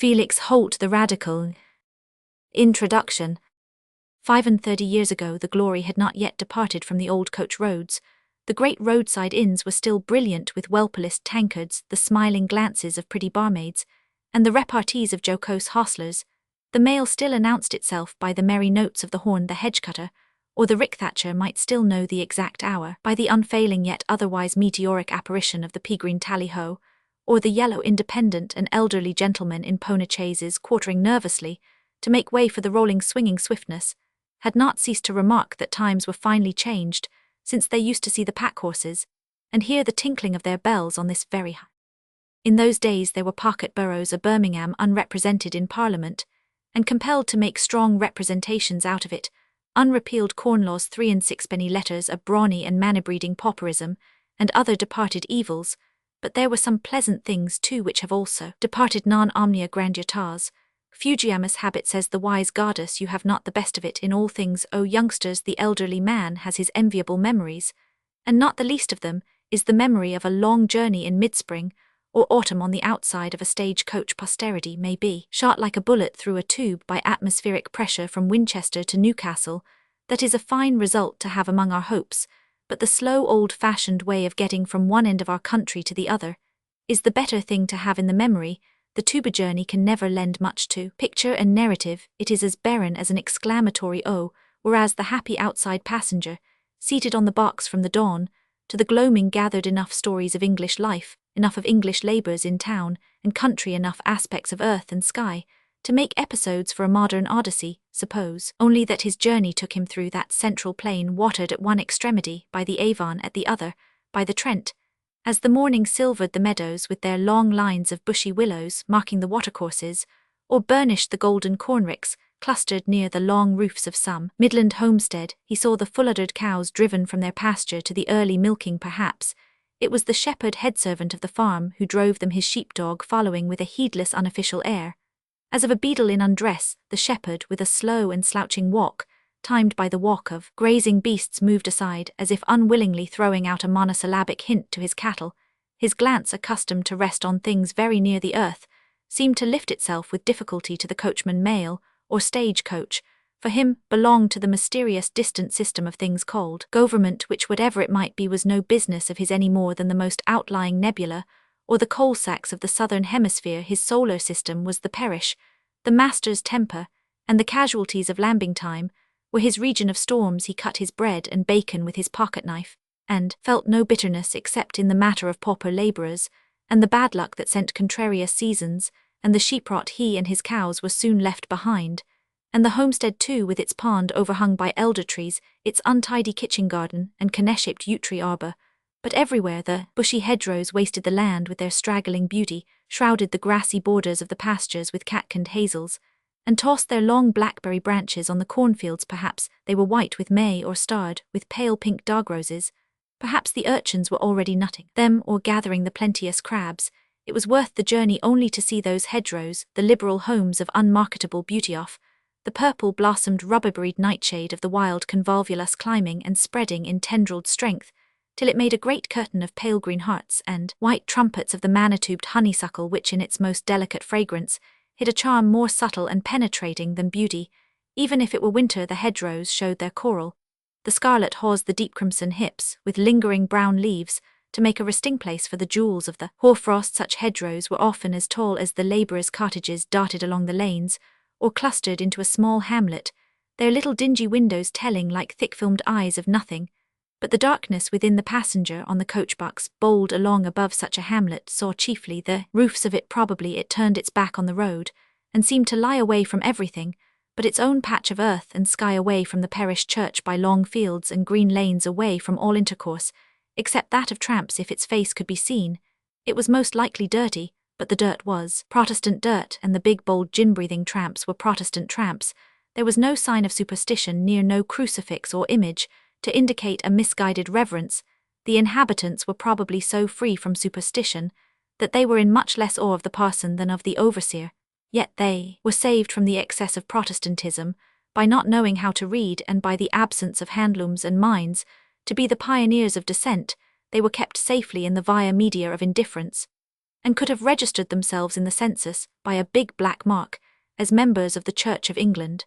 Felix Holt the Radical. Introduction. 35 years ago the glory had not yet departed from the old coach roads. The great roadside inns were still brilliant with well-policed tankards, the smiling glances of pretty barmaids, and the repartees of jocose hostlers. The mail still announced itself by the merry notes of the horn the hedge-cutter, or the rick-thatcher might still know the exact hour by the unfailing yet otherwise meteoric apparition of the pea-green tally-ho, or the yellow independent and elderly gentlemen in pony-chaises quartering nervously to make way for the rolling swinging swiftness, had not ceased to remark that times were finely changed, since they used to see the pack-horses, and hear the tinkling of their bells on this very high. In those days there were pocket boroughs of Birmingham unrepresented in Parliament, and compelled to make strong representations out of it, unrepealed Corn Laws 3 and 6 letters of brawny and manor-breeding pauperism, and other departed evils, but there were some pleasant things too which have also departed non omnia grandioritas. Fugiamus habit, says the wise goddess, you have not the best of it in all things, O youngsters. The elderly man has his enviable memories, and not the least of them is the memory of a long journey in mid-spring or autumn on the outside of a stage-coach. Posterity may be shot like a bullet through a tube by atmospheric pressure from Winchester to Newcastle. That is a fine result to have among our hopes, but the slow old-fashioned way of getting from one end of our country to the other is the better thing to have in the memory. The tuba journey can never lend much to picture and narrative, it is as barren as an exclamatory O, whereas the happy outside passenger, seated on the box from the dawn, to the gloaming gathered enough stories of English life, enough of English labours in town and country, enough aspects of earth and sky, to make episodes for a modern Odyssey. Suppose only that his journey took him through that central plain watered at one extremity, by the Avon at the other, by the Trent, as the morning silvered the meadows with their long lines of bushy willows marking the watercourses, or burnished the golden cornricks clustered near the long roofs of some Midland homestead. He saw the full-uddered cows driven from their pasture to the early milking. Perhaps it was the shepherd head-servant of the farm who drove them, his sheepdog following with a heedless unofficial air, as of a beadle in undress. The shepherd, with a slow and slouching walk, timed by the walk of grazing beasts, moved aside, as if unwillingly throwing out a monosyllabic hint to his cattle. His glance, accustomed to rest on things very near the earth, seemed to lift itself with difficulty to the coachman mail, or stage-coach, for him belonged to the mysterious distant system of things called government, which, whatever it might be, was no business of his any more than the most outlying nebula, or the coal-sacks of the southern hemisphere. His solar system was the parish, the master's temper, and the casualties of lambing time were his region of storms. He cut his bread and bacon with his pocket-knife, and felt no bitterness except in the matter of pauper labourers, and the bad luck that sent contrarious seasons, and the sheep-rot. He and his cows were soon left behind, and the homestead too, with its pond overhung by elder trees, its untidy kitchen garden and cane-shaped yew tree arbour. But everywhere the bushy hedgerows wasted the land with their straggling beauty, shrouded the grassy borders of the pastures with catkins hazels, and tossed their long blackberry branches on the cornfields. Perhaps they were white with May, or starred with pale pink dog roses. Perhaps the urchins were already nutting them or gathering the plenteous crabs. It was worth the journey only to see those hedgerows, the liberal homes of unmarketable beauty, off the purple-blossomed rubber-berried nightshade of the wild convolvulus, climbing and spreading in tendrilled strength, till it made a great curtain of pale green hearts and white trumpets of the manna-tubed honeysuckle, which in its most delicate fragrance hid a charm more subtle and penetrating than beauty. Even if it were winter, the hedgerows showed their coral. The scarlet haws the deep crimson hips, with lingering brown leaves, to make a resting place for the jewels of the hoarfrost. Such hedgerows were often as tall as the labourers' cottages darted along the lanes, or clustered into a small hamlet, their little dingy windows telling like thick-filmed eyes of nothing. But the darkness within. The passenger on the coach-box bowled along above such a hamlet saw chiefly the roofs of it. Probably it turned its back on the road, and seemed to lie away from everything but its own patch of earth and sky, away from the parish church by long fields and green lanes, away from all intercourse, except that of tramps. If its face could be seen, it was most likely dirty, but the dirt was Protestant dirt, and the big, bold, gin-breathing tramps were Protestant tramps. There was no sign of superstition near, no crucifix or image to indicate a misguided reverence. The inhabitants were probably so free from superstition that they were in much less awe of the parson than of the overseer. Yet they were saved from the excess of Protestantism by not knowing how to read, and by the absence of handlooms and mines to be the pioneers of dissent. They were kept safely in the via media of indifference. and could have registered themselves in the census by a big black mark as members of the Church of England.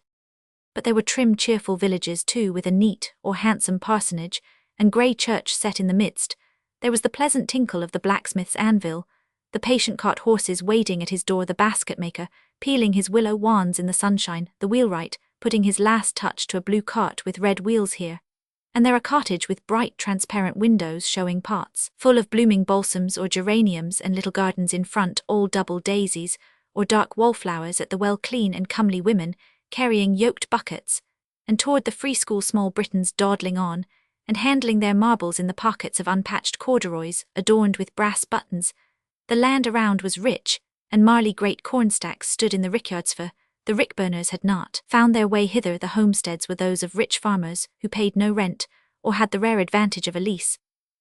But there were trim, cheerful villages too, with a neat or handsome parsonage and grey church set in the midst. There was the pleasant tinkle of the blacksmith's anvil, the patient cart horses waiting at his door, the basket maker peeling his willow wands in the sunshine, the wheelwright putting his last touch to a blue cart with red wheels here, and there a cottage with bright transparent windows showing pots full of blooming balsams or geraniums, and little gardens in front, all double daisies or dark wallflowers at the well, clean and comely women carrying yoked buckets, and toward the free school small Britons dawdling on, and handling their marbles in the pockets of unpatched corduroys adorned with brass buttons. The land around was rich, and marly great cornstacks stood in the rickyards, for the rickburners had not found their way hither. The homesteads were those of rich farmers who paid no rent, or had the rare advantage of a lease,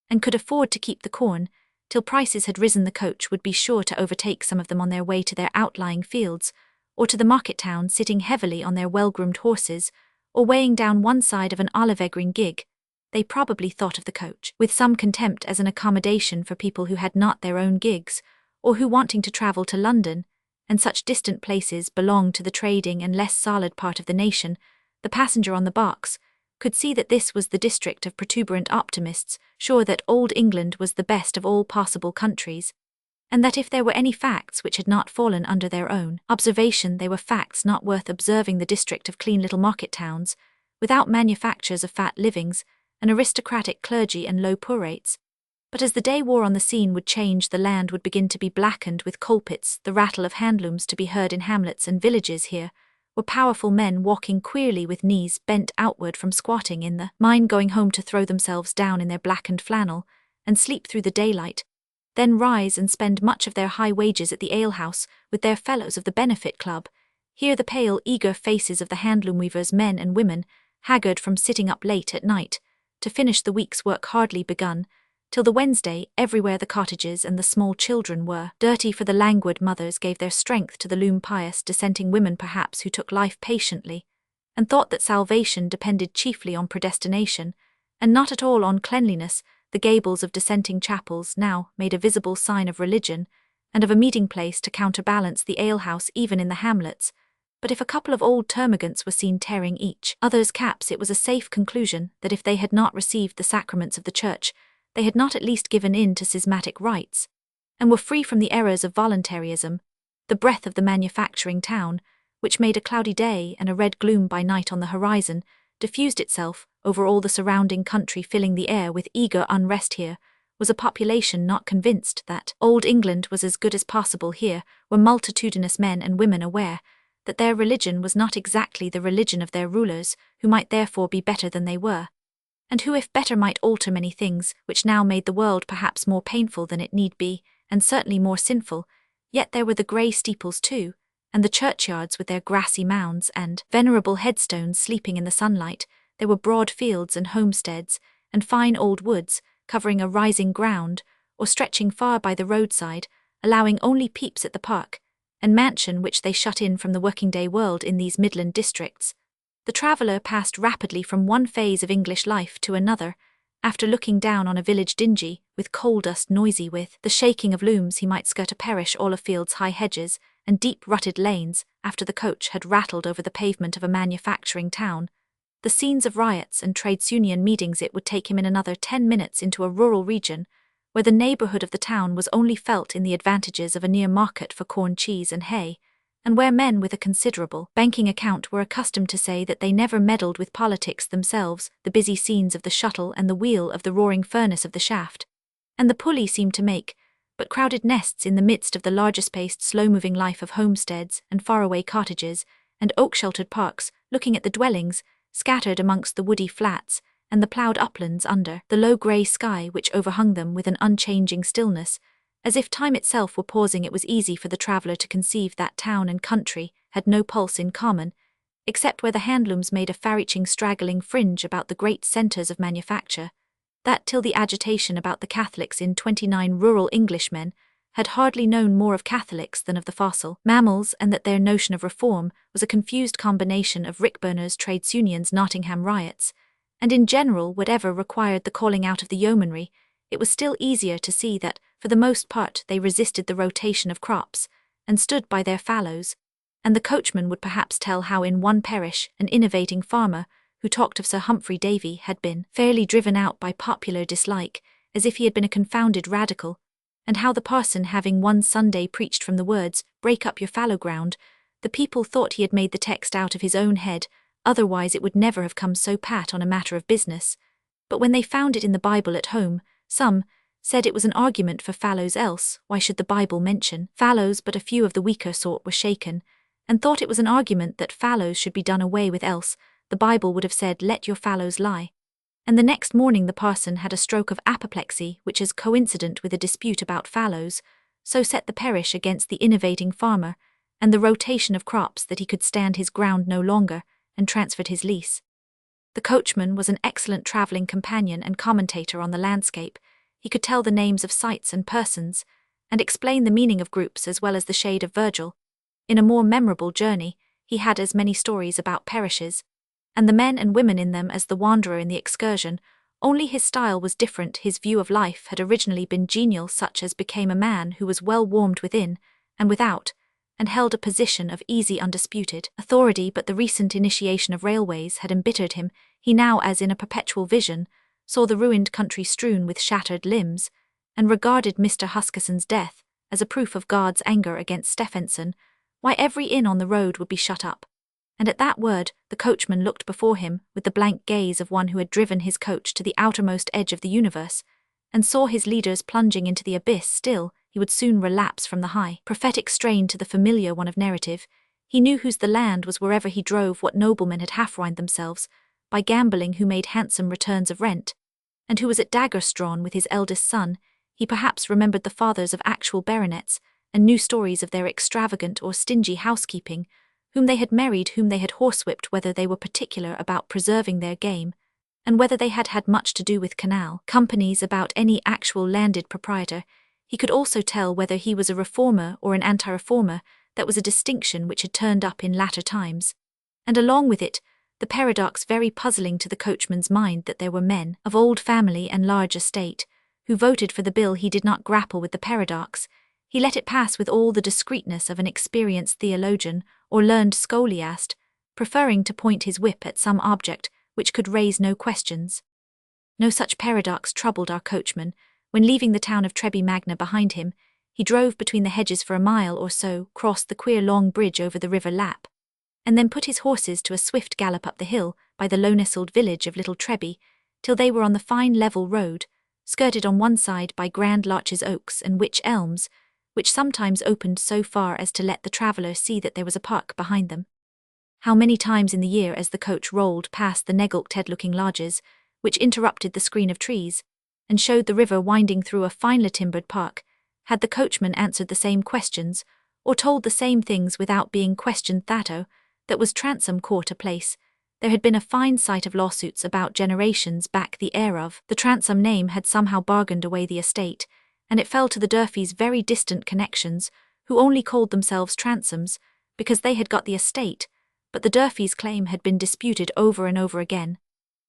and could afford to keep the corn till prices had risen. The coach would be sure to overtake some of them on their way to their outlying fields, or to the market town, sitting heavily on their well-groomed horses, or weighing down one side of an olive-green gig. They probably thought of the coach with some contempt as an accommodation for people who had not their own gigs, or who, wanting to travel to London and such distant places, belonged to the trading and less solid part of the nation. The passenger on the box could see that this was the district of protuberant optimists, sure that old England was the best of all possible countries, and that if there were any facts which had not fallen under their own observation, they were facts not worth observing. The district of clean little market towns, without manufactures of fat livings, an aristocratic clergy and low poor rates. But as the day wore on, the scene would change. The land would begin to be blackened with coal pits, the rattle of handlooms to be heard in hamlets and villages. Here were powerful men walking queerly with knees bent outward from squatting in the mine, going home to throw themselves down in their blackened flannel and sleep through the daylight, then rise and spend much of their high wages at the alehouse with their fellows of the benefit club. Here the pale, eager faces of the handloom weavers, men and women, haggard from sitting up late at night to finish the week's work hardly begun, till the Wednesday. Everywhere the cottages and the small children were dirty, for the languid mothers gave their strength to the loom, pious dissenting women perhaps, who took life patiently, and thought that salvation depended chiefly on predestination, and not at all on cleanliness. The gables of dissenting chapels now made a visible sign of religion, and of a meeting place to counterbalance the alehouse even in the hamlets. But if a couple of old termagants were seen tearing each other's caps, it was a safe conclusion that if they had not received the sacraments of the church, they had not at least given in to schismatic rites, and were free from the errors of voluntarism. The breath of the manufacturing town, which made a cloudy day and a red gloom by night on the horizon, diffused itself over all the surrounding country, filling the air with eager unrest. Here was a population not convinced that old England was as good as possible. Here were multitudinous men and women aware that their religion was not exactly the religion of their rulers, who might therefore be better than they were, and who, if better, might alter many things which now made the world perhaps more painful than it need be, and certainly more sinful. Yet there were the grey steeples too, and the churchyards with their grassy mounds and venerable headstones sleeping in the sunlight. There were broad fields and homesteads, and fine old woods, covering a rising ground, or stretching far by the roadside, allowing only peeps at the park and mansion which they shut in from the working-day world in these Midland districts. The traveller passed rapidly from one phase of English life to another. After looking down on a village dingy, with coal dust noisy with the shaking of looms, he might skirt a parish all of fields, high hedges, and deep-rutted lanes. After the coach had rattled over the pavement of a manufacturing town, the scenes of riots and trades union meetings, it would take him in another 10 minutes into a rural region, where the neighbourhood of the town was only felt in the advantages of a near market for corn, cheese and hay, and where men with a considerable banking account were accustomed to say that they never meddled with politics themselves. The busy scenes of the shuttle and the wheel of the roaring furnace of the shaft and the pulley seemed to make but crowded nests in the midst of the larger-spaced, slow-moving life of homesteads and faraway cottages and oak-sheltered parks, looking at the dwellings scattered amongst the woody flats and the ploughed uplands under the low grey sky which overhung them with an unchanging stillness, as if time itself were pausing. It was easy for the traveller to conceive that town and country had no pulse in common, except where the handlooms made a far-reaching straggling fringe about the great centres of manufacture, that till the agitation about the Catholics in 29 rural Englishmen had hardly known more of Catholics than of the fossil mammals, and that their notion of reform was a confused combination of rickburners, trades unions, Nottingham riots, and in general whatever required the calling out of the yeomanry. it was still easier to see that, for the most part, they resisted the rotation of crops, and stood by their fallows, and the coachman would perhaps tell how in one parish an innovating farmer, who talked of Sir Humphrey Davy, had been fairly driven out by popular dislike, as if he had been a confounded radical, and how the parson having one Sunday preached from the words, "Break up your fallow ground," the people thought he had made the text out of his own head, otherwise it would never have come so pat on a matter of business. But when they found it in the Bible at home, some said it was an argument for fallows, else why should the Bible mention fallows? But a few of the weaker sort were shaken, and thought it was an argument that fallows should be done away with, else the Bible would have said, "Let your fallows lie." And the next morning the parson had a stroke of apoplexy, which, as coincident with a dispute about fallows, so set the parish against the innovating farmer, and the rotation of crops, that he could stand his ground no longer, and transferred his lease. The coachman was an excellent travelling companion and commentator on the landscape. He could tell the names of sights and persons, and explain the meaning of groups as well as the shade of Virgil. In a more memorable journey, he had as many stories about parishes, and the men and women in them as the wanderer in the excursion, only his style was different. His view of life had originally been genial, such as became a man who was well warmed within and without, and held a position of easy undisputed authority, but the recent initiation of railways had embittered him. He now, as in a perpetual vision, saw the ruined country strewn with shattered limbs, and regarded Mr. Huskisson's death as a proof of God's anger against Stephenson. Why, every inn on the road would be shut up. And at that word, the coachman looked before him with the blank gaze of one who had driven his coach to the outermost edge of the universe, and saw his leaders plunging into the abyss. Still, he would soon relapse from the high, prophetic strain to the familiar one of narrative. He knew whose the land was wherever he drove, what noblemen had half-ruined themselves by gambling, who made handsome returns of rent, and who was at daggers drawn with his eldest son. He perhaps remembered the fathers of actual baronets, and knew stories of their extravagant or stingy housekeeping, whom they had married, whom they had horsewhipped, whether they were particular about preserving their game, and whether they had had much to do with canal companies, about any actual landed proprietor. He could also tell whether he was a reformer or an anti-reformer. That was a distinction which had turned up in latter times, and along with it, the paradox very puzzling to the coachman's mind, that there were men of old family and large estate who voted for the bill. He did not grapple with the paradox. He let it pass with all the discreetness of an experienced theologian or learned scholiast, preferring to point his whip at some object which could raise no questions. No such paradox troubled our coachman. When leaving the town of Trebi Magna behind him, he drove between the hedges for a mile or so, crossed the queer long bridge over the river Lap, and then put his horses to a swift gallop up the hill by the low-nestled village of Little Trebi, till they were on the fine level road, skirted on one side by grand larches, oaks, and wych elms, which sometimes opened so far as to let the traveller see that there was a park behind them. How many times in the year, as the coach rolled past the neglected-looking lodges, which interrupted the screen of trees, and showed the river winding through a finely timbered park, had the coachman answered the same questions, or told the same things without being questioned. That was Transom Court, a place there had been a fine sight of lawsuits about generations back. The heir of the Transom name had somehow bargained away the estate, and it fell to the Durfeys' very distant connections, who only called themselves Transoms because they had got the estate, but the Durfeys' claim had been disputed over and over again,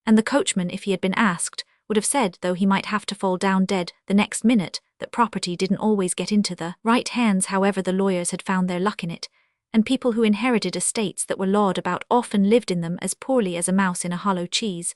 and the coachman, if he had been asked, would have said, though he might have to fall down dead the next minute, that property didn't always get into the right hands. However, the lawyers had found their luck in it, and people who inherited estates that were lawed about often lived in them as poorly as a mouse in a hollow cheese.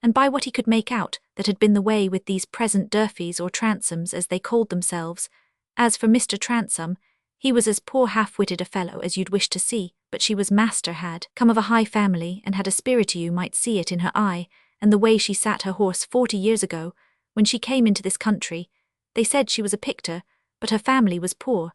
And by what he could make out, that had been the way with these present Durfeys, or Transoms as they called themselves. As for Mr. Transom, he was as poor half-witted a fellow as you'd wish to see, but she was master had come of a high family, and had a spirit. You might see it in her eye, and the way she sat her horse 40 years ago, when she came into this country. They said she was a pictor, but her family was poor,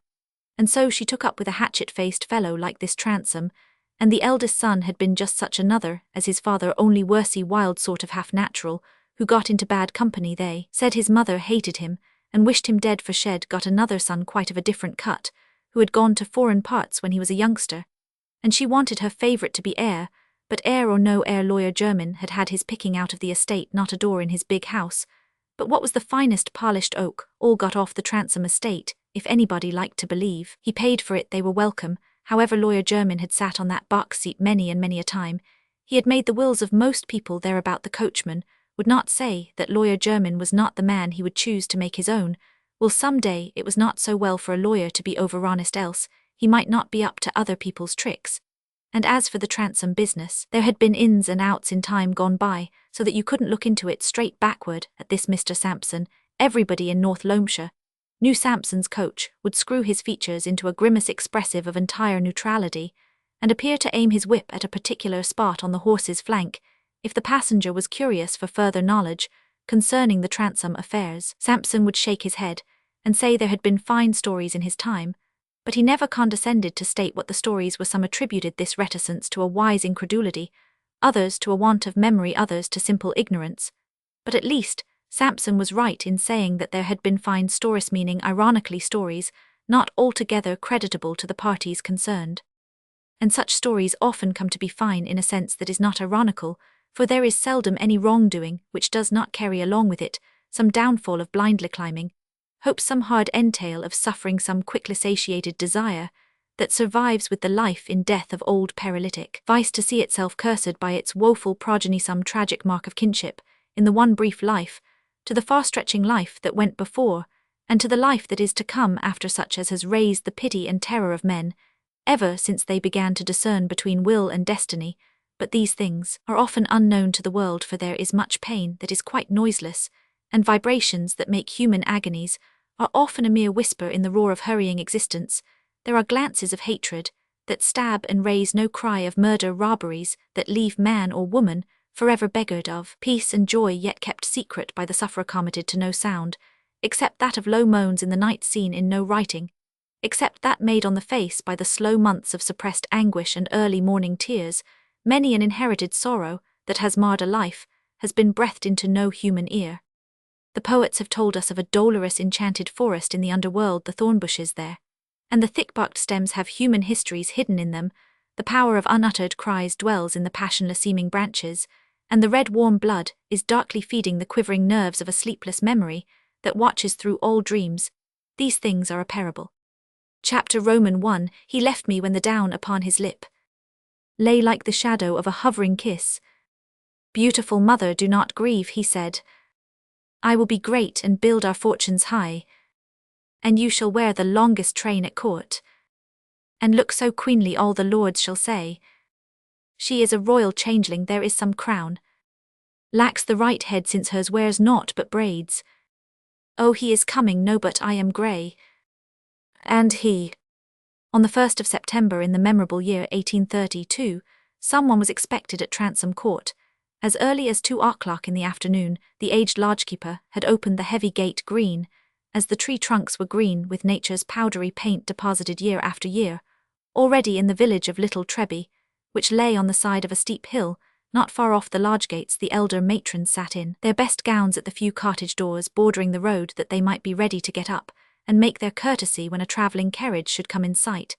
and so she took up with a hatchet-faced fellow like this Transom, and the eldest son had been just such another as his father, only worsey, wild sort of half-natural, who got into bad company. They said his mother hated him, and wished him dead, for shed got another son quite of a different cut, who had gone to foreign parts when he was a youngster, and she wanted her favourite to be heir, but heir or no heir, Lawyer Jermyn had had his picking out of the estate, not a door in his big house, but what was the finest polished oak, all got off the Transom estate. If anybody liked to believe he paid for it, they were welcome. However, Lawyer Jermyn had sat on that box seat many and many a time. He had made the wills of most people there about. The coachman would not say that Lawyer Jermyn was not the man he would choose to make his own. Well, some day it was not so well for a lawyer to be over-honest, else he might not be up to other people's tricks. And as for the transom business, there had been ins and outs in time gone by, so that you couldn't look into it straight backward at this Mr. Sampson. Everybody in North Loamshire knew Sampson's coach would screw his features into a grimace expressive of entire neutrality, and appear to aim his whip at a particular spot on the horse's flank, if the passenger was curious for further knowledge concerning the transom affairs. Sampson would shake his head and say there had been fine stories in his time, but he never condescended to state what the stories were. Some attributed this reticence to a wise incredulity, others to a want of memory, others to simple ignorance. But at least Sampson was right in saying that there had been fine stories, meaning ironically stories not altogether creditable to the parties concerned. And such stories often come to be fine in a sense that is not ironical, for there is seldom any wrongdoing which does not carry along with it some downfall of blindly climbing hope, some hard entail of suffering, some quickly satiated desire that survives with the life in death of old paralytic vice to see itself cursed by its woeful progeny, some tragic mark of kinship in the one brief life to the far-stretching life that went before, and to the life that is to come after, such as has raised the pity and terror of men ever since they began to discern between will and destiny. But these things are often unknown to the world, for there is much pain that is quite noiseless, and vibrations that make human agonies are often a mere whisper in the roar of hurrying existence. There are glances of hatred that stab and raise no cry of murder, robberies that leave man or woman forever beggared of peace and joy, yet kept secret by the sufferer, committed to no sound, except that of low moans in the night, seen in no writing, except that made on the face by the slow months of suppressed anguish and early morning tears. Many an inherited sorrow that has marred a life has been breathed into no human ear. The poets have told us of a dolorous enchanted forest in the underworld, the thorn bushes there, and the thick-barked stems have human histories hidden in them. The power of unuttered cries dwells in the passionless seeming branches, and the red warm blood is darkly feeding the quivering nerves of a sleepless memory that watches through all dreams. These things are a parable. Chapter Roman 1. He left me when the down upon his lip lay like the shadow of a hovering kiss. Beautiful mother, do not grieve, he said. I will be great and build our fortunes high, and you shall wear the longest train at court, and look so queenly all the lords shall say. She is a royal changeling, there is some crown lacks the right head, since hers wears naught but braids. Oh, he is coming, no, but I am grey. And he. On the 1st of September in the memorable year 1832, someone was expected at Transom Court. As early as 2 o'clock in the afternoon, the aged lodgekeeper had opened the heavy gate green, as the tree trunks were green with nature's powdery paint deposited year after year. Already in the village of Little Treby, which lay on the side of a steep hill, not far off the lodge gates, the elder matrons sat in their best gowns at the few cottage doors bordering the road, that they might be ready to get up and make their courtesy when a travelling carriage should come in sight.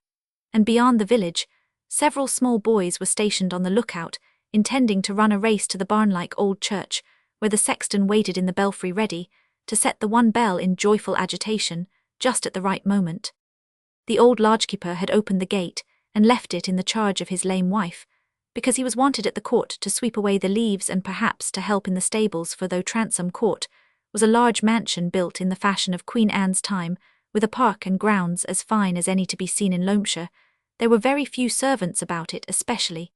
And beyond the village, several small boys were stationed on the lookout, intending to run a race to the barn-like old church, where the sexton waited in the belfry ready to set the one bell in joyful agitation, just at the right moment. The old lodgekeeper had opened the gate and left it in the charge of his lame wife, because he was wanted at the court to sweep away the leaves and perhaps to help in the stables, for though Transom Court was a large mansion built in the fashion of Queen Anne's time, with a park and grounds as fine as any to be seen in Loamshire, there were very few servants about it, especially.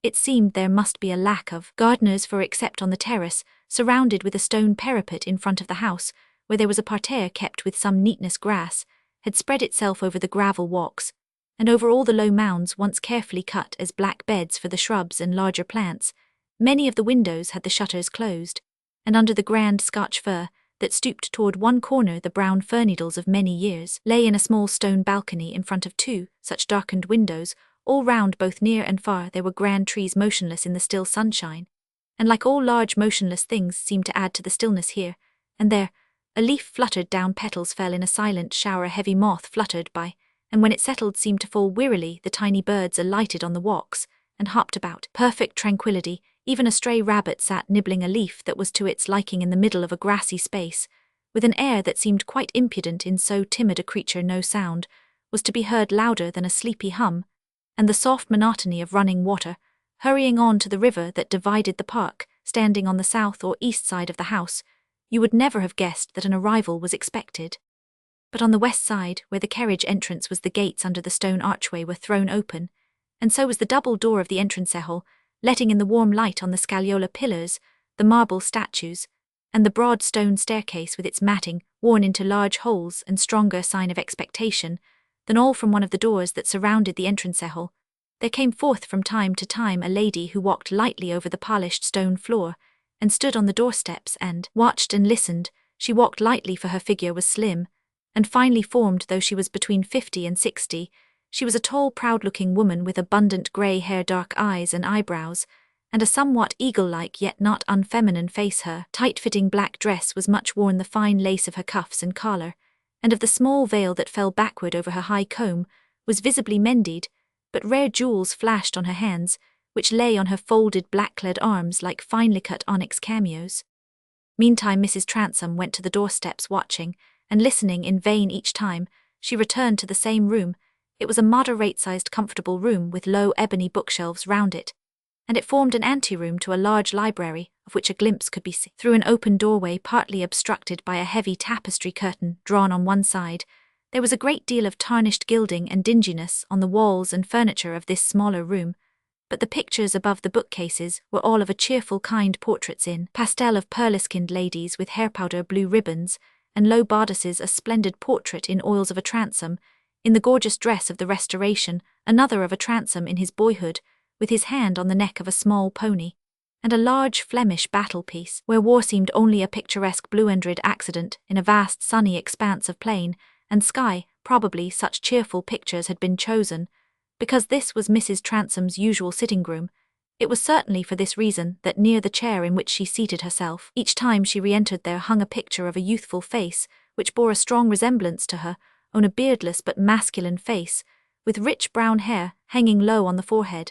It seemed there must be a lack of gardeners, for except on the terrace, surrounded with a stone parapet in front of the house, where there was a parterre kept with some neatness, grass had spread itself over the gravel walks, and over all the low mounds once carefully cut as black beds for the shrubs and larger plants. Many of the windows had the shutters closed, and under the grand Scotch fir that stooped toward one corner, the brown fir needles of many years lay in a small stone balcony in front of 2 such darkened windows. All round, both near and far, there were grand trees motionless in the still sunshine, and like all large motionless things seemed to add to the stillness here and there. A leaf fluttered down, petals fell in a silent shower, a heavy moth fluttered by, and when it settled seemed to fall wearily. The tiny birds alighted on the walks and hopped about. Perfect tranquillity. Even a stray rabbit sat nibbling a leaf that was to its liking in the middle of a grassy space, with an air that seemed quite impudent in so timid a creature. No sound was to be heard louder than a sleepy hum, and the soft monotony of running water, hurrying on to the river that divided the park, standing on the south or east side of the house, you would never have guessed that an arrival was expected. But on the west side, where the carriage entrance was, the gates under the stone archway were thrown open, and so was the double door of the entrancejo, letting in the warm light on the scagliola pillars, the marble statues, and the broad stone staircase with its matting worn into large holes and stronger sign of expectation than all from one of the doors that surrounded the entrancejo. There came forth from time to time a lady who walked lightly over the polished stone floor, and stood on the doorsteps and watched and listened. She walked lightly, for her figure was slim, and finely formed though she was between 50 and 60. She was a tall, proud-looking woman with abundant grey hair, dark eyes and eyebrows, and a somewhat eagle-like yet not unfeminine face. Her tight-fitting black dress was much worn, the fine lace of her cuffs and collar, and of the small veil that fell backward over her high comb, was visibly mended, but rare jewels flashed on her hands, which lay on her folded black-clad arms like finely cut onyx cameos. Meantime Mrs. Transome went to the doorsteps, watching and listening in vain. Each time she returned to the same room. It was a moderate-sized comfortable room with low ebony bookshelves round it, and it formed an anteroom to a large library, of which a glimpse could be seen through an open doorway partly obstructed by a heavy tapestry curtain drawn on one side. There was a great deal of tarnished gilding and dinginess on the walls and furniture of this smaller room, but the pictures above the bookcases were all of a cheerful kind, portraits in pastel of pearl-skinned ladies with hair powder blue ribbons and low bodices, a splendid portrait in oils of a Transome, in the gorgeous dress of the Restoration, another of a Transome in his boyhood, with his hand on the neck of a small pony, and a large Flemish battle-piece, where war seemed only a picturesque blue-ended accident in a vast sunny expanse of plain and sky. Probably such cheerful pictures had been chosen because this was Mrs. Transome's usual sitting-room. It was certainly for this reason that near the chair in which she seated herself, each time she re-entered, there hung a picture of a youthful face which bore a strong resemblance to her own, a beardless but masculine face, with rich brown hair hanging low on the forehead,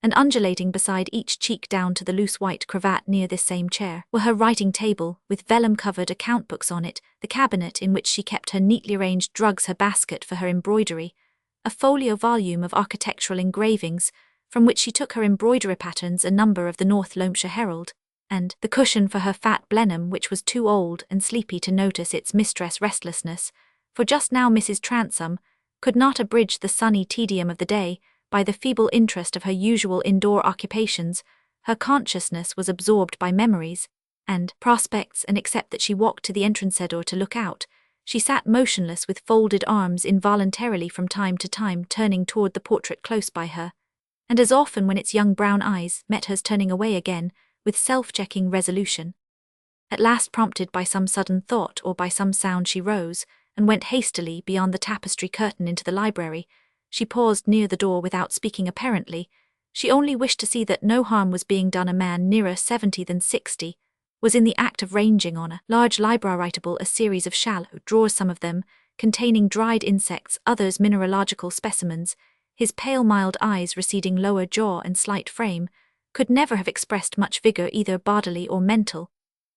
and undulating beside each cheek down to the loose white cravat. Near this same chair were her writing table, with vellum-covered account books on it, the cabinet in which she kept her neatly arranged drugs, her basket for her embroidery, a folio volume of architectural engravings, from which she took her embroidery patterns, a number of the North Loamshire Herald, and the cushion for her fat Blenheim, which was too old and sleepy to notice its mistress' restlessness, for just now Mrs. Transome could not abridge the sunny tedium of the day by the feeble interest of her usual indoor occupations. Her consciousness was absorbed by memories and prospects, and except that she walked to the entrance door to look out, she sat motionless with folded arms, involuntarily from time to time turning toward the portrait close by her, and as often when its young brown eyes met hers, turning away again with self-checking resolution. At last, prompted by some sudden thought or by some sound, she rose and went hastily beyond the tapestry curtain into the library. She paused near the door without speaking apparently. She only wished to see that no harm was being done. A man nearer 70 than 60 was in the act of ranging on a large library table a series of shallow drawers, some of them containing dried insects, others mineralogical specimens. His pale mild eyes, receding lower jaw and slight frame, could never have expressed much vigour either bodily or mental,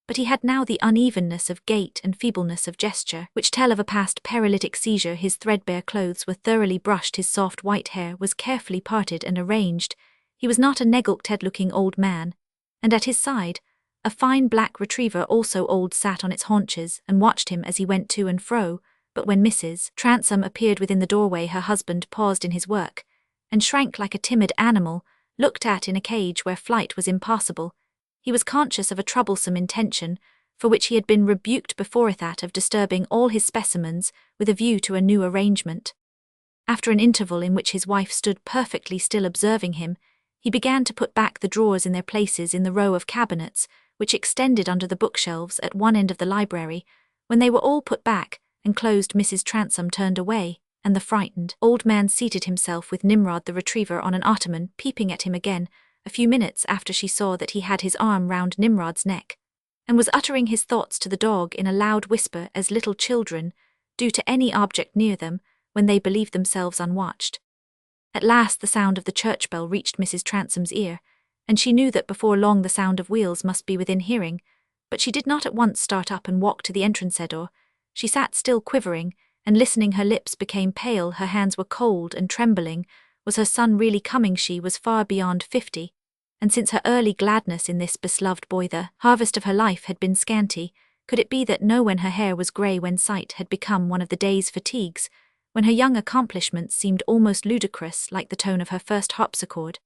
but he had now the unevenness of gait and feebleness of gesture which tell of a past paralytic seizure. His threadbare clothes were thoroughly brushed, his soft white hair was carefully parted and arranged. He was not a neglected-looking old man, and at his side a fine black retriever, also old, sat on its haunches and watched him as he went to and fro. But when Mrs. Transome appeared within the doorway, her husband paused in his work and shrank like a timid animal looked at in a cage where flight was impossible. He was conscious of a troublesome intention, for which he had been rebuked before, that of disturbing all his specimens with a view to a new arrangement. After an interval in which his wife stood perfectly still observing him, he began to put back the drawers in their places in the row of cabinets which extended under the bookshelves at one end of the library. When they were all put back and closed, Mrs. Transome turned away, and the frightened old man seated himself with Nimrod the retriever on an ottoman, peeping at him again a few minutes after she saw that he had his arm round Nimrod's neck, and was uttering his thoughts to the dog in a loud whisper, as little children do to any object near them when they believe themselves unwatched. At last the sound of the church bell reached Mrs. Transome's ear, and she knew that before long the sound of wheels must be within hearing, but she did not at once start up and walk to the entrance door. She sat still, quivering and listening. Her lips became pale, her hands were cold and trembling. Was her son really coming? She was far beyond 50, and since her early gladness in this beloved boy the harvest of her life had been scanty, could it be that when her hair was grey, when sight had become one of the day's fatigues, when her young accomplishments seemed almost ludicrous like the tone of her first harpsichord,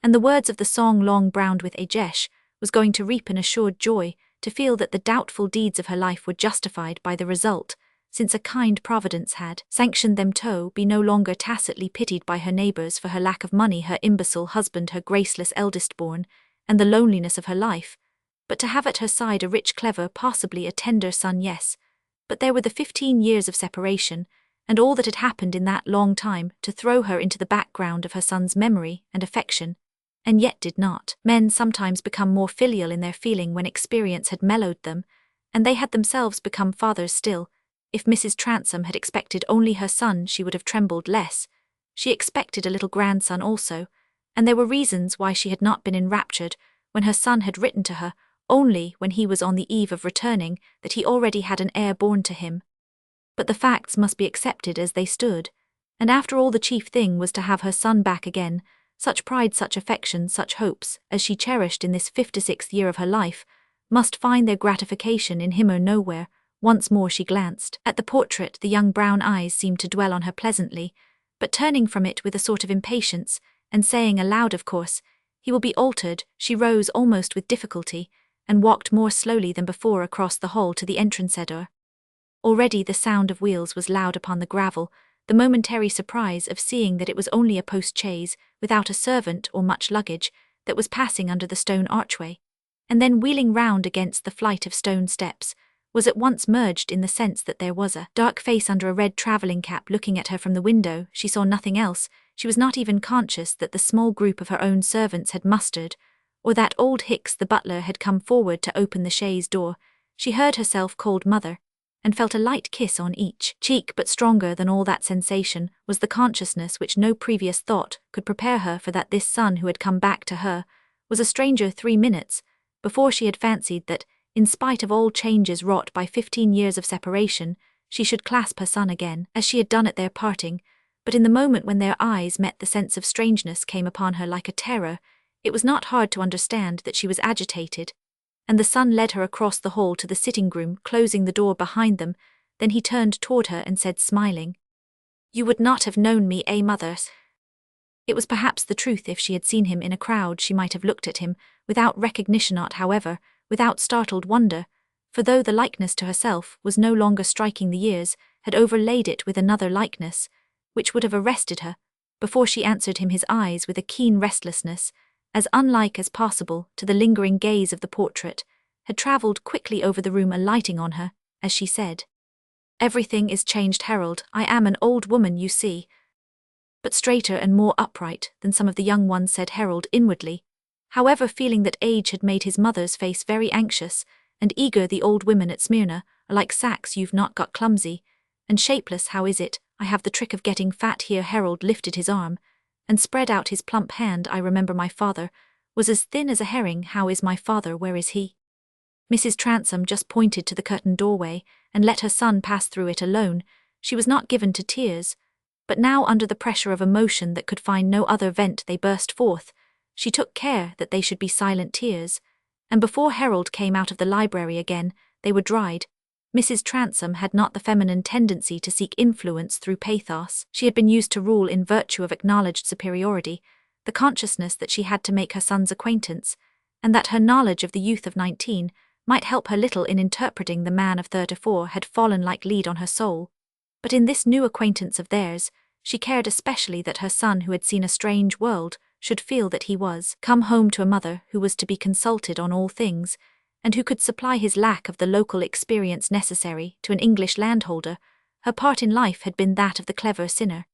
and the words of the song long browned with agesh, was going to reap an assured joy, to feel that the doubtful deeds of her life were justified by the result, since a kind providence had sanctioned them to be no longer tacitly pitied by her neighbours for her lack of money, her imbecile husband, her graceless eldest born, and the loneliness of her life, but to have at her side a rich, clever, possibly a tender son. Yes, but there were the 15 years of separation, and all that had happened in that long time, to throw her into the background of her son's memory and affection, and yet did not men sometimes become more filial in their feeling when experience had mellowed them, and they had themselves become fathers still? If Mrs. Transome had expected only her son, she would have trembled less. She expected a little grandson also, and there were reasons why she had not been enraptured when her son had written to her, only when he was on the eve of returning, that he already had an heir born to him. But the facts must be accepted as they stood, and after all the chief thing was to have her son back again. Such pride, such affection, such hopes, as she cherished in this 56th year of her life, must find their gratification in him or nowhere. Once more she glanced at the portrait. The young brown eyes seemed to dwell on her pleasantly, but turning from it with a sort of impatience, and saying aloud, "Of course, he will be altered," she rose almost with difficulty, and walked more slowly than before across the hall to the entrance door. Already the sound of wheels was loud upon the gravel, the momentary surprise of seeing that it was only a post-chaise, without a servant or much luggage, that was passing under the stone archway, and then wheeling round against the flight of stone steps, was at once merged in the sense that there was a dark face under a red travelling cap looking at her from the window. She saw nothing else. She was not even conscious that the small group of her own servants had mustered, or that old Hicks the butler had come forward to open the chaise door. She heard herself called mother, and felt a light kiss on each cheek, but stronger than all that sensation was the consciousness which no previous thought could prepare her for, that this son who had come back to her was a stranger 3 minutes before. She had fancied that, in spite of all changes wrought by 15 years of separation, she should clasp her son again, as she had done at their parting, but in the moment when their eyes met, the sense of strangeness came upon her like a terror. It was not hard to understand that she was agitated, and the son led her across the hall to the sitting-room, closing the door behind them. Then he turned toward her and said, smiling, "You would not have known me, mother?" It was perhaps the truth. If she had seen him in a crowd, she might have looked at him, without recognition, not, however, without startled wonder, for though the likeness to herself was no longer striking, the years had overlaid it with another likeness, which would have arrested her, before she answered him. His eyes, with a keen restlessness, as unlike as possible to the lingering gaze of the portrait, had travelled quickly over the room, alighting on her, as she said, "Everything is changed, Harold. I am an old woman, you see." "But straighter and more upright than some of the young ones," said Harold inwardly, however, feeling that age had made his mother's face very anxious and eager. "The old women at Smyrna are like sacks. You've not got clumsy and shapeless. How is it I have the trick of getting fat?" Here Harold lifted his arm and spread out his plump hand. "I remember my father was as thin as a herring." "How is my father? Where is he?" Mrs. Transome just pointed to the curtained doorway and let her son pass through it alone. She was not given to tears, but now, under the pressure of emotion that could find no other vent, they burst forth. She took care that they should be silent tears, and before Harold came out of the library again, they were dried. Mrs. Transome had not the feminine tendency to seek influence through pathos. She had been used to rule in virtue of acknowledged superiority, the consciousness that she had to make her son's acquaintance, and that her knowledge of the youth of 19 might help her little in interpreting the man of 34, had fallen like lead on her soul. But in this new acquaintance of theirs, she cared especially that her son, who had seen a strange world, should feel that he was come home to a mother who was to be consulted on all things, and who could supply his lack of the local experience necessary to an English landholder. Her part in life had been that of the clever sinner,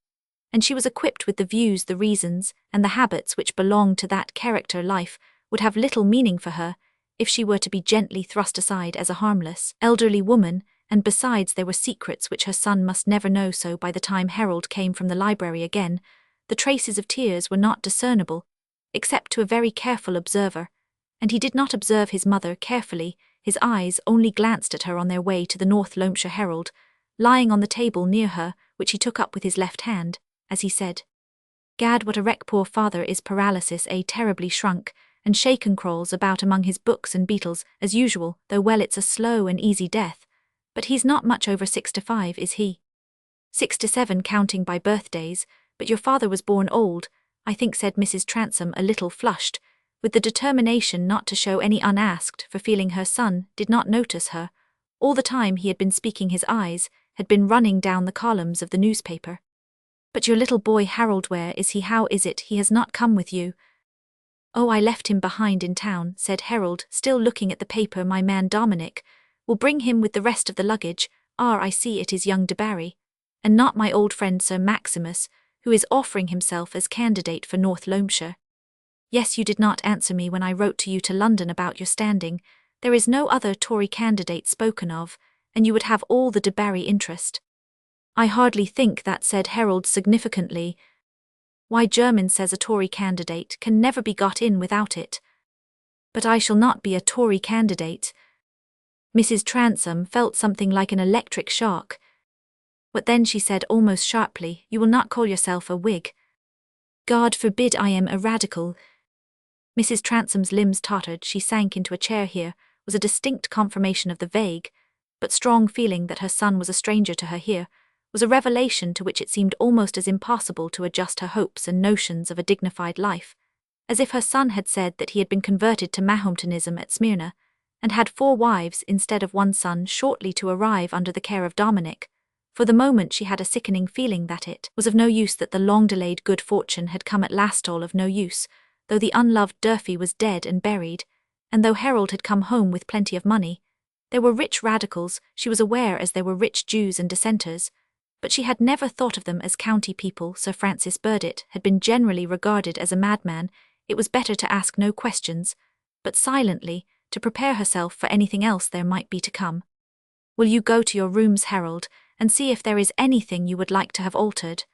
and she was equipped with the views, the reasons, and the habits which belonged to that character. Life would have little meaning for her if she were to be gently thrust aside as a harmless, elderly woman, and besides there were secrets which her son must never know. So by the time Harold came from the library again, the traces of tears were not discernible, except to a very careful observer, and he did not observe his mother carefully. His eyes only glanced at her on their way to the North Loamshire Herald, lying on the table near her, which he took up with his left hand, as he said, "Gad, what a wreck poor father is! Paralysis, terribly shrunk, and shaken crawls about among his books and beetles, as usual, though well it's a slow and easy death. But he's not much over 65, is he? 67 counting by birthdays, but your father was born old, I think, said Mrs. Transome, a little flushed, with the determination not to show any unasked for feeling her son did not notice her. All the time he had been speaking his eyes had been running down the columns of the newspaper. But your little boy Harold, where is he? How is it he has not come with you? Oh, I left him behind in town, said Harold, still looking at the paper. My man Dominic will bring him with the rest of the luggage. Ah, I see, it is young de Barry, and not my old friend Sir Maximus, who is offering himself as candidate for North Loamshire. Yes, you did not answer me when I wrote to you to London about your standing. There is no other Tory candidate spoken of, and you would have all the de Barry interest. I hardly think that, said Harold significantly. Why, Jermyn says a Tory candidate can never be got in without it. But I shall not be a Tory candidate. Mrs. Transome felt something like an electric shock. What then, she said almost sharply, you will not call yourself a Whig? God forbid I am a Radical. Mrs. Transome's limbs tottered. She sank into a chair. Here was a distinct confirmation of the vague but strong feeling that her son was a stranger to her. Here was a revelation to which it seemed almost as impossible to adjust her hopes and notions of a dignified life, as if her son had said that he had been converted to Mahometanism at Smyrna, and had 4 wives instead of 1 son shortly to arrive under the care of Dominic. For the moment she had a sickening feeling that it was of no use, that the long-delayed good fortune had come at last. All of no use, though the unloved Durfee was dead and buried, and though Harold had come home with plenty of money. There were rich radicals, she was aware, as there were rich Jews and dissenters, but she had never thought of them as county people. Sir Francis Burdett had been generally regarded as a madman. It was better to ask no questions, but silently to prepare herself for anything else there might be to come. Will you go to your rooms, Harold, and see if there is anything you would like to have altered?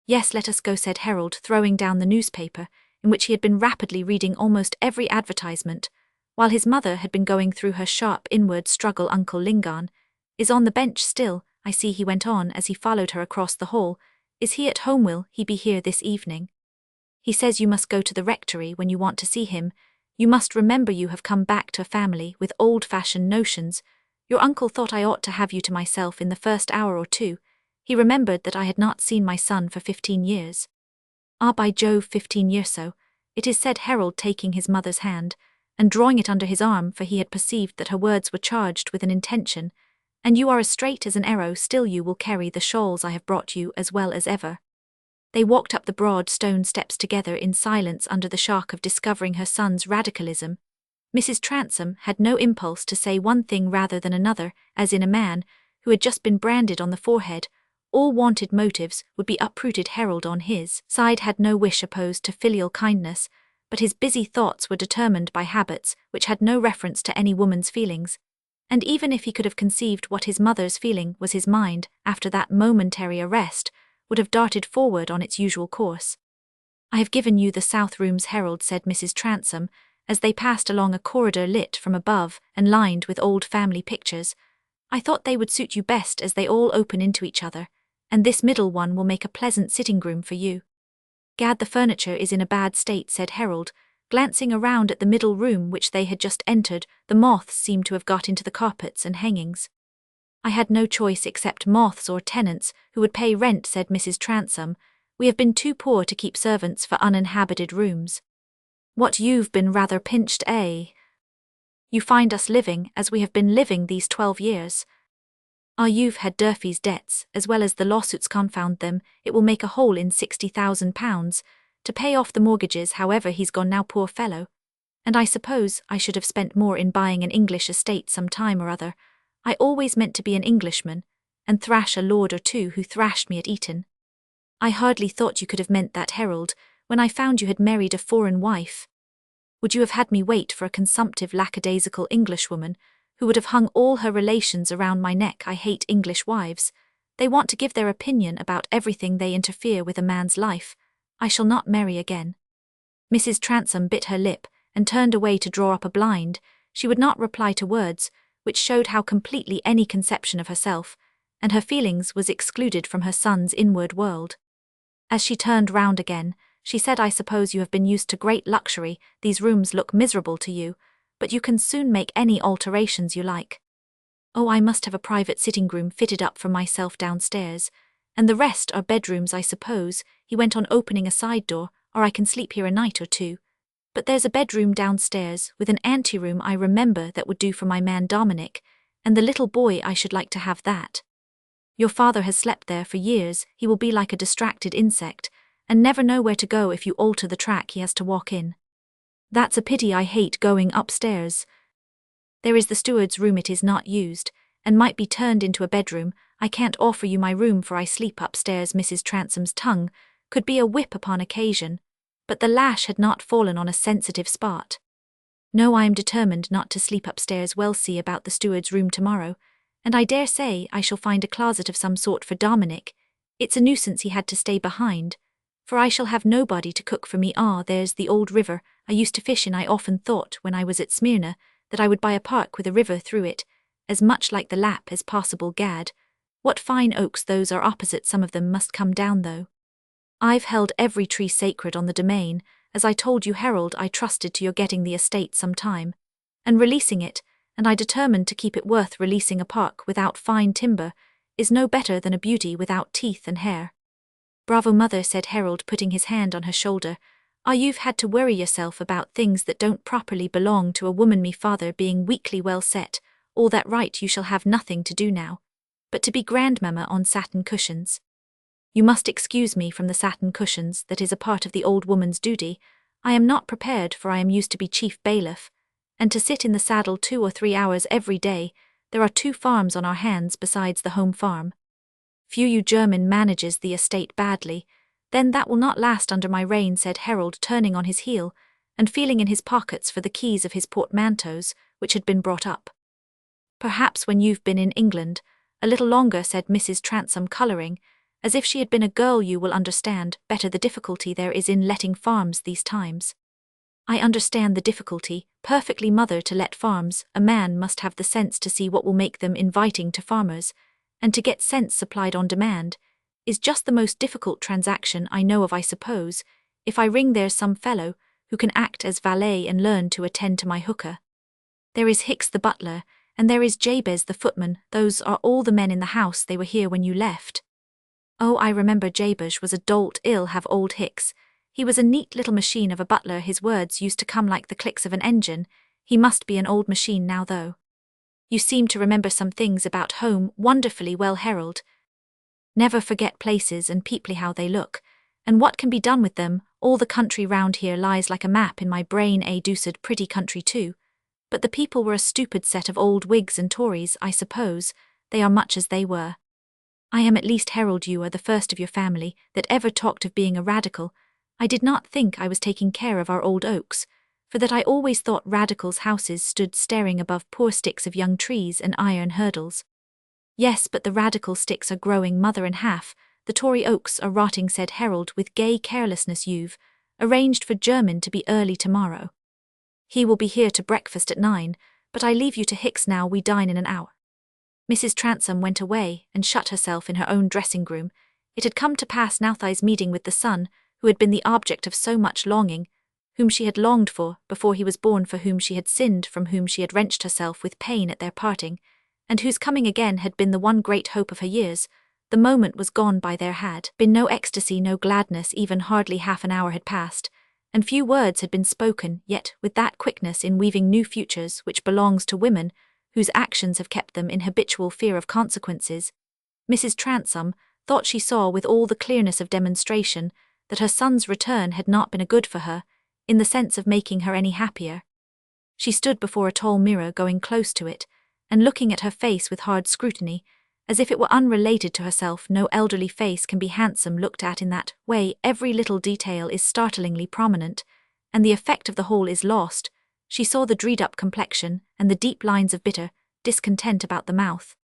Yes, let us go, said Harold, throwing down the newspaper, in which he had been rapidly reading almost every advertisement, while his mother had been going through her sharp inward struggle. Uncle Lingon is on the bench still, I see, he went on as he followed her across the hall. Is he at home? Will he be here this evening? He says you must go to the rectory when you want to see him. You must remember you have come back to a family with old-fashioned notions. Your uncle thought I ought to have you to myself in the first hour or 2. He remembered that I had not seen my son for 15 years. Ah, by Jove, 15 years so. It is, said Harold, taking his mother's hand and drawing it under his arm, for he had perceived that her words were charged with an intention. And you are as straight as an arrow. Still, you will carry the shawls I have brought you as well as ever. They walked up the broad stone steps together in silence under the shock of discovering her son's radicalism. Mrs. Transome had no impulse to say one thing rather than another, as in a man who had just been branded on the forehead. All wanted motives would be uprooted. Harold on his side had no wish opposed to filial kindness, but his busy thoughts were determined by habits which had no reference to any woman's feelings. And even if he could have conceived what his mother's feeling was, his mind, after that momentary arrest, would have darted forward on its usual course. I have given you the south rooms, Harold, said Mrs. Transome, as they passed along a corridor lit from above and lined with old family pictures. I thought they would suit you best, as they all open into each other, and this middle one will make a pleasant sitting-room for you. Gad, the furniture is in a bad state, said Harold, glancing around at the middle room which they had just entered. The moths seemed to have got into the carpets and hangings. I had no choice except moths or tenants who would pay rent, said Mrs. Transome. We have been too poor to keep servants for uninhabited rooms. What, you've been rather pinched, eh? You find us living as we have been living these 12 years. Ah, you've had Durfee's debts, as well as the lawsuits, confound them. It will make a hole in £60,000, to pay off the mortgages. However, he's gone now, poor fellow. And I suppose I should have spent more in buying an English estate some time or other. I always meant to be an Englishman, and thrash a lord or 2 who thrashed me at Eton. I hardly thought you could have meant that, Harold, when I found you had married a foreign wife. Would you have had me wait for a consumptive, lackadaisical Englishwoman, who would have hung all her relations around my neck? I hate English wives. They want to give their opinion about everything. They interfere with a man's life. I shall not marry again. Mrs. Transome bit her lip and turned away to draw up a blind. She would not reply to words which showed how completely any conception of herself and her feelings was excluded from her son's inward world. As she turned round again, She said, I suppose you have been used to great luxury, these rooms look miserable to you, but you can soon make any alterations you like. Oh, I must have a private sitting room fitted up for myself downstairs, and the rest are bedrooms, I suppose, he went on, opening a side door, or I can sleep here a night or two. But there's a bedroom downstairs, with an anteroom I remember that would do for my man Dominic, and the little boy, I should like to have that. Your father has slept there for years, he will be like a distracted insect, and never know where to go if you alter the track he has to walk in. That's a pity, I hate going upstairs. There is the steward's room, it is not used, and might be turned into a bedroom. I can't offer you my room, for I sleep upstairs. Mrs. Transom's tongue could be a whip upon occasion, but the lash had not fallen on a sensitive spot. No, I am determined not to sleep upstairs. We'll see about the steward's room tomorrow, and I dare say I shall find a closet of some sort for Dominic. It's a nuisance he had to stay behind, for I shall have nobody to cook for me. Ah, there's the old river I used to fish in. I often thought, when I was at Smyrna, that I would buy a park with a river through it, as much like the lap as possible. Gad, what fine oaks those are opposite. Some of them must come down, though. I've held every tree sacred on the domain. As I told you, Harold, I trusted to your getting the estate some time, and releasing it, and I determined to keep it. Worth releasing. A park without fine timber is no better than a beauty without teeth and hair. Bravo, mother, said Harold, putting his hand on her shoulder. Ah, you've had to worry yourself about things that don't properly belong to a woman. Me father being weakly well set, all that right. You shall have nothing to do now, but to be grandmamma on satin cushions. You must excuse me from the satin cushions, that is a part of the old woman's duty. I am not prepared, for I am used to be chief bailiff, and to sit in the saddle 2 or 3 hours every day. There are 2 farms on our hands besides the home farm. Few German manages the estate badly. Then that will not last under my reign, said Harold, turning on his heel, and feeling in his pockets for the keys of his portmanteaus, which had been brought up. Perhaps when you've been in England a little longer, said Mrs. Transome, colouring, as if she had been a girl, you will understand better the difficulty there is in letting farms these times. I understand the difficulty perfectly, mother. To let farms, a man must have the sense to see what will make them inviting to farmers, and to get sense supplied on demand is just the most difficult transaction I know of. I suppose, if I ring, there's some fellow who can act as valet and learn to attend to my hooker. There is Hicks the butler, and there is Jabez the footman. Those are all the men in the house. They were here when you left. Oh, I remember Jabez was a dolt ill have old Hicks. He was a neat little machine of a butler. His words used to come like the clicks of an engine. He must be an old machine now, though. You seem to remember some things about home wonderfully well, Harold. Never forget places and people, how they look, and what can be done with them. All the country round here lies like a map in my brain. A deuced pretty country too, but the people were a stupid set of old Whigs and Tories. I suppose they are much as they were. I am at least, Harold, you are the first of your family that ever talked of being a radical. I did not think I was taking care of our old oaks, for that I always thought radicals' houses stood staring above poor sticks of young trees and iron hurdles. Yes, but the radical sticks are growing, mother, in half. The Tory oaks are rotting, said Harold with gay carelessness. You've arranged for Jermyn to be early tomorrow. He will be here to breakfast at 9, but I leave you to Hicks now. We dine in an hour. Mrs. Transome went away and shut herself in her own dressing-room. It had come to pass Nathai's meeting with the son, who had been the object of so much longing, whom she had longed for before he was born, for whom she had sinned, from whom she had wrenched herself with pain at their parting, and whose coming again had been the one great hope of her years. The moment was gone by. There had been no ecstasy, no gladness. Even hardly half an hour had passed, and few words had been spoken, yet with that quickness in weaving new futures which belongs to women, whose actions have kept them in habitual fear of consequences, Mrs. Transome thought she saw with all the clearness of demonstration that her son's return had not been a good for her, in the sense of making her any happier. She stood before a tall mirror, going close to it, and looking at her face with hard scrutiny, as if it were unrelated to herself. No elderly face can be handsome looked at in that way. Every little detail is startlingly prominent, and the effect of the whole is lost. She saw the dreed-up complexion and the deep lines of bitter discontent about the mouth.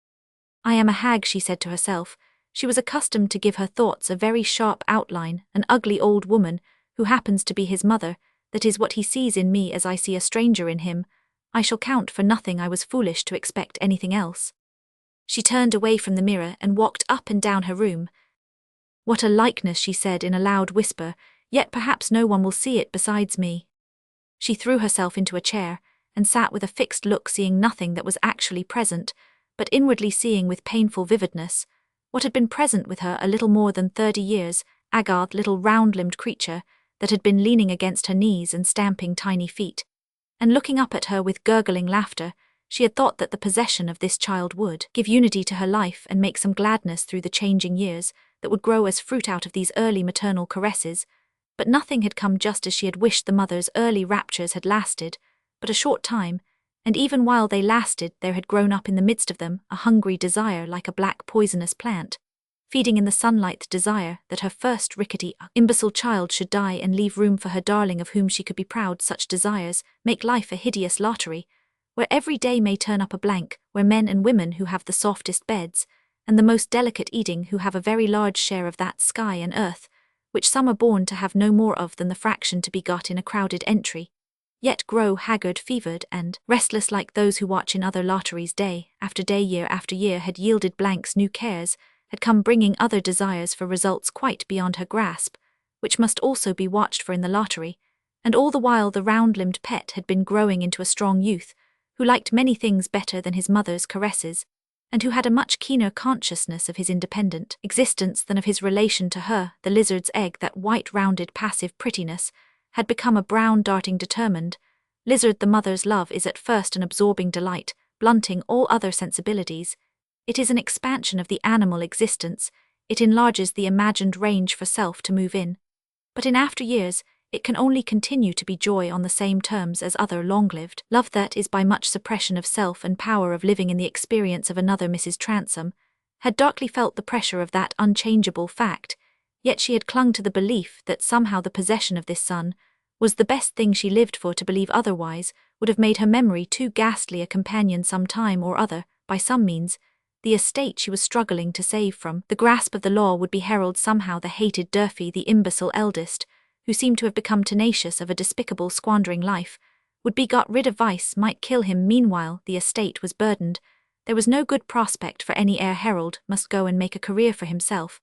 I am a hag, she said to herself. She was accustomed to give her thoughts a very sharp outline. An ugly old woman, who happens to be his mother, that is what he sees in me as I see a stranger in him. I shall count for nothing. I was foolish to expect anything else. She turned away from the mirror and walked up and down her room. What a likeness, she said in a loud whisper. Yet perhaps no one will see it besides me. She threw herself into a chair, and sat with a fixed look, seeing nothing that was actually present, but inwardly seeing with painful vividness what had been present with her a little more than 30 years, Agarth, little round-limbed creature, that had been leaning against her knees and stamping tiny feet. And looking up at her with gurgling laughter, she had thought that the possession of this child would give unity to her life and make some gladness through the changing years that would grow as fruit out of these early maternal caresses. But nothing had come just as she had wished. The mother's early raptures had lasted but a short time, and even while they lasted there had grown up in the midst of them a hungry desire like a black poisonous plant, feeding in the sunlight, the desire that her first rickety, imbecile child should die and leave room for her darling of whom she could be proud. Such desires make life a hideous lottery, where every day may turn up a blank, where men and women who have the softest beds and the most delicate eating, who have a very large share of that sky and earth, which some are born to have no more of than the fraction to be got in a crowded entry, yet grow haggard, fevered, and restless like those who watch in other lotteries day after day, year after year, had yielded blanks. New cares had come, bringing other desires for results quite beyond her grasp, which must also be watched for in the lottery, and all the while the round-limbed pet had been growing into a strong youth, who liked many things better than his mother's caresses, and who had a much keener consciousness of his independent existence than of his relation to her. The lizard's egg, that white rounded passive prettiness, had become a brown darting determined lizard. The mother's love is at first an absorbing delight, blunting all other sensibilities. It is an expansion of the animal existence, it enlarges the imagined range for self to move in. But in after years, it can only continue to be joy on the same terms as other long-lived love that is by much suppression of self and power of living in the experience of another. Mrs. Transome had darkly felt the pressure of that unchangeable fact, yet she had clung to the belief that somehow the possession of this son was the best thing she lived for. To believe otherwise would have made her memory too ghastly a companion. Some time or other, by some means, the estate she was struggling to save from the grasp of the law would be Harold. Somehow the hated Durfee, the imbecile eldest, who seemed to have become tenacious of a despicable squandering life, would be got rid of. Vice might kill him. Meanwhile the estate was burdened. There was no good prospect for any heir. Harold must go and make a career for himself,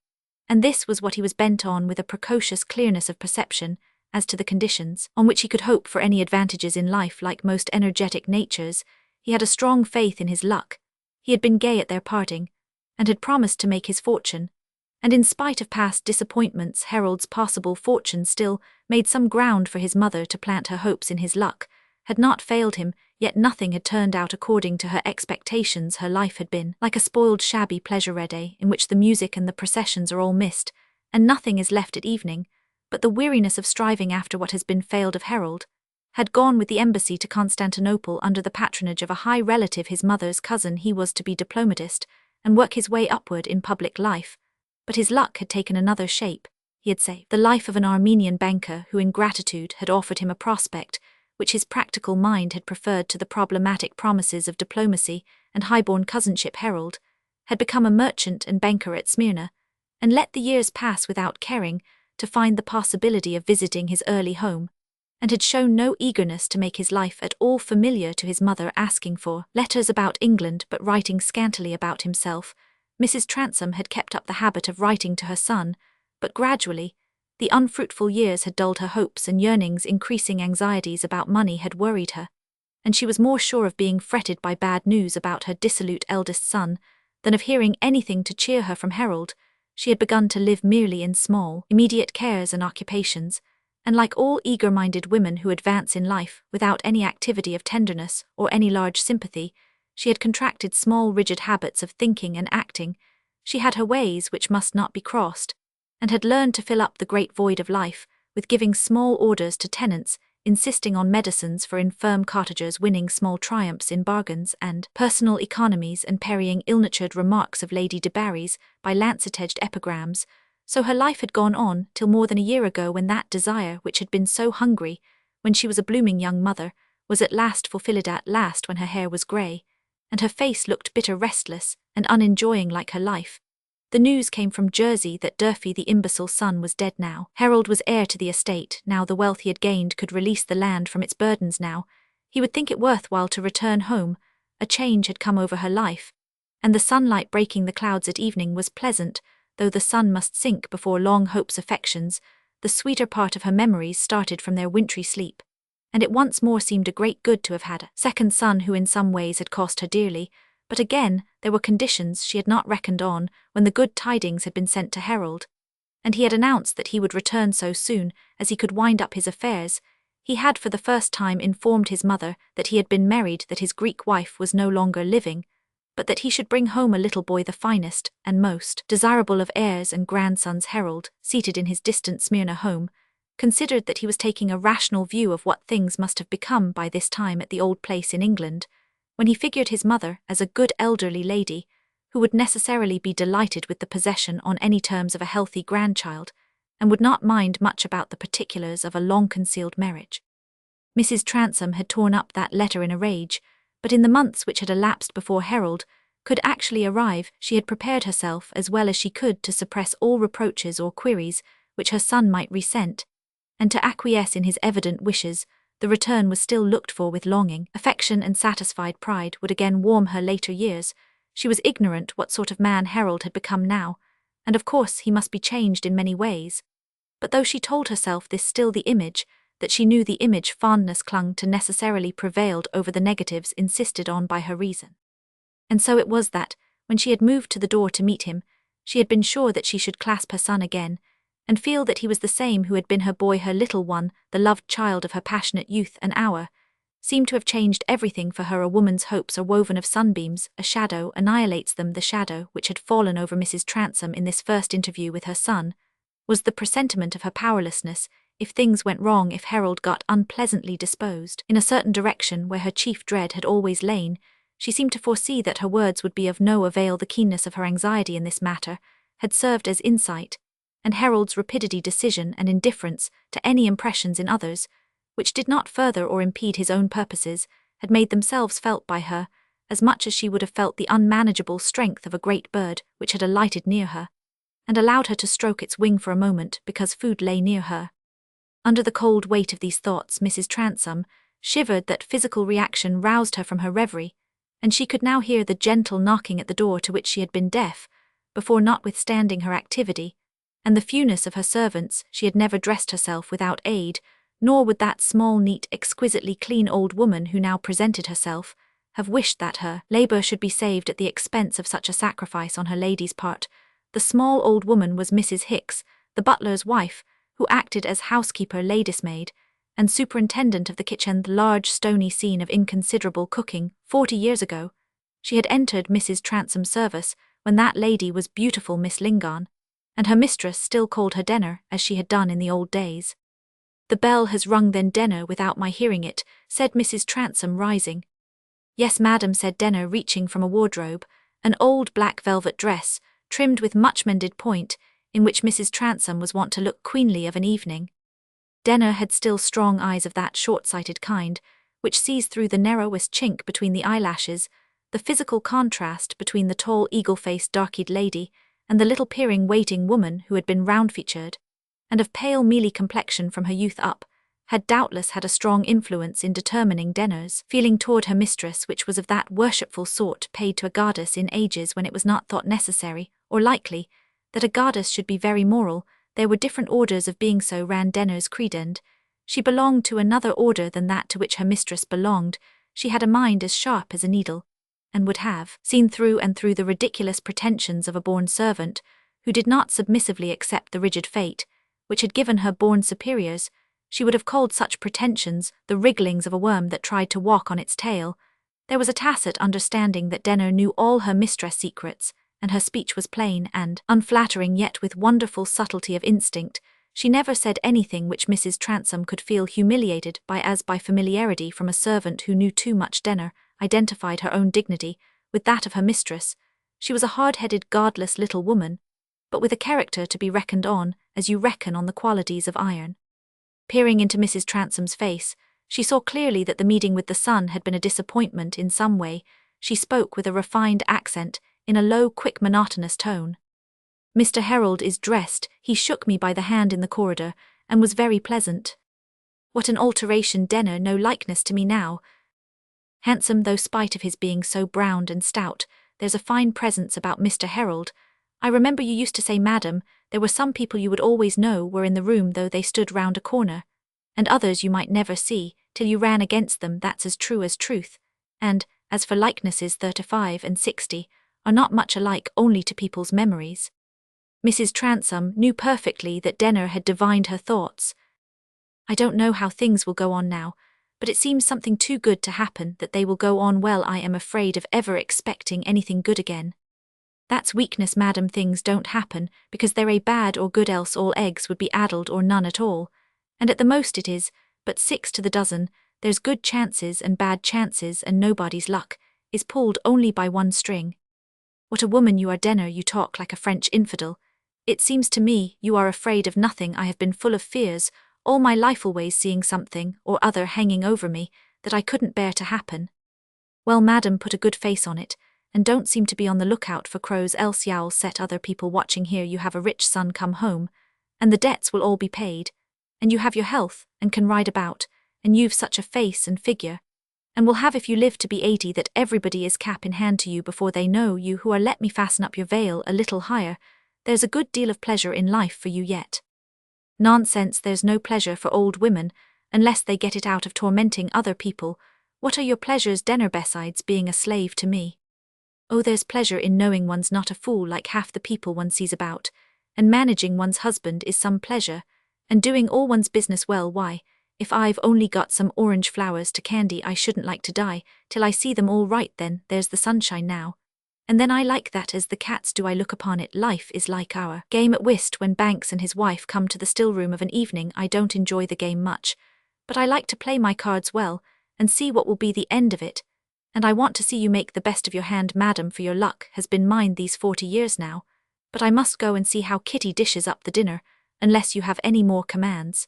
and this was what he was bent on, with a precocious clearness of perception as to the conditions on which he could hope for any advantages in life. Like most energetic natures, he had a strong faith in his luck. He had been gay at their parting, and had promised to make his fortune, and in spite of past disappointments Harold's possible fortune still made some ground for his mother to plant her hopes in. His luck had not failed him, yet nothing had turned out according to her expectations. Her life had been like a spoiled shabby pleasure-day in which the music and the processions are all missed, and nothing is left at evening but the weariness of striving after what has been failed of. Harold had gone with the embassy to Constantinople under the patronage of a high relative, his mother's cousin. He was to be diplomatist and work his way upward in public life, but his luck had taken another shape. He had saved the life of an Armenian banker who in gratitude had offered him a prospect which his practical mind had preferred to the problematic promises of diplomacy and highborn cousinship. Harold had become a merchant and banker at Smyrna, and let the years pass without caring to find the possibility of visiting his early home, and had shown no eagerness to make his life at all familiar to his mother, asking for letters about England but writing scantily about himself. Mrs. Transome had kept up the habit of writing to her son, but gradually the unfruitful years had dulled her hopes and yearnings. Increasing anxieties about money had worried her, and she was more sure of being fretted by bad news about her dissolute eldest son than of hearing anything to cheer her from Harold. She had begun to live merely in small, immediate cares and occupations, and like all eager-minded women who advance in life without any activity of tenderness or any large sympathy, she had contracted small rigid habits of thinking and acting. She had her ways which must not be crossed, and had learned to fill up the great void of life with giving small orders to tenants, insisting on medicines for infirm cottagers, winning small triumphs in bargains and personal economies, and parrying ill-natured remarks of Lady Debarry's by lancet-edged epigrams. So her life had gone on till more than a year ago, when that desire which had been so hungry when she was a blooming young mother was at last fulfilled. At last, when her hair was grey and her face looked bitter, restless and unenjoying like her life, the news came from Jersey that Durfee, the imbecile son, was dead. Now Harold was heir to the estate. Now the wealth he had gained could release the land from its burdens. Now he would think it worthwhile to return home. A change had come over her life, and the sunlight breaking the clouds at evening was pleasant, though the sun must sink before long. Hope's affections, the sweeter part of her memories started from their wintry sleep, and it once more seemed a great good to have had a second son who in some ways had cost her dearly, but again there were conditions she had not reckoned on when the good tidings had been sent to Harold, and he had announced that he would return so soon as he could wind up his affairs. He had for the first time informed his mother that he had been married, that his Greek wife was no longer living, but that he should bring home a little boy, the finest and most desirable of heirs and grandsons. Harold, seated in his distant Smyrna home, considered that he was taking a rational view of what things must have become by this time at the old place in England, when he figured his mother as a good elderly lady, who would necessarily be delighted with the possession on any terms of a healthy grandchild, and would not mind much about the particulars of a long-concealed marriage. Mrs. Transome had torn up that letter in a rage, but in the months which had elapsed before Harold could actually arrive, she had prepared herself as well as she could to suppress all reproaches or queries which her son might resent, and to acquiesce in his evident wishes. The return was still looked for with longing. Affection and satisfied pride would again warm her later years. She was ignorant what sort of man Harold had become now, and of course he must be changed in many ways. But though she told herself this, still the image, that she knew the image fondness clung to, necessarily prevailed over the negatives insisted on by her reason. And so it was that, when she had moved to the door to meet him, she had been sure that she should clasp her son again, and feel that he was the same who had been her boy, her little one, the loved child of her passionate youth. An hour seemed to have changed everything for her. A woman's hopes are woven of sunbeams, a shadow annihilates them. The shadow which had fallen over Mrs. Transome in this first interview with her son was the presentiment of her powerlessness if things went wrong, if Harold got unpleasantly disposed in a certain direction where her chief dread had always lain. She seemed to foresee that her words would be of no avail. The keenness of her anxiety in this matter had served as insight, and Harold's rapidity, decision, and indifference to any impressions in others, which did not further or impede his own purposes, had made themselves felt by her, as much as she would have felt the unmanageable strength of a great bird which had alighted near her, and allowed her to stroke its wing for a moment because food lay near her. Under the cold weight of these thoughts, Mrs. Transome shivered. That physical reaction roused her from her reverie, and she could now hear the gentle knocking at the door to which she had been deaf before. Notwithstanding her activity and the fewness of her servants, she had never dressed herself without aid, nor would that small, neat, exquisitely clean old woman who now presented herself have wished that her labour should be saved at the expense of such a sacrifice on her lady's part. The small old woman was Mrs. Hicks, the butler's wife, who acted as housekeeper, lady's-maid, and superintendent of the kitchen. The large stony scene of inconsiderable cooking 40 years ago. She had entered Mrs. Transome's service when that lady was beautiful Miss Lingon, and her mistress still called her Denner, as she had done in the old days. "The bell has rung then, Denner, without my hearing it," said Mrs. Transome, rising. "Yes, madam," said Denner, reaching from a wardrobe an old black velvet dress, trimmed with much mended point, in which Mrs. Transome was wont to look queenly of an evening. Denner had still strong eyes of that short-sighted kind which sees through the narrowest chink between the eyelashes. The physical contrast between the tall, eagle-faced, dark-eyed lady and the little peering waiting woman, who had been round-featured and of pale mealy complexion from her youth up, had doubtless had a strong influence in determining Denner's feeling toward her mistress, which was of that worshipful sort paid to a goddess in ages when it was not thought necessary or likely that a goddess should be very moral. There were different orders of being so, ran Denner's credend. She belonged to another order than that to which her mistress belonged. She had a mind as sharp as a needle, and would have seen through and through the ridiculous pretensions of a born servant, who did not submissively accept the rigid fate which had given her born superiors. She would have called such pretensions the wrigglings of a worm that tried to walk on its tail. There was a tacit understanding that Denner knew all her mistress' secrets, and her speech was plain and unflattering, yet with wonderful subtlety of instinct. She never said anything which Mrs. Transome could feel humiliated by, as by familiarity from a servant who knew too much. Denner identified her own dignity with that of her mistress. She was a hard-headed, godless little woman, but with a character to be reckoned on, as you reckon on the qualities of iron. Peering into Mrs. Transome's face, she saw clearly that the meeting with the son had been a disappointment in some way. She spoke with a refined accent, in a low, quick, monotonous tone. "Mr. Harold is dressed. He shook me by the hand in the corridor, and was very pleasant. What an alteration, Denner, no likeness to me now. Handsome though spite of his being so brown and stout, there's a fine presence about Mr. Harold. I remember you used to say, Madam, there were some people you would always know were in the room though they stood round a corner, and others you might never see, till you ran against them. That's as true as truth. And, as for likenesses, 35 and 60 are not much alike, only to people's memories. Mrs. Transome knew perfectly that Denner had divined her thoughts. I don't know how things will go on now, but it seems something too good to happen that they will go on well. I am afraid of ever expecting anything good again. That's weakness, madam. Things don't happen because they're a bad or good, else all eggs would be addled or none at all. And at the most it is but 6 to the dozen. There's good chances and bad chances, and nobody's luck is pulled only by one string. What a woman you are, Denner. You talk like a French infidel. It seems to me you are afraid of nothing. I have been full of fears all my life, always seeing something or other hanging over me that I couldn't bear to happen. Well, madam, put a good face on it, and don't seem to be on the lookout for crows, else you'll set other people watching. Here you have a rich son come home, and the debts will all be paid, and you have your health, and can ride about, and you've such a face and figure, and will have, if you live to be 80, that everybody is cap in hand to you before they know you who are. Let me fasten up your veil a little higher. There's a good deal of pleasure in life for you yet. Nonsense, there's no pleasure for old women, unless they get it out of tormenting other people. What are your pleasures, Denner, besides being a slave to me? Oh, there's pleasure in knowing one's not a fool like half the people one sees about, and managing one's husband is some pleasure, and doing all one's business well. Why, if I've only got some orange flowers to candy, I shouldn't like to die till I see them all right. Then there's the sunshine now, and then I like that as the cats do. I look upon it. Life is like our game at whist when Banks and his wife come to the still room of an evening. I don't enjoy the game much, but I like to play my cards well, and see what will be the end of it, and I want to see you make the best of your hand, madam, for your luck has been mine these 40 years now. But I must go and see how Kitty dishes up the dinner, unless you have any more commands.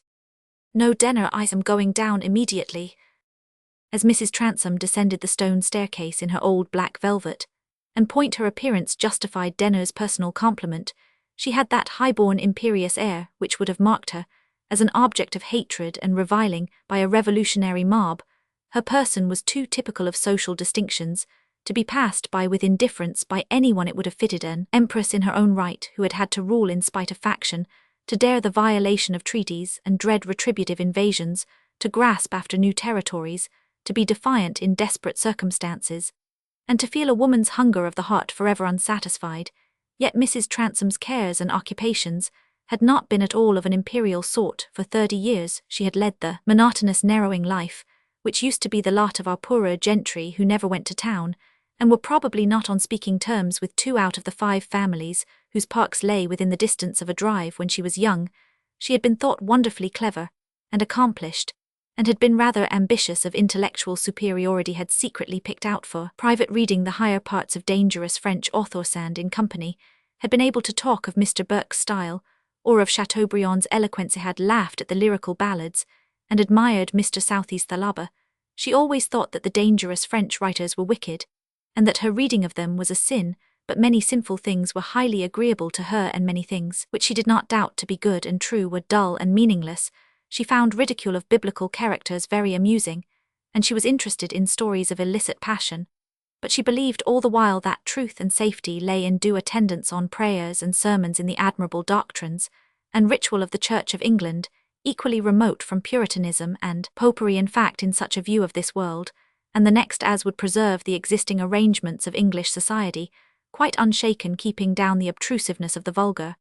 No, Denner, I am going down immediately. As Mrs. Transome descended the stone staircase in her old black velvet, and point her appearance justified Denner's personal compliment, she had that high-born imperious air which would have marked her as an object of hatred and reviling by a revolutionary mob. Her person was too typical of social distinctions to be passed by with indifference by anyone. It would have fitted an empress in her own right, who had had to rule in spite of faction, to dare the violation of treaties and dread retributive invasions, to grasp after new territories, to be defiant in desperate circumstances, and to feel a woman's hunger of the heart forever unsatisfied. Yet Mrs. Transome's cares and occupations had not been at all of an imperial sort. For 30 years she had led the monotonous, narrowing life which used to be the lot of our poorer gentry who never went to town, and were probably not on speaking terms with 2 out of the 5 families whose parks lay within the distance of a drive. When she was young, she had been thought wonderfully clever and accomplished, and had been rather ambitious of intellectual superiority, had secretly picked out for private reading the higher parts of dangerous French authors, and in company had been able to talk of Mr. Burke's style, or of Chateaubriand's eloquence, had laughed at the lyrical ballads, and admired Mr. Southey's Thalaba. She always thought that the dangerous French writers were wicked, and that her reading of them was a sin, but many sinful things were highly agreeable to her, and many things which she did not doubt to be good and true were dull and meaningless. She found ridicule of biblical characters very amusing, and she was interested in stories of illicit passion, but she believed all the while that truth and safety lay in due attendance on prayers and sermons, in the admirable doctrines and ritual of the Church of England, equally remote from Puritanism and Popery. In fact, in such a view of this world and the next as would preserve the existing arrangements of English society, quite unshaken, keeping down the obtrusiveness of the vulgar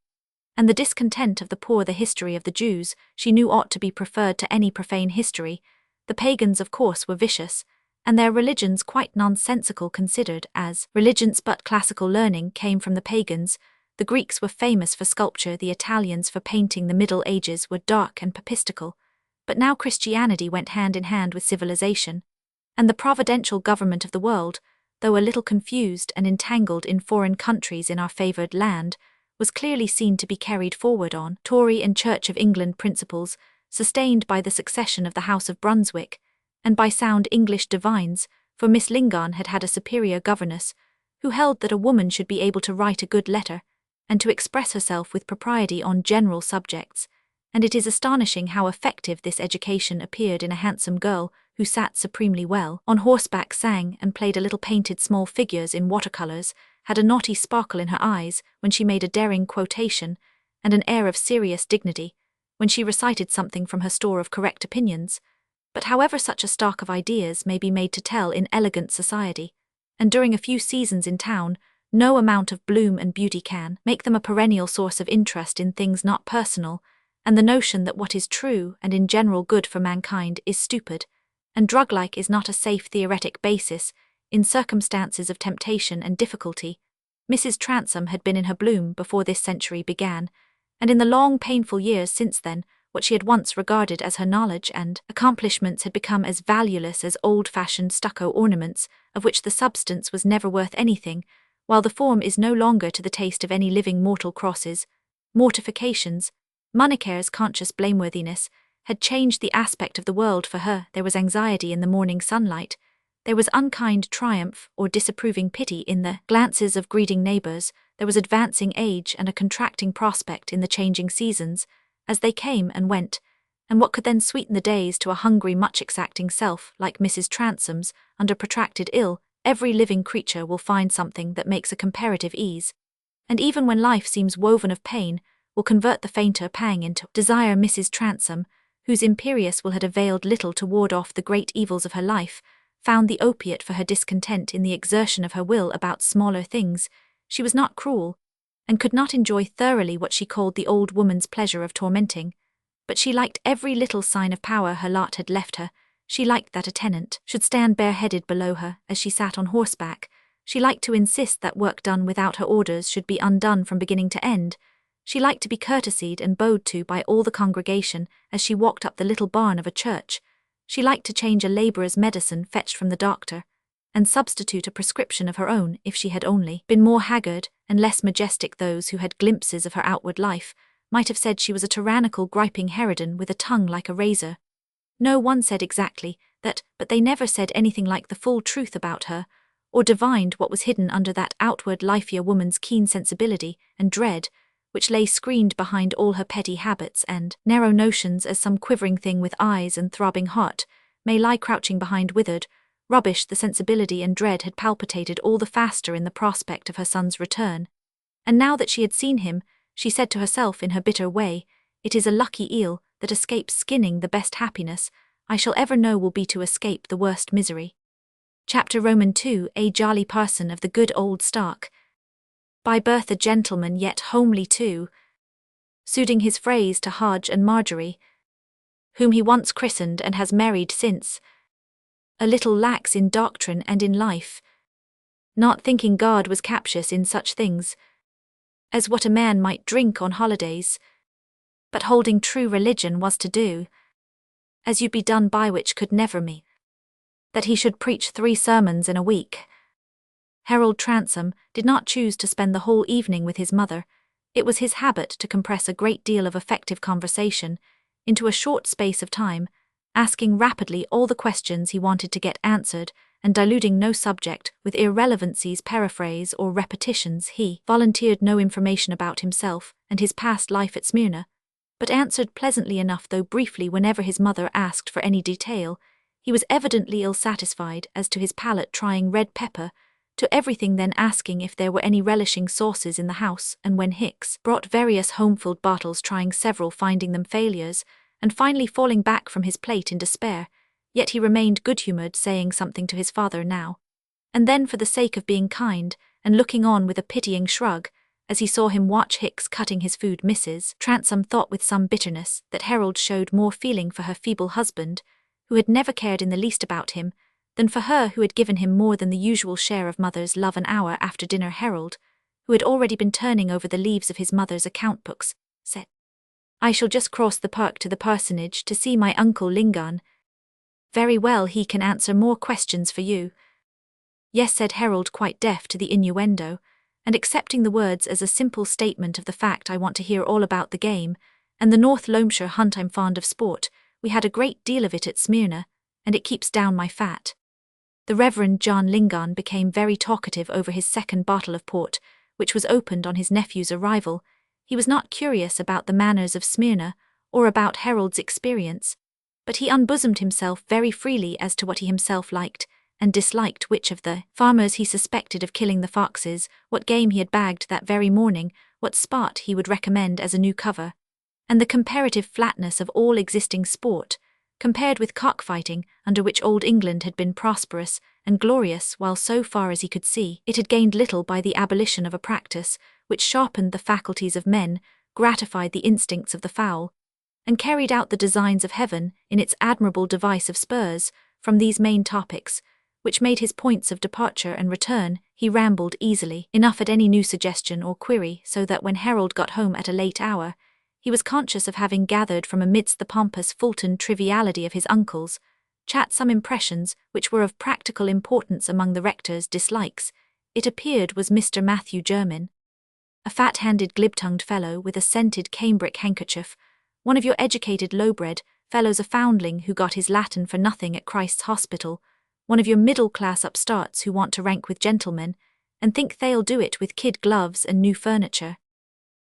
and the discontent of the poor. The history of the Jews she knew ought to be preferred to any profane history. The pagans, of course, were vicious, and their religions quite nonsensical considered as religions, but classical learning came from the pagans. The Greeks were famous for sculpture, the Italians for painting, the Middle Ages were dark and papistical, but now Christianity went hand in hand with civilization, and the providential government of the world, though a little confused and entangled in foreign countries in our favoured land, was clearly seen to be carried forward on Tory and Church of England principles, sustained by the succession of the House of Brunswick, and by sound English divines, for Miss Lingon had had a superior governess, who held that a woman should be able to write a good letter, and to express herself with propriety on general subjects, and it is astonishing how effective this education appeared in a handsome girl who sat supremely well on horseback, sang and played a little, painted small figures in watercolours, had a naughty sparkle in her eyes when she made a daring quotation, and an air of serious dignity when she recited something from her store of correct opinions. But however such a stock of ideas may be made to tell in elegant society, and during a few seasons in town, no amount of bloom and beauty can make them a perennial source of interest in things not personal, and the notion that what is true and in general good for mankind is stupid, and drug-like is not a safe theoretic basis in circumstances of temptation and difficulty. Mrs. Transome had been in her bloom before this century began, and in the long painful years since then, what she had once regarded as her knowledge and accomplishments had become as valueless as old-fashioned stucco ornaments, of which the substance was never worth anything, while the form is no longer to the taste of any living mortal. Crosses, mortifications, Municher's conscious blameworthiness had changed the aspect of the world for her. There was anxiety in the morning sunlight, there was unkind triumph or disapproving pity in the glances of greeting neighbours, there was advancing age and a contracting prospect in the changing seasons, as they came and went, and what could then sweeten the days to a hungry, much-exacting self like Mrs. Transome's, under protracted ill, every living creature will find something that makes a comparative ease, and even when life seems woven of pain, will convert the fainter pang into desire. Mrs. Transome, whose imperious will had availed little to ward off the great evils of her life, found the opiate for her discontent in the exertion of her will about smaller things. She was not cruel, and could not enjoy thoroughly what she called the old woman's pleasure of tormenting, but she liked every little sign of power her lot had left her. She liked that a tenant should stand bareheaded below her as she sat on horseback. She liked to insist that work done without her orders should be undone from beginning to end. She liked to be courtesied and bowed to by all the congregation as she walked up the little barn of a church. She liked to change a labourer's medicine fetched from the doctor, and substitute a prescription of her own if she had only been more haggard and less majestic. Those who had glimpses of her outward life might have said she was a tyrannical griping harridan with a tongue like a razor. No one said exactly that, but they never said anything like the full truth about her, or divined what was hidden under that outward life. A woman's keen sensibility and dread, which lay screened behind all her petty habits and narrow notions, as some quivering thing with eyes and throbbing heart may lie crouching behind withered rubbish. The sensibility and dread had palpitated all the faster in the prospect of her son's return, and now that she had seen him, she said to herself in her bitter way, "It is a lucky eel that escapes skinning. The best happiness I shall ever know will be to escape the worst misery." Chapter Roman 2. A jolly parson of the good old stock, by birth a gentleman yet homely too, suiting his phrase to Hodge and Marjorie, whom he once christened and has married since, a little lax in doctrine and in life, not thinking God was captious in such things as what a man might drink on holidays, but holding true religion was to do, as you be done by which could never me, that he should preach 3 sermons in a week. Harold Transome did not choose to spend the whole evening with his mother. It was his habit to compress a great deal of effective conversation into a short space of time, asking rapidly all the questions he wanted to get answered, and diluting no subject with irrelevancies, paraphrase, or repetitions. He volunteered no information about himself and his past life at Smyrna, but answered pleasantly enough, though briefly, whenever his mother asked for any detail. He was evidently ill-satisfied as to his palate, trying red pepper to everything, then asking if there were any relishing sauces in the house, and when Hicks brought various home-filled bottles, trying several, finding them failures, and finally falling back from his plate in despair. Yet he remained good-humoured, saying something to his father now and then for the sake of being kind, and looking on with a pitying shrug as he saw him watch Hicks cutting his food. Mrs. Transome thought with some bitterness that Harold showed more feeling for her feeble husband, who had never cared in the least about him, than for her, who had given him more than the usual share of mother's love. An hour after dinner, Harold, who had already been turning over the leaves of his mother's account books, said, "I shall just cross the park to the parsonage to see my Uncle Lingon." "Very well, he can answer more questions for you." "Yes," said Harold, quite deaf to the innuendo, and accepting the words as a simple statement of the fact. "I want to hear all about the game, and the North Loamshire hunt. I'm fond of sport. We had a great deal of it at Smyrna, and it keeps down my fat." The Reverend John Lingon became very talkative over his second bottle of port, which was opened on his nephew's arrival. He was not curious about the manners of Smyrna, or about Harold's experience, but he unbosomed himself very freely as to what he himself liked, and disliked which of the farmers he suspected of killing the foxes, what game he had bagged that very morning, what spot he would recommend as a new cover, and the comparative flatness of all existing sport, compared with cockfighting, under which old England had been prosperous and glorious, while so far as he could see, it had gained little by the abolition of a practice which sharpened the faculties of men, gratified the instincts of the fowl, and carried out the designs of heaven in its admirable device of spurs. From these main topics, which made his points of departure and return, he rambled easily enough at any new suggestion or query, so that when Harold got home at a late hour, he was conscious of having gathered from amidst the pompous Fulton triviality of his uncle's chat some impressions which were of practical importance among the rector's dislikes. It appeared was Mr. Matthew Jermyn, a fat-handed glib-tongued fellow with a scented cambric handkerchief, one of your educated low-bred fellows, a foundling who got his Latin for nothing at Christ's Hospital, one of your middle-class upstarts who want to rank with gentlemen, and think they'll do it with kid gloves and new furniture.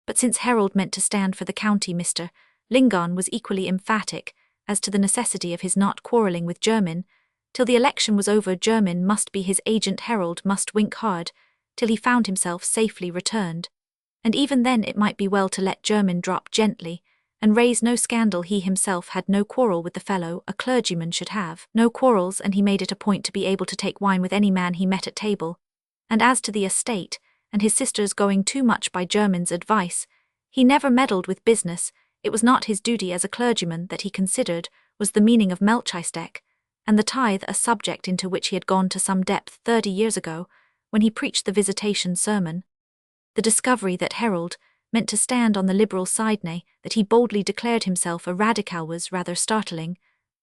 But since Harold meant to stand for the county, Mr. Lingon was equally emphatic as to the necessity of his not quarrelling with Jermyn. Till the election was over, Jermyn must be his agent. Harold must wink hard till he found himself safely returned, and even then it might be well to let Jermyn drop gently, and raise no scandal. He himself had no quarrel with the fellow. A clergyman should have no quarrels, and he made it a point to be able to take wine with any man he met at table. And as to the estate, and his sister's going too much by Jermyn's advice, he never meddled with business. It was not his duty as a clergyman that he considered was the meaning of Melchizedek, and the tithe, a subject into which he had gone to some depth 30 years ago, when he preached the visitation sermon. The discovery that Harold meant to stand on the liberal side, nay, that he boldly declared himself a radical, was rather startling,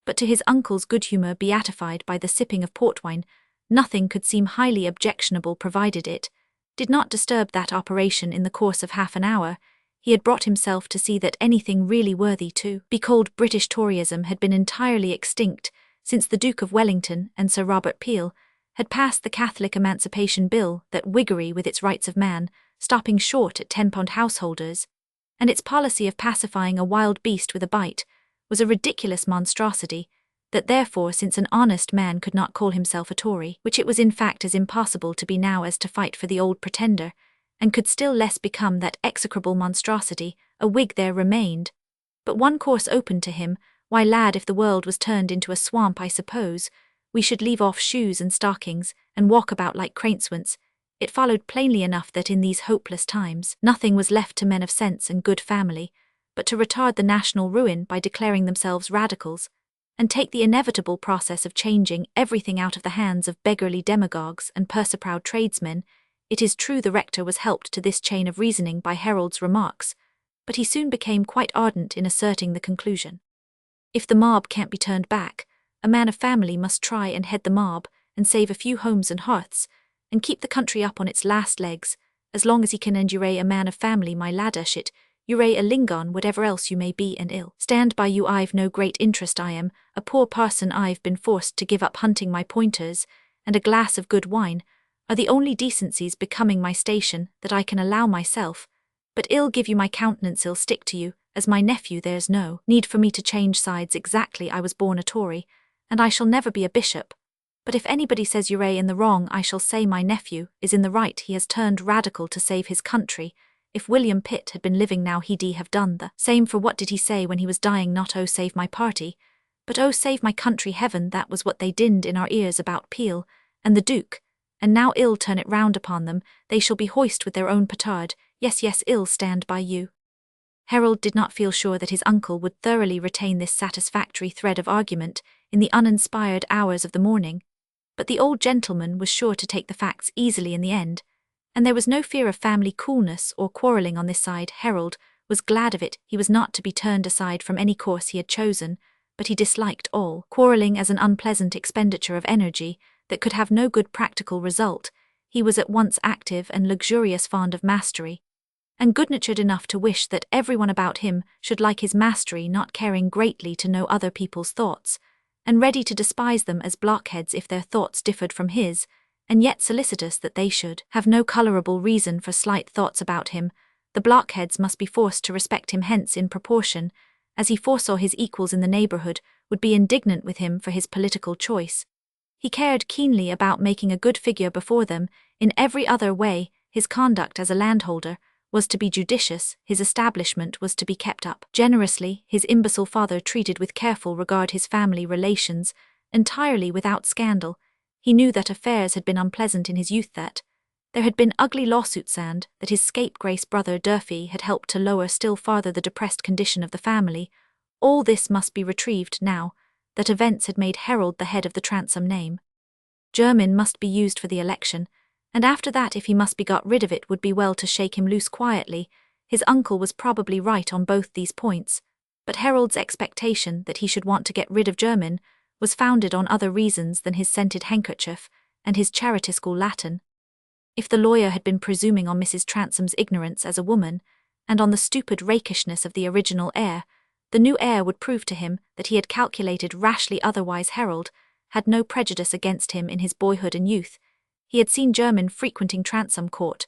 but to his uncle's good humour, beatified by the sipping of port wine, nothing could seem highly objectionable provided it did not disturb that operation. In the course of half an hour, he had brought himself to see that anything really worthy to be called British Toryism had been entirely extinct since the Duke of Wellington and Sir Robert Peel had passed the Catholic Emancipation Bill, that Whiggery with its Rights of Man, stopping short at £10 householders, and its policy of pacifying a wild beast with a bite, was a ridiculous monstrosity, that therefore, since an honest man could not call himself a Tory, which it was in fact as impossible to be now as to fight for the old Pretender, and could still less become that execrable monstrosity, a Whig there remained but one course open to him. Why, lad, if the world was turned into a swamp, I suppose we should leave off shoes and stockings, and walk about like craneswants. It followed plainly enough that in these hopeless times nothing was left to men of sense and good family but to retard the national ruin by declaring themselves radicals, and take the inevitable process of changing everything out of the hands of beggarly demagogues and purse-proud tradesmen. It is true the rector was helped to this chain of reasoning by Harold's remarks, but he soon became quite ardent in asserting the conclusion. If the mob can't be turned back, a man of family must try and head the mob, and save a few homes and hearths, and keep the country up on its last legs, as long as he can. And you're a man of family, my laddershit, you're a Lingon, whatever else you may be, and ill stand by you. I've no great interest. I am a poor parson. I've been forced to give up hunting. My pointers and a glass of good wine are the only decencies becoming my station that I can allow myself, but ill give you my countenance, ill stick to you, as my nephew. There's no need for me to change sides exactly. I was born a Tory, and I shall never be a bishop, but if anybody says you're in the wrong, I shall say my nephew is in the right. He has turned radical to save his country. If William Pitt had been living now, he'd have done the same. For what did he say when he was dying? Not "Oh, save my party," but "Oh, save my country." Heaven, that was what they dinned in our ears about Peel and the Duke, and now ill turn it round upon them, they shall be hoist with their own petard. Yes, yes, ill stand by you. Harold did not feel sure that his uncle would thoroughly retain this satisfactory thread of argument in the uninspired hours of the morning, but the old gentleman was sure to take the facts easily in the end, and there was no fear of family coolness or quarrelling on this side. Harold was glad of it. He was not to be turned aside from any course he had chosen, but he disliked all quarrelling as an unpleasant expenditure of energy that could have no good practical result. He was at once active and luxurious, fond of mastery, and good-natured enough to wish that everyone about him should like his mastery, not caring greatly to know other people's thoughts, and ready to despise them as blockheads if their thoughts differed from his, and yet solicitous that they should have no colourable reason for slight thoughts about him. The blockheads must be forced to respect him hence in proportion as he foresaw his equals in the neighbourhood would be indignant with him for his political choice. He cared keenly about making a good figure before them. In every other way, his conduct as a landholder was to be judicious, his establishment was to be kept up generously, his imbecile father treated with careful regard, his family relations entirely without scandal. He knew that affairs had been unpleasant in his youth, that there had been ugly lawsuits, and that his scapegrace brother Durfee had helped to lower still farther the depressed condition of the family. All this must be retrieved now that events had made Harold the head of the Transome name. Jermyn must be used for the election, and after that, if he must be got rid of, it would be well to shake him loose quietly. His uncle was probably right on both these points, but Harold's expectation that he should want to get rid of Jermyn was founded on other reasons than his scented handkerchief and his charity school Latin. If the lawyer had been presuming on Mrs. Transome's ignorance as a woman, and on the stupid rakishness of the original heir, the new heir would prove to him that he had calculated rashly. Otherwise, Harold had no prejudice against him in his boyhood and youth. He had seen Jermyn frequenting Transome Court,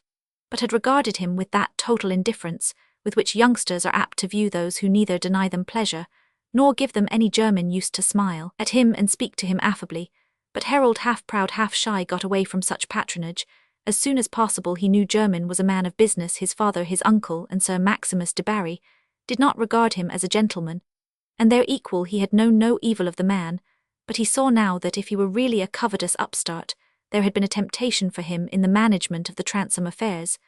but had regarded him with that total indifference with which youngsters are apt to view those who neither deny them pleasure, nor give them any. Jermyn used to smile at him and speak to him affably, but Harold, half proud, half shy, got away from such patronage. As soon as possible he knew Jermyn was a man of business. His father, his uncle, and Sir Maximus de Barry did not regard him as a gentleman, and their equal. He had known no evil of the man, but he saw now that if he were really a covetous upstart, there had been a temptation for him in the management of the Transome affairs,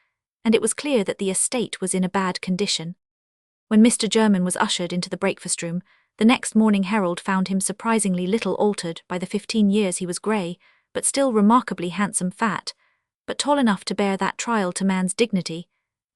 and it was clear that the estate was in a bad condition. When Mr. Jermyn was ushered into the breakfast-room, the next morning, Harold found him surprisingly little altered. By the 15 years he was grey, but still remarkably handsome, fat, but tall enough to bear that trial to man's dignity.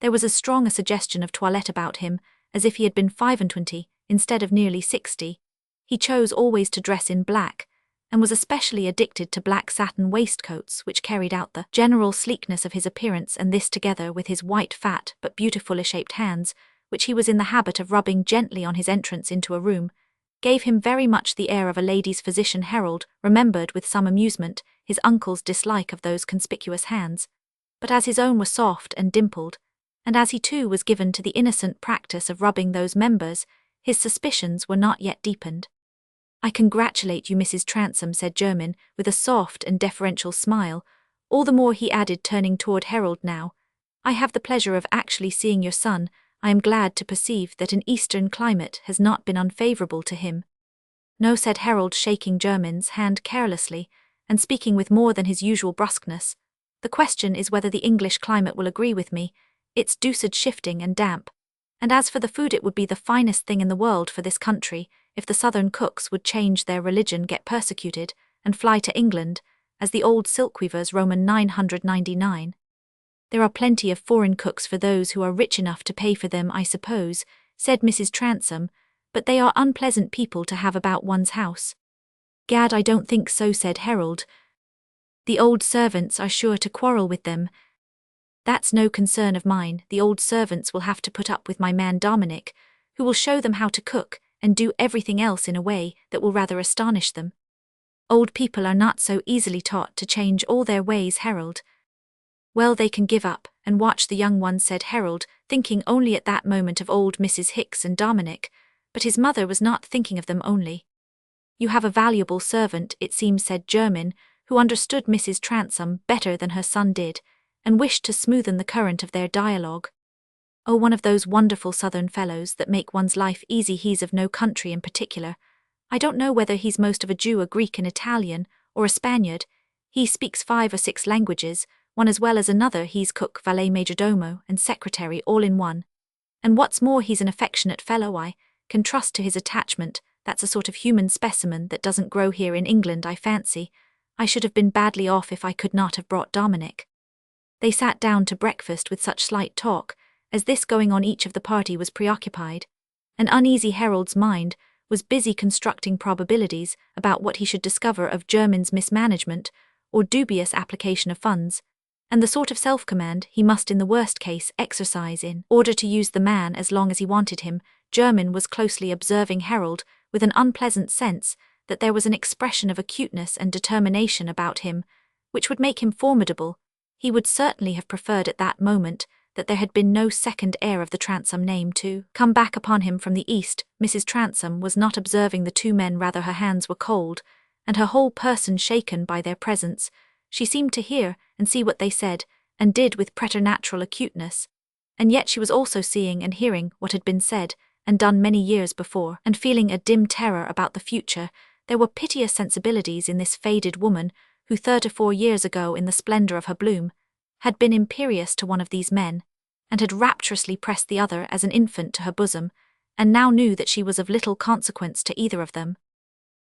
There was as strong a suggestion of toilette about him as if he had been 25 instead of nearly 60. He chose always to dress in black, and was especially addicted to black satin waistcoats, which carried out the general sleekness of his appearance, and this, together with his white, fat, but beautifully shaped hands, which he was in the habit of rubbing gently on his entrance into a room, gave him very much the air of a lady's physician. Harold remembered with some amusement his uncle's dislike of those conspicuous hands, but as his own were soft and dimpled, and as he too was given to the innocent practice of rubbing those members, his suspicions were not yet deepened. "I congratulate you, Mrs. Transome," said Jermyn, with a soft and deferential smile. "All the more," he added, turning toward Harold now, "I have the pleasure of actually seeing your son. I am glad to perceive that an eastern climate has not been unfavourable to him." "No," said Harold, shaking Jermyn's hand carelessly, and speaking with more than his usual brusqueness. "The question is whether the English climate will agree with me. It's deuced shifting and damp. And as for the food, it would be the finest thing in the world for this country if the southern cooks would change their religion, get persecuted, and fly to England, as the old silkweavers. Roman 999. "There are plenty of foreign cooks for those who are rich enough to pay for them, I suppose," said Mrs. Transome, "but they are unpleasant people to have about one's house." "Gad, I don't think so," said Harold. "The old servants are sure to quarrel with them." "That's no concern of mine. The old servants will have to put up with my man Dominic, who will show them how to cook and do everything else in a way that will rather astonish them. Old people are not so easily taught to change all their ways, Harold." "Well, they can give up and watch the young ones," said Harold, thinking only at that moment of old Mrs. Hicks and Dominic, but his mother was not thinking of them only. "You have a valuable servant, it seems," said Jermyn, who understood Mrs. Transome better than her son did, and wished to smoothen the current of their dialogue. "Oh, one of those wonderful southern fellows that make one's life easy. He's of no country in particular. I don't know whether he's most of a Jew, a Greek, an Italian, or a Spaniard. He speaks 5 or 6 languages, one as well as another. He's cook, valet, majordomo, and secretary all in one. And what's more, he's an affectionate fellow. I can trust to his attachment. That's a sort of human specimen that doesn't grow here in England, I fancy. I should have been badly off if I could not have brought Dominic." They sat down to breakfast with such slight talk as this going on. Each of the party was preoccupied. An uneasy Harold's mind was busy constructing probabilities about what he should discover of Jermyn's mismanagement or dubious application of funds, and the sort of self-command he must in the worst case exercise in order to use the man as long as he wanted him. Jermyn was closely observing Harold with an unpleasant sense that there was an expression of acuteness and determination about him which would make him formidable. He would certainly have preferred at that moment that there had been no second heir of the Transome name to come back upon him from the east. Mrs. Transome was not observing the two men, rather her hands were cold, and her whole person shaken by their presence. She seemed to hear and see what they said, and did with preternatural acuteness. And yet she was also seeing and hearing what had been said and done many years before, and feeling a dim terror about the future. There were piteous sensibilities in this faded woman who 34 years ago, in the splendor of her bloom, had been imperious to one of these men, and had rapturously pressed the other as an infant to her bosom, and now knew that she was of little consequence to either of them.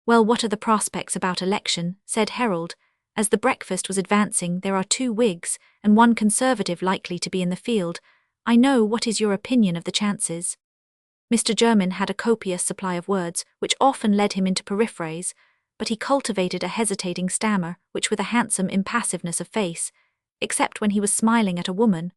"Well, what are the prospects about election?" said Harold. "As the breakfast was advancing, there are 2 Whigs and 1 Conservative likely to be in the field. I know what is your opinion of the chances." Mr. Jermyn had a copious supply of words, which often led him into periphrases, but he cultivated a hesitating stammer, which with a handsome impassiveness of face, except when he was smiling at a woman,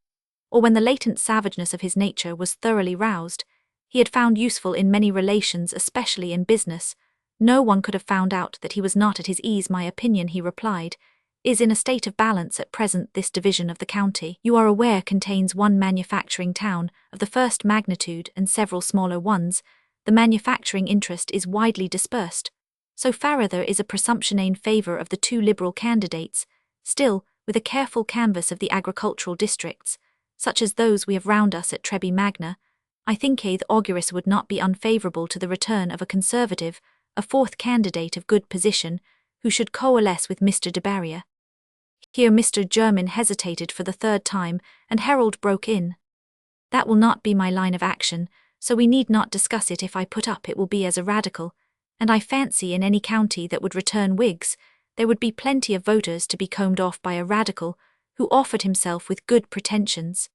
or when the latent savageness of his nature was thoroughly roused, he had found useful in many relations, especially in business. No one could have found out that he was not at his ease. "My opinion," he replied, "is in a state of balance at present. This division of the county, you are aware, contains 1 manufacturing town of the first magnitude and several smaller ones. The manufacturing interest is widely dispersed. So far there is a presumption in favor of the 2 Liberal candidates. Still, with a careful canvass of the agricultural districts, such as those we have round us at Treby Magna, I think the auguries would not be unfavourable to the return of a Conservative, a 4th candidate of good position, who should coalesce with Mr. de Barrier." Here Mr. Jermyn hesitated for the 3rd time, and Harold broke in. "That will not be my line of action, so we need not discuss it. If I put up, it will be as a radical, and I fancy in any county that would return Whigs, there would be plenty of voters to be combed off by a radical who offered himself with good pretensions."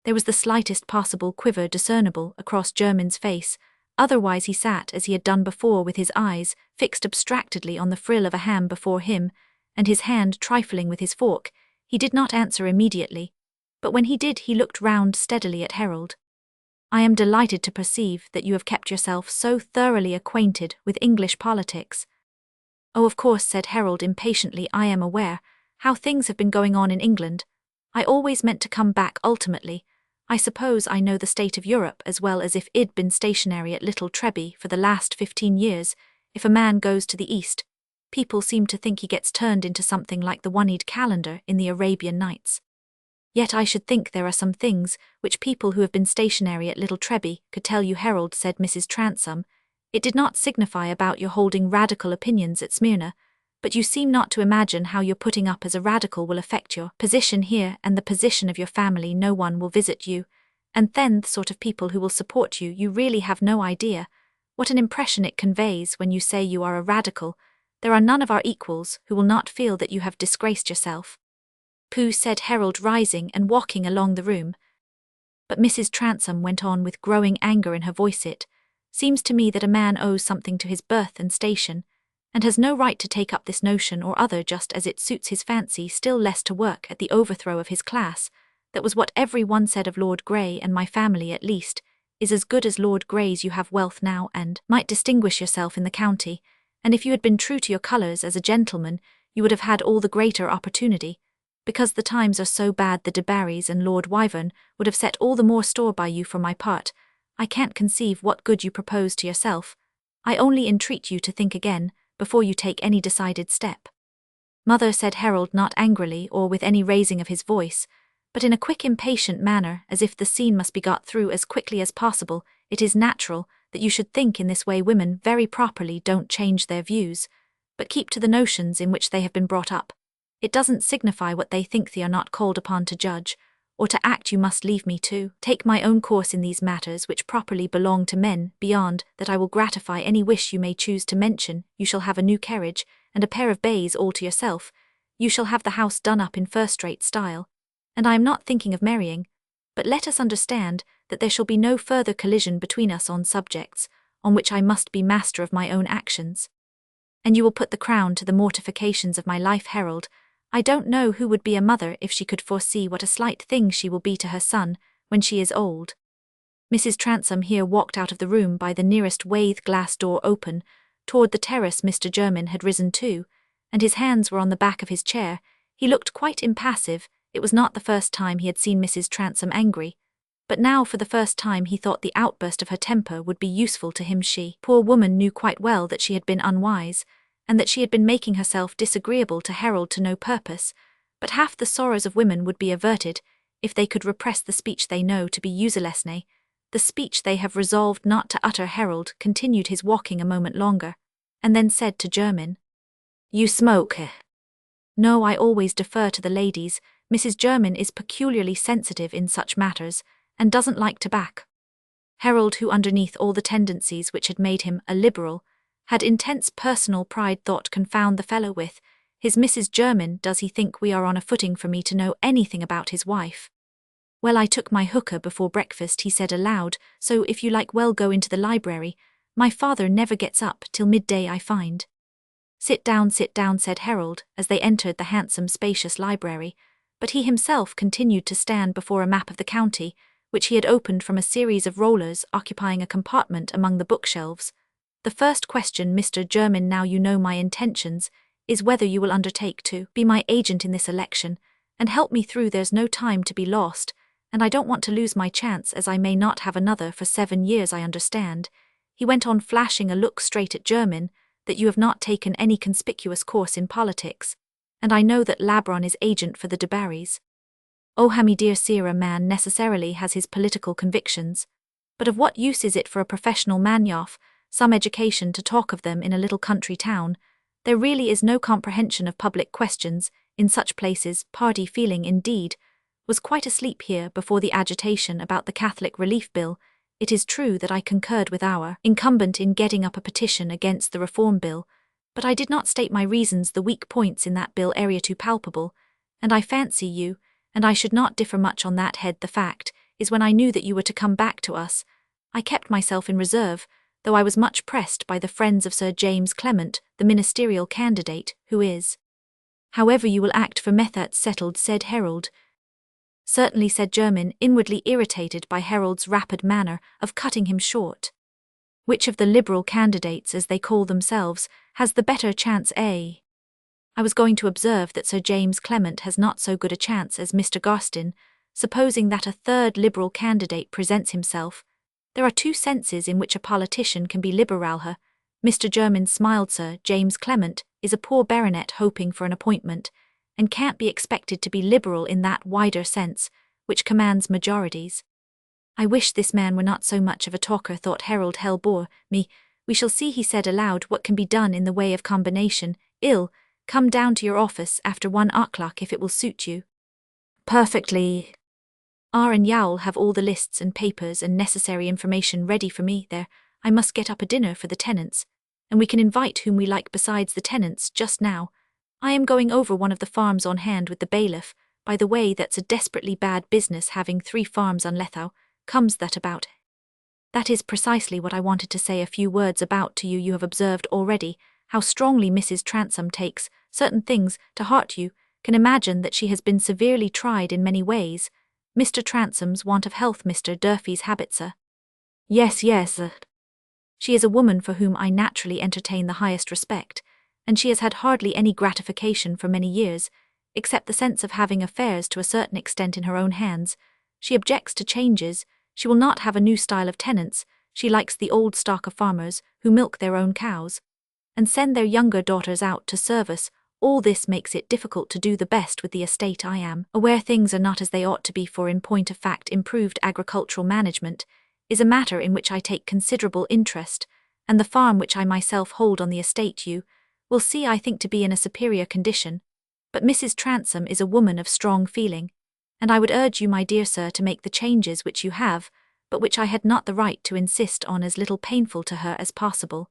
There was the slightest possible quiver discernible across Jermyn's face. Otherwise he sat as he had done before, with his eyes fixed abstractedly on the frill of a ham before him, and his hand trifling with his fork. He did not answer immediately, but when he did he looked round steadily at Harold. "I am delighted to perceive that you have kept yourself so thoroughly acquainted with English politics." "Oh, of course," said Harold impatiently, "I am aware how things have been going on in England. I always meant to come back ultimately. I suppose I know the state of Europe as well as if I'd been stationary at Little Treby for the last 15 years. If a man goes to the East, people seem to think he gets turned into something like the one-eyed calendar in the Arabian Nights. Yet I should think there are some things which people who have been stationary at Little Treby could tell you." "Harold," said Mrs. Transome, "it did not signify about your holding radical opinions at Smyrna, but you seem not to imagine how your putting up as a radical will affect your position here and the position of your family. No one will visit you, and then the sort of people who will support you. You really have no idea what an impression it conveys when you say you are a radical. There are none of our equals who will not feel that you have disgraced yourself." "Pooh," said Harold, rising and walking along the room. But Mrs. Transome went on with growing anger in her voice. "It seems to me that a man owes something to his birth and station, and has no right to take up this notion or other just as it suits his fancy, still less to work at the overthrow of his class. That was what every one said of Lord Grey, and my family, at least, is as good as Lord Grey's. You have wealth now and might distinguish yourself in the county, and if you had been true to your colours as a gentleman, you would have had all the greater opportunity. Because the times are so bad, the de Barrys and Lord Wyvern would have set all the more store by you. For my part, I can't conceive what good you propose to yourself. I only entreat you to think again before you take any decided step." "Mother," said Harold, not angrily or with any raising of his voice, but in a quick, impatient manner, as if the scene must be got through as quickly as possible, "it is natural that you should think in this way. Women very properly don't change their views, but keep to the notions in which they have been brought up. It doesn't signify what they think. They are not called upon to judge or to act. You must leave me to take my own course in these matters which properly belong to men. Beyond that I will gratify any wish you may choose to mention. You shall have a new carriage and a pair of bays all to yourself. You shall have the house done up in first-rate style. And I am not thinking of marrying, but let us understand that there shall be no further collision between us on subjects on which I must be master of my own actions. And you will put the crown to the mortifications of my life, Harold. I don't know who would be a mother if she could foresee what a slight thing she will be to her son when she is old." Mrs. Transome here walked out of the room by the nearest Waithe glass door open. Toward the terrace Mr. Jermyn had risen too, and his hands were on the back of his chair. He looked quite impassive. It was not the first time he had seen Mrs. Transome angry, but now for the first time he thought the outburst of her temper would be useful to him. She, poor woman, knew quite well that she had been unwise, and that she had been making herself disagreeable to Harold to no purpose, but half the sorrows of women would be averted if they could repress the speech they know to be useless, the speech they have resolved not to utter. Harold continued his walking a moment longer, and then said to Jermyn, "You smoke, eh?" "No, I always defer to the ladies. Mrs. Jermyn is peculiarly sensitive in such matters, and doesn't like tobacco." Harold, who underneath all the tendencies which had made him a liberal, had intense personal pride, thought, "Confound the fellow with his Mrs. Jermyn, does he think we are on a footing for me to know anything about his wife?" "Well, I took my hookah before breakfast," he said aloud, "so if you like, well, go into the library. My father never gets up till midday, I find." Sit down," said Harold, as they entered the handsome, spacious library, but he himself continued to stand before a map of the county, which he had opened from a series of rollers occupying a compartment among the bookshelves. "The first question, Mr. Jermyn, now you know my intentions, is whether you will undertake to be my agent in this election, and help me through. There's no time to be lost, and I don't want to lose my chance, as I may not have another for 7 years. I understand," he went on, flashing a look straight at Jermyn, "that you have not taken any conspicuous course in politics, and I know that Labron is agent for the De Barrys. Oh, Hammy dear, sir, a man necessarily has his political convictions, but of what use is it for a professional man of some education to talk of them in a little country town? There really is no comprehension of public questions in such places. Party feeling, indeed, was quite asleep here before the agitation about the Catholic Relief Bill. It is true that I concurred with our incumbent in getting up a petition against the Reform Bill, but I did not state my reasons. The weak points in that bill are too palpable, and I fancy you and I should not differ much on that head. The fact is, when I knew that you were to come back to us, I kept myself in reserve, though I was much pressed by the friends of Sir James Clement, the ministerial candidate, who is. However you will act for me, that's settled," said Harold. "Certainly," said Jermyn, inwardly irritated by Harold's rapid manner of cutting him short. "Which of the liberal candidates, as they call themselves, has the better chance, eh?" "I was going to observe that Sir James Clement has not so good a chance as Mr. Garstin. Supposing that a third liberal candidate presents himself, there are 2 senses in which a politician can be liberal. Mr. Jermyn smiled. "Sir James Clement is a poor baronet hoping for an appointment, and can't be expected to be liberal in that wider sense, which commands majorities." "I wish this man were not so much of a talker," thought Harold. "Hell bore me. We shall see," he said aloud, "what can be done in the way of combination. Come down to your office after 1 o'clock if it will suit you." "Perfectly." "R and Yow'll have all the lists and papers and necessary information ready for me there. I must get up a dinner for the tenants, and we can invite whom we like besides the tenants. Just now, I am going over one of the farms on hand with the bailiff. By the way, that's a desperately bad business, having 3 farms on Lethau. Comes that about?" "That is precisely what I wanted to say a few words about to you. You have observed already how strongly Mrs. Transome takes certain things to heart. You can imagine that she has been severely tried in many ways. Mr. Transome's want of health, Mr. Durfee's habits." Yes. "She is a woman for whom I naturally entertain the highest respect, and she has had hardly any gratification for many years, except the sense of having affairs to a certain extent in her own hands. She objects to changes. She will not have a new style of tenants. She likes the old stock of farmers who milk their own cows and send their younger daughters out to service. All this makes it difficult to do the best with the estate. I am aware things are not as they ought to be, for in point of fact improved agricultural management is a matter in which I take considerable interest, and the farm which I myself hold on the estate you will see I think to be in a superior condition. But Mrs. Transome is a woman of strong feeling, and I would urge you, my dear sir, to make the changes which you have, but which I had not the right to insist on, as little painful to her as possible."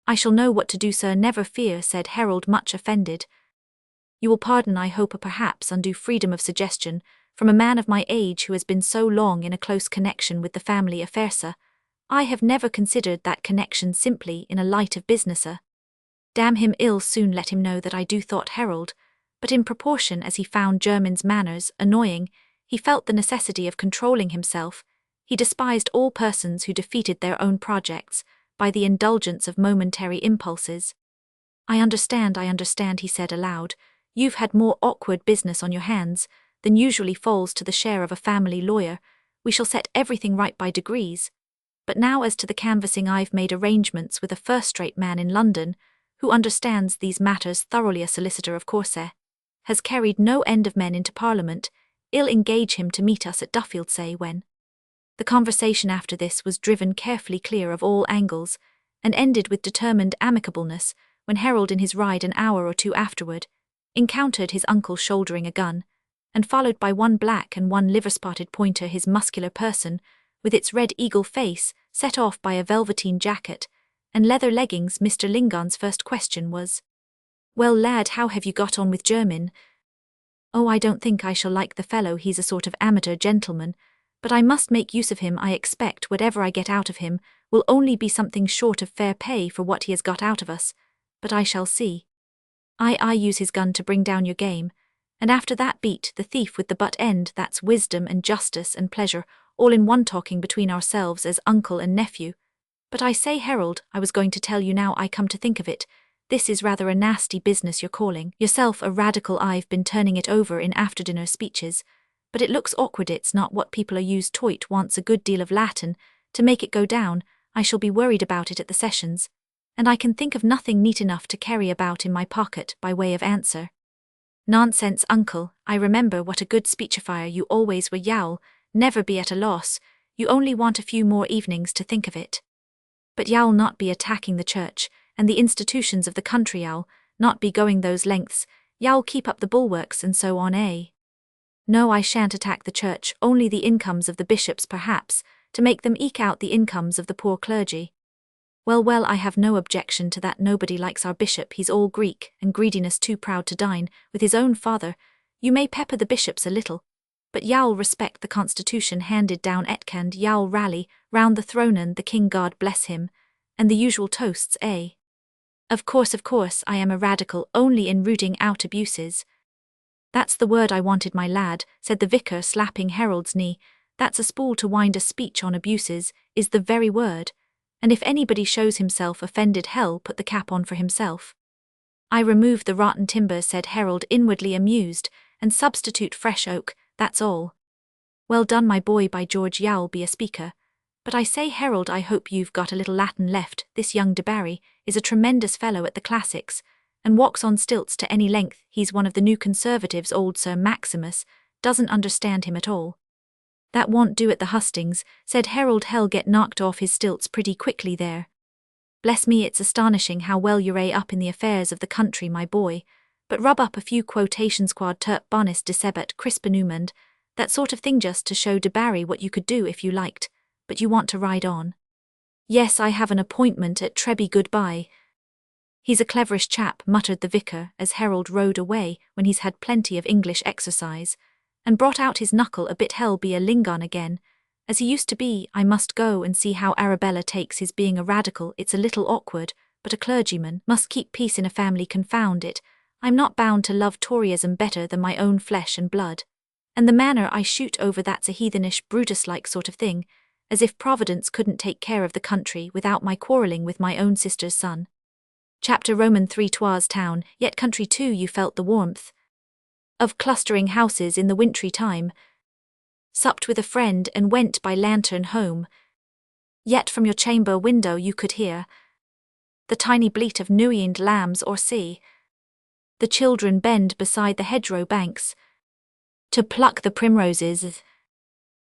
"I shall know what to do, sir, never fear," said Harold, much offended. "You will pardon, I hope, a perhaps undue freedom of suggestion from a man of my age who has been so long in a close connection with the family affairs, sir. I have never considered that connection simply in a light of business, sir." "Damn him, ill soon let him know that I do," thought Harold, but in proportion as he found Jermyn's manners annoying, he felt the necessity of controlling himself. He despised all persons who defeated their own projects by the indulgence of momentary impulses. I understand," he said aloud. "You've had more awkward business on your hands than usually falls to the share of a family lawyer. We shall set everything right by degrees. But now as to the canvassing, I've made arrangements with a first-rate man in London, who understands these matters thoroughly, a solicitor of Corsair, has carried no end of men into Parliament. I'll engage him to meet us at Duffieldsay when. The conversation after this was driven carefully clear of all angles, and ended with determined amicableness when Harold, in his ride an hour or two afterward, encountered his uncle shouldering a gun, and followed by one black and one liver-spotted pointer, his muscular person, with its red eagle face, set off by a velveteen jacket and leather leggings. Mr. Lingon's first question was, "Well, lad, how have you got on with Jermyn?" "Oh, I don't think I shall like the fellow. He's a sort of amateur gentleman, but I must make use of him. I expect whatever I get out of him will only be something short of fair pay for what he has got out of us, but I shall see. I use his gun to bring down your game, and after that beat the thief with the butt end. That's wisdom and justice and pleasure, all in one, talking between ourselves as uncle and nephew. But I say, Harold, I was going to tell you now I come to think of it, this is rather a nasty business you're calling yourself a radical. I've been turning it over in after-dinner speeches, but it looks awkward. It's not what people are used to. It wants a good deal of Latin to make it go down. I shall be worried about it at the sessions, and I can think of nothing neat enough to carry about in my pocket by way of answer." "Nonsense, uncle, I remember what a good speechifier you always were. You'll never be at a loss, you only want a few more evenings to think of it. But you'll not be attacking the church and the institutions of the country. You'll not be going those lengths. You'll keep up the bulwarks and so on, eh?" "No, I shan't attack the church, only the incomes of the bishops perhaps, to make them eke out the incomes of the poor clergy." Well, I have no objection to that. Nobody likes our bishop. He's all Greek, and greediness, too proud to dine with his own father. You may pepper the bishops a little, but you'll respect the constitution handed down etkand. You'll rally round the throne and the king, God bless him, and the usual toasts, eh?" Of course, I am a radical only in rooting out abuses." "That's the word I wanted, my lad," said the vicar, slapping Harold's knee. "That's a spool to wind a speech on. Abuses is the very word. And if anybody shows himself offended, hell put the cap on for himself." "I remove the rotten timber," said Harold, inwardly amused, "and substitute fresh oak, that's all." "Well done, my boy. By George, you'll be a speaker. But I say, Harold, I hope you've got a little Latin left. This young de Barry is a tremendous fellow at the classics, and walks on stilts to any length. He's one of the new conservatives. Old Sir Maximus doesn't understand him at all." "That won't do at the hustings," said Harold. "He'll get knocked off his stilts pretty quickly there." "Bless me, it's astonishing how well you're up in the affairs of the country, my boy. But rub up a few quotations, quod terp bonis decebet crispinumend, that sort of thing, just to show de Barry what you could do if you liked. But you want to ride on?" "Yes, I have an appointment at Treby. Goodbye." "He's a cleverish chap," muttered the vicar as Harold rode away when he's had plenty of English exercise, and brought out his knuckle a bit. "Hell be a Lingon again, as he used to be. I must go and see how Arabella takes his being a radical. It's a little awkward, but a clergyman must keep peace in a family. Confound it, I'm not bound to love Toryism better than my own flesh and blood. And the manner I shoot over, that's a heathenish, Brutus-like sort of thing, as if Providence couldn't take care of the country without my quarrelling with my own sister's son." Chapter Roman 3. 'Twas town, yet country too. You felt the warmth of clustering houses in the wintry time, supped with a friend and went by lantern home. Yet from your chamber window you could hear the tiny bleat of newined lambs, or see the children bend beside the hedgerow banks to pluck the primroses.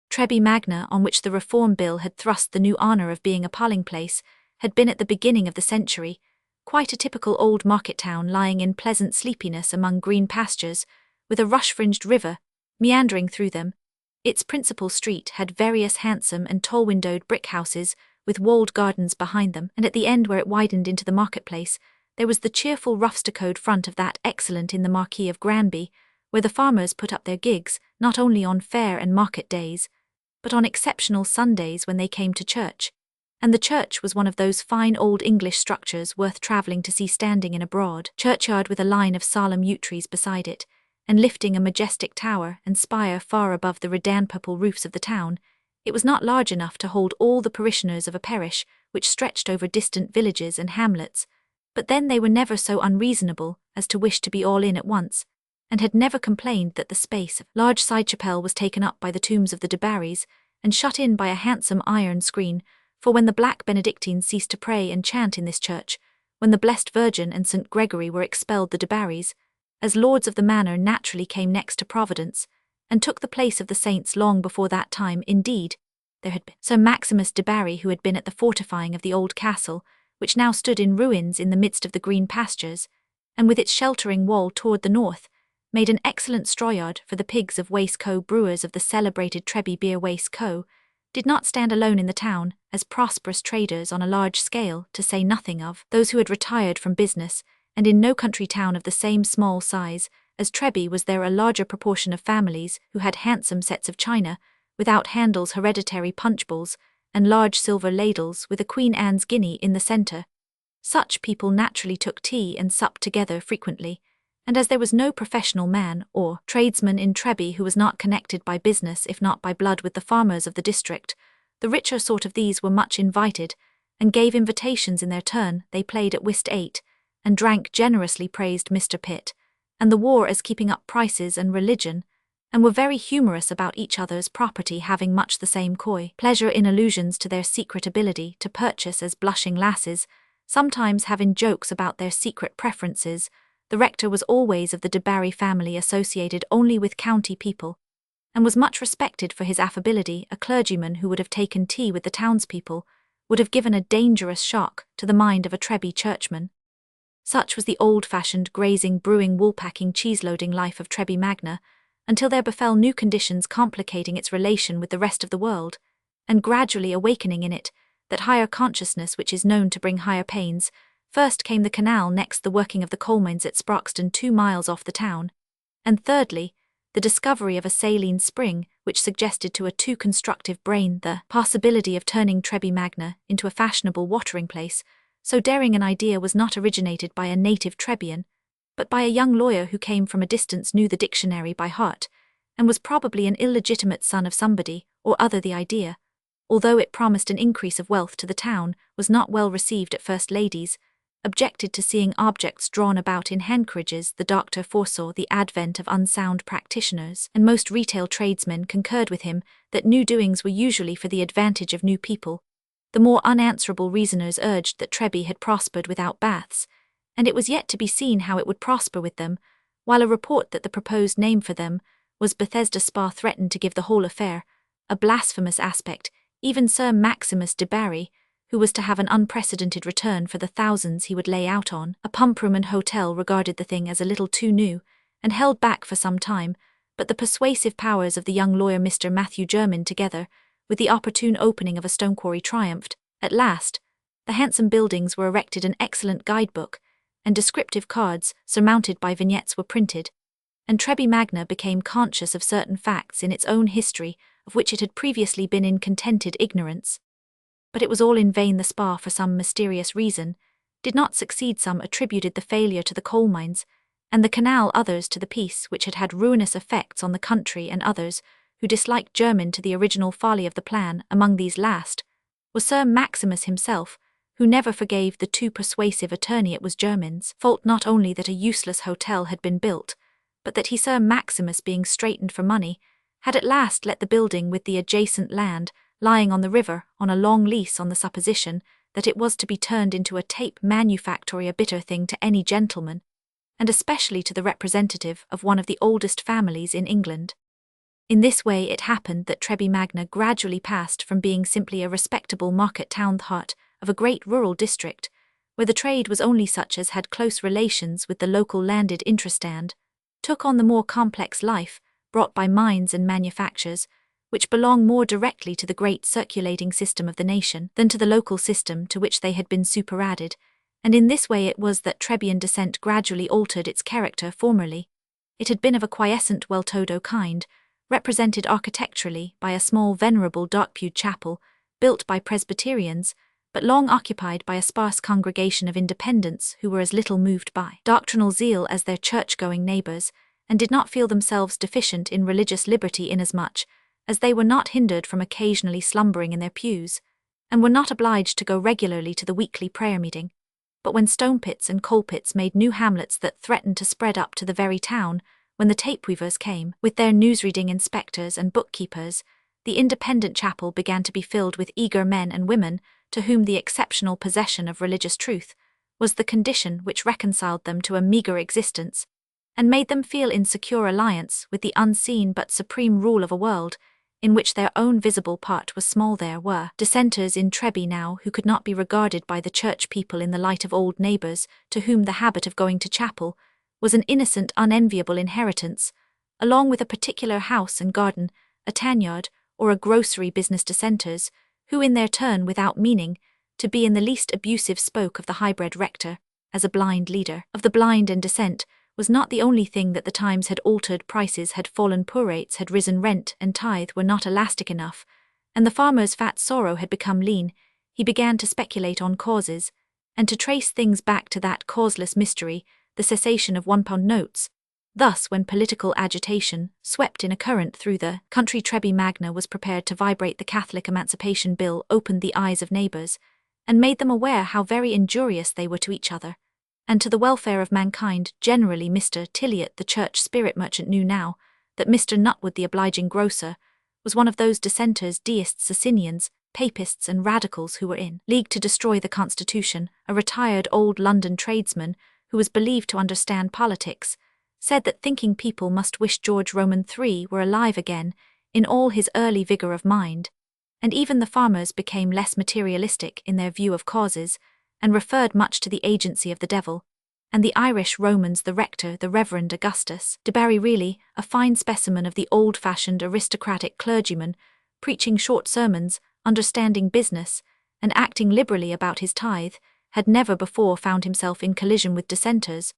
Treby Magna, on which the Reform Bill had thrust the new honour of being a polling place, had been at the beginning of the century quite a typical old market town, lying in pleasant sleepiness among green pastures, with a rush-fringed river meandering through them. Its principal street had various handsome and tall-windowed brick houses with walled gardens behind them, and at the end where it widened into the marketplace, there was the cheerful rough stuccoed front of that excellent in the Marquis of Granby, where the farmers put up their gigs, not only on fair and market days, but on exceptional Sundays when they came to church. And the church was one of those fine old English structures worth travelling to see, standing in a broad churchyard with a line of solemn yew trees beside it, and lifting a majestic tower and spire far above the redan-purple roofs of the town. It was not large enough to hold all the parishioners of a parish which stretched over distant villages and hamlets, but then they were never so unreasonable as to wish to be all in at once, and had never complained that the space of large side chapel was taken up by the tombs of the de Barrys, and shut in by a handsome iron screen, for when the black Benedictines ceased to pray and chant in this church, when the Blessed Virgin and St. Gregory were expelled the Debarrys, as lords of the manor naturally came next to Providence, and took the place of the saints long before that time. Indeed, there had been Sir Maximus de Barry, who had been at the fortifying of the old castle, which now stood in ruins in the midst of the green pastures, and with its sheltering wall toward the north, made an excellent strawyard for the pigs of Wace Co. brewers of the celebrated Trebby beer. Wace Co. did not stand alone in the town as prosperous traders on a large scale, to say nothing of those who had retired from business, and in no country town of the same small size as Trebby was there a larger proportion of families who had handsome sets of china, without handles, hereditary punch bowls, and large silver ladles with a Queen Anne's guinea in the centre. Such people naturally took tea and supped together frequently, and as there was no professional man or tradesman in Trebby who was not connected by business if not by blood with the farmers of the district, the richer sort of these were much invited, and gave invitations in their turn. They played at whist, ate, and drank generously, praised Mr. Pitt and the war as keeping up prices and religion, and were very humorous about each other's property, having much the same coy pleasure in allusions to their secret ability to purchase as blushing lasses, sometimes having jokes about their secret preferences. The rector was always of the de Barry family, associated only with county people, and was much respected for his affability. A clergyman who would have taken tea with the townspeople would have given a dangerous shock to the mind of a Trebby churchman. Such was the old-fashioned grazing, brewing, wool-packing, cheese-loading life of Trebby Magna, until there befell new conditions complicating its relation with the rest of the world, and gradually awakening in it that higher consciousness which is known to bring higher pains. First came the canal, next the working of the coal mines at Sproxton 2 miles off the town, and thirdly, the discovery of a saline spring which suggested to a too constructive brain the possibility of turning Trebby Magna into a fashionable watering place. So daring an idea was not originated by a native Trebbian, but by a young lawyer who came from a distance, knew the dictionary by heart, and was probably an illegitimate son of somebody or other. The idea, although it promised an increase of wealth to the town, was not well received at first. Ladies objected to seeing objects drawn about in hand carriages. The doctor foresaw the advent of unsound practitioners, and most retail tradesmen concurred with him that new doings were usually for the advantage of new people. The more unanswerable reasoners urged that Trebby had prospered without baths, and it was yet to be seen how it would prosper with them, while a report that the proposed name for them was Bethesda Spa threatened to give the whole affair a blasphemous aspect. Even Sir Maximus de Barry, who was to have an unprecedented return for the thousands he would lay out on a pump room and hotel, regarded the thing as a little too new, and held back for some time, but the persuasive powers of the young lawyer Mr. Matthew Jermyn, together with the opportune opening of a stone quarry, triumphed. At last, the handsome buildings were erected, an excellent guidebook and descriptive cards surmounted by vignettes were printed, and Trebby Magna became conscious of certain facts in its own history of which it had previously been in contented ignorance. But it was all in vain. The Spa, for some mysterious reason, did not succeed. Some attributed the failure to the coal mines, and the canal, others to the peace which had had ruinous effects on the country, and others who disliked Jermyn to the original folly of the plan. Among these last was Sir Maximus himself, who never forgave the too persuasive attorney it was Jermyn's fault not only that a useless hotel had been built, but that he, Sir Maximus, being straitened for money, had at last let the building with the adjacent land lying on the river on a long lease on the supposition that it was to be turned into a tape manufactory, a bitter thing to any gentleman, and especially to the representative of one of the oldest families in England. In this way it happened that Trebby Magna gradually passed from being simply a respectable market town, the heart of a great rural district, where the trade was only such as had close relations with the local landed interest, and took on the more complex life brought by mines and manufactures, which belong more directly to the great circulating system of the nation than to the local system to which they had been superadded, and in this way it was that Trebbian descent gradually altered its character. Formerly, it had been of a quiescent, well-to-do kind, represented architecturally by a small venerable dark-pewed chapel, built by Presbyterians, but long occupied by a sparse congregation of independents who were as little moved by doctrinal zeal as their church-going neighbours, and did not feel themselves deficient in religious liberty inasmuch as they were not hindered from occasionally slumbering in their pews, and were not obliged to go regularly to the weekly prayer meeting. But when stone pits and coal pits made new hamlets that threatened to spread up to the very town, when the tape-weavers came, with their newsreading inspectors and bookkeepers, the independent chapel began to be filled with eager men and women to whom the exceptional possession of religious truth was the condition which reconciled them to a meagre existence, and made them feel in secure alliance with the unseen but supreme rule of a world, in which their own visible part was small. There were dissenters in Treby now who could not be regarded by the church people in the light of old neighbours, to whom the habit of going to chapel was an innocent, unenviable inheritance, along with a particular house and garden, a tanyard, or a grocery business. Dissenters, who in their turn, without meaning to be in the least abusive, spoke of the hybrid rector as a blind leader of the blind, and dissent was not the only thing that the times had altered. Prices had fallen, poor rates had risen, rent and tithe were not elastic enough, and the farmer's fat sorrow had become lean. He began to speculate on causes, and to trace things back to that causeless mystery, the cessation of £1 notes. Thus, when political agitation swept in a current through the country, Treby Magna was prepared to vibrate. The Catholic Emancipation Bill opened the eyes of neighbours, and made them aware how very injurious they were to each other, and to the welfare of mankind generally. Mr. Eliot, the church spirit merchant, knew now that Mr. Nutwood, the obliging grocer, was one of those dissenters, deists, Socinians, papists and radicals who were in league to destroy the Constitution. A retired old London tradesman, who was believed to understand politics, said that thinking people must wish George Roman III were alive again in all his early vigour of mind, and even the farmers became less materialistic in their view of causes, and referred much to the agency of the devil, and the Irish Romans. The rector, the Reverend Augustus de Barry, really a fine specimen of the old-fashioned aristocratic clergyman, preaching short sermons, understanding business, and acting liberally about his tithe, had never before found himself in collision with dissenters.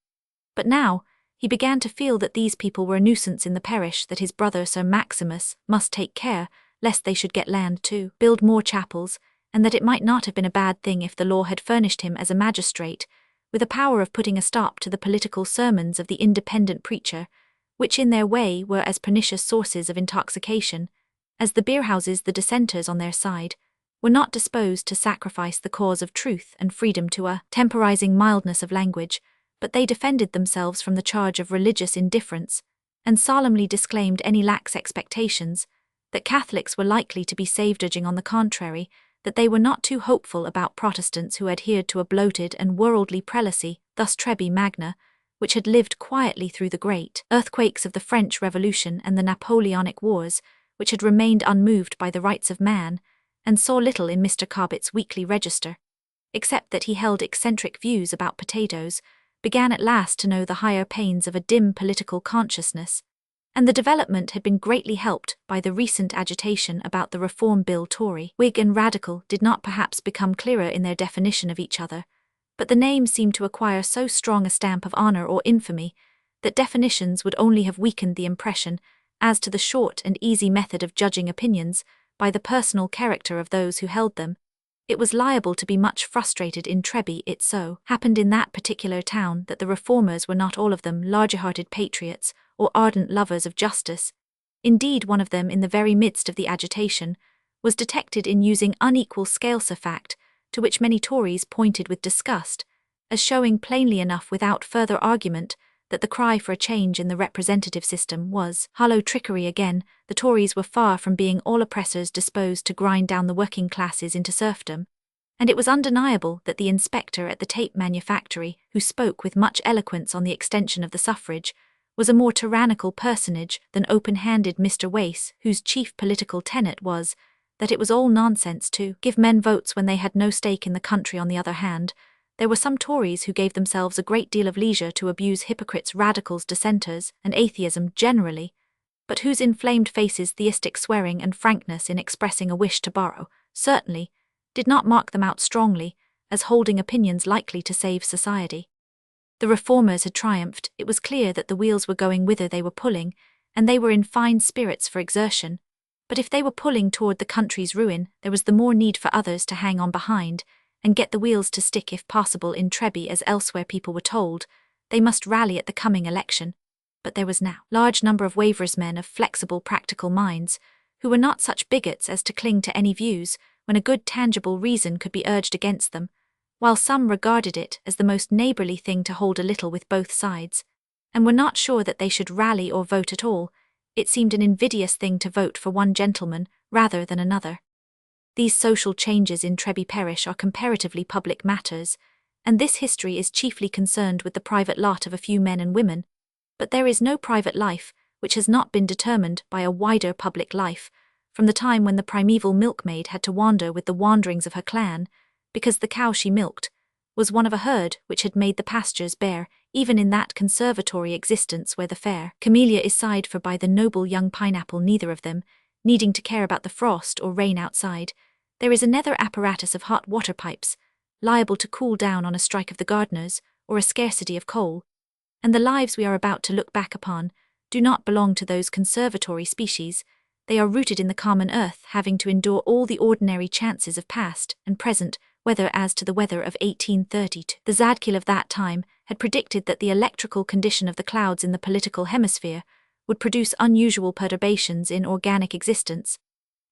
But now he began to feel that these people were a nuisance in the parish, that his brother Sir Maximus must take care lest they should get land to build more chapels, and that it might not have been a bad thing if the law had furnished him as a magistrate with a power of putting a stop to the political sermons of the independent preacher, which in their way were as pernicious sources of intoxication as the beerhouses. The dissenters, on their side, were not disposed to sacrifice the cause of truth and freedom to a temporizing mildness of language, but they defended themselves from the charge of religious indifference, and solemnly disclaimed any lax expectations that Catholics were likely to be saved, urging on the contrary that they were not too hopeful about Protestants who adhered to a bloated and worldly prelacy. Thus Treby Magna, which had lived quietly through the great earthquakes of the French Revolution and the Napoleonic Wars, which had remained unmoved by the rights of man, and saw little in Mr. Cobbett's weekly register, except that he held eccentric views about potatoes, began at last to know the higher pains of a dim political consciousness, and the development had been greatly helped by the recent agitation about the Reform Bill. Tory, Whig and Radical did not perhaps become clearer in their definition of each other, but the names seemed to acquire so strong a stamp of honour or infamy that definitions would only have weakened the impression as to the short and easy method of judging opinions by the personal character of those who held them. It was liable to be much frustrated in Treby. It so happened in that particular town that the reformers were not all of them larger-hearted patriots or ardent lovers of justice. Indeed, one of them, in the very midst of the agitation, was detected in using unequal scales, a fact to which many Tories pointed with disgust, as showing plainly enough without further argument that the cry for a change in the representative system was hollow trickery. Again, the Tories were far from being all oppressors disposed to grind down the working classes into serfdom, and it was undeniable that the inspector at the tape manufactory, who spoke with much eloquence on the extension of the suffrage, was a more tyrannical personage than open-handed Mr. Wace, whose chief political tenet was that it was all nonsense to give men votes when they had no stake in the country. On the other hand, there were some Tories who gave themselves a great deal of leisure to abuse hypocrites, radicals, dissenters, and atheism generally, but whose inflamed faces, theistic swearing, and frankness in expressing a wish to borrow certainly did not mark them out strongly as holding opinions likely to save society. The reformers had triumphed. It was clear that the wheels were going whither they were pulling, and they were in fine spirits for exertion. But if they were pulling toward the country's ruin, there was the more need for others to hang on behind and get the wheels to stick if possible. In Treby, as elsewhere, people were told they must rally at the coming election. But there was now a large number of waverers, men of flexible, practical minds, who were not such bigots as to cling to any views when a good tangible reason could be urged against them, while some regarded it as the most neighbourly thing to hold a little with both sides, and were not sure that they should rally or vote at all. It seemed an invidious thing to vote for one gentleman rather than another. These social changes in Treby parish are comparatively public matters, and this history is chiefly concerned with the private lot of a few men and women, but there is no private life which has not been determined by a wider public life, from the time when the primeval milkmaid had to wander with the wanderings of her clan, because the cow she milked was one of a herd which had made the pastures bare, even in that conservatory existence where the fair camellia is sighed for by the noble young pineapple, neither of them needing to care about the frost or rain outside. There is a nether apparatus of hot water pipes, liable to cool down on a strike of the gardeners or a scarcity of coal, and the lives we are about to look back upon do not belong to those conservatory species. They are rooted in the common earth, having to endure all the ordinary chances of past and present weather. As to the weather of 1832, the Zadkiel of that time had predicted that the electrical condition of the clouds in the political hemisphere would produce unusual perturbations in organic existence,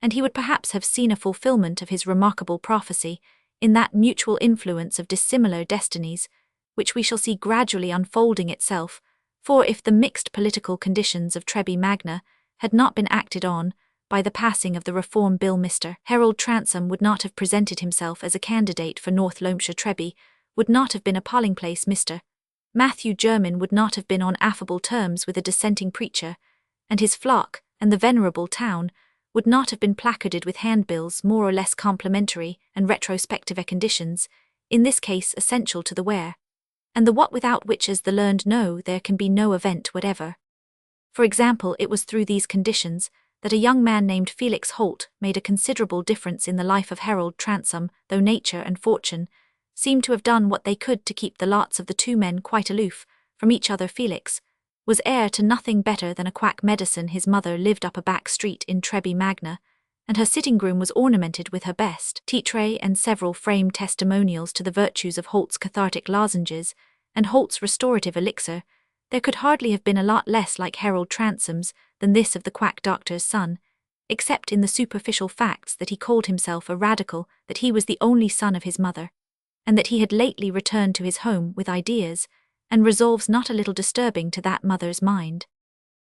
and he would perhaps have seen a fulfillment of his remarkable prophecy in that mutual influence of dissimilar destinies, which we shall see gradually unfolding itself, for if the mixed political conditions of Trebi Magna had not been acted on by the passing of the Reform Bill, Mr. Harold Transome would not have presented himself as a candidate for North Loamshire. Trebi would not have been a polling place. Mr. Matthew Jermyn would not have been on affable terms with a dissenting preacher, and his flock and the venerable town would not have been placarded with handbills more or less complimentary and retrospective conditions, in this case essential to the where and the what, without which, as the learned know, there can be no event whatever. For example, it was through these conditions that a young man named Felix Holt made a considerable difference in the life of Harold Transome, though nature and fortune seemed to have done what they could to keep the lots of the two men quite aloof from each other. Felix was heir to nothing better than a quack medicine. His mother lived up a back street in Trebi Magna, and her sitting room was ornamented with her best tea tray and several framed testimonials to the virtues of Holt's cathartic lozenges and Holt's restorative elixir. There could hardly have been a lot less like Harold Transome's than this of the quack doctor's son, except in the superficial facts that he called himself a radical, that he was the only son of his mother, and that he had lately returned to his home with ideas and resolves not a little disturbing to that mother's mind.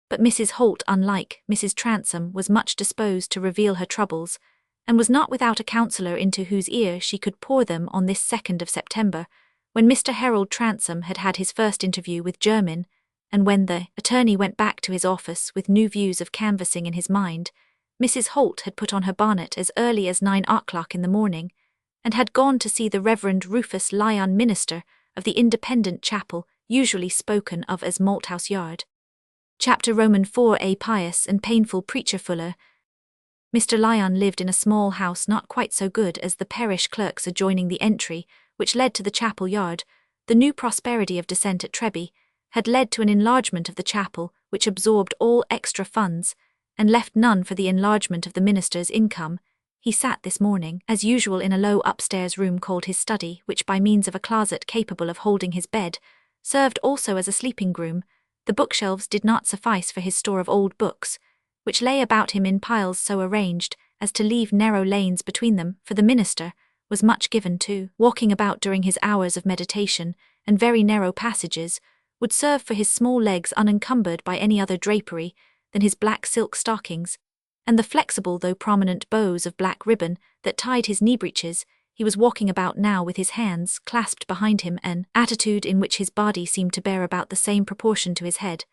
But Mrs. Holt, unlike Mrs. Transome, was much disposed to reveal her troubles, and was not without a counsellor into whose ear she could pour them on this 2nd of September, when Mr. Harold Transome had had his first interview with Jermyn, and when the attorney went back to his office with new views of canvassing in his mind. Mrs. Holt had put on her bonnet as early as 9 o'clock in the morning, and had gone to see the Reverend Rufus Lyon, minister of the Independent Chapel, usually spoken of as Malthouse Yard. Chapter Roman 4. A pious and painful preacher. Fuller. Mr. Lyon lived in a small house not quite so good as the parish clerk's adjoining the entry, which led to the chapel yard. The new prosperity of dissent at Trebi had led to an enlargement of the chapel, which absorbed all extra funds, and left none for the enlargement of the minister's income. He sat this morning, as usual, in a low upstairs room called his study, which, by means of a closet capable of holding his bed, served also as a sleeping room. The bookshelves did not suffice for his store of old books, which lay about him in piles so arranged as to leave narrow lanes between them, for the minister was much given to walking about during his hours of meditation, and very narrow passages would serve for his small legs unencumbered by any other drapery than his black silk stockings, and the flexible though prominent bows of black ribbon that tied his knee breeches. He was walking about now with his hands clasped behind him, an attitude in which his body seemed to bear about the same proportion to his head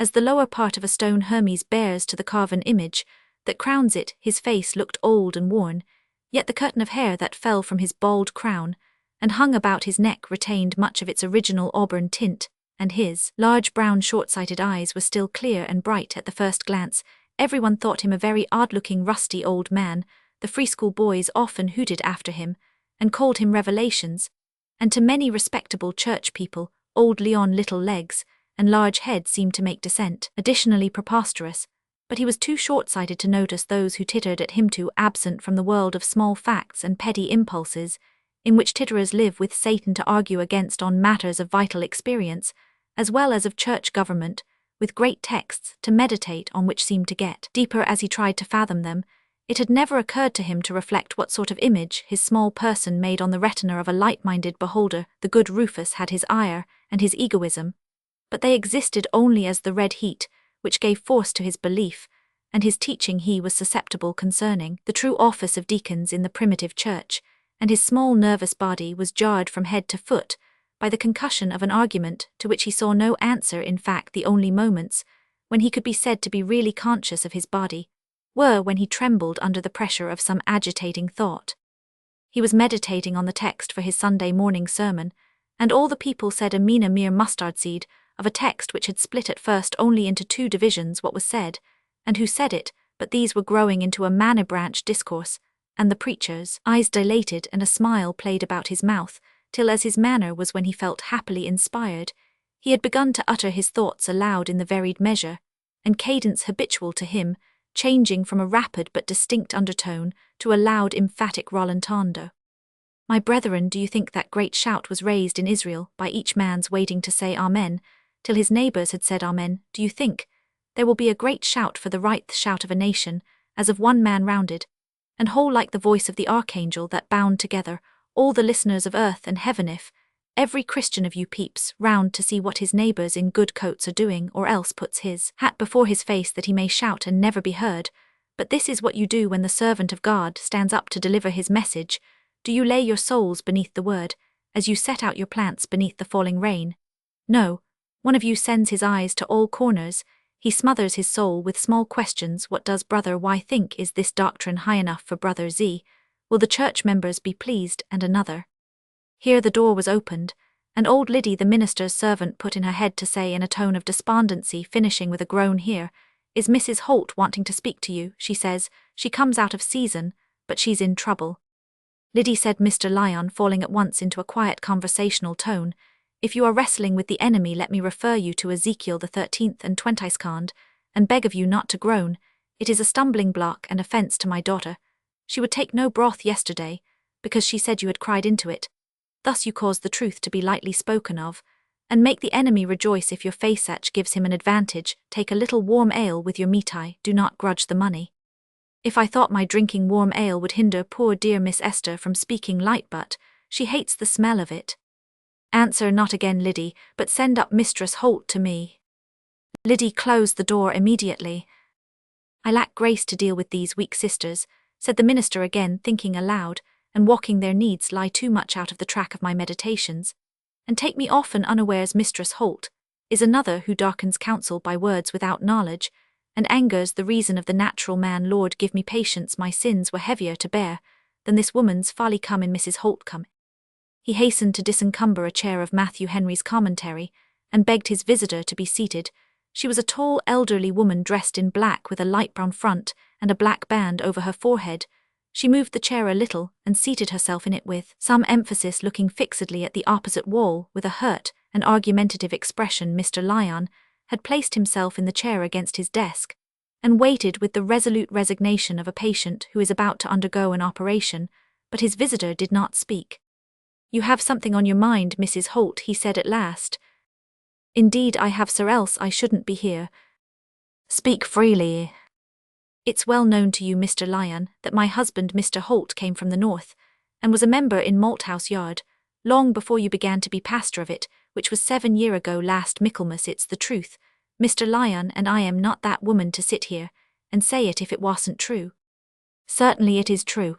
as the lower part of a stone Hermes bears to the carven image that crowns it. His face looked old and worn, yet the curtain of hair that fell from his bald crown and hung about his neck retained much of its original auburn tint, and his large brown short-sighted eyes were still clear and bright at the first glance. Everyone thought him a very odd-looking rusty old man. The free-school boys often hooted after him and called him Revelations, and to many respectable church people, old Leon little legs and large head seemed to make dissent additionally preposterous, but he was too short-sighted to notice those who tittered at him, too absent from the world of small facts and petty impulses, in which titterers live with Satan to argue against on matters of vital experience, as well as of church government, with great texts to meditate on which seemed to get deeper as he tried to fathom them. It had never occurred to him to reflect what sort of image his small person made on the retina of a light-minded beholder. The good Rufus had his ire and his egoism, but they existed only as the red heat which gave force to his belief, and his teaching. He was susceptible concerning the true office of deacons in the primitive church, and his small nervous body was jarred from head to foot by the concussion of an argument to which he saw no answer. In fact, the only moments when he could be said to be really conscious of his body were when he trembled under the pressure of some agitating thought. He was meditating on the text for his Sunday morning sermon, and all the people said a mere mustard seed of a text which had split at first only into two divisions what was said, and who said it, but these were growing into a manna-branch discourse, and the preacher's eyes dilated and a smile played about his mouth, till as his manner was when he felt happily inspired, he had begun to utter his thoughts aloud in the varied measure, and cadence habitual to him, changing from a rapid but distinct undertone to a loud emphatic rallentando. My brethren, do you think that great shout was raised in Israel by each man's waiting to say Amen, till his neighbours had said Amen? Do you think there will be a great shout for the right shout of a nation, as of one man rounded, and whole like the voice of the archangel that bound together all the listeners of earth and heaven, if every Christian of you peeps round to see what his neighbours in good coats are doing, or else puts his hat before his face that he may shout and never be heard? But this is what you do when the servant of God stands up to deliver his message. Do you lay your souls beneath the word, as you set out your plants beneath the falling rain? No, one of you sends his eyes to all corners, he smothers his soul with small questions. What does Brother Y think? Is this doctrine high enough for Brother Z? Will the church members be pleased? And another. Here the door was opened, and old Liddy, the minister's servant, put in her head to say in a tone of despondency, finishing with a groan, "Here is Mrs. Holt wanting to speak to you. She says she comes out of season, but she's in trouble." Liddy, said Mr. Lyon, falling at once into a quiet conversational tone, "If you are wrestling with the enemy, let me refer you to Ezekiel the 13th and 22nd, and beg of you not to groan. It is a stumbling block and offence to my daughter. She would take no broth yesterday, because she said you had cried into it. Thus you cause the truth to be lightly spoken of, and make the enemy rejoice. If your faceach gives him an advantage, take a little warm ale with your meat. Do not grudge the money. If I thought my drinking warm ale would hinder poor dear Miss Esther from speaking light, but she hates the smell of it. Answer not again, Liddy, but send up Mistress Holt to me." Liddy closed the door immediately. "I lack grace to deal with these weak sisters," said the minister again, thinking aloud, "and walking their needs lie too much out of the track of my meditations. And take me often unawares. Mistress Holt is another who darkens counsel by words without knowledge, and angers the reason of the natural man. Lord, give me patience. My sins were heavier to bear than this woman's folly. Come in, Mrs. Holt, come." He hastened to disencumber a chair of Matthew Henry's commentary, and begged his visitor to be seated. She was a tall, elderly woman dressed in black with a light brown front and a black band over her forehead. She moved the chair a little and seated herself in it with some emphasis, looking fixedly at the opposite wall with a hurt and argumentative expression. Mr. Lyon had placed himself in the chair against his desk, and waited with the resolute resignation of a patient who is about to undergo an operation, but his visitor did not speak. "You have something on your mind, Mrs. Holt," he said at last. "Indeed I have, sir, else I shouldn't be here." "Speak freely." "It's well known to you, Mr. Lyon, that my husband, Mr. Holt, came from the north, and was a member in Malthouse Yard, long before you began to be pastor of it, which was 7 years ago last Michaelmas. It's the truth, Mr. Lyon, and I am not that woman to sit here and say it if it wasn't true. Certainly it is true.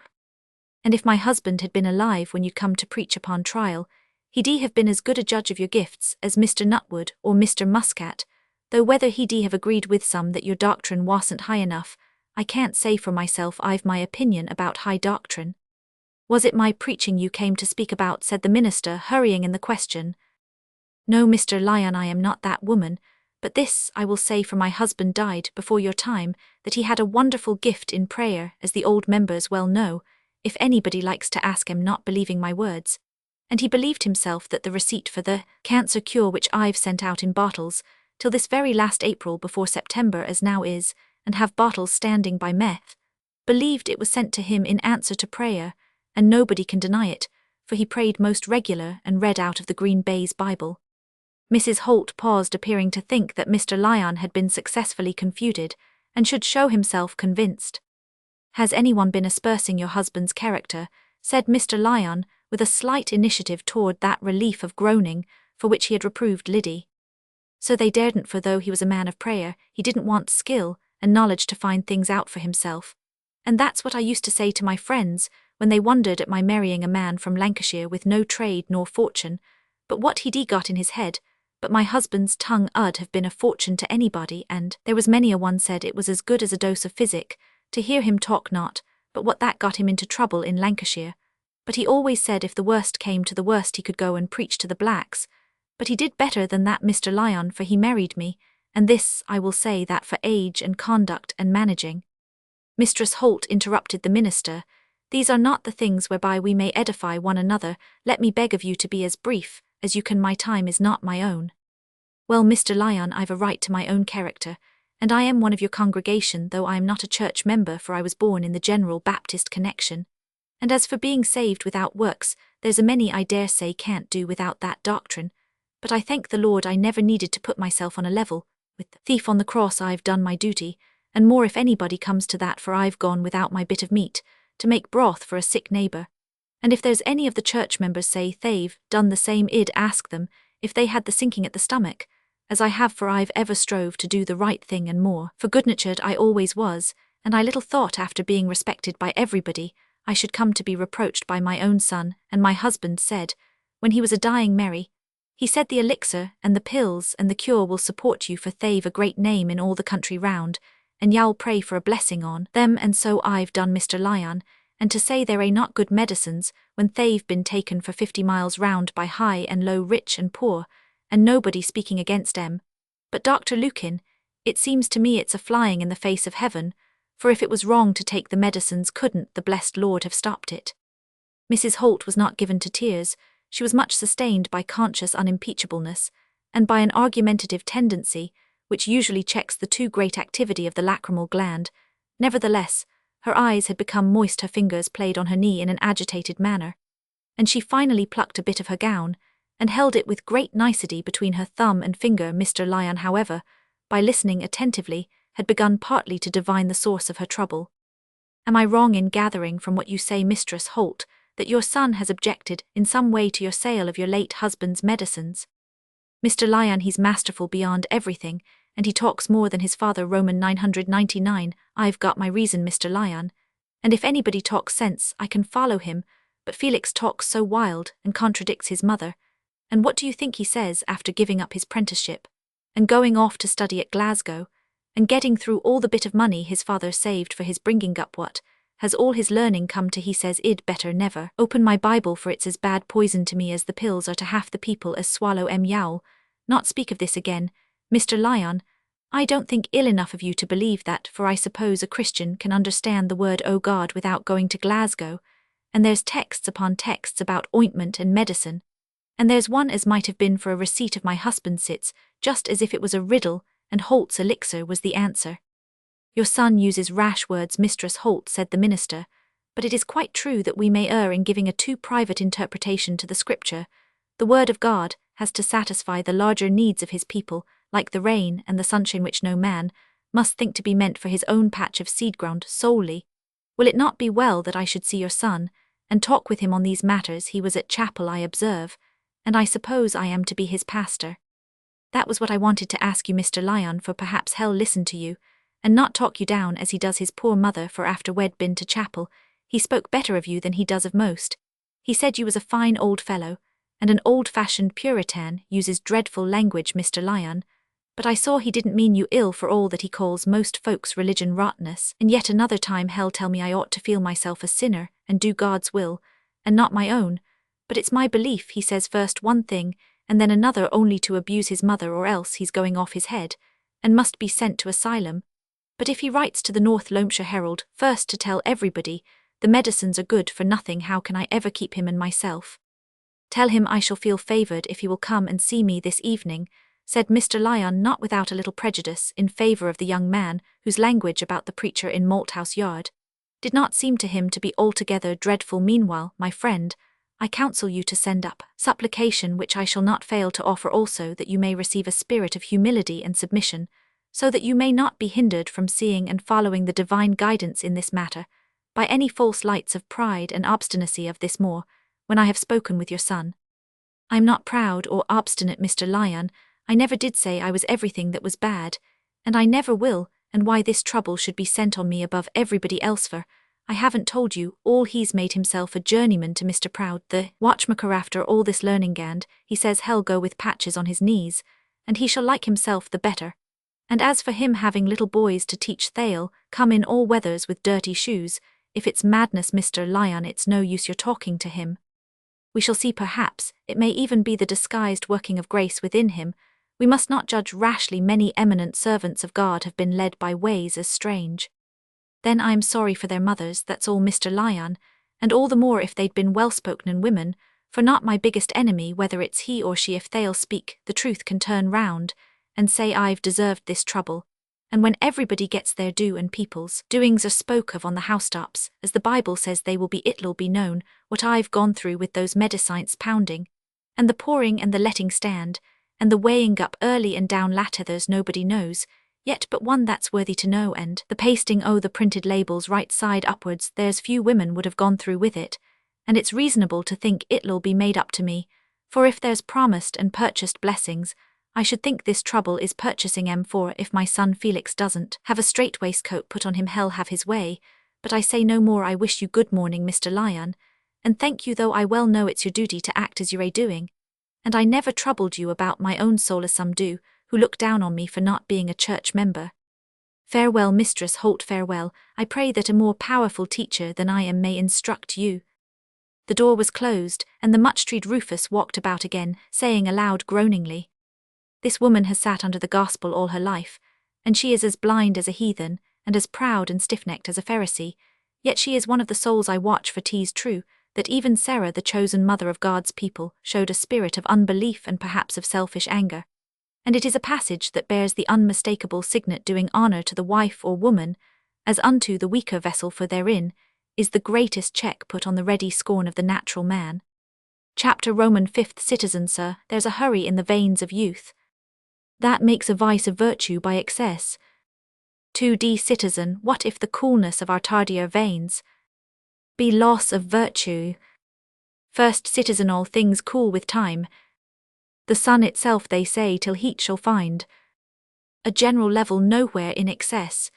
And if my husband had been alive when you come to preach upon trial, he'd have been as good a judge of your gifts as Mr. Nutwood or Mr. Muscat, though whether he'd have agreed with some that your doctrine wasn't high enough, I can't say for myself. I've my opinion about high doctrine." "Was it my preaching you came to speak about?" said the minister, hurrying in the question. "No, Mr. Lyon, I am not that woman, but this I will say, for my husband died before your time, that he had a wonderful gift in prayer, as the old members well know, if anybody likes to ask him, not believing my words. And he believed himself that the receipt for the cancer cure which I've sent out in bottles, till this very last April before September as now is, and have bottles standing by meth, believed it was sent to him in answer to prayer, and nobody can deny it, for he prayed most regular and read out of the Green Baize Bible." Mrs. Holt paused, appearing to think that Mr. Lyon had been successfully confuted, and should show himself convinced. "Has anyone been aspersing your husband's character?" said Mr. Lyon, with a slight initiative toward that relief of groaning for which he had reproved Liddy. "So they daredn't, for though he was a man of prayer, he didn't want skill and knowledge to find things out for himself. And that's what I used to say to my friends when they wondered at my marrying a man from Lancashire with no trade nor fortune, but what he'd got in his head, but my husband's tongue 'ud have been a fortune to anybody, and there was many a one said it was as good as a dose of physic, to hear him talk not, but what that got him into trouble in Lancashire. But he always said if the worst came to the worst he could go and preach to the blacks. But he did better than that, Mr. Lyon, for he married me, and this I will say, that for age and conduct and managing. Mistress Holt interrupted the minister. These are not the things whereby we may edify one another. Let me beg of you to be as brief as you can. My time is not my own. Well, Mr. Lyon, I've a right to my own character, and I am one of your congregation, though I am not a church member, for I was born in the General Baptist connection. And as for being saved without works, there's a many I dare say can't do without that doctrine, but I thank the Lord I never needed to put myself on a level with the thief on the cross. I've done my duty, and more if anybody comes to that, for I've gone without my bit of meat, to make broth for a sick neighbour. And if there's any of the church members say they've done the same, I'd ask them if they had the sinking at the stomach, as I have, for I've ever strove to do the right thing and more, for good-natured I always was, and I little thought after being respected by everybody, I should come to be reproached by my own son. And my husband said, when he was a dying Mary, he said the elixir and the pills and the cure will support you, for they've a great name in all the country round, and y'all pray for a blessing on them, and so I've done, Mr. Lyon, and to say there are not good medicines when they've been taken for 50 miles round by high and low, rich and poor, and nobody speaking against 'em. But Dr. Lukin, it seems to me it's a flying in the face of heaven, for if it was wrong to take the medicines, couldn't the blessed Lord have stopped it? Mrs. Holt was not given to tears. She was much sustained by conscious unimpeachableness, and by an argumentative tendency, which usually checks the too great activity of the lacrimal gland. Nevertheless, her eyes had become moist, her fingers played on her knee in an agitated manner, and she finally plucked a bit of her gown, and held it with great nicety between her thumb and finger. Mr. Lyon, however, by listening attentively, had begun partly to divine the source of her trouble. Am I wrong in gathering from what you say, Mistress Holt, that your son has objected in some way to your sale of your late husband's medicines? Mr. Lyon, he's masterful beyond everything, and he talks more than his father. Roman 999. I've got my reason, Mr. Lyon, and if anybody talks sense I can follow him, but Felix talks so wild and contradicts his mother. And what do you think he says after giving up his apprenticeship and going off to study at Glasgow, and getting through all the bit of money his father saved for his bringing up? What has all his learning come to? He says I'd better never open my Bible, for it's as bad poison to me as the pills are to half the people as swallow 'em. Yowl not speak of this again, Mr. Lyon. I don't think ill enough of you to believe that, for I suppose a Christian can understand the word "O God" without going to Glasgow, and there's texts upon texts about ointment and medicine, and there's one as might have been for a receipt of my husband sits just as if it was a riddle, and Holt's elixir was the answer. Your son uses rash words, Mistress Holt, said the minister, but it is quite true that we may err in giving a too private interpretation to the Scripture. The Word of God has to satisfy the larger needs of his people, like the rain and the sunshine, which no man must think to be meant for his own patch of seed ground solely. Will it not be well that I should see your son, and talk with him on these matters? He was at chapel, I observe, and I suppose I am to be his pastor. That was what I wanted to ask you, Mr. Lyon, for perhaps he'll listen to you, and not talk you down as he does his poor mother, for after we'd been to chapel, he spoke better of you than he does of most. He said you was a fine old fellow, and an old-fashioned Puritan, uses dreadful language, Mr. Lyon, but I saw he didn't mean you ill for all that he calls most folks' religion rottenness, and yet another time he'll tell me I ought to feel myself a sinner and do God's will, and not my own, but it's my belief he says first one thing and then another only to abuse his mother, or else he's going off his head, and must be sent to asylum. But if he writes to the North Loamshire Herald first to tell everybody the medicines are good for nothing, how can I ever keep him and myself? Tell him I shall feel favoured if he will come and see me this evening, said Mr. Lyon, not without a little prejudice in favour of the young man, whose language about the preacher in Malthouse Yard did not seem to him to be altogether dreadful. Meanwhile, my friend, I counsel you to send up supplication, which I shall not fail to offer also, that you may receive a spirit of humility and submission, so that you may not be hindered from seeing and following the divine guidance in this matter by any false lights of pride and obstinacy of this more, when I have spoken with your son. I am not proud or obstinate, Mr. Lyon. I never did say I was everything that was bad, and I never will, and why this trouble should be sent on me above everybody else, for I haven't told you, all he's made himself a journeyman to Mr. Proud, the watchmaker. After all this learning, and he says he'll go with patches on his knees, and he shall like himself the better. And as for him having little boys to teach, they'll come in all weathers with dirty shoes. If it's madness, Mr. Lyon, it's no use your talking to him. We shall see. Perhaps it may even be the disguised working of grace within him. We must not judge rashly. Many eminent servants of God have been led by ways as strange. Then I'm sorry for their mothers, that's all, Mr. Lyon, and all the more if they'd been well-spoken women, for not my biggest enemy, whether it's he or she, if they'll speak the truth, can turn round and say I've deserved this trouble. And when everybody gets their due and people's doings are spoke of on the housetops, as the Bible says they will be, it'll be known what I've gone through with those medicines pounding, and the pouring and the letting stand, and the weighing up early and down latter. There's nobody knows yet but one that's worthy to know, and the pasting the printed labels right side upwards. There's few women would have gone through with it, and it's reasonable to think it'll be made up to me, for if there's promised and purchased blessings, I should think this trouble is purchasing 'em. For if my son Felix doesn't have a straight waistcoat put on him, he'll have his way. But I say no more. I wish you good morning, Mr. Lyon, and thank you, though I well know it's your duty to act as you're doing, and I never troubled you about my own soul as some do, who look down on me for not being a church member. Farewell, Mistress Holt, farewell. I pray that a more powerful teacher than I am may instruct you. The door was closed, and the much-treed Rufus walked about again, saying aloud groaningly, This woman has sat under the gospel all her life, and she is as blind as a heathen, and as proud and stiff-necked as a Pharisee, yet she is one of the souls I watch for. 'Tis true that even Sarah, the chosen mother of God's people, showed a spirit of unbelief and perhaps of selfish anger. And it is a passage that bears the unmistakable signet doing honour to the wife or woman, as unto the weaker vessel, for therein is the greatest check put on the ready scorn of the natural man. Chapter Roman 5th Citizen, sir, there's a hurry in the veins of youth. That makes a vice of virtue by excess. 2d Citizen, what if the coolness of our tardier veins be loss of virtue? 1st Citizen, all things cool with time. The sun itself, they say, till heat shall find a general level nowhere in excess.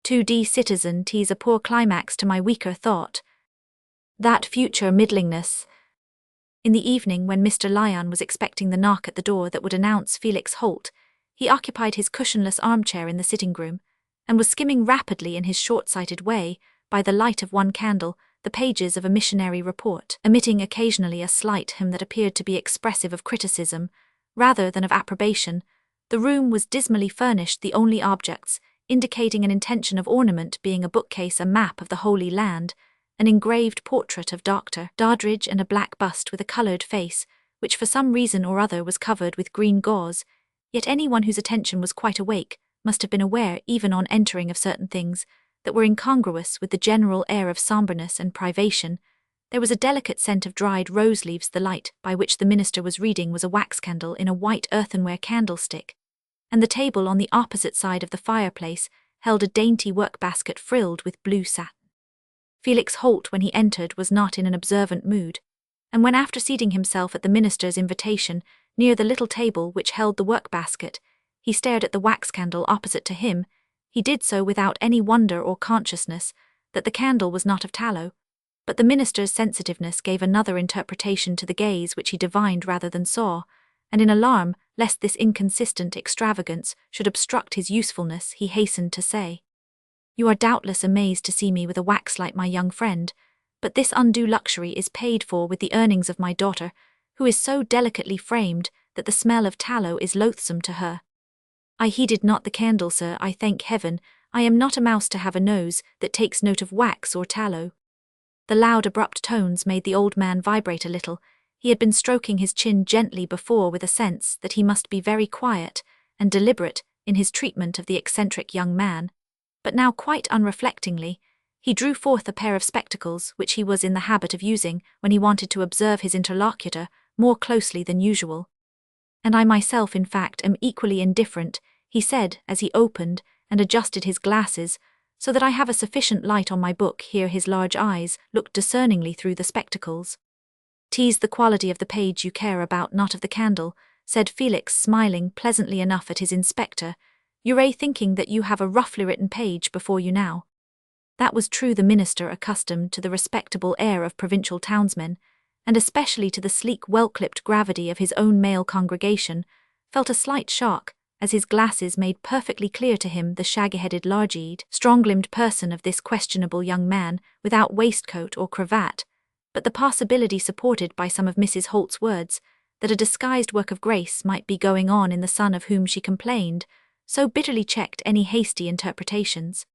2d Citizen, 'tis a poor climax to my weaker thought, that future middlingness. In the evening, when Mr. Lyon was expecting the knock at the door that would announce Felix Holt, he occupied his cushionless armchair in the sitting-room, and was skimming rapidly in his short-sighted way, by the light of one candle, the pages of a missionary report, emitting occasionally a slight hum that appeared to be expressive of criticism, rather than of approbation. The room was dismally furnished, the only objects indicating an intention of ornament being a bookcase, a map of the Holy Land, an engraved portrait of Dr. Doddridge, and a black bust with a coloured face, which for some reason or other was covered with green gauze. Yet anyone whose attention was quite awake must have been aware, even on entering, of certain things that were incongruous with the general air of sombreness and privation. There was a delicate scent of dried rose leaves. The light by which the minister was reading was a wax candle in a white earthenware candlestick, and the table on the opposite side of the fireplace held a dainty work-basket frilled with blue satin. Felix Holt, when he entered, was not in an observant mood, and when, after seating himself at the minister's invitation near the little table which held the work-basket, he stared at the wax candle opposite to him, he did so without any wonder or consciousness that the candle was not of tallow. But the minister's sensitiveness gave another interpretation to the gaze which he divined rather than saw, and in alarm lest this inconsistent extravagance should obstruct his usefulness, he hastened to say, "You are doubtless amazed to see me with a waxlight, my young friend, but this undue luxury is paid for with the earnings of my daughter, who is so delicately framed that the smell of tallow is loathsome to her. I heeded not the candle, sir, I thank heaven. I am not a mouse to have a nose that takes note of wax or tallow." The loud, abrupt tones made the old man vibrate a little. He had been stroking his chin gently before with a sense that he must be very quiet and deliberate in his treatment of the eccentric young man, but now, quite unreflectingly, he drew forth a pair of spectacles which he was in the habit of using when he wanted to observe his interlocutor more closely than usual. "And I myself, in fact, am equally indifferent," he said as he opened and adjusted his glasses, "so that I have a sufficient light on my book." Here his large eyes looked discerningly through the spectacles. "'Tis the quality of the page you care about, not of the candle," said Felix, smiling pleasantly enough at his inspector. "You're thinking that you have a roughly written page before you now." That was true. The minister, accustomed to the respectable air of provincial townsmen, and especially to the sleek, well-clipped gravity of his own male congregation, felt a slight shock as his glasses made perfectly clear to him the shaggy-headed, large-eyed, strong-limbed person of this questionable young man, without waistcoat or cravat, but the possibility supported by some of Mrs. Holt's words, that a disguised work of grace might be going on in the son of whom she complained, so bitterly checked any hasty interpretations.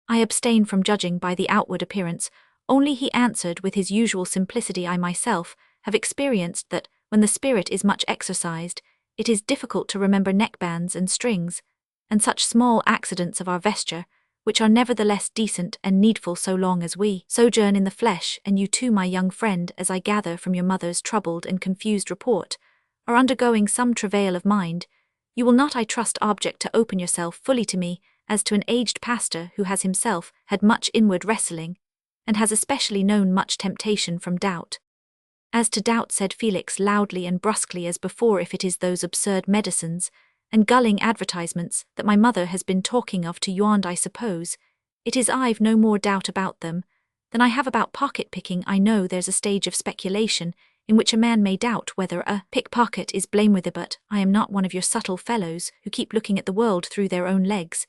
I abstain from judging by the outward appearance, only he answered with his usual simplicity. I myself have experienced that, when the spirit is much exercised, it is difficult to remember neckbands and strings, and such small accidents of our vesture, which are nevertheless decent and needful so long as we sojourn in the flesh. And you too, my young friend, as I gather from your mother's troubled and confused report, are undergoing some travail of mind. You will not, I trust, object to open yourself fully to me, as to an aged pastor who has himself had much inward wrestling, and has especially known much temptation from doubt. As to doubt, said Felix loudly and brusquely as before, if it is those absurd medicines and gulling advertisements that my mother has been talking of to you, and I suppose it is, I've no more doubt about them than I have about pocket-picking. I know there's a stage of speculation in which a man may doubt whether a pickpocket is blameworthy, but I am not one of your subtle fellows who keep looking at the world through their own legs.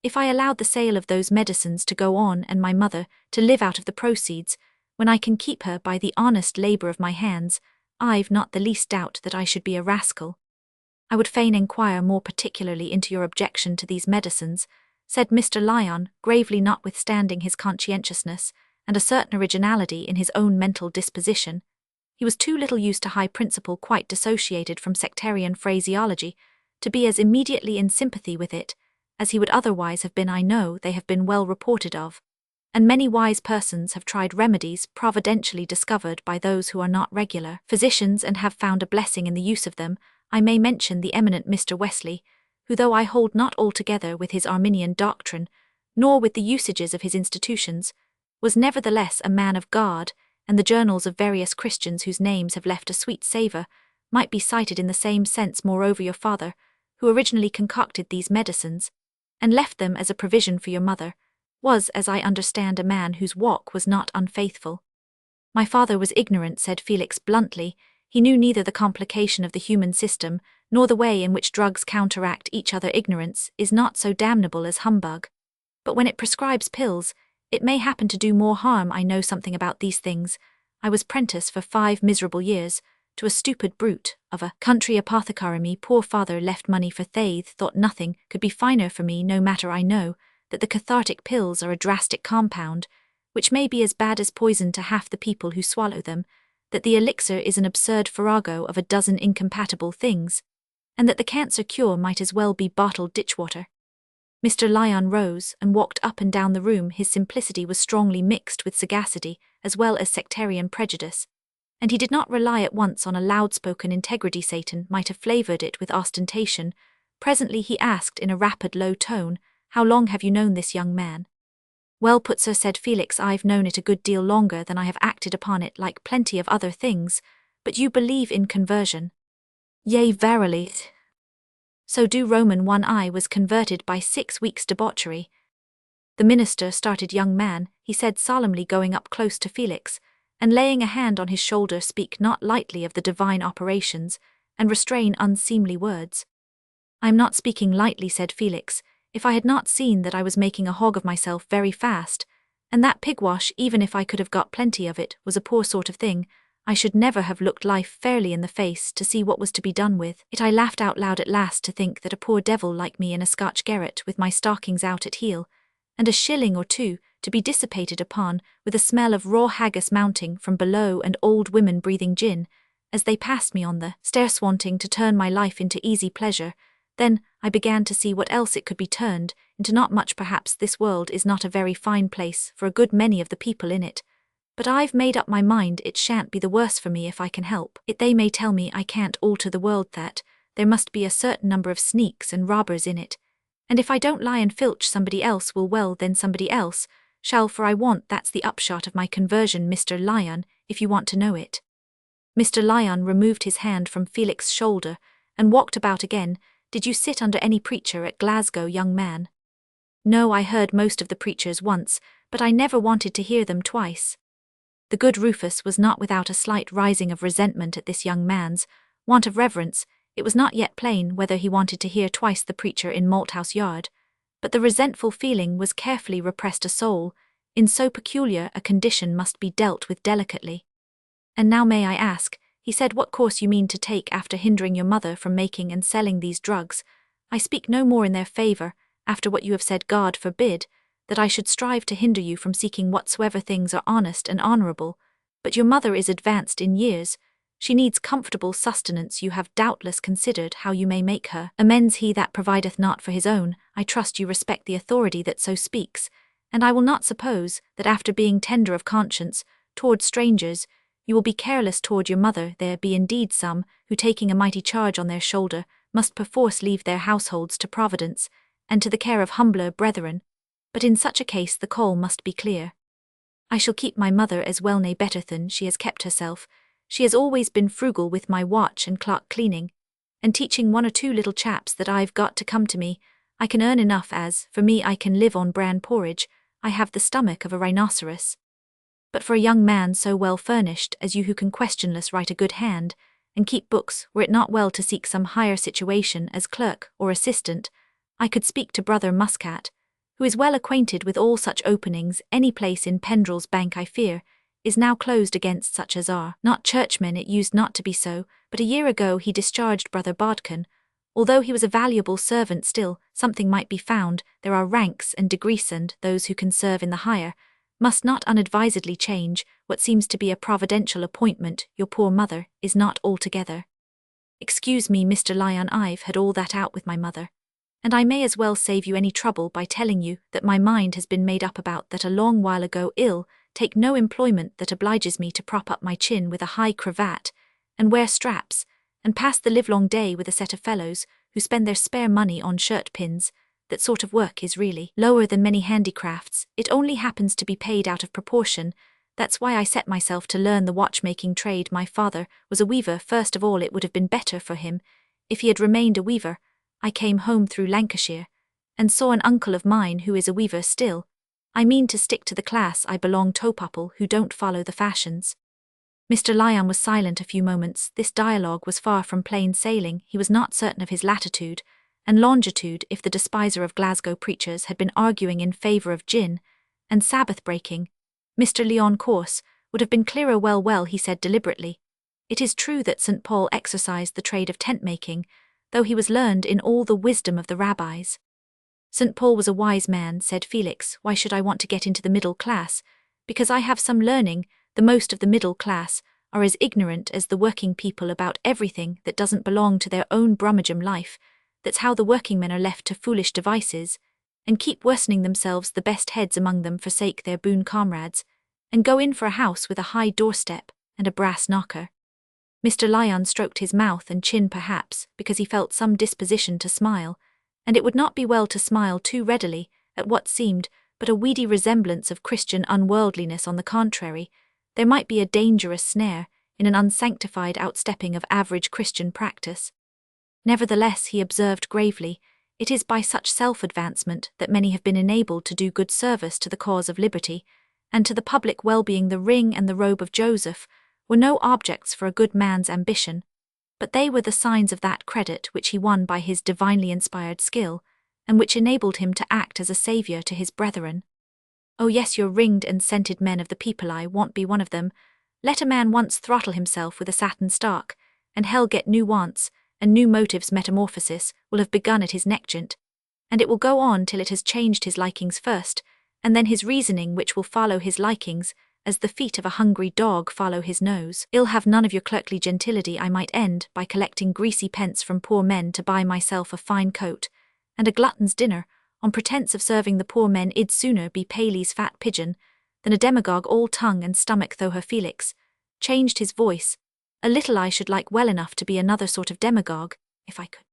If I allowed the sale of those medicines to go on and my mother to live out of the proceeds, when I can keep her by the honest labour of my hands, I've not the least doubt that I should be a rascal. I would fain enquire more particularly into your objection to these medicines, said Mr. Lyon, gravely, notwithstanding his conscientiousness and a certain originality in his own mental disposition. He was too little used to high principle, quite dissociated from sectarian phraseology, to be as immediately in sympathy with it as he would otherwise have been. I know they have been well reported of, and many wise persons have tried remedies providentially discovered by those who are not regular physicians, and have found a blessing in the use of them. I may mention the eminent Mr. Wesley, who, though I hold not altogether with his Arminian doctrine, nor with the usages of his institutions, was nevertheless a man of God, and the journals of various Christians whose names have left a sweet savour might be cited in the same sense. Moreover, your father, who originally concocted these medicines, and left them as a provision for your mother, was, as I understand, a man whose walk was not unfaithful. My father was ignorant, said Felix bluntly. He knew neither the complication of the human system, nor the way in which drugs counteract each other. Ignorance is not so damnable as humbug, but when it prescribes pills, it may happen to do more harm. I know something about these things. I was prentice for 5 miserable years to a stupid brute of a country apothecary. Me poor father left money for Thathe, thought nothing could be finer for me. No matter, I know that the cathartic pills are a drastic compound, which may be as bad as poison to half the people who swallow them, that the elixir is an absurd farrago of a dozen incompatible things, and that the cancer cure might as well be bottled ditchwater. Mr. Lyon rose and walked up and down the room. His simplicity was strongly mixed with sagacity as well as sectarian prejudice, and he did not rely at once on a loud-spoken integrity. Satan might have flavoured it with ostentation. Presently he asked in a rapid, low tone, "How long have you known this young man?" "Well put, sir," said Felix. "I've known it a good deal longer than I have acted upon it, like plenty of other things. But you believe in conversion?" "Yea, verily. So do Roman. One I was converted by 6 weeks' debauchery." The minister started. "Young man," he said solemnly, going up close to Felix, and laying a hand on his shoulder, "speak not lightly of the divine operations, and restrain unseemly words." "I am not speaking lightly," said Felix. "If I had not seen that I was making a hog of myself very fast, and that pigwash, even if I could have got plenty of it, was a poor sort of thing, I should never have looked life fairly in the face to see what was to be done with it. I laughed out loud at last to think that a poor devil like me in a Scotch garret with my stockings out at heel, and a shilling or two to be dissipated upon, with a smell of raw haggis mounting from below and old women breathing gin, as they passed me on the stairs, wanting to turn my life into easy pleasure. Then I began to see what else it could be turned into. Not much, perhaps. This world is not a very fine place for a good many of the people in it, but I've made up my mind it shan't be the worse for me if I can help it. They may tell me I can't alter the world, that there must be a certain number of sneaks and robbers in it, and if I don't lie and filch, somebody else will. Well, then somebody else shall, for I want. That's the upshot of my conversion, Mr. Lyon, if you want to know it." Mr. Lyon removed his hand from Felix's shoulder and walked about again. "Did you sit under any preacher at Glasgow, young man?" "No, I heard most of the preachers once, but I never wanted to hear them twice. The good Rufus was not without a slight rising of resentment at this young man's want of reverence. It was not yet plain whether he wanted to hear twice the preacher in Malthouse Yard, but the resentful feeling was carefully repressed. A soul in so peculiar a condition must be dealt with delicately. And now may I ask, he said, what course you mean to take after hindering your mother from making and selling these drugs? I speak no more in their favour, after what you have said. God forbid that I should strive to hinder you from seeking whatsoever things are honest and honourable, but your mother is advanced in years. She needs comfortable sustenance. You have doubtless considered how you may make her amends. He that provideth not for his own, I trust you respect the authority that so speaks, and I will not suppose that after being tender of conscience toward strangers, you will be careless toward your mother. There be indeed some who, taking a mighty charge on their shoulder, must perforce leave their households to Providence, and to the care of humbler brethren, but in such a case the call must be clear. I shall keep my mother as well, nay better than she has kept herself. She has always been frugal with my watch and clock cleaning, and teaching one or two little chaps that I've got to come to me. I can earn enough as, for me, I can live on bran porridge. I have the stomach of a rhinoceros. But for a young man so well furnished as you, who can questionless write a good hand, and keep books, were it not well to seek some higher situation as clerk or assistant, I could speak to Brother Muscat, who is well acquainted with all such openings. Any place in Pendrell's Bank, I fear, is now closed against such as are not churchmen. It used not to be so, but a year ago he discharged Brother Bodkin. Although he was a valuable servant, still something might be found. There are ranks and degrees, and those who can serve in the higher must not unadvisedly change what seems to be a providential appointment. Your poor mother is not altogether. Excuse me, Mr. Lyon, I've had all that out with my mother, and I may as well save you any trouble by telling you that my mind has been made up about that a long while ago. Take no employment that obliges me to prop up my chin with a high cravat, and wear straps, and pass the livelong day with a set of fellows who spend their spare money on shirt pins. That sort of work is really lower than many handicrafts. It only happens to be paid out of proportion. That's why I set myself to learn the watchmaking trade. My father was a weaver. First of all, it would have been better for him if he had remained a weaver. I came home through Lancashire, and saw an uncle of mine who is a weaver still. I mean to stick to the class I belong to, people who don't follow the fashions. Mr. Lyon was silent a few moments. This dialogue was far from plain sailing. He was not certain of his latitude and longitude. If the despiser of Glasgow preachers had been arguing in favour of gin and Sabbath breaking, Mr. Lyon course would have been clearer. Well, he said deliberately, it is true that St. Paul exercised the trade of tent-making, though he was learned in all the wisdom of the rabbis. St. Paul was a wise man, said Felix. Why should I want to get into the middle class? Because I have some learning. The most of the middle class are as ignorant as the working people about everything that doesn't belong to their own brummagem life. That's how the working men are left to foolish devices, and keep worsening themselves. The best heads among them forsake their boon comrades, and go in for a house with a high doorstep and a brass knocker. Mr. Lyon stroked his mouth and chin, perhaps because he felt some disposition to smile, and it would not be well to smile too readily at what seemed but a weedy resemblance of Christian unworldliness. On the contrary, there might be a dangerous snare in an unsanctified outstepping of average Christian practice. Nevertheless, he observed gravely, it is by such self-advancement that many have been enabled to do good service to the cause of liberty, and to the public well-being. The ring and the robe of Joseph were no objects for a good man's ambition, but they were the signs of that credit which he won by his divinely inspired skill, and which enabled him to act as a saviour to his brethren. Oh yes, your ringed and scented men of the people, I won't be one of them. Let a man once throttle himself with a satin stock, and hell get new wants, and new motives. Metamorphosis will have begun at his neckjoint, and it will go on till it has changed his likings first, and then his reasoning, which will follow his likings, as the feet of a hungry dog follow his nose. I'll have none of your clerkly gentility. I might end by collecting greasy pence from poor men to buy myself a fine coat, and a glutton's dinner, on pretence of serving the poor men. I'd sooner be Paley's fat pigeon than a demagogue all tongue and stomach. Though her Felix changed his voice a little, I should like well enough to be another sort of demagogue, if I could.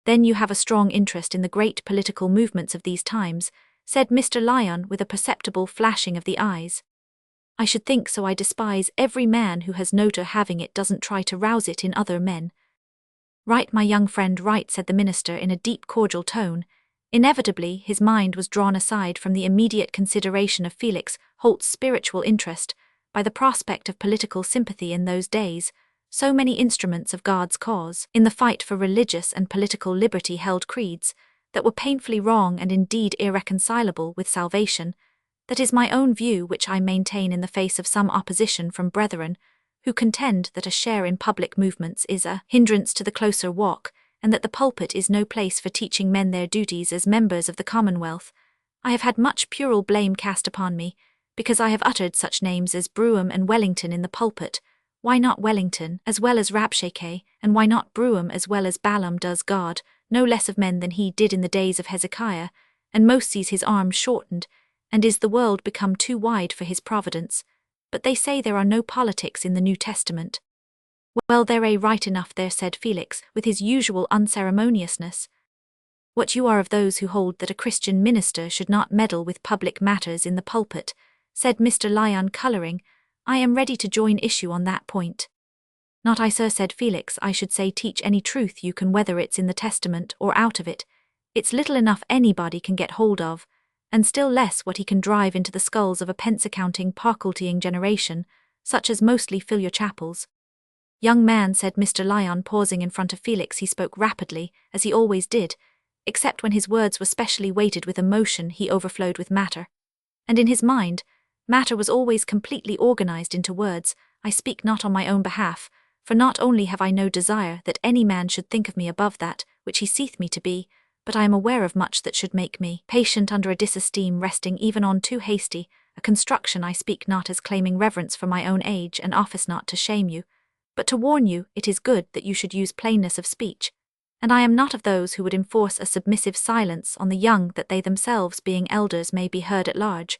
Then you have a strong interest in the great political movements of these times, said Mr. Lyon with a perceptible flashing of the eyes. I should think so. I despise every man who has no to having it doesn't try to rouse it in other men. Right, my young friend, right, said the minister in a deep cordial tone, Inevitably, his mind was drawn aside from the immediate consideration of Felix Holt's spiritual interest by the prospect of political sympathy in those days, so many instruments of God's cause in the fight for religious and political liberty held creeds that were painfully wrong and indeed irreconcilable with salvation. That is my own view, which I maintain in the face of some opposition from brethren who contend that a share in public movements is a hindrance to the closer walk, and that the pulpit is no place for teaching men their duties as members of the Commonwealth. I have had much puerile blame cast upon me, because I have uttered such names as Brougham and Wellington in the pulpit. Why not Wellington as well as Rabshakeh, and why not Brougham as well as Balaam? Does God know less of men than he did in the days of Hezekiah, and Moses sees his arms shortened, and is the world become too wide for his providence? But they say there are no politics in the New Testament. Well, they're right enough there, said Felix, with his usual unceremoniousness. What you are of those who hold that a Christian minister should not meddle with public matters in the pulpit, said Mr. Lyon, colouring. I am ready to join issue on that point. Not I, sir, said Felix. I should say teach any truth you can, whether it's in the Testament or out of it. It's little enough anybody can get hold of, and still less what he can drive into the skulls of a pence-accounting, parcultying generation, such as mostly fill your chapels. Young man, said Mr. Lyon, pausing in front of Felix. He spoke rapidly, as he always did, except when his words were specially weighted with emotion. He overflowed with matter. And in his mind, matter was always completely organized into words. I speak not on my own behalf, for not only have I no desire that any man should think of me above that which he seeth me to be, but I am aware of much that should make me patient under a disesteem resting even on too hasty a construction. I speak not as claiming reverence for my own age and office, not to shame you, but to warn you it is good that you should use plainness of speech. And I am not of those who would enforce a submissive silence on the young, that they themselves, being elders, may be heard at large.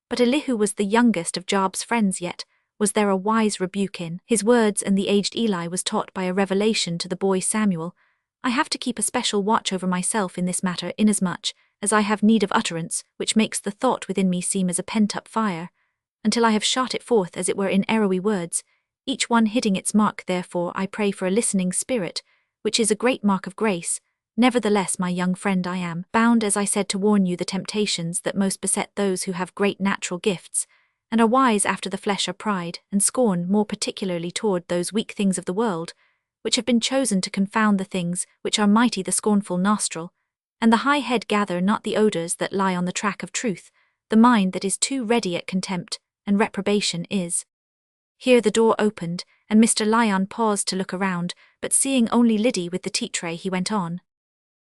But Elihu was the youngest of Job's friends, yet was there a wise rebuke in his words, and the aged Eli was taught by a revelation to the boy Samuel. I have to keep a special watch over myself in this matter, inasmuch as I have need of utterance, which makes the thought within me seem as a pent-up fire, until I have shot it forth as it were in arrowy words, each one hitting its mark. Therefore I pray for a listening spirit, which is a great mark of grace. Nevertheless, my young friend, I am bound, as I said, to warn you the temptations that most beset those who have great natural gifts, and are wise after the flesh, are pride and scorn, more particularly toward those weak things of the world, which have been chosen to confound the things which are mighty. The scornful nostril and the high head gather not the odors that lie on the track of truth. The mind that is too ready at contempt and reprobation is. Here the door opened, and Mr. Lyon paused to look around, but seeing only Liddy with the tea tray, he went on.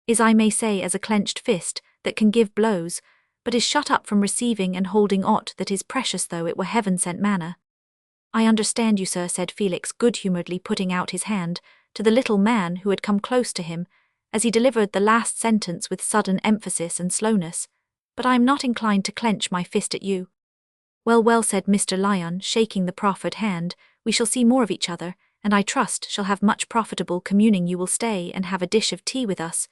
Is, I may say, as a clenched fist that can give blows, but is shut up from receiving and holding aught that is precious, though it were heaven-sent manna. I understand you, sir, said Felix, good-humouredly putting out his hand to the little man who had come close to him, as he delivered the last sentence with sudden emphasis and slowness, but I am not inclined to clench my fist at you. Well, well, said Mr. Lyon, shaking the proffered hand, we shall see more of each other, and I trust shall have much profitable communing. You will stay and have a dish of tea with us.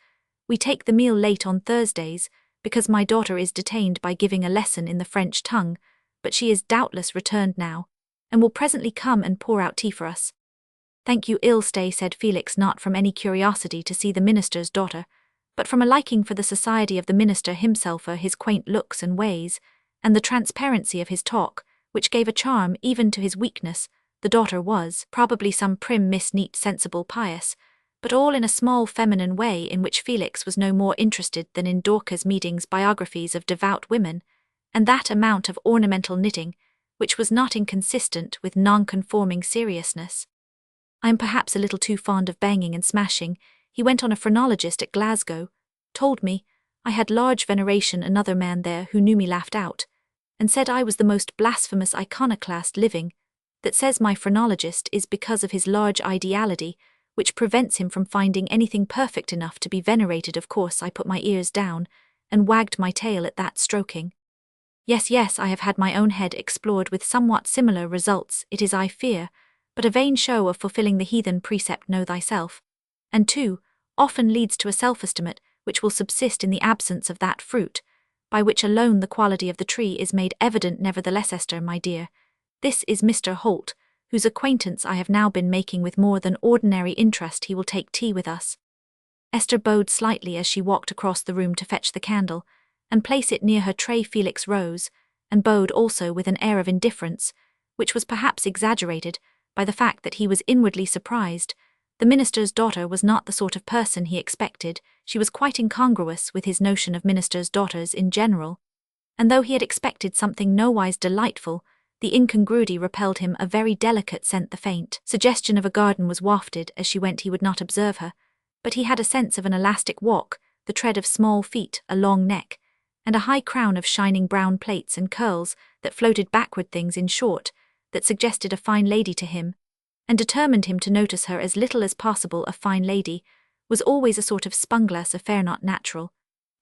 We take the meal late on Thursdays, because my daughter is detained by giving a lesson in the French tongue, but she is doubtless returned now, and will presently come and pour out tea for us. Thank you, I'll stay, said Felix, not from any curiosity to see the minister's daughter, but from a liking for the society of the minister himself, for his quaint looks and ways, and the transparency of his talk, which gave a charm even to his weakness. The daughter was probably some prim miss, neat, sensible, pious, but all in a small feminine way in which Felix was no more interested than in Dorcas Meading's biographies of devout women, and that amount of ornamental knitting, which was not inconsistent with nonconforming seriousness. I am perhaps a little too fond of banging and smashing. He went on. A phrenologist at Glasgow told me I had large veneration. Another man there who knew me laughed out, and said I was the most blasphemous iconoclast living. That says my phrenologist is because of his large ideality, which prevents him from finding anything perfect enough to be venerated. Of course I put my ears down, and wagged my tail at that, stroking. Yes, yes, I have had my own head explored with somewhat similar results. It is, I fear, but a vain show of fulfilling the heathen precept, know thyself, and too often leads to a self-estimate which will subsist in the absence of that fruit, by which alone the quality of the tree is made evident. Nevertheless, Esther, my dear, this is Mr. Holt, whose acquaintance I have now been making with more than ordinary interest. He will take tea with us. Esther bowed slightly as she walked across the room to fetch the candle, and place it near her tray. Felix rose, and bowed also with an air of indifference, which was perhaps exaggerated by the fact that he was inwardly surprised. The minister's daughter was not the sort of person he expected. She was quite incongruous with his notion of ministers' daughters in general, and though he had expected something nowise delightful, the incongruity repelled him. A very delicate scent, the faint suggestion of a garden, was wafted as she went. He would not observe her, but he had a sense of an elastic walk, the tread of small feet, a long neck, and a high crown of shining brown plaits and curls that floated backward, things, in short, that suggested a fine lady to him, and determined him to notice her as little as possible. A fine lady was always a sort of spunglass affair, not natural,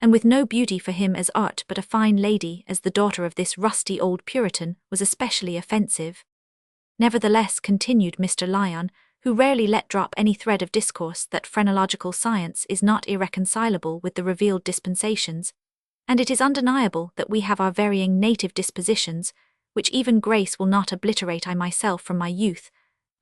and with no beauty for him as art, but a fine lady, as the daughter of this rusty old Puritan, was especially offensive. Nevertheless, continued Mr. Lyon, who rarely let drop any thread of discourse, that phrenological science is not irreconcilable with the revealed dispensations, and it is undeniable that we have our varying native dispositions, which even grace will not obliterate. I myself from my youth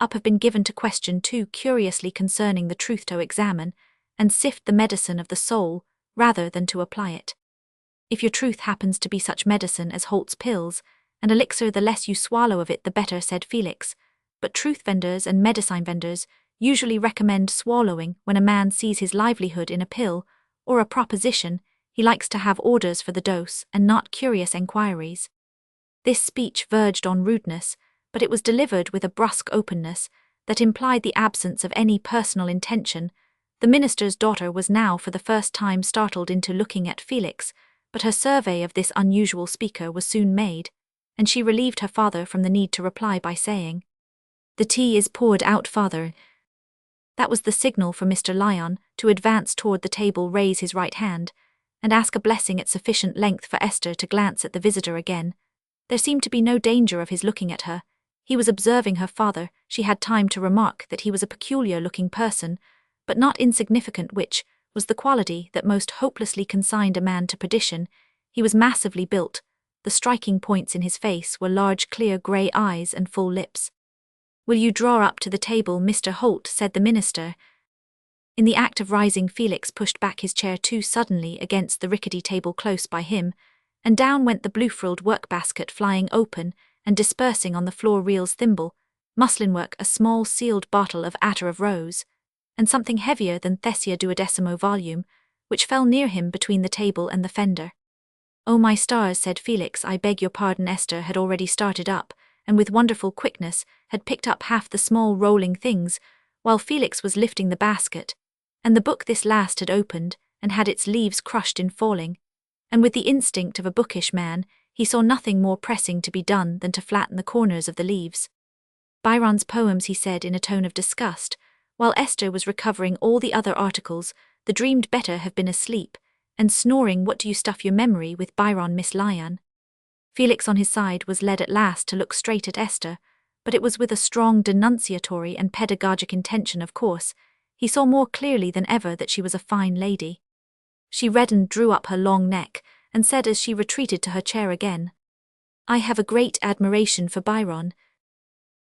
up have been given to question too curiously concerning the truth, to examine and sift the medicine of the soul, rather than to apply it. If your truth happens to be such medicine as Holt's pills, and elixir, the less you swallow of it the better, said Felix, but truth vendors and medicine vendors usually recommend swallowing. When a man sees his livelihood in a pill or a proposition, he likes to have orders for the dose and not curious enquiries. This speech verged on rudeness, but it was delivered with a brusque openness that implied the absence of any personal intention. The minister's daughter was now for the first time startled into looking at Felix, but her survey of this unusual speaker was soon made, and she relieved her father from the need to reply by saying, "The tea is poured out, father." That was the signal for Mr. Lyon to advance toward the table, raise his right hand, and ask a blessing at sufficient length for Esther to glance at the visitor again. There seemed to be no danger of his looking at her. He was observing her father. She had time to remark that he was a peculiar-looking person, but not insignificant, which was the quality that most hopelessly consigned a man to perdition. He was massively built. The striking points in his face were large, clear grey eyes and full lips. "Will you draw up to the table, Mr. Holt?" said the minister. In the act of rising, Felix pushed back his chair too suddenly against the rickety table close by him, and down went the blue-frilled work-basket, flying open and dispersing on the floor reels, thimble, muslin work, a small sealed bottle of attar of rose, and something heavier than Thessia duodecimo volume, which fell near him between the table and the fender. "Oh my stars," said Felix, "I beg your pardon." Esther had already started up, and with wonderful quickness had picked up half the small rolling things, while Felix was lifting the basket, and the book this last had opened and had its leaves crushed in falling, and with the instinct of a bookish man, he saw nothing more pressing to be done than to flatten the corners of the leaves. "Byron's poems," he said in a tone of disgust, while Esther was recovering all the other articles. "The dreamed better have been asleep and snoring. What do you stuff your memory with, Byron, Miss Lyon?" Felix on his side was led at last to look straight at Esther, but it was with a strong denunciatory and pedagogic intention. Of course, he saw more clearly than ever that she was a fine lady. She reddened, drew up her long neck, and said as she retreated to her chair again, "I have a great admiration for Byron."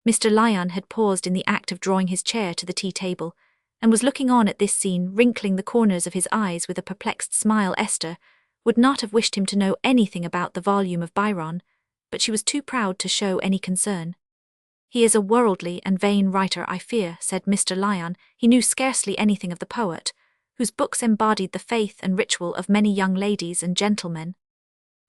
Mr. Lyon had paused in the act of drawing his chair to the tea-table, and was looking on at this scene, wrinkling the corners of his eyes with a perplexed smile. Esther would not have wished him to know anything about the volume of Byron, but she was too proud to show any concern. "He is a worldly and vain writer, I fear," said Mr. Lyon. He knew scarcely anything of the poet, whose books embodied the faith and ritual of many young ladies and gentlemen.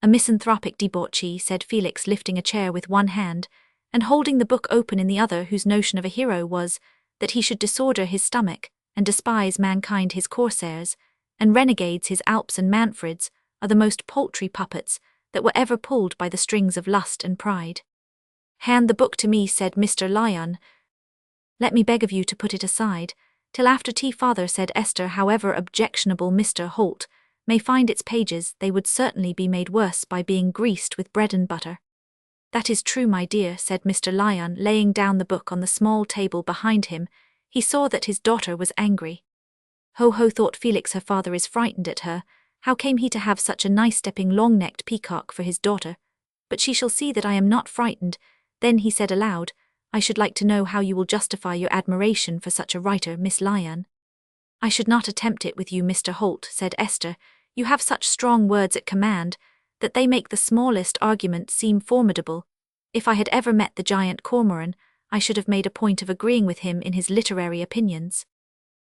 "A misanthropic debauchee," said Felix, lifting a chair with one hand and holding the book open in the other, whose notion of a hero was that he should disorder his stomach and despise mankind. His corsairs and renegades, his Alps and Manfreds, are the most paltry puppets that were ever pulled by the strings of lust and pride. "Hand the book to me," said Mr. Lyon. "Let me beg of you to put it aside till after tea, father," said Esther. "However objectionable Mr. Holt may find its pages, they would certainly be made worse by being greased with bread and butter." "That is true, my dear," said Mr. Lyon, laying down the book on the small table behind him. He saw that his daughter was angry. "Ho ho," thought Felix, "her father is frightened at her. How came he to have such a nice-stepping long-necked peacock for his daughter? But she shall see that I am not frightened." Then he said aloud, "I should like to know how you will justify your admiration for such a writer, Miss Lyon." I should not attempt it with you, Mr. Holt, said Esther. You have such strong words at command, that they make the smallest argument seem formidable. If I had ever met the giant Cormoran, I should have made a point of agreeing with him in his literary opinions.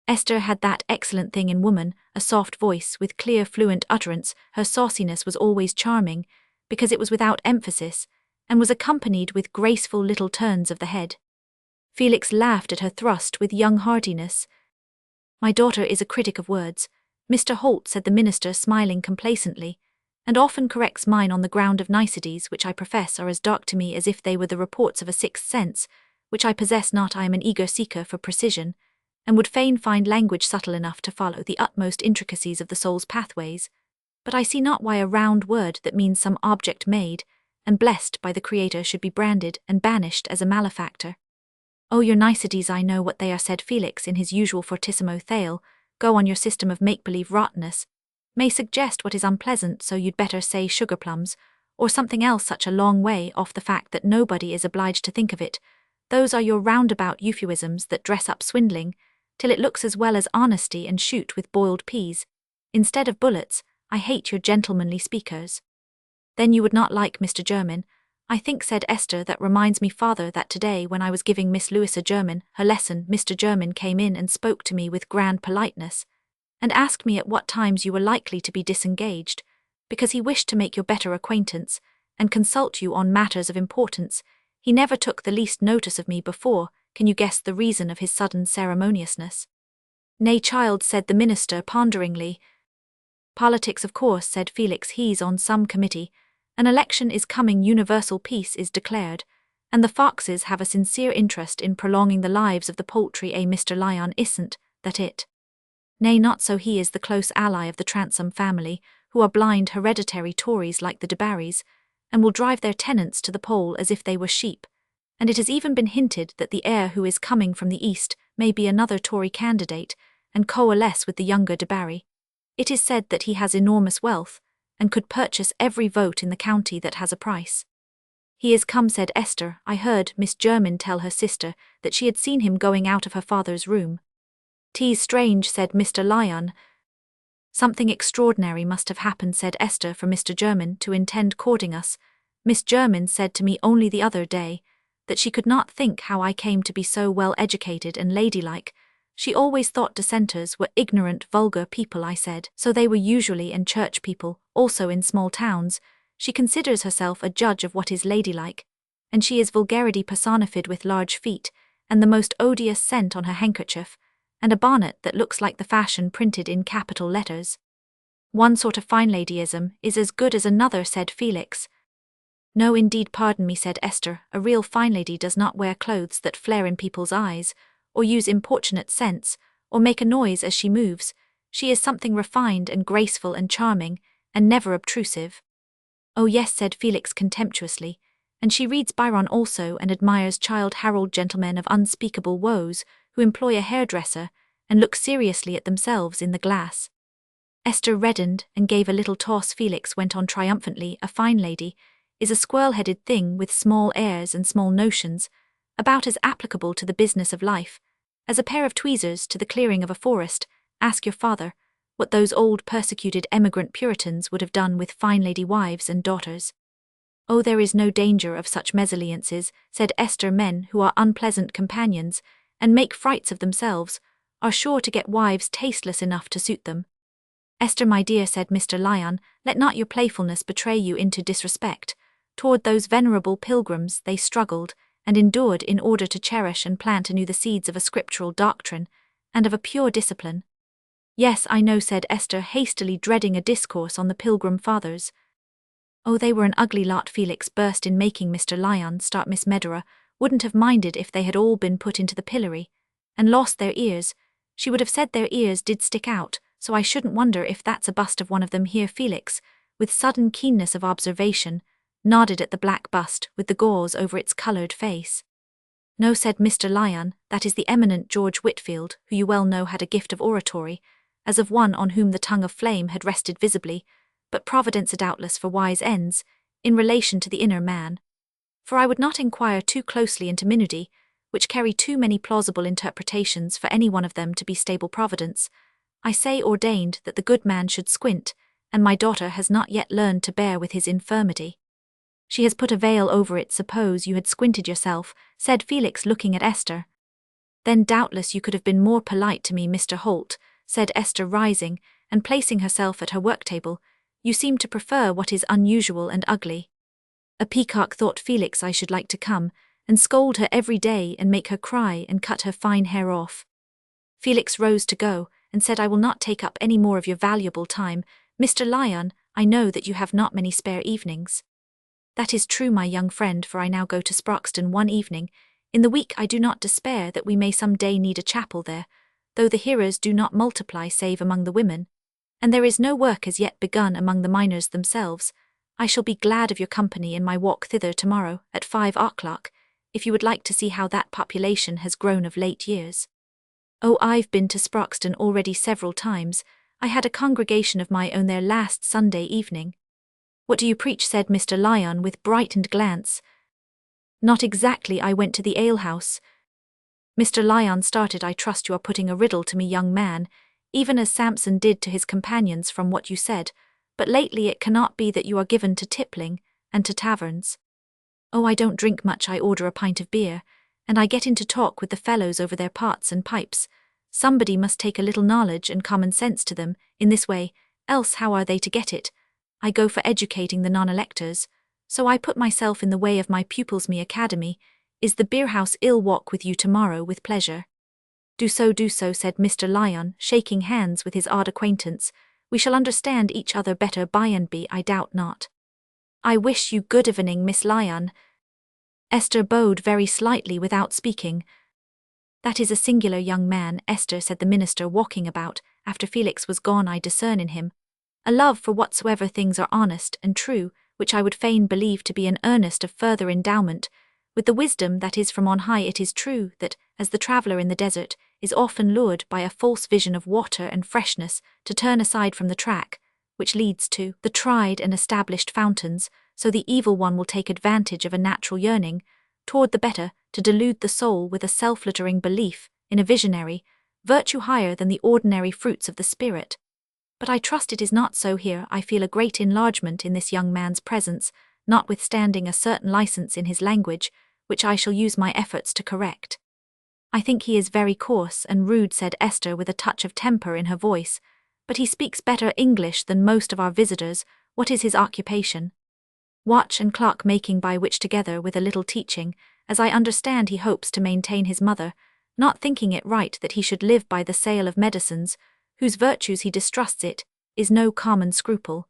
Esther had that excellent thing in woman, a soft voice with clear fluent utterance. Her sauciness was always charming, because it was without emphasis, and was accompanied with graceful little turns of the head. Felix laughed at her thrust with young heartiness. My daughter is a critic of words, Mr. Holt, said the minister, smiling complacently, and often corrects mine on the ground of niceties which I profess are as dark to me as if they were the reports of a sixth sense, which I possess not. I am an eager seeker for precision, and would fain find language subtle enough to follow the utmost intricacies of the soul's pathways, but I see not why a round word that means some object made and blessed by the Creator should be branded and banished as a malefactor. Oh, your niceties, I know what they are, said Felix in his usual fortissimo thale. Go on, your system of make-believe rottenness may suggest what is unpleasant, so you'd better say sugar plums, or something else such a long way off the fact that nobody is obliged to think of it. Those are your roundabout euphuisms that dress up swindling, till it looks as well as honesty, and shoot with boiled peas instead of bullets. I hate your gentlemanly speakers. Then you would not like Mr. German, I think, said Esther. That reminds me, father, that today when I was giving Miss Louisa German her lesson, Mr. German came in and spoke to me with grand politeness, and asked me at what times you were likely to be disengaged, because he wished to make your better acquaintance, and consult you on matters of importance. He never took the least notice of me before. Can you guess the reason of his sudden ceremoniousness? Nay, child, said the minister ponderingly. Politics, of course, said Felix. He's on some committee. An election is coming, universal peace is declared, and the foxes have a sincere interest in prolonging the lives of the poultry. Mr. Lyon isn't that it? Nay, not so. He is the close ally of the Transome family, who are blind hereditary Tories like the de Barrys, and will drive their tenants to the poll as if they were sheep, and it has even been hinted that the heir who is coming from the east may be another Tory candidate, and coalesce with the younger de Barry. It is said that he has enormous wealth, and could purchase every vote in the county that has a price. He is come, said Esther. I heard Miss German tell her sister that she had seen him going out of her father's room. 'Tis strange, said Mr. Lyon. Something extraordinary must have happened, said Esther, for Mr. German to intend courting us. Miss German said to me only the other day that she could not think how I came to be so well educated and ladylike. She always thought dissenters were ignorant, vulgar people. I said, so they were usually, and church people, also in small towns. She considers herself a judge of what is ladylike, and she is vulgarity personified, with large feet, and the most odious scent on her handkerchief, and a bonnet that looks like the fashion printed in capital letters. One sort of fine ladyism is as good as another, said Felix. No, indeed, pardon me, said Esther. A real fine lady does not wear clothes that flare in people's eyes, or use importunate scents, or make a noise as she moves. She is something refined and graceful and charming, and never obtrusive. Oh yes, said Felix contemptuously, and she reads Byron also, and admires Childe Harold, gentlemen of unspeakable woes, who employ a hairdresser, and look seriously at themselves in the glass. Esther reddened, and gave a little toss. Felix went on triumphantly. A fine lady is a squirrel-headed thing with small airs and small notions, about as applicable to the business of life as a pair of tweezers to the clearing of a forest. Ask your father what those old persecuted emigrant Puritans would have done with fine lady wives and daughters. Oh, there is no danger of such mesalliances, said Esther. Men who are unpleasant companions, and make frights of themselves, are sure to get wives tasteless enough to suit them. Esther, my dear, said Mr. Lyon, let not your playfulness betray you into disrespect. Toward those venerable pilgrims they struggled and endured in order to cherish and plant anew the seeds of a scriptural doctrine, and of a pure discipline. Yes, I know, said Esther, hastily dreading a discourse on the Pilgrim Fathers. Oh, they were an ugly lot. Felix burst in, making Mr. Lyon start. Miss Medora wouldn't have minded if they had all been put into the pillory, and lost their ears. She would have said their ears did stick out, so I shouldn't wonder if that's a bust of one of them. Here Felix, with sudden keenness of observation, nodded at the black bust with the gauze over its coloured face. No, said Mr. Lyon, that is the eminent George Whitfield, who you well know had a gift of oratory, as of one on whom the tongue of flame had rested visibly, but Providence doubtless for wise ends, in relation to the inner man. For I would not inquire too closely into Minudi, which carry too many plausible interpretations for any one of them to be stable Providence. I say ordained that the good man should squint, and my daughter has not yet learned to bear with his infirmity. She has put a veil over it. Suppose you had squinted yourself, said Felix, looking at Esther. Then doubtless you could have been more polite to me, Mr. Holt, said Esther, rising and placing herself at her work-table. You seem to prefer what is unusual and ugly. A peacock, thought Felix. I should like to come and scold her every day and make her cry and cut her fine hair off. Felix rose to go and said, I will not take up any more of your valuable time. Mr. Lyon, I know that you have not many spare evenings. That is true, my young friend, for I now go to Sproxton one evening. In the week I do not despair that we may some day need a chapel there, though the hearers do not multiply save among the women, and there is no work as yet begun among the miners themselves. I shall be glad of your company in my walk thither tomorrow at 5 o'clock, if you would like to see how that population has grown of late years. Oh, I've been to Sproxton already several times. I had a congregation of my own there last Sunday evening. What do you preach? Said Mr. Lyon with brightened glance. Not exactly. I went to the alehouse. Mr. Lyon started. I trust you are putting a riddle to me, young man, even as Samson did to his companions from what you said, but lately it cannot be that you are given to tippling and to taverns. Oh, I don't drink much. I order a pint of beer, and I get into talk with the fellows over their pots and pipes. Somebody must take a little knowledge and common sense to them in this way, else how are they to get it? I go for educating the non-electors, so I put myself in the way of my pupils. Me academy, is the beerhouse? I'll walk with you tomorrow with pleasure. Do so, said Mr. Lyon, shaking hands with his odd acquaintance. We shall understand each other better by and by, I doubt not. I wish you good evening, Miss Lyon. Esther bowed very slightly without speaking. That is a singular young man, Esther, said the minister, walking about, after Felix was gone. I discern in him a love for whatsoever things are honest and true, which I would fain believe to be an earnest of further endowment, with the wisdom that is from on high. It is true that, as the traveller in the desert is often lured by a false vision of water and freshness to turn aside from the track, which leads to the tried and established fountains, so the evil one will take advantage of a natural yearning toward the better to delude the soul with a self-flattering belief in a visionary virtue higher than the ordinary fruits of the spirit. But I trust it is not so here. I feel a great enlargement in this young man's presence, notwithstanding a certain license in his language, which I shall use my efforts to correct. I think he is very coarse and rude, said Esther with a touch of temper in her voice, but he speaks better English than most of our visitors. What is his occupation? Watch and clock making, by which together with a little teaching, as I understand he hopes to maintain his mother, not thinking it right that he should live by the sale of medicines, whose virtues he distrusts. It is no common scruple.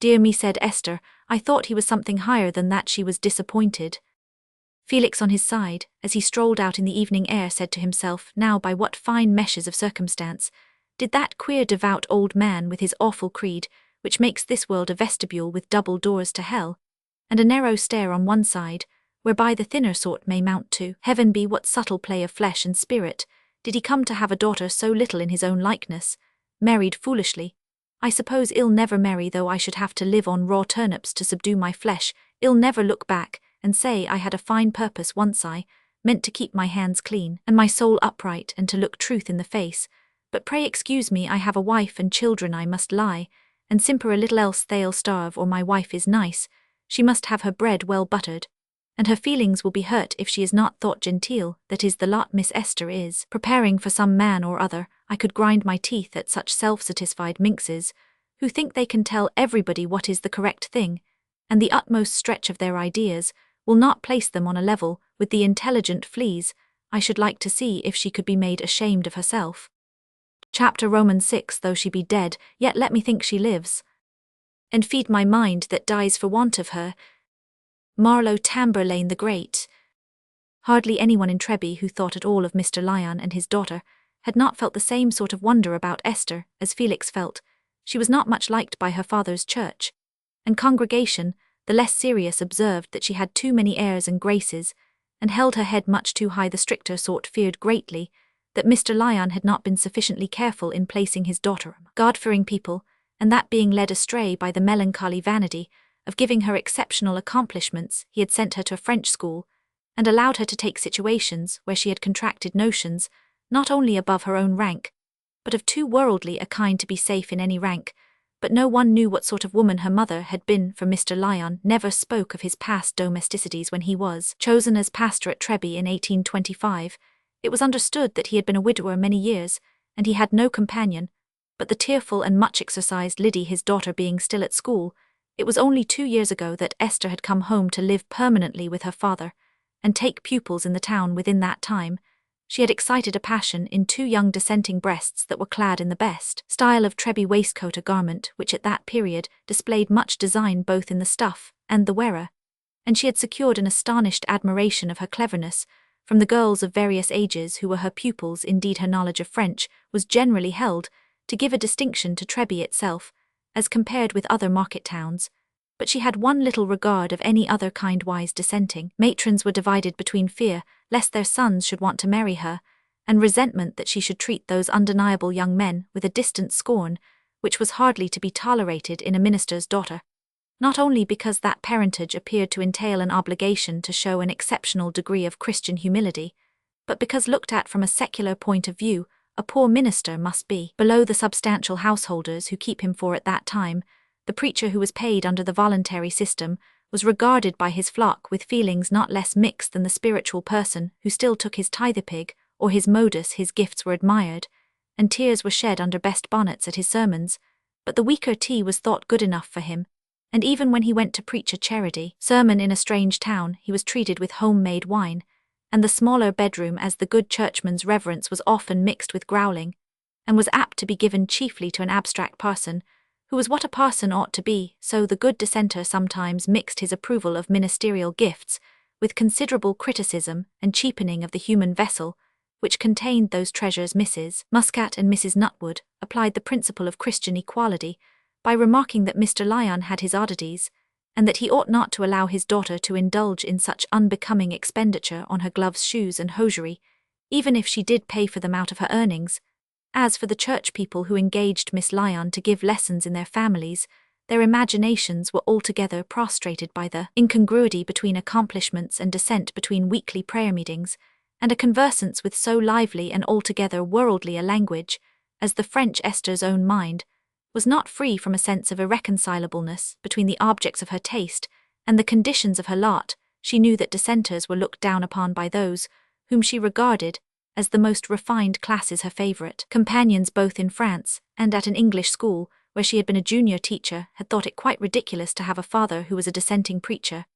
Dear me, said Esther, I thought he was something higher than that. She was disappointed. Felix on his side, as he strolled out in the evening air, said to himself, now by what fine meshes of circumstance did that queer devout old man with his awful creed, which makes this world a vestibule with double doors to hell, and a narrow stair on one side, whereby the thinner sort may mount to heaven, be what subtle play of flesh and spirit, did he come to have a daughter so little in his own likeness, married foolishly? I suppose I'll never marry, though I should have to live on raw turnips to subdue my flesh. I'll never look back and say I had a fine purpose once. I meant to keep my hands clean and my soul upright and to look truth in the face. But pray excuse me, I have a wife and children I must lie, and simper a little, else they'll starve. Or my wife is nice, she must have her bread well buttered, and her feelings will be hurt if she is not thought genteel. That is the lot Miss Esther is preparing for some man or other. I could grind my teeth at such self-satisfied minxes, who think they can tell everybody what is the correct thing, and the utmost stretch of their ideas will not place them on a level with the intelligent fleas. I should like to see if she could be made ashamed of herself. Chapter Romans 6. Though she be dead, yet let me think she lives, and feed my mind that dies for want of her. Marlowe Tamburlaine the Great. Hardly anyone in Treby who thought at all of Mr. Lyon and his daughter had not felt the same sort of wonder about Esther as Felix felt. She was not much liked by her father's church and congregation. The less serious observed that she had too many airs and graces, and held her head much too high. The stricter sort feared greatly that Mr. Lyon had not been sufficiently careful in placing his daughter among God-fearing people, and that being led astray by the melancholy vanity of giving her exceptional accomplishments, he had sent her to a French school, and allowed her to take situations where she had contracted notions not only above her own rank, but of too worldly a kind to be safe in any rank. But no one knew what sort of woman her mother had been, for Mr. Lyon never spoke of his past domesticities when he was chosen as pastor at Treby in 1825. It was understood that he had been a widower many years, and he had no companion, but the tearful and much exercised Liddy, his daughter, being still at school. It was only 2 years ago that Esther had come home to live permanently with her father, and take pupils in the town. Within that time, she had excited a passion in 2 young dissenting breasts that were clad in the best style of Treby waistcoat, a garment which at that period displayed much design both in the stuff and the wearer, and she had secured an astonished admiration of her cleverness from the girls of various ages who were her pupils. Indeed, her knowledge of French was generally held to give a distinction to Treby itself, as compared with other market towns, but she had one little regard of any other kind. Wise dissenting matrons were divided between fear lest their sons should want to marry her, and resentment that she should treat those undeniable young men with a distant scorn which was hardly to be tolerated in a minister's daughter, not only because that parentage appeared to entail an obligation to show an exceptional degree of Christian humility, but because, looked at from a secular point of view, a poor minister must be below the substantial householders who keep him, for at that time the preacher who was paid under the voluntary system was regarded by his flock with feelings not less mixed than the spiritual person who still took his tithe-pig or his modus. His gifts were admired, and tears were shed under best bonnets at his sermons, but the weaker tea was thought good enough for him, and even when he went to preach a charity sermon in a strange town, he was treated with home-made wine, and the smaller bedroom, as the good churchman's reverence was often mixed with growling, and was apt to be given chiefly to an abstract parson, who was what a parson ought to be. So the good dissenter sometimes mixed his approval of ministerial gifts with considerable criticism and cheapening of the human vessel which contained those treasures. Mrs. Muscat and Mrs. Nutwood applied the principle of Christian equality by remarking that Mr. Lyon had his oddities, and that he ought not to allow his daughter to indulge in such unbecoming expenditure on her gloves, shoes, and hosiery, even if she did pay for them out of her earnings. As for the church people who engaged Miss Lyon to give lessons in their families, their imaginations were altogether prostrated by the incongruity between accomplishments and dissent between weekly prayer meetings, and a conversance with so lively and altogether worldly a language as the French. Esther's own mind was not free from a sense of irreconcilableness between the objects of her taste and the conditions of her lot. She knew that dissenters were looked down upon by those whom she regarded as the most refined classes. Her favourite companions, both in France and at an English school where she had been a junior teacher, had thought it quite ridiculous to have a father who was a dissenting preacher,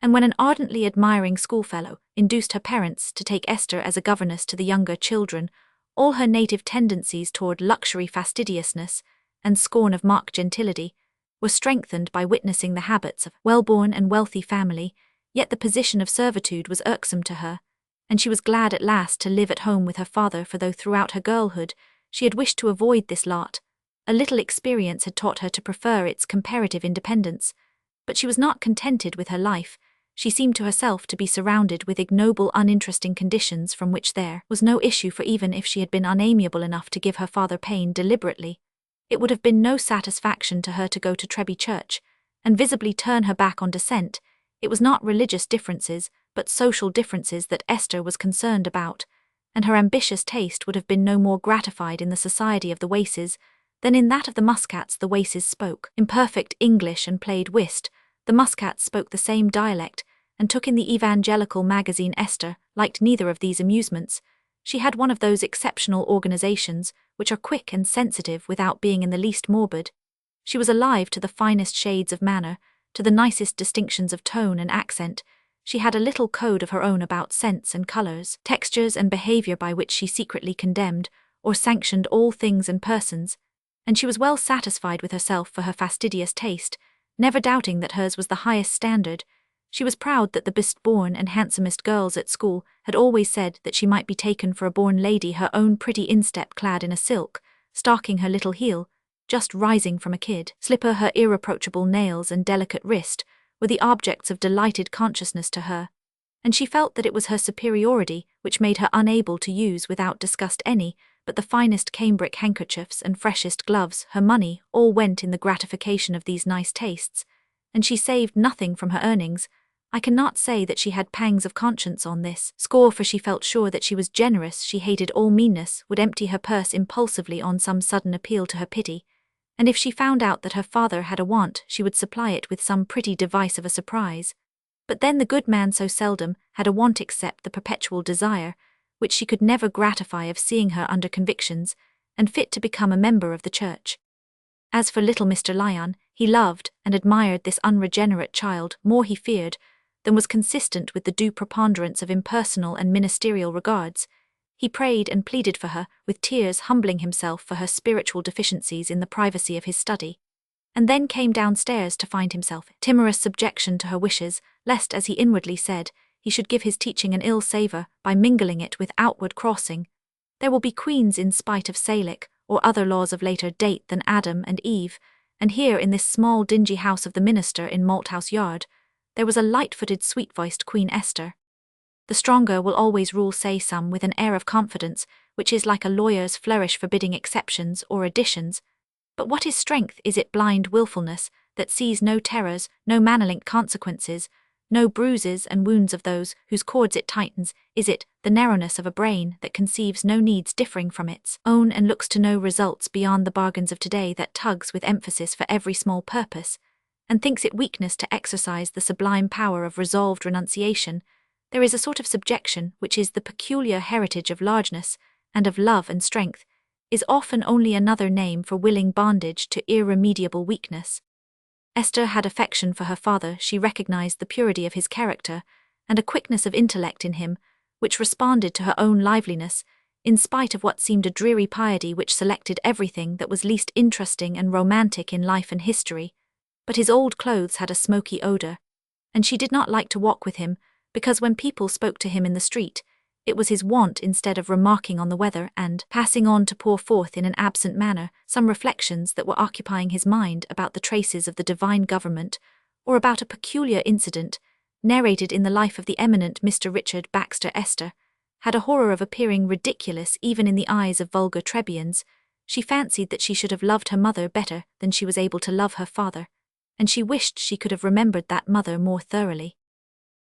and when an ardently admiring schoolfellow induced her parents to take Esther as a governess to the younger children, all her native tendencies toward luxury, fastidiousness, and scorn of mock gentility were strengthened by witnessing the habits of well-born and wealthy family. Yet the position of servitude was irksome to her, and she was glad at last to live at home with her father, for though throughout her girlhood she had wished to avoid this lot, a little experience had taught her to prefer its comparative independence. But she was not contented with her life. She seemed to herself to be surrounded with ignoble, uninteresting conditions from which there was no issue, for even if she had been unamiable enough to give her father pain deliberately, it would have been no satisfaction to her to go to Treby Church and visibly turn her back on dissent. It was not religious differences, but social differences that Esther was concerned about, and her ambitious taste would have been no more gratified in the society of the Waces than in that of the Muscats. The Waces spoke imperfect English and played whist. The Muscats spoke the same dialect, and took in the evangelical magazine. Esther liked neither of these amusements. She had one of those exceptional organizations which are quick and sensitive without being in the least morbid. She was alive to the finest shades of manner, to the nicest distinctions of tone and accent. She had a little code of her own about scents and colors, textures and behavior, by which she secretly condemned or sanctioned all things and persons, and she was well satisfied with herself for her fastidious taste, never doubting that hers was the highest standard. She was proud that the best-born and handsomest girls at school had always said that she might be taken for a born lady, her own pretty instep clad in a silk, stocking her little heel, just rising from a kid slipper. Her irreproachable nails and delicate wrist were the objects of delighted consciousness to her, and she felt that it was her superiority which made her unable to use without disgust any but the finest cambric handkerchiefs and freshest gloves. Her money all went in the gratification of these nice tastes, and she saved nothing from her earnings, I cannot say that she had pangs of conscience on this score, for she felt sure that she was generous. She hated all meanness, would empty her purse impulsively on some sudden appeal to her pity, and if she found out that her father had a want, she would supply it with some pretty device of a surprise. But then the good man so seldom had a want except the perpetual desire, which she could never gratify, of seeing her under convictions, and fit to become a member of the church. As for little Mr. Lyon, he loved and admired this unregenerate child more, he feared, than was consistent with the due preponderance of impersonal and ministerial regards. He prayed and pleaded for her, with tears, humbling himself for her spiritual deficiencies in the privacy of his study, and then came downstairs to find himself in timorous subjection to her wishes, lest, as he inwardly said, he should give his teaching an ill savour by mingling it with outward crossing. There will be queens in spite of Salic, or other laws of later date than Adam and Eve, and here in this small dingy house of the minister in Malthouse Yard, there was a light-footed, sweet-voiced Queen Esther. The stronger will always rule, say some, with an air of confidence, which is like a lawyer's flourish forbidding exceptions or additions. But what is strength? Is it blind wilfulness, that sees no terrors, no manner-linked consequences, no bruises and wounds of those whose cords it tightens? Is it the narrowness of a brain that conceives no needs differing from its own and looks to no results beyond the bargains of today, that tugs with emphasis for every small purpose, and thinks it weakness to exercise the sublime power of resolved renunciation? There is a sort of subjection which is the peculiar heritage of largeness, and of love and strength, is often only another name for willing bondage to irremediable weakness. Esther had affection for her father. She recognized the purity of his character, and a quickness of intellect in him, which responded to her own liveliness, in spite of what seemed a dreary piety which selected everything that was least interesting and romantic in life and history. But his old clothes had a smoky odor, and she did not like to walk with him, because when people spoke to him in the street, it was his wont, instead of remarking on the weather and passing on, to pour forth in an absent manner some reflections that were occupying his mind about the traces of the divine government, or about a peculiar incident narrated in the life of the eminent Mr. Richard Baxter. Esther had a horror of appearing ridiculous even in the eyes of vulgar Trebians. She fancied that she should have loved her mother better than she was able to love her father, and she wished she could have remembered that mother more thoroughly.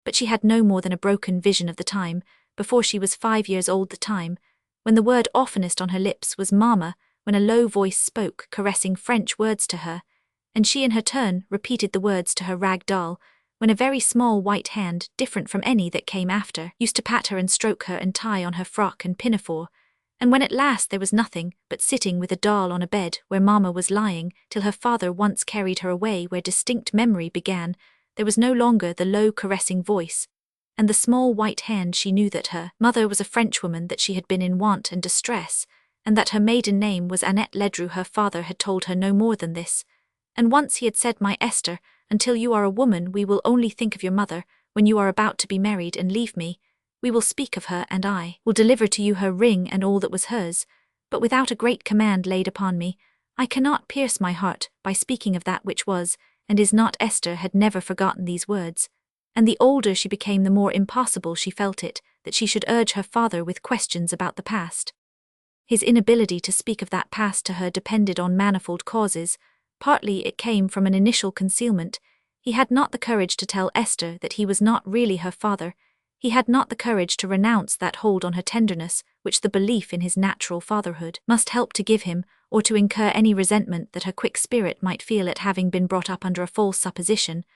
But she had no more than a broken vision of the time, before she was 5 years old, the time when the word oftenest on her lips was "Mama," when a low voice spoke caressing French words to her, and she in her turn repeated the words to her rag doll, when a very small white hand, different from any that came after, used to pat her and stroke her and tie on her frock and pinafore, and when at last there was nothing but sitting with a doll on a bed where Mama was lying, till her father once carried her away where distinct memory began, there was no longer the low caressing voice and the small white hand. She knew that her mother was a Frenchwoman, that she had been in want and distress, and that her maiden name was Annette Ledru. Her father had told her no more than this, and once he had said, "My Esther, until you are a woman we will only think of your mother. When you are about to be married and leave me, we will speak of her, and I will deliver to you her ring and all that was hers, but without a great command laid upon me. I cannot pierce my heart by speaking of that which was and is not." Esther had never forgotten these words, and the older she became the more impossible she felt it that she should urge her father with questions about the past. His inability to speak of that past to her depended on manifold causes. Partly it came from an initial concealment. He had not the courage to tell Esther that he was not really her father. He had not the courage to renounce that hold on her tenderness which the belief in his natural fatherhood must help to give him, or to incur any resentment that her quick spirit might feel at having been brought up under a false supposition.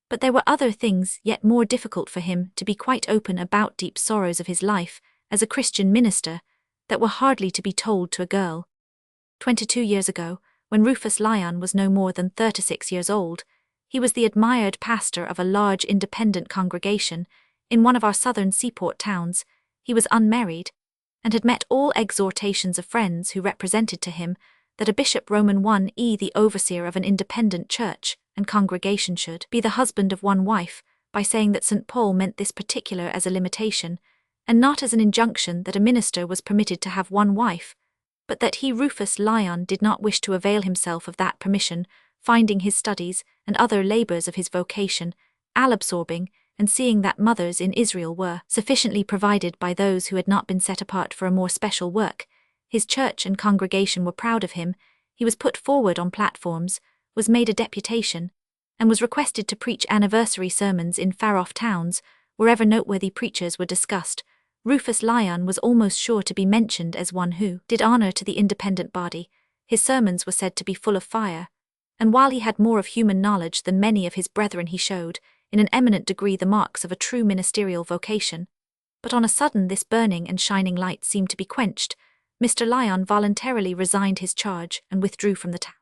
But there were other things yet more difficult for him to be quite open about, deep sorrows of his life as a Christian minister, that were hardly to be told to a girl. 22 years ago, when Rufus Lyon was no more than 36 years old, he was the admired pastor of a large independent congregation in one of our southern seaport towns. He was unmarried, and had met all exhortations of friends who represented to him that a bishop Roman I, the overseer of an independent church and congregation, should be the husband of one wife, by saying that St. Paul meant this particular as a limitation, and not as an injunction that a minister was permitted to have one wife, but that he, Rufus Lyon, did not wish to avail himself of that permission, finding his studies and other labours of his vocation all-absorbing, and seeing that mothers in Israel were sufficiently provided by those who had not been set apart for a more special work. His church and congregation were proud of him. He was put forward on platforms, was made a deputation, and was requested to preach anniversary sermons in far-off towns, wherever noteworthy preachers were discussed. Rufus Lyon was almost sure to be mentioned as one who did honor to the independent body. His sermons were said to be full of fire, and while he had more of human knowledge than many of his brethren, he showed, in an eminent degree, the marks of a true ministerial vocation. But on a sudden this burning and shining light seemed to be quenched. Mr. Lyon voluntarily resigned his charge and withdrew from the town.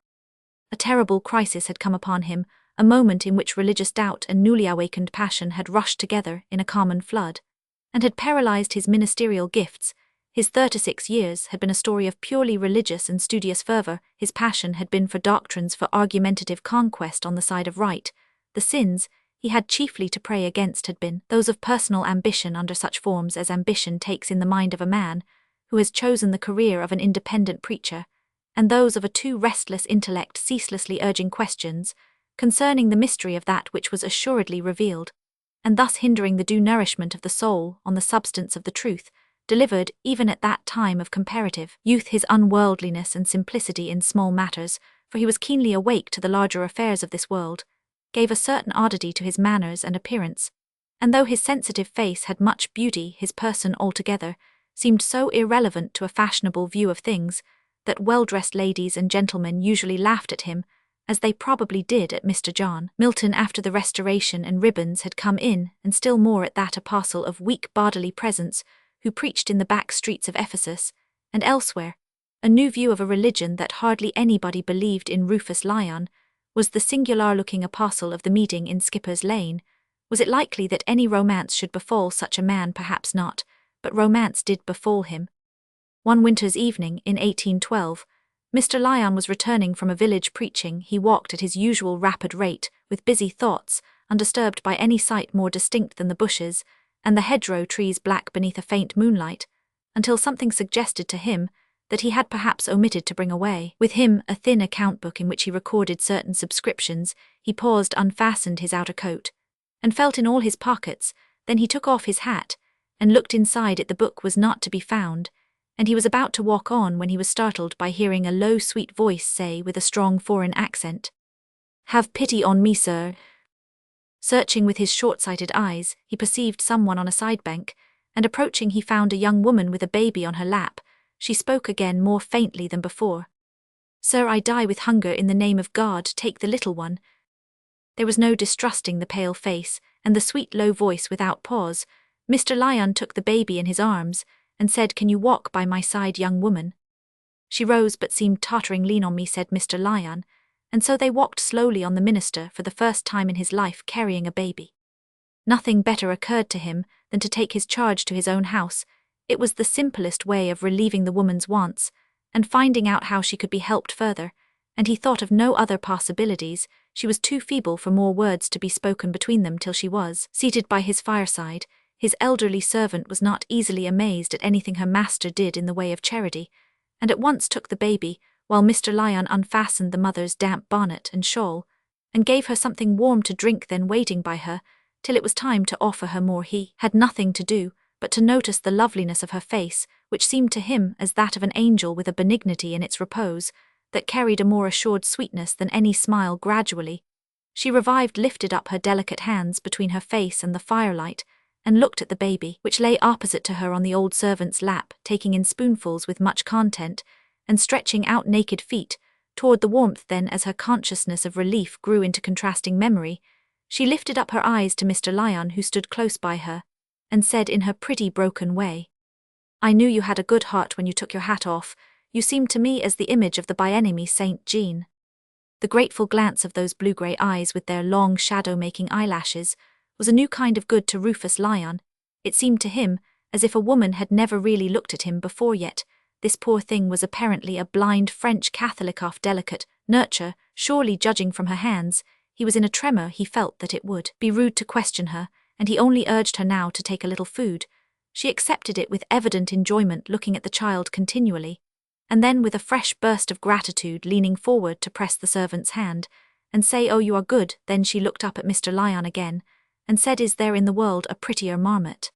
A terrible crisis had come upon him, a moment in which religious doubt and newly awakened passion had rushed together in a common flood, and had paralyzed his ministerial gifts. His 36 years had been a story of purely religious and studious fervor. His passion had been for doctrines, for argumentative conquest on the side of right. The sins he had chiefly to pray against had been those of personal ambition under such forms as ambition takes in the mind of a man who has chosen the career of an independent preacher, and those of a too restless intellect ceaselessly urging questions concerning the mystery of that which was assuredly revealed, and thus hindering the due nourishment of the soul on the substance of the truth, delivered even at that time of comparative youth. His unworldliness and simplicity in small matters, for he was keenly awake to the larger affairs of this world, gave a certain oddity to his manners and appearance, and though his sensitive face had much beauty, his person altogether seemed so irrelevant to a fashionable view of things that well-dressed ladies and gentlemen usually laughed at him, as they probably did at Mr. John Milton after the Restoration and ribbons had come in, and still more at that apostle of weak bodily presence who preached in the back streets of Ephesus and elsewhere. A new view of a religion that hardly anybody believed in. Rufus Lyon was the singular-looking apostle of the meeting in Skipper's Lane. Was it likely that any romance should befall such a man? Perhaps not, but romance did befall him. One winter's evening in 1812, Mr. Lyon was returning from a village preaching. He walked at his usual rapid rate, with busy thoughts, undisturbed by any sight more distinct than the bushes and the hedgerow trees black beneath a faint moonlight, until something suggested to him that he had perhaps omitted to bring away with him a thin account book in which he recorded certain subscriptions. He paused, unfastened his outer coat, and felt in all his pockets. Then he took off his hat and looked inside it. The book was not to be found, and he was about to walk on when he was startled by hearing a low, sweet voice say with a strong foreign accent, "Have pity on me, sir." Searching with his short-sighted eyes, he perceived someone on a side-bank, and approaching he found a young woman with a baby on her lap. She spoke again more faintly than before. "Sir, I die with hunger. In the name of God, take the little one." There was no distrusting the pale face and the sweet low voice. Without pause, Mr. Lyon took the baby in his arms and said, "Can you walk by my side, young woman?" She rose but seemed tottering. "Lean on me," said Mr. Lyon, and so they walked slowly on, the minister for the first time in his life carrying a baby. Nothing better occurred to him than to take his charge to his own house. It was the simplest way of relieving the woman's wants and finding out how she could be helped further, and he thought of no other possibilities. She was too feeble for more words to be spoken between them till she was seated by his fireside. His elderly servant was not easily amazed at anything her master did in the way of charity, and at once took the baby, while Mr. Lyon unfastened the mother's damp bonnet and shawl, and gave her something warm to drink, then waiting by her till it was time to offer her more. He had nothing to do but to notice the loveliness of her face, which seemed to him as that of an angel, with a benignity in its repose that carried a more assured sweetness than any smile. Gradually she revived, lifted up her delicate hands between her face and the firelight, and looked at the baby, which lay opposite to her on the old servant's lap, taking in spoonfuls with much content, and stretching out naked feet toward the warmth. Then, as her consciousness of relief grew into contrasting memory, she lifted up her eyes to Mr. Lyon, who stood close by her, and said in her pretty broken way, "I knew you had a good heart when you took your hat off. You seemed to me as the image of the by-enemy Saint Jean." The grateful glance of those blue-grey eyes with their long shadow-making eyelashes was a new kind of good to Rufus Lyon. It seemed to him as if a woman had never really looked at him before yet. This poor thing was apparently a blind French Catholic of delicate nurture, surely, judging from her hands. He was in a tremor. He felt that it would be rude to question her, and he only urged her now to take a little food. She accepted it with evident enjoyment, looking at the child continually, and then with a fresh burst of gratitude leaning forward to press the servant's hand and say, "Oh, you are good." Then she looked up at Mr. Lyon again and said, "Is there in the world a prettier marmot?"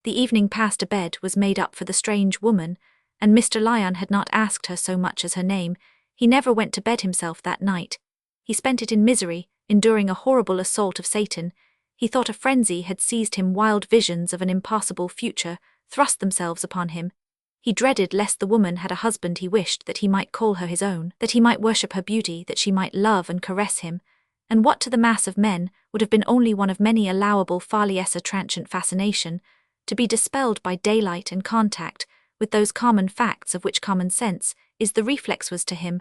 The evening past abed was made up for the strange woman, and Mr. Lyon had not asked her so much as her name. He never went to bed himself that night. He spent it in misery, enduring a horrible assault of Satan, he thought a frenzy had seized him. Wild visions of an impossible future thrust themselves upon him. He dreaded lest the woman had a husband he wished that he might call her his own, that he might worship her beauty, that she might love and caress him, and what to the mass of men would have been only one of many allowable faliessa transient fascination, to be dispelled by daylight and contact with those common facts of which common sense is the reflex, was to him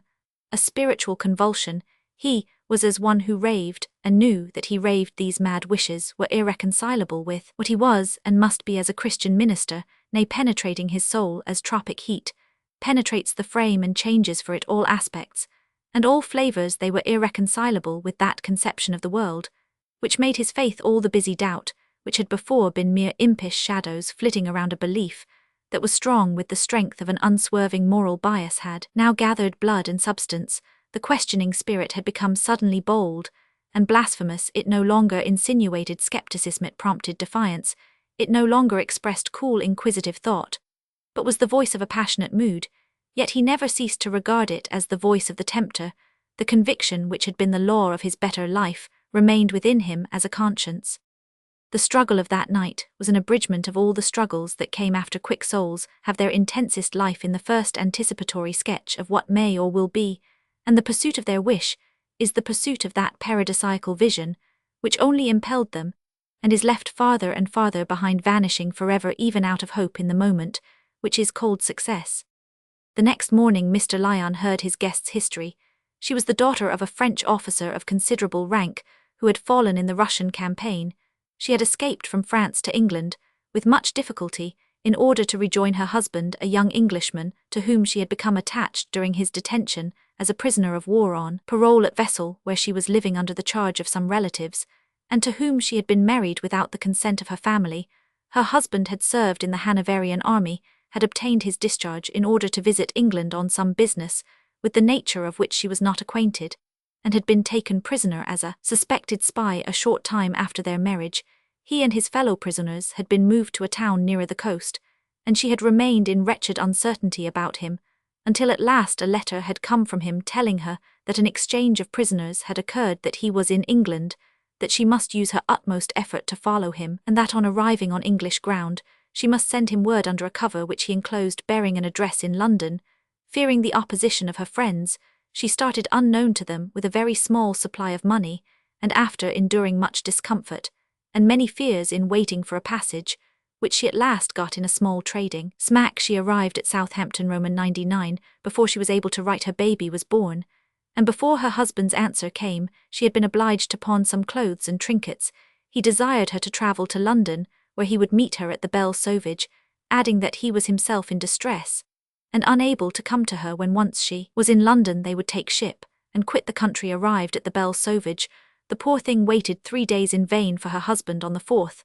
a spiritual convulsion. He was as one who raved, and knew that he raved. These mad wishes were irreconcilable with what he was and must be as a Christian minister, nay, penetrating his soul as tropic heat penetrates the frame and changes for it all aspects and all flavors. They were irreconcilable with that conception of the world, which made his faith all the busy doubt, which had before been mere impish shadows flitting around a belief that was strong with the strength of an unswerving moral bias, had now gathered blood and substance. The questioning spirit had become suddenly bold and blasphemous. It no longer insinuated skepticism, it prompted defiance. It no longer expressed cool, inquisitive thought, but was the voice of a passionate mood. Yet he never ceased to regard it as the voice of the tempter. The conviction which had been the law of his better life remained within him as a conscience. The struggle of that night was an abridgment of all the struggles that came after. Quick souls have their intensest life in the first anticipatory sketch of what may or will be, and the pursuit of their wish is the pursuit of that paradisiacal vision which only impelled them, and is left farther and farther behind, vanishing forever even out of hope in the moment, which is called success. The next morning Mr. Lyon heard his guest's history. She was the daughter of a French officer of considerable rank who had fallen in the Russian campaign. She had escaped from France to England, with much difficulty, in order to rejoin her husband, a young Englishman, to whom she had become attached during his detention as a prisoner of war on parole at Wesel, where she was living under the charge of some relatives, and to whom she had been married without the consent of her family. Her husband had served in the Hanoverian army, had obtained his discharge in order to visit England on some business, with the nature of which she was not acquainted, and had been taken prisoner as a suspected spy a short time after their marriage. He and his fellow prisoners had been moved to a town nearer the coast, and she had remained in wretched uncertainty about him, until at last a letter had come from him telling her that an exchange of prisoners had occurred, that he was in England, that she must use her utmost effort to follow him, and that on arriving on English ground, she must send him word under a cover which he enclosed bearing an address in London. Fearing the opposition of her friends, she started unknown to them with a very small supply of money, and after enduring much discomfort and many fears in waiting for a passage, which she at last got in a small trading smack, she arrived at Southampton, Roman 99, before she was able to write. Her baby was born, and before her husband's answer came, she had been obliged to pawn some clothes and trinkets. He desired her to travel to London, where he would meet her at the Belle Sauvage, adding that he was himself in distress, and unable to come to her when once she was in London they would take ship and quit the country. Arrived at the Belle Sauvage, the poor thing waited 3 days in vain for her husband. On the 4th,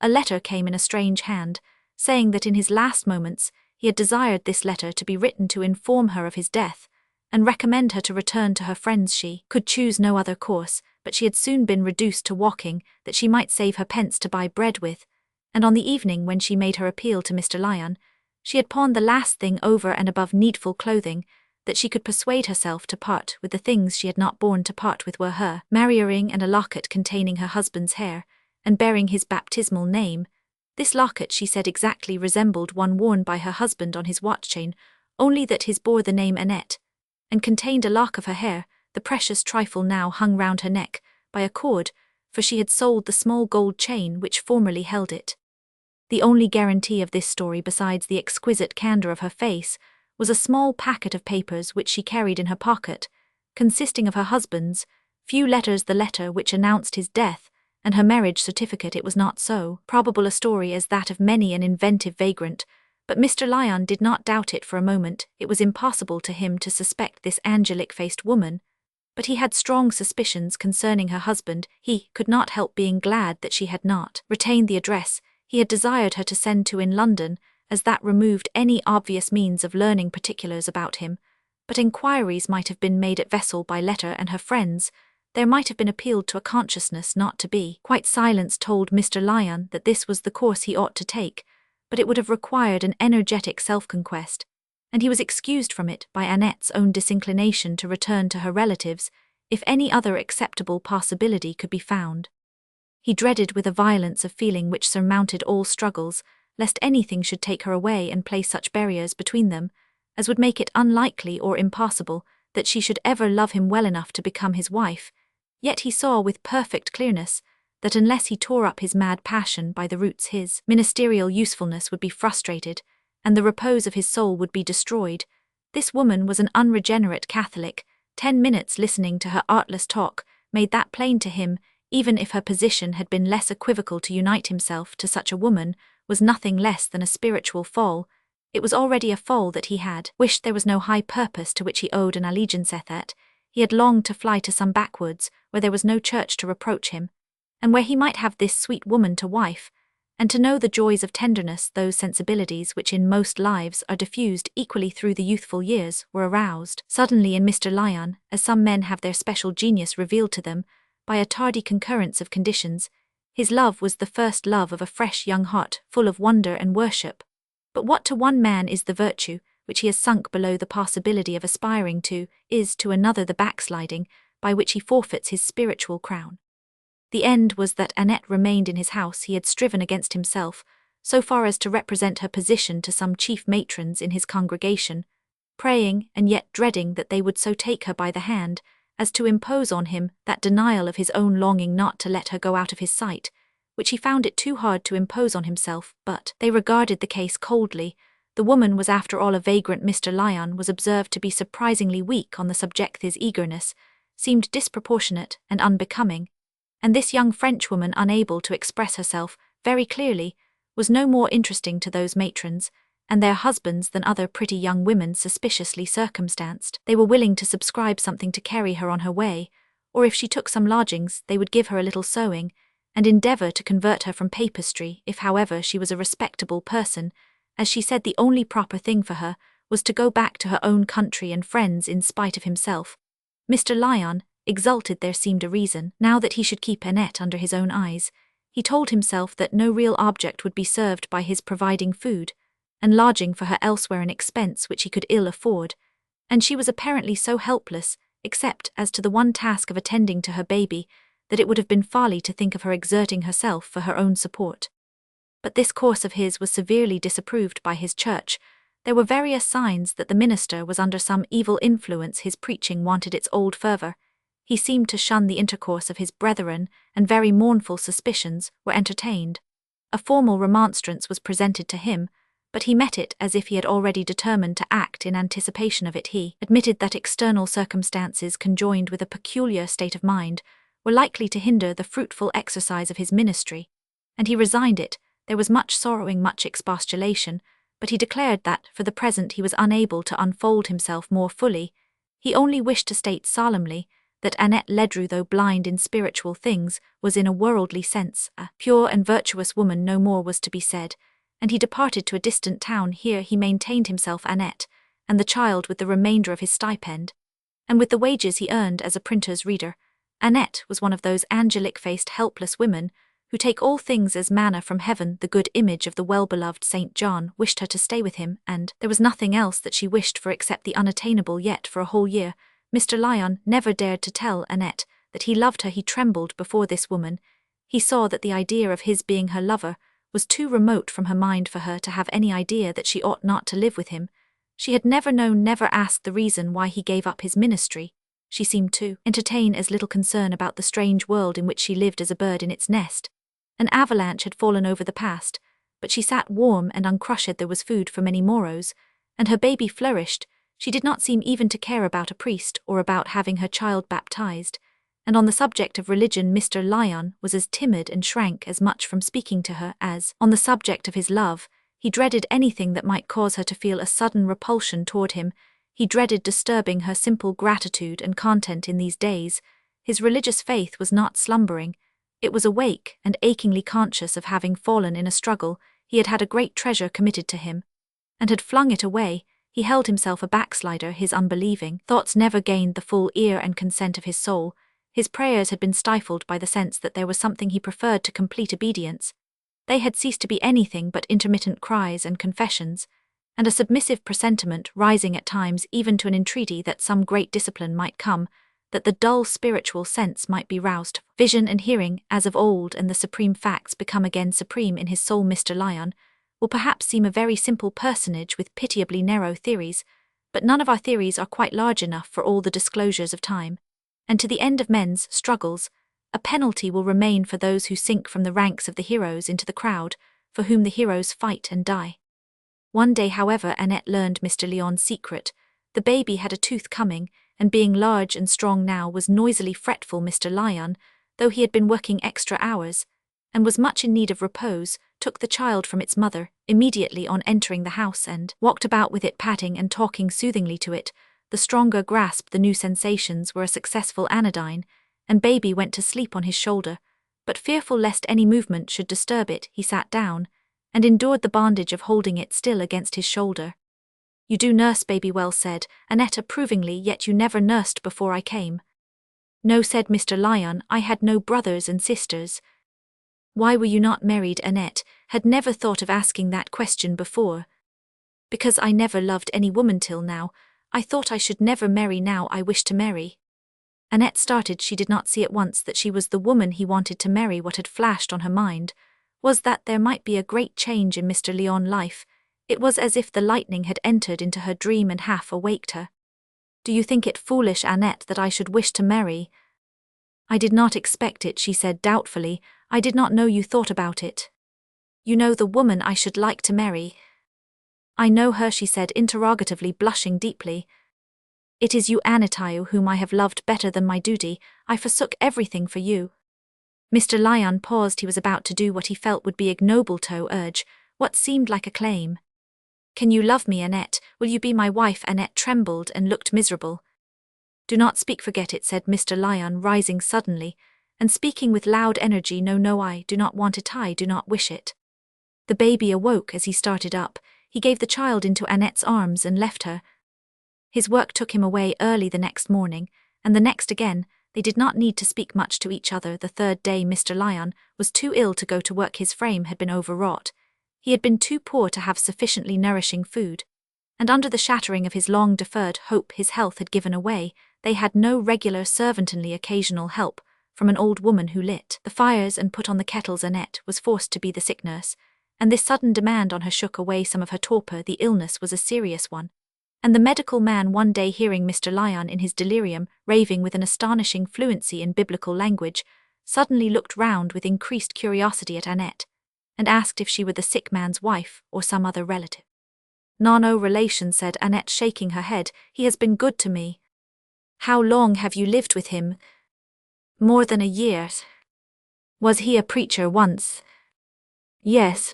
a letter came in a strange hand, saying that in his last moments he had desired this letter to be written to inform her of his death, and recommend her to return to her friends. She could choose no other course, but she had soon been reduced to walking, that she might save her pence to buy bread with, and on the evening when she made her appeal to Mr. Lyon, she had pawned the last thing over and above needful clothing, that she could persuade herself to part with. The things she had not borne to part with were her marriage ring and a locket containing her husband's hair, and bearing his baptismal name. This locket, she said, exactly resembled one worn by her husband on his watch chain, only that his bore the name Annette, and contained a lock of her hair. The precious trifle now hung round her neck by a cord, for she had sold the small gold chain which formerly held it. The only guarantee of this story, besides the exquisite candour of her face, was a small packet of papers which she carried in her pocket, consisting of her husband's few letters, the letter which announced his death, and her marriage certificate. It was not so probable a story as that of many an inventive vagrant, but Mr. Lyon did not doubt it for a moment. It was impossible to him to suspect this angelic-faced woman, but he had strong suspicions concerning her husband. He could not help being glad that she had not retained the address he had desired her to send to in London, as that removed any obvious means of learning particulars about him. But inquiries might have been made at Wesel by letter, and her friends, there might have been appealed to a consciousness not to be quite silenced, told Mr. Lyon that this was the course he ought to take, but it would have required an energetic self-conquest, and he was excused from it by Annette's own disinclination to return to her relatives. if any other acceptable possibility could be found. He dreaded with a violence of feeling which surmounted all struggles, lest anything should take her away and place such barriers between them, as would make it unlikely or impossible that she should ever love him well enough to become his wife. Yet he saw with perfect clearness that unless he tore up his mad passion by the roots, his ministerial usefulness would be frustrated, and the repose of his soul would be destroyed. This woman was an unregenerate Catholic. 10 minutes listening to her artless talk made that plain to him. Even if her position had been less equivocal, to unite himself to such a woman was nothing less than a spiritual fall. It was already a fall that he had wished there was no high purpose to which he owed an allegiance. That he had longed to fly to some backwoods where there was no church to reproach him, and where he might have this sweet woman to wife, and to know the joys of tenderness. Those sensibilities which in most lives are diffused equally through the youthful years were aroused suddenly in Mr. Lyon, as some men have their special genius revealed to them by a tardy concurrence of conditions. His love was the first love of a fresh young heart, full of wonder and worship. But what to one man is the virtue which he has sunk below the possibility of aspiring to, is to another the backsliding by which he forfeits his spiritual crown. The end was that Annette remained in his house. He had striven against himself, so far as to represent her position to some chief matrons in his congregation, praying and yet dreading that they would so take her by the hand as to impose on him that denial of his own longing not to let her go out of his sight, which he found it too hard to impose on himself. But they regarded the case coldly. The woman was after all a vagrant. Mr. Lyon was observed to be surprisingly weak on the subject. His eagerness seemed disproportionate and unbecoming, and this young Frenchwoman, unable to express herself very clearly, was no more interesting to those matrons and their husbands than other pretty young women suspiciously circumstanced. They were willing to subscribe something to carry her on her way, or if she took some lodgings they would give her a little sewing, and endeavour to convert her from papistry. If, however, she was a respectable person, as she said, the only proper thing for her was to go back to her own country and friends in spite of himself. Mr. Lyon exulted. There seemed a reason now that he should keep Annette under his own eyes. He told himself that no real object would be served by his providing food and lodging for her elsewhere, an expense which he could ill afford, and she was apparently so helpless, except as to the one task of attending to her baby, that it would have been folly to think of her exerting herself for her own support. But this course of his was severely disapproved by his church. There were various signs that the minister was under some evil influence. His preaching wanted its old fervour. He seemed to shun the intercourse of his brethren, and very mournful suspicions were entertained. A formal remonstrance was presented to him, but he met it as if he had already determined to act in anticipation of it. He admitted that external circumstances, conjoined with a peculiar state of mind, were likely to hinder the fruitful exercise of his ministry, and he resigned it. There was much sorrowing, much expostulation, but he declared that, for the present, he was unable to unfold himself more fully. He only wished to state solemnly that Annette Ledru, though blind in spiritual things, was in a worldly sense a pure and virtuous woman. No more was to be said, and he departed to a distant town. Here he maintained himself, Annette, and the child with the remainder of his stipend, and with the wages he earned as a printer's reader. Annette was one of those angelic-faced, helpless women who take all things as manna from heaven. The good image of the well-beloved St. John wished her to stay with him, and there was nothing else that she wished for except the unattainable. Yet for a whole year Mr. Lyon never dared to tell Annette that he loved her. He trembled before this woman. He saw that the idea of his being her lover was too remote from her mind for her to have any idea that she ought not to live with him. She had never known, never asked the reason why he gave up his ministry. She seemed to entertain as little concern about the strange world in which she lived as a bird in its nest. An avalanche had fallen over the past, but she sat warm and uncrushed. There was food for many morrows, and her baby flourished. She did not seem even to care about a priest or about having her child baptized, and on the subject of religion Mr. Lyon was as timid and shrank as much from speaking to her as, on the subject of his love, he dreaded anything that might cause her to feel a sudden repulsion toward him. He dreaded disturbing her simple gratitude and content in these days. His religious faith was not slumbering. It was awake and achingly conscious of having fallen in a struggle. He had had a great treasure committed to him, and had flung it away. He held himself a backslider. His unbelieving thoughts never gained the full ear and consent of his soul. His prayers had been stifled by the sense that there was something he preferred to complete obedience. They had ceased to be anything but intermittent cries and confessions, and a submissive presentiment, rising at times even to an entreaty that some great discipline might come, that the dull spiritual sense might be roused. Vision and hearing, as of old, and the supreme facts become again supreme in his soul. Mr. Lyon will perhaps seem a very simple personage with pitiably narrow theories, but none of our theories are quite large enough for all the disclosures of time, and to the end of men's struggles, a penalty will remain for those who sink from the ranks of the heroes into the crowd, for whom the heroes fight and die. One day, however, Annette learned Mr. Lyon's secret. The baby had a tooth coming, and being large and strong now was noisily fretful. Mr. Lyon, though he had been working extra hours, and was much in need of repose, took the child from its mother immediately on entering the house and walked about with it, patting and talking soothingly to it. The stronger grasped the new sensations were a successful anodyne, and baby went to sleep on his shoulder, but fearful lest any movement should disturb it, he sat down, and endured the bondage of holding it still against his shoulder. "You do nurse baby well," said Annette approvingly, "yet you never nursed before I came." "No," said Mr. Lyon, "I had no brothers and sisters." "Why were you not married?" Annette had never thought of asking that question before. "Because I never loved any woman till now. I thought I should never marry. Now I wish to marry." Annette started. She did not see at once that she was the woman he wanted to marry. What had flashed on her mind was that there might be a great change in Mr. Lyon's life. It was as if the lightning had entered into her dream and half awaked her. "Do you think it foolish, Annette, that I should wish to marry?" "I did not expect it," she said doubtfully. "I did not know you thought about it." "You know the woman I should like to marry?" "I know her," she said interrogatively, blushing deeply. "It is you, Annette, whom I have loved better than my duty. I forsook everything for you." Mr. Lyon paused. He was about to do what he felt would be ignoble, to urge what seemed like a claim. "Can you love me, Annette? Will you be my wife?" Annette trembled and looked miserable. "Do not speak, forget it," said Mr. Lyon, rising suddenly, and speaking with loud energy. "No, I do not want it. I do not wish it." The baby awoke as he started up. He gave the child into Annette's arms and left her. His work took him away early the next morning, and the next again. They did not need to speak much to each other. The third day Mr. Lyon was too ill to go to work. His frame had been overwrought. He had been too poor to have sufficiently nourishing food, and under the shattering of his long-deferred hope his health had given away. They had no regular servant, only occasional help from an old woman who lit the fires and put on the kettles. Annette was forced to be the sick nurse, and this sudden demand on her shook away some of her torpor. The illness was a serious one, and the medical man, one day hearing Mr. Lyon in his delirium raving with an astonishing fluency in biblical language, suddenly looked round with increased curiosity at Annette, and asked if she were the sick man's wife or some other relative. "No relation," said Annette, shaking her head. "He has been good to me." "How long have you lived with him?" "More than a year." "Was he a preacher once?" "Yes."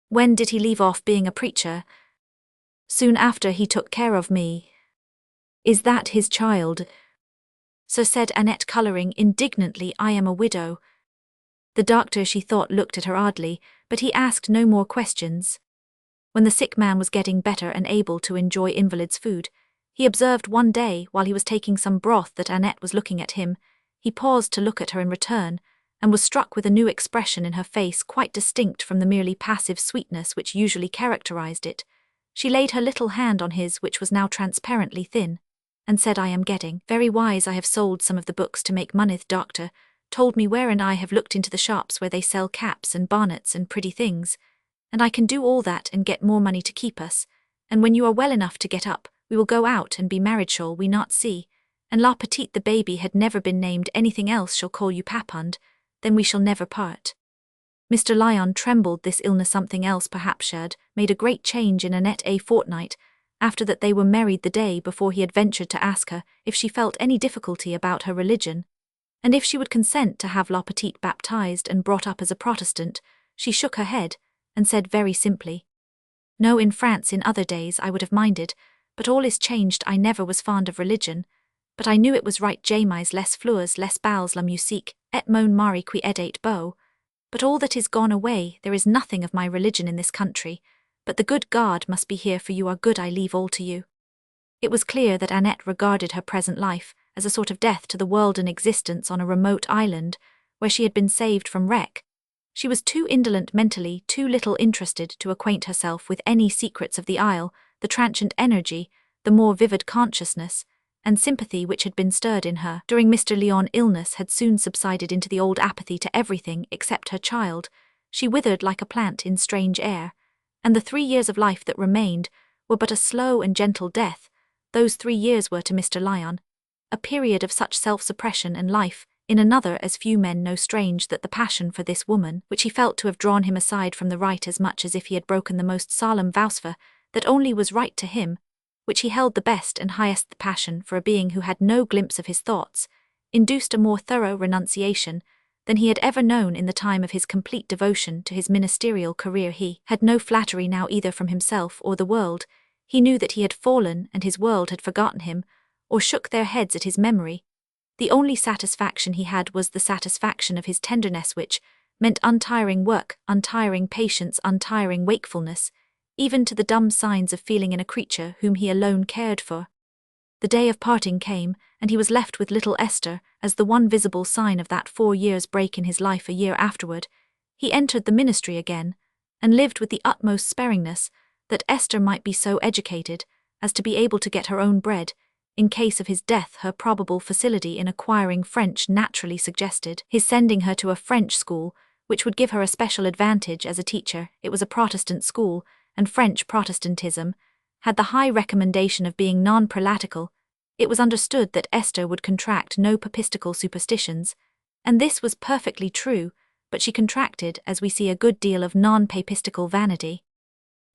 "When did he leave off being a preacher?" "Soon after he took care of me." "Is that his child?" "So," said Annette, colouring indignantly. "I am a widow." The doctor, she thought, looked at her oddly, but he asked no more questions. When the sick man was getting better and able to enjoy invalid's food, he observed one day, while he was taking some broth, that Annette was looking at him. He paused to look at her in return, and was struck with a new expression in her face, quite distinct from the merely passive sweetness which usually characterized it. She laid her little hand on his, which was now transparently thin, and said, "I am getting very wise. I have sold some of the books to make money. The doctor told me where, and I have looked into the shops where they sell caps and bonnets and pretty things, and I can do all that and get more money to keep us, and when you are well enough to get up, we will go out and be married. Shall we not see? And la petite," the baby had never been named anything else, "shall call you Papund, then we shall never part." Mr. Lyon trembled. This illness, something else perhaps, had made a great change in Annette. A fortnight after that they were married. The day before he had ventured to ask her if she felt any difficulty about her religion, and if she would consent to have la petite baptized and brought up as a Protestant. She shook her head and said very simply, "No, in France in other days I would have minded, but all is changed. I never was fond of religion, but I knew it was right. Jamais les fleurs, les bals, la musique, et mon mari qui est beau. But all that is gone away. There is nothing of my religion in this country, but the good God must be here, for you are good. I leave all to you." It was clear that Annette regarded her present life as a sort of death to the world, an existence on a remote island where she had been saved from wreck. She was too indolent mentally, too little interested to acquaint herself with any secrets of the isle. The transient energy, the more vivid consciousness, and sympathy which had been stirred in her during Mr. Lyon's illness had soon subsided into the old apathy to everything except her child. She withered like a plant in strange air, and the 3 years of life that remained were but a slow and gentle death. Those 3 years were to Mr. Lyon a period of such self-suppression and life in another as few men know. Strange that the passion for this woman, which he felt to have drawn him aside from the right as much as if he had broken the most solemn vows that only was right to him, which he held the best and highest, the passion for a being who had no glimpse of his thoughts, induced a more thorough renunciation than he had ever known in the time of his complete devotion to his ministerial career. He had no flattery now either from himself or the world. He knew that he had fallen and his world had forgotten him, or shook their heads at his memory. The only satisfaction he had was the satisfaction of his tenderness, which meant untiring work, untiring patience, untiring wakefulness, even to the dumb signs of feeling in a creature whom he alone cared for. The day of parting came, and he was left with little Esther as the one visible sign of that 4 years' break in his life. A year afterward, he entered the ministry again, and lived with the utmost sparingness, that Esther might be so educated as to be able to get her own bread. In case of his death, her probable facility in acquiring French naturally suggested his sending her to a French school, which would give her a special advantage as a teacher. It was a Protestant school, and French Protestantism had the high recommendation of being non-prelatical. It was understood that Esther would contract no papistical superstitions, and this was perfectly true, but she contracted, as we see, a good deal of non-papistical vanity.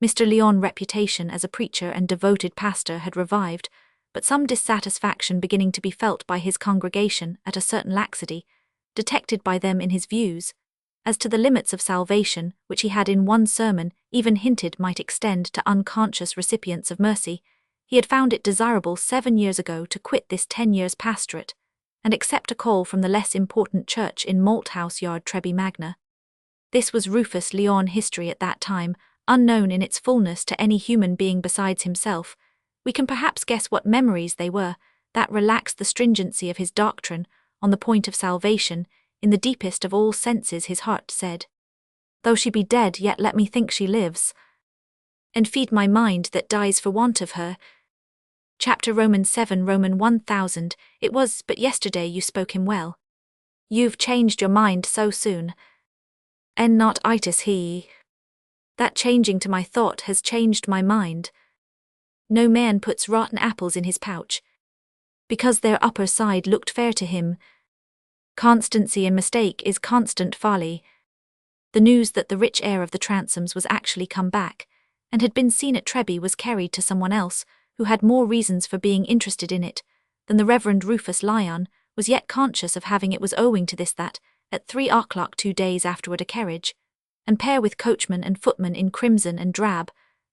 Mr. Lyon's reputation as a preacher and devoted pastor had revived, but some dissatisfaction beginning to be felt by his congregation at a certain laxity, detected by them in his views, as to the limits of salvation, which he had in one sermon even hinted might extend to unconscious recipients of mercy, he had found it desirable 7 years ago to quit this 10 years' pastorate, and accept a call from the less important church in Malthouse Yard, Treby Magna. This was Rufus Lyon's history at that time, unknown in its fullness to any human being besides himself. We can perhaps guess what memories they were that relaxed the stringency of his doctrine on the point of salvation. In the deepest of all senses his heart said, "Though she be dead, yet let me think she lives, and feed my mind that dies for want of her." Chapter Romans 7 Roman 1000. It was but yesterday you spoke him well. You've changed your mind so soon. And not itis he. That changing to my thought has changed my mind. No man puts rotten apples in his pouch, because their upper side looked fair to him. Constancy in mistake is constant folly. The news that the rich heir of the Transomes was actually come back, and had been seen at Treby, was carried to someone else, who had more reasons for being interested in it than the Reverend Rufus Lyon was yet conscious of having. It was owing to this that, at 3 o'clock 2 days afterward, a carriage, and pair with coachman and footman in crimson and drab,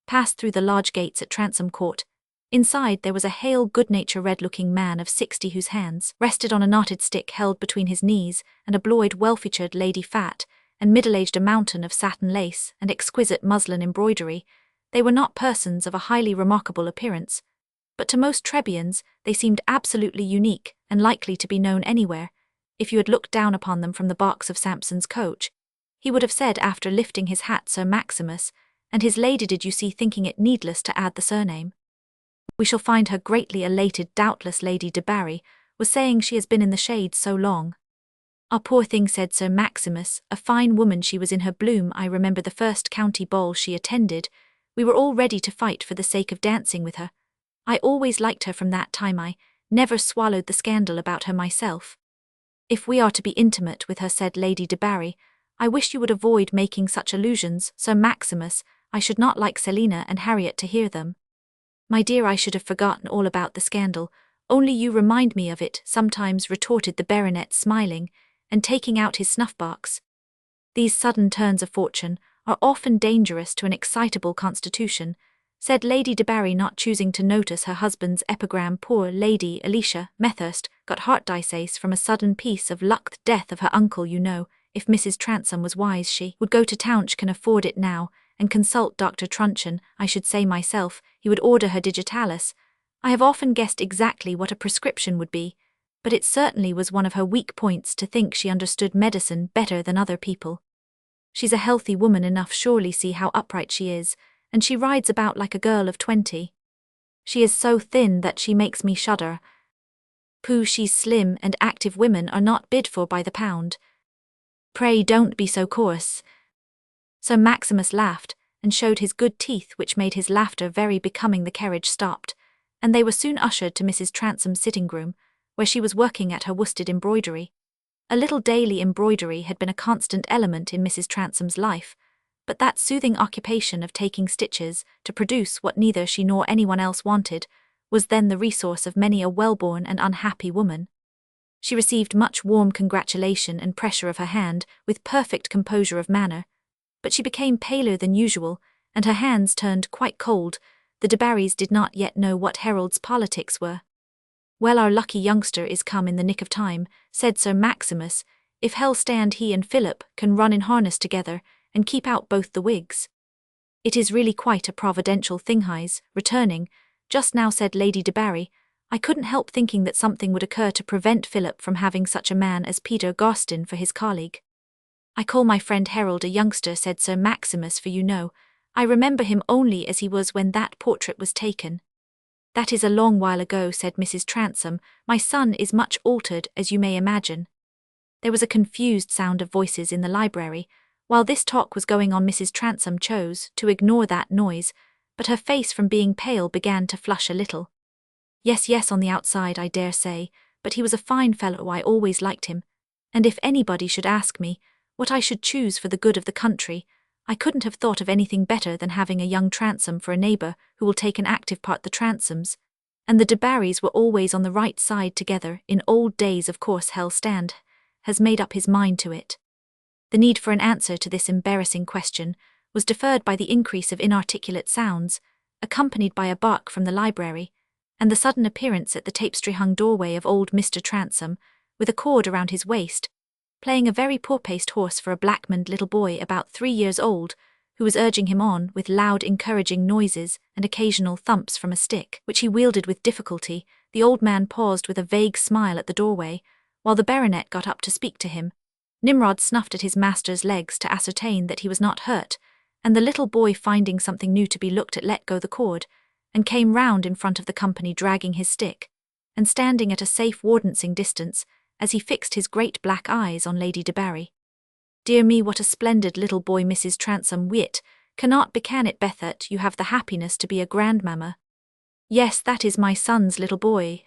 passed through the lodge gates at Transome Court. Inside there was a hale, good-natured, red-looking man of 60 whose hands rested on a knotted stick held between his knees, and a bloid, well-featured lady, fat and middle-aged, a mountain of satin lace and exquisite muslin embroidery. They were not persons of a highly remarkable appearance, but to most Trebians they seemed absolutely unique and likely to be known anywhere. If you had looked down upon them from the box of Sampson's coach, he would have said, after lifting his hat, "Sir Maximus," and his lady, did you see, thinking it needless to add the surname. "We shall find her greatly elated. Doubtless Lady de Barry was saying she has been in the shade so long." "Ah, poor thing," said Sir Maximus, "a fine woman she was in her bloom. I remember the first county ball she attended. We were all ready to fight for the sake of dancing with her. I always liked her from that time. I never swallowed the scandal about her myself." "If we are to be intimate with her," said Lady de Barry, "I wish you would avoid making such allusions, Sir Maximus. I should not like Selina and Harriet to hear them." "My dear, I should have forgotten all about the scandal, only you remind me of it sometimes," retorted the baronet, smiling, and taking out his snuff-box. "These sudden turns of fortune are often dangerous to an excitable constitution," said Lady de Barry, not choosing to notice her husband's epigram. "Poor Lady Alicia Methurst got heart disease from a sudden piece of luck, the death of her uncle, you know. If Mrs. Transome was wise, she would go to Townch, can afford it now, and consult Dr. Truncheon. I should say myself, he would order her digitalis. I have often guessed exactly what a prescription would be, but it certainly was one of her weak points to think she understood medicine better than other people. She's a healthy woman enough, surely. See how upright she is, and she rides about like a girl of 20. She is so thin that she makes me shudder. Pooh, she's slim, and active women are not bid for by the pound. Pray don't be so coarse. Sir Maximus laughed, and showed his good teeth, which made his laughter very becoming. The carriage stopped, and they were soon ushered to Mrs. Transom's sitting-room, where she was working at her worsted embroidery. A little daily embroidery had been a constant element in Mrs. Transom's life, but that soothing occupation of taking stitches to produce what neither she nor anyone else wanted was then the resource of many a well-born and unhappy woman. She received much warm congratulation and pressure of her hand with perfect composure of manner, but she became paler than usual, and her hands turned quite cold. The de Barrys did not yet know what Harold's politics were. Well, our lucky youngster is come in the nick of time, said Sir Maximus. If hell stand, he and Philip can run in harness together, and keep out both the Whigs. It is really quite a providential thing he's returning just now, said Lady de Barry. I couldn't help thinking that something would occur to prevent Philip from having such a man as Peter Garstin for his colleague. I call my friend Harold a youngster, said Sir Maximus, for you know, I remember him only as he was when that portrait was taken. That is a long while ago, said Mrs. Transom. My son is much altered, as you may imagine. There was a confused sound of voices in the library. While this talk was going on, Mrs. Transom chose to ignore that noise, but her face, from being pale, began to flush a little. Yes, on the outside, I dare say, but he was a fine fellow. I always liked him, and if anybody should ask me what I should choose for the good of the country, I couldn't have thought of anything better than having a young Transom for a neighbour who will take an active part. The Transoms and the de Barrys were always on the right side together in old days. Of course Hell Stand has made up his mind to it. The need for an answer to this embarrassing question was deferred by the increase of inarticulate sounds, accompanied by a bark from the library, and the sudden appearance at the tapestry-hung doorway of old Mr. Transom, with a cord around his waist, playing a very poor-paced horse for a black-maned little boy about 3 years old, who was urging him on with loud encouraging noises and occasional thumps from a stick, which he wielded with difficulty. The old man paused with a vague smile at the doorway, while the baronet got up to speak to him. Nimrod snuffed at his master's legs to ascertain that he was not hurt, and the little boy, finding something new to be looked at, let go the cord, and came round in front of the company dragging his stick, and standing at a safe wardancing distance, as he fixed his great black eyes on Lady de Barry. Dear me, what a splendid little boy, Mrs. Transom. Wit cannot becan it, Bethat. You have the happiness to be a grandmamma. Yes, that is my son's little boy.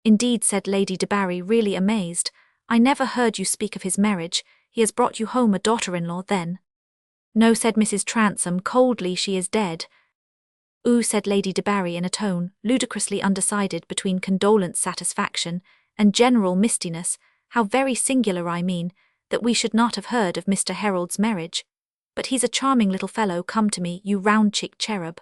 Indeed, said Lady de Barry, really amazed. I never heard you speak of his marriage. He has brought you home a daughter-in-law, then? No, said Mrs. Transom coldly, she is dead. Ooh, said Lady de Barry in a tone ludicrously undecided between condolent satisfaction and general mistiness. How very singular, I mean, that we should not have heard of Mr. Harold's marriage. But he's a charming little fellow. Come to me, you round-cheeked cherub.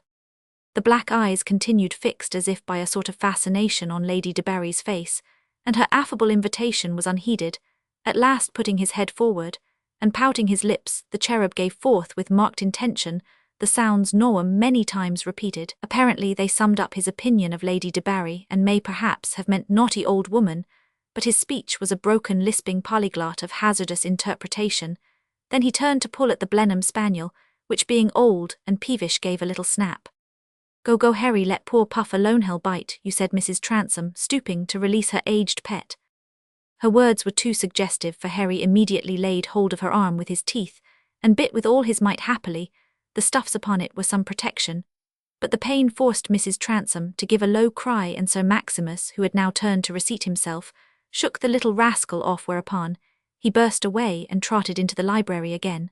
The black eyes continued fixed as if by a sort of fascination on Lady de Barry's face, and her affable invitation was unheeded. At last, putting his head forward, and pouting his lips, the cherub gave forth with marked intention the sounds Noam many times repeated. Apparently they summed up his opinion of Lady de Barry, and may perhaps have meant naughty old woman, but his speech was a broken, lisping polyglot of hazardous interpretation. Then he turned to pull at the Blenheim spaniel, which, being old and peevish, gave a little snap. Go, Harry, let poor Puff alone. Hell bite you, said Mrs. Transom, stooping to release her aged pet. Her words were too suggestive, for Harry immediately laid hold of her arm with his teeth, and bit with all his might. Happily, the stuffs upon it were some protection, but the pain forced Mrs. Transom to give a low cry, and Sir Maximus, who had now turned to reseat himself, shook the little rascal off, whereupon he burst away and trotted into the library again.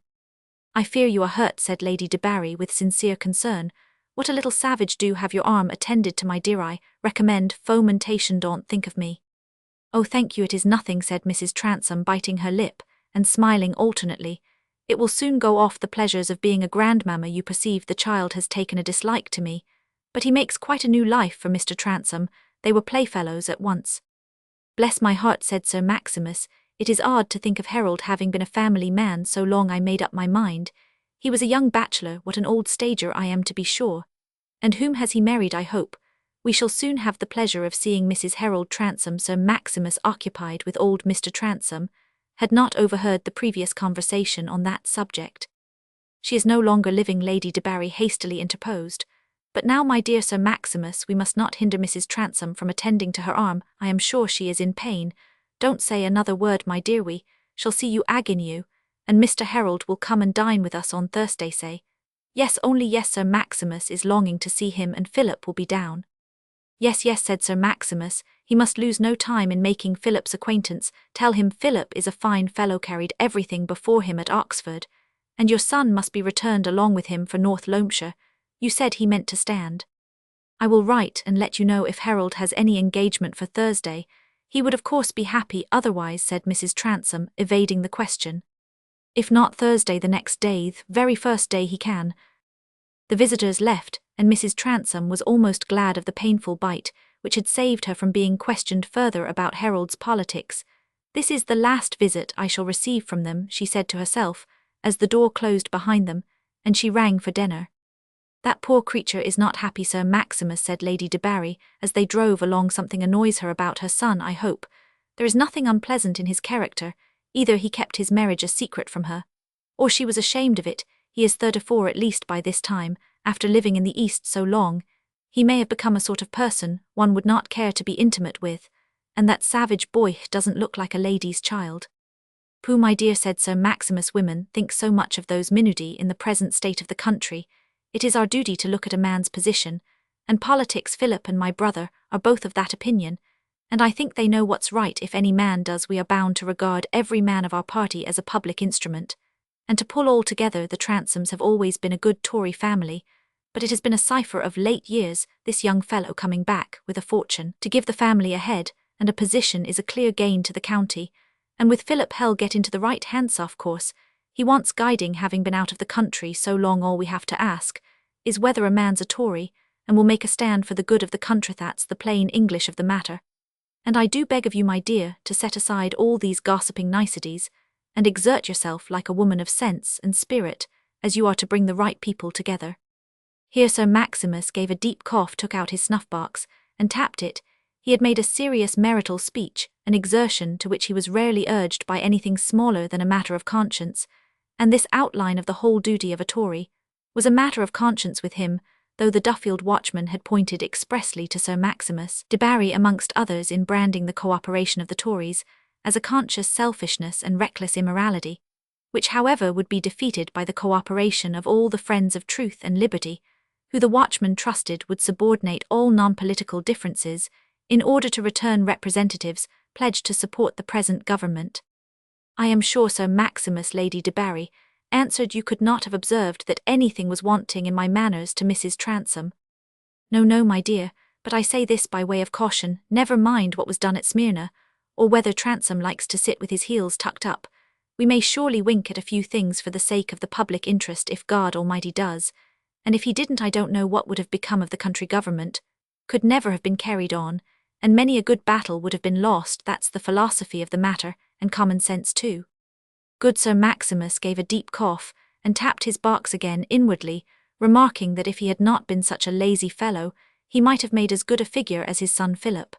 I fear you are hurt, said Lady de Barry with sincere concern. What a little savage! Do have your arm attended to, my dear. I recommend fomentation. Don't think of me. Oh, thank you, it is nothing, said Mrs. Transom, biting her lip and smiling alternately. It will soon go off. The pleasures of being a grandmamma. You perceive the child has taken a dislike to me, but he makes quite a new life for Mr. Transom. They were playfellows at once. Bless my heart, said Sir Maximus, it is odd to think of Harold having been a family man so long. I made up my mind. He was a young bachelor. What an old stager I am, to be sure. And whom has he married, I hope? We shall soon have the pleasure of seeing Mrs. Harold Transom. Sir Maximus, occupied with old Mr. Transom, had not overheard the previous conversation on that subject. She is no longer living, Lady de Barry hastily interposed. But now, my dear Sir Maximus, we must not hinder Mrs. Transome from attending to her arm. I am sure she is in pain. Don't say another word, my dear, we shall see you agony, and Mr. Harold will come and dine with us on Thursday, say. Yes, only yes, Sir Maximus is longing to see him, and Philip will be down. Yes, yes, said Sir Maximus, he must lose no time in making Philip's acquaintance. Tell him Philip is a fine fellow, carried everything before him at Oxford, and your son must be returned along with him for North Loamshire. You said he meant to stand. I will write and let you know if Harold has any engagement for Thursday. He would of course be happy otherwise, said Mrs. Transome, evading the question. If not Thursday, the next day, the very first day he can. The visitors left, and Mrs. Transome was almost glad of the painful bite, which had saved her from being questioned further about Harold's politics. This is the last visit I shall receive from them, she said to herself, as the door closed behind them, and she rang for dinner. That poor creature is not happy, Sir Maximus, said Lady de Barry, as they drove along. Something annoys her about her son, I hope. There is nothing unpleasant in his character. Either he kept his marriage a secret from her, or she was ashamed of it. He is 34 at least by this time. After living in the East so long, he may have become a sort of person one would not care to be intimate with, and that savage boy doesn't look like a lady's child. Pooh, my dear, said Sir Maximus, women think so much of those minudi in the present state of the country. It is our duty to look at a man's position, and politics. Philip and my brother are both of that opinion, and I think they know what's right. If any man does, we are bound to regard every man of our party as a public instrument, and to pull all together. The Transomes have always been a good Tory family, but it has been a cipher of late years, this young fellow coming back with a fortune to give the family a head, and a position is a clear gain to the county, and with Philip he'll get into the right hands. Of course, he wants guiding, having been out of the country so long. All we have to ask is whether a man's a Tory, and will make a stand for the good of the country. That's the plain English of the matter. And I do beg of you, my dear, to set aside all these gossiping niceties, and exert yourself like a woman of sense and spirit, as you are to bring the right people together. Here Sir Maximus gave a deep cough, took out his snuff-box, and tapped it. He had made a serious marital speech, an exertion to which he was rarely urged by anything smaller than a matter of conscience, and this outline of the whole duty of a Tory was a matter of conscience with him, though the Duffield watchman had pointed expressly to Sir Maximus de Barry amongst others in branding the cooperation of the Tories as a conscious selfishness and reckless immorality, which however would be defeated by the cooperation of all the friends of truth and liberty, who the watchman trusted would subordinate all non-political differences in order to return representatives pledged to support the present government. I am sure, Sir Maximus, Lady de Barry answered, you could not have observed that anything was wanting in my manners to Mrs. Transome. No, no, my dear, but I say this by way of caution, never mind what was done at Smyrna, or whether Transome likes to sit with his heels tucked up. We may surely wink at a few things for the sake of the public interest if God Almighty does, and if he didn't I don't know what would have become of the country government, could never have been carried on, and many a good battle would have been lost. That's the philosophy of the matter, and common sense too. Good Sir Maximus gave a deep cough, and tapped his box again inwardly, remarking that if he had not been such a lazy fellow, he might have made as good a figure as his son Philip.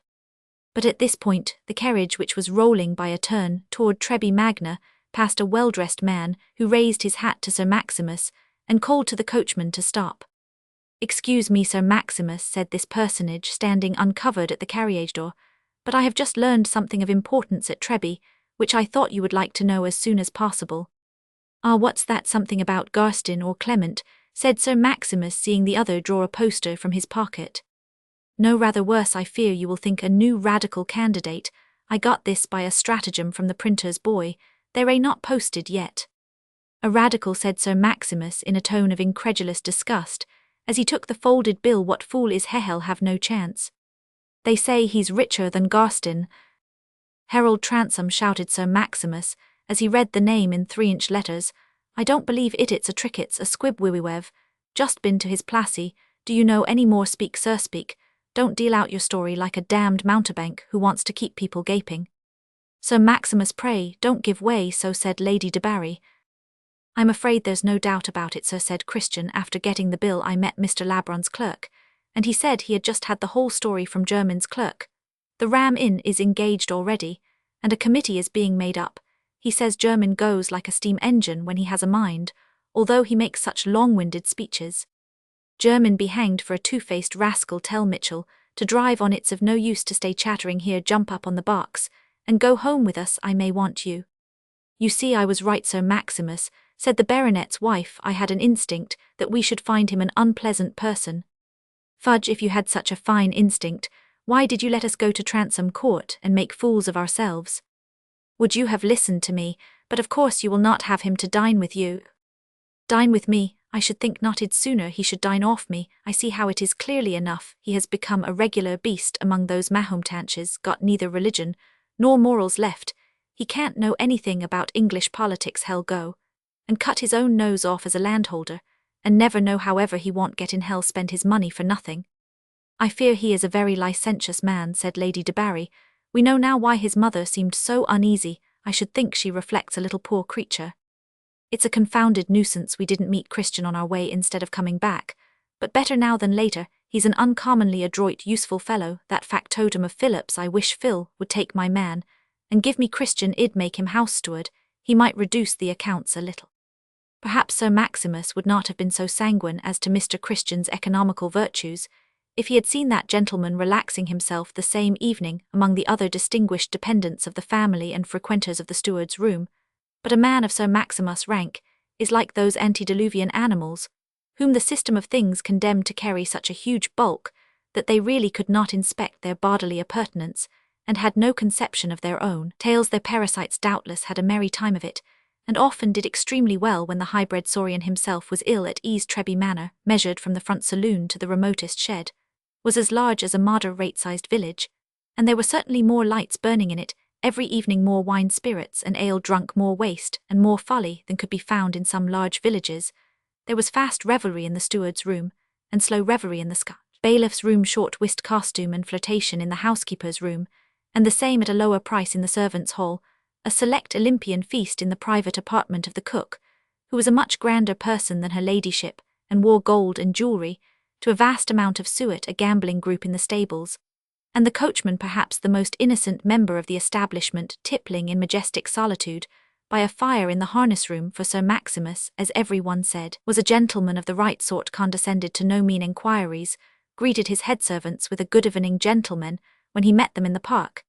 But at this point, the carriage, which was rolling by a turn toward Treby Magna, passed a well-dressed man who raised his hat to Sir Maximus and called to the coachman to stop. Excuse me, Sir Maximus, said this personage, standing uncovered at the carriage door, but I have just learned something of importance at Treby, which I thought you would like to know as soon as possible. Ah, what's that? Something about Garstin or Clement, said Sir Maximus, seeing the other draw a poster from his pocket. No, rather worse. I fear you will think a new radical candidate. I got this by a stratagem from the printer's boy. They are not posted yet. A radical, said Sir Maximus in a tone of incredulous disgust, as he took the folded bill. What fool is he? He'll have no chance. They say he's richer than Garstin. Harold Transome, shouted Sir Maximus, as he read the name in 3-inch letters. I don't believe it, it's a trick, it's a squib wiwiwev. Just been to his plassy. Do you know any more? Speak, sir, speak. Don't deal out your story like a damned mountebank who wants to keep people gaping. Sir Maximus, pray, don't give way so, said Lady de Barry. I'm afraid there's no doubt about it, sir, said Christian. After getting the bill I met Mr. Labron's clerk, and he said he had just had the whole story from Jermyn's clerk. The Ram Inn is engaged already, and a committee is being made up. He says Jermyn goes like a steam engine when he has a mind, although he makes such long-winded speeches. German be hanged for a two-faced rascal, tell Mitchell, to drive on, it's of no use to stay chattering here, jump up on the box, and go home with us, I may want you. You see I was right, Sir Maximus, said the baronet's wife, I had an instinct that we should find him an unpleasant person. Fudge, if you had such a fine instinct, why did you let us go to Transome Court and make fools of ourselves? Would you have listened to me? But of course you will not have him to dine with you. Dine with me? I should think not, I'd sooner he should dine off me. I see how it is clearly enough. He has become a regular beast among those Mahomtanches, got neither religion nor morals left. He can't know anything about English politics, hell go, and cut his own nose off as a landholder, and never know however he won't get in hell spend his money for nothing. I fear he is a very licentious man, said Lady de Barry. We know now why his mother seemed so uneasy. I should think she reflects a little, poor creature. It's a confounded nuisance we didn't meet Christian on our way instead of coming back, but better now than later. He's an uncommonly adroit, useful fellow, that factotum of Philip's. I wish Phil would take my man, and give me Christian, I'd make him house steward. He might reduce the accounts a little. Perhaps Sir Maximus would not have been so sanguine as to Mr. Christian's economical virtues, if he had seen that gentleman relaxing himself the same evening among the other distinguished dependents of the family and frequenters of the steward's room. But a man of Sir Maximus' rank is like those antediluvian animals, whom the system of things condemned to carry such a huge bulk that they really could not inspect their bodily appurtenance, and had no conception of their own tails. Their parasites doubtless had a merry time of it, and often did extremely well when the high-bred saurian himself was ill at ease. Treby Manor, measured from the front saloon to the remotest shed, was as large as a moderate-sized village, and there were certainly more lights burning in it every evening, more wine, spirits, and ale drunk, more waste and more folly than could be found in some large villages. There was fast revelry in the steward's room, and slow revelry in the Scotch bailiff's room, short whist costume and flirtation in the housekeeper's room, and the same at a lower price in the servants' hall, a select Olympian feast in the private apartment of the cook, who was a much grander person than her ladyship, and wore gold and jewellery, to a vast amount of suet, a gambling group in the stables, and the coachman, perhaps the most innocent member of the establishment, tippling in majestic solitude by a fire in the harness-room, for Sir Maximus, as every one said, was a gentleman of the right sort, condescended to no mean enquiries, greeted his head-servants with a good evening, gentlemen, when he met them in the park,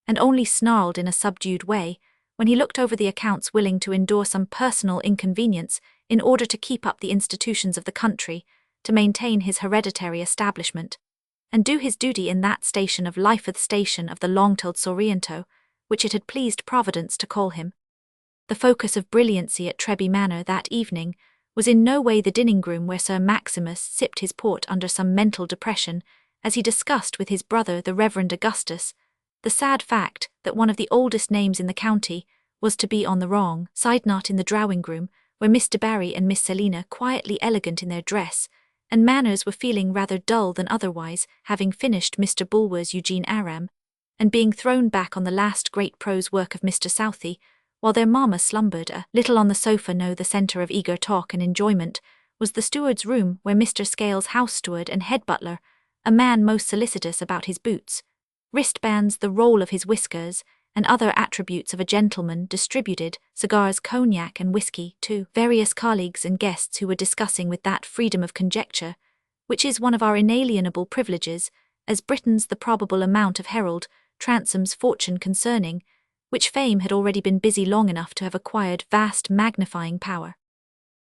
and only snarled in a subdued way when he looked over the accounts, willing to endure some personal inconvenience in order to keep up the institutions of the country, to maintain his hereditary establishment, and do his duty in that station of life, the station of the long-tailed Soriento, which it had pleased Providence to call him. The focus of brilliancy at Treby Manor that evening was in no way the dining-room where Sir Maximus sipped his port under some mental depression, as he discussed with his brother, the Reverend Augustus, the sad fact that one of the oldest names in the county was to be on the wrong side, not in the drawing-room, where Miss de Barry and Miss Selina, quietly elegant in their dress and manners, were feeling rather dull than otherwise, having finished Mr. Bulwer's Eugene Aram, and being thrown back on the last great prose work of Mr. Southey, while their mamma slumbered a little on the sofa. No, the centre of eager talk and enjoyment was the steward's room, where Mr. Scales, house steward and head butler, a man most solicitous about his boots, wristbands, the roll of his whiskers, and other attributes of a gentleman, distributed cigars, cognac and whisky to various colleagues and guests who were discussing with that freedom of conjecture which is one of our inalienable privileges as Britons the probable amount of Harold Transome's fortune, concerning which fame had already been busy long enough to have acquired vast magnifying power.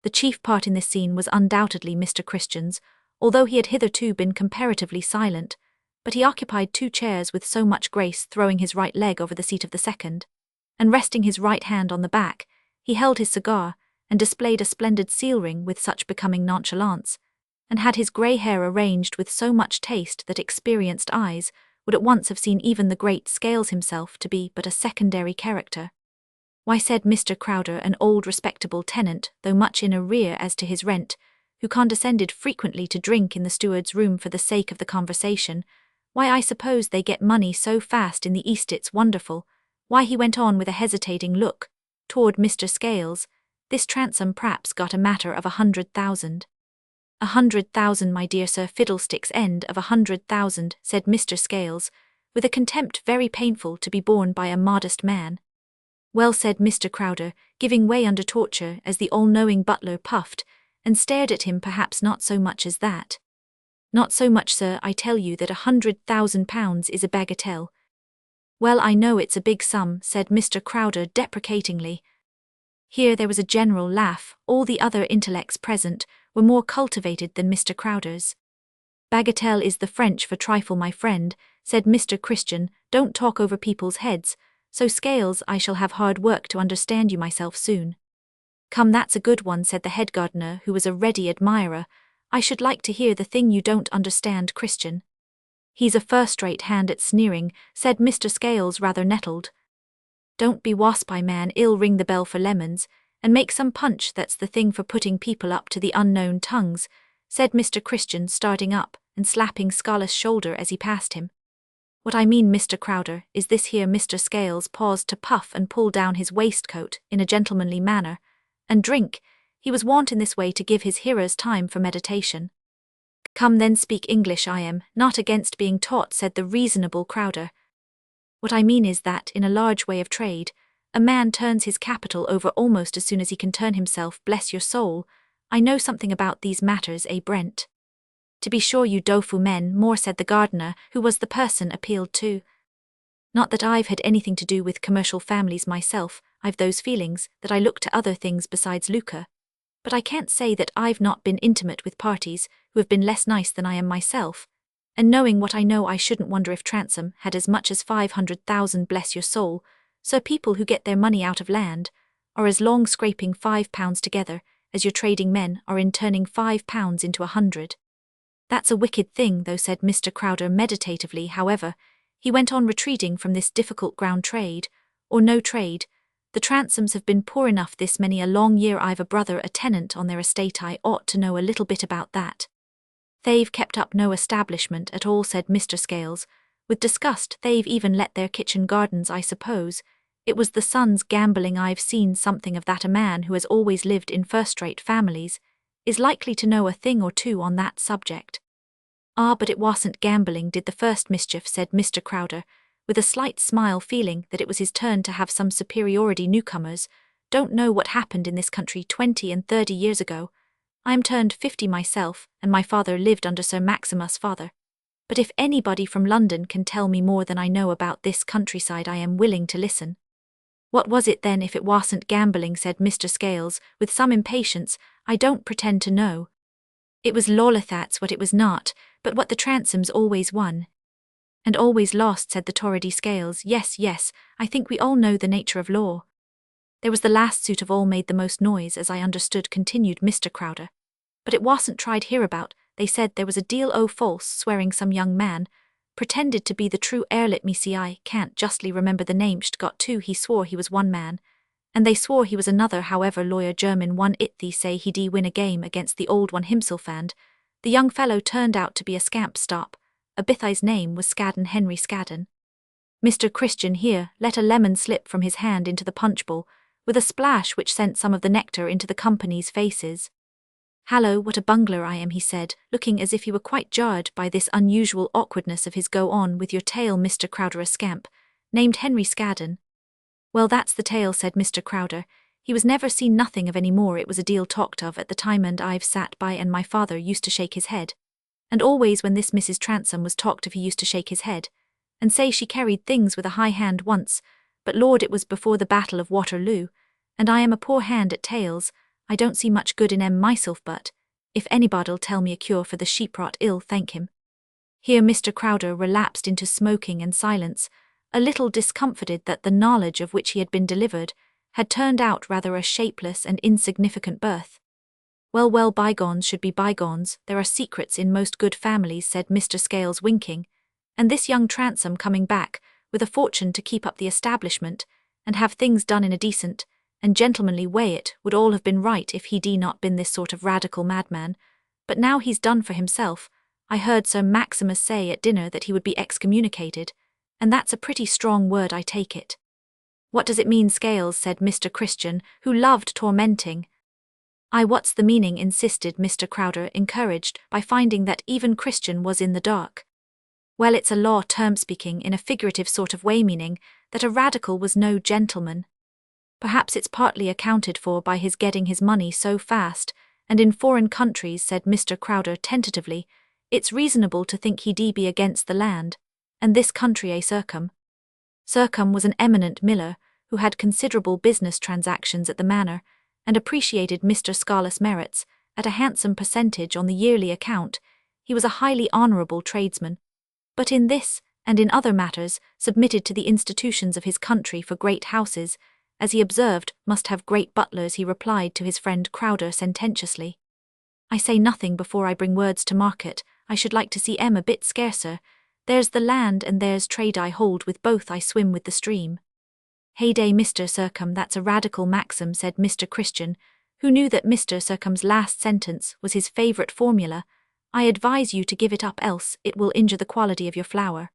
The chief part in this scene was undoubtedly Mr. Christian's, although he had hitherto been comparatively silent, but he occupied two chairs with so much grace, throwing his right leg over the seat of the second, and resting his right hand on the back, he held his cigar, and displayed a splendid seal ring with such becoming nonchalance, and had his grey hair arranged with so much taste that experienced eyes would at once have seen even the great Scales himself to be but a secondary character. Why, said Mr. Crowder, an old respectable tenant, though much in arrear as to his rent, who condescended frequently to drink in the steward's room for the sake of the conversation, why, I suppose they get money so fast in the East, it's wonderful. Why, he went on with a hesitating look toward Mr. Scales, this Transome p'raps got a matter of 100,000. 100,000, my dear sir, fiddlestick's end of 100,000, said Mr. Scales, with a contempt very painful to be borne by a modest man. Well, said Mr. Crowder, giving way under torture as the all-knowing butler puffed and stared at him. Perhaps not so much as that. Not so much, sir. I tell you that £100,000 is a bagatelle. Well, I know it's a big sum, said Mr. Crowder deprecatingly. Here there was a general laugh. All the other intellects present were more cultivated than Mr. Crowder's. Bagatelle is the French for trifle, my friend, said Mr. Christian. Don't talk over people's heads. So, Scales, I shall have hard work to understand you myself soon. Come, that's a good one, said the head gardener, who was a ready admirer. I should like to hear the thing you don't understand, Christian. He's a first-rate hand at sneering, said Mr. Scales, rather nettled. Don't be wasp-eye, man. I'll ring the bell for lemons, and make some punch. That's the thing for putting people up to the unknown tongues, said Mr. Christian, starting up and slapping Scarleth's shoulder as he passed him. What I mean, Mr. Crowder, is this here. Mr. Scales paused to puff and pull down his waistcoat in a gentlemanly manner, and drink. He was wont in this way to give his hearers time for meditation. Come then, speak English. I am not against being taught, said the reasonable Crowder. What I mean is that, in a large way of trade, a man turns his capital over almost as soon as he can turn himself. Bless your soul, I know something about these matters, Brent? To be sure you dofu men, more, said the gardener, who was the person appealed to. Not that I've had anything to do with commercial families myself. I've those feelings that I look to other things besides lucre. But I can't say that I've not been intimate with parties who have been less nice than I am myself, and knowing what I know, I shouldn't wonder if Transome had as much as 500,000. Bless your soul, so people who get their money out of land are as long scraping £5 together as your trading men are in turning £5 into 100. That's a wicked thing, though, said Mr. Crowder meditatively. However, he went on retreating from this difficult ground. Trade, or no trade, the Transomes have been poor enough this many a long year. I've a brother a tenant on their estate. I ought to know a little bit about that. They've kept up no establishment at all, said Mr. Scales, with disgust. They've even let their kitchen gardens, I suppose. It was the son's gambling. I've seen something of that. A man who has always lived in first-rate families is likely to know a thing or two on that subject. Ah, but it wasn't gambling did the first mischief, said Mr. Crowder, with a slight smile, feeling that it was his turn to have some superiority. Newcomers don't know what happened in this country 20 and 30 years ago. I'm turned 50 myself, and my father lived under Sir Maximus' father. But if anybody from London can tell me more than I know about this countryside, I am willing to listen. What was it then, if it wasn't gambling, said Mr. Scales, with some impatience. I don't pretend to know. It was lawless, that's what it was not, but what the Transomes always won. And always lost, said the Torridy Scales. Yes, yes, I think we all know the nature of law. There was the last suit of all made the most noise, as I understood, continued Mr. Crowder. But it wasn't tried hereabout. They said there was a deal o' false swearing. Some young man pretended to be the true heir. Let me see, I can't justly remember the name. Got two. He swore he was one man, and they swore he was another. However, lawyer German won it. They say he did win a game against the old one himself, and the young fellow turned out to be a scamp. Stop. A Bithai's name was Scadden, Henry Scadden. Mr. Christian here let a lemon slip from his hand into the punch bowl, with a splash which sent some of the nectar into the company's faces. Hallo, what a bungler I am, he said, looking as if he were quite jarred by this unusual awkwardness of his. Go on with your tale, Mr. Crowder. A scamp named Henry Scadden. Well, that's the tale, said Mr. Crowder. He was never seen nothing of any more. It was a deal talked of at the time, and I've sat by, and my father used to shake his head. And always when this Mrs. Transome was talked of, he used to shake his head, and say she carried things with a high hand once, but Lord, it was before the Battle of Waterloo, and I am a poor hand at tales. I don't see much good in 'em myself, but if anybody'll tell me a cure for the sheep rot, I'll thank him. Here Mr. Crowder relapsed into smoking and silence, a little discomfited that the knowledge of which he had been delivered had turned out rather a shapeless and insignificant birth. Well, well, bygones should be bygones. There are secrets in most good families, said Mr. Scales, winking, and this young Transome coming back with a fortune to keep up the establishment and have things done in a decent and gentlemanly way, it would all have been right if he'd not been this sort of radical madman. But now he's done for himself. I heard Sir Maximus say at dinner that he would be excommunicated, and that's a pretty strong word, I take it. What does it mean, Scales? Said Mr. Christian, who loved tormenting. What's the meaning? Insisted Mr. Crowder, encouraged by finding that even Christian was in the dark. Well, it's a law term, speaking in a figurative sort of way, meaning that a radical was no gentleman. Perhaps it's partly accounted for by his getting his money so fast, and in foreign countries, said Mr. Crowder tentatively, it's reasonable to think he'd be against the land, and this country Circum. Circum was an eminent miller, who had considerable business transactions at the manor, and appreciated Mr. Scarless' merits, at a handsome percentage on the yearly account. He was a highly honourable tradesman, but in this, and in other matters, submitted to the institutions of his country for great houses, as he observed, must have great butlers. He replied to his friend Crowder sententiously. I say nothing before I bring words to market. I should like to see a bit scarcer. There's the land and there's trade I hold with both, I swim with the stream. Heyday, Mr. Circum, that's a radical maxim, said Mr. Christian, who knew that Mr. Circum's last sentence was his favourite formula. I advise you to give it up, else it will injure the quality of your flour.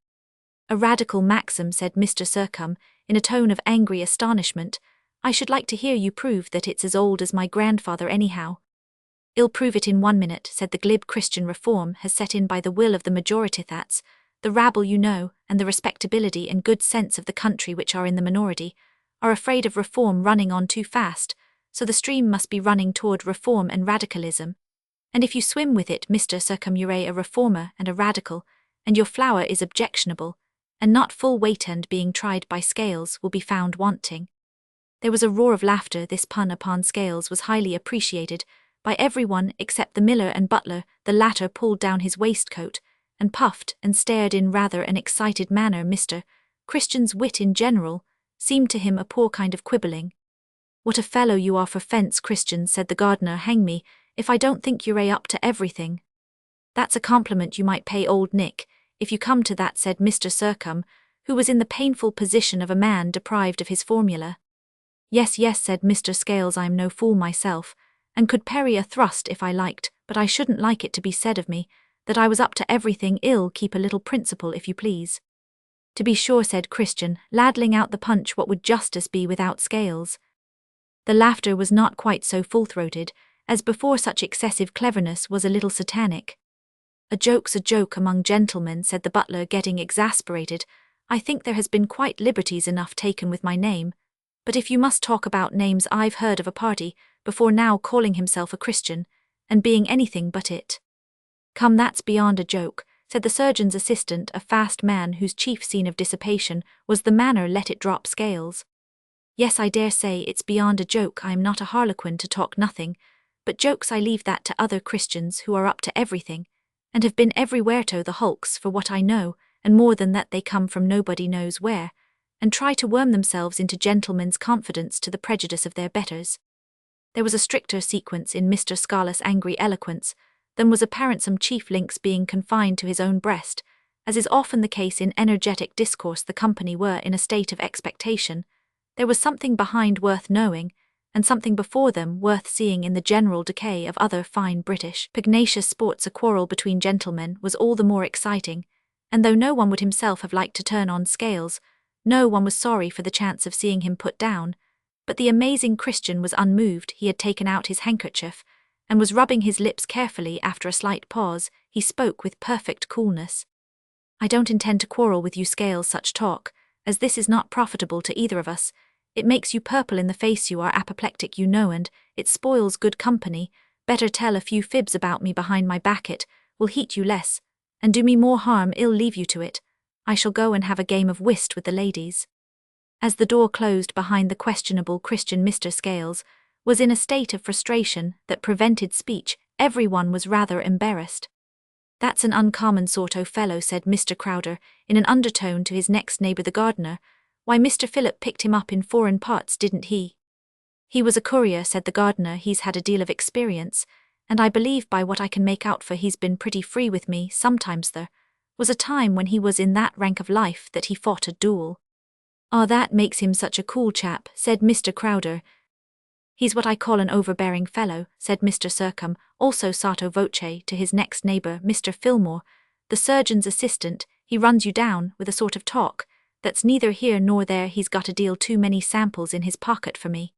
A radical maxim, said Mr. Circum, in a tone of angry astonishment. I should like to hear you prove that it's as old as my grandfather anyhow. I'll prove it in 1 minute, said the glib Christian. Reform has set in by the will of the majority, that's the rabble, you know, and the respectability and good sense of the country, which are in the minority, are afraid of reform running on too fast, so the stream must be running toward reform and radicalism. And if you swim with it, Mr. Circum, you're a reformer and a radical, and your flour is objectionable, and not full weight, and being tried by scales will be found wanting. There was a roar of laughter. This pun upon scales was highly appreciated by everyone except the miller and butler. The latter pulled down his waistcoat, and puffed and stared in rather an excited manner. Mr. Christian's wit in general seemed to him a poor kind of quibbling. What a fellow you are for fence, Christian, said the gardener. Hang me if I don't think you're up to everything. That's a compliment you might pay old Nick, if you come to that, said Mr. Circum, who was in the painful position of a man deprived of his formula. Yes, yes, said Mr. Scales, I'm no fool myself, and could parry a thrust if I liked, but I shouldn't like it to be said of me that I was up to everything. I'll keep a little principle, if you please. To be sure, said Christian, ladling out the punch. What would justice be without scales? The laughter was not quite so full-throated, as before. Such excessive cleverness was a little satanic. A joke's a joke among gentlemen, said the butler, getting exasperated. I think there has been quite liberties enough taken with my name, but if you must talk about names, I've heard of a party before now calling himself a Christian, and being anything but it. Come, that's beyond a joke, said the surgeon's assistant, a fast man whose chief scene of dissipation was the manner. Let it drop, Scales. Yes, I dare say it's beyond a joke. I am not a harlequin to talk nothing, but jokes I leave that to other Christians who are up to everything, and have been everywhere to the hulks for what I know, and more than that they come from nobody knows where, and try to worm themselves into gentlemen's confidence to the prejudice of their betters. There was a stricter sequence in Mr. Scarless' angry eloquence than was apparent, some chief links being confined to his own breast. As is often the case in energetic discourse, the company were in a state of expectation. There was something behind worth knowing, and something before them worth seeing in the general decay of other fine British pugnacious sports. A quarrel between gentlemen was all the more exciting, and though no one would himself have liked to turn on Scales, no one was sorry for the chance of seeing him put down. But the amazing Christian was unmoved. He had taken out his handkerchief, and was rubbing his lips carefully. After a slight pause, he spoke with perfect coolness. I don't intend to quarrel with you, Scales. Such talk as this is not profitable to either of us. It makes you purple in the face. You are apoplectic, you know, and it spoils good company. Better tell a few fibs about me behind my back. It will heat you less, and do me more harm. I'll leave you to it. I shall go and have a game of whist with the ladies. As the door closed behind the questionable Christian, Mr. Scales was in a state of frustration that prevented speech. Everyone was rather embarrassed. That's an uncommon sort o' fellow, said Mr. Crowder in an undertone to his next neighbour, the gardener. Why, Mr. Philip picked him up in foreign parts, didn't he? He was a courier, said the gardener. He's had a deal of experience, and I believe by what I can make out for he's been pretty free with me. Sometimes there was a time when he was in that rank of life that he fought a duel. Ah, that makes him such a cool chap, said Mr. Crowder. He's what I call an overbearing fellow, said Mr. Circum, also sotto voce to his next neighbour, Mr. Fillmore, the surgeon's assistant. He runs you down with a sort of talk that's neither here nor there. He's got a deal too many samples in his pocket for me.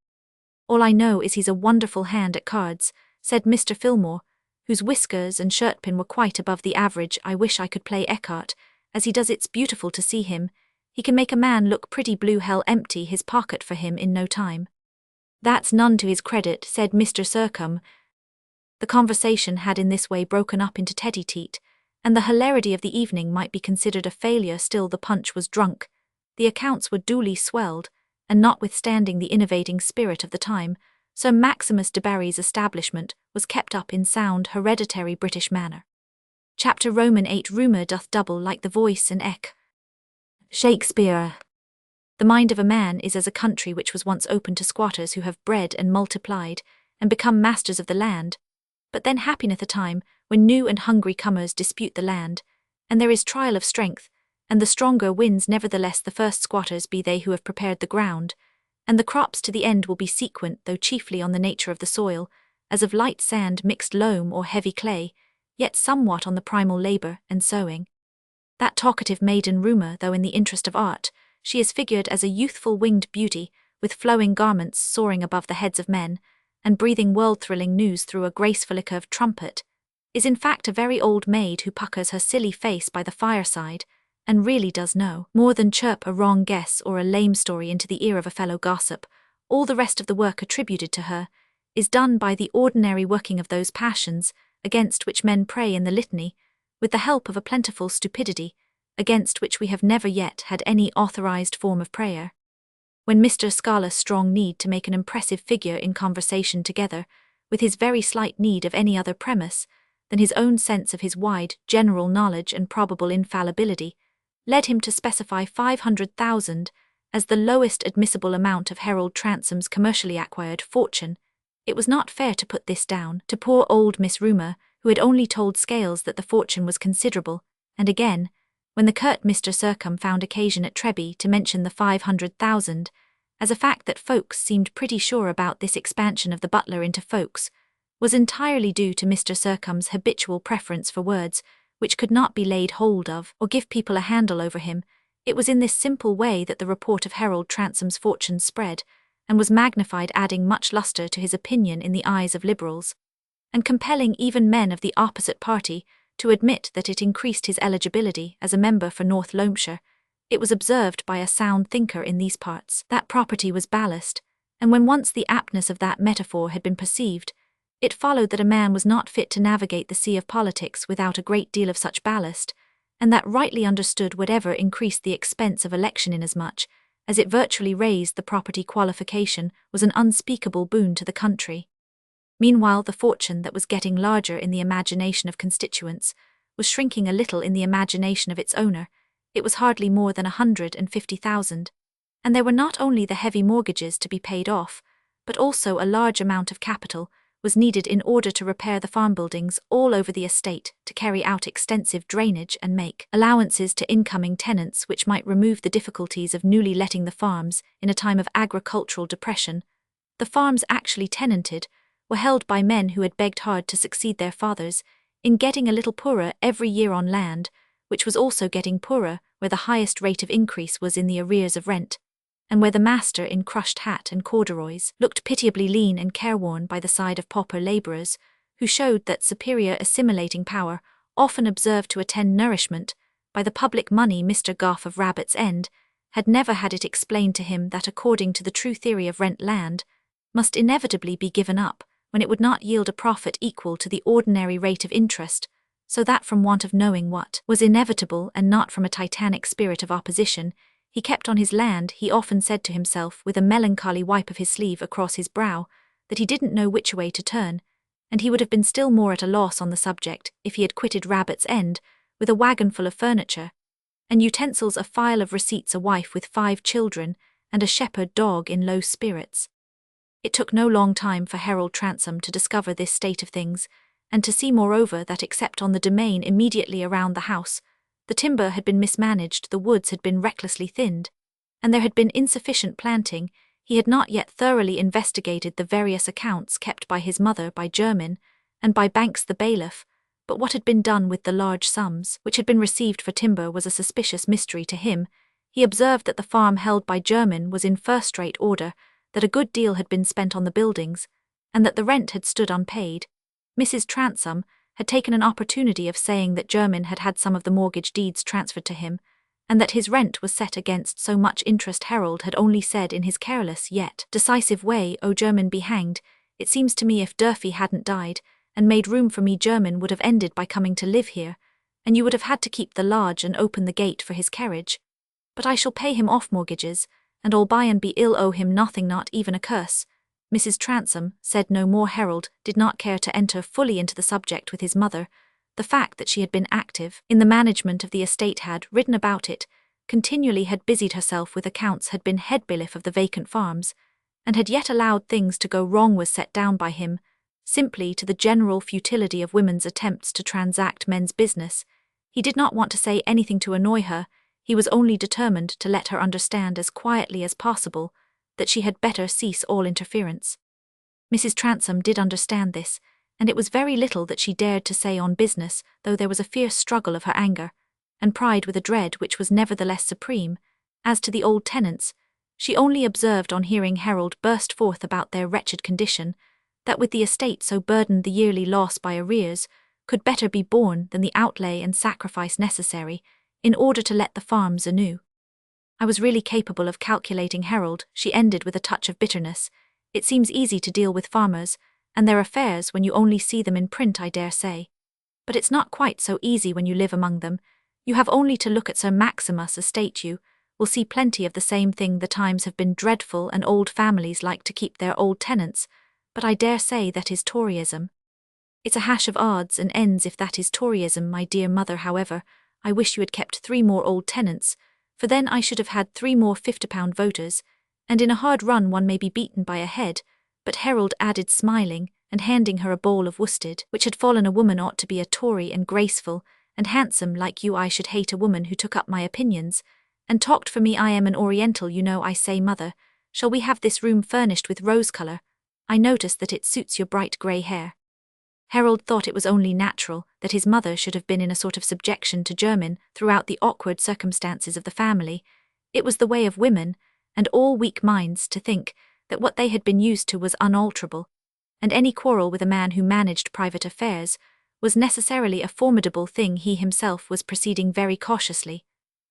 All I know is he's a wonderful hand at cards, said Mr. Fillmore, whose whiskers and shirtpin were quite above the average. I wish I could play écarté, as he does. It's beautiful to see him. He can make a man look pretty blue hell empty his pocket for him in no time. That's none to his credit, said Mr. Circum, The conversation had in this way broken up into tete-a-tete, and the hilarity of the evening might be considered a failure. Still, the punch was drunk, the accounts were duly swelled, and notwithstanding the innovating spirit of the time, Sir Maximus de Barry's establishment was kept up in sound hereditary British manner. Chapter Roman 8 Rumour doth double like the voice and eke. Shakespeare. The mind of a man is as a country which was once open to squatters who have bred and multiplied, and become masters of the land, but then happeneth a time when new and hungry comers dispute the land, and there is trial of strength, and the stronger wins. Nevertheless the first squatters be they who have prepared the ground, and the crops to the end will be sequent, though chiefly on the nature of the soil, as of light sand, mixed loam, or heavy clay, yet somewhat on the primal labour and sowing. That talkative maiden Rumour, though in the interest of art, she is figured as a youthful winged beauty, with flowing garments soaring above the heads of men, and breathing world-thrilling news through a graceful curved trumpet, is in fact a very old maid who puckers her silly face by the fireside, and really does no more than chirp a wrong guess or a lame story into the ear of a fellow gossip. All the rest of the work attributed to her is done by the ordinary working of those passions against which men pray in the litany, with the help of a plentiful stupidity, against which we have never yet had any authorized form of prayer. When Mr. Scarless' strong need to make an impressive figure in conversation together with his very slight need of any other premise than his own sense of his wide, general knowledge and probable infallibility, led him to specify 500,000 as the lowest admissible amount of Harold Transom's commercially acquired fortune, it was not fair to put this down to poor old Miss Rumour, who had only told Scales that the fortune was considerable, and again, when the curt Mr. Sercombe found occasion at Treby to mention the 500,000, as a fact that folks seemed pretty sure about this expansion of the butler into folks, was entirely due to Mr. Sercombe's habitual preference for words which could not be laid hold of or give people a handle over him. It was in this simple way that the report of Harold Transom's fortune spread, and was magnified, adding much lustre to his opinion in the eyes of liberals, and compelling even men of the opposite party to admit that it increased his eligibility as a member for North Loamshire. It was observed by a sound thinker in these parts that property was ballast, and when once the aptness of that metaphor had been perceived, it followed that a man was not fit to navigate the sea of politics without a great deal of such ballast, and that rightly understood whatever increased the expense of election inasmuch as it virtually raised the property qualification was an unspeakable boon to the country. Meanwhile the fortune that was getting larger in the imagination of constituents was shrinking a little in the imagination of its owner. It was hardly more than 150,000, and there were not only the heavy mortgages to be paid off, but also a large amount of capital was needed in order to repair the farm buildings all over the estate, to carry out extensive drainage and make allowances to incoming tenants which might remove the difficulties of newly letting the farms in a time of agricultural depression. The farms actually tenanted were held by men who had begged hard to succeed their fathers in getting a little poorer every year on land, which was also getting poorer where the highest rate of increase was in the arrears of rent, and where the master in crushed hat and corduroys looked pitiably lean and careworn by the side of pauper labourers, who showed that superior assimilating power often observed to attend nourishment by the public money. Mr. Goff of Rabbit's End had never had it explained to him that according to the true theory of rent, land must inevitably be given up when it would not yield a profit equal to the ordinary rate of interest, so that from want of knowing what was inevitable and not from a titanic spirit of opposition, he kept on his land. He often said to himself with a melancholy wipe of his sleeve across his brow that he didn't know which way to turn, and he would have been still more at a loss on the subject if he had quitted Rabbit's End with a waggon full of furniture and utensils, a file of receipts, a wife with 5 children, and a shepherd dog in low spirits. It took no long time for Harold Transom to discover this state of things, and to see moreover that except on the domain immediately around the house, the timber had been mismanaged, the woods had been recklessly thinned, and there had been insufficient planting. He had not yet thoroughly investigated the various accounts kept by his mother, by Jermyn, and by Banks the bailiff, but what had been done with the large sums which had been received for timber was a suspicious mystery to him. He observed that the farm held by Jermyn was in first-rate order, that a good deal had been spent on the buildings, and that the rent had stood unpaid. Mrs. Transom had taken an opportunity of saying that Jermyn had had some of the mortgage deeds transferred to him, and that his rent was set against so much interest. Harold had only said in his careless yet decisive way, "Oh, Jermyn be hanged, it seems to me if Durfee hadn't died, and made room for me, Jermyn would have ended by coming to live here, and you would have had to keep the lodge and open the gate for his carriage. But I shall pay him off mortgages, and all by and be ill owe him nothing, not even a curse. Mrs. Transome said no more. Harold did not care to enter fully into the subject with his mother. The fact that she had been active in the management of the estate, had written about it, continually had busied herself with accounts, had been head bailiff of the vacant farms, and had yet allowed things to go wrong, was set down by him simply to the general futility of women's attempts to transact men's business. He did not want to say anything to annoy her. He was only determined to let her understand as quietly as possible that she had better cease all interference. Mrs. Transome did understand this, and it was very little that she dared to say on business, though there was a fierce struggle of her anger and pride with a dread which was nevertheless supreme. As to the old tenants, she only observed on hearing Harold burst forth about their wretched condition, that with the estate so burdened the yearly loss by arrears could better be borne than the outlay and sacrifice necessary in order to let the farms anew. I was really capable of calculating, Harold, she ended with a touch of bitterness. It seems easy to deal with farmers and their affairs when you only see them in print, I dare say. But it's not quite so easy when you live among them. You have only to look at Sir Maximus' estate. You will see plenty of the same thing. The times have been dreadful, and old families like to keep their old tenants, but I dare say that is Toryism. It's a hash of odds and ends if that is Toryism, my dear mother. However, I wish you had kept 3 more old tenants, for then I should have had 3 more £50 voters, and in a hard run one may be beaten by a head. But Harold added, smiling, and handing her a bowl of worsted, which had fallen, a woman ought to be a Tory and graceful and handsome like you. I should hate a woman who took up my opinions and talked for me. I am an Oriental, you know. I say, mother, shall we have this room furnished with rose colour? I notice that it suits your bright grey hair. Harold thought it was only natural that his mother should have been in a sort of subjection to Jermyn throughout the awkward circumstances of the family. It was the way of women, and all weak minds, to think that what they had been used to was unalterable, and any quarrel with a man who managed private affairs was necessarily a formidable thing. He himself was proceeding very cautiously,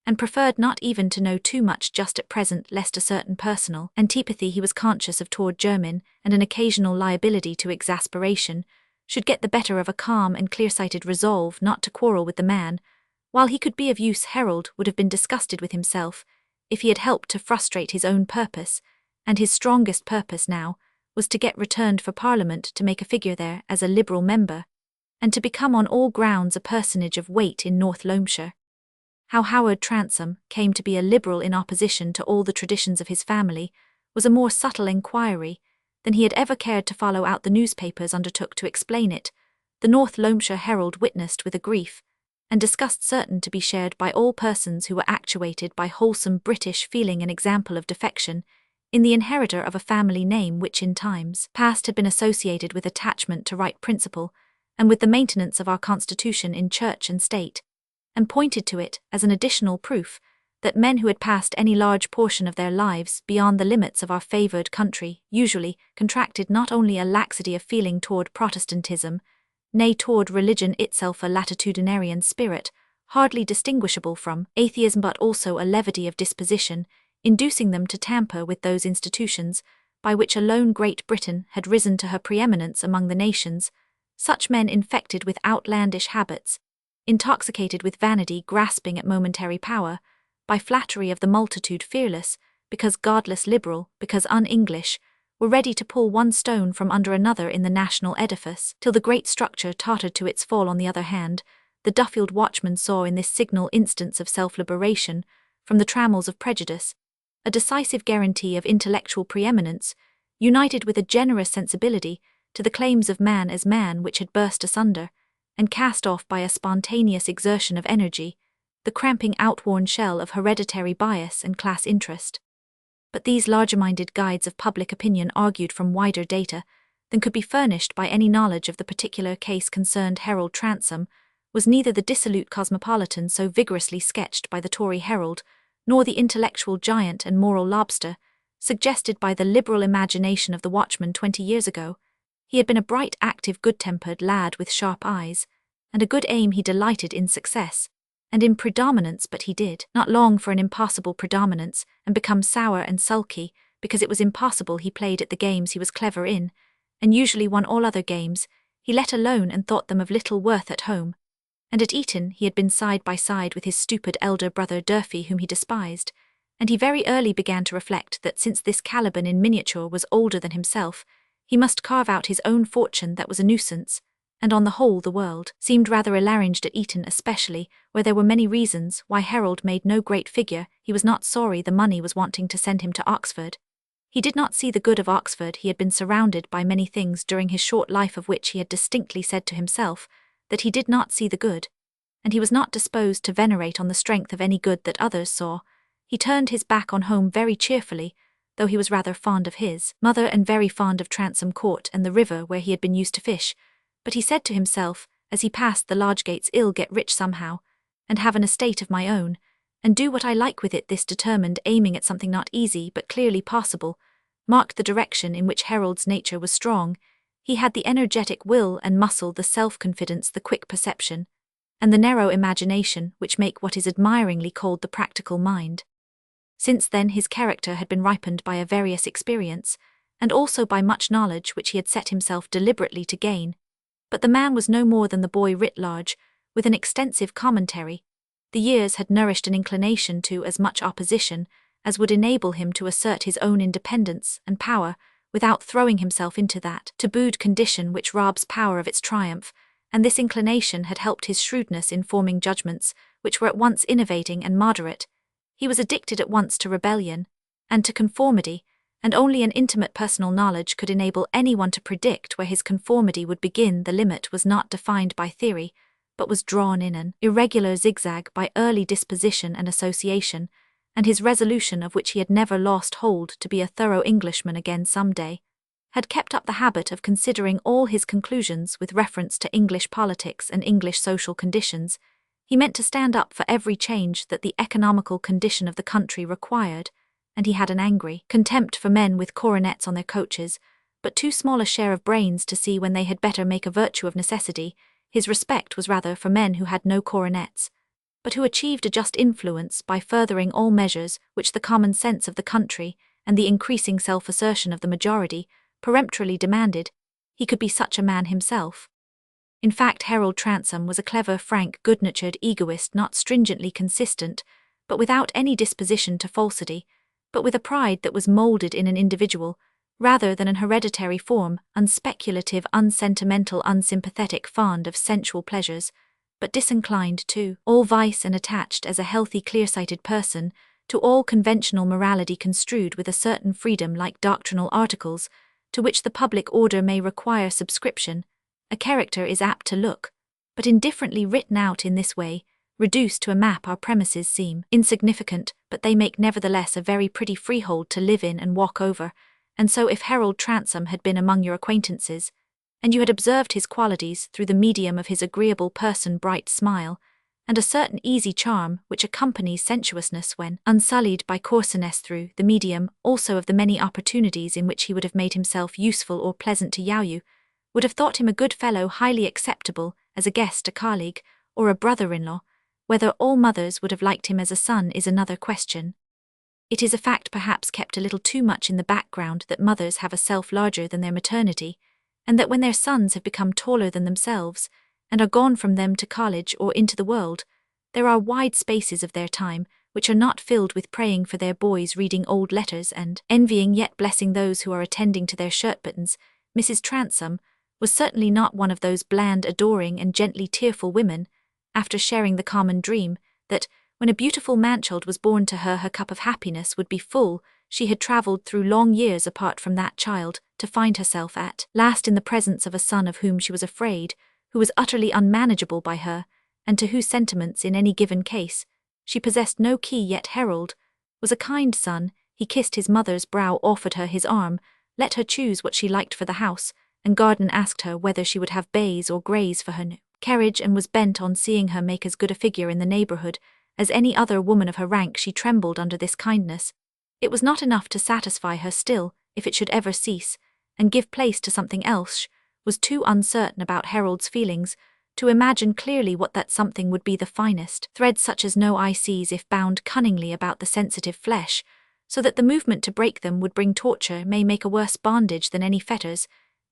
and preferred not even to know too much just at present, lest a certain personal antipathy he was conscious of toward Jermyn, and an occasional liability to exasperation, should get the better of a calm and clear-sighted resolve not to quarrel with the man. While he could be of use, Harold would have been disgusted with himself if he had helped to frustrate his own purpose, and his strongest purpose now was to get returned for Parliament, to make a figure there as a Liberal member, and to become on all grounds a personage of weight in North Loamshire. How Howard Transome came to be a Liberal in opposition to all the traditions of his family was a more subtle inquiry than he had ever cared to follow out. The newspapers undertook to explain it. The North Loamshire Herald witnessed with a grief and disgust certain to be shared by all persons who were actuated by wholesome British feeling an example of defection in the inheritor of a family name which in times past had been associated with attachment to right principle and with the maintenance of our constitution in church and state, and pointed to it as an additional proof that men who had passed any large portion of their lives beyond the limits of our favoured country usually contracted not only a laxity of feeling toward Protestantism, nay, toward religion itself, a latitudinarian spirit, hardly distinguishable from atheism, but also a levity of disposition, inducing them to tamper with those institutions by which alone Great Britain had risen to her preeminence among the nations. Such men, infected with outlandish habits, intoxicated with vanity, grasping at momentary power, by flattery of the multitude, fearless, because godless, liberal, because un-English, were ready to pull one stone from under another in the national edifice, till the great structure tottered to its fall. On the other hand, the Duffield watchman saw in this signal instance of self-liberation from the trammels of prejudice a decisive guarantee of intellectual preeminence, united with a generous sensibility to the claims of man as man, which had burst asunder, and cast off by a spontaneous exertion of energy, the cramping outworn shell of hereditary bias and class interest. But these larger-minded guides of public opinion argued from wider data than could be furnished by any knowledge of the particular case concerned. Harold Transome was neither the dissolute cosmopolitan so vigorously sketched by the Tory Herald, nor the intellectual giant and moral lobster suggested by the liberal imagination of the Watchman 20 years ago. He had been a bright, active, good-tempered lad with sharp eyes, and a good aim. He delighted in success and in predominance, but he did not long for an impossible predominance and become sour and sulky because it was impossible. He played at the games he was clever in, and usually won all other games. he let alone and thought them of little worth at home. And at Eton he had been side by side with his stupid elder brother Durfey, whom he despised, and he very early began to reflect that since this Caliban in miniature was older than himself, he must carve out his own fortune that was a nuisance, and on the whole the world seemed rather ill-arranged at Eton, especially where there were many reasons why Harold made no great figure. He was not sorry the money was wanting to send him to Oxford. He did not see the good of Oxford. He had been surrounded by many things during his short life of which he had distinctly said to himself that he did not see the good, and he was not disposed to venerate on the strength of any good that others saw. He turned his back on home very cheerfully, though he was rather fond of his mother and very fond of Transome Court and the river where he had been used to fish. But he said to himself, as he passed the lodge gates, "I'll get rich somehow, and have an estate of my own, and do what I like with it." This determined aiming at something not easy but clearly possible marked the direction in which Harold's nature was strong. He had the energetic will and muscle, the self-confidence, the quick perception, and the narrow imagination which make what is admiringly called the practical mind. Since then his character had been ripened by a various experience, and also by much knowledge which he had set himself deliberately to gain. But the man was no more than the boy writ large, with an extensive commentary. The years had nourished an inclination to as much opposition as would enable him to assert his own independence and power without throwing himself into that tabooed condition which robs power of its triumph, and this inclination had helped his shrewdness in forming judgments which were at once innovating and moderate. He was addicted at once to rebellion and to conformity, and only an intimate personal knowledge could enable anyone to predict where his conformity would begin. The limit was not defined by theory, but was drawn in an irregular zigzag by early disposition and association, and his resolution, of which he had never lost hold, to be a thorough Englishman again some day, had kept up the habit of considering all his conclusions with reference to English politics and English social conditions. He meant to stand up for every change that the economical condition of the country required, and he had an angry contempt for men with coronets on their coaches, but too small a share of brains to see when they had better make a virtue of necessity. His respect was rather for men who had no coronets, but who achieved a just influence by furthering all measures which the common sense of the country and the increasing self-assertion of the majority peremptorily demanded. He could be such a man himself. In fact, Harold Transome was a clever, frank, good-natured egoist, not stringently consistent, but without any disposition to falsity, but with a pride that was moulded in an individual, rather than an hereditary form, unspeculative, unsentimental, unsympathetic, fond of sensual pleasures, but disinclined to all vice and attached as a healthy, clear-sighted person to all conventional morality construed with a certain freedom like doctrinal articles, to which the public order may require subscription. A character is apt to look, but indifferently written out in this way, reduced to a map, our premises seem insignificant, but they make nevertheless a very pretty freehold to live in and walk over. And so if Harold Transome had been among your acquaintances, and you had observed his qualities through the medium of his agreeable person, bright smile, and a certain easy charm which accompanies sensuousness when unsullied by coarseness, through the medium also of the many opportunities in which he would have made himself useful or pleasant to you, would have thought him a good fellow, highly acceptable as a guest, a colleague, or a brother-in-law. Whether all mothers would have liked him as a son is another question. It is a fact perhaps kept a little too much in the background that mothers have a self larger than their maternity, and that when their sons have become taller than themselves, and are gone from them to college or into the world, there are wide spaces of their time which are not filled with praying for their boys, reading old letters, and envying yet blessing those who are attending to their shirt-buttons. Mrs. Transome was certainly not one of those bland, adoring, and gently tearful women, after sharing the common dream, that, when a beautiful manchild was born to her, her cup of happiness would be full. She had travelled through long years apart from that child, to find herself at last in the presence of a son of whom she was afraid, who was utterly unmanageable by her, and to whose sentiments in any given case she possessed no key. Yet Harold was a kind son. He kissed his mother's brow, offered her his arm, let her choose what she liked for the house and garden, asked her whether she would have bays or greys for her new carriage, and was bent on seeing her make as good a figure in the neighbourhood as any other woman of her rank. She trembled under this kindness. It was not enough to satisfy her. Still, if it should ever cease and give place to something else, was too uncertain about Harold's feelings to imagine clearly what that something would be. The finest thread, such as no eye sees if bound cunningly about the sensitive flesh, so that the movement to break them would bring torture, may make a worse bondage than any fetters.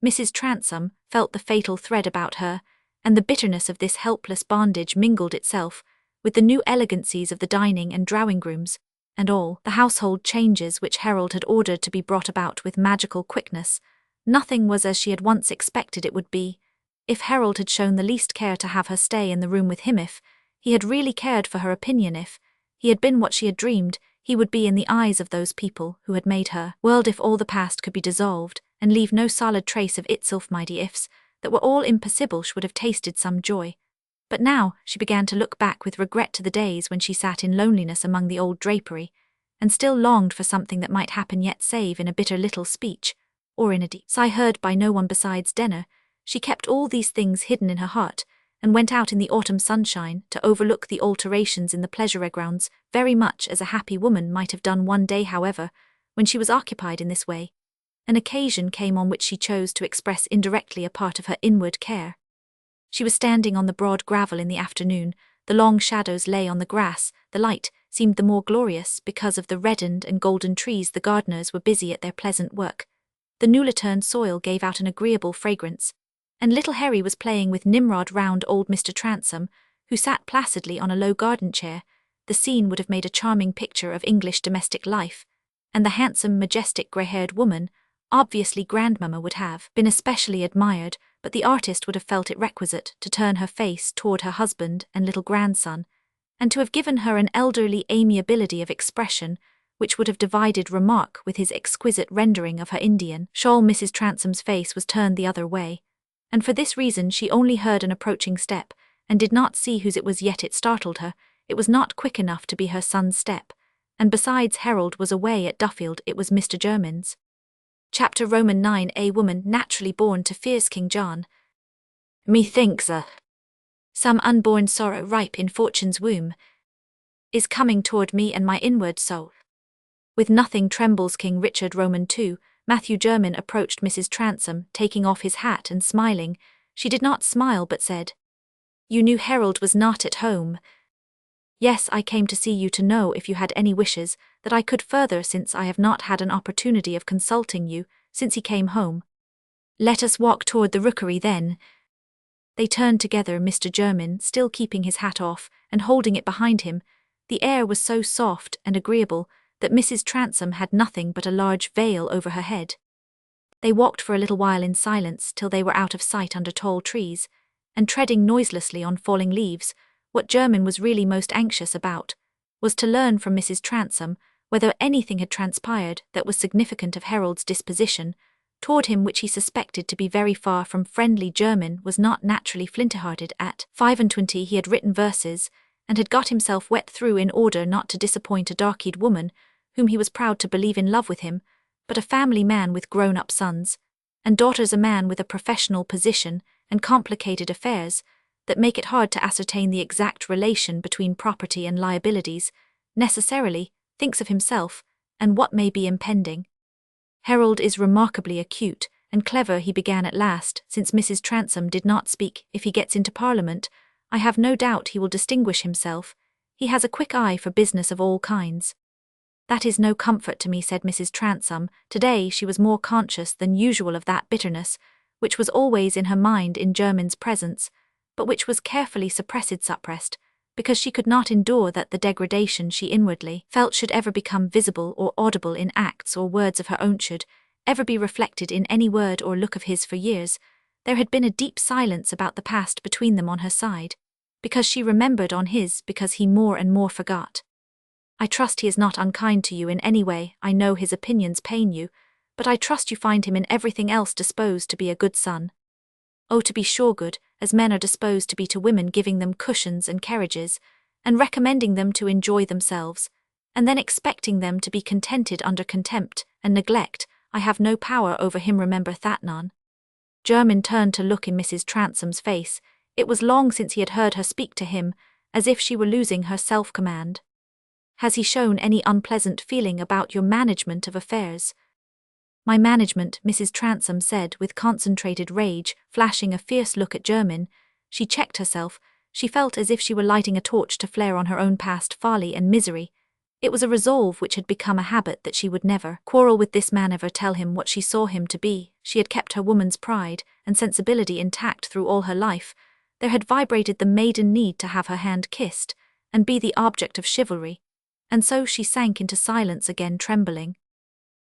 Mrs. Transome felt the fatal thread about her, and the bitterness of this helpless bondage mingled itself with the new elegancies of the dining and drawing-rooms, and all the household changes which Harold had ordered to be brought about with magical quickness. Nothing was as she had once expected it would be. If Harold had shown the least care to have her stay in the room with him, if he had really cared for her opinion, if he had been what she had dreamed, he would be in the eyes of those people who had made her world. If all the past could be dissolved and leave no solid trace of itself, mighty ifs that were all impossible, she would have tasted some joy. But now she began to look back with regret to the days when she sat in loneliness among the old drapery, and still longed for something that might happen yet, save in a bitter little speech, or in a deep sigh heard by no one besides Denner. She kept all these things hidden in her heart, and went out in the autumn sunshine to overlook the alterations in the pleasure grounds, very much as a happy woman might have done one day. However, when she was occupied in this way, an occasion came on which she chose to express indirectly a part of her inward care. She was standing on the broad gravel in the afternoon. The long shadows lay on the grass. The light seemed the more glorious because of the reddened and golden trees. The gardeners were busy at their pleasant work. The newly turned soil gave out an agreeable fragrance, and little Harry was playing with Nimrod round old Mr. Transome, who sat placidly on a low garden chair. The scene would have made a charming picture of English domestic life, and the handsome, majestic grey-haired woman, obviously grandmamma, would have been especially admired, but the artist would have felt it requisite to turn her face toward her husband and little grandson, and to have given her an elderly amiability of expression which would have divided remark with his exquisite rendering of her Indian shawl. Mrs. Transome's face was turned the other way, and for this reason she only heard an approaching step, and did not see whose it was. Yet it startled her. It was not quick enough to be her son's step, and besides, Harold was away at Duffield. It was Mr. Jermyn's. Chapter Roman 9. A woman naturally born to fierce King John. Methinks some unborn sorrow ripe in fortune's womb is coming toward me and my inward soul. With nothing trembles King Richard. Roman 2. Matthew Jermyn approached Mrs. Transome, taking off his hat and smiling. She did not smile but said, "You knew Harold was not at home?" "Yes, I came to see you to know if you had any wishes that I could further, since I have not had an opportunity of consulting you since he came home." "Let us walk toward the rookery then." They turned together, Mr. Jermyn still keeping his hat off and holding it behind him. The air was so soft and agreeable that Mrs. Transome had nothing but a large veil over her head. They walked for a little while in silence till they were out of sight under tall trees, and treading noiselessly on falling leaves. What Jermyn was really most anxious about was to learn from Mrs. Transome whether anything had transpired that was significant of Harold's disposition toward him, which he suspected to be very far from friendly. Jermyn was not naturally flinty-hearted. At 25 he had written verses, and had got himself wet through in order not to disappoint a dark-eyed woman whom he was proud to believe in love with him, but a family man with grown-up sons and daughters, a man with a professional position and complicated affairs that make it hard to ascertain the exact relation between property and liabilities, necessarily thinks of himself and what may be impending. Harold is remarkably acute and clever, he began at last, since Mrs. Transome did not speak. If he gets into Parliament, I have no doubt he will distinguish himself. He has a quick eye for business of all kinds. That is no comfort to me, said Mrs. Transome. Today she was more conscious than usual of that bitterness, which was always in her mind in Jermyn's presence, but which was carefully suppressed, because she could not endure that the degradation she inwardly felt should ever become visible or audible in acts or words of her own, should ever be reflected in any word or look of his. For years there had been a deep silence about the past between them on her side, because she remembered, on his because he more and more forgot. "I trust he is not unkind to you in any way. I know his opinions pain you, but I trust you find him in everything else disposed to be a good son." "Oh, to be sure, good, as men are disposed to be to women, giving them cushions and carriages, and recommending them to enjoy themselves, and then expecting them to be contented under contempt and neglect. I have no power over him, remember that, none." Jermyn turned to look in Mrs. Transome's face. It was long since he had heard her speak to him, as if she were losing her self-command. "Has he shown any unpleasant feeling about your management of affairs?" "My management," Mrs. Transome said with concentrated rage, flashing a fierce look at Jermyn. She checked herself. She felt as if she were lighting a torch to flare on her own past folly and misery. It was a resolve which had become a habit that she would never quarrel with this man, ever tell him what she saw him to be. She had kept her woman's pride and sensibility intact through all her life. There had vibrated the maiden need to have her hand kissed and be the object of chivalry, and so she sank into silence again, trembling.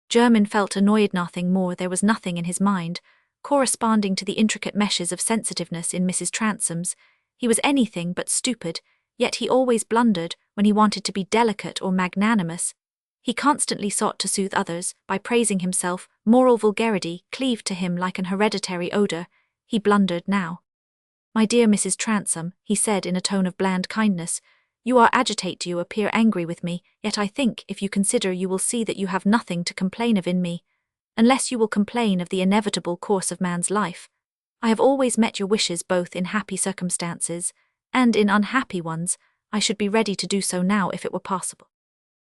Jermyn felt annoyed. Nothing more. There was nothing in his mind corresponding to the intricate meshes of sensitiveness in Mrs. Transome's. He was anything but stupid, yet he always blundered when he wanted to be delicate or magnanimous. He constantly sought to soothe others by praising himself. Moral vulgarity cleaved to him like an hereditary odour. He blundered now. "My dear Mrs. Transome," he said in a tone of bland kindness, "you are agitated, you appear angry with me, yet I think if you consider you will see that you have nothing to complain of in me, unless you will complain of the inevitable course of man's life. I have always met your wishes both in happy circumstances and in unhappy ones. I should be ready to do so now if it were possible."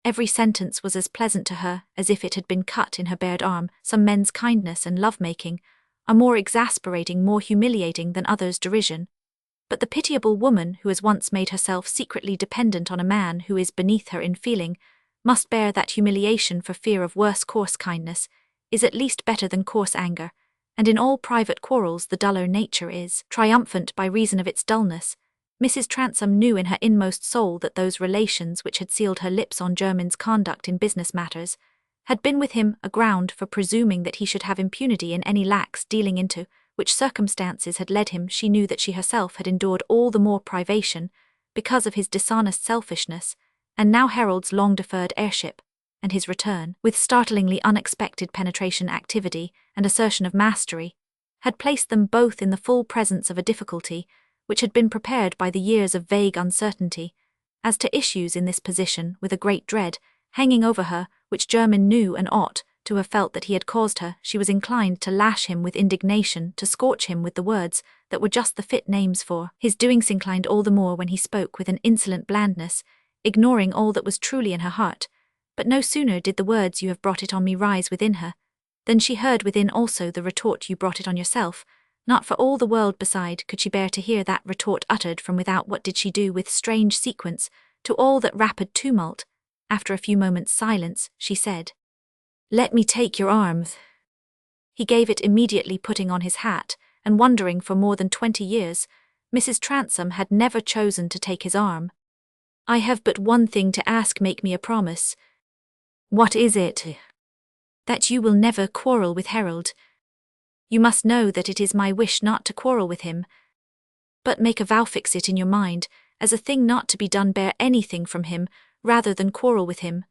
Every sentence was as pleasant to her as if it had been cut in her bared arm. Some men's kindness and love-making are more exasperating, more humiliating than others' derision. But the pitiable woman who has once made herself secretly dependent on a man who is beneath her in feeling must bear that humiliation for fear of worse. Coarse kindness is at least better than coarse anger, and in all private quarrels the duller nature is triumphant by reason of its dullness. Mrs. Transome knew in her inmost soul that those relations which had sealed her lips on Jermyn's conduct in business matters had been with him a ground for presuming that he should have impunity in any lax dealing into which circumstances had led him. She knew that she herself had endured all the more privation because of his dishonest selfishness, and now Harold's long-deferred heirship and his return, with startlingly unexpected penetration, activity, and assertion of mastery, had placed them both in the full presence of a difficulty which had been prepared by the years of vague uncertainty as to issues in this position, with a great dread hanging over her, which Jermyn knew and ought to have felt that he had caused her. She was inclined to lash him with indignation, to scorch him with the words that were just the fit names for his doings, inclined all the more when he spoke with an insolent blandness, ignoring all that was truly in her heart. But no sooner did the words "you have brought it on me" rise within her, than she heard within also the retort "you brought it on yourself." Not for all the world beside could she bear to hear that retort uttered from without. What did she do? With strange sequence to all that rapid tumult, after a few moments' silence, she said, "Let me take your arm." He gave it immediately, putting on his hat, and wondering for more than 20 years, Mrs. Transome had never chosen to take his arm. "I have but one thing to ask. Make me a promise." "What is it?" "That you will never quarrel with Harold. You must know that it is my wish not to quarrel with him. But make a vow, fix it in your mind, as a thing not to be done. Bear anything from him, rather than quarrel with him."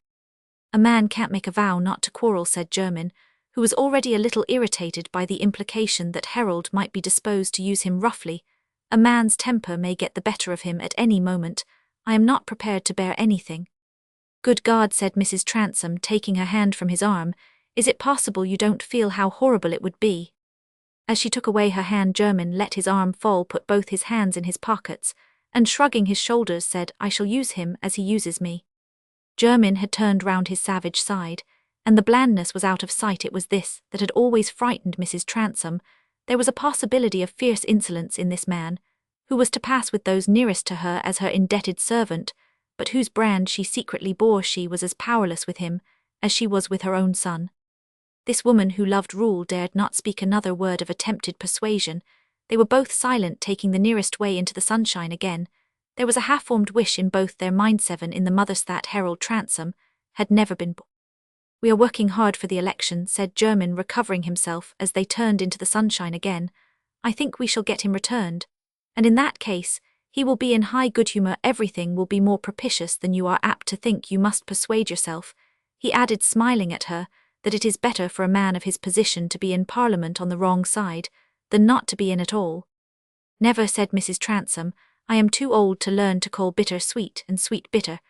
"A man can't make a vow not to quarrel," said Jermyn, who was already a little irritated by the implication that Harold might be disposed to use him roughly. "A man's temper may get the better of him at any moment. I am not prepared to bear anything." "Good God," said Mrs. Transome, taking her hand from his arm, "is it possible you don't feel how horrible it would be?" As she took away her hand, Jermyn let his arm fall, put both his hands in his pockets, and shrugging his shoulders said, "I shall use him as he uses me." Jermyn had turned round his savage side, and the blandness was out of sight. It was this that had always frightened Mrs. Transome. There was a possibility of fierce insolence in this man, who was to pass with those nearest to her as her indebted servant, but whose brand she secretly bore. She was as powerless with him as she was with her own son. This woman who loved rule dared not speak another word of attempted persuasion. They were both silent, taking the nearest way into the sunshine again. There was a half-formed wish in both their minds, seven in the mother's, that Harold Transome had never been born. "We are working hard for the election," said Jermyn, recovering himself as they turned into the sunshine again. "I think we shall get him returned, and in that case he will be in high good humour. Everything will be more propitious than you are apt to think. You must persuade yourself," he added, smiling at her, "that it is better for a man of his position to be in Parliament on the wrong side than not to be in at all." "Never," said Mrs. Transome. "I am too old to learn to call bitter sweet and sweet bitter.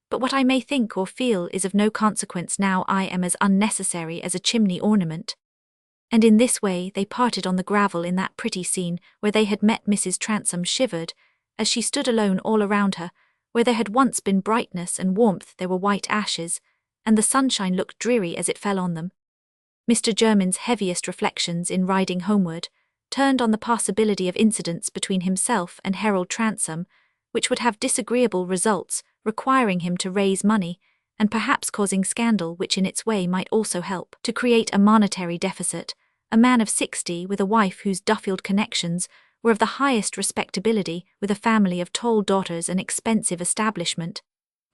But what I may think or feel is of no consequence now. I am as unnecessary as a chimney ornament." And in this way they parted on the gravel in that pretty scene where they had met. Mrs. Transome shivered as she stood alone. All around her, where there had once been brightness and warmth, there were white ashes, and the sunshine looked dreary as it fell on them. Mr. Jermyn's heaviest reflections in riding homeward turned on the possibility of incidents between himself and Harold Transome, which would have disagreeable results, requiring him to raise money, and perhaps causing scandal which in its way might also help to create a monetary deficit, a man of 60 with a wife whose Duffield connections were of the highest respectability, with a family of tall daughters, an expensive establishment,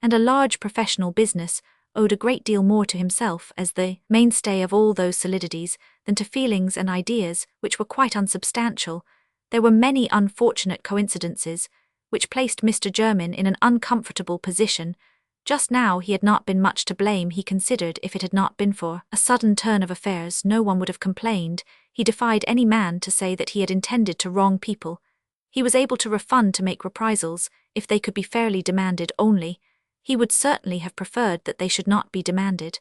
and a large professional business, owed a great deal more to himself as the mainstay of all those solidities than to feelings and ideas which were quite unsubstantial. There were many unfortunate coincidences which placed Mr. Jermyn in an uncomfortable position. Just now he had not been much to blame. He considered if it had not been for a sudden turn of affairs no one would have complained. He defied any man to say that he had intended to wrong people. He was able to refund, to make reprisals, if they could be fairly demanded only. He would certainly have preferred that they should not be demanded.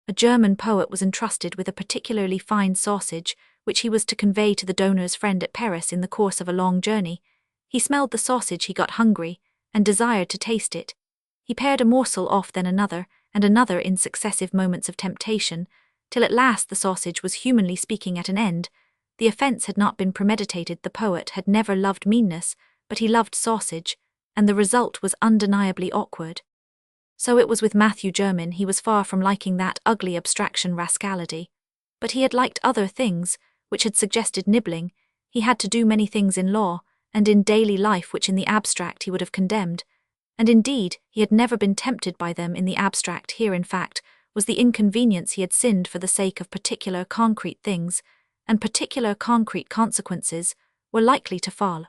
A German poet was entrusted with a particularly fine sausage, which he was to convey to the donor's friend at Paris in the course of a long journey. He smelled the sausage, he got hungry, and desired to taste it. He pared a morsel off, then another, and another in successive moments of temptation, till at last the sausage was, humanly speaking, at an end. The offence had not been premeditated. The poet had never loved meanness, but he loved sausage, and the result was undeniably awkward. So it was with Matthew Jermyn. He was far from liking that ugly abstraction rascality. But he had liked other things, which had suggested nibbling. He had to do many things in law, and in daily life which in the abstract he would have condemned. And indeed, he had never been tempted by them in the abstract. Here, in fact, was the inconvenience. He had sinned for the sake of particular concrete things, and particular concrete consequences were likely to fall.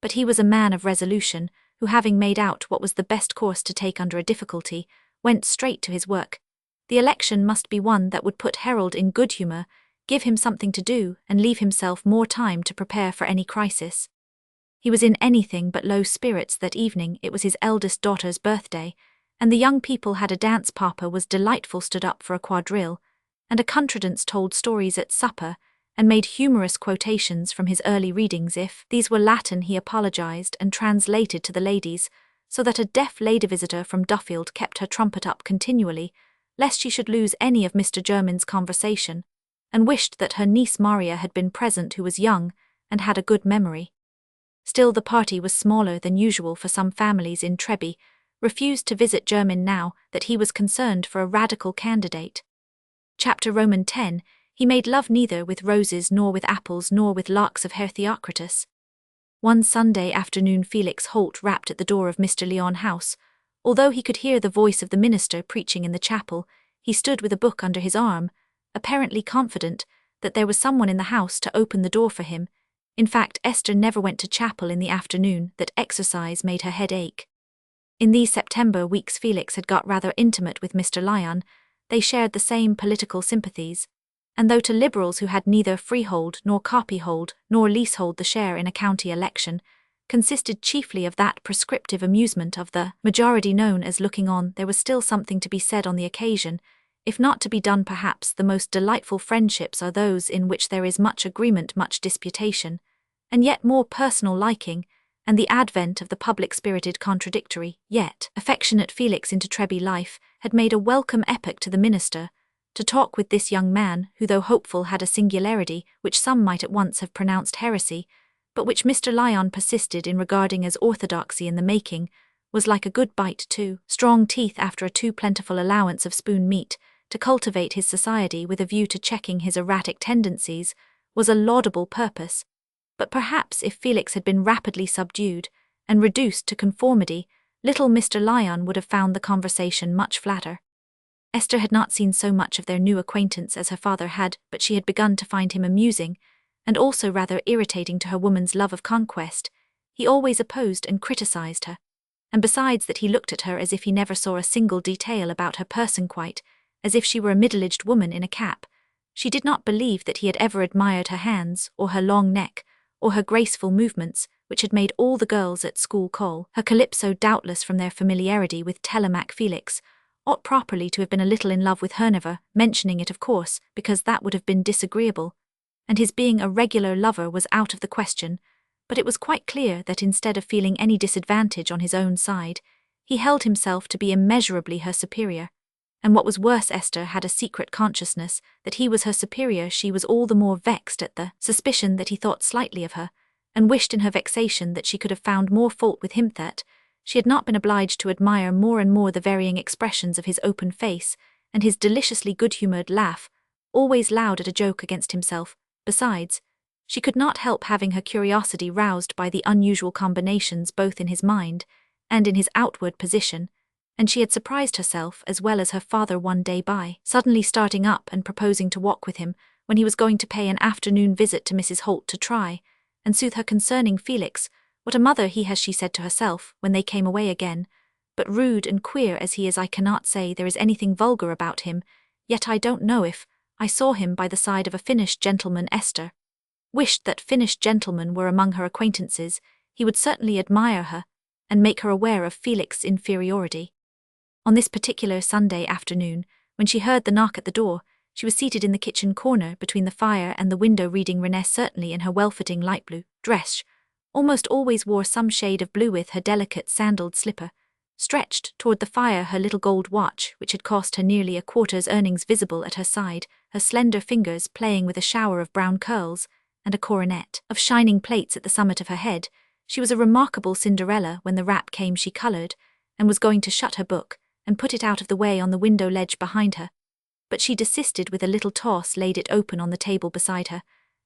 But he was a man of resolution, who, having made out what was the best course to take under a difficulty, went straight to his work. The election must be one that would put Harold in good humour, give him something to do, and leave himself more time to prepare for any crisis. He was in anything but low spirits that evening. It was his eldest daughter's birthday, and the young people had a dance. Papa was delightful, stood up for a quadrille, and a contredanse, told stories at supper, and made humorous quotations from his early readings. If these were Latin, he apologized and translated to the ladies, so that a deaf lady visitor from Duffield kept her trumpet up continually, lest she should lose any of Mr. Jermyn's conversation, and wished that her niece Maria had been present, who was young and had a good memory. Still, the party was smaller than usual, for some families in Treby refused to visit Jermyn now that he was concerned for a radical candidate. Chapter Roman 10. He made love neither with roses nor with apples nor with locks of hair. Theocritus. One Sunday afternoon Felix Holt rapped at the door of Mr. Lyon House. Although he could hear the voice of the minister preaching in the chapel, he stood with a book under his arm, apparently confident that there was someone in the house to open the door for him. In fact, Esther never went to chapel in the afternoon. That exercise made her head ache. In these September weeks Felix had got rather intimate with Mr. Lyon. They shared the same political sympathies, and though to Liberals who had neither freehold nor copyhold nor leasehold the share in a county election consisted chiefly of that prescriptive amusement of the majority known as looking on, there was still something to be said on the occasion. If not to be done, perhaps the most delightful friendships are those in which there is much agreement, much disputation, and yet more personal liking, and the advent of the public-spirited contradictory, yet affectionate Felix into Treby life had made a welcome epoch to the minister. To talk with this young man, who though hopeful had a singularity which some might at once have pronounced heresy, but which Mr. Lyon persisted in regarding as orthodoxy in the making, was like a good bite to strong teeth after a too plentiful allowance of spoon meat. To cultivate his society with a view to checking his erratic tendencies was a laudable purpose, but perhaps if Felix had been rapidly subdued and reduced to conformity, little Mr. Lyon would have found the conversation much flatter. Esther had not seen so much of their new acquaintance as her father had, but she had begun to find him amusing, and also rather irritating to her woman's love of conquest. He always opposed and criticized her, and besides that he looked at her as if he never saw a single detail about her person, quite as if she were a middle-aged woman in a cap. She did not believe that he had ever admired her hands, or her long neck, or her graceful movements, which had made all the girls at school call her Calypso, doubtless from their familiarity with Telemaque. Felix ought properly to have been a little in love with her, never mentioning it, of course, because that would have been disagreeable, and his being a regular lover was out of the question, but it was quite clear that instead of feeling any disadvantage on his own side, he held himself to be immeasurably her superior. And what was worse, Esther had a secret consciousness that he was her superior. She was all the more vexed at the suspicion that he thought slightly of her, and wished in her vexation that she could have found more fault with him, that she had not been obliged to admire more and more the varying expressions of his open face, and his deliciously good-humoured laugh, always loud at a joke against himself. Besides, she could not help having her curiosity roused by the unusual combinations both in his mind and in his outward position, and she had surprised herself as well as her father one day by suddenly starting up and proposing to walk with him when he was going to pay an afternoon visit to Mrs. Holt to try and soothe her concerning Felix. What a mother he has, she said to herself, when they came away again. But rude and queer as he is, I cannot say there is anything vulgar about him, yet I don't know if I saw him by the side of a Finnish gentleman. Esther wished that Finnish gentlemen were among her acquaintances. He would certainly admire her and make her aware of Felix's inferiority. On this particular Sunday afternoon, when she heard the knock at the door, she was seated in the kitchen corner between the fire and the window reading. Renée, certainly in her well-fitting light blue dress, almost always wore some shade of blue, with her delicate sandaled slipper stretched toward the fire, her little gold watch, which had cost her nearly a quarter's earnings, visible at her side, her slender fingers playing with a shower of brown curls and a coronet of shining plaits at the summit of her head. She was a remarkable Cinderella. When the rap came, she coloured and was going to shut her book and put it out of the way on the window ledge behind her, but she desisted with a little toss, laid it open on the table beside her,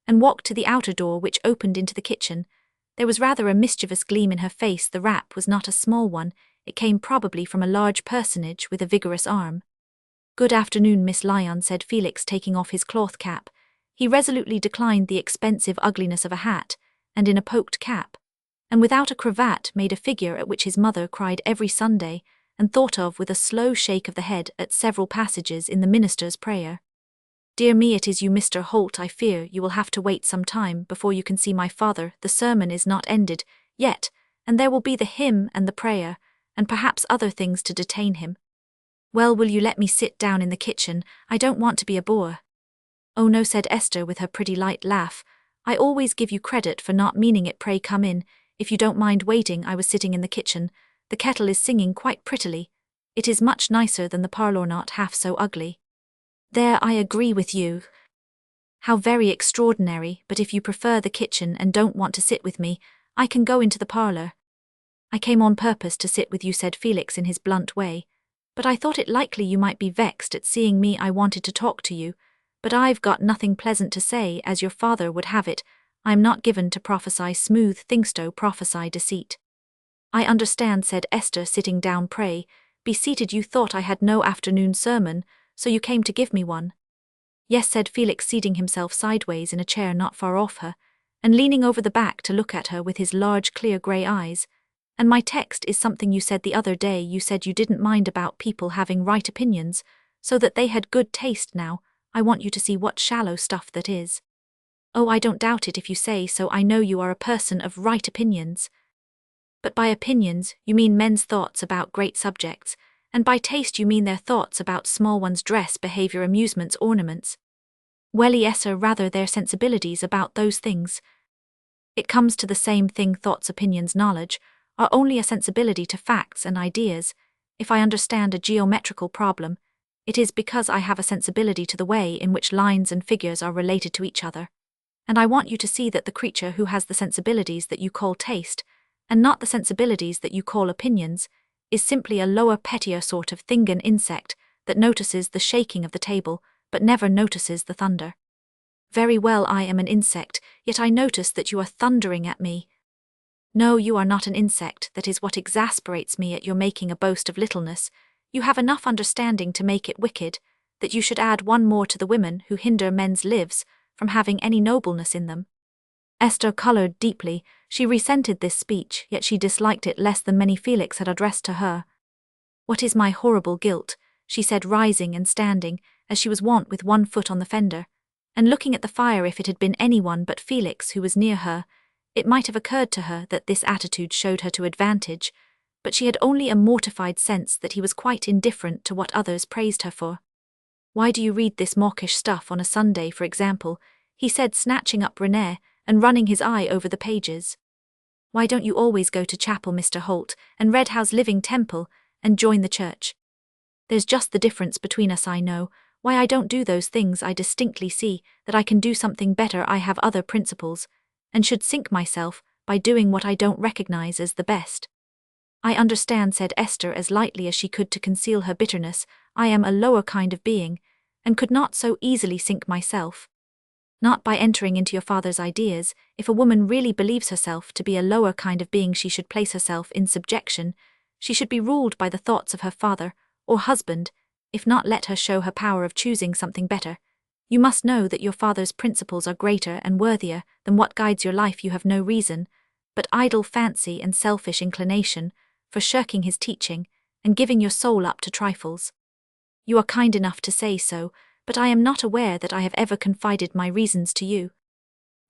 and walked to the outer door which opened into the kitchen. There was rather a mischievous gleam in her face. The rap was not a small one, it came probably from a large personage with a vigorous arm. "Good afternoon, Miss Lyon," said Felix, taking off his cloth cap. He resolutely declined the expensive ugliness of a hat, and in a poked cap, and without a cravat, made a figure at which his mother cried every Sunday, and thought of with a slow shake of the head at several passages in the minister's prayer. "Dear me, it is you, Mr. Holt. I fear you will have to wait some time before you can see my father. The sermon is not ended yet, and there will be the hymn and the prayer, and perhaps other things to detain him." "Well, will you let me sit down in the kitchen? I don't want to be a bore." "Oh no," said Esther with her pretty light laugh. "I always give you credit for not meaning it. Pray come in, if you don't mind waiting." I was sitting in the kitchen. The kettle is singing quite prettily. It is much nicer than the parlour, not half so ugly. There, I agree with you. How very extraordinary, but if you prefer the kitchen and don't want to sit with me, I can go into the parlour. "I came on purpose to sit with you," said Felix in his blunt way, "but I thought it likely you might be vexed at seeing me. I wanted to talk to you, but I've got nothing pleasant to say, as your father would have it. I'm not given to prophesy smooth things, to prophesy deceit." "I understand," said Esther, sitting down. "Pray, be seated. You thought I had no afternoon sermon, so you came to give me one." "Yes," said Felix, seating himself sideways in a chair not far off her, and leaning over the back to look at her with his large clear grey eyes. "And my text is something you said the other day. You said you didn't mind about people having right opinions, so that they had good taste. Now, I want you to see what shallow stuff that is." "Oh, I don't doubt it if you say so. I know you are a person of right opinions." "But by opinions, you mean men's thoughts about great subjects, and by taste you mean their thoughts about small ones, dress, behaviour, amusements, ornaments." "Well, yes, or rather their sensibilities about those things. It comes to the same thing. Thoughts, opinions, knowledge are only a sensibility to facts and ideas. If I understand a geometrical problem, it is because I have a sensibility to the way in which lines and figures are related to each other. And I want you to see that the creature who has the sensibilities that you call taste, and not the sensibilities that you call opinions, is simply a lower, pettier sort of thing, an insect that notices the shaking of the table, but never notices the thunder." "Very well, I am an insect, yet I notice that you are thundering at me." "No, you are not an insect. That is what exasperates me at your making a boast of littleness. You have enough understanding to make it wicked, that you should add one more to the women who hinder men's lives from having any nobleness in them." Esther coloured deeply. She resented this speech, yet she disliked it less than many Felix had addressed to her. "What is my horrible guilt?" she said, rising and standing, as she was wont, with one foot on the fender, and looking at the fire. If it had been anyone but Felix who was near her, it might have occurred to her that this attitude showed her to advantage, but she had only a mortified sense that he was quite indifferent to what others praised her for. "Why do you read this mawkish stuff on a Sunday, for example?" he said, snatching up Renée and running his eye over the pages. "Why don't you always go to chapel, Mr. Holt, and read Howe's Living Temple, and join the church?" "There's just the difference between us, I know. Why I don't do those things, I distinctly see that I can do something better. I have other principles, and should sink myself by doing what I don't recognize as the best." I understand, said Esther as lightly as she could to conceal her bitterness. I am a lower kind of being, and could not so easily sink myself. Not by entering into your father's ideas. If a woman really believes herself to be a lower kind of being, she should place herself in subjection. She should be ruled by the thoughts of her father, or husband. If not, let her show her power of choosing something better. You must know that your father's principles are greater and worthier than what guides your life. You have no reason, but idle fancy and selfish inclination, for shirking his teaching, and giving your soul up to trifles. You are kind enough to say so, but I am not aware that I have ever confided my reasons to you.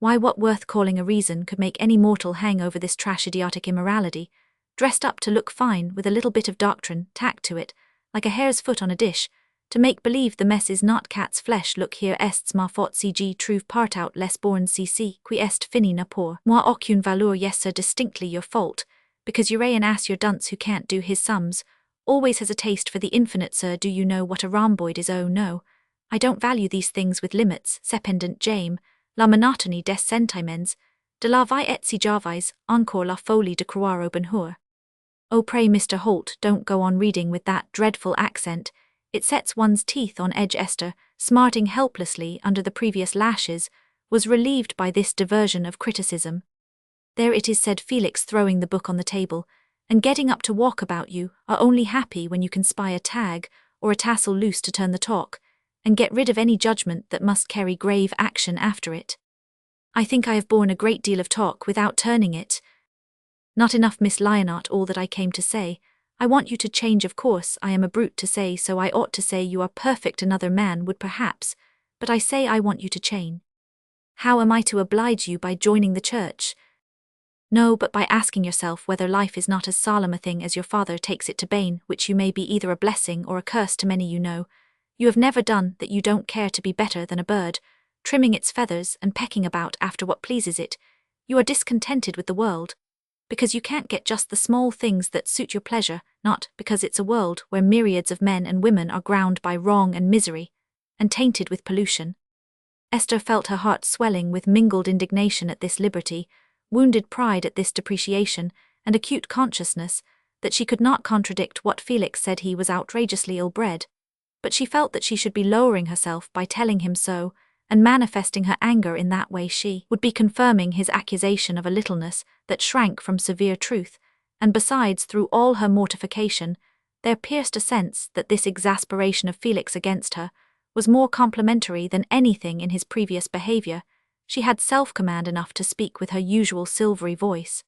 Why, what worth calling a reason could make any mortal hang over this trash idiotic immorality, dressed up to look fine with a little bit of doctrine tacked to it, like a hare's foot on a dish, to make believe the mess is not cat's flesh? Look here, ests ma fort cg trouve part out les born cc qui est fini na pour moi aucune valeur. Yes sir, distinctly your fault, because you're an ass. Your dunce who can't do his sums always has a taste for the infinite, sir. Do you know what a rhomboid is? Oh no, I don't value these things with limits. Cependant James, la monotony des sentiments, de la vie et si j'avais encore la folie de croire au bonheur. Oh pray, Mr. Holt, don't go on reading with that dreadful accent. It sets one's teeth on edge. Esther, smarting helplessly under the previous lashes, was relieved by this diversion of criticism. There it is, said Felix, throwing the book on the table, and getting up to walk about. You are only happy when you can spy a tag or a tassel loose to turn the talk, and get rid of any judgment that must carry grave action after it. I think I have borne a great deal of talk without turning it. Not enough, Miss Lionart. All that I came to say. I want you to change. Of course, I am a brute to say so. I ought to say you are perfect. Another man would perhaps, but I say I want you to change. How am I to oblige you? By joining the church? No, but by asking yourself whether life is not as solemn a thing as your father takes it to be, which you may be either a blessing or a curse to many you know. You have never done that. You don't care to be better than a bird, trimming its feathers and pecking about after what pleases it. You are discontented with the world, because you can't get just the small things that suit your pleasure, not because it's a world where myriads of men and women are ground by wrong and misery, and tainted with pollution. Esther felt her heart swelling with mingled indignation at this liberty, wounded pride at this depreciation, and acute consciousness that she could not contradict what Felix said. He was outrageously ill-bred, but she felt that she should be lowering herself by telling him so, and manifesting her anger in that way. She would be confirming his accusation of a littleness that shrank from severe truth, and besides, through all her mortification, there pierced a sense that this exasperation of Felix against her was more complimentary than anything in his previous behavior. She had self-command enough to speak with her usual silvery voice.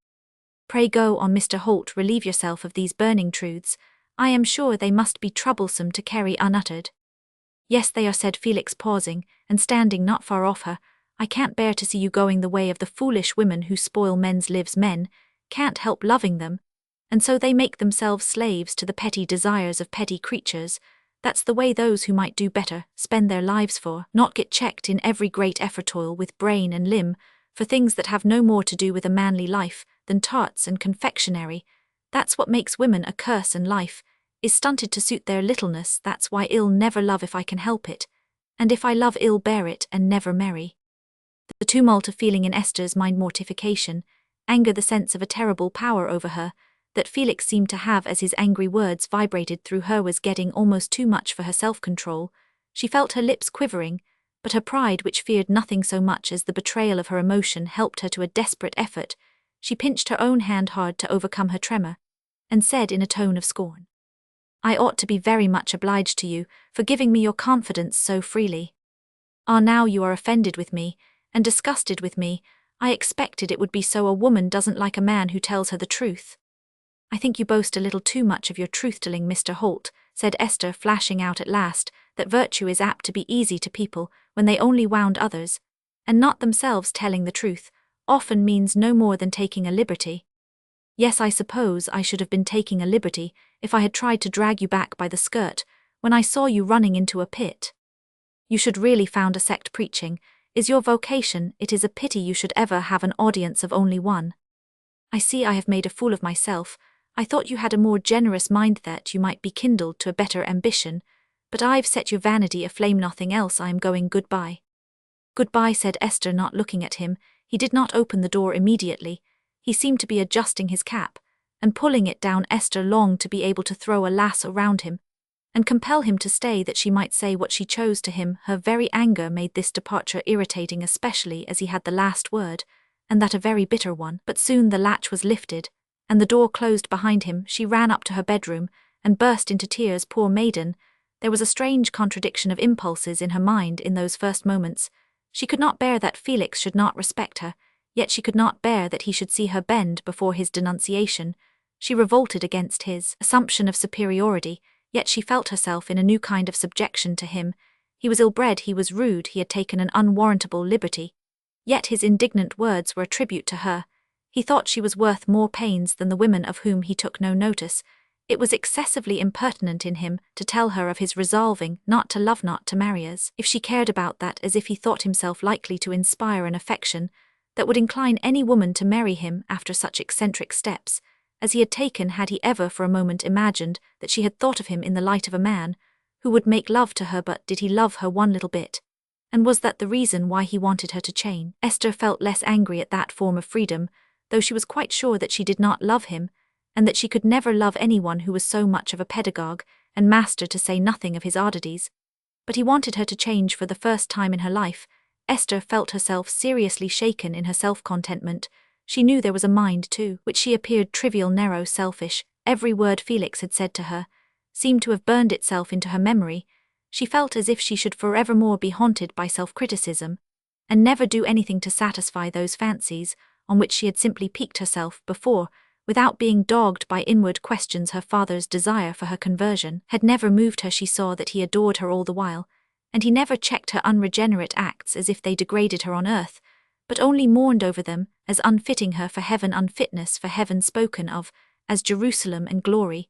Pray go on, Mr. Holt, relieve yourself of these burning truths. I am sure they must be troublesome to carry unuttered. Yes, they are, said Felix, pausing, and standing not far off her. I can't bear to see you going the way of the foolish women who spoil men's lives. Men can't help loving them, and so they make themselves slaves to the petty desires of petty creatures. That's the way those who might do better spend their lives for, not get checked in every great effort toil with brain and limb, for things that have no more to do with a manly life than tarts and confectionery. That's what makes women a curse, and life is stunted to suit their littleness. That's why I'll never love if I can help it, and if I love I'll bear it and never marry. The tumult of feeling in Esther's mind, mortification, anger, the sense of a terrible power over her that Felix seemed to have as his angry words vibrated through her, was getting almost too much for her self-control. She felt her lips quivering, but her pride, which feared nothing so much as the betrayal of her emotion, helped her to a desperate effort. She pinched her own hand hard to overcome her tremor, and said in a tone of scorn, I ought to be very much obliged to you for giving me your confidence so freely. Ah, now you are offended with me, and disgusted with me. I expected it would be so. A woman doesn't like a man who tells her the truth. I think you boast a little too much of your truth-telling, Mr. Holt, said Esther, flashing out at last that virtue is apt to be easy to people when they only wound others, and not themselves. Telling the truth often means no more than taking a liberty. Yes, I suppose I should have been taking a liberty if I had tried to drag you back by the skirt when I saw you running into a pit. You should really found a sect. Preaching is your vocation. It is a pity you should ever have an audience of only one. I see I have made a fool of myself. I thought you had a more generous mind, that you might be kindled to a better ambition, but I've set your vanity aflame. Nothing else. I am going. Goodbye. Goodbye, said Esther, not looking at him. He did not open the door immediately. He seemed to be adjusting his cap, and pulling it down. Esther longed to be able to throw a lasso around him and compel him to stay, that she might say what she chose to him. Her very anger made this departure irritating, especially as he had the last word, and that a very bitter one. But soon the latch was lifted, and the door closed behind him. She ran up to her bedroom and burst into tears. Poor maiden! There was a strange contradiction of impulses in her mind in those first moments. She could not bear that Felix should not respect her, yet she could not bear that he should see her bend before his denunciation. She revolted against his assumption of superiority, yet she felt herself in a new kind of subjection to him. He was ill-bred, he was rude, he had taken an unwarrantable liberty. Yet his indignant words were a tribute to her. He thought she was worth more pains than the women of whom he took no notice. It was excessively impertinent in him to tell her of his resolving not to love, not to marry, as if she cared about that, as if he thought himself likely to inspire an affection that would incline any woman to marry him after such eccentric steps as he had taken. Had he ever for a moment imagined that she had thought of him in the light of a man who would make love to her? But did he love her one little bit? And was that the reason why he wanted her to chain? Esther felt less angry at that form of freedom, though she was quite sure that she did not love him, and that she could never love anyone who was so much of a pedagogue and master, to say nothing of his oddities. But he wanted her to change for the first time in her life. Esther felt herself seriously shaken in her self-contentment. She knew there was a mind too, which she appeared trivial, narrow, selfish. Every word Felix had said to her seemed to have burned itself into her memory. She felt as if she should forevermore be haunted by self-criticism, and never do anything to satisfy those fancies on which she had simply piqued herself before, without being dogged by inward questions. Her father's desire for her conversion had never moved her. She saw that he adored her all the while, and he never checked her unregenerate acts as if they degraded her on earth, but only mourned over them as unfitting her for heaven, unfitness for heaven spoken of as Jerusalem and glory,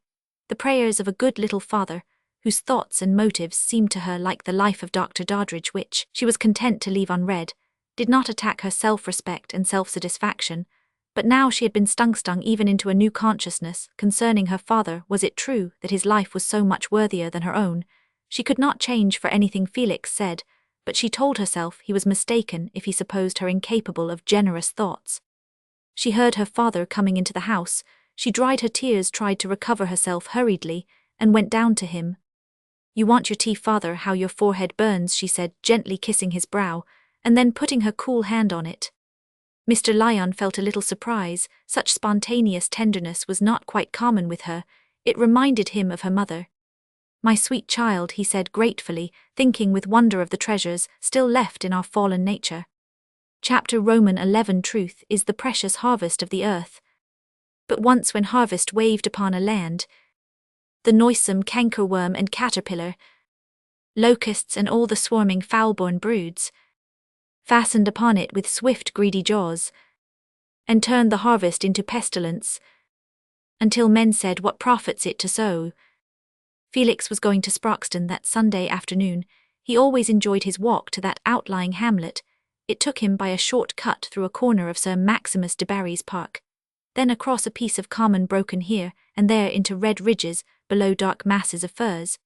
the prayers of a good little father, whose thoughts and motives seemed to her like the life of Dr. Doddridge, which she was content to leave unread, did not attack her self-respect and self-satisfaction. But now she had been stung even into a new consciousness concerning her father. Was it true that his life was so much worthier than her own? She could not change for anything Felix said, but she told herself he was mistaken if he supposed her incapable of generous thoughts. She heard her father coming into the house. She dried her tears, tried to recover herself hurriedly, and went down to him. "You want your tea, father? How your forehead burns," she said, gently kissing his brow, and then putting her cool hand on it. Mr. Lyon felt a little surprise. Such spontaneous tenderness was not quite common with her. It reminded him of her mother. "My sweet child," he said gratefully, thinking with wonder of the treasures still left in our fallen nature. Chapter Roman 11. Truth is the precious harvest of the earth. But once when harvest waved upon a land, the noisome cankerworm and caterpillar, locusts and all the swarming foul-born broods, fastened upon it with swift greedy jaws, and turned the harvest into pestilence, until men said, "What profits it to sow?" Felix was going to Sproxton that Sunday afternoon. He always enjoyed his walk to that outlying hamlet. It took him by a short cut through a corner of Sir Maximus de Barry's park, then across a piece of common broken here and there into red ridges below dark masses of firs,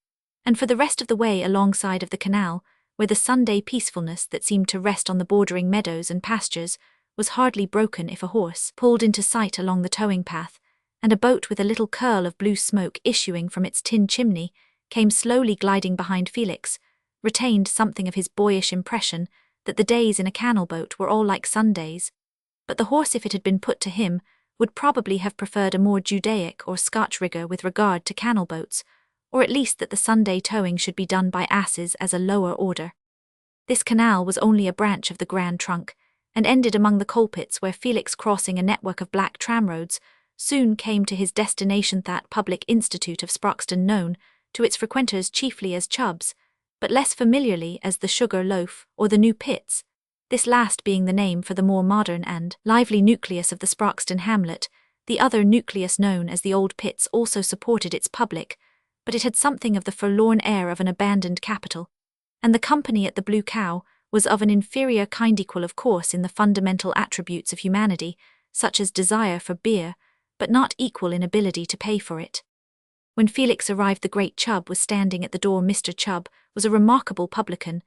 and for the rest of the way alongside of the canal, where the Sunday peacefulness that seemed to rest on the bordering meadows and pastures was hardly broken if a horse pulled into sight along the towing path, and a boat with a little curl of blue smoke issuing from its tin chimney came slowly gliding behind. Felix retained something of his boyish impression that the days in a canal boat were all like Sundays, but the horse, if it had been put to him, would probably have preferred a more Judaic or Scotch rigor with regard to canal boats, or at least that the Sunday towing should be done by asses as a lower order. This canal was only a branch of the Grand Trunk, and ended among the coalpits, where Felix, crossing a network of black tramroads, soon came to his destination, that public institute of Sproxton, known to its frequenters chiefly as Chubb's, but less familiarly as the Sugar Loaf or the New Pits, this last being the name for the more modern and lively nucleus of the Sproxton hamlet. The other nucleus, known as the Old Pits, also supported its public, but it had something of the forlorn air of an abandoned capital, and the company at the Blue Cow was of an inferior kind, equal of course in the fundamental attributes of humanity, such as desire for beer, but not equal in ability to pay for it. When Felix arrived, the great Chubb was standing at the door. Mr. Chubb was a remarkable publican,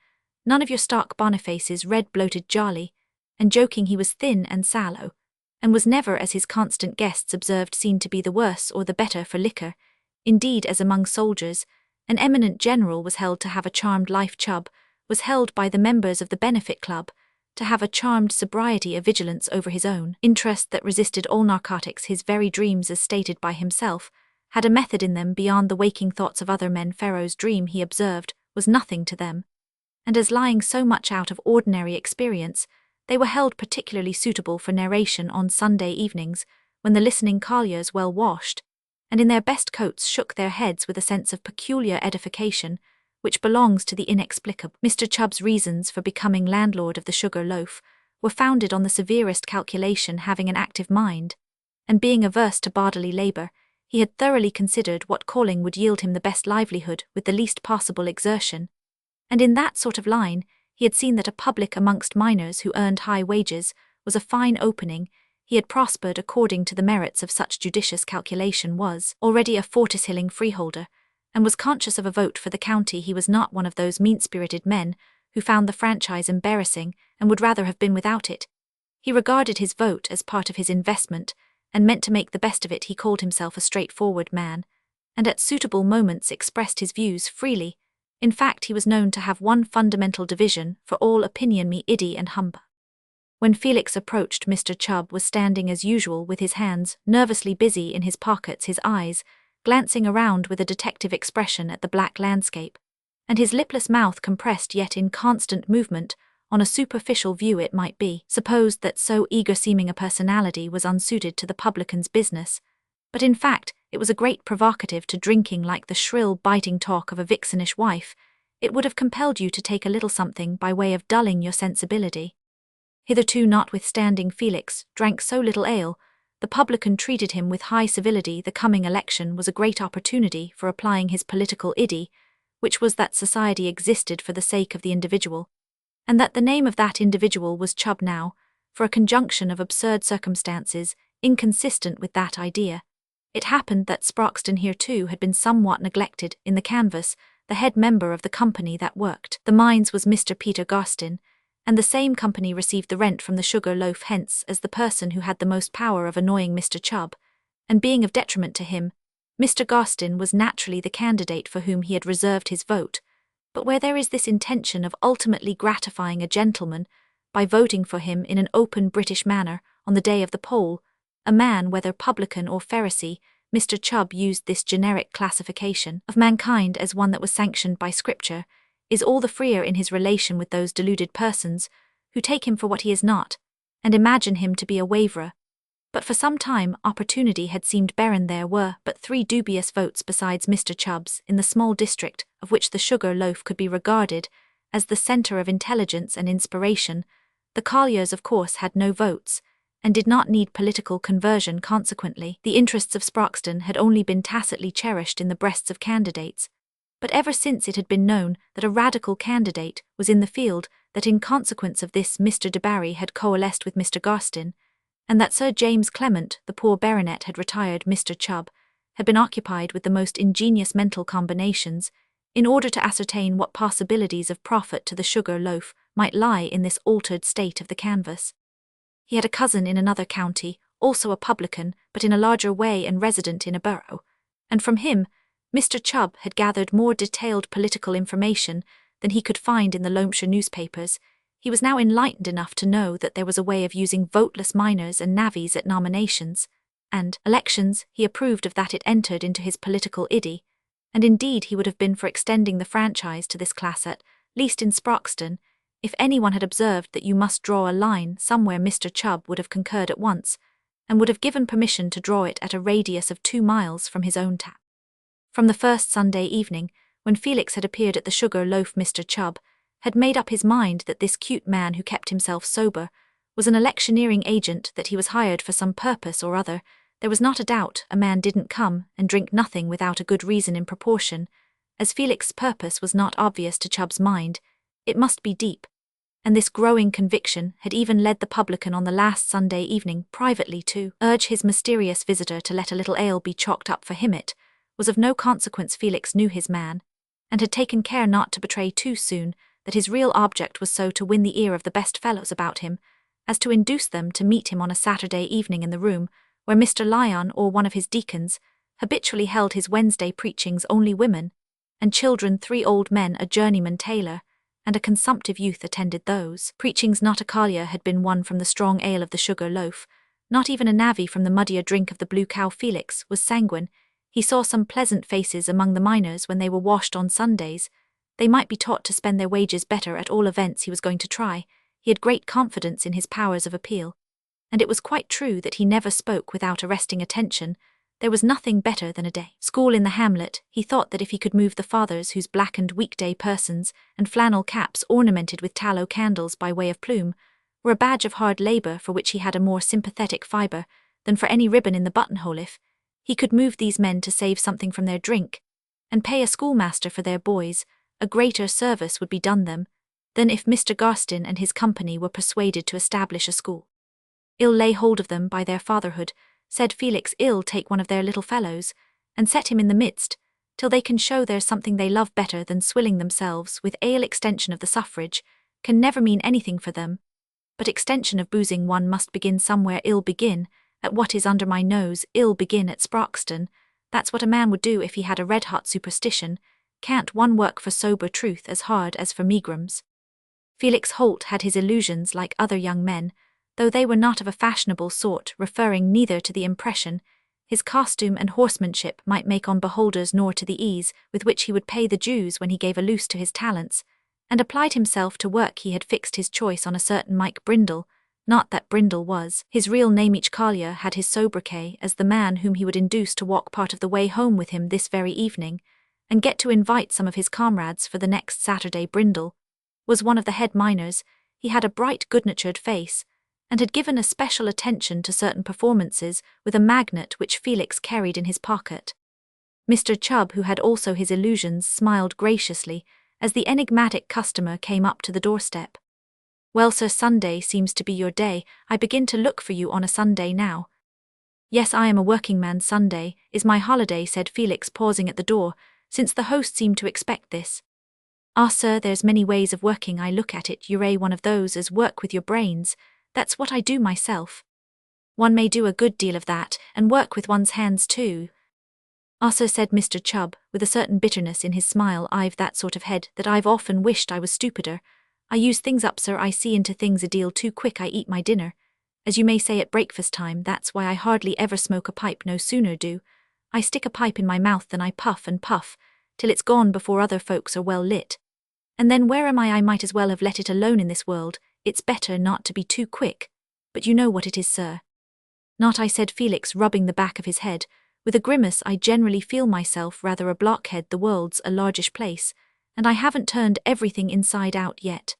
none of your stock Boniface's red-bloated jolly, and joking. He was thin and sallow, and was never, as his constant guests observed, seen to be the worse or the better for liquor. Indeed, as among soldiers, an eminent general was held to have a charmed life. Chubb was held by the members of the benefit club to have a charmed sobriety, a vigilance over his own interest that resisted all narcotics. His very dreams, as stated by himself, had a method in them beyond the waking thoughts of other men. Pharaoh's dream, he observed, was nothing to them, and as lying so much out of ordinary experience, they were held particularly suitable for narration on Sunday evenings, when the listening colliers, well washed, and in their best coats, shook their heads with a sense of peculiar edification, which belongs to the inexplicable. Mr. Chubb's reasons for becoming landlord of the Sugar Loaf were founded on the severest calculation. Having an active mind, and being averse to bodily labour, he had thoroughly considered what calling would yield him the best livelihood with the least possible exertion, and in that sort of line he had seen that a public amongst miners who earned high wages was a fine opening. He had prospered according to the merits of such judicious calculation, was already a Fortishilling freeholder, and was conscious of a vote for the county. He was not one of those mean-spirited men who found the franchise embarrassing and would rather have been without it. He regarded his vote as part of his investment, and meant to make the best of it. He called himself a straightforward man, and at suitable moments expressed his views freely. In fact, he was known to have one fundamental division for all opinion: me, iddy and humber. When Felix approached, Mr. Chubb was standing as usual with his hands nervously busy in his pockets, his eyes glancing around with a detective expression at the black landscape, and his lipless mouth compressed yet in constant movement. On a superficial view it might be supposed that so eager-seeming a personality was unsuited to the publican's business, but in fact it was a great provocative to drinking. Like the shrill, biting talk of a vixenish wife, it would have compelled you to take a little something by way of dulling your sensibility. Hitherto, notwithstanding Felix drank so little ale, the publican treated him with high civility. The coming election was a great opportunity for applying his political iddy, which was that society existed for the sake of the individual, and that the name of that individual was Chubb. Now, for a conjunction of absurd circumstances inconsistent with that idea, it happened that Sproxton here too had been somewhat neglected in the canvass. The head member of the company that worked the mines was Mr. Peter Garstin, and the same company received the rent from the Sugar Loaf. Hence, as the person who had the most power of annoying Mr. Chubb, and being of detriment to him, Mr. Garstin was naturally the candidate for whom he had reserved his vote. But where there is this intention of ultimately gratifying a gentleman by voting for him in an open British manner on the day of the poll, a man, whether publican or Pharisee, Mr. Chubb used this generic classification of mankind as one that was sanctioned by Scripture, is all the freer in his relation with those deluded persons who take him for what he is not, and imagine him to be a waverer. But for some time opportunity had seemed barren. There were but 3 dubious votes besides Mr. Chubb's in the small district of which the Sugar Loaf could be regarded as the centre of intelligence and inspiration. The colliers, of course, had no votes, and did not need political conversion. Consequently, the interests of Sproxton had only been tacitly cherished in the breasts of candidates. But ever since it had been known that a radical candidate was in the field, that in consequence of this Mr. de Barry had coalesced with Mr. Garstin, and that Sir James Clement, the poor baronet, had retired, Mr. Chubb had been occupied with the most ingenious mental combinations in order to ascertain what possibilities of profit to the Sugar Loaf might lie in this altered state of the canvass. He had a cousin in another county, also a publican, but in a larger way and resident in a borough, and from him Mr. Chubb had gathered more detailed political information than he could find in the Loamshire newspapers. He was now enlightened enough to know that there was a way of using voteless miners and navvies at nominations and elections. He approved of that. It entered into his political iddy, and indeed he would have been for extending the franchise to this class, at least in Sproxton. If anyone had observed that you must draw a line somewhere, Mr. Chubb would have concurred at once, and would have given permission to draw it at a radius of 2 miles from his own tap. From the first Sunday evening, when Felix had appeared at the Sugar Loaf, Mr. Chubb had made up his mind that this cute man who kept himself sober was an electioneering agent, that he was hired for some purpose or other. There was not a doubt a man didn't come and drink nothing without a good reason. In proportion as Felix's purpose was not obvious to Chubb's mind, it must be deep, and this growing conviction had even led the publican on the last Sunday evening privately to urge his mysterious visitor to let a little ale be chalked up for him. It was of no consequence. Felix knew his man, and had taken care not to betray too soon that his real object was so to win the ear of the best fellows about him as to induce them to meet him on a Saturday evening in the room where Mr. Lyon or one of his deacons habitually held his Wednesday preachings, only women and children, 3 old men, a journeyman tailor, and a consumptive youth attended those preachings. Not a collier had been won from the strong ale of the sugar loaf, not even a navvy from the muddier drink of the blue cow. Felix was sanguine. He saw some pleasant faces among the miners when they were washed on Sundays. They might be taught to spend their wages better. At all events, he was going to try. He had great confidence in his powers of appeal. And it was quite true that he never spoke without arresting attention. There was nothing better than a day school in the hamlet. He thought that if he could move the fathers whose blackened weekday persons and flannel caps ornamented with tallow candles by way of plume were a badge of hard labour for which he had a more sympathetic fibre than for any ribbon in the buttonhole, if he could move these men to save something from their drink and pay a schoolmaster for their boys, a greater service would be done them than if Mr. Garstin and his company were persuaded to establish a school. "I'll lay hold of them by their fatherhood," said Felix. "I'll take one of their little fellows and set him in the midst till they can show there's something they love better than swilling themselves with ale. Extension of the suffrage can never mean anything for them, but extension of boozing. One must begin somewhere. I'll begin at what is under my nose. I'll begin at Sproxton. That's what a man would do if he had a red-hot superstition. Can't one work for sober truth as hard as for megrims?" Felix Holt had his illusions like other young men, though they were not of a fashionable sort, referring neither to the impression his costume and horsemanship might make on beholders nor to the ease with which he would pay the Jews when he gave a loose to his talents, and applied himself to work. He had fixed his choice on a certain Mike Brindle, not that Brindle was his real name. Each collier had his sobriquet as the man whom he would induce to walk part of the way home with him this very evening, and get to invite some of his comrades for the next Saturday. Brindle was one of the head miners. He had a bright, good-natured face, and had given especial attention to certain performances with a magnet which Felix carried in his pocket. Mr. Chubb, who had also his illusions, smiled graciously as the enigmatic customer came up to the doorstep. "Well, sir, Sunday seems to be your day. I begin to look for you on a Sunday now." "Yes, I am a working man. Sunday is my holiday," said Felix, pausing at the door, since the host seemed to expect this. "Ah, sir, there's many ways of working. I look at it, you're one of those as work with your brains. That's what I do myself." "One may do a good deal of that, and work with one's hands too." "Ah, sir," said Mr. Chubb, with a certain bitterness in his smile, "I've that sort of head that I've often wished I was stupider. I use things up, sir. I see into things a deal too quick. I eat my dinner, as you may say, at breakfast time. That's why I hardly ever smoke a pipe. No sooner do I stick a pipe in my mouth than I puff and puff till it's gone before other folks are well lit. And then where am I? I might as well have let it alone in this world. It's better not to be too quick. But you know what it is, sir." "Not I," said Felix, rubbing the back of his head with a grimace. "I generally feel myself rather a blockhead. The world's a largish place, and I haven't turned everything inside out yet."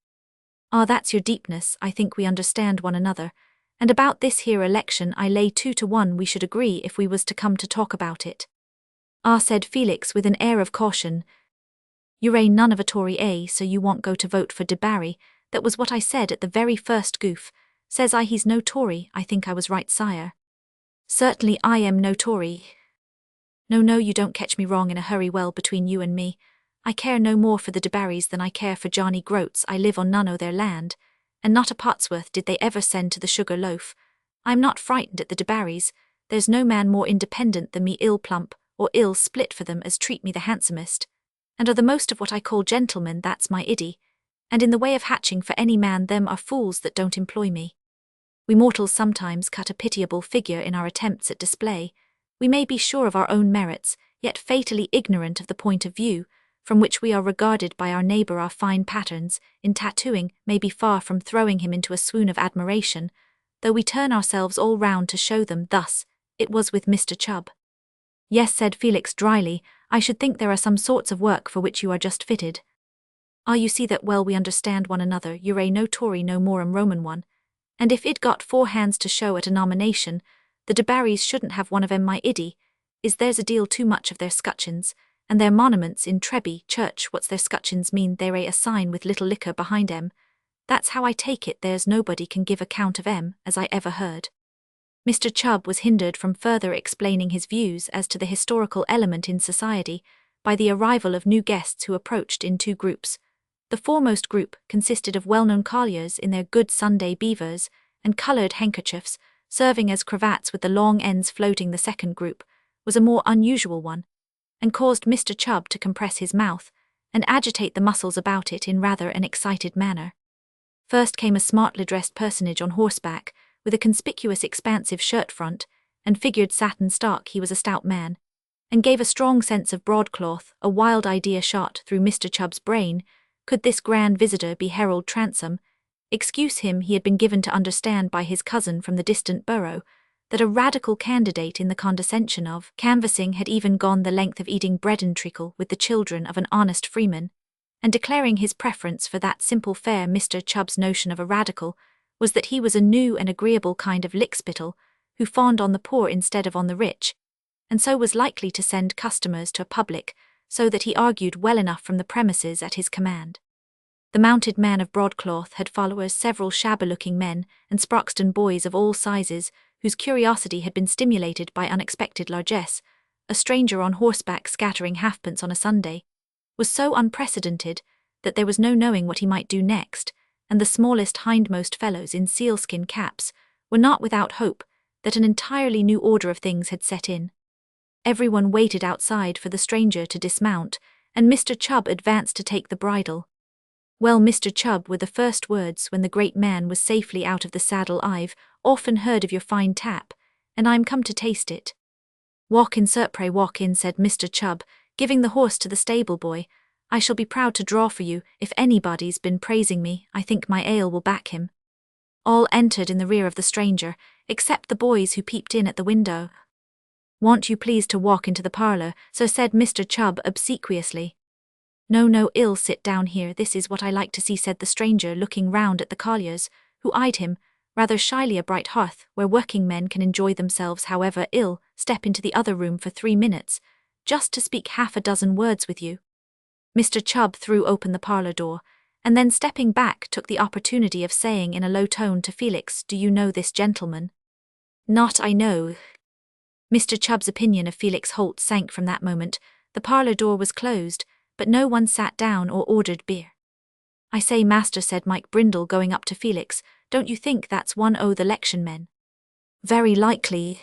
"Ah, that's your deepness. I think we understand one another. And about this here election, I lay 2 to 1 we should agree if we was to come to talk about it." "Ah," said Felix with an air of caution. "You're none of a Tory, so you won't go to vote for De Barry. That was what I said at the very first goof. Says I, he's no Tory. I think I was right, sire." "Certainly I am no Tory." No, you don't catch me wrong in a hurry. Well, between you and me, I care no more for the De Barrys than I care for Johnny Groats. I live on none o' their land, and not a potsworth did they ever send to the sugar loaf. I'm not frightened at the De Barrys. There's no man more independent than me. Ill plump or ill split for them as treat me the handsomest, and are the most of what I call gentlemen. That's my iddy. And in the way of hatching for any man, them are fools that don't employ me. We mortals sometimes cut a pitiable figure in our attempts at display. We may be sure of our own merits, yet fatally ignorant of the point of view from which we are regarded by our neighbour. Our fine patterns in tattooing may be far from throwing him into a swoon of admiration, though we turn ourselves all round to show them. Thus it was with Mr. Chubb. "Yes," said Felix dryly, "I should think there are some sorts of work for which you are just fitted." "Ah, you see that well we understand one another. You're no Tory no more Roman one. And if I'd got 4 hands to show at a nomination, the De Barrys shouldn't have one of 'em. My iddy is there's a deal too much of their scutcheons, and their monuments in Treby Church. What's their scutcheons mean? They're a sign with little liquor behind 'em. That's how I take it. There's nobody can give account of 'em, as I ever heard." Mr. Chubb was hindered from further explaining his views as to the historical element in society by the arrival of new guests who approached in 2 groups. The foremost group consisted of well-known colliers in their good Sunday beavers and coloured handkerchiefs, serving as cravats with the long ends floating. The second group was a more unusual one, and caused Mr. Chubb to compress his mouth and agitate the muscles about it in rather an excited manner. First came a smartly dressed personage on horseback, with a conspicuous expansive shirt front and figured satin stock. He was a stout man, and gave a strong sense of broadcloth. A wild idea shot through Mr. Chubb's brain. Could this grand visitor be Harold Transome? Excuse him, he had been given to understand by his cousin from the distant borough that a radical candidate in the condescension of canvassing had even gone the length of eating bread and treacle with the children of an honest freeman, and declaring his preference for that simple fare. Mr. Chubb's notion of a radical was that he was a new and agreeable kind of lickspittle who fawned on the poor instead of on the rich, and so was likely to send customers to a public so that he argued well enough from the premises at his command. The mounted man of broadcloth had followers, several shabby-looking men and Sproxton boys of all sizes, whose curiosity had been stimulated by unexpected largesse. A stranger on horseback scattering halfpence on a Sunday was so unprecedented that there was no knowing what he might do next, and the smallest hindmost fellows in sealskin caps were not without hope that an entirely new order of things had set in. Everyone waited outside for the stranger to dismount, and Mr. Chubb advanced to take the bridle. "Well, Mr. Chubb," were the first words when the great man was safely out of the saddle, "I've often heard of your fine tap, and I'm come to taste it." "Walk in, sir, pray walk in," said Mr. Chubb, giving the horse to the stable boy. "I shall be proud to draw for you. If anybody's been praising me, I think my ale will back him." All entered in the rear of the stranger, except the boys who peeped in at the window. "Want you please to walk into the parlour, sir," said Mr. Chubb obsequiously. No, ill sit down here, this is what I like to see," said the stranger, looking round at the colliers, who eyed him rather shyly. "A bright hearth, where working men can enjoy themselves however ill. Step into the other room for 3 minutes, just to speak half a dozen words with you." Mr. Chubb threw open the parlour door, and then stepping back took the opportunity of saying in a low tone to Felix, "Do you know this gentleman?" "Not I know." Mr. Chubb's opinion of Felix Holt sank from that moment. The parlour door was closed, but no one sat down or ordered beer. "I say, master," said Mike Brindle, going up to Felix, "don't you think that's one o' the 'lection men?" "Very likely.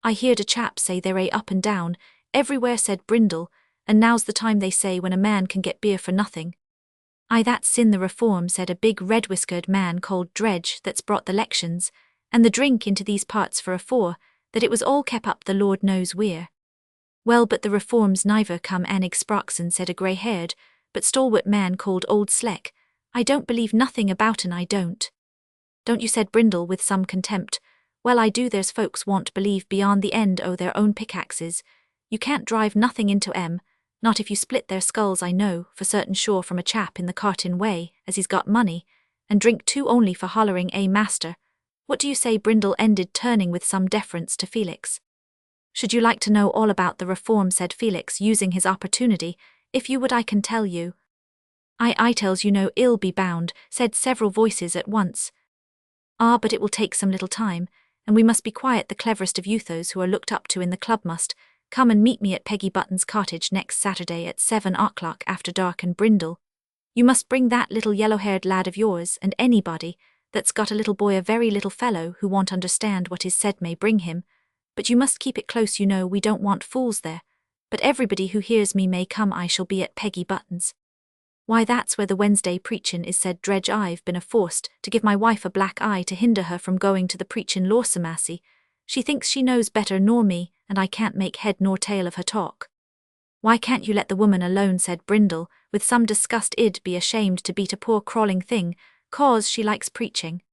I heard a chap say they're up and down everywhere," said Brindle, "and now's the time, they say, when a man can get beer for nothing." "Aye, that's sin the reform," said a big red-whiskered man called Dredge, "that's brought the 'lections and the drink into these parts for afore that it was all kep' up the Lord knows where." "Well, but the reform's niver come Anig Sproxon," said a grey-haired but stalwart man called Old Sleck. "I don't believe nothing about I don't." "Don't you?" said Brindle with some contempt. "Well, I do. There's folks won't believe beyond the end o' their own pickaxes. You can't drive nothing into 'em, not if you split their skulls, I know, for certain sure, from a chap in the Carton way, as he's got money, and drink too only for hollering, master. What do you say?" Brindle ended, turning with some deference to Felix. "Should you like to know all about the reform?" said Felix, using his opportunity. "If you would, I can tell you." I tells you no, ill be bound," said several voices at once. "Ah, but it will take some little time, and we must be quiet. The cleverest of youthos who are looked up to in the club must come and meet me at Peggy Button's cottage next Saturday at 7 o'clock after dark. And Brindle, you must bring that little yellow-haired lad of yours, and anybody that's got a little boy, a very little fellow who won't understand what is said may bring him. But you must keep it close, you know, we don't want fools there. But everybody who hears me may come. I shall be at Peggy Button's." "Why, that's where the Wednesday preachin' is," said Dredge. "I've been forced to give my wife a black eye to hinder her from going to the preachin', Lawsamassy. She thinks she knows better nor me, and I can't make head nor tail of her talk." "Why can't you let the woman alone?" said Brindle, with some disgust. "I'd be ashamed to beat a poor crawling thing, 'cause she likes preaching."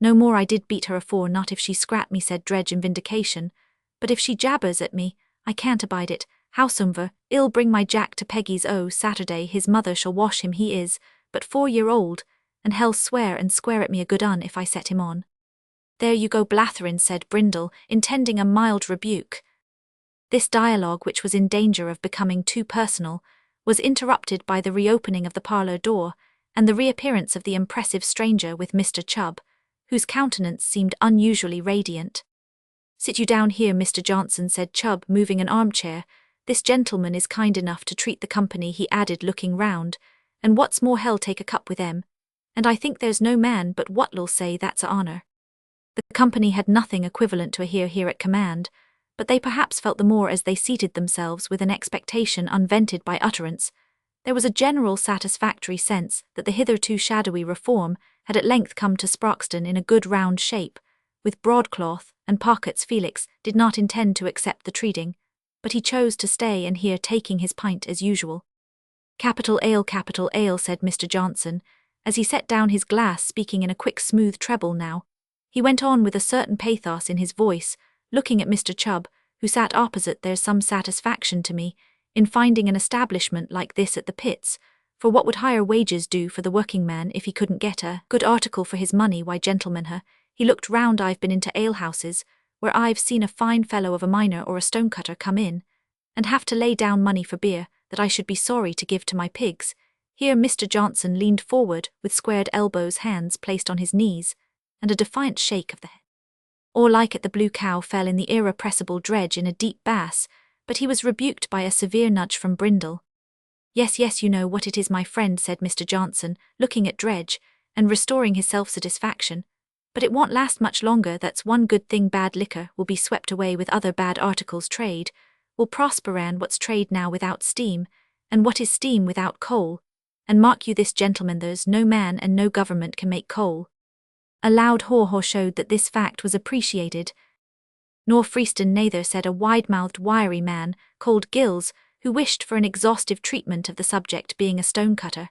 "No more I did beat her afore, not if she scrap me," said Dredge in vindication. "But if she jabbers at me, I can't abide it. Howsomever, I'll bring my Jack to Peggy's Saturday. His mother shall wash him. He is but 4-year-old, and hell swear and square at me a good un if I set him on." "There you go blatherin'," said Brindle, intending a mild rebuke. This dialogue, which was in danger of becoming too personal, was interrupted by the reopening of the parlour door and the reappearance of the impressive stranger with Mr. Chubb, whose countenance seemed unusually radiant. "Sit you down here, Mr. Johnson," said Chubb, moving an armchair. "This gentleman is kind enough to treat the company," he added, looking round, "and what's more, hell take a cup with 'em, and I think there's no man but what'll say that's a honour. The company had nothing equivalent to a hear here at command, but they perhaps felt the more as they seated themselves with an expectation unvented by utterance. There was a general satisfactory sense that the hitherto shadowy reform had at length come to Sproxton in a good round shape, with broadcloth and pockets. Felix did not intend to accept the treating, but he chose to stay and hear, taking his pint as usual. Capital ale, said Mr. Johnson, as he set down his glass, speaking in a quick smooth treble now. He went on with a certain pathos in his voice, looking at Mr. Chubb, who sat opposite. There's some satisfaction to me in finding an establishment like this at the pits, for what would higher wages do for the working man if he couldn't get a good article for his money? Why, gentlemen, he looked round. I've been into alehouses where I've seen a fine fellow of a miner or a stonecutter come in and have to lay down money for beer that I should be sorry to give to my pigs. Here Mr. Johnson leaned forward with squared elbows, hands placed on his knees, and a defiant shake of the head. Or like it, the Blue Cow fell in the irrepressible Dredge in a deep bass, but he was rebuked by a severe nudge from Brindle. Yes, you know what it is, my friend, said Mr. Johnson, looking at Dredge, and restoring his self-satisfaction. But it won't last much longer. That's one good thing. Bad liquor will be swept away with other bad articles. Trade will prosper, and what's trade now without steam, and what is steam without coal? And mark you this, gentlemen, there's no man and no government can make coal. A loud haw-haw showed that this fact was appreciated. Nor Freeston neither, said a wide-mouthed, wiry man, called Gills, who wished for an exhaustive treatment of the subject, being a stonecutter.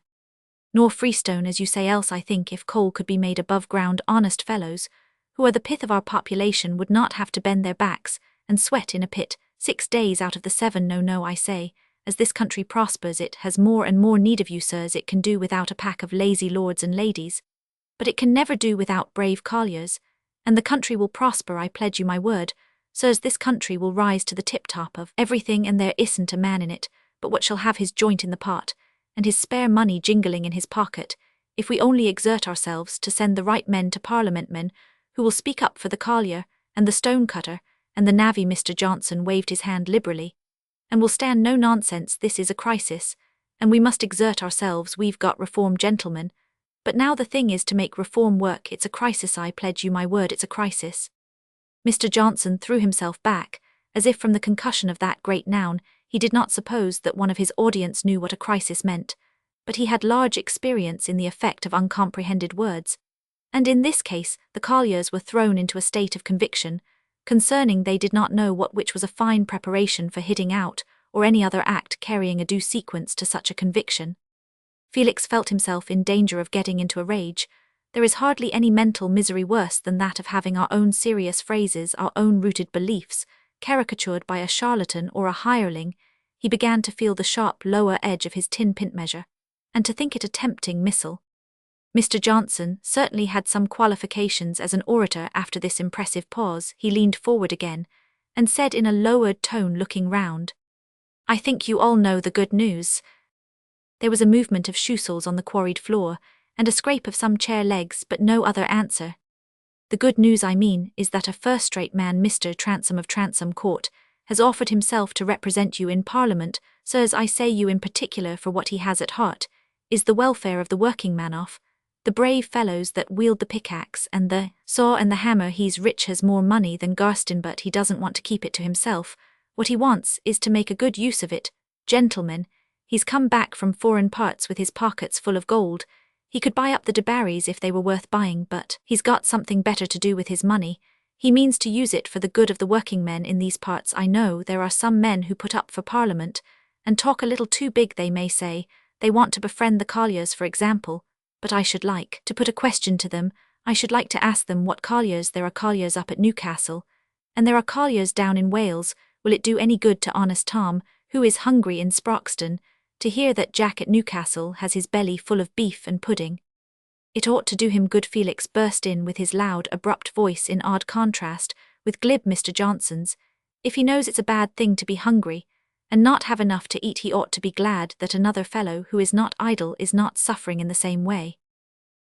Nor Freestone, as you say, else I think if coal could be made above ground, honest fellows, who are the pith of our population, would not have to bend their backs and sweat in a pit 6 days out of the 7. No, I say, as this country prospers, it has more and more need of you, sirs. It can do without a pack of lazy lords and ladies, but it can never do without brave colliers, and the country will prosper, I pledge you my word. Sirs, this country will rise to the tip-top of everything, and there isn't a man in it but what shall have his joint in the pot, and his spare money jingling in his pocket, if we only exert ourselves to send the right men to Parliament, men who will speak up for the collier and the stonecutter and the navvy. Mr. Johnson waved his hand liberally. And will stand no nonsense. This is a crisis, and we must exert ourselves. We've got reform, gentlemen, but now the thing is to make reform work. It's a crisis, I pledge you my word, it's a crisis. Mr. Johnson threw himself back, as if from the concussion of that great noun. He did not suppose that one of his audience knew what a crisis meant, but he had large experience in the effect of uncomprehended words, and in this case the colliers were thrown into a state of conviction, concerning they did not know which was a fine preparation for hitting out, or any other act carrying a due sequence to such a conviction. Felix felt himself in danger of getting into a rage. There is hardly any mental misery worse than that of having our own serious phrases, our own rooted beliefs, caricatured by a charlatan or a hireling. He began to feel the sharp lower edge of his tin pint measure, and to think it a tempting missile. Mr. Johnson certainly had some qualifications as an orator. After this impressive pause, he leaned forward again, and said in a lowered tone, looking round, I think you all know the good news. There was a movement of shoe soles on the quarried floor, and a scrape of some chair legs, but no other answer. The good news, I mean, is that a first-rate man, Mr. Transome of Transome Court, has offered himself to represent you in Parliament. Sirs, I say you in particular, for what he has at heart is the welfare of the working man off, the brave fellows that wield the pickaxe and the saw and the hammer. He's rich, has more money than Garstin, but he doesn't want to keep it to himself. What he wants is to make a good use of it. Gentlemen, he's come back from foreign parts with his pockets full of gold. He could buy up the Debarrys if they were worth buying, but he's got something better to do with his money. He means to use it for the good of the working men in these parts. I know there are some men who put up for Parliament and talk a little too big. They may say they want to befriend the colliers, for example, but I should like to put a question to them. I should like to ask them what colliers. There are colliers up at Newcastle, and there are colliers down in Wales. Will it do any good to honest Tom, who is hungry in Sproxton, to hear that Jack at Newcastle has his belly full of beef and pudding? It ought to do him good. Felix burst in with his loud, abrupt voice in odd contrast with glib Mr. Johnson's. If he knows it's a bad thing to be hungry and not have enough to eat, he ought to be glad that another fellow who is not idle is not suffering in the same way.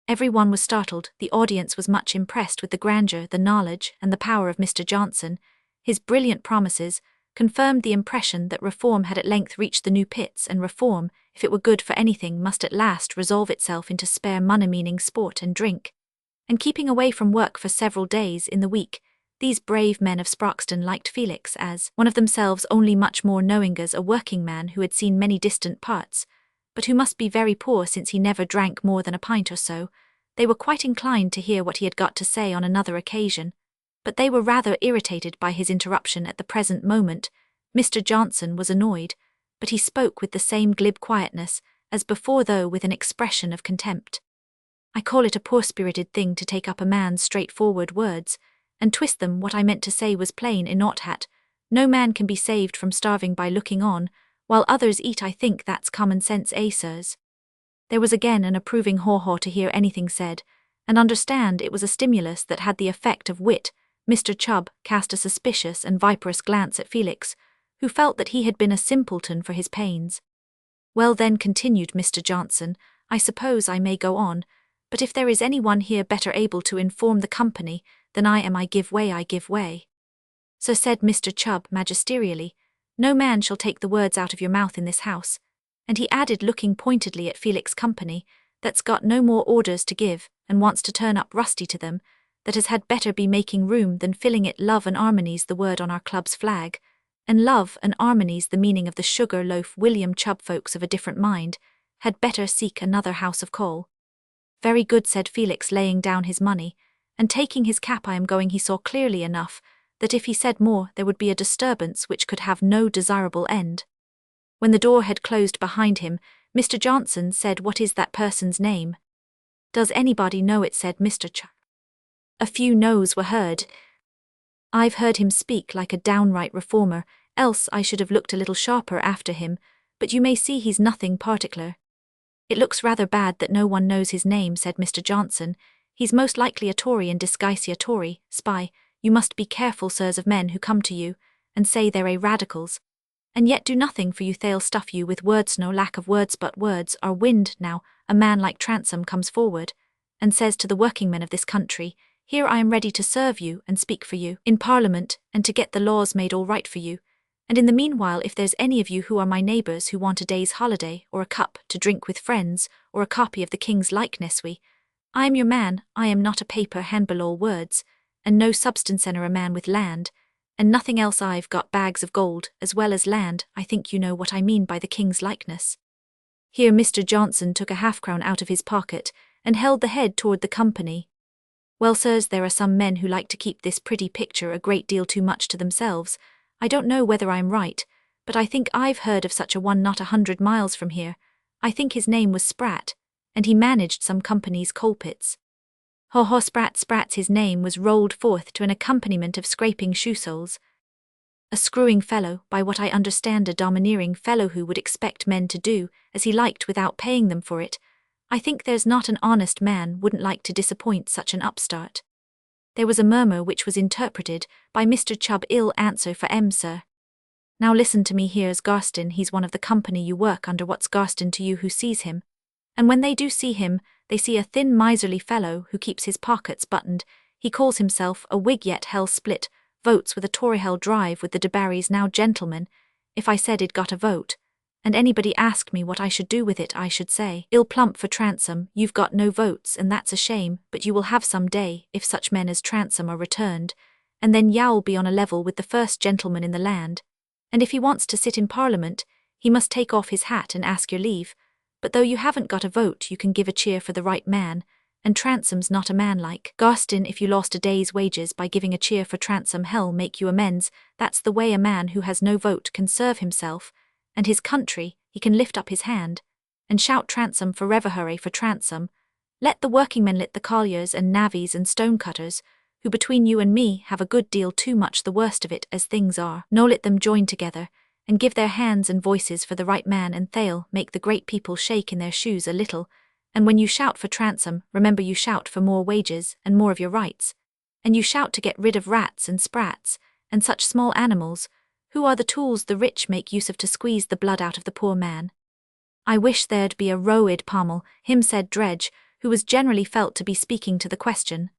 Everyone was startled. The audience was much impressed with the grandeur, the knowledge, and the power of Mr. Johnson. His brilliant promises confirmed the impression that reform had at length reached the new pits, and reform, if it were good for anything, must at last resolve itself into spare money, meaning sport and drink. And keeping away from work for several days in the week, these brave men of Sproxton liked Felix as one of themselves, only much more knowing as a working man who had seen many distant parts, but who must be very poor since he never drank more than a pint or so. They were quite inclined to hear what he had got to say on another occasion, but they were rather irritated by his interruption at the present moment. Mr. Johnson was annoyed, but he spoke with the same glib quietness as before, though with an expression of contempt. I call it a poor-spirited thing to take up a man's straightforward words, and twist them. What I meant to say was plain enough, hat. No man can be saved from starving by looking on, while others eat. I think that's common sense, sirs. There was again an approving haw-haw to hear anything said, and understand it was a stimulus that had the effect of wit. Mr. Chubb cast a suspicious and viperous glance at Felix, who felt that he had been a simpleton for his pains. Well then, continued Mr. Johnson, I suppose I may go on, but if there is anyone here better able to inform the company than I am, I give way, I give way. So said Mr. Chubb magisterially, no man shall take the words out of your mouth in this house, and he added, looking pointedly at Felix company, that's got no more orders to give, and wants to turn up rusty to them, that has had better be making room than filling it. Love and harmony's the word on our club's flag, and love and harmony's the meaning of the sugar loaf. William Chubb, folks of a different mind had better seek another house of call. Very good, said Felix, laying down his money, and taking his cap. I am going. He saw clearly enough that if he said more there would be a disturbance which could have no desirable end. When the door had closed behind him, Mr. Johnson said, what is that person's name? Does anybody know it? Said Mr. Chubb. A few no's were heard. I've heard him speak like a downright reformer, else I should have looked a little sharper after him, but you may see he's nothing particular. It looks rather bad that no one knows his name, said Mr. Johnson. He's most likely a Tory in disguise, a Tory spy. You must be careful, sirs, of men who come to you and say they're a radicals, and yet do nothing for you. They'll stuff you with words, no lack of words, but words are wind. Now, a man like Transome comes forward and says to the working men of this country, here I am ready to serve you and speak for you in Parliament and to get the laws made all right for you. And in the meanwhile, if there's any of you who are my neighbours who want a day's holiday or a cup to drink with friends or a copy of the King's likeness, I am your man. I am not a paper handbill, all words, and no substance, and a man with land, and nothing else. I've got bags of gold as well as land. I think you know what I mean by the King's likeness. Here Mr. Johnson took a half-crown out of his pocket and held the head toward the company. Well, sirs, there are some men who like to keep this pretty picture a great deal too much to themselves. I don't know whether I'm right, but I think I've heard of such a one not 100 miles from here. I think his name was Spratt, and he managed some company's coal pits. Haw haw, Sprat's his name was, rolled forth to an accompaniment of scraping shoe soles. A screwing fellow, by what I understand, a domineering fellow who would expect men to do as he liked without paying them for it. I think there's not an honest man wouldn't like to disappoint such an upstart. There was a murmur which was interpreted by Mr. Chubb, ill answer for sir. Now listen to me, here's Garstin, he's one of the company you work under. What's Garstin to you who sees him? And when they do see him, they see a thin miserly fellow who keeps his pockets buttoned. He calls himself a Whig, yet hell split, votes with a Tory, hell drive with the Debarrys. Now gentlemen, if I said he'd got a vote, and anybody asked me what I should do with it, I should say, ill plump for Transome, you've got no votes and that's a shame, but you will have some day, if such men as Transome are returned, and then you'll be on a level with the first gentleman in the land, and if he wants to sit in Parliament, he must take off his hat and ask your leave, but though you haven't got a vote you can give a cheer for the right man, and Transome's not a man like Garstin. If you lost a day's wages by giving a cheer for Transome, hell make you amends. That's the way a man who has no vote can serve himself and his country. He can lift up his hand and shout Transome forever, hooray for Transome. Let the working men, let the colliers and navvies and stonecutters, who between you and me have a good deal too much the worst of it as things are, no, let them join together and give their hands and voices for the right man, and they'll make the great people shake in their shoes a little. And when you shout for Transome, remember you shout for more wages and more of your rights, and you shout to get rid of rats and sprats and such small animals, who are the tools the rich make use of to squeeze the blood out of the poor man. I wish there'd be a Roed Pommel, him, said Dredge, who was generally felt to be speaking to the question.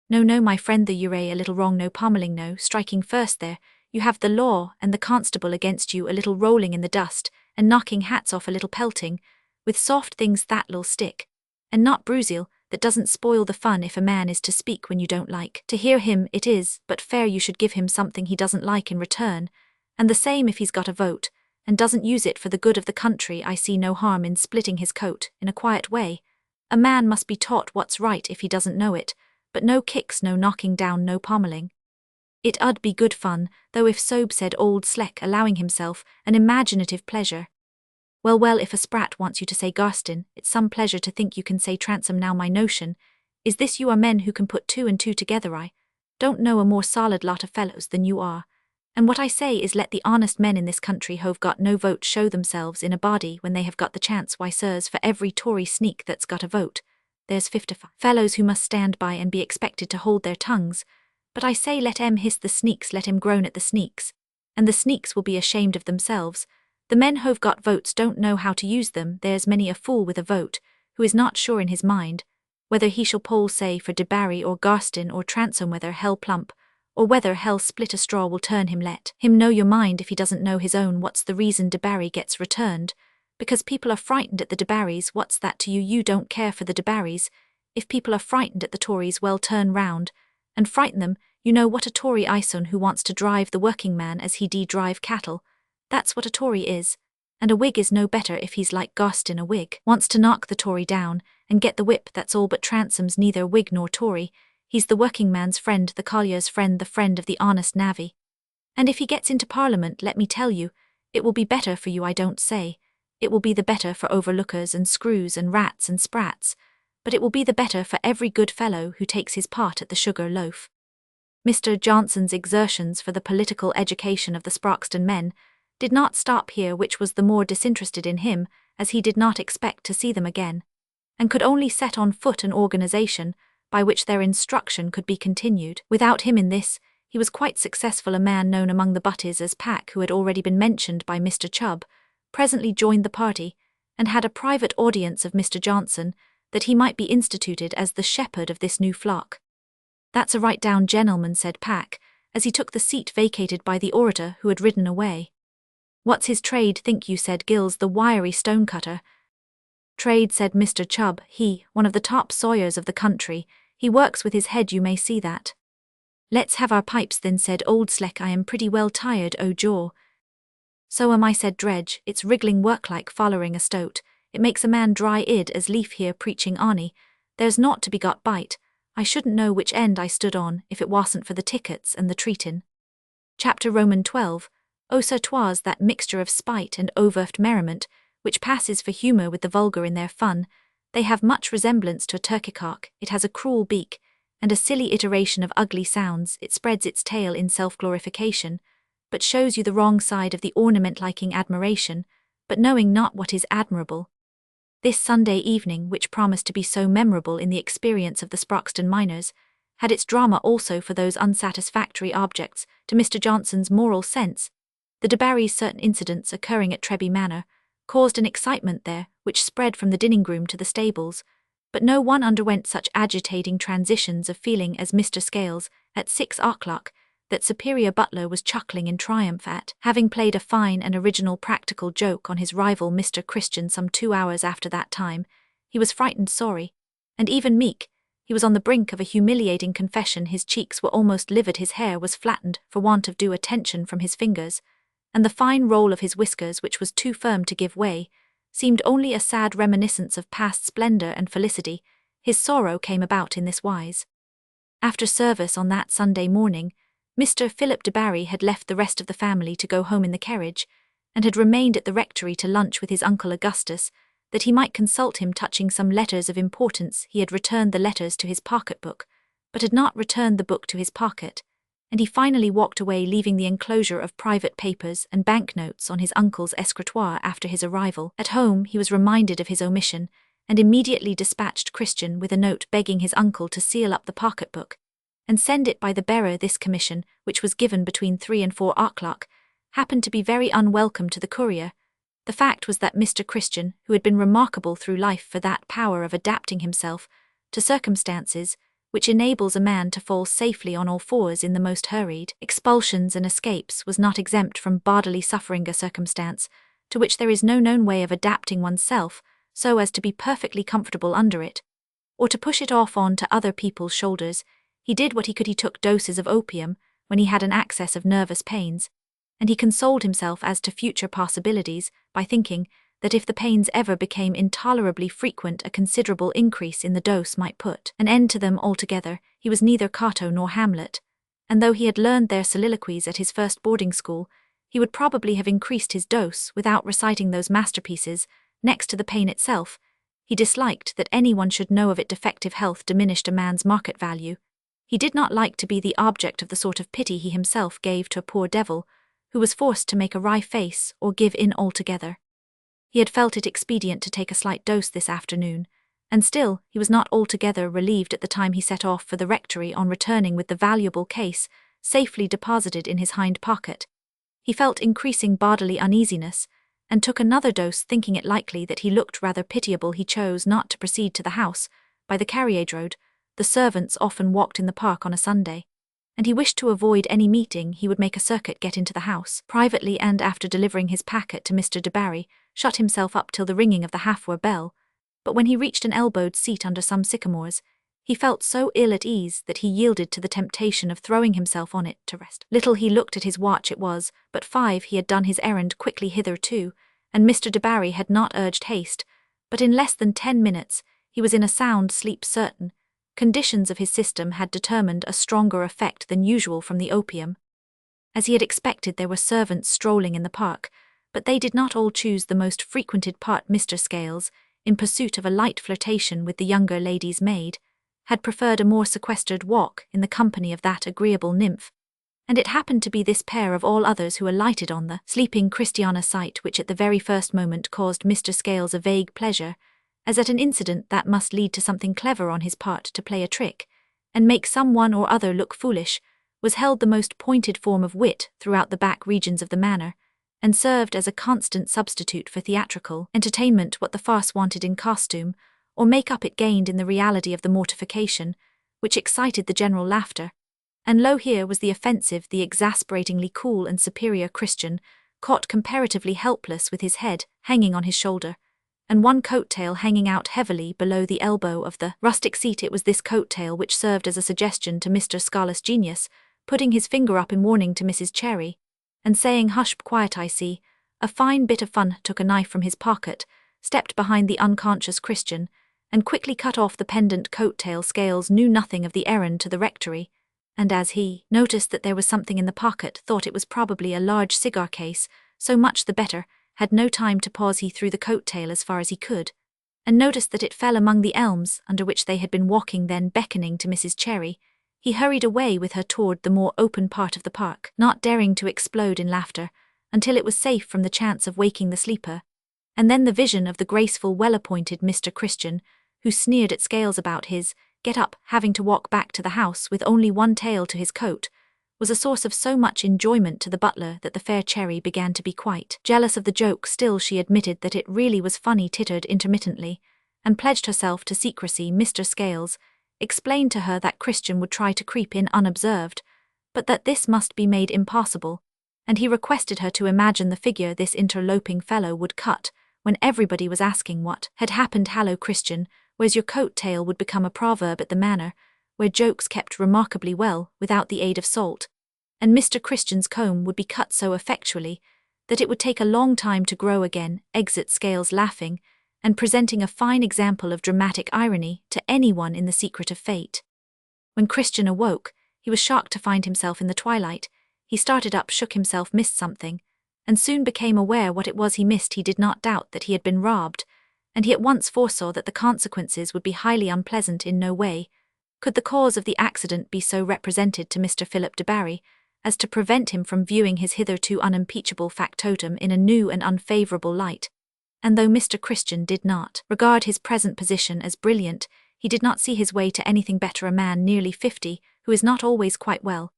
No, no, my friend, the you're a little wrong, no pommeling, no striking first there. You have the law and the constable against you, a little rolling in the dust, and knocking hats off a little pelting, with soft things that'll stick, and not bruisel, that doesn't spoil the fun if a man is to speak when you don't like to hear him. It is but fair you should give him something he doesn't like in return, and the same if he's got a vote, and doesn't use it for the good of the country. I see no harm in splitting his coat, in a quiet way. A man must be taught what's right if he doesn't know it, but no kicks, no knocking down, no pommelling. It 'ud be good fun, though, if sob, said old Sleck, allowing himself an imaginative pleasure. Well, if a sprat wants you to say Garstin, it's some pleasure to think you can say Transom. Now my notion is this: you are men who can put two and two together. I don't know a more solid lot of fellows than you are, and what I say is, let the honest men in this country who've got no vote show themselves in a body when they have got the chance. Why, sirs, for every Tory sneak that's got a vote, there's 55 fellows who must stand by and be expected to hold their tongues. But I say, let 'em hiss the sneaks, let 'em groan at the sneaks, and the sneaks will be ashamed of themselves. The men who've got votes don't know how to use them. There's many a fool with a vote, who is not sure in his mind whether he shall poll, say, for De Barry or Garstin or Transom, whether hell plump, or whether hell split a straw will turn him. Let him know your mind if he doesn't know his own. What's the reason De Barry gets returned? Because people are frightened at the De Barrys. What's that to you? You don't care for the De Barrys. If people are frightened at the Tories, well, turn round and frighten them. You know what a Tory ison who wants to drive the working man as he drive cattle. That's what a Tory is. And a Whig is no better if he's like Garstin. A Whig wants to knock the Tory down and get the whip, that's all. But Transom's neither Whig nor Tory. He's the working man's friend, the collier's friend, the friend of the honest navvy. And if he gets into Parliament, let me tell you, it will be better for you. I don't say it will be the better for overlookers and screws and rats and sprats, but it will be the better for every good fellow who takes his part at the sugar loaf. Mr. Johnson's exertions for the political education of the Sproxton men did not stop here, which was the more disinterested in him, as he did not expect to see them again, and could only set on foot an organization by which their instruction could be continued. Without him in this, he was quite successful. A man known among the butties as Pack, who had already been mentioned by Mr. Chubb, presently joined the party, and had a private audience of Mr. Johnson, that he might be instituted as the shepherd of this new flock. That's a right down gentleman, said Pack, as he took the seat vacated by the orator who had ridden away. What's his trade, think you? Said Gills, the wiry stonecutter. Trade, said Mr. Chubb, he, one of the top sawyers of the country. He works with his head, you may see that. Let's have our pipes then, said old Sleck. I am pretty well tired, oh jaw. So am I, said Dredge. It's wriggling work like following a stoat. It makes a man dry-id as leaf here preaching Arnie. There's naught to be got bite. I shouldn't know which end I stood on if it wasn't for the tickets and the treatin'. Chapter Roman 12. Oh, so 'twas that mixture of spite and overt merriment, which passes for humour with the vulgar in their fun. They have much resemblance to a turkeycock. It has a cruel beak, and a silly iteration of ugly sounds. It spreads its tail in self-glorification, but shows you the wrong side of the ornament-liking admiration, but knowing not what is admirable. This Sunday evening, which promised to be so memorable in the experience of the Sproxton miners, had its drama also for those unsatisfactory objects to Mr. Johnson's moral sense. The De Barrys' certain incidents occurring at Treby Manor caused an excitement there which spread from the dinning-room to the stables, but no one underwent such agitating transitions of feeling as Mr. Scales at 6 o'clock, that superior butler was chuckling in triumph at having played a fine and original practical joke on his rival Mr. Christian. Some 2 hours after that time, he was frightened sorry, and even meek. He was on the brink of a humiliating confession. His cheeks were almost livid, his hair was flattened for want of due attention from his fingers, and the fine roll of his whiskers, which was too firm to give way, seemed only a sad reminiscence of past splendour and felicity. His sorrow came about in this wise. After service on that Sunday morning, Mr. Philip de Barry had left the rest of the family to go home in the carriage, and had remained at the rectory to lunch with his uncle Augustus, that he might consult him touching some letters of importance. He had returned the letters to his pocket-book, but had not returned the book to his pocket, and he finally walked away, leaving the enclosure of private papers and banknotes on his uncle's escritoire. After his arrival at home, he was reminded of his omission, and immediately dispatched Christian with a note begging his uncle to seal up the pocket-book and send it by the bearer. This commission, which was given between 3 and 4 o'clock, happened to be very unwelcome to the courier. The fact was that Mr. Christian, who had been remarkable through life for that power of adapting himself to circumstances which enables a man to fall safely on all fours in the most hurried expulsions and escapes, was not exempt from bodily suffering. A circumstance to which there is no known way of adapting oneself so as to be perfectly comfortable under it, or to push it off on to other people's shoulders. He did what he could. He took doses of opium when he had an access of nervous pains, and he consoled himself as to future possibilities by thinking that if the pains ever became intolerably frequent, a considerable increase in the dose might put an end to them altogether. He was neither Cato nor Hamlet, and though he had learned their soliloquies at his first boarding school, he would probably have increased his dose without reciting those masterpieces. Next to the pain itself, he disliked that anyone should know of it. Defective health diminished a man's market value. He did not like to be the object of the sort of pity he himself gave to a poor devil who was forced to make a wry face or give in altogether. He had felt it expedient to take a slight dose this afternoon, and still he was not altogether relieved at the time he set off for the rectory on returning with the valuable case safely deposited in his hind pocket. He felt increasing bodily uneasiness, and took another dose, thinking it likely that he looked rather pitiable. He chose not to proceed to the house by the carriage road. The servants often walked in the park on a Sunday, and he wished to avoid any meeting. He would make a circuit, get into the house privately, and after delivering his packet to Mr. de Barry, shut himself up till the ringing of the half-hour bell. But when he reached an elbowed seat under some sycamores, he felt so ill at ease that he yielded to the temptation of throwing himself on it to rest. Little he looked at his watch. It was but 5. He had done his errand quickly hitherto, and Mr. de Barry had not urged haste, but in less than 10 minutes he was in a sound sleep. Certain conditions of his system had determined a stronger effect than usual from the opium. As he had expected, there were servants strolling in the park, but they did not all choose the most frequented part. Mr. Scales, in pursuit of a light flirtation with the younger lady's maid, had preferred a more sequestered walk in the company of that agreeable nymph, and it happened to be this pair of all others who alighted on the sleeping Christiana, sight which at the very first moment caused Mr. Scales a vague pleasure, as at an incident that must lead to something clever on his part to play a trick, and make some one or other look foolish, was held the most pointed form of wit throughout the back regions of the manor, and served as a constant substitute for theatrical entertainment. What the farce wanted in costume or make-up it gained in the reality of the mortification, which excited the general laughter. And lo, here was the offensive, the exasperatingly cool and superior Christian, caught comparatively helpless with his head hanging on his shoulder, and one coat-tail hanging out heavily below the elbow of the rustic seat. It was this coat-tail which served as a suggestion to Mr. Scarless Genius, putting his finger up in warning to Mrs. Cherry, and saying, "Hush, quiet, I see." A fine bit of fun. Took a knife from his pocket, stepped behind the unconscious Christian, and quickly cut off the pendant coat-tail. Scales knew nothing of the errand to the rectory, and as he noticed that there was something in the pocket, thought it was probably a large cigar case. So much the better, had no time to pause. He threw the coat-tail as far as he could, and noticed that it fell among the elms under which they had been walking. Then, beckoning to Mrs. Cherry, he hurried away with her toward the more open part of the park, not daring to explode in laughter until it was safe from the chance of waking the sleeper. And then the vision of the graceful, well-appointed Mr. Christian, who sneered at Scales about his get-up, having to walk back to the house with only one tail to his coat, was a source of so much enjoyment to the butler that the fair Cherry began to be quite jealous of the joke. Still, she admitted that it really was funny, tittered intermittently, and pledged herself to secrecy. Mr. Scales explained to her that Christian would try to creep in unobserved, but that this must be made impossible, and he requested her to imagine the figure this interloping fellow would cut when everybody was asking what had happened. "Hallo, Christian, where's your coat-tail?" would become a proverb at the manor, where jokes kept remarkably well without the aid of salt, and Mr. Christian's comb would be cut so effectually that it would take a long time to grow again. Exit Scales laughing, and presenting a fine example of dramatic irony to anyone in the secret of fate. When Christian awoke, he was shocked to find himself in the twilight. He started up, shook himself, missed something, and soon became aware what it was he missed. He did not doubt that he had been robbed, and he at once foresaw that the consequences would be highly unpleasant. In no way could the cause of the accident be so represented to Mr. Philip de Barry as to prevent him from viewing his hitherto unimpeachable factotum in a new and unfavourable light. And though Mr. Christian did not regard his present position as brilliant, he did not see his way to anything better. A man nearly 50, who is not always quite well,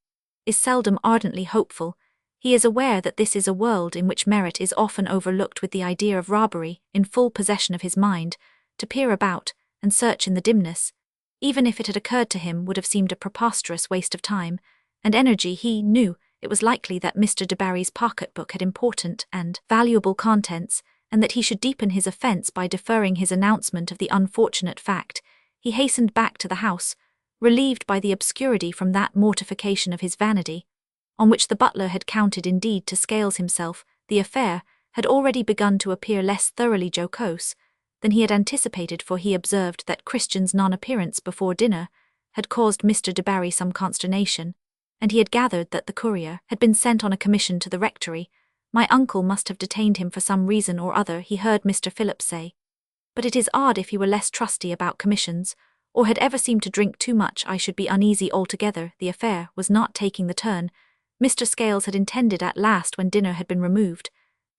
is seldom ardently hopeful. He is aware that this is a world in which merit is often overlooked. With the idea of robbery in full possession of his mind, to peer about and search in the dimness, even if it had occurred to him, would have seemed a preposterous waste of time and energy. He knew it was likely that Mr. de Barry's pocketbook had important and valuable contents, and that he should deepen his offence by deferring his announcement of the unfortunate fact, he hastened back to the house, relieved by the obscurity from that mortification of his vanity, on which the butler had counted. Indeed, to Scales himself, the affair had already begun to appear less thoroughly jocose than he had anticipated, for he observed that Christian's non-appearance before dinner had caused Mr. de Barry some consternation, and he had gathered that the courier had been sent on a commission to the rectory. My uncle must have detained him for some reason or other, he heard Mr. Phillips say. But it is odd, if he were less trusty about commissions, or had ever seemed to drink too much, I should be uneasy altogether. The affair was not taking the turn Mr. Scales had intended at last when dinner had been removed,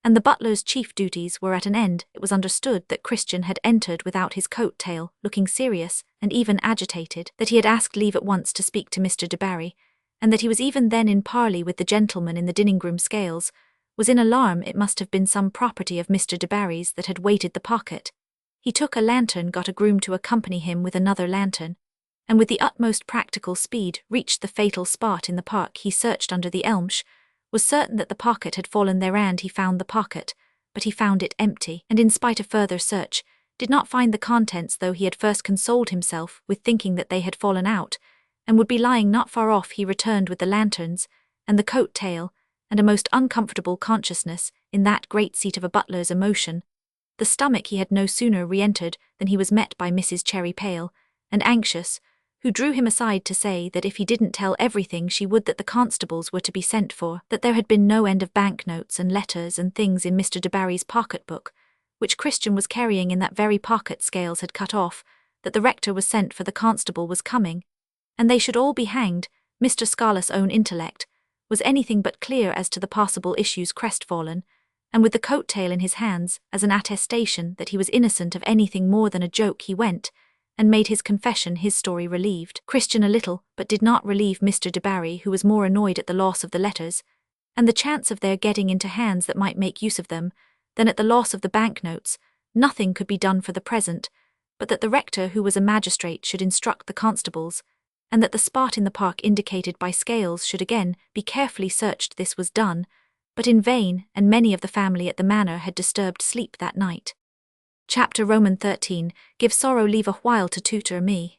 and the butler's chief duties were at an end. It was understood that Christian had entered without his coat-tail, looking serious and even agitated, that he had asked leave at once to speak to Mr. de Barry, and that he was even then in parley with the gentleman in the dining-room. Scales was in alarm. It must have been some property of Mr. de Barry's that had weighted the pocket. He took a lantern, got a groom to accompany him with another lantern, and with the utmost practical speed reached the fatal spot in the park. He searched under the elms, was certain that the pocket had fallen there, and he found the pocket, but he found it empty, and in spite of further search, did not find the contents, though he had first consoled himself with thinking that they had fallen out, and would be lying not far off. He returned with the lanterns, and the coat-tail, and a most uncomfortable consciousness, in that great seat of a butler's emotion. The stomach. He had no sooner re-entered than he was met by Mrs. Cherry, pale and anxious, who drew him aside to say that if he didn't tell everything she would, that the constables were to be sent for, that there had been no end of banknotes and letters and things in Mr. de Barry's pocketbook, which Christian was carrying in that very pocket Scales had cut off, that the rector was sent for, the constable was coming, and they should all be hanged. Mr. Scarlett's own intellect was anything but clear as to the possible issues. Crestfallen, and with the coat-tail in his hands as an attestation that he was innocent of anything more than a joke, he went and made his confession. His story relieved Christian a little, but did not relieve Mr. de Barry, who was more annoyed at the loss of the letters, and the chance of their getting into hands that might make use of them, than at the loss of the banknotes. Nothing could be done for the present, but that the rector, who was a magistrate, should instruct the constables, and that the spot in the park indicated by Scales should again be carefully searched. This was done, but in vain, and many of the family at the manor had disturbed sleep that night. Chapter Roman 13, Give sorrow leave a while to tutor me.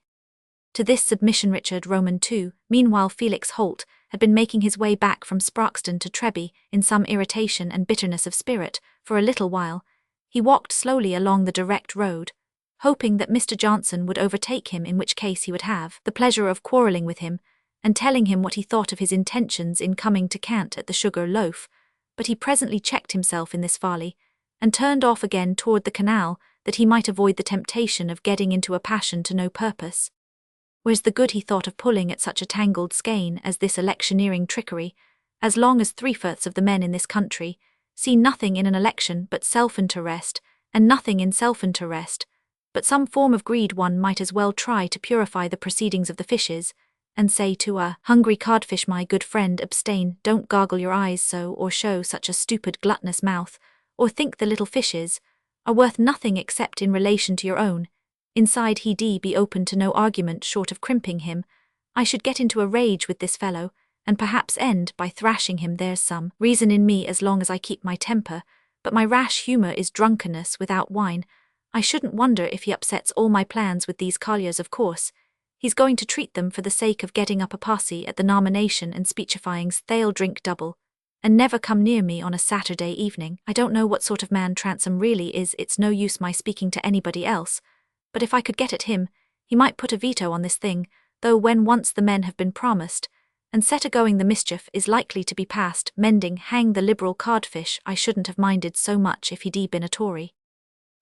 To this submission Richard Roman 2, meanwhile Felix Holt, had been making his way back from Sproxton to Treby, in some irritation and bitterness of spirit. For a little while, he walked slowly along the direct road, hoping that Mr. Johnson would overtake him, in which case he would have the pleasure of quarrelling with him, and telling him what he thought of his intentions in coming to cant at the Sugar Loaf. But he presently checked himself in this folly, and turned off again toward the canal, that he might avoid the temptation of getting into a passion to no purpose. Where's the good, he thought, of pulling at such a tangled skein as this electioneering trickery, as long as 3/4 of the men in this country see nothing in an election but self-interest, and nothing in self-interest but some form of greed? One might as well try to purify the proceedings of the fishes, and say to a hungry codfish, my good friend, abstain, don't gargle your eyes so, or show such a stupid gluttonous mouth, or think the little fishes are worth nothing except in relation to your own inside. He'd be open to no argument short of crimping him. I should get into a rage with this fellow, and perhaps end by thrashing him. There's some reason in me as long as I keep my temper, but my rash humour is drunkenness without wine. I shouldn't wonder if he upsets all my plans with these colliers. Of course, he's going to treat them for the sake of getting up a posse at the nomination and speechifyings. They'll drink double, and never come near me on a Saturday evening. I don't know what sort of man Transome really is. It's no use my speaking to anybody else, but if I could get at him, he might put a veto on this thing, though when once the men have been promised and set a-going, the mischief is likely to be past mending. Hang the liberal codfish, I shouldn't have minded so much if he'd been a Tory.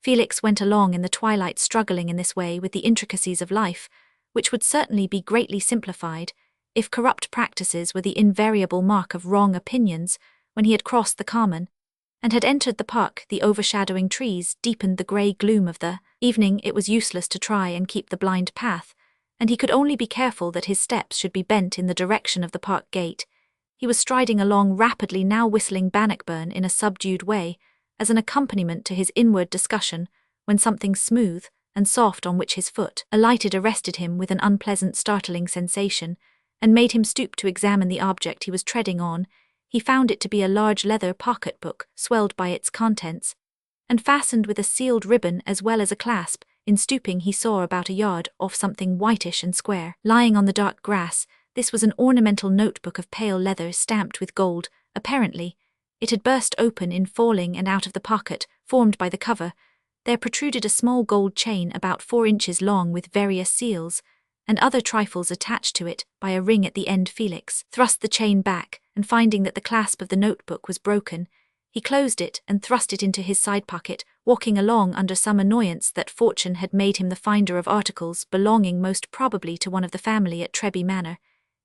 Felix went along in the twilight, struggling in this way with the intricacies of life, which would certainly be greatly simplified if corrupt practices were the invariable mark of wrong opinions. When he had crossed the common and had entered the park, the overshadowing trees deepened the grey gloom of the evening. It was useless to try and keep the blind path, and he could only be careful that his steps should be bent in the direction of the park gate. He was striding along rapidly now, whistling Bannockburn in a subdued way, as an accompaniment to his inward discussion, when something smooth and soft on which his foot alighted arrested him with an unpleasant startling sensation, and made him stoop to examine the object he was treading on. He found it to be a large leather pocketbook, swelled by its contents, and fastened with a sealed ribbon as well as a clasp. In stooping he saw about a yard off something whitish and square, lying on the dark grass. This was an ornamental notebook of pale leather stamped with gold. Apparently, it had burst open in falling, and out of the pocket, formed by the cover, there protruded a small gold chain about 4 inches long with various seals, and other trifles attached to it by a ring at the end. Felix thrust the chain back, and finding that the clasp of the notebook was broken, he closed it and thrust it into his side pocket, walking along under some annoyance that fortune had made him the finder of articles belonging most probably to one of the family at Treby Manor.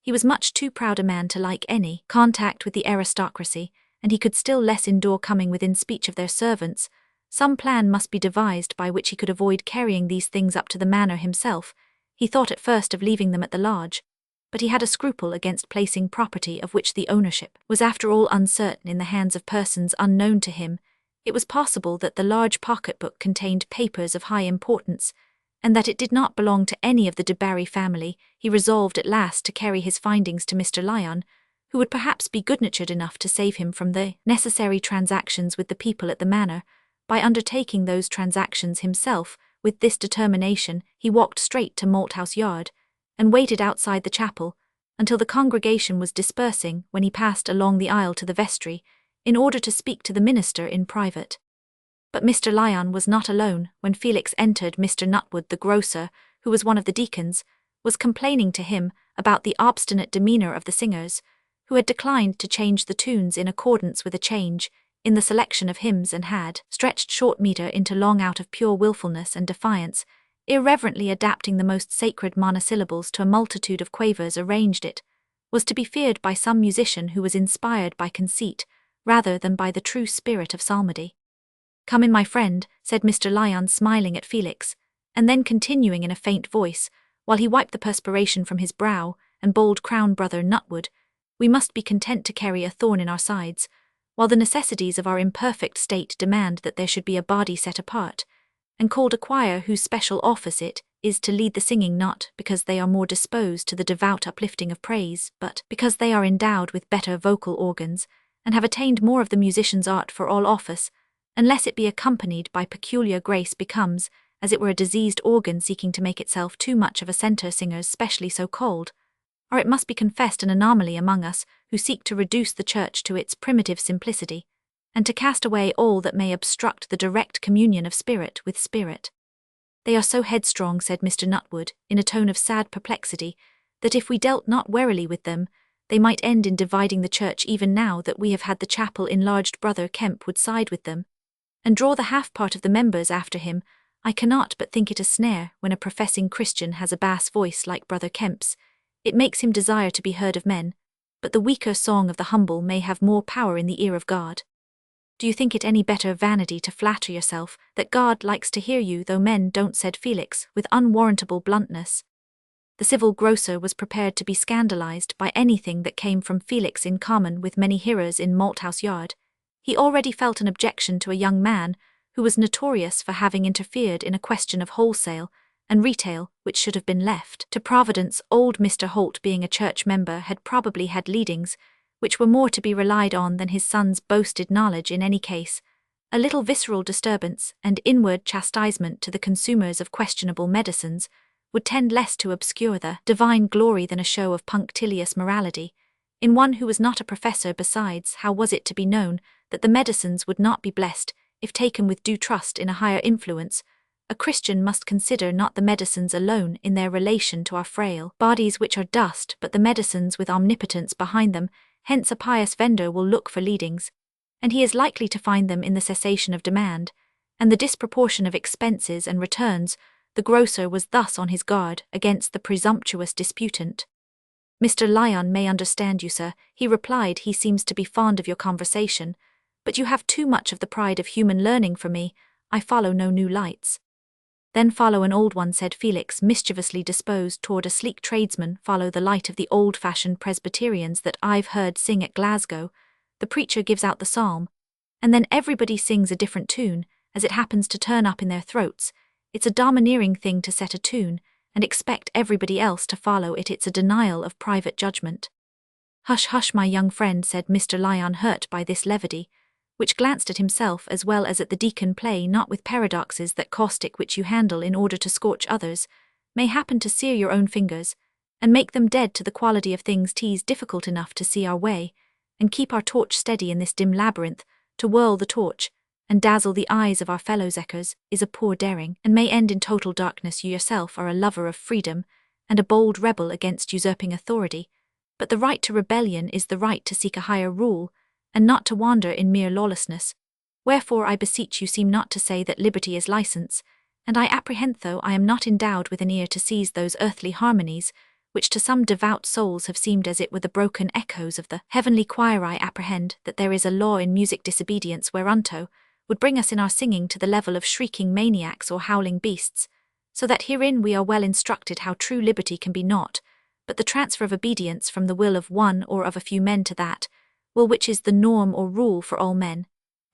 He was much too proud a man to like any contact with the aristocracy, and he could still less endure coming within speech of their servants. Some plan must be devised by which he could avoid carrying these things up to the manor himself. He thought at first of leaving them at the lodge, but he had a scruple against placing property of which the ownership was after all uncertain in the hands of persons unknown to him. It was possible that the large pocketbook contained papers of high importance, and that it did not belong to any of the de Barry family. He resolved at last to carry his findings to Mr. Lyon, who would perhaps be good-natured enough to save him from the necessary transactions with the people at the manor, by undertaking those transactions himself. With this determination, he walked straight to Malthouse Yard, and waited outside the chapel until the congregation was dispersing, when he passed along the aisle to the vestry, in order to speak to the minister in private. But Mr. Lyon was not alone. When Felix entered, Mr. Nutwood, the grocer, who was one of the deacons, was complaining to him about the obstinate demeanour of the singers, who had declined to change the tunes in accordance with a change in the selection of hymns, and had stretched short metre into long out of pure wilfulness and defiance, irreverently adapting the most sacred monosyllables to a multitude of quavers. Arranged it was to be feared by some musician who was inspired by conceit rather than by the true spirit of psalmody. "Come in, my friend," said Mr. Lyon, smiling at Felix, and then continuing in a faint voice, while he wiped the perspiration from his brow and bold crown, "Brother Nutwood, we must be content to carry a thorn in our sides, while the necessities of our imperfect state demand that there should be a body set apart, and called a choir, whose special office it is to lead the singing, not because they are more disposed to the devout uplifting of praise, but because they are endowed with better vocal organs, and have attained more of the musician's art. For all office, unless it be accompanied by peculiar grace, becomes, as it were, a diseased organ seeking to make itself too much of a centre. Singers, specially so called, are, it must be confessed, an anomaly among us, who seek to reduce the church to its primitive simplicity, and to cast away all that may obstruct the direct communion of spirit with spirit. They are so headstrong," said Mr. Nutwood, in a tone of sad perplexity, "that if we dealt not warily with them, they might end in dividing the church. Even now that we have had the chapel enlarged, Brother Kemp would side with them, and draw the half part of the members after him. I cannot but think it a snare when a professing Christian has a bass voice like Brother Kemp's. It makes him desire to be heard of men, but the weaker song of the humble may have more power in the ear of God. Do you think it any better vanity to flatter yourself that God likes to hear you, though men don't?" said Felix, with unwarrantable bluntness. The civil grocer was prepared to be scandalized by anything that came from Felix. In common with many hearers in Malthouse Yard, he already felt an objection to a young man who was notorious for having interfered in a question of wholesale and retail which should have been left to Providence. Old Mr. Holt, being a church member, had probably had leadings which were more to be relied on than his son's boasted knowledge. In any case, a little visceral disturbance and inward chastisement to the consumers of questionable medicines would tend less to obscure the divine glory than a show of punctilious morality in one who was not a professor. Besides, how was it to be known that the medicines would not be blessed if taken with due trust in a higher influence? A Christian must consider not the medicines alone in their relation to our frail bodies, which are dust, but the medicines with omnipotence behind them. Hence a pious vendor will look for leadings, and he is likely to find them in the cessation of demand, and the disproportion of expenses and returns. The grocer was thus on his guard against the presumptuous disputant. "Mr. Lyon may understand you, sir," he replied. "He seems to be fond of your conversation, but you have too much of the pride of human learning for me. I follow no new lights." "Then follow an old one," said Felix, mischievously disposed toward a sleek tradesman. "Follow the light of the old-fashioned Presbyterians that I've heard sing at Glasgow. The preacher gives out the psalm, and then everybody sings a different tune, as it happens to turn up in their throats. It's a domineering thing to set a tune, and expect everybody else to follow it. It's a denial of private judgment. Hush, hush, my young friend, said Mr. Lyon, hurt by this levity, which glanced at himself as well as at the deacon. Play not with paradoxes. That caustic which you handle in order to scorch others may happen to sear your own fingers, and make them dead to the quality of things. 'Tis difficult enough to see our way, and keep our torch steady in this dim labyrinth. To whirl the torch, and dazzle the eyes of our fellow-seekers, is a poor daring, and may end in total darkness. You yourself are a lover of freedom, and a bold rebel against usurping authority, but the right to rebellion is the right to seek a higher rule, and not to wander in mere lawlessness. Wherefore I beseech you, seem not to say that liberty is license, and I apprehend, though I am not endowed with an ear to seize those earthly harmonies, which to some devout souls have seemed as it were the broken echoes of the heavenly choir, I apprehend that there is a law in music, disobedience whereunto would bring us in our singing to the level of shrieking maniacs or howling beasts, so that herein we are well instructed how true liberty can be naught but the transfer of obedience from the will of one or of a few men to that will which is the norm or rule for all men,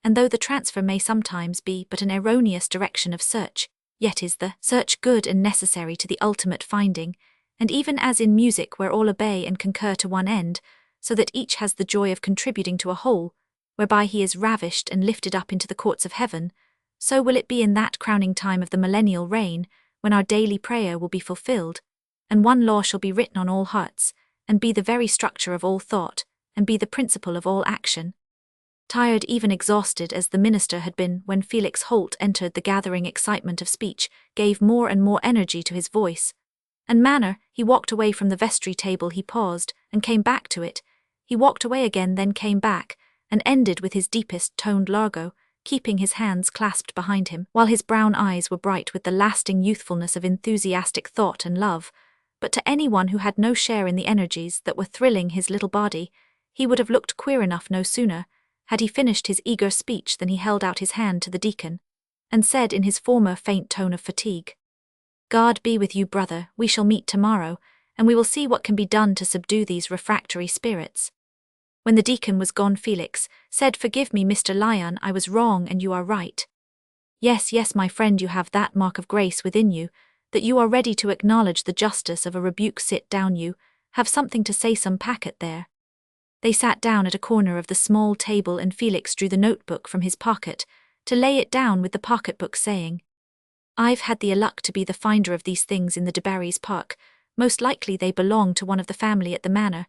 and though the transfer may sometimes be but an erroneous direction of search, yet is the search good and necessary to the ultimate finding. And even as in music, where all obey and concur to one end, so that each has the joy of contributing to a whole, whereby he is ravished and lifted up into the courts of heaven, so will it be in that crowning time of the millennial reign, when our daily prayer will be fulfilled, and one law shall be written on all hearts, and be the very structure of all thought, and be the principle of all action. Tired, even exhausted as the minister had been when Felix Holt entered, the gathering excitement of speech gave more and more energy to his voice and manner. He walked away from the vestry table. He paused, and came back to it. He walked away again, then came back, and ended with his deepest toned largo, keeping his hands clasped behind him, while his brown eyes were bright with the lasting youthfulness of enthusiastic thought and love. But to anyone who had no share in the energies that were thrilling his little body, he would have looked queer enough no sooner had he finished his eager speech than he held out his hand to the deacon, and said in his former faint tone of fatigue, "God be with you, brother. We shall meet tomorrow, and we will see what can be done to subdue these refractory spirits." When the deacon was gone, Felix said, "Forgive me, Mr. Lyon, I was wrong and you are right. Yes, yes, my friend, you have that mark of grace within you, that you are ready to acknowledge the justice of a rebuke. Sit down, you have something to say, some packet there." They sat down at a corner of the small table, and Felix drew the notebook from his pocket to lay it down with the pocketbook, saying, "I've had the luck to be the finder of these things in the de Barry's park. Most likely they belong to one of the family at the manor,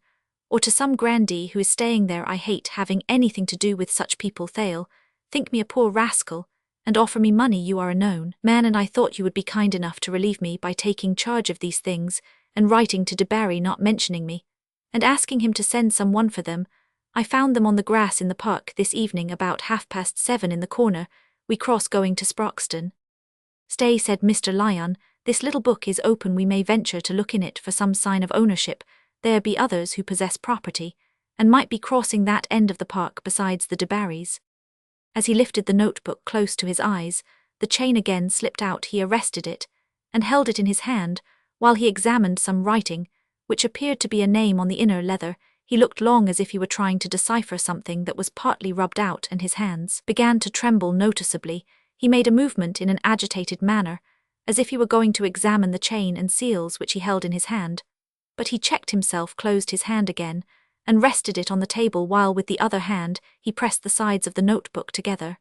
or to some grandee who is staying there. I hate having anything to do with such people. They'll think me a poor rascal, and offer me money. You are a known man, and I thought you would be kind enough to relieve me by taking charge of these things, and writing to de Barry, not mentioning me, and asking him to send someone for them. I found them on the grass in the park this evening about 7:30 in the corner we cross going to Sproxton." "Stay," said Mr. Lyon, "this little book is open. We may venture to look in it for some sign of ownership. There be others who possess property, and might be crossing that end of the park besides the de Barrys." As he lifted the notebook close to his eyes, the chain again slipped out. He arrested it, and held it in his hand, while he examined some writing, which appeared to be a name on the inner leather. He looked long as if he were trying to decipher something that was partly rubbed out, and his hands began to tremble noticeably. He made a movement in an agitated manner, as if he were going to examine the chain and seals which he held in his hand, but he checked himself, closed his hand again, and rested it on the table, while with the other hand he pressed the sides of the notebook together.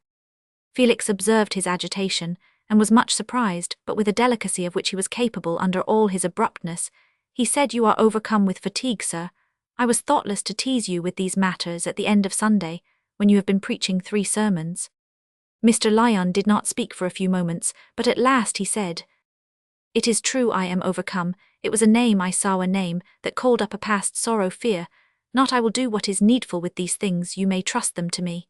Felix observed his agitation, and was much surprised, but with a delicacy of which he was capable under all his abruptness, he said, "You are overcome with fatigue, sir. I was thoughtless to tease you with these matters at the end of Sunday, when you have been preaching 3 sermons. Mr. Lyon did not speak for a few moments, but at last he said, "It is true I am overcome. It was a name I saw, a name that called up a past sorrow, fear. Not I will do what is needful with these things. You may trust them to me."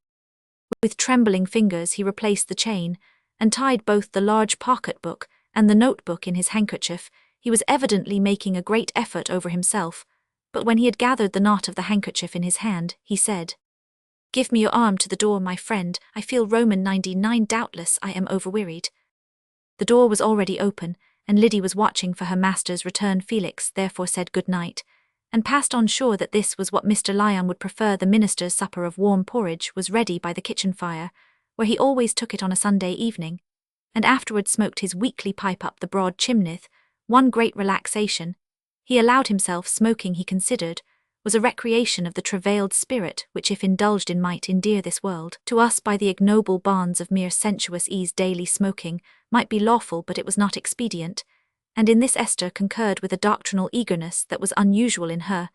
With trembling fingers he replaced the chain, and tied both the large pocket-book and the notebook in his handkerchief. He was evidently making a great effort over himself, but when he had gathered the knot of the handkerchief in his hand, he said, "Give me your arm to the door, my friend. I feel Roman 99. Doubtless I am overwearied." The door was already open, and Liddy was watching for her master's return. Felix therefore said good night, and passed on shore that this was what Mr. Lyon would prefer. The minister's supper of warm porridge was ready by the kitchen fire, where he always took it on a Sunday evening, and afterwards smoked his weekly pipe up the broad chimney, One great relaxation, he allowed himself smoking he considered, was a recreation of the travailed spirit which if indulged in might endear this world to us by the ignoble bonds of mere sensuous ease. Daily smoking might be lawful, but it was not expedient, and in this Esther concurred with a doctrinal eagerness that was unusual in her.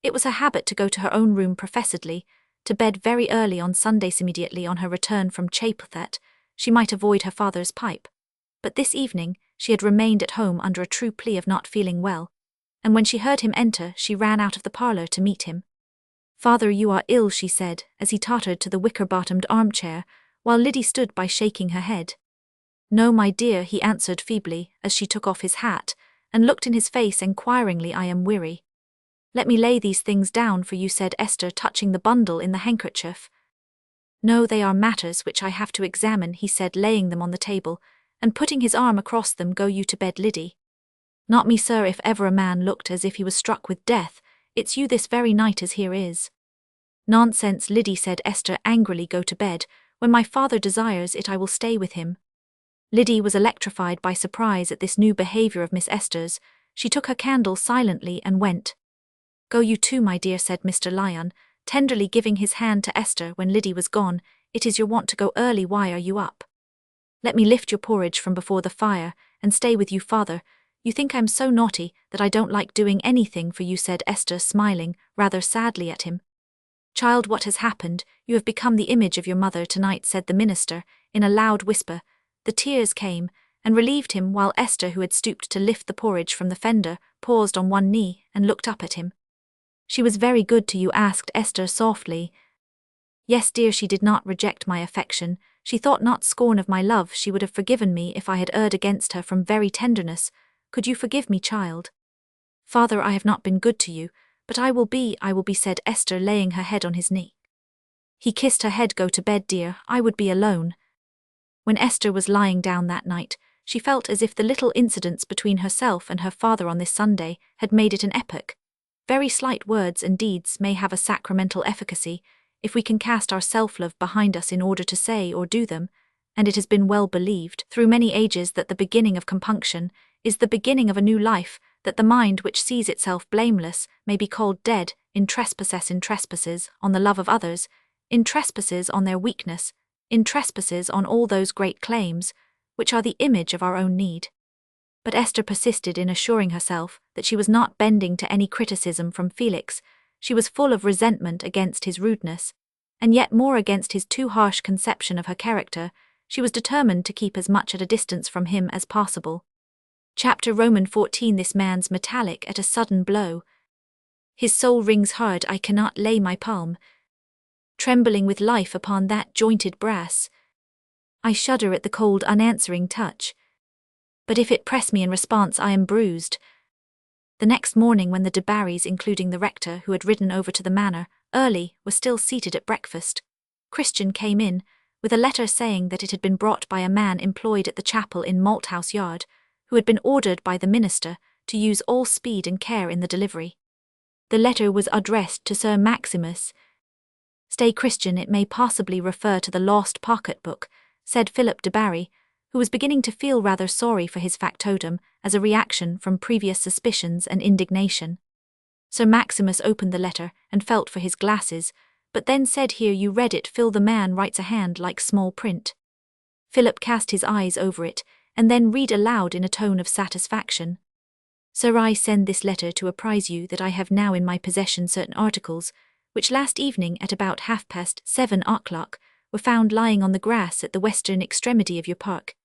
It was her habit to go to her own room professedly, to bed very early on Sundays. Immediately on her return from chapel that she might avoid her father's pipe. But this evening she had remained at home under a true plea of not feeling well, and when she heard him enter she ran out of the parlour to meet him. "Father, you are ill," she said, as he tottered to the wicker-bottomed armchair, while Liddy stood by shaking her head. "No, my dear," he answered feebly, as she took off his hat, and looked in his face enquiringly. "I am weary." "Let me lay these things down for you," said Esther, touching the bundle in the handkerchief. "No, they are matters which I have to examine," he said, laying them on the table, and putting his arm across them. "Go you to bed, Liddy." "Not me, sir. If ever a man looked as if he was struck with death, it's you this very night as here is." "Nonsense, Liddy," said Esther angrily. "Go to bed. When my father desires it I will stay with him." Liddy was electrified by surprise at this new behaviour of Miss Esther's. She took her candle silently and went. "Go you too, my dear," said Mr. Lyon, tenderly giving his hand to Esther when Liddy was gone. "It is your wont to go early. Why are you up?" "Let me lift your porridge from before the fire, and stay with you, father. You think I'm so naughty that I don't like doing anything for you," said Esther, smiling rather sadly at him. "Child, what has happened? You have become the image of your mother tonight," said the minister, in a loud whisper. The tears came, and relieved him, while Esther, who had stooped to lift the porridge from the fender, paused on one knee and looked up at him. "She was very good to you?" asked Esther softly. "Yes, dear, she did not reject my affection. She thought not scorn of my love. She would have forgiven me if I had erred against her from very tenderness. Could you forgive me, child?" "Father, I have not been good to you, but I will be," said Esther, laying her head on his knee. He kissed her head. "Go to bed, dear. I would be alone." When Esther was lying down that night, she felt as if the little incidents between herself and her father on this Sunday had made it an epoch. Very slight words and deeds may have a sacramental efficacy, if we can cast our self-love behind us in order to say or do them, and it has been well believed through many ages that the beginning of compunction is the beginning of a new life, that the mind which sees itself blameless may be called dead in trespasses on the love of others, in trespasses on their weakness, in trespasses on all those great claims, which are the image of our own need. But Esther persisted in assuring herself that she was not bending to any criticism from Felix. She was full of resentment against his rudeness, and yet more against his too harsh conception of her character. She was determined to keep as much at a distance from him as possible. Chapter Romans 14. This man's metallic at a sudden blow. His soul rings hard. I cannot lay my palm, trembling with life, upon that jointed brass. I shudder at the cold unanswering touch. But if it press me in response, I am bruised. The next morning, when the de Barrys, including the rector who had ridden over to the manor early, were still seated at breakfast, Christian came in with a letter saying that it had been brought by a man employed at the chapel in Malthouse Yard, who had been ordered by the minister to use all speed and care in the delivery. The letter was addressed to Sir Maximus. "Stay, Christian, it may possibly refer to the lost pocket-book," said Philip de Barry, who was beginning to feel rather sorry for his factotum as a reaction from previous suspicions and indignation. Sir Maximus opened the letter and felt for his glasses, but then said, "Here, you read it. Phil, the man writes a hand like small print." Philip cast his eyes over it, and then read aloud in a tone of satisfaction. "Sir, I send this letter to apprise you that I have now in my possession certain articles, which last evening at about 7:30 were found lying on the grass at the western extremity of your park.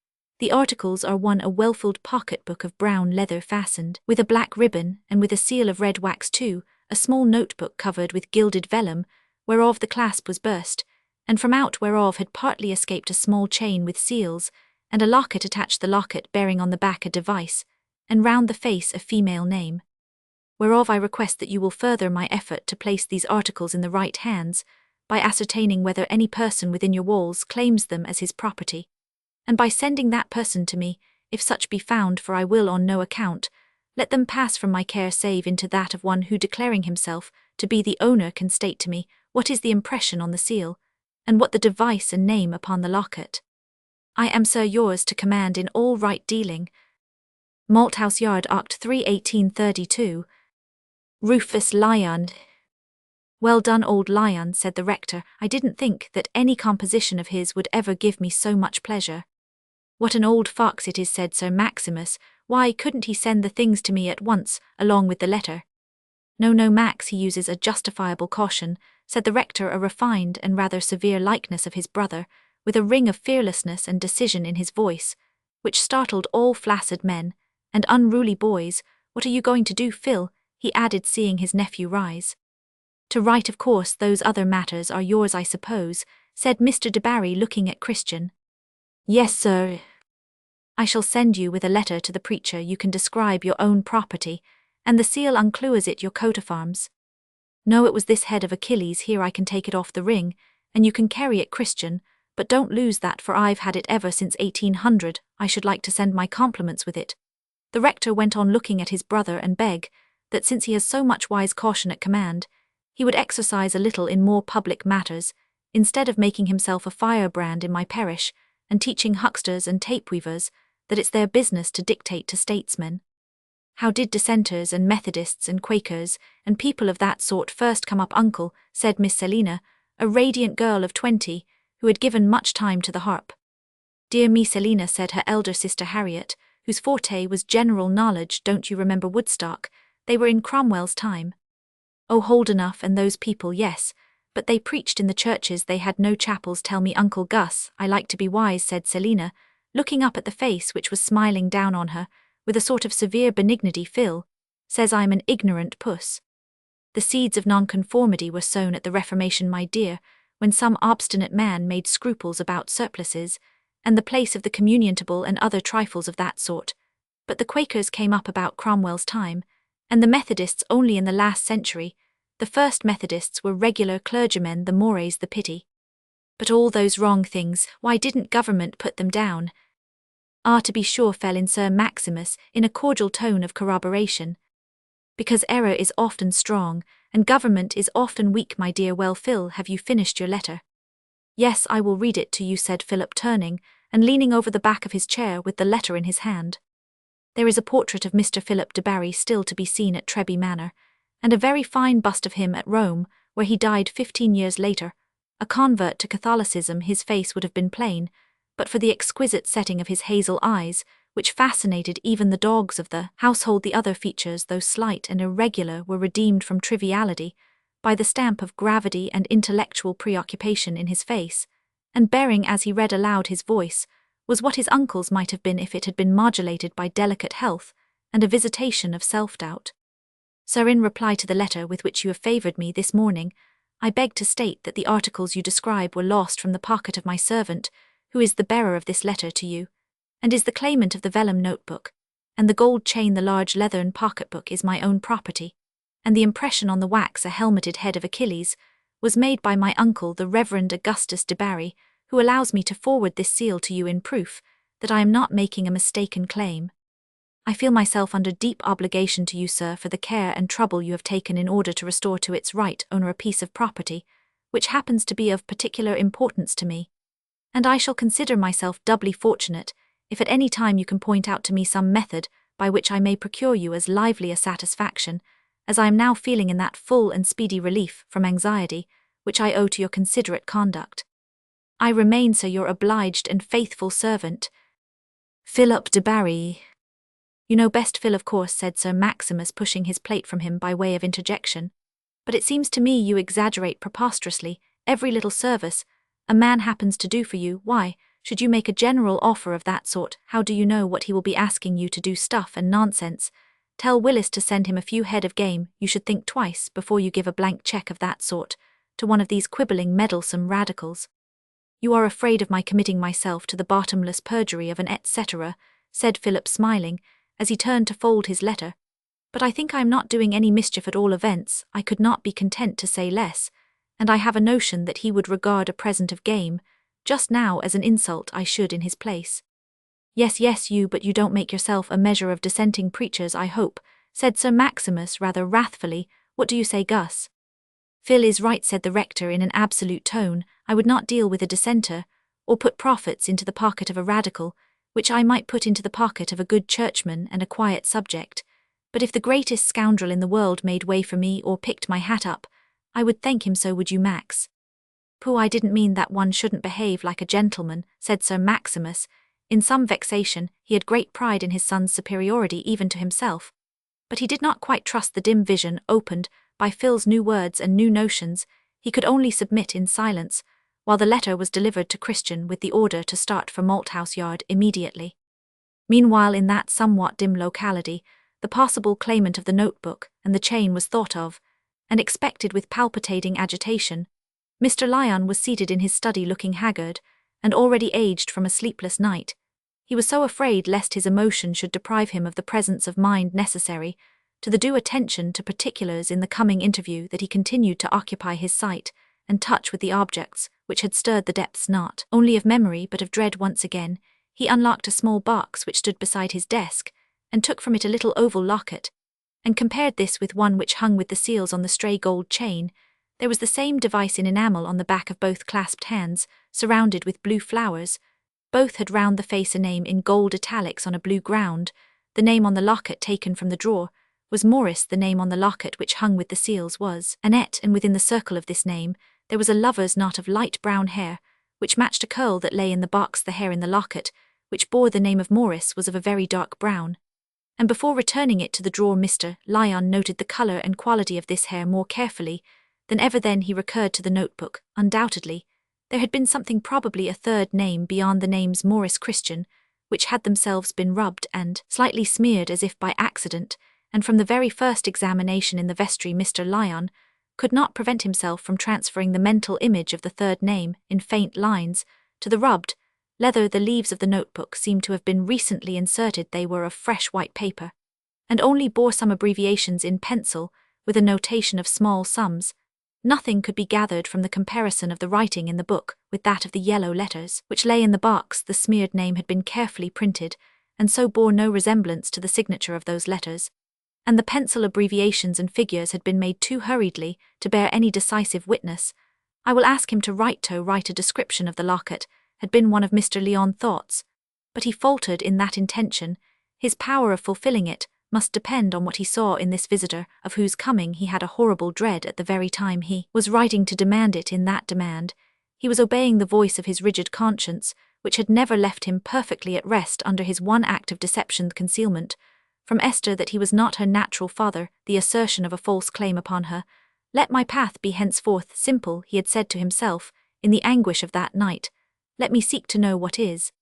The articles are: 1, a well-filled pocket-book of brown leather fastened with a black ribbon and with a seal of red wax; 2, a small notebook covered with gilded vellum, whereof the clasp was burst, and from out whereof had partly escaped a small chain with seals, and a locket attached, the locket bearing on the back a device, and round the face a female name. Whereof I request that you will further my effort to place these articles in the right hands, by ascertaining whether any person within your walls claims them as his property, and by sending that person to me, if such be found, for I will on no account let them pass from my care save into that of one who, declaring himself to be the owner, can state to me what is the impression on the seal, and what the device and name upon the locket. I am, sir, yours to command in all right dealing, Malthouse Yard, Act 3, 1832. Rufus Lyon. Well done, old Lyon, said the rector. I didn't think that any composition of his would ever give me so much pleasure. What an old fox it is, said Sir Maximus. Why couldn't he send the things to me at once, along with the letter? No, Max, he uses a justifiable caution, said the rector, a refined and rather severe likeness of his brother, with a ring of fearlessness and decision in his voice, which startled all flaccid men and unruly boys. What are you going to do, Phil? He added, seeing his nephew rise. To write, of course. Those other matters are yours, I suppose, said Mr. de Barry, looking at Christian. Yes, sir. I shall send you with a letter to the preacher. You can describe your own property, and the seal unclues it your coat of arms. No, it was this head of Achilles here. I can take it off the ring, and you can carry it, Christian, but don't lose that, for I've had it ever since 1800. I should like to send my compliments with it. The rector went on, looking at his brother, and beg that, since he has so much wise caution at command, he would exercise a little in more public matters, instead of making himself a firebrand in my parish, and teaching hucksters and tape-weavers that it's their business to dictate to statesmen. How did dissenters and Methodists and Quakers and people of that sort first come up, uncle? Said Miss Selina, a radiant girl of 20, who had given much time to the harp. Dear me, Selina, said her elder sister Harriet, whose forte was general knowledge. Don't you remember Woodstock? They were in Cromwell's time. Oh, Holdenough and those people, yes, but they preached in the churches. They had no chapels. Tell me, Uncle Gus. I like to be wise, said Selina, looking up at the face which was smiling down on her, with a sort of severe benignity. Phil says I'm an ignorant puss. The seeds of nonconformity were sown at the Reformation, my dear, when some obstinate man made scruples about surplices, and the place of the communion table and other trifles of that sort. But the Quakers came up about Cromwell's time, and the Methodists only in the last century. The first Methodists were regular clergymen, the Morays the pity. But all those wrong things, why didn't government put them down? Ah, to be sure, fell in Sir Maximus, in a cordial tone of corroboration. Because error is often strong, and government is often weak, my dear. Well, Phil, have you finished your letter? Yes, I will read it to you, said Philip, turning and leaning over the back of his chair with the letter in his hand. There is a portrait of Mr. Philip de Barry still to be seen at Treby Manor, and a very fine bust of him at Rome, where he died 15 years later. A convert to Catholicism, his face would have been plain, but for the exquisite setting of his hazel eyes, which fascinated even the dogs of the household. The other features, though slight and irregular, were redeemed from triviality by the stamp of gravity and intellectual preoccupation in his face, and bearing as he read aloud his voice was what his uncle's might have been if it had been modulated by delicate health and a visitation of self-doubt. Sir, in reply to the letter with which you have favoured me this morning, I beg to state that the articles you describe were lost from the pocket of my servant, who is the bearer of this letter to you, and is the claimant of the vellum notebook, and the gold chain. The large leathern pocketbook is my own property, and the impression on the wax, a helmeted head of Achilles, was made by my uncle, the Reverend Augustus de Barry, who allows me to forward this seal to you in proof that I am not making a mistaken claim. I feel myself under deep obligation to you, sir, for the care and trouble you have taken in order to restore to its right owner a piece of property, which happens to be of particular importance to me. And I shall consider myself doubly fortunate if at any time you can point out to me some method by which I may procure you as lively a satisfaction as I am now feeling in that full and speedy relief from anxiety which I owe to your considerate conduct. I remain, sir, your obliged and faithful servant, Philip de Barry. You know best, Phil, of course, said Sir Maximus, pushing his plate from him by way of interjection. But it seems to me you exaggerate preposterously every little service a man happens to do for you. Why should you make a general offer of that sort? How do you know what he will be asking you to do? Stuff and nonsense. Tell Willis to send him a few head of game. You should think twice before you give a blank cheque of that sort to one of these quibbling, meddlesome radicals. You are afraid of my committing myself to the bottomless perjury of an etc., said Philip, smiling, as he turned to fold his letter. But I think I am not doing any mischief. At all events, I could not be content to say less, and I have a notion that he would regard a present of game just now as an insult. I should in his place. Yes, but you don't make yourself a measure of dissenting preachers, I hope, said Sir Maximus rather wrathfully. What do you say, Gus? Phil is right, said the rector in an absolute tone. I would not deal with a dissenter, or put profits into the pocket of a radical, which I might put into the pocket of a good churchman and a quiet subject, but if the greatest scoundrel in the world made way for me or picked my hat up, I would thank him, so would you, Max. Pooh, I didn't mean that one shouldn't behave like a gentleman, said Sir Maximus. In some vexation, he had great pride in his son's superiority even to himself, but he did not quite trust the dim vision opened by Phil's new words and new notions. He could only submit in silence, while the letter was delivered to Christian with the order to start for Malthouse Yard immediately. Meanwhile, in that somewhat dim locality, the possible claimant of the notebook and the chain was thought of, and expected with palpitating agitation. Mr. Lyon was seated in his study looking haggard, and already aged from a sleepless night. He was so afraid lest his emotion should deprive him of the presence of mind necessary to the due attention to particulars in the coming interview that he continued to occupy his sight and touch with the objects which had stirred the depths not only of memory but of dread. Once again, he unlocked a small box which stood beside his desk, and took from it a little oval locket, and compared this with one which hung with the seals on the stray gold chain. There was the same device in enamel on the back of both clasped hands, surrounded with blue flowers. Both had round the face a name in gold italics on a blue ground. The name on the locket taken from the drawer was Morris. The name on the locket which hung with the seals was Annette, and within the circle of this name there was a lover's knot of light brown hair, which matched a curl that lay in the box. The hair in the locket, which bore the name of Morris, was of a very dark brown, and before returning it to the drawer Mr. Lyon noted the colour and quality of this hair more carefully than ever. Then he recurred to the notebook. Undoubtedly, there had been something, probably a third name beyond the names Morris Christian, which had themselves been rubbed and slightly smeared as if by accident, and from the very first examination in the vestry Mr. Lyon could not prevent himself from transferring the mental image of the third name, in faint lines, to the rubbed leather. The leaves of the notebook seemed to have been recently inserted. They were of fresh white paper, and only bore some abbreviations in pencil, with a notation of small sums. Nothing could be gathered from the comparison of the writing in the book with that of the yellow letters which lay in the box. The smeared name had been carefully printed, and so bore no resemblance to the signature of those letters, and the pencil abbreviations and figures had been made too hurriedly to bear any decisive witness. I will ask him to write a description of the locket, had been one of Mr. Lyon's thoughts, but he faltered in that intention. His power of fulfilling it must depend on what he saw in this visitor, of whose coming he had a horrible dread at the very time he was writing to demand it. In that demand, he was obeying the voice of his rigid conscience, which had never left him perfectly at rest under his one act of deception, concealment from Esther that he was not her natural father, the assertion of a false claim upon her. Let my path be henceforth simple, he had said to himself, in the anguish of that night. Let me seek to know what is,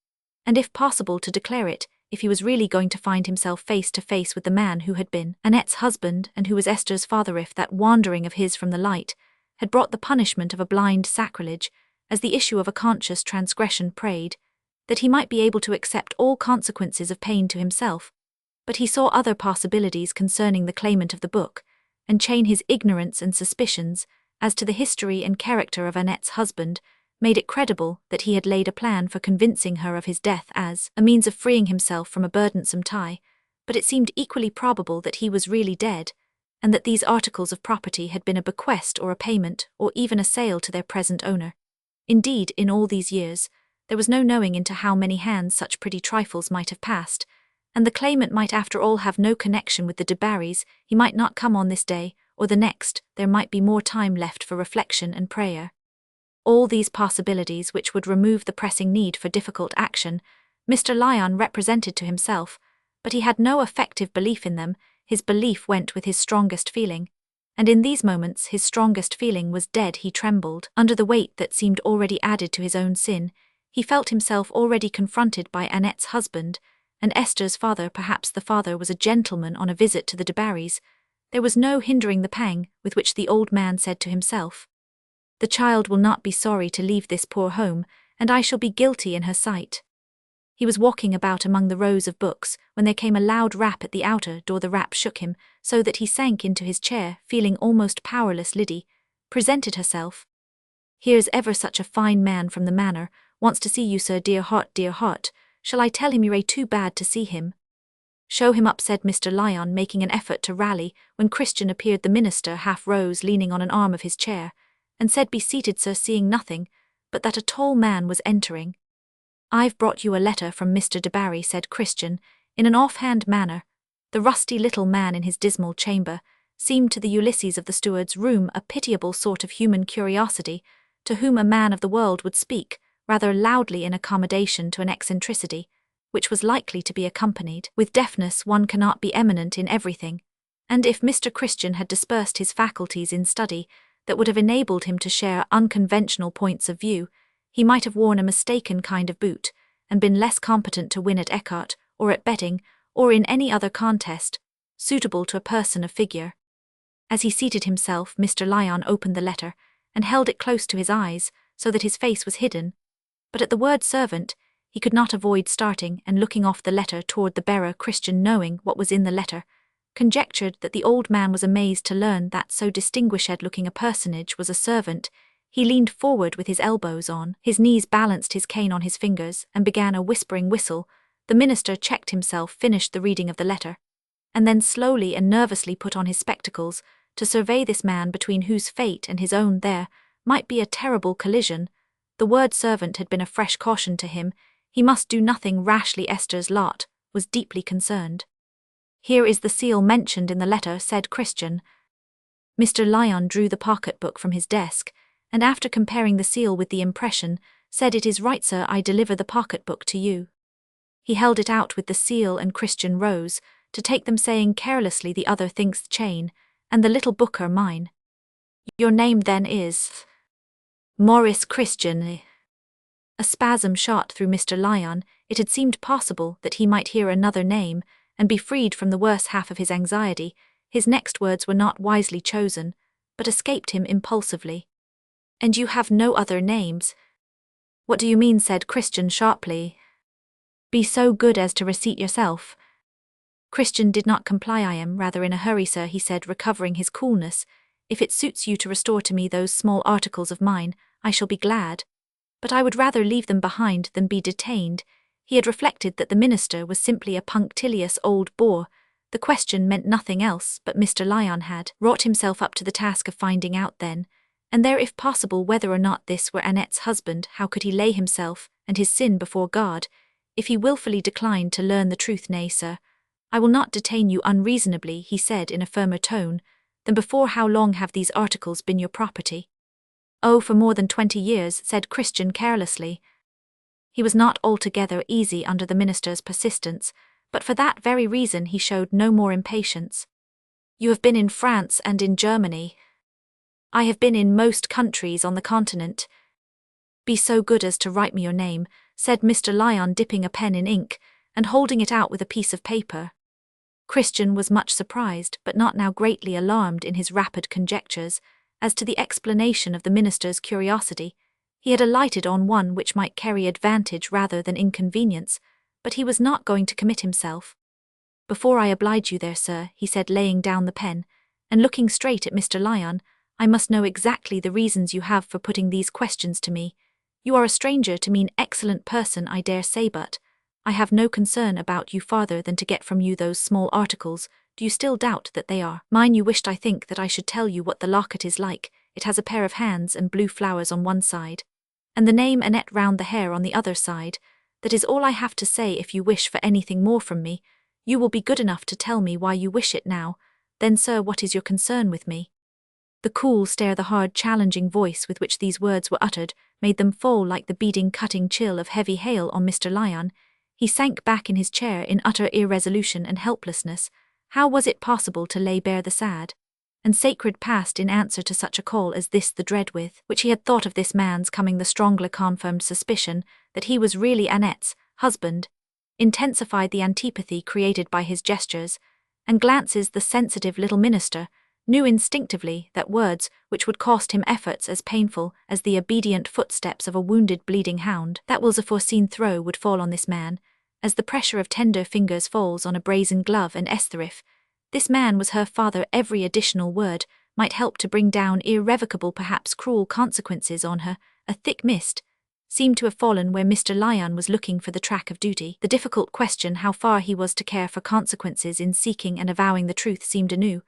and if possible to declare it, if he was really going to find himself face to face with the man who had been Annette's husband and who was Esther's father. If that wandering of his from the light had brought the punishment of a blind sacrilege as the issue of a conscious transgression, prayed that he might be able to accept all consequences of pain to himself. But he saw other possibilities concerning the claimant of the book, and chain his ignorance and suspicions as to the history and character of Annette's husband made it credible that he had laid a plan for convincing her of his death as a means of freeing himself from a burdensome tie, but it seemed equally probable that he was really dead, and that these articles of property had been a bequest or a payment or even a sale to their present owner. Indeed, in all these years, there was no knowing into how many hands such pretty trifles might have passed, and the claimant might after all have no connection with the de Barrys. He might not come on this day or the next. There might be more time left for reflection and prayer. All these possibilities, which would remove the pressing need for difficult action, Mr. Lyon represented to himself, but he had no effective belief in them. His belief went with his strongest feeling, and in these moments his strongest feeling was dead. He trembled under the weight that seemed already added to his own sin. He felt himself already confronted by Annette's husband, and Esther's father. Perhaps the father was a gentleman on a visit to the de Barrys. There was no hindering the pang with which the old man said to himself, "The child will not be sorry to leave this poor home, and I shall be guilty in her sight." He was walking about among the rows of books when there came a loud rap at the outer door. The rap shook him so that he sank into his chair, feeling almost powerless. Liddy presented herself. "Here's ever such a fine man from the manor, wants to see you, sir. Dear heart. Shall I tell him you're too bad to see him?" "Show him up," said Mr. Lyon, making an effort to rally. When Christian appeared, the minister half rose, leaning on an arm of his chair, and said, "Be seated, sir," seeing nothing but that a tall man was entering. "I've brought you a letter from Mr. de Barry," said Christian, in an offhand manner. The rusty little man in his dismal chamber seemed to the Ulysses of the steward's room a pitiable sort of human curiosity, to whom a man of the world would speak rather loudly in accommodation to an eccentricity, which was likely to be accompanied with deafness. One cannot be eminent in everything, and if Mr. Christian had dispersed his faculties in study that would have enabled him to share unconventional points of view, he might have worn a mistaken kind of boot, and been less competent to win at écarté, or at betting, or in any other contest suitable to a person of figure. As he seated himself, Mr. Lyon opened the letter, and held it close to his eyes, so that his face was hidden. But at the word servant, he could not avoid starting and looking off the letter toward the bearer. Christian, knowing what was in the letter, conjectured that the old man was amazed to learn that so distinguished-looking a personage was a servant. He leaned forward with his elbows on his knees, balanced his cane on his fingers, and began a whispering whistle. The minister checked himself, finished the reading of the letter, and then slowly and nervously put on his spectacles to survey this man between whose fate and his own there might be a terrible collision. The word servant had been a fresh caution to him. He must do nothing rashly. Esther's lot was deeply concerned. "Here is the seal mentioned in the letter," said Christian. Mr. Lyon drew the pocket-book from his desk, and after comparing the seal with the impression, said, "It is right, sir, I deliver the pocket-book to you." He held it out with the seal, and Christian rose to take them, saying carelessly, "The other thinks chain, and the little book are mine." "Your name then is Maurice Christian?" A spasm shot through Mr. Lyon. It had seemed possible that he might hear another name and be freed from the worse half of his anxiety. His next words were not wisely chosen, but escaped him impulsively. "And you have no other names?" "What do you mean?" said Christian sharply. "Be so good as to reseat yourself." Christian did not comply. "I am rather in a hurry, sir," he said, recovering his coolness. "If it suits you to restore to me those small articles of mine, I shall be glad. But I would rather leave them behind than be detained." He had reflected that the minister was simply a punctilious old bore. The question meant nothing else, but Mr. Lyon had wrought himself up to the task of finding out then and there, if possible, whether or not this were Annette's husband. How could he lay himself and his sin before God if he wilfully declined to learn the truth? "Nay, sir, I will not detain you unreasonably," he said in a firmer tone than before. "How long have these articles been your property?" "Oh, for more than 20 years, said Christian carelessly. He was not altogether easy under the minister's persistence, but for that very reason he showed no more impatience. "You have been in France and in Germany?" "I have been in most countries on the continent." "Be so good as to write me your name," said Mr. Lyon, dipping a pen in ink and holding it out with a piece of paper. Christian was much surprised, but not now greatly alarmed in his rapid conjectures as to the explanation of the minister's curiosity. He had alighted on one which might carry advantage rather than inconvenience, but he was not going to commit himself. "Before I oblige you there, sir," he said, laying down the pen and looking straight at Mr. Lyon, "I must know exactly the reasons you have for putting these questions to me. You are a stranger to me, an excellent person, I dare say, but I have no concern about you farther than to get from you those small articles. Do you still doubt that they are mine? You wished, I think, that I should tell you what the locket is like. It has a pair of hands and blue flowers on one side, and the name Annette round the hair on the other side. That is all I have to say. If you wish for anything more from me, you will be good enough to tell me why you wish it now. Then, sir, what is your concern with me?" The cool stare, the hard, challenging voice with which these words were uttered, made them fall like the beating, cutting chill of heavy hail on Mr. Lyon. He sank back in his chair in utter irresolution and helplessness. How was it possible to lay bare the sad and sacred past in answer to such a call as this? The dread with which he had thought of this man's coming, the strongly confirmed suspicion that he was really Annette's husband, intensified the antipathy created by his gestures and glances. The sensitive little minister knew instinctively that words which would cost him efforts as painful as the obedient footsteps of a wounded, bleeding hound, that was a foreseen throw, would fall on this man, as the pressure of tender fingers falls on a brazen glove. And Estherif, this man was her father. Every additional word might help to bring down irrevocable, perhaps cruel consequences on her. A thick mist seemed to have fallen where Mr. Lyon was looking for the track of duty. The difficult question how far he was to care for consequences in seeking and avowing the truth seemed anew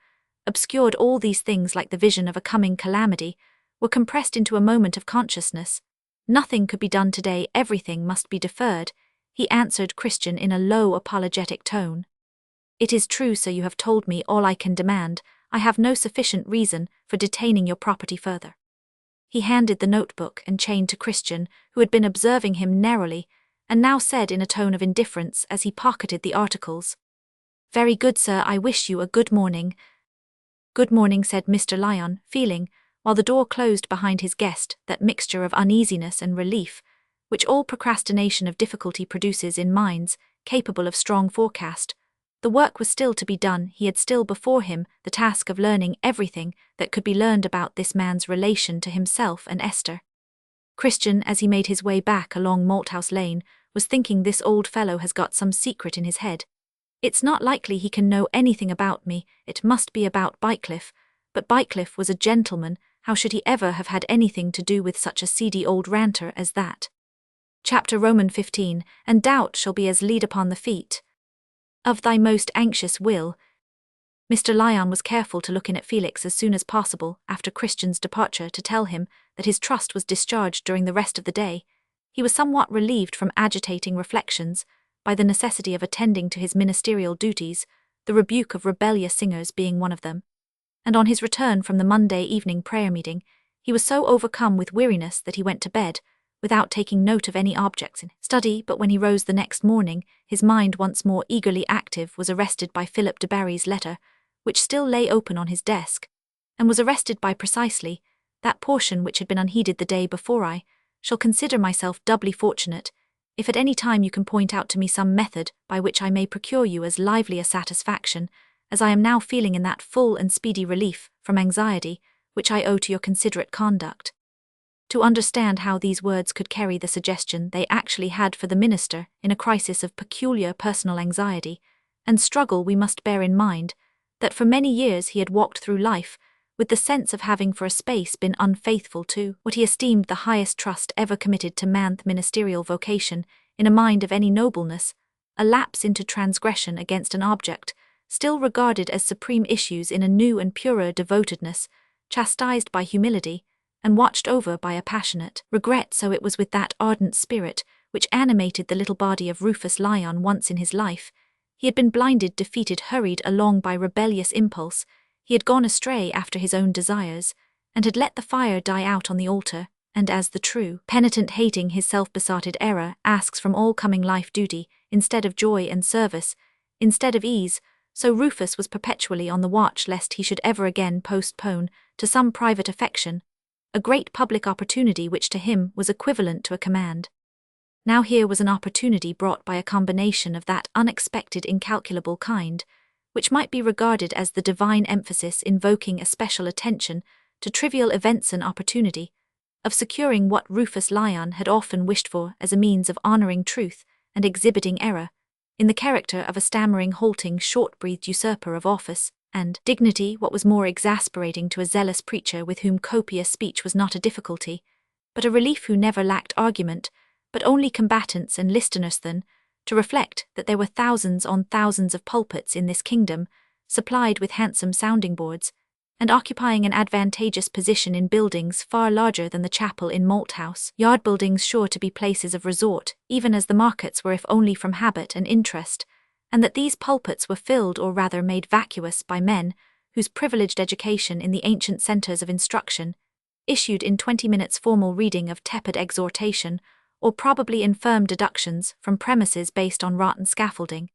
obscured. All these things, like the vision of a coming calamity, were compressed into a moment of consciousness. Nothing could be done today, everything must be deferred, he answered Christian in a low, apologetic tone. It is true, sir, you have told me all I can demand. I have no sufficient reason for detaining your property further. He handed the notebook and chain to Christian, who had been observing him narrowly, and now said in a tone of indifference as he pocketed the articles, "Very good, sir, I wish you a good morning." "Good morning," said Mr. Lyon, feeling, while the door closed behind his guest, that mixture of uneasiness and relief, which all procrastination of difficulty produces in minds capable of strong forecast. The work was still to be done, he had still before him the task of learning everything that could be learned about this man's relation to himself and Esther. Christian, as he made his way back along Malthouse Lane, was thinking, this old fellow has got some secret in his head. It's not likely he can know anything about me, it must be about Bycliffe, but Bycliffe was a gentleman, how should he ever have had anything to do with such a seedy old ranter as that? Chapter Roman 15, and doubt shall be as lead upon the feet of thy most anxious will. Mr. Lyon was careful to look in at Felix as soon as possible after Christian's departure to tell him that his trust was discharged during the rest of the day. He was somewhat relieved from agitating reflections by the necessity of attending to his ministerial duties, the rebuke of rebellious singers being one of them. And on his return from the Monday evening prayer meeting, he was so overcome with weariness that he went to bed, without taking note of any objects in study. But when he rose the next morning, his mind, once more eagerly active, was arrested by Philip de Barry's letter, which still lay open on his desk, and was arrested by precisely that portion which had been unheeded the day before. I shall consider myself doubly fortunate if at any time you can point out to me some method by which I may procure you as lively a satisfaction as I am now feeling in that full and speedy relief from anxiety which I owe to your considerate conduct. To understand how these words could carry the suggestion they actually had for the minister in a crisis of peculiar personal anxiety and struggle, we must bear in mind that for many years he had walked through life with the sense of having for a space been unfaithful to what he esteemed the highest trust ever committed to man's ministerial vocation in a mind of any nobleness, a lapse into transgression against an object still regarded as supreme issues in a new and purer devotedness, chastised by humility, and watched over by a passionate regret. So it was with that ardent spirit which animated the little body of Rufus Lyon once in his life. He had been blinded, defeated, hurried along by rebellious impulse. He had gone astray after his own desires, and had let the fire die out on the altar, and as the true penitent, hating his self-besotted error, asks from all coming life duty, instead of joy and service, instead of ease, so Rufus was perpetually on the watch lest he should ever again postpone to some private affection a great public opportunity which to him was equivalent to a command. Now here was an opportunity brought by a combination of that unexpected, incalculable kind, which might be regarded as the divine emphasis invoking a special attention to trivial events, an opportunity of securing what Rufus Lyon had often wished for as a means of honoring truth and exhibiting error, in the character of a stammering, halting, short-breathed usurper of office and dignity, what was more exasperating to a zealous preacher with whom copious speech was not a difficulty, but a relief, who never lacked argument, but only combatants and listeners, than to reflect that there were thousands on thousands of pulpits in this kingdom, supplied with handsome sounding boards, and occupying an advantageous position in buildings far larger than the chapel in Malthouse Yard, buildings sure to be places of resort, even as the markets were, if only from habit and interest, and that these pulpits were filled, or rather made vacuous, by men whose privileged education in the ancient centres of instruction issued in 20 minutes formal reading of tepid exhortation, or probably infirm deductions from premises based on rotten scaffolding.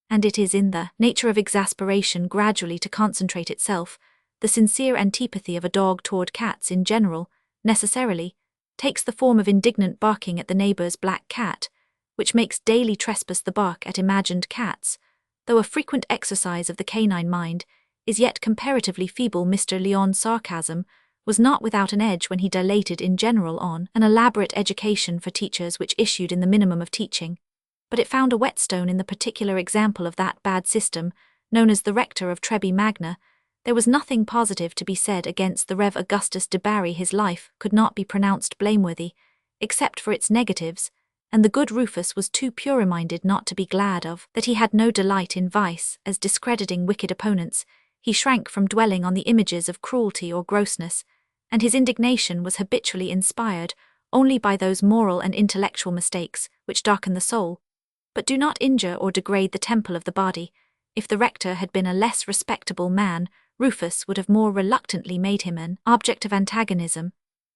And it is in the nature of exasperation gradually to concentrate itself. The sincere antipathy of a dog toward cats in general necessarily takes the form of indignant barking at the neighbour's black cat, which makes daily trespass the bark at imagined cats, though a frequent exercise of the canine mind is yet comparatively feeble. Mr. Lyon's sarcasm was not without an edge when he dilated in general on an elaborate education for teachers which issued in the minimum of teaching, but it found a whetstone in the particular example of that bad system known as the Rector of Trebi Magna. There was nothing positive to be said against the Rev. Augustus de Barry. His life could not be pronounced blameworthy, except for its negatives, and the good Rufus was too pure-minded not to be glad of that. He had no delight in vice, as discrediting wicked opponents. He shrank from dwelling on the images of cruelty or grossness, and his indignation was habitually inspired only by those moral and intellectual mistakes which darken the soul, but do not injure or degrade the temple of the body. If the rector had been a less respectable man, Rufus would have more reluctantly made him an object of antagonism,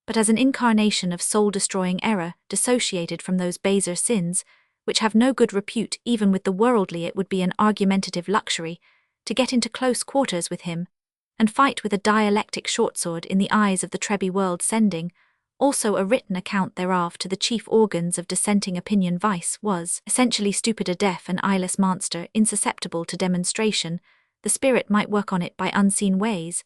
but as an incarnation of soul-destroying error dissociated from those baser sins, which have no good repute even with the worldly, it would be an argumentative luxury to get into close quarters with him, and fight with a dialectic short-sword in the eyes of the Trebby world, sending also a written account thereof to the chief organs of dissenting opinion. Vice was essentially stupid, a deaf and eyeless monster, insusceptible to demonstration. The spirit might work on it by unseen ways,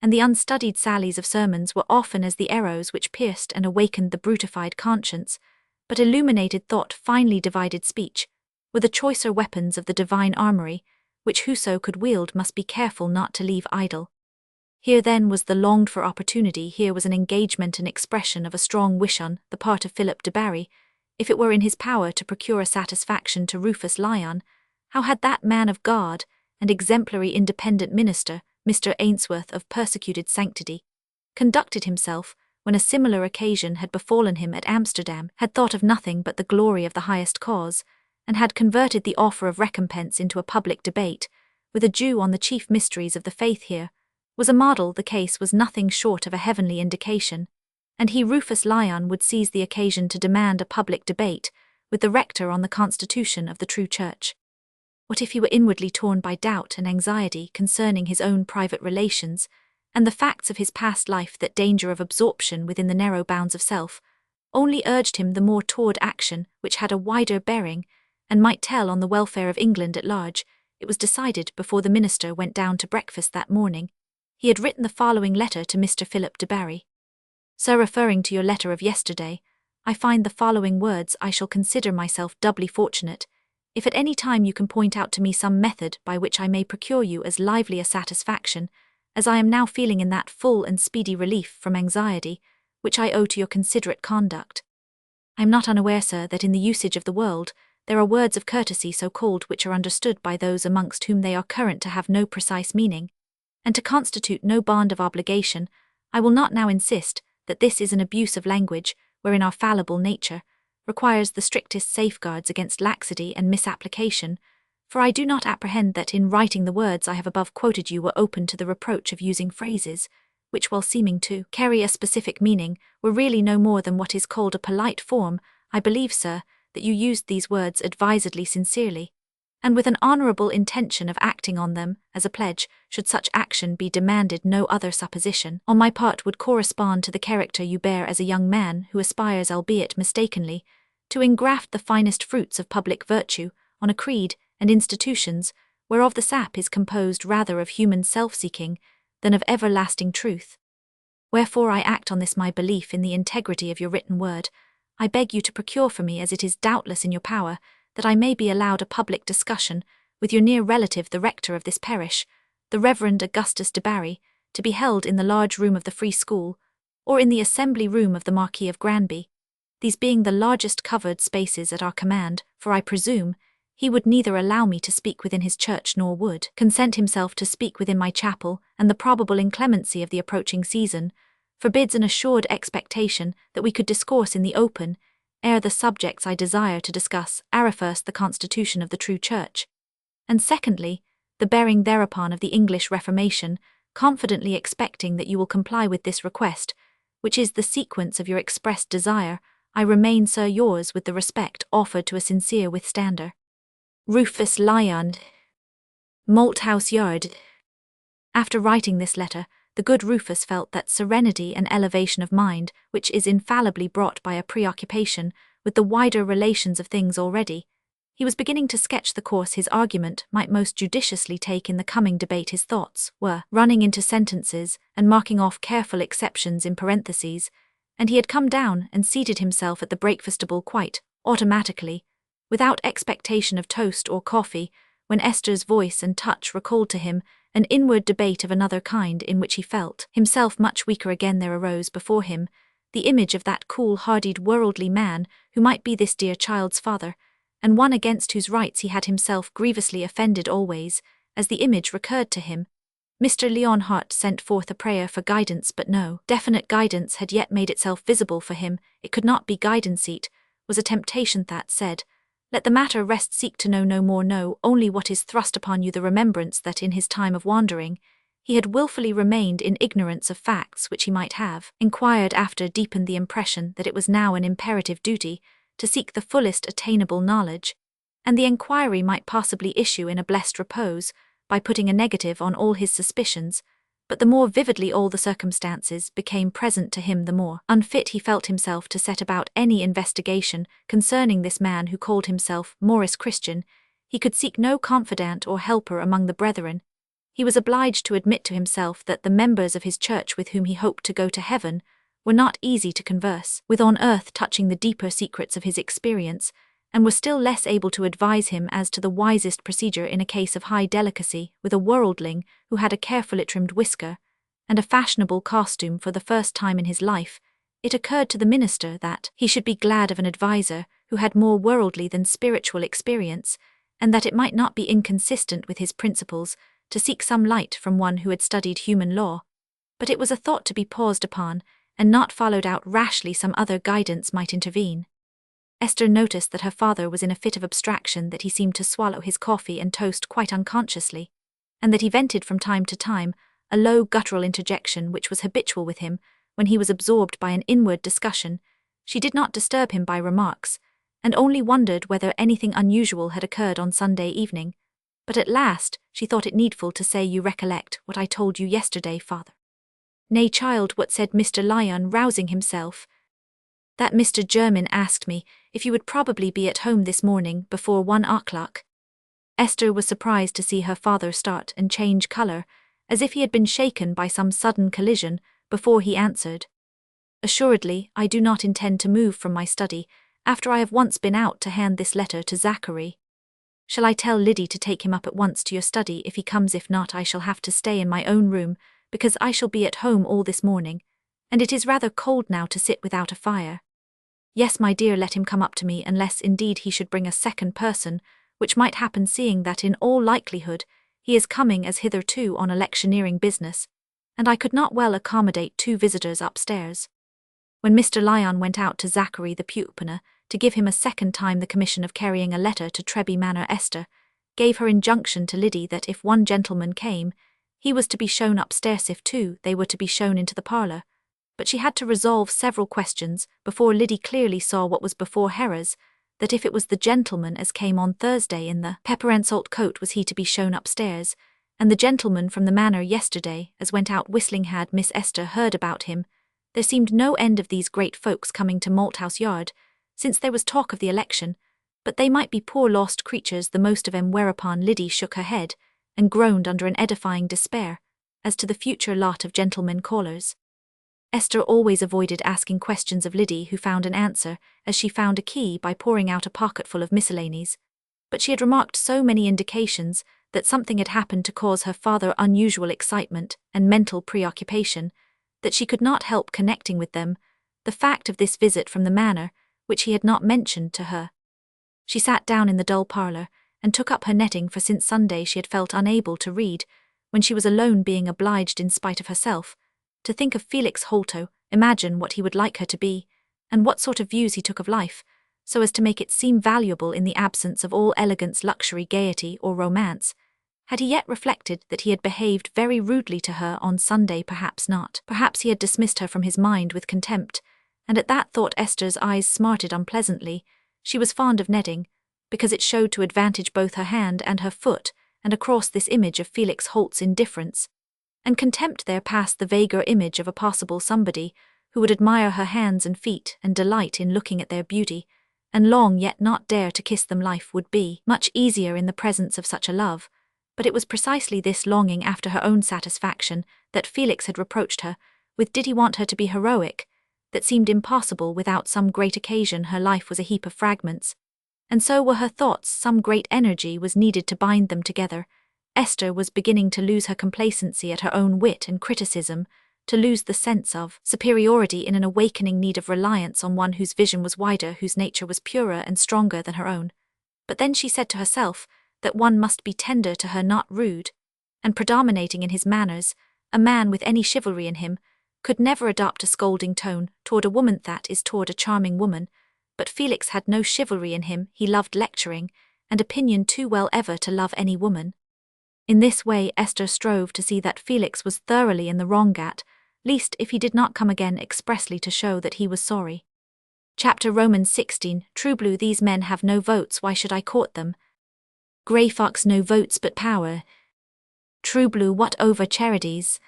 and the unstudied sallies of sermons were often as the arrows which pierced and awakened the brutified conscience, but illuminated thought, finely divided speech, were the choicer weapons of the divine armory, which whoso could wield must be careful not to leave idle. Here then was the longed-for opportunity, here was an engagement and expression of a strong wish on the part of Philip de Barry. If it were in his power to procure a satisfaction to Rufus Lyon, how had that man of God and exemplary independent minister, Mr. Ainsworth of persecuted sanctity, conducted himself when a similar occasion had befallen him at Amsterdam, had thought of nothing but the glory of the highest cause, and had converted the offer of recompense into a public debate, with a Jew on the chief mysteries of the faith? Here was a model. The case was nothing short of a heavenly indication, and he, Rufus Lyon, would seize the occasion to demand a public debate with the rector on the constitution of the true church. What if he were inwardly torn by doubt and anxiety concerning his own private relations, and the facts of his past life? That danger of absorption within the narrow bounds of self only urged him the more toward action which had a wider bearing, and might tell on the welfare of England at large. It was decided before the minister went down to breakfast that morning. He had written the following letter to Mr. Philip de Barry. Sir, referring to your letter of yesterday, I find the following words: I shall consider myself doubly fortunate if at any time you can point out to me some method by which I may procure you as lively a satisfaction as I am now feeling in that full and speedy relief from anxiety which I owe to your considerate conduct. I am not unaware, sir, that in the usage of the world there are words of courtesy so called which are understood by those amongst whom they are current to have no precise meaning, and to constitute no bond of obligation. I will not now insist that this is an abuse of language wherein our fallible nature requires the strictest safeguards against laxity and misapplication, for I do not apprehend that in writing the words I have above quoted you were open to the reproach of using phrases which, while seeming to carry a specific meaning, were really no more than what is called a polite form. I believe, sir, that you used these words advisedly, sincerely, and with an honourable intention of acting on them as a pledge, should such action be demanded. No other supposition on my part would correspond to the character you bear as a young man who aspires, albeit mistakenly, to engraft the finest fruits of public virtue on a creed and institutions whereof the sap is composed rather of human self-seeking than of everlasting truth. Wherefore I act on this my belief in the integrity of your written word. I beg you to procure for me, as it is doubtless in your power, that I may be allowed a public discussion with your near relative, the rector of this parish, the Reverend Augustus de Barry, to be held in the large room of the Free School, or in the assembly room of the Marquis of Granby, these being the largest covered spaces at our command, for I presume he would neither allow me to speak within his church nor would consent himself to speak within my chapel, and the probable inclemency of the approaching season forbids an assured expectation that we could discourse in the open ere the subjects I desire to discuss are first the constitution of the true church, and secondly, the bearing thereupon of the English Reformation, confidently expecting that you will comply with this request, which is the sequence of your expressed desire. I remain, sir, yours with the respect offered to a sincere withstander, Rufus Lyon, Malthouse Yard. After writing this letter, the good Rufus felt that serenity and elevation of mind which is infallibly brought by a preoccupation with the wider relations of things already. He was beginning to sketch the course his argument might most judiciously take in the coming debate. His thoughts were running into sentences and marking off careful exceptions in parentheses, and he had come down and seated himself at the breakfastable quite automatically, without expectation of toast or coffee, when Esther's voice and touch recalled to him an inward debate of another kind in which he felt himself much weaker. Again there arose before him the image of that cool-hearted worldly man who might be this dear child's father, and one against whose rights he had himself grievously offended always, as the image recurred to him, Mr. Leonhardt sent forth a prayer for guidance, but no definite guidance had yet made itself visible for him. It could not be guidance, it was a temptation that said, "Let the matter rest, seek to know no more, know only what is thrust upon you," the remembrance that in his time of wandering, he had willfully remained in ignorance of facts which he might have inquired after deepened the impression that it was now an imperative duty to seek the fullest attainable knowledge, and the enquiry might possibly issue in a blessed repose, by putting a negative on all his suspicions, but the more vividly all the circumstances became present to him, the more unfit he felt himself to set about any investigation concerning this man who called himself Morris Christian. He could seek no confidant or helper among the brethren. He was obliged to admit to himself that the members of his church with whom he hoped to go to heaven were not easy to converse with on earth touching the deeper secrets of his experience, and were still less able to advise him as to the wisest procedure in a case of high delicacy with a worldling who had a carefully trimmed whisker and a fashionable costume for the first time in his life. It occurred to the minister that he should be glad of an adviser who had more worldly than spiritual experience, and that it might not be inconsistent with his principles to seek some light from one who had studied human law. But it was a thought to be paused upon, and not followed out rashly. Some other guidance might intervene. Esther noticed that her father was in a fit of abstraction, that he seemed to swallow his coffee and toast quite unconsciously, and that he vented from time to time a low guttural interjection which was habitual with him when he was absorbed by an inward discussion. She did not disturb him by remarks, and only wondered whether anything unusual had occurred on Sunday evening. But at last she thought it needful to say, "You recollect what I told you yesterday, father?" "Nay, child, what?" said Mr. Lyon, rousing himself. "That Mr. German asked me if you would probably be at home this morning before 1 o'clock. Esther was surprised to see her father start and change colour, as if he had been shaken by some sudden collision, before he answered, "Assuredly, I do not intend to move from my study after I have once been out to hand this letter to Zachary. Shall I tell Liddy to take him up at once to your study if he comes? If not, I shall have to stay in my own room, because I shall be at home all this morning, and it is rather cold now to sit without a fire." "Yes, my dear, let him come up to me, unless indeed he should bring a second person, which might happen, seeing that in all likelihood he is coming as hitherto on electioneering business, and I could not well accommodate 2 visitors upstairs." When Mr. Lyon went out to Zachary the Pupiner to give him a second time the commission of carrying a letter to Treby Manor, Esther gave her injunction to Liddy that if one gentleman came, he was to be shown upstairs; if 2, they were to be shown into the parlour. But she had to resolve several questions before Liddy clearly saw what was before hers, that if it was the gentleman as came on Thursday in the pepper and salt coat, was he to be shown upstairs, and the gentleman from the manor yesterday as went out whistling, had Miss Esther heard about him, there seemed no end of these great folks coming to Malthouse Yard, since there was talk of the election, but they might be poor lost creatures the most of 'em. Whereupon Liddy shook her head and groaned under an edifying despair as to the future lot of gentlemen callers. Esther always avoided asking questions of Liddy, who found an answer, as she found a key, by pouring out a pocketful of miscellanies. But she had remarked so many indications that something had happened to cause her father unusual excitement and mental preoccupation, that she could not help connecting with them the fact of this visit from the manor, which he had not mentioned to her. She sat down in the dull parlour and took up her netting, for since Sunday she had felt unable to read, when she was alone, being obliged, in spite of herself, to think of Felix Holt, imagine what he would like her to be, and what sort of views he took of life, so as to make it seem valuable in the absence of all elegance, luxury, gaiety, or romance. Had he yet reflected that he had behaved very rudely to her on Sunday? Perhaps not. Perhaps he had dismissed her from his mind with contempt, and at that thought Esther's eyes smarted unpleasantly. She was fond of netting, because it showed to advantage both her hand and her foot, and across this image of Felix Holt's indifference and contempt there passed the vaguer image of a possible somebody who would admire her hands and feet and delight in looking at their beauty, and long yet not dare to kiss them. Life would be much easier in the presence of such a love, but it was precisely this longing after her own satisfaction that Felix had reproached her with. Did he want her to be heroic? That seemed impossible without some great occasion. Her life was a heap of fragments, and so were her thoughts. Some great energy was needed to bind them together. Esther was beginning to lose her complacency at her own wit and criticism, to lose the sense of superiority in an awakening need of reliance on one whose vision was wider, whose nature was purer and stronger than her own. But then she said to herself that one must be tender to her, not rude, and predominating in his manners, a man with any chivalry in him could never adopt a scolding tone toward a woman that is toward a charming woman, but Felix had no chivalry in him. He loved lecturing, and opinion too well ever to love any woman. In this way Esther strove to see that Felix was thoroughly in the wrong, at least if he did not come again expressly to show that he was sorry. Chapter Romans 16, True Blue. These men have no votes, why should I court them? Grey Fox. No votes but power. True Blue. What over charities?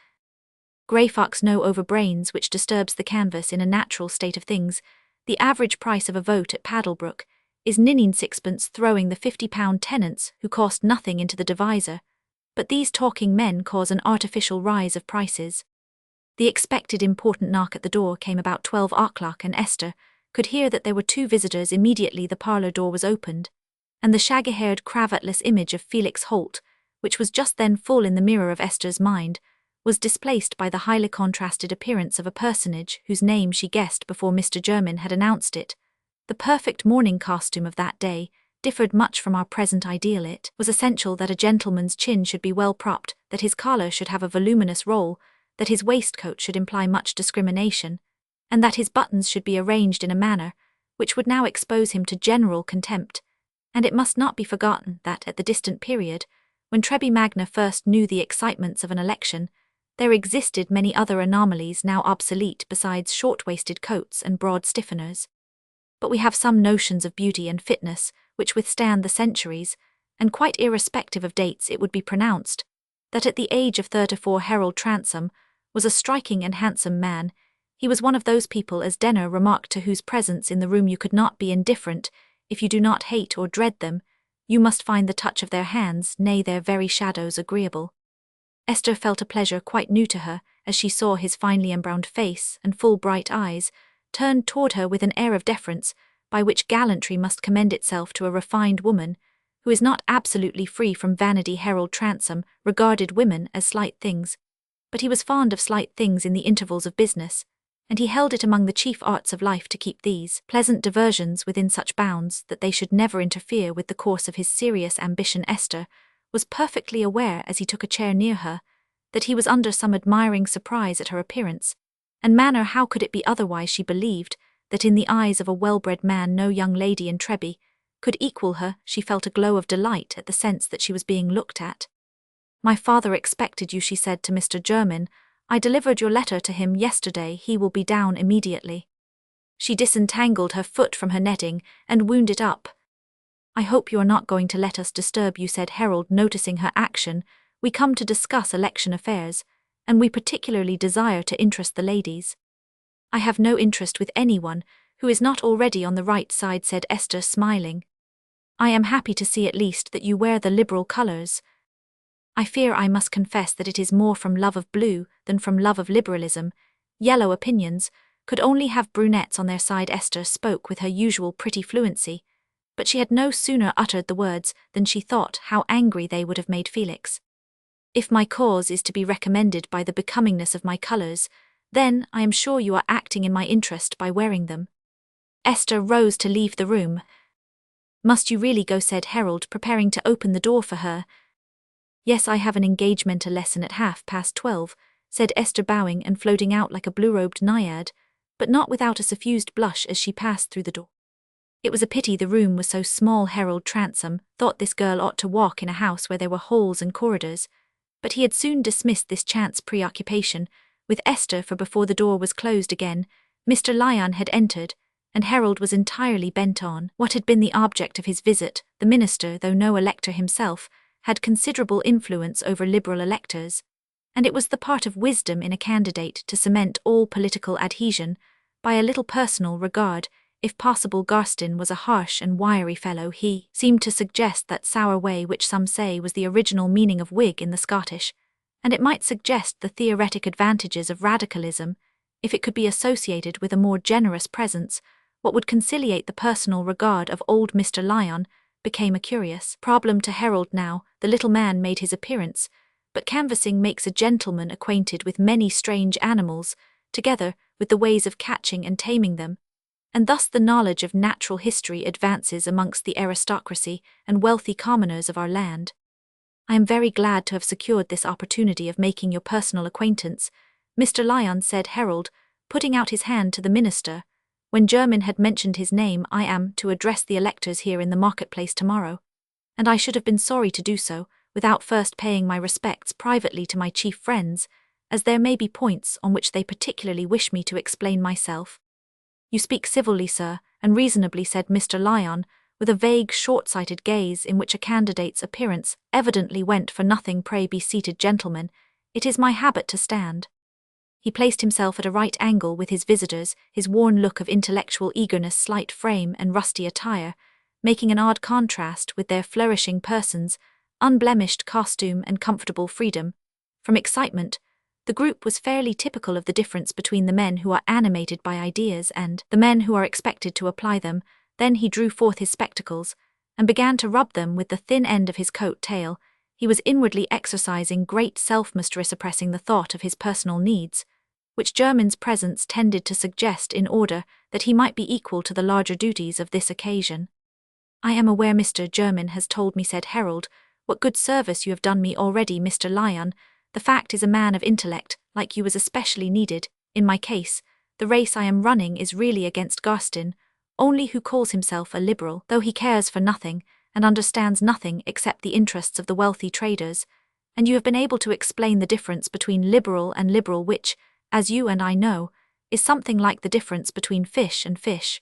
Grey Fox. No over brains, which disturbs the canvas in a natural state of things. The average price of a vote at Paddlebrook is ninning sixpence, throwing the £50 tenants who cost nothing into the divisor. But these talking men cause an artificial rise of prices. The expected important knock at the door came about 12 o'clock, and Esther could hear that there were 2 visitors. Immediately the parlour door was opened, and the shaggy-haired, cravatless image of Felix Holt, which was just then full in the mirror of Esther's mind, was displaced by the highly contrasted appearance of a personage whose name she guessed before Mr. Jermyn had announced it. The perfect morning costume of that day differed much from our present ideal. It was essential that a gentleman's chin should be well propped, that his collar should have a voluminous roll, that his waistcoat should imply much discrimination, and that his buttons should be arranged in a manner which would now expose him to general contempt. And it must not be forgotten that at the distant period, when Trebi Magna first knew the excitements of an election, there existed many other anomalies now obsolete besides short-waisted coats and broad stiffeners. But we have some notions of beauty and fitness which withstand the centuries, and quite irrespective of dates it would be pronounced that at the age of 34 Harold Transome was a striking and handsome man. He was one of those people, as Denner remarked, to whose presence in the room you could not be indifferent. If you do not hate or dread them, you must find the touch of their hands, nay, their very shadows, agreeable. Esther felt a pleasure quite new to her as she saw his finely embrowned face and full bright eyes turned toward her with an air of deference by which gallantry must commend itself to a refined woman who is not absolutely free from vanity. Harold Transome regarded women as slight things, but he was fond of slight things in the intervals of business, and he held it among the chief arts of life to keep these pleasant diversions within such bounds that they should never interfere with the course of his serious ambition. Esther was perfectly aware, as he took a chair near her, that he was under some admiring surprise at her appearance and manner. How could it be otherwise? She believed that in the eyes of a well-bred man no young lady in Trebi could equal her. She felt a glow of delight at the sense that she was being looked at. My father expected you, she said to Mr. Jermyn. I delivered your letter to him yesterday. He will be down immediately. She disentangled her foot from her netting and wound it up. I hope you are not going to let us disturb you, said Harold, noticing her action. We come to discuss election affairs, and we particularly desire to interest the ladies. I have no interest with anyone who is not already on the right side, said Esther, smiling. I am happy to see at least that you wear the Liberal colours. I fear I must confess that it is more from love of blue than from love of liberalism. Yellow opinions could only have brunettes on their side. Esther spoke with her usual pretty fluency, but she had no sooner uttered the words than she thought how angry they would have made Felix. If my cause is to be recommended by the becomingness of my colours, then I am sure you are acting in my interest by wearing them. Esther rose to leave the room. Must you really go, said Harold, preparing to open the door for her. Yes, I have an engagement, a lesson at 12:30, said Esther, bowing and floating out like a blue-robed naiad, but not without a suffused blush as she passed through the door. It was a pity the room was so small. Harold Transome thought this girl ought to walk in a house where there were halls and corridors, but he had soon dismissed this chance preoccupation with Esther, for before the door was closed again, Mr. Lyon had entered, and Harold was entirely bent on what had been the object of his visit. The minister, though no elector himself, had considerable influence over Liberal electors, and it was the part of wisdom in a candidate to cement all political adhesion by a little personal regard. If possible, Garstin was a harsh and wiry fellow. He seemed to suggest that sour way which some say was the original meaning of Whig in the Scottish, and it might suggest the theoretic advantages of radicalism if it could be associated with a more generous presence. What would conciliate the personal regard of old Mr. Lyon became a curious problem to Harold now. The little man made his appearance, but canvassing makes a gentleman acquainted with many strange animals, together with the ways of catching and taming them, and thus the knowledge of natural history advances amongst the aristocracy and wealthy commoners of our land. I am very glad to have secured this opportunity of making your personal acquaintance, Mr. Lyon, said Harold, putting out his hand to the minister. When Jermyn had mentioned his name, I am to address the electors here in the marketplace tomorrow, and I should have been sorry to do so, without first paying my respects privately to my chief friends, as there may be points on which they particularly wish me to explain myself. You speak civilly, sir, and reasonably, said Mr. Lyon, with a vague, short-sighted gaze in which a candidate's appearance evidently went for nothing. Pray be seated, gentlemen. It is my habit to stand. He placed himself at a right angle with his visitors, his worn look of intellectual eagerness, slight frame, and rusty attire, making an odd contrast with their flourishing persons, unblemished costume, and comfortable freedom. From excitement, the group was fairly typical of the difference between the men who are animated by ideas and the men who are expected to apply them. Then he drew forth his spectacles, and began to rub them with the thin end of his coat tail. He was inwardly exercising great self-mastery, suppressing the thought of his personal needs, which Jermyn's presence tended to suggest in order that he might be equal to the larger duties of this occasion. I am aware Mr. Jermyn has told me, said Harold, what good service you have done me already, Mr. Lyon. The fact is, a man of intellect, like you, is especially needed. In my case, the race I am running is really against Garstin, only who calls himself a liberal, though he cares for nothing, and understands nothing except the interests of the wealthy traders, and you have been able to explain the difference between liberal and liberal, which, as you and I know, is something like the difference between fish and fish.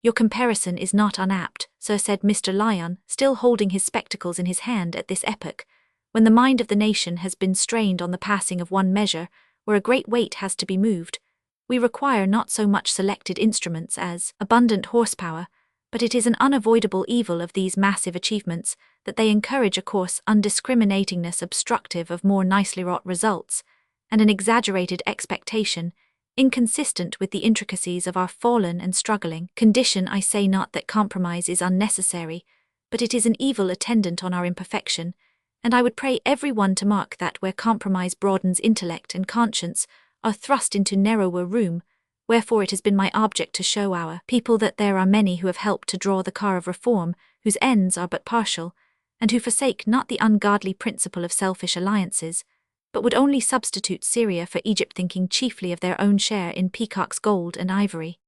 Your comparison is not unapt, sir, said Mr. Lyon, still holding his spectacles in his hand at this epoch, when the mind of the nation has been strained on the passing of one measure, where a great weight has to be moved. We require not so much selected instruments as abundant horsepower, but it is an unavoidable evil of these massive achievements that they encourage a coarse undiscriminatingness obstructive of more nicely wrought results, and an exaggerated expectation, inconsistent with the intricacies of our fallen and struggling condition. I say not that compromise is unnecessary, but it is an evil attendant on our imperfection, and I would pray every one to mark that where compromise broadens intellect and conscience are thrust into narrower room, wherefore it has been my object to show our people that there are many who have helped to draw the car of reform, whose ends are but partial, and who forsake not the ungodly principle of selfish alliances, but would only substitute Syria for Egypt, thinking chiefly of their own share in peacock's gold and ivory.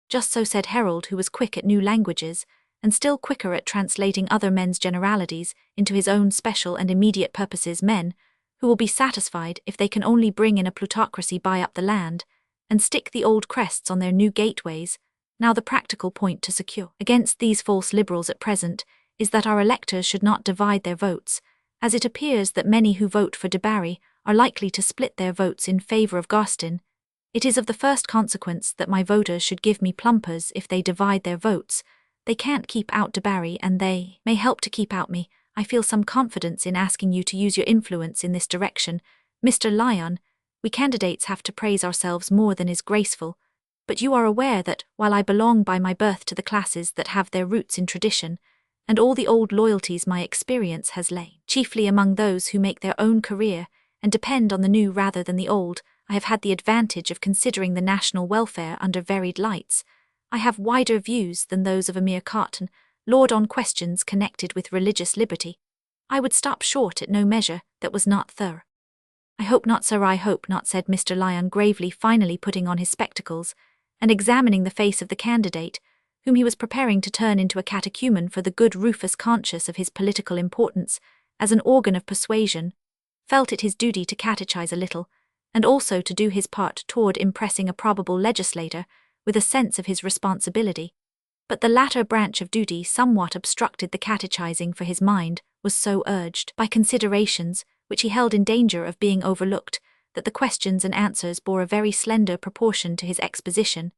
Just so, said Harold, who was quick at new languages, and still quicker at translating other men's generalities into his own special and immediate purposes. Men who will be satisfied if they can only bring in a plutocracy, buy up the land, and stick the old crests on their new gateways. Now the practical point to secure against these false liberals at present is that our electors should not divide their votes, as it appears that many who vote for Debarry are likely to split their votes in favour of Garstin. It is of the first consequence that my voters should give me plumpers if they divide their votes. They can't keep out Debarry, and they may help to keep out me. I feel some confidence in asking you to use your influence in this direction, Mr. Lyon. We candidates have to praise ourselves more than is graceful, but you are aware that, while I belong by my birth to the classes that have their roots in tradition, and all the old loyalties, my experience has lain chiefly among those who make their own career and depend on the new rather than the old. I have had the advantage of considering the national welfare under varied lights. I have wider views than those of a mere Carton lord on questions connected with religious liberty. I would stop short at no measure that was not thorough. I hope not, sir, I hope not, said Mr. Lyon gravely, finally putting on his spectacles and examining the face of the candidate, whom he was preparing to turn into a catechumen for the good Rufus, conscious of his political importance as an organ of persuasion, felt it his duty to catechize a little, and also to do his part toward impressing a probable legislator with a sense of his responsibility. But the latter branch of duty somewhat obstructed the catechizing, for his mind was so urged by considerations which he held in danger of being overlooked, that the questions and answers bore a very slender proportion to his exposition.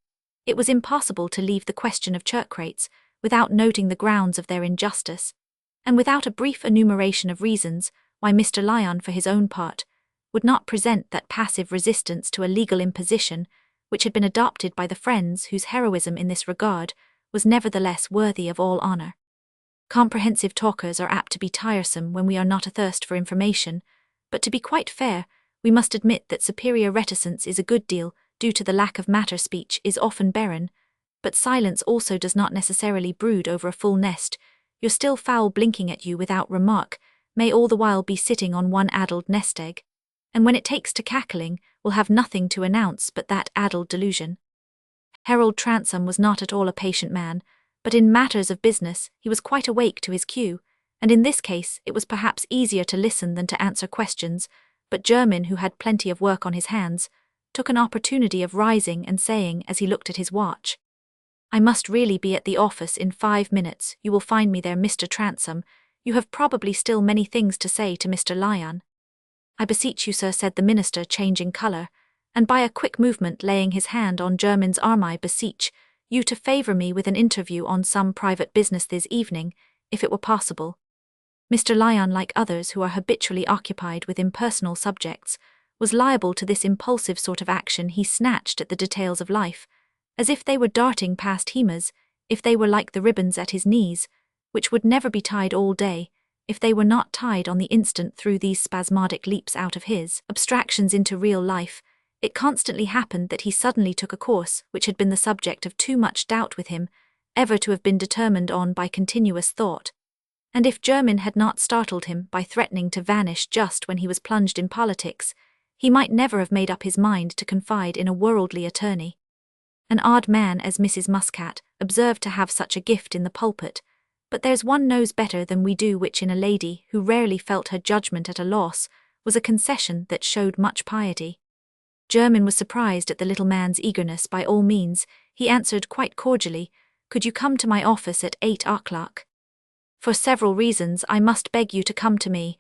It was impossible to leave the question of church rates without noting the grounds of their injustice, and without a brief enumeration of reasons why Mr. Lyon, for his own part, would not present that passive resistance to a legal imposition which had been adopted by the Friends, whose heroism in this regard was nevertheless worthy of all honour. Comprehensive talkers are apt to be tiresome when we are not athirst for information, but to be quite fair, we must admit that superior reticence is a good deal due to the lack of matter. Speech is often barren, but silence also does not necessarily brood over a full nest. Your still fowl blinking at you without remark may all the while be sitting on one addled nest egg, and when it takes to cackling, will have nothing to announce but that addled delusion. Harold Transome was not at all a patient man, but in matters of business he was quite awake to his cue, and in this case it was perhaps easier to listen than to answer questions, but Jermyn, who had plenty of work on his hands, took an opportunity of rising and saying as he looked at his watch, "I must really be at the office in 5 minutes. You will find me there, Mr. Transome. You have probably still many things to say to Mr. Lyon." "I beseech you, sir," said the minister, changing colour, and by a quick movement laying his hand on Jermyn's arm, "I beseech you to favour me with an interview on some private business this evening, if it were possible." Mr. Lyon, like others who are habitually occupied with impersonal subjects, was liable to this impulsive sort of action. He snatched at the details of life, as if they were darting past hemas, if they were like the ribbons at his knees, which would never be tied all day, if they were not tied on the instant through these spasmodic leaps out of his abstractions into real life. It constantly happened that he suddenly took a course which had been the subject of too much doubt with him, ever to have been determined on by continuous thought. And if Jermyn had not startled him by threatening to vanish just when he was plunged in politics, he might never have made up his mind to confide in a worldly attorney. An odd man as Mrs. Muscat, observed to have such a gift in the pulpit, but there's one knows better than we do which in a lady who rarely felt her judgment at a loss was a concession that showed much piety. Jermyn was surprised at the little man's eagerness. "By all means," he answered quite cordially. "Could you come to my office at 8 o'clock? For several reasons I must beg you to come to me."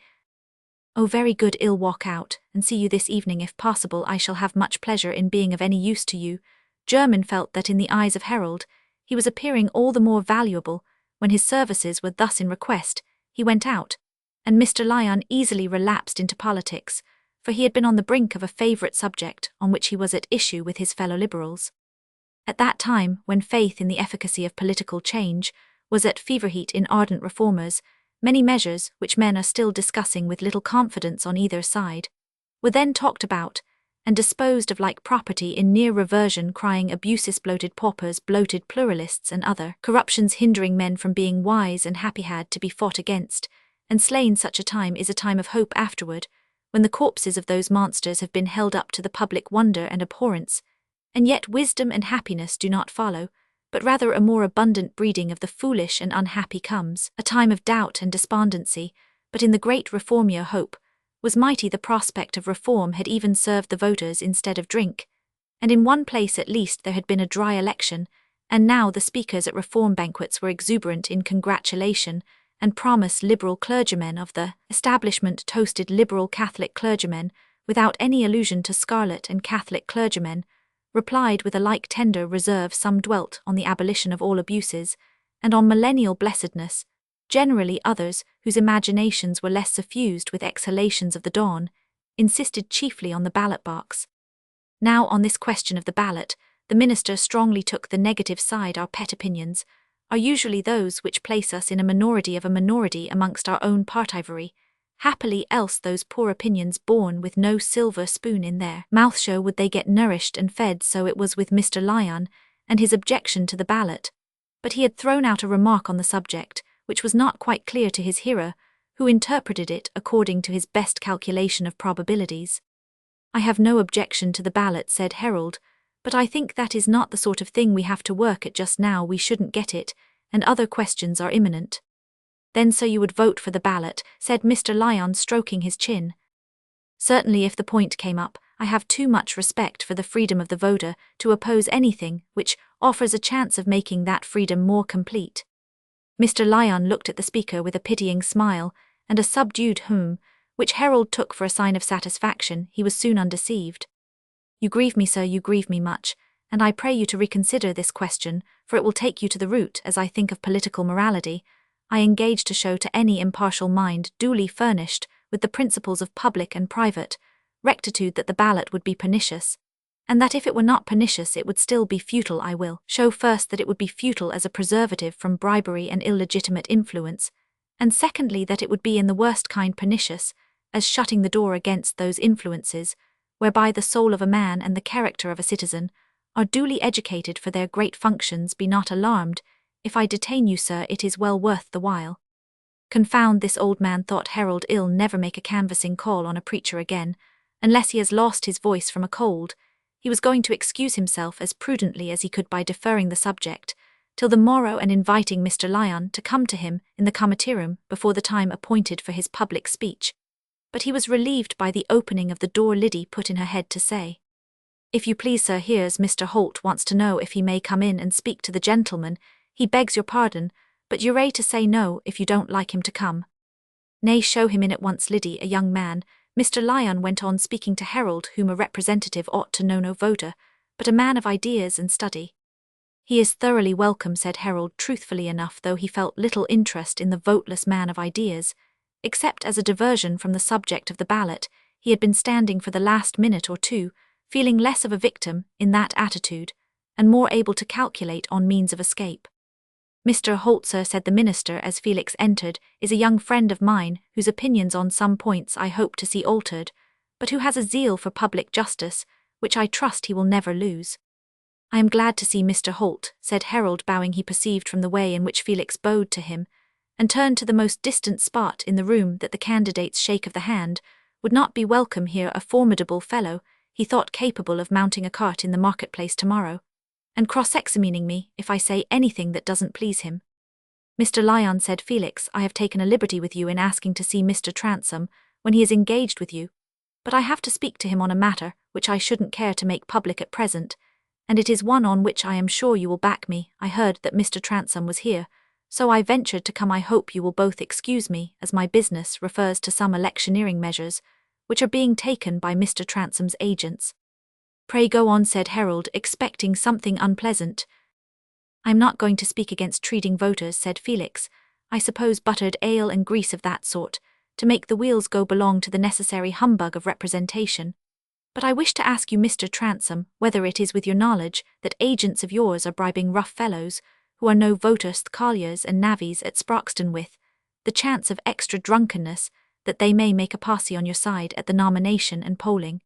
"Oh, very good. I'll walk out and see you this evening if possible. I shall have much pleasure in being of any use to you." Jermyn felt that in the eyes of Harold he was appearing all the more valuable when his services were thus in request. He went out, and Mr. Lyon easily relapsed into politics, for he had been on the brink of a favourite subject on which he was at issue with his fellow Liberals. At that time, when faith in the efficacy of political change was at fever heat in ardent reformers, many measures, which men are still discussing with little confidence on either side, were then talked about and disposed of like property in near reversion, crying abuses, bloated paupers, bloated pluralists, and other corruptions hindering men from being wise and happy, had to be fought against and slain. Such a time is a time of hope afterward, when the corpses of those monsters have been held up to the public wonder and abhorrence, and yet wisdom and happiness do not follow, but rather a more abundant breeding of the foolish and unhappy comes. A time of doubt and despondency, but in the great reform year hope was mighty. The prospect of reform had even served the voters instead of drink, and in one place at least there had been a dry election, and now the speakers at reform banquets were exuberant in congratulation, and promise liberal clergymen of the establishment toasted liberal Catholic clergymen, without any allusion to scarlet and Catholic clergymen, replied with a like tender reserve. Some dwelt on the abolition of all abuses, and on millennial blessedness. Generally others, whose imaginations were less suffused with exhalations of the dawn, insisted chiefly on the ballot box. Now on this question of the ballot, the minister strongly took the negative side. Our pet opinions are usually those which place us in a minority of a minority amongst our own partivory. Happily else those poor opinions born with no silver spoon in their mouth, show would they get nourished and fed. So it was with Mr. Lyon and his objection to the ballot, but he had thrown out a remark on the subject which was not quite clear to his hearer, who interpreted it according to his best calculation of probabilities. "I have no objection to the ballot," said Harold, "but I think that is not the sort of thing we have to work at just now. We shouldn't get it, and other questions are imminent." "Then so you would vote for the ballot," said Mr. Lyon, stroking his chin. "Certainly, if the point came up. I have too much respect for the freedom of the voter to oppose anything which offers a chance of making that freedom more complete." Mr. Lyon looked at the speaker with a pitying smile, and a subdued which Harold took for a sign of satisfaction. He was soon undeceived. "You grieve me, sir, you grieve me much, and I pray you to reconsider this question, for it will take you to the root, as I think, of political morality. I engage to show to any impartial mind duly furnished with the principles of public and private rectitude that the ballot would be pernicious, and that if it were not pernicious it would still be futile. I will show first that it would be futile as a preservative from bribery and illegitimate influence, and secondly that it would be in the worst kind pernicious, as shutting the door against those influences whereby the soul of a man and the character of a citizen are duly educated for their great functions. Be not alarmed. If I detain you, sir, it is well worth the while. Confound this old man, thought Herald. I'll never make a canvassing call on a preacher again, unless he has lost his voice from a cold. He was going to excuse himself as prudently as he could by deferring the subject till the morrow and inviting Mr. Lyon to come to him in the committee-room before the time appointed for his public speech. But he was relieved by the opening of the door. Liddy put in her head to say, "If you please, sir, here's Mr. Holt wants to know if he may come in and speak to the gentleman. He begs your pardon, but you're to say no if you don't like him to come." "Nay, show him in at once, Liddy, a young man," Mr. Lyon went on, speaking to Herald, whom a representative ought to know no voter, but a man of ideas and study. "He is thoroughly welcome," said Herald, truthfully enough, though he felt little interest in the voteless man of ideas. Except as a diversion from the subject of the ballot, he had been standing for the last minute or two, feeling less of a victim in that attitude, and more able to calculate on means of escape. "Mr. Holt, sir," said the minister as Felix entered, "is a young friend of mine, whose opinions on some points I hope to see altered, but who has a zeal for public justice, which I trust he will never lose." "I am glad to see Mr. Holt," said Herald, bowing. He perceived from the way in which Felix bowed to him, and turned to the most distant spot in the room, that the candidate's shake of the hand would not be welcome here. A formidable fellow, he thought, capable of mounting a cart in the marketplace tomorrow, and cross-examining me if I say anything that doesn't please him. "Mr. Lyon," said Felix, "I have taken a liberty with you in asking to see Mr. Transome when he is engaged with you, but I have to speak to him on a matter which I shouldn't care to make public at present, and it is one on which I am sure you will back me. I heard that Mr. Transome was here, so I ventured to come. I hope you will both excuse me, as my business refers to some electioneering measures which are being taken by Mr. Transome's agents." "Pray go on," said Herald, expecting something unpleasant. "I'm not going to speak against treating voters," said Felix. "I suppose buttered ale and grease of that sort, to make the wheels go, belong to the necessary humbug of representation. But I wish to ask you, Mr. Transome, whether it is with your knowledge that agents of yours are bribing rough fellows, who are no voters, colliers and navvies at Sproxton, with the chance of extra drunkenness, that they may make a posse on your side at the nomination and polling?"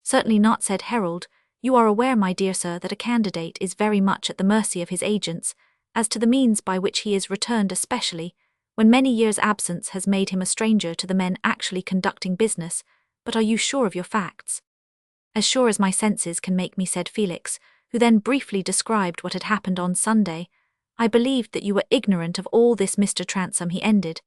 "Certainly not," said Herald. "You are aware, my dear sir, that a candidate is very much at the mercy of his agents, as to the means by which he is returned, especially when many years' absence has made him a stranger to the men actually conducting business. But are you sure of your facts?" "As sure as my senses can make me," said Felix, who then briefly described what had happened on Sunday. "I believed that you were ignorant of all this, Mr. Transome," he ended,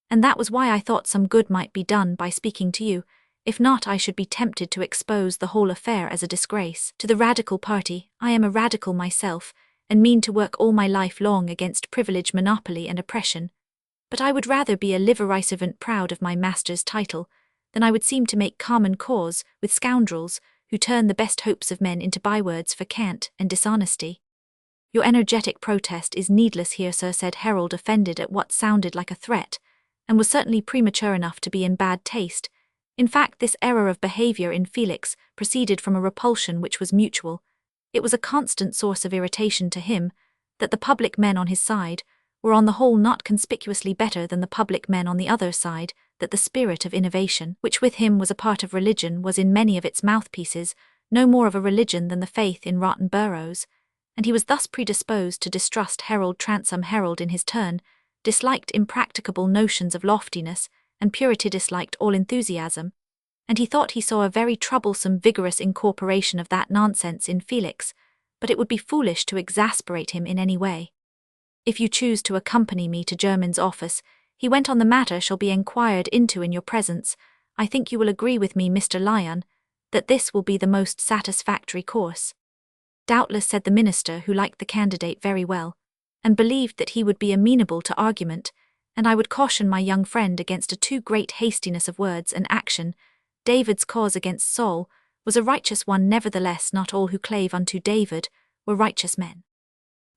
"and that was why I thought some good might be done by speaking to you. If not, I should be tempted to expose the whole affair as a disgrace to the Radical party. I am a Radical myself, and mean to work all my life long against privilege, monopoly and oppression. But I would rather be a livery servant proud of my master's title, than I would seem to make common cause with scoundrels who turn the best hopes of men into bywords for cant and dishonesty." "Your energetic protest is needless here, sir," said Herald, offended at what sounded like a threat, and was certainly premature enough to be in bad taste. In fact, this error of behavior in Felix proceeded from a repulsion which was mutual. It was a constant source of irritation to him that the public men on his side were on the whole not conspicuously better than the public men on the other side, that the spirit of innovation, which with him was a part of religion, was in many of its mouthpieces no more of a religion than the faith in rotten boroughs, and he was thus predisposed to distrust Herald Transome. Herald, in his turn, disliked impracticable notions of loftiness, and purity disliked all enthusiasm, and he thought he saw a very troublesome vigorous incorporation of that nonsense in Felix, but it would be foolish to exasperate him in any way. "If you choose to accompany me to Jermyn's office," he went on, "the matter shall be enquired into in your presence. I think you will agree with me, Mr. Lyon, that this will be the most satisfactory course." "Doubtless," said the minister, who liked the candidate very well, and believed that he would be amenable to argument, "and I would caution my young friend against a too great hastiness of words and action. David's cause against Saul was a righteous one, nevertheless not all who clave unto David were righteous men."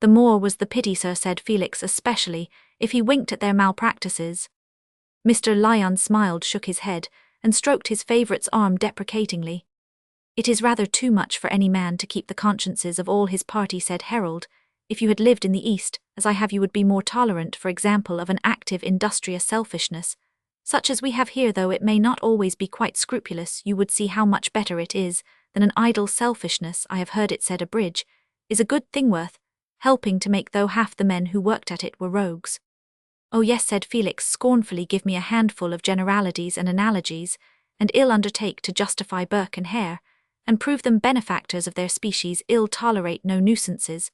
"The more was the pity, sir," said Felix, "especially if he winked at their malpractices." Mr. Lyon smiled, shook his head, and stroked his favourite's arm deprecatingly. "It is rather too much for any man to keep the consciences of all his party," said Herald. "If you had lived in the East, as I have, you would be more tolerant, for example, of an active, industrious selfishness, such as we have here. Though it may not always be quite scrupulous, you would see how much better it is than an idle selfishness. I have heard it said a bridge is a good thing worth helping to make, though half the men who worked at it were rogues." "Oh yes," said Felix scornfully, "give me a handful of generalities and analogies, and ill undertake to justify Burke and Hare, and prove them benefactors of their species, ill tolerate no nuisances,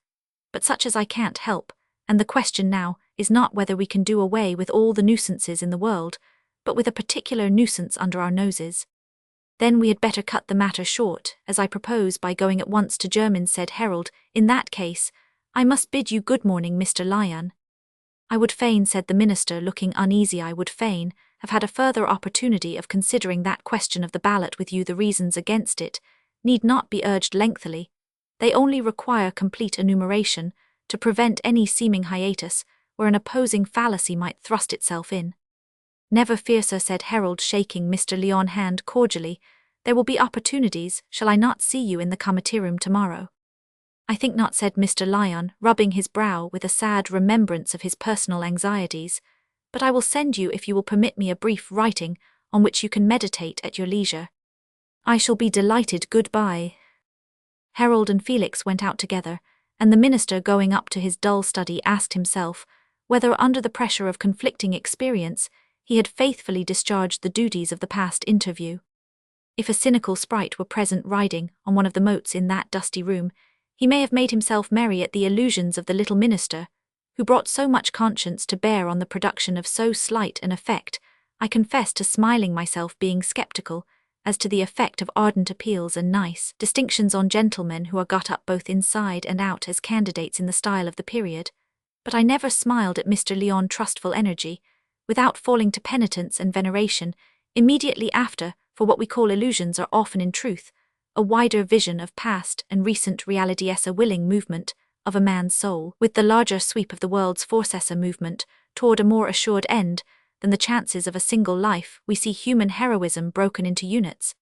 but such as I can't help, and the question now is not whether we can do away with all the nuisances in the world, but with a particular nuisance under our noses." "Then we had better cut the matter short, as I propose, by going at once to Jermyn," said Harold. "In that case, I must bid you good morning, Mr. Lyon." "I would fain," said the minister, looking uneasy, "I would fain have had a further opportunity of considering that question of the ballot with you. The reasons against it need not be urged lengthily. They only require complete enumeration to prevent any seeming hiatus where an opposing fallacy might thrust itself in." "Never fear, sir," said Harold, shaking Mr. Lyon's hand cordially. "There will be opportunities. Shall I not see you in the committee room tomorrow?" "I think not," said Mr. Lyon, rubbing his brow with a sad remembrance of his personal anxieties, "but I will send you, if you will permit me, a brief writing on which you can meditate at your leisure." "I shall be delighted. Goodbye." Harold and Felix went out together, and the minister, going up to his dull study, asked himself whether, under the pressure of conflicting experience, he had faithfully discharged the duties of the past interview. If a cynical sprite were present riding on one of the motes in that dusty room, he may have made himself merry at the illusions of the little minister, who brought so much conscience to bear on the production of so slight an effect. I confess to smiling myself, being sceptical as to the effect of ardent appeals and nice distinctions on gentlemen who are got up both inside and out as candidates in the style of the period. But I never smiled at Mr. Lyon's trustful energy, without falling to penitence and veneration, immediately after, for what we call illusions are often in truth a wider vision of past and recent reality, as a willing movement of a man's soul, with the larger sweep of the world's force as a movement toward a more assured end than the chances of a single life. We see human heroism broken into units,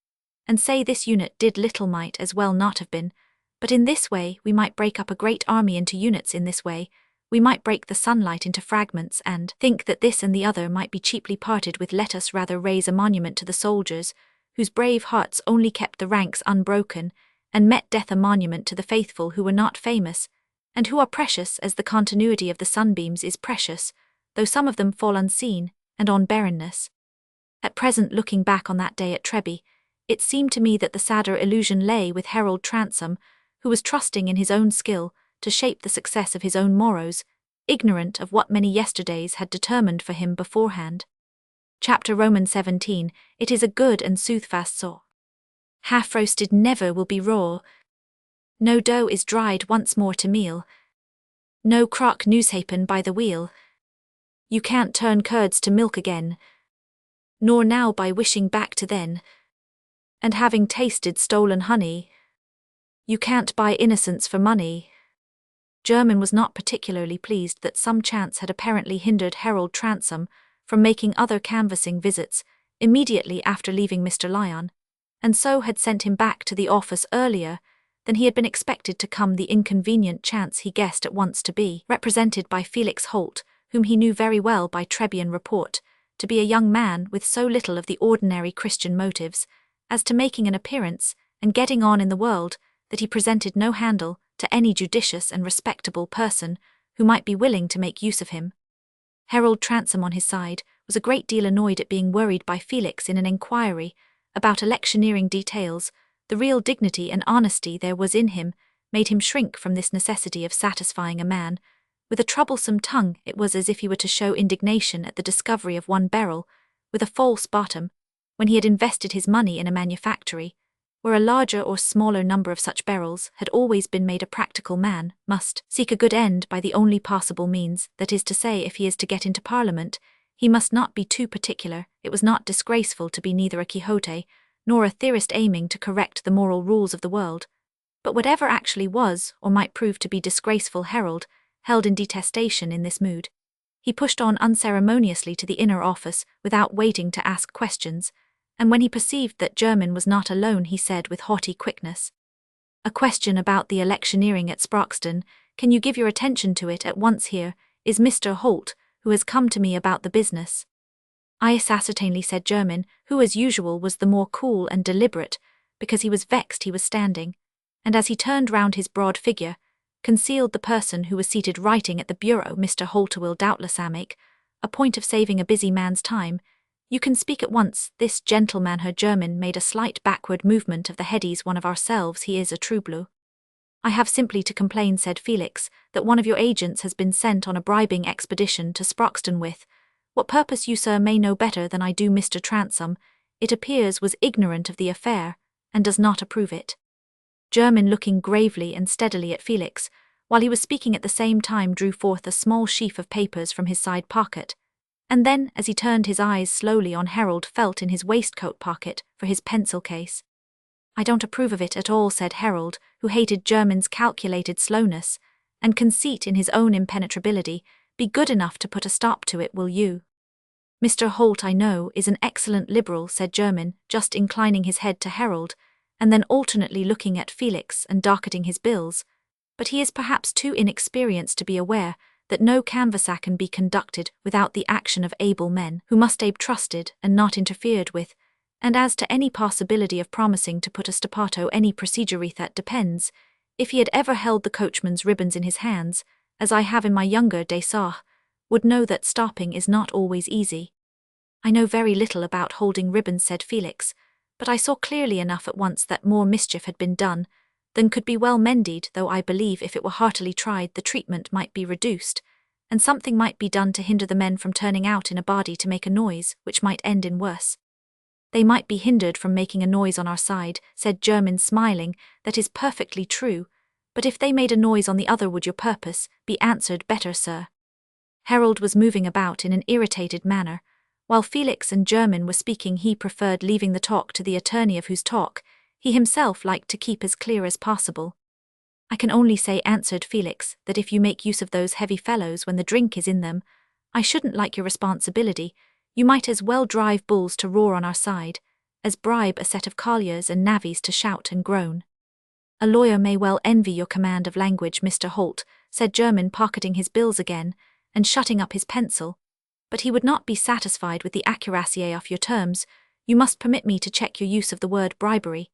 and say this unit did little, might as well not have been, but in this way we might break up a great army into units. In this way we might break the sunlight into fragments, and think that this and the other might be cheaply parted with. Let us rather raise a monument to the soldiers whose brave hearts only kept the ranks unbroken, and met death; a monument to the faithful who were not famous, and who are precious as the continuity of the sunbeams is precious, though some of them fall unseen and on barrenness. At present, looking back on that day at Treby, it seemed to me that the sadder illusion lay with Harold Transome, who was trusting in his own skill to shape the success of his own morrows, ignorant of what many yesterdays had determined for him beforehand. Chapter Romans 17. It is a good and soothfast saw. Half-roasted never will be raw. No dough is dried once more to meal. No crock newshapen by the wheel. You can't turn curds to milk again, nor now by wishing back to then. And having tasted stolen honey, you can't buy innocence for money. Jermyn was not particularly pleased that some chance had apparently hindered Harold Transome from making other canvassing visits immediately after leaving Mr. Lyon, and so had sent him back to the office earlier than he had been expected to come. The inconvenient chance he guessed at once to be represented by Felix Holt, whom he knew very well by Trebian report to be a young man with so little of the ordinary Christian motives as to making an appearance and getting on in the world that he presented no handle to any judicious and respectable person who might be willing to make use of him. Harold Transome, on his side, was a great deal annoyed at being worried by Felix in an inquiry about electioneering details. The real dignity and honesty there was in him made him shrink from this necessity of satisfying a man with a troublesome tongue. It was as if he were to show indignation at the discovery of one barrel with a false bottom, when he had invested his money in a manufactory, where a larger or smaller number of such barrels had always been made. A practical man must seek a good end by the only possible means, that is to say, if he is to get into Parliament, he must not be too particular. It was not disgraceful to be neither a Quixote nor a theorist aiming to correct the moral rules of the world, but whatever actually was or might prove to be disgraceful, Harold held in detestation in this mood. He pushed on unceremoniously to the inner office without waiting to ask questions, and when he perceived that Jermyn was not alone, he said with haughty quickness, "A question about the electioneering at Sproxton. Can you give your attention to it at once? Here is Mr. Holt, who has come to me about the business." "I ascertainly," said Jermyn, who as usual was the more cool and deliberate, because he was vexed he was standing, and as he turned round his broad figure, concealed the person who was seated writing at the bureau. Mr. Holt will doubtless make a point of saving a busy man's time. You can speak at once. This gentleman, her German, made a slight backward movement of the head. He's one of ourselves, he is a true blue. I have simply to complain, said Felix, that one of your agents has been sent on a bribing expedition to Sproxton with what purpose you, sir, may know better than I do. Mr. Transome, it appears, was ignorant of the affair, and does not approve it. German, looking gravely and steadily at Felix, while he was speaking at the same time, drew forth a small sheaf of papers from his side pocket, and then, as he turned his eyes slowly on Harold, felt in his waistcoat pocket for his pencil case. I don't approve of it at all, said Harold, who hated German's calculated slowness and conceit in his own impenetrability. Be good enough to put a stop to it, will you? Mr. Holt, I know, is an excellent Liberal, said German, just inclining his head to Harold, and then alternately looking at Felix and docketing his bills, but he is perhaps too inexperienced to be aware that no canvasser can be conducted without the action of able men who must be trusted and not interfered with, and as to any possibility of promising to put a stoppato any procedure, that depends. If he had ever held the coachman's ribbons in his hands, as I have in my younger days, would know that stopping is not always easy. I know very little about holding ribbons, said Felix, but I saw clearly enough at once that more mischief had been done than could be well mended, though I believe if it were heartily tried the treatment might be reduced, and something might be done to hinder the men from turning out in a body to make a noise, which might end in worse. They might be hindered from making a noise on our side, said German, smiling. That is perfectly true, but if they made a noise on the other, would your purpose be answered better, sir? Harold was moving about in an irritated manner. While Felix and German were speaking, he preferred leaving the talk to the attorney, of whose talk he himself liked to keep as clear as possible. I can only say, answered Felix, that if you make use of those heavy fellows when the drink is in them, I shouldn't like your responsibility. You might as well drive bulls to roar on our side, as bribe a set of colliers and navvies to shout and groan. A lawyer may well envy your command of language, Mr. Holt, said German, pocketing his bills again and shutting up his pencil, but he would not be satisfied with the accuracy of your terms. You must permit me to check your use of the word bribery.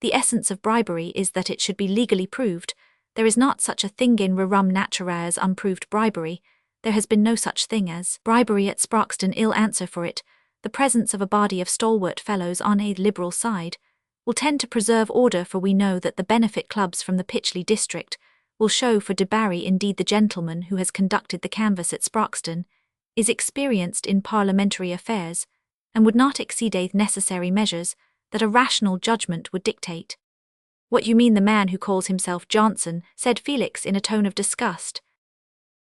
The essence of bribery is that it should be legally proved. There is not such a thing in rerum natura as unproved bribery. There has been no such thing as bribery at Sproxton. Ill answer for it. The presence of a body of stalwart fellows on a Liberal side will tend to preserve order, for we know that the benefit clubs from the Pitchley district will show for Debarry. Indeed, the gentleman who has conducted the canvass at Sproxton is experienced in parliamentary affairs, and would not exceed necessary measures that a rational judgment would dictate. What you mean, the man who calls himself Johnson, said Felix in a tone of disgust.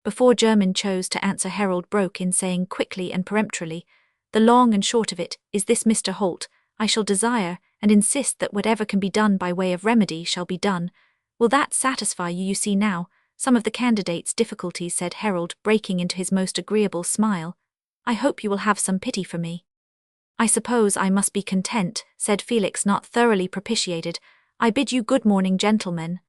Before German chose to answer, Harold broke in, saying quickly and peremptorily, the long and short of it is this, Mr. Holt, I shall desire and insist that whatever can be done by way of remedy shall be done. Will that satisfy you? You see now some of the candidate's difficulties, said Harold, breaking into his most agreeable smile. I hope you will have some pity for me. I suppose I must be content, said Felix, not thoroughly propitiated. I bid you good morning, gentlemen.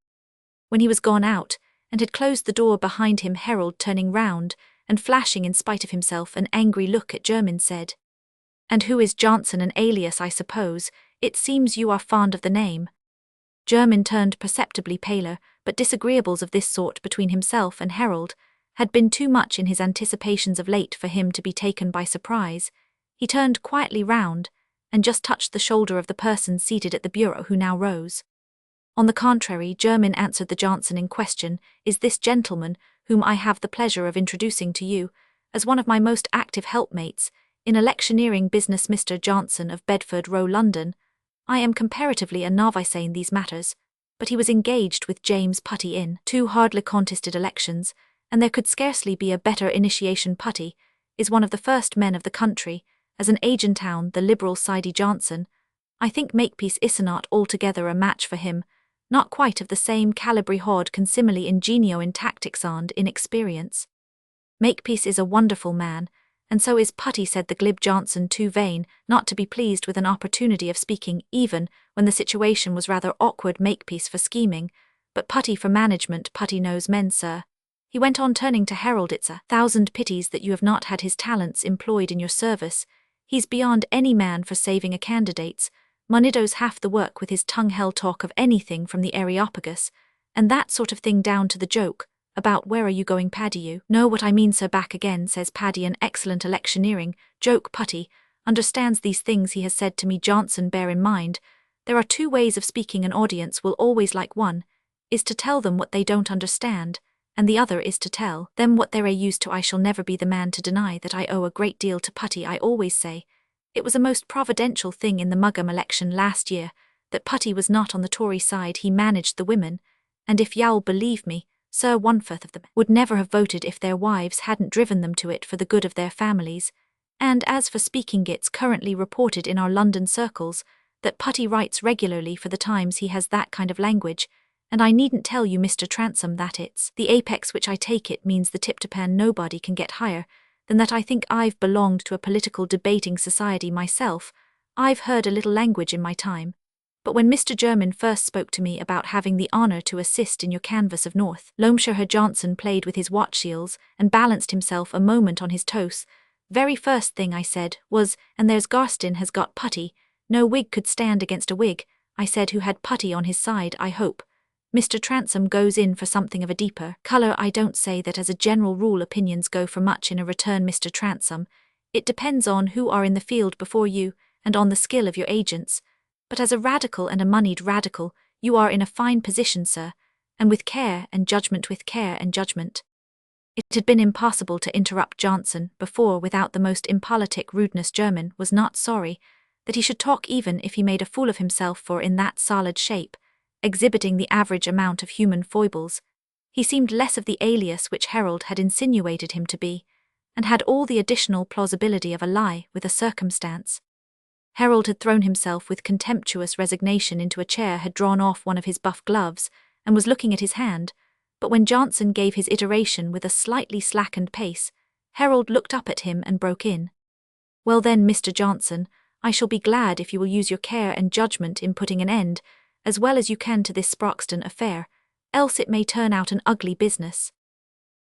When he was gone out, and had closed the door behind him, Harold, turning round, and flashing in spite of himself an angry look at German, said, And who is Johnson? An alias, I suppose. It seems you are fond of the name. German turned perceptibly paler, but disagreeables of this sort between himself and Harold had been too much in his anticipations of late for him to be taken by surprise. He turned quietly round, and just touched the shoulder of the person seated at the bureau, who now rose. On the contrary, German answered, the Johnson in question is this gentleman whom I have the pleasure of introducing to you as one of my most active helpmates in electioneering business, Mr. Johnson of Bedford Row, London. I am comparatively a novice in these matters, but he was engaged with James Putty in 2 hardly contested elections, and there could scarcely be a better initiation. Putty is one of the first men of the country, as an agent town, the Liberal sidey Johnson. I think Makepeace is not altogether a match for him, not quite of the same calibre hod consimile ingenio in tactics and in experience. Makepeace is a wonderful man, and so is Putty, said the glib Johnson, too vain not to be pleased with an opportunity of speaking, even when the situation was rather awkward. Makepeace for scheming, but Putty for management. Putty knows men, sir. He went on, turning to Harold. It's 1,000 pities that you have not had his talents employed in your service. He's beyond any man for saving a candidate's. Munido's half the work with his tongue. Hell talk of anything from the Areopagus, and that sort of thing, down to the joke About where are you going, Paddy, you? Know what I mean, sir, back again, says Paddy, an excellent electioneering joke putty, understands these things he has said to me. Johnson, bear in mind, there are two ways of speaking. An audience will always like. One is to tell them what they don't understand, and the other is to tell them what they're used to. I shall never be the man to deny that I owe a great deal to Putty. I always say it was a most providential thing in the Mugham election last year that Putty was not on the Tory side. He managed the women, and if you'll believe me, sir, 1/4 of them would never have voted if their wives hadn't driven them to it for the good of their families. And as for speaking, it's currently reported in our London circles that Putty writes regularly for the Times. He has that kind of language, and I needn't tell you, Mr. Transome, that it's the apex, which I take it means the tip to pan. Nobody can get higher than that. I think I've belonged to a political debating society myself. I've heard a little language in my time. But when Mr. Jermyn first spoke to me about having the honour to assist in your canvass of North Loamshire, Johnson played with his watch seals and balanced himself a moment on his toes. Very first thing I said was, and there's Garstin has got Putty. No Whig could stand against a Whig, I said, who had Putty on his side. I hope Mr. Transome goes in for something of a deeper colour. I don't say that as a general rule opinions go for much in a return, Mr. Transome. It depends on who are in the field before you and on the skill of your agents. But as a radical, and a moneyed radical, you are in a fine position, sir, and with care and judgment, with care and judgment. It had been impossible to interrupt Johnson before without the most impolitic rudeness. Jermyn was not sorry that he should talk even if he made a fool of himself, for in that solid shape, exhibiting the average amount of human foibles, he seemed less of the alias which Harold had insinuated him to be, and had all the additional plausibility of a lie with a circumstance. Harold had thrown himself with contemptuous resignation into a chair, had drawn off one of his buff gloves, and was looking at his hand, but when Johnson gave his iteration with a slightly slackened pace, Harold looked up at him and broke in. Well then, Mr. Johnson, I shall be glad if you will use your care and judgment in putting an end, as well as you can, to this Sproxton affair, else it may turn out an ugly business.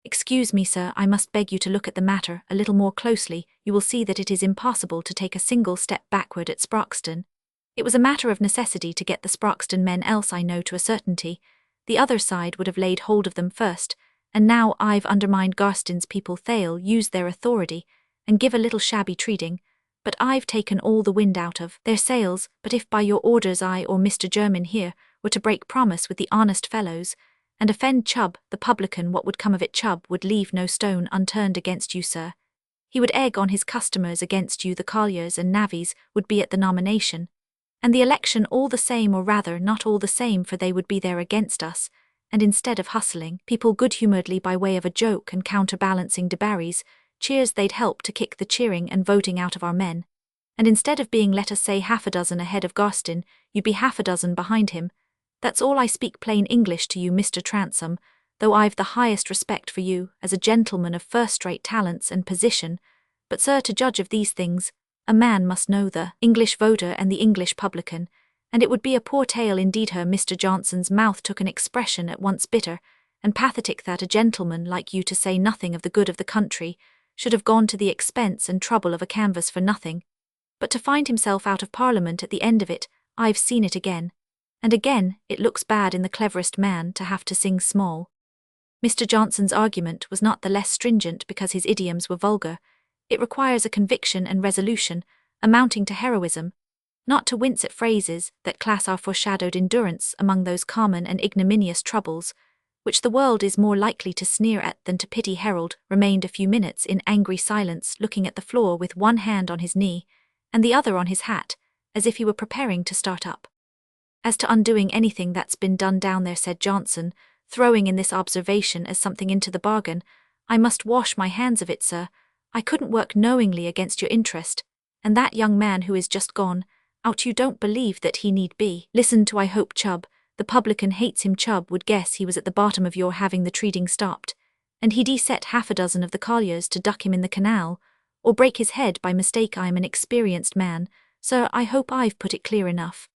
Excuse me, sir, I must beg you to look at the matter a little more closely. You will see that it is impossible to take a single step backward at Sproxton. It was a matter of necessity to get the Sproxton men, else I know to a certainty the other side would have laid hold of them first, and now I've undermined Garstin's people. They'll use their authority and give a little shabby treating, but I've taken all the wind out of their sails. But if by your orders I or Mr. Jermyn here were to break promise with the honest fellows, and offend Chubb, the publican, what would come of it? Chubb would leave no stone unturned against you, sir. He would egg on his customers against you. The colliers and navvies would be at the nomination and the election all the same, or rather not all the same, for they would be there against us, and instead of hustling people good-humouredly by way of a joke and counterbalancing Debarry's cheers, they'd help to kick the cheering and voting out of our men, and instead of being, let us say, 6 ahead of Garstin, you'd be 6 behind him. That's all. I speak plain English to you, Mr. Transome, though I've the highest respect for you as a gentleman of first-rate talents and position. But, sir, to judge of these things, a man must know the English voter and the English publican, and it would be a poor tale indeed. Mr. Johnson's mouth took an expression at once bitter and pathetic, that a gentleman like you, to say nothing of the good of the country, should have gone to the expense and trouble of a canvass for nothing, but to find himself out of Parliament at the end of it. I've seen it again. And again, it looks bad in the cleverest man to have to sing small. Mr. Johnson's argument was not the less stringent because his idioms were vulgar. It requires a conviction and resolution, amounting to heroism, not to wince at phrases that class our foreshadowed endurance among those common and ignominious troubles, which the world is more likely to sneer at than to pity. Harold remained a few minutes in angry silence, looking at the floor with one hand on his knee and the other on his hat, as if he were preparing to start up. As to undoing anything that's been done down there, said Johnson, throwing in this observation as something into the bargain, I must wash my hands of it, sir. I couldn't work knowingly against your interest, and that young man who is just gone out, you don't believe that he need be listened to. I hope Chubb, the publican, hates him. Chubb would guess he was at the bottom of your having the treating stopped, and he'd set 6 of the colliers to duck him in the canal, or break his head by mistake. I'm an experienced man, sir. I hope I've put it clear enough.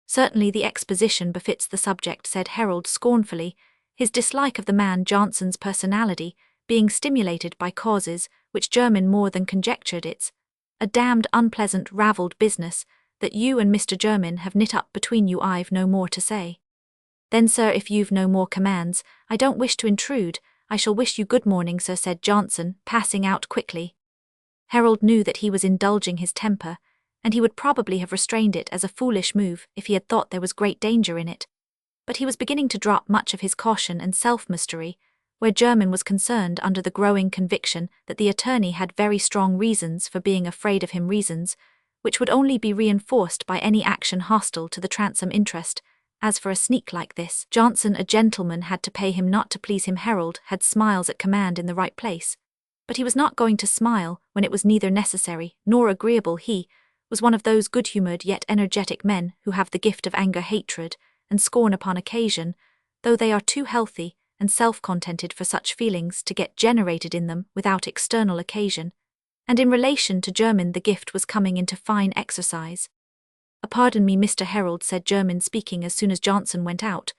Certainly the exposition befits the subject, said Harold scornfully, his dislike of the man Johnson's personality being stimulated by causes which Jermyn more than conjectured. It's a damned unpleasant ravelled business that you and Mr. Jermyn have knit up between you. I've no more to say. Then, sir, if you've no more commands, I don't wish to intrude. "I shall wish you good morning, sir," said Johnson, passing out quickly. Harold knew that he was indulging his temper, and he would probably have restrained it as a foolish move if he had thought there was great danger in it. But he was beginning to drop much of his caution and self-mastery, where Jermyn was concerned under the growing conviction that the attorney had very strong reasons for being afraid of him, reasons which would only be reinforced by any action hostile to the Transome interest. As for a sneak like this, Johnson, a gentleman, had to pay him not to please him. Harold had smiles at command in the right place, but he was not going to smile when it was neither necessary nor agreeable. He was one of those good-humoured yet energetic men who have the gift of anger, hatred, and scorn upon occasion, though they are too healthy and self-contented for such feelings to get generated in them without external occasion. And in relation to Jermyn, the gift was coming into fine exercise. "Pardon me, Mr. Harold," said Jermyn, speaking as soon as Johnson went out,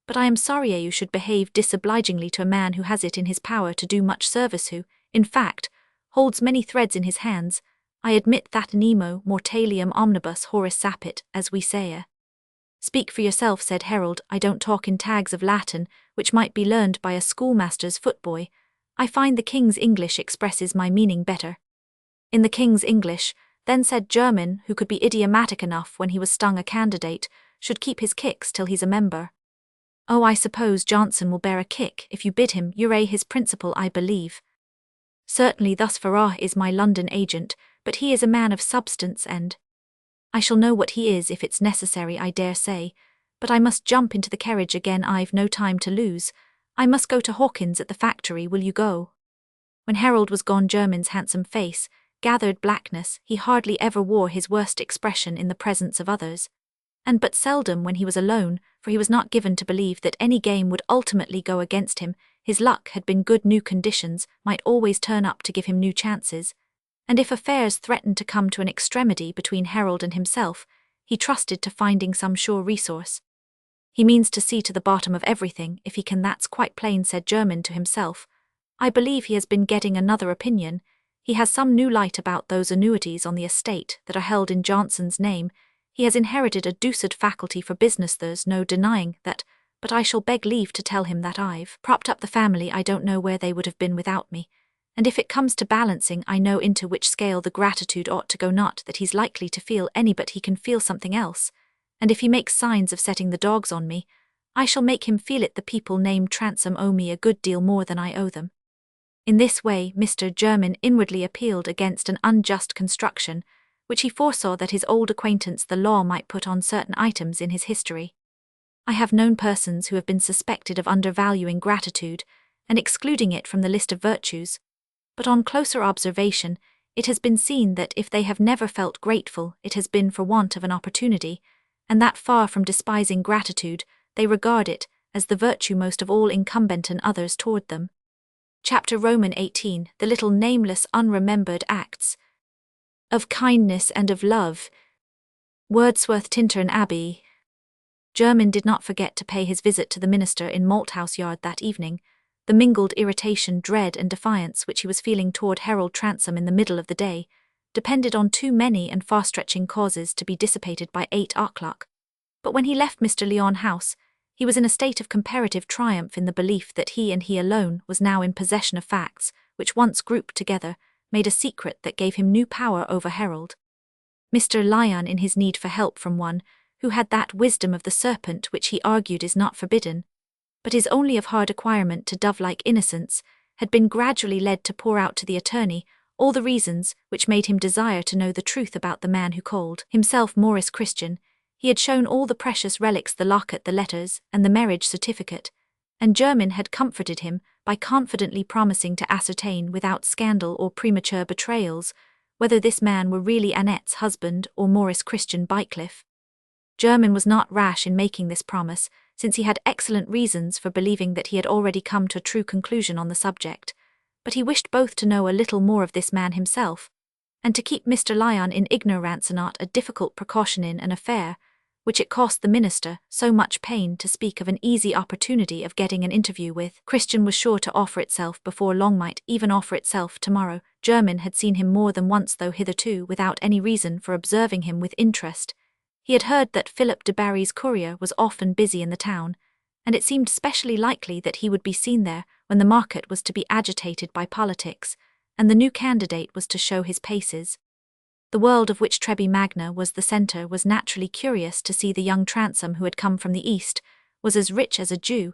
"but I am sorry you should behave disobligingly to a man who has it in his power to do much service, who, in fact, holds many threads in his hands. I admit that nemo mortalium omnibus horis sapit, as we say." "Speak for yourself," said Harold. "I don't talk in tags of Latin, which might be learned by a schoolmaster's footboy. I find the King's English expresses my meaning better." "In the King's English, then," said Jermyn, who could be idiomatic enough when he was stung. "A candidate should keep his kicks till he's a member." "Oh, I suppose Johnson will bear a kick if you bid him. You're his principal, I believe." "Certainly. Thus Farrar is my London agent, but he is a man of substance, and I shall know what he is if it's necessary, I dare say. But I must jump into the carriage again. I've no time to lose. I must go to Hawkins at the factory. Will you go?" When Harold was gone, Jermyn's handsome face gathered blackness. He hardly ever wore his worst expression in the presence of others, and but seldom when he was alone, for he was not given to believe that any game would ultimately go against him. His luck had been good. New conditions might always turn up to give him new chances, and if affairs threatened to come to an extremity between Harold and himself, he trusted to finding some sure resource. "He means to see to the bottom of everything, if he can, that's quite plain," said Jermyn to himself. "I believe he has been getting another opinion. He has some new light about those annuities on the estate that are held in Johnson's name. He has inherited a deuced faculty for business, there's no denying that, but I shall beg leave to tell him that I've propped up the family. I don't know where they would have been without me, and if it comes to balancing, I know into which scale the gratitude ought to go. Not that he's likely to feel any, but he can feel something else, and if he makes signs of setting the dogs on me, I shall make him feel it. The people named Transome owe me a good deal more than I owe them." In this way, Mr. Jermyn inwardly appealed against an unjust construction, which he foresaw that his old acquaintance the law might put on certain items in his history. "I have known persons who have been suspected of undervaluing gratitude and excluding it from the list of virtues, but on closer observation, it has been seen that if they have never felt grateful, it has been for want of an opportunity, and that far from despising gratitude, they regard it as the virtue most of all incumbent on others toward them." Chapter Roman 18, the little nameless unremembered acts of kindness and of love. Wordsworth, Tintern Abbey. Jermyn did not forget to pay his visit to the minister in Malthouse Yard that evening. The mingled irritation, dread and defiance which he was feeling toward Harold Transome in the middle of the day depended on too many and far-stretching causes to be dissipated by 8 o'clock. But when he left Mr. Lyon House, he was in a state of comparative triumph in the belief that he and he alone was now in possession of facts which, once grouped together, made a secret that gave him new power over Harold. Mr. Lyon, in his need for help from one who had that wisdom of the serpent which he argued is not forbidden, but is only of hard acquirement to dove-like innocence, had been gradually led to pour out to the attorney all the reasons which made him desire to know the truth about the man who called himself Morris Christian. He had shown all the precious relics, the locket, the letters, and the marriage certificate, and Jermyn had comforted him by confidently promising to ascertain without scandal or premature betrayals whether this man were really Annette's husband or Morris Christian Bycliffe. Jermyn was not rash in making this promise, since he had excellent reasons for believing that he had already come to a true conclusion on the subject, but he wished both to know a little more of this man himself, and to keep Mr. Lyon in ignorance, not a difficult precaution in an affair which it cost the minister so much pain to speak of. An easy opportunity of getting an interview with Christian was sure to offer itself before long, might even offer itself tomorrow. Jermyn had seen him more than once, though hitherto without any reason for observing him with interest. He had heard that Philip de Barry's courier was often busy in the town, and it seemed specially likely that he would be seen there when the market was to be agitated by politics, and the new candidate was to show his paces. The world of which Trebi Magna was the centre was naturally curious to see the young transom who had come from the East, was as rich as a Jew,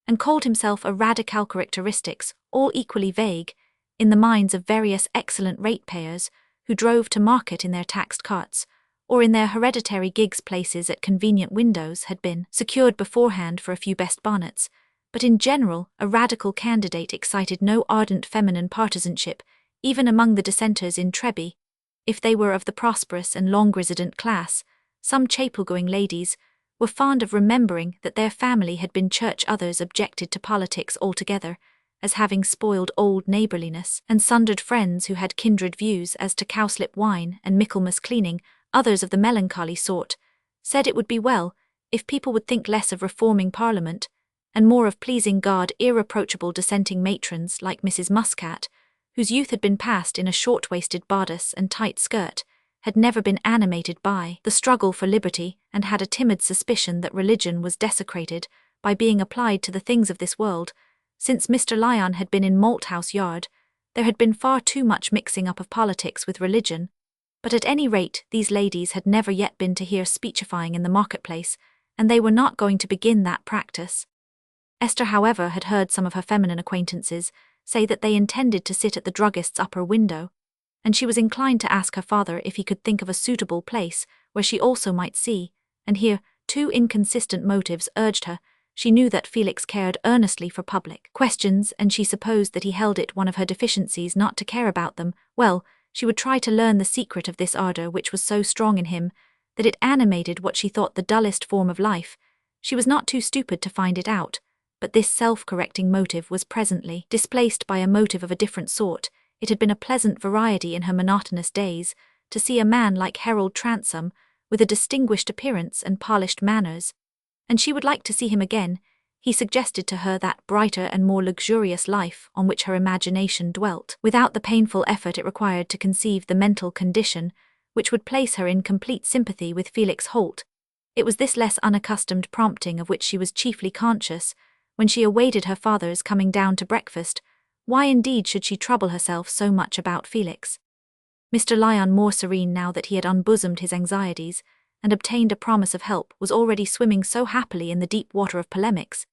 and called himself a radical characteristics, all equally vague, in the minds of various excellent ratepayers who drove to market in their taxed carts, or in their hereditary gigs. Places at convenient windows had been secured beforehand for a few best bonnets, but in general a radical candidate excited no ardent feminine partisanship, even among the dissenters in Trebi. If they were of the prosperous and long-resident class, some chapel-going ladies were fond of remembering that their family had been church. Others objected to politics altogether, as having spoiled old neighbourliness and sundered friends who had kindred views as to cowslip wine and Michaelmas cleaning. Others of the melancholy sort said it would be well if people would think less of reforming Parliament and more of pleasing God. Irreproachable dissenting matrons like Mrs. Muscat, whose youth had been passed in a short-waisted bodice and tight skirt, had never been animated by the struggle for liberty and had a timid suspicion that religion was desecrated by being applied to the things of this world. Since Mr. Lyon had been in Malthouse Yard, there had been far too much mixing up of politics with religion, but at any rate these ladies had never yet been to hear speechifying in the marketplace, and they were not going to begin that practice. Esther, however, had heard some of her feminine acquaintances say that they intended to sit at the druggist's upper window, and she was inclined to ask her father if he could think of a suitable place where she also might see and hear. Two inconsistent motives urged her. She knew that Felix cared earnestly for public questions, and she supposed that he held it one of her deficiencies not to care about them. Well, she would try to learn the secret of this ardour which was so strong in him that it animated what she thought the dullest form of life. She was not too stupid to find it out, but this self-correcting motive was presently displaced by a motive of a different sort. It had been a pleasant variety in her monotonous days to see a man like Harold Transome, with a distinguished appearance and polished manners, and she would like to see him again. He suggested to her that brighter and more luxurious life on which her imagination dwelt, without the painful effort it required to conceive the mental condition which would place her in complete sympathy with Felix Holt. It was this less unaccustomed prompting of which she was chiefly conscious when she awaited her father's coming down to breakfast. Why indeed should she trouble herself so much about Felix? Mr. Lyon, more serene now that he had unbosomed his anxieties and obtained a promise of help, was already swimming so happily in the deep water of polemics,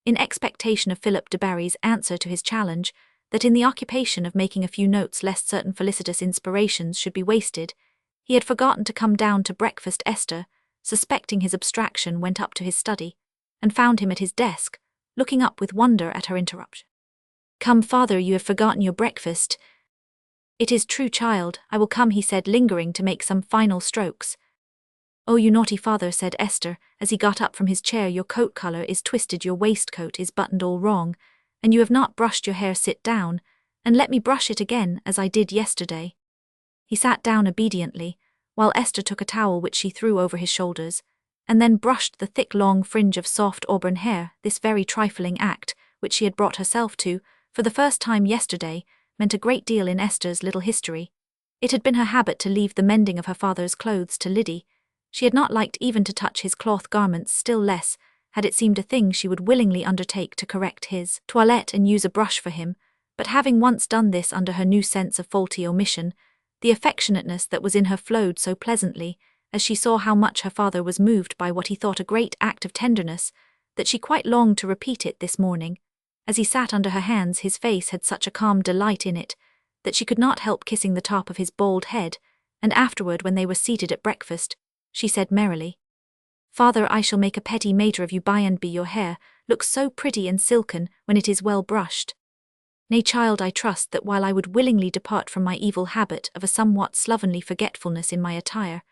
in expectation of Philip de Barry's answer to his challenge, that in the occupation of making a few notes lest certain felicitous inspirations should be wasted, he had forgotten to come down to breakfast. Esther, suspecting his abstraction, went up to his study, and found him at his desk, looking up with wonder at her interruption. "Come, father, you have forgotten your breakfast." "It is true, child, I will come," he said, lingering to make some final strokes. "Oh, you naughty father," said Esther, as he got up from his chair, "your coat collar is twisted, your waistcoat is buttoned all wrong, and you have not brushed your hair. Sit down, and let me brush it again, as I did yesterday." He sat down obediently, while Esther took a towel which she threw over his shoulders, and then brushed the thick long fringe of soft auburn hair. This very trifling act, which she had brought herself to, for the first time yesterday, meant a great deal in Esther's little history. It had been her habit to leave the mending of her father's clothes to Liddy. She had not liked even to touch his cloth garments, still less had it seemed a thing she would willingly undertake to correct his toilette and use a brush for him, but having once done this under her new sense of faulty omission, the affectionateness that was in her flowed so pleasantly, as she saw how much her father was moved by what he thought a great act of tenderness, that she quite longed to repeat it this morning. As he sat under her hands, his face had such a calm delight in it, that she could not help kissing the top of his bald head, and afterward, when they were seated at breakfast, she said merrily, "Father, I shall make a petit maître of you by and by. Your hair looks so pretty and silken when it is well brushed." "Nay, child, I trust that while I would willingly depart from my evil habit of a somewhat slovenly forgetfulness in my attire,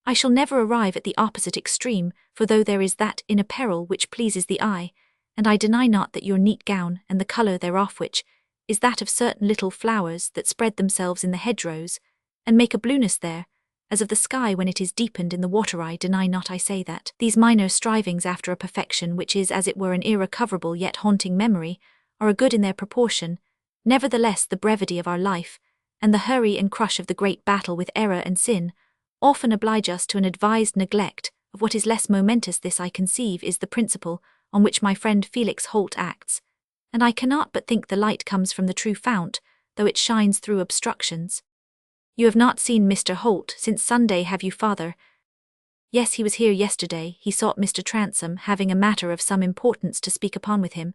I shall never arrive at the opposite extreme, for though there is that in apparel which pleases the eye, and I deny not that your neat gown and the colour thereof, which is that of certain little flowers that spread themselves in the hedgerows, and make a blueness there, as of the sky when it is deepened in the water, I deny not, I say, that these minor strivings after a perfection which is as it were an irrecoverable yet haunting memory are a good in their proportion. Nevertheless, the brevity of our life, and the hurry and crush of the great battle with error and sin, often oblige us to an advised neglect of what is less momentous. This, I conceive, is the principle on which my friend Felix Holt acts, and I cannot but think the light comes from the true fount, though it shines through obstructions. You have not seen Mr. Holt since Sunday, have you, father? Yes, he was here yesterday. He sought Mr. Transome, having a matter of some importance to speak upon with him,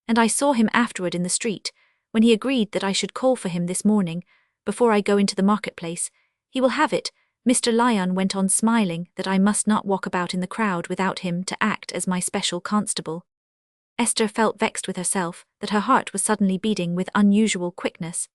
and I saw him afterward in the street, when he agreed that I should call for him this morning, before I go into the marketplace. He will have it, Mr. Lyon went on smiling, that I must not walk about in the crowd without him to act as my special constable. Esther felt vexed with herself, that her heart was suddenly beating with unusual quickness,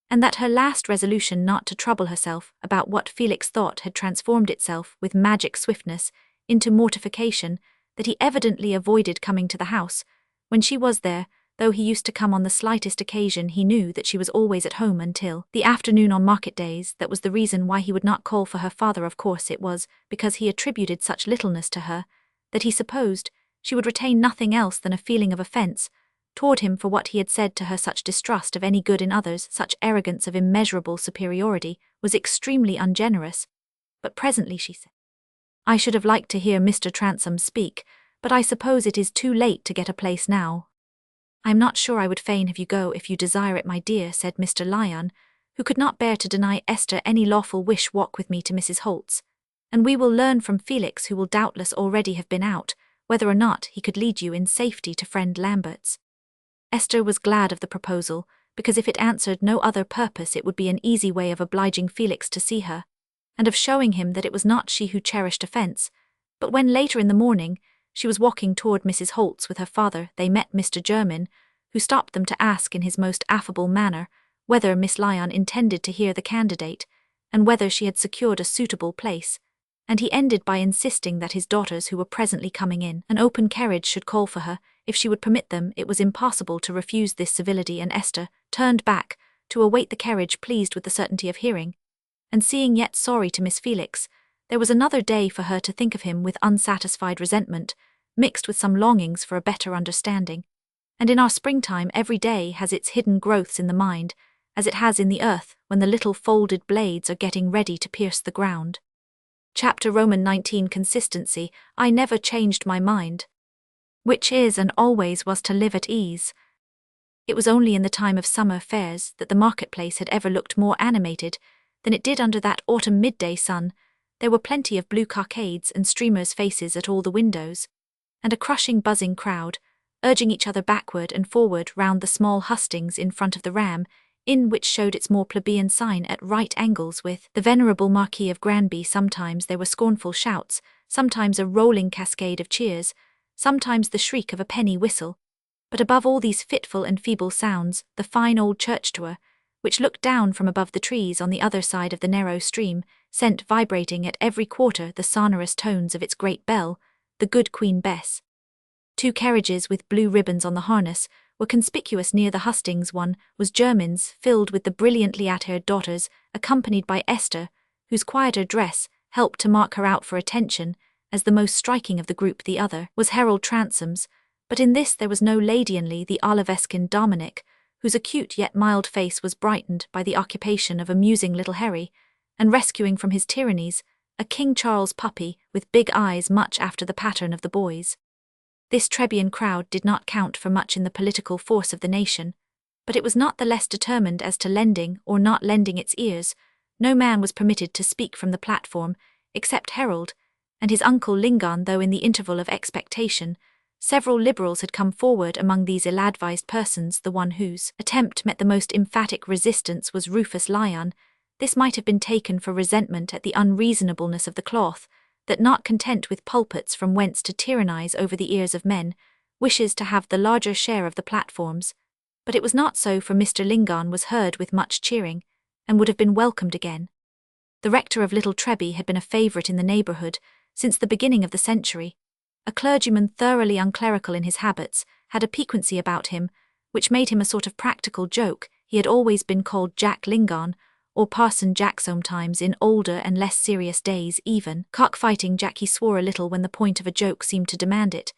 and that her last resolution not to trouble herself about what Felix thought had transformed itself with magic swiftness into mortification, that he evidently avoided coming to the house. When she was there, though he used to come on the slightest occasion, he knew that she was always at home until the afternoon on market days. That was the reason why he would not call for her father. Of course it was because he attributed such littleness to her, that he supposed she would retain nothing else than a feeling of offence toward him for what he had said to her. Such distrust of any good in others, such arrogance of immeasurable superiority, was extremely ungenerous. But presently she said, "I should have liked to hear Mr. Transome speak, but I suppose it is too late to get a place now." "I am not sure I would fain have you go if you desire it, my dear," said Mr. Lyon, who could not bear to deny Esther any lawful wish. "Walk with me to Mrs. Holt's, and we will learn from Felix, who will doubtless already have been out, whether or not he could lead you in safety to friend Lambert's." Esther was glad of the proposal, because if it answered no other purpose it would be an easy way of obliging Felix to see her, and of showing him that it was not she who cherished offence. But when later in the morning she was walking toward Mrs. Holt's with her father, they met Mr. Jermyn, who stopped them to ask in his most affable manner whether Miss Lyon intended to hear the candidate, and whether she had secured a suitable place, and he ended by insisting that his daughters, who were presently coming in an open carriage, should call for her, if she would permit them. It was impossible to refuse this civility, and Esther turned back to await the carriage, pleased with the certainty of hearing, and seeing yet sorry to miss Felix. There was another day for her to think of him with unsatisfied resentment, mixed with some longings for a better understanding. And in our springtime every day has its hidden growths in the mind, as it has in the earth when the little folded blades are getting ready to pierce the ground. Chapter Roman 19. Consistency. I never changed my mind, which is and always was to live at ease. It was only in the time of summer fairs that the marketplace had ever looked more animated than it did under that autumn midday sun. There were plenty of blue cockades and streamers' faces at all the windows, and a crushing buzzing crowd, urging each other backward and forward round the small hustings in front of the Ram Inn, which showed its more plebeian sign at right angles with the venerable Marquis of Granby. Sometimes there were scornful shouts, sometimes a rolling cascade of cheers, sometimes the shriek of a penny whistle, but above all these fitful and feeble sounds, the fine old church tower, which looked down from above the trees on the other side of the narrow stream, sent vibrating at every quarter the sonorous tones of its great bell, the good Queen Bess. 2 carriages with blue ribbons on the harness were conspicuous near the hustings. One was Jermyn's, filled with the brilliantly attired daughters, accompanied by Esther, whose quieter dress helped to mark her out for attention as the most striking of the group. The other was Harold Transome's, but in this there was no Lady Anley, the Olivescan Dominic, whose acute yet mild face was brightened by the occupation of amusing little Harry, and rescuing from his tyrannies a King Charles puppy with big eyes much after the pattern of the boys. This Trebian crowd did not count for much in the political force of the nation, but it was not the less determined as to lending or not lending its ears. No man was permitted to speak from the platform, except Harold and his uncle Lingon, though in the interval of expectation several Liberals had come forward. Among these ill-advised persons, the one whose attempt met the most emphatic resistance was Rufus Lyon. This might have been taken for resentment at the unreasonableness of the cloth, that, not content with pulpits from whence to tyrannize over the ears of men, wishes to have the larger share of the platforms. But it was not so, for Mr. Lingon was heard with much cheering, and would have been welcomed again. The rector of Little Treby had been a favourite in the neighbourhood since the beginning of the century. A clergyman thoroughly unclerical in his habits had a piquancy about him which made him a sort of practical joke. He had always been called Jack Lingon, or Parson Jack sometimes in older and less serious days, even cockfighting Jack. He swore a little when the point of a joke seemed to demand it,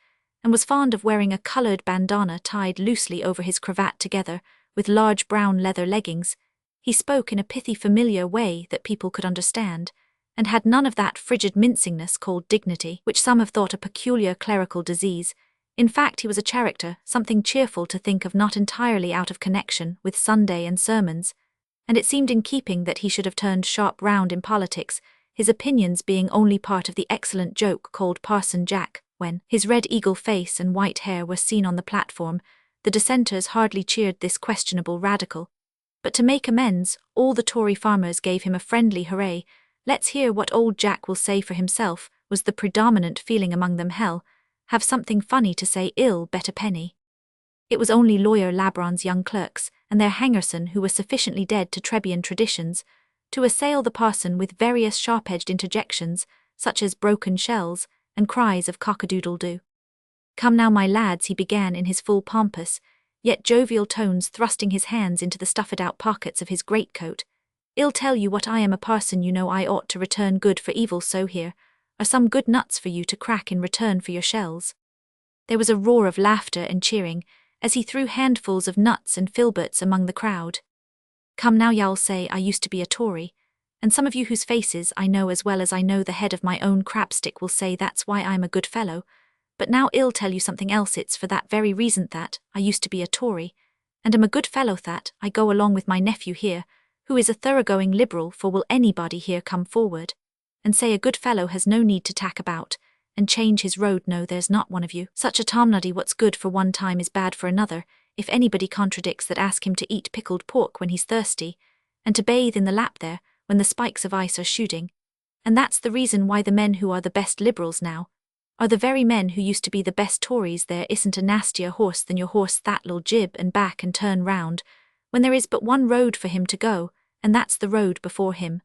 and was fond of wearing a coloured bandana tied loosely over his cravat together with large brown leather leggings. He spoke in a pithy familiar way that people could understand, and had none of that frigid mincingness called dignity, which some have thought a peculiar clerical disease. In fact, he was a character, something cheerful to think of, not entirely out of connection with Sunday and sermons, and it seemed in keeping that he should have turned sharp round in politics, his opinions being only part of the excellent joke called Parson Jack. When his red eagle face and white hair were seen on the platform, the dissenters hardly cheered this questionable radical. But to make amends, all the Tory farmers gave him a friendly hooray. "Let's hear what old Jack will say for himself," was the predominant feeling among them. "Hell, have something funny to say, ill bet a penny." It was only Lawyer Labron's young clerks and their hangerson who were sufficiently dead to Trebian traditions to assail the parson with various sharp-edged interjections, such as broken shells and cries of cock-a-doodle-doo. "Come now, my lads," he began in his full pompous, yet jovial tones, thrusting his hands into the stuffed-out pockets of his greatcoat. "I'll tell you what, I am a parson, you know I ought to return good for evil, so here are some good nuts for you to crack in return for your shells." There was a roar of laughter and cheering as he threw handfuls of nuts and filberts among the crowd. "Come now, y'all say I used to be a Tory, and some of you whose faces I know as well as I know the head of my own crapstick will say that's why I'm a good fellow. But now I'll tell you something else. It's for that very reason that I used to be a Tory, and am a good fellow, that I go along with my nephew here, who is a thoroughgoing Liberal. For will anybody here come forward and say a good fellow has no need to tack about and change his road? No, there's not one of you. Such a tomnoddy, what's good for one time is bad for another. If anybody contradicts that, ask him to eat pickled pork when he's thirsty, and to bathe in the lap there when the spikes of ice are shooting. And that's the reason why the men who are the best Liberals now are the very men who used to be the best Tories. There isn't a nastier horse than your horse that'll jib and back and turn round, when there is but one road for him to go, and that's the road before him.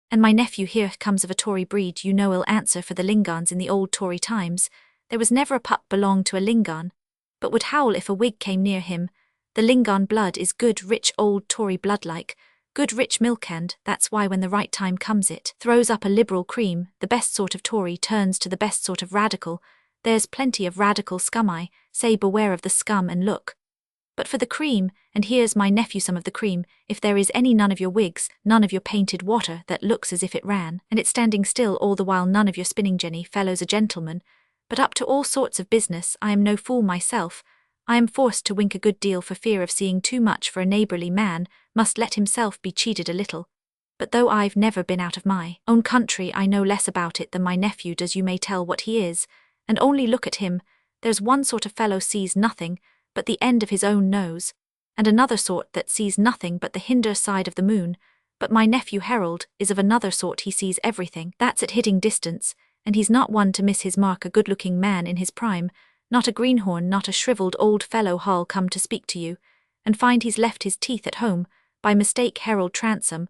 And my nephew here comes of a Tory breed, you know. He'll answer for the Lingans in the old Tory times. There was never a pup belonged to a Lingan, but would howl if a Whig came near him. The Lingan blood is good, rich old Tory blood, like good rich milk, and that's why when the right time comes it throws up a Liberal cream. The best sort of Tory turns to the best sort of Radical. There's plenty of Radical scum, I say, beware of the scum and look but for the cream, and here's my nephew some of the cream, if there is any. None of your wigs, none of your painted water that looks as if it ran, and it's standing still all the while, none of your spinning jenny fellows a gentleman, but up to all sorts of business. I am no fool myself. I am forced to wink a good deal for fear of seeing too much, for a neighbourly man must let himself be cheated a little. But though I've never been out of my own country, I know less about it than my nephew does. You may tell what he is, and only look at him. There's one sort of fellow sees nothing but the end of his own nose, and another sort that sees nothing but the hinder side of the moon. But my nephew Harold is of another sort. He sees everything. That's at hitting distance, and he's not one to miss his mark. A good-looking man in his prime, not a greenhorn, not a shriveled old fellow who'll come to speak to you, and find he's left his teeth at home, by mistake. Harold Transome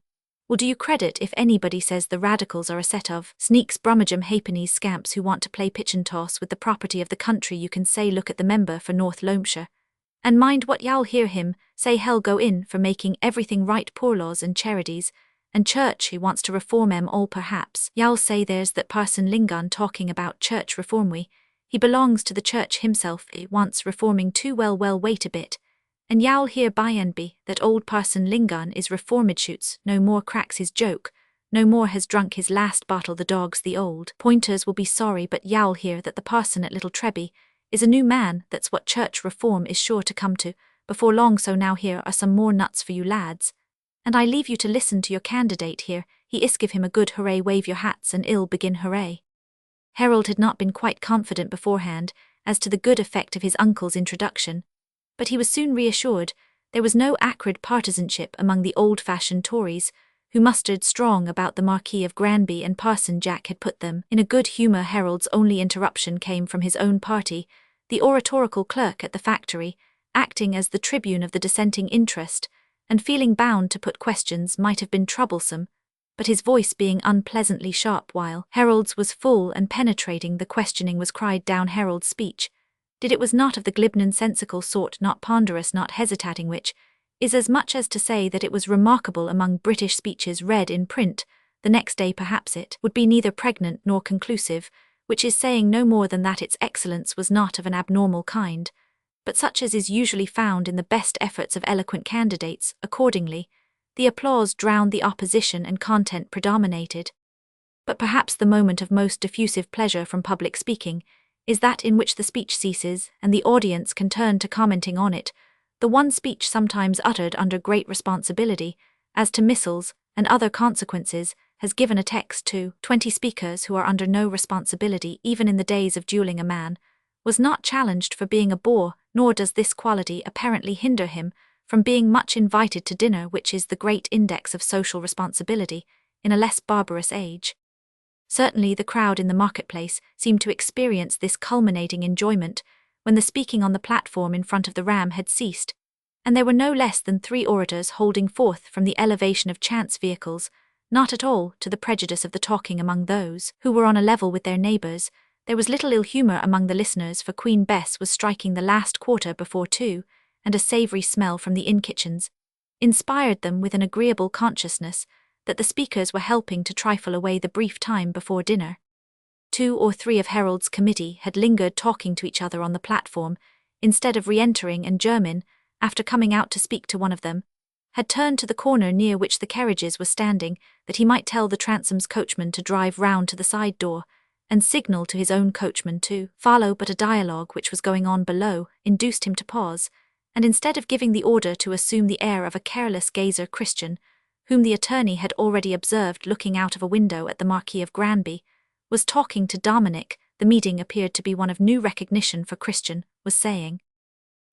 will do you credit if anybody says the Radicals are a set of sneaks, brummagem halfpenny scamps who want to play pitch and toss with the property of the country. You can say, look at the member for North Loamshire, and mind what y'all hear him say. Hell go in for making everything right, poor laws and charities, and church. He wants to reform 'em all. Perhaps y'all say there's that Parson Lingan talking about church reform. He belongs to the church himself. He wants reforming too. Well, wait a bit, and y'all hear by and be that old Parson Lingan is reformed. Shoots no more, cracks his joke, no more has drunk his last bottle. The dogs, the old pointers, will be sorry, but y'all hear that the parson at Little Treby is a new man. That's what church reform is sure to come to before long. So now here are some more nuts for you lads, and I leave you to listen to your candidate here. He is give him a good hooray. Wave your hats and I'll begin. Hooray. Harold had not been quite confident beforehand as to the good effect of his uncle's introduction, but he was soon reassured. There was no acrid partisanship among the old-fashioned Tories, who mustered strong about the Marquis of Granby, and Parson Jack had put them in a good humour. Harold's only interruption came from his own party, the oratorical clerk at the factory, acting as the tribune of the dissenting interest, and feeling bound to put questions might have been troublesome, but his voice being unpleasantly sharp while Harold's was full and penetrating, the questioning was cried down. Harold's speech it was not of the glib nonsensical sort, not ponderous, not hesitating, which is as much as to say that it was remarkable among British speeches read in print the next day. Perhaps it would be neither pregnant nor conclusive, which is saying no more than that its excellence was not of an abnormal kind, but such as is usually found in the best efforts of eloquent candidates. Accordingly, the applause drowned the opposition and content predominated. But perhaps the moment of most diffusive pleasure from public speaking is that in which the speech ceases and the audience can turn to commenting on it, the one speech sometimes uttered under great responsibility, as to missiles and other consequences, has given a text to 20 speakers who are under no responsibility even in the days of duelling a man, was not challenged for being a bore, nor does this quality apparently hinder him from being much invited to dinner, which is the great index of social responsibility, in a less barbarous age. Certainly the crowd in the marketplace seemed to experience this culminating enjoyment when the speaking on the platform in front of the Ram had ceased, and there were no less than 3 orators holding forth from the elevation of chance vehicles, not at all to the prejudice of the talking among those who were on a level with their neighbours. There was little ill humour among the listeners, for Queen Bess was striking the last quarter before 2, and a savoury smell from the inn kitchens inspired them with an agreeable consciousness that the speakers were helping to trifle away the brief time before dinner. 2 or 3 of Harold's committee had lingered talking to each other on the platform, instead of re-entering, and Jermyn, after coming out to speak to one of them, had turned to the corner near which the carriages were standing, that he might tell the Transome's coachman to drive round to the side door, and signal to his own coachman to follow, but a dialogue which was going on below induced him to pause, and instead of giving the order to assume the air of a careless gazer, Christian, whom the attorney had already observed looking out of a window at the Marquis of Granby, was talking to Dominic. The meeting appeared to be one of new recognition, for Christian was saying,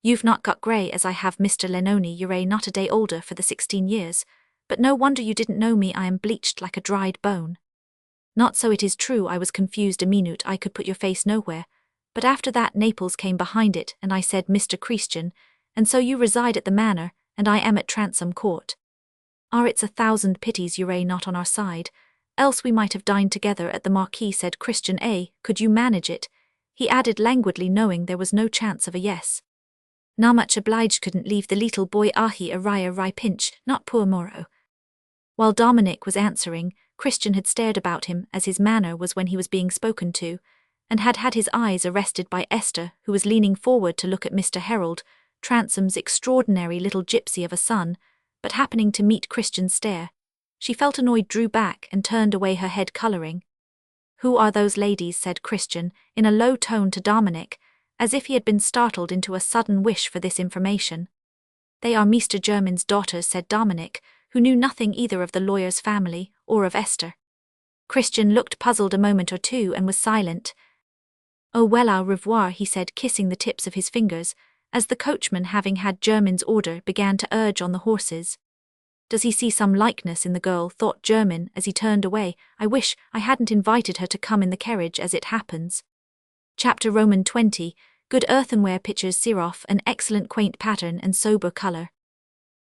"You've not got grey as I have, Mr. Lenoni, you're not a day older for the 16 years, but no wonder you didn't know me, I am bleached like a dried bone. Not so, it is true, I was confused a minute, I could put your face nowhere, but after that Naples came behind it, and I said, Mr. Christian, and so you reside at the manor, and I am at Transome Court. It's 1,000 pities you're not on our side, else we might have dined together at the Marquis," said Christian. Could you manage it?" he added languidly, knowing there was no chance of a yes. "Na much obliged, couldn't leave the leetle boy ahi a rye pinch, not poor Moro." While Dominic was answering, Christian had stared about him as his manner was when he was being spoken to, and had had his eyes arrested by Esther, who was leaning forward to look at Mr. Harold, Transome's extraordinary little gypsy of a son, but happening to meet Christian's stare, she felt annoyed, drew back, and turned away her head, colouring. "Who are those ladies?" said Christian, in a low tone to Dominic, as if he had been startled into a sudden wish for this information. "They are Mr. Jermyn's daughters," said Dominic, who knew nothing either of the lawyer's family or of Esther. Christian looked puzzled a moment or two and was silent. "Oh well, au revoir," he said, kissing the tips of his fingers, as the coachman, having had Jermyn's order, began to urge on the horses. "Does he see some likeness in the girl?" thought Jermyn as he turned away. "I wish I hadn't invited her to come in the carriage, as it happens." Chapter Roman 20, good earthenware pitchers, Siroff, an excellent quaint pattern and sober colour.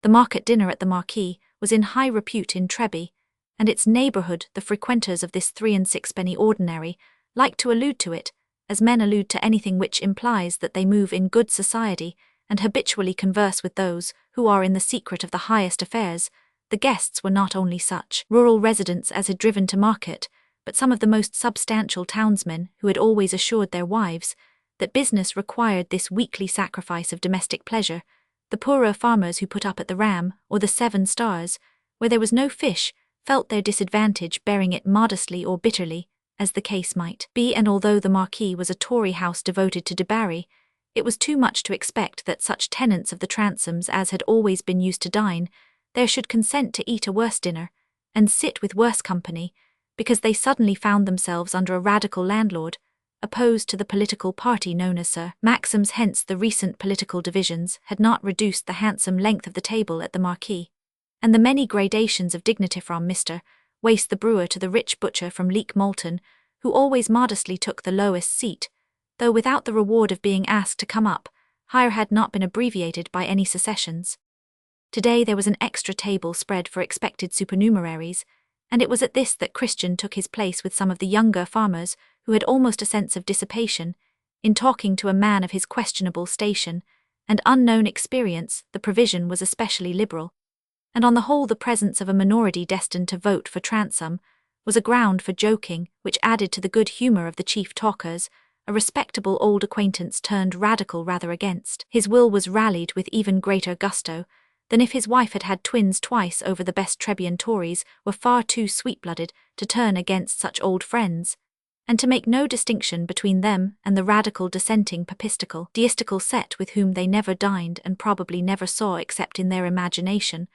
The market dinner at the Marquis was in high repute in Treby, and its neighbourhood. The frequenters of this 3 and 6penny ordinary like to allude to it, as men allude to anything which implies that they move in good society and habitually converse with those who are in the secret of the highest affairs. The guests were not only such rural residents as had driven to market, but some of the most substantial townsmen who had always assured their wives that business required this weekly sacrifice of domestic pleasure, the poorer farmers who put up at the Ram or the 7 Stars, where there was no fish, felt their disadvantage, bearing it modestly or bitterly, as the case might be, and although the Marquis was a Tory house devoted to Debarry, it was too much to expect that such tenants of the Transomes as had always been used to dine there should consent to eat a worse dinner, and sit with worse company, because they suddenly found themselves under a radical landlord, opposed to the political party known as Sir Maxim's. Hence the recent political divisions had not reduced the handsome length of the table at the Marquis, and the many gradations of dignity from Mr. Wace the brewer to the rich butcher from Leek Malton, who always modestly took the lowest seat, though without the reward of being asked to come up higher, had not been abbreviated by any secessions. Today there was an extra table spread for expected supernumeraries, and it was at this that Christian took his place with some of the younger farmers who had almost a sense of dissipation in talking to a man of his questionable station and unknown experience. The provision was especially liberal, and on the whole the presence of a minority destined to vote for Transome was a ground for joking, which added to the good humour of the chief talkers. A respectable old acquaintance turned radical rather against his will was rallied with even greater gusto than if his wife had had twins twice over. The best Trebian Tories were far too sweet-blooded to turn against such old friends, and to make no distinction between them and the radical dissenting papistical, deistical set with whom they never dined and probably never saw except in their imagination,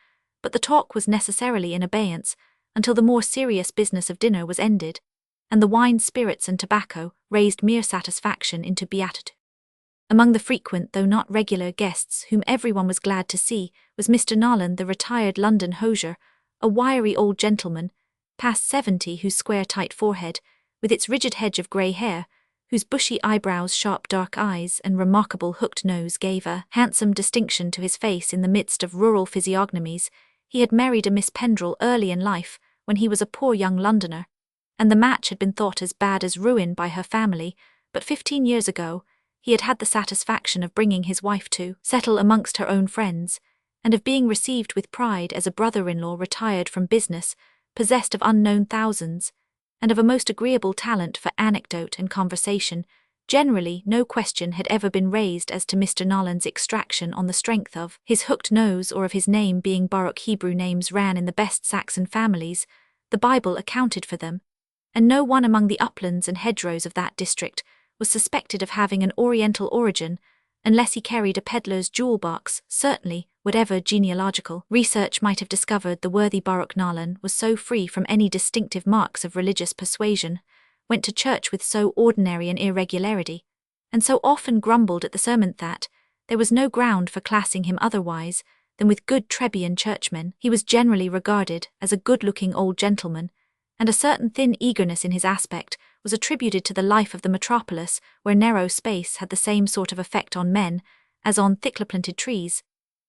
but the talk was necessarily in abeyance until the more serious business of dinner was ended, and the wine, spirits, and tobacco raised mere satisfaction into beatitude. Among the frequent though not regular guests whom everyone was glad to see was Mr. Nolan, the retired London hosier, a wiry old gentleman, past 70, whose square tight forehead, with its rigid hedge of grey hair, whose bushy eyebrows, sharp dark eyes, and remarkable hooked nose gave a handsome distinction to his face in the midst of rural physiognomies. He had married a Miss Pendrell early in life, when he was a poor young Londoner, and the match had been thought as bad as ruin by her family, but 15 years ago he had had the satisfaction of bringing his wife to settle amongst her own friends, and of being received with pride as a brother-in-law retired from business, possessed of unknown thousands, and of a most agreeable talent for anecdote and conversation. Generally, no question had ever been raised as to Mr. Nolan's extraction on the strength of his hooked nose or of his name being Baroque. Hebrew names ran in the best Saxon families, the Bible accounted for them, and no one among the uplands and hedgerows of that district was suspected of having an Oriental origin, unless he carried a peddler's jewel box. Certainly, whatever genealogical research might have discovered, the worthy Baruch Nolan was so free from any distinctive marks of religious persuasion, went to church with so ordinary an irregularity, and so often grumbled at the sermon that there was no ground for classing him otherwise than with good Trebian churchmen. He was generally regarded as a good-looking old gentleman, and a certain thin eagerness in his aspect was attributed to the life of the metropolis, where narrow space had the same sort of effect on men as on thickly planted trees.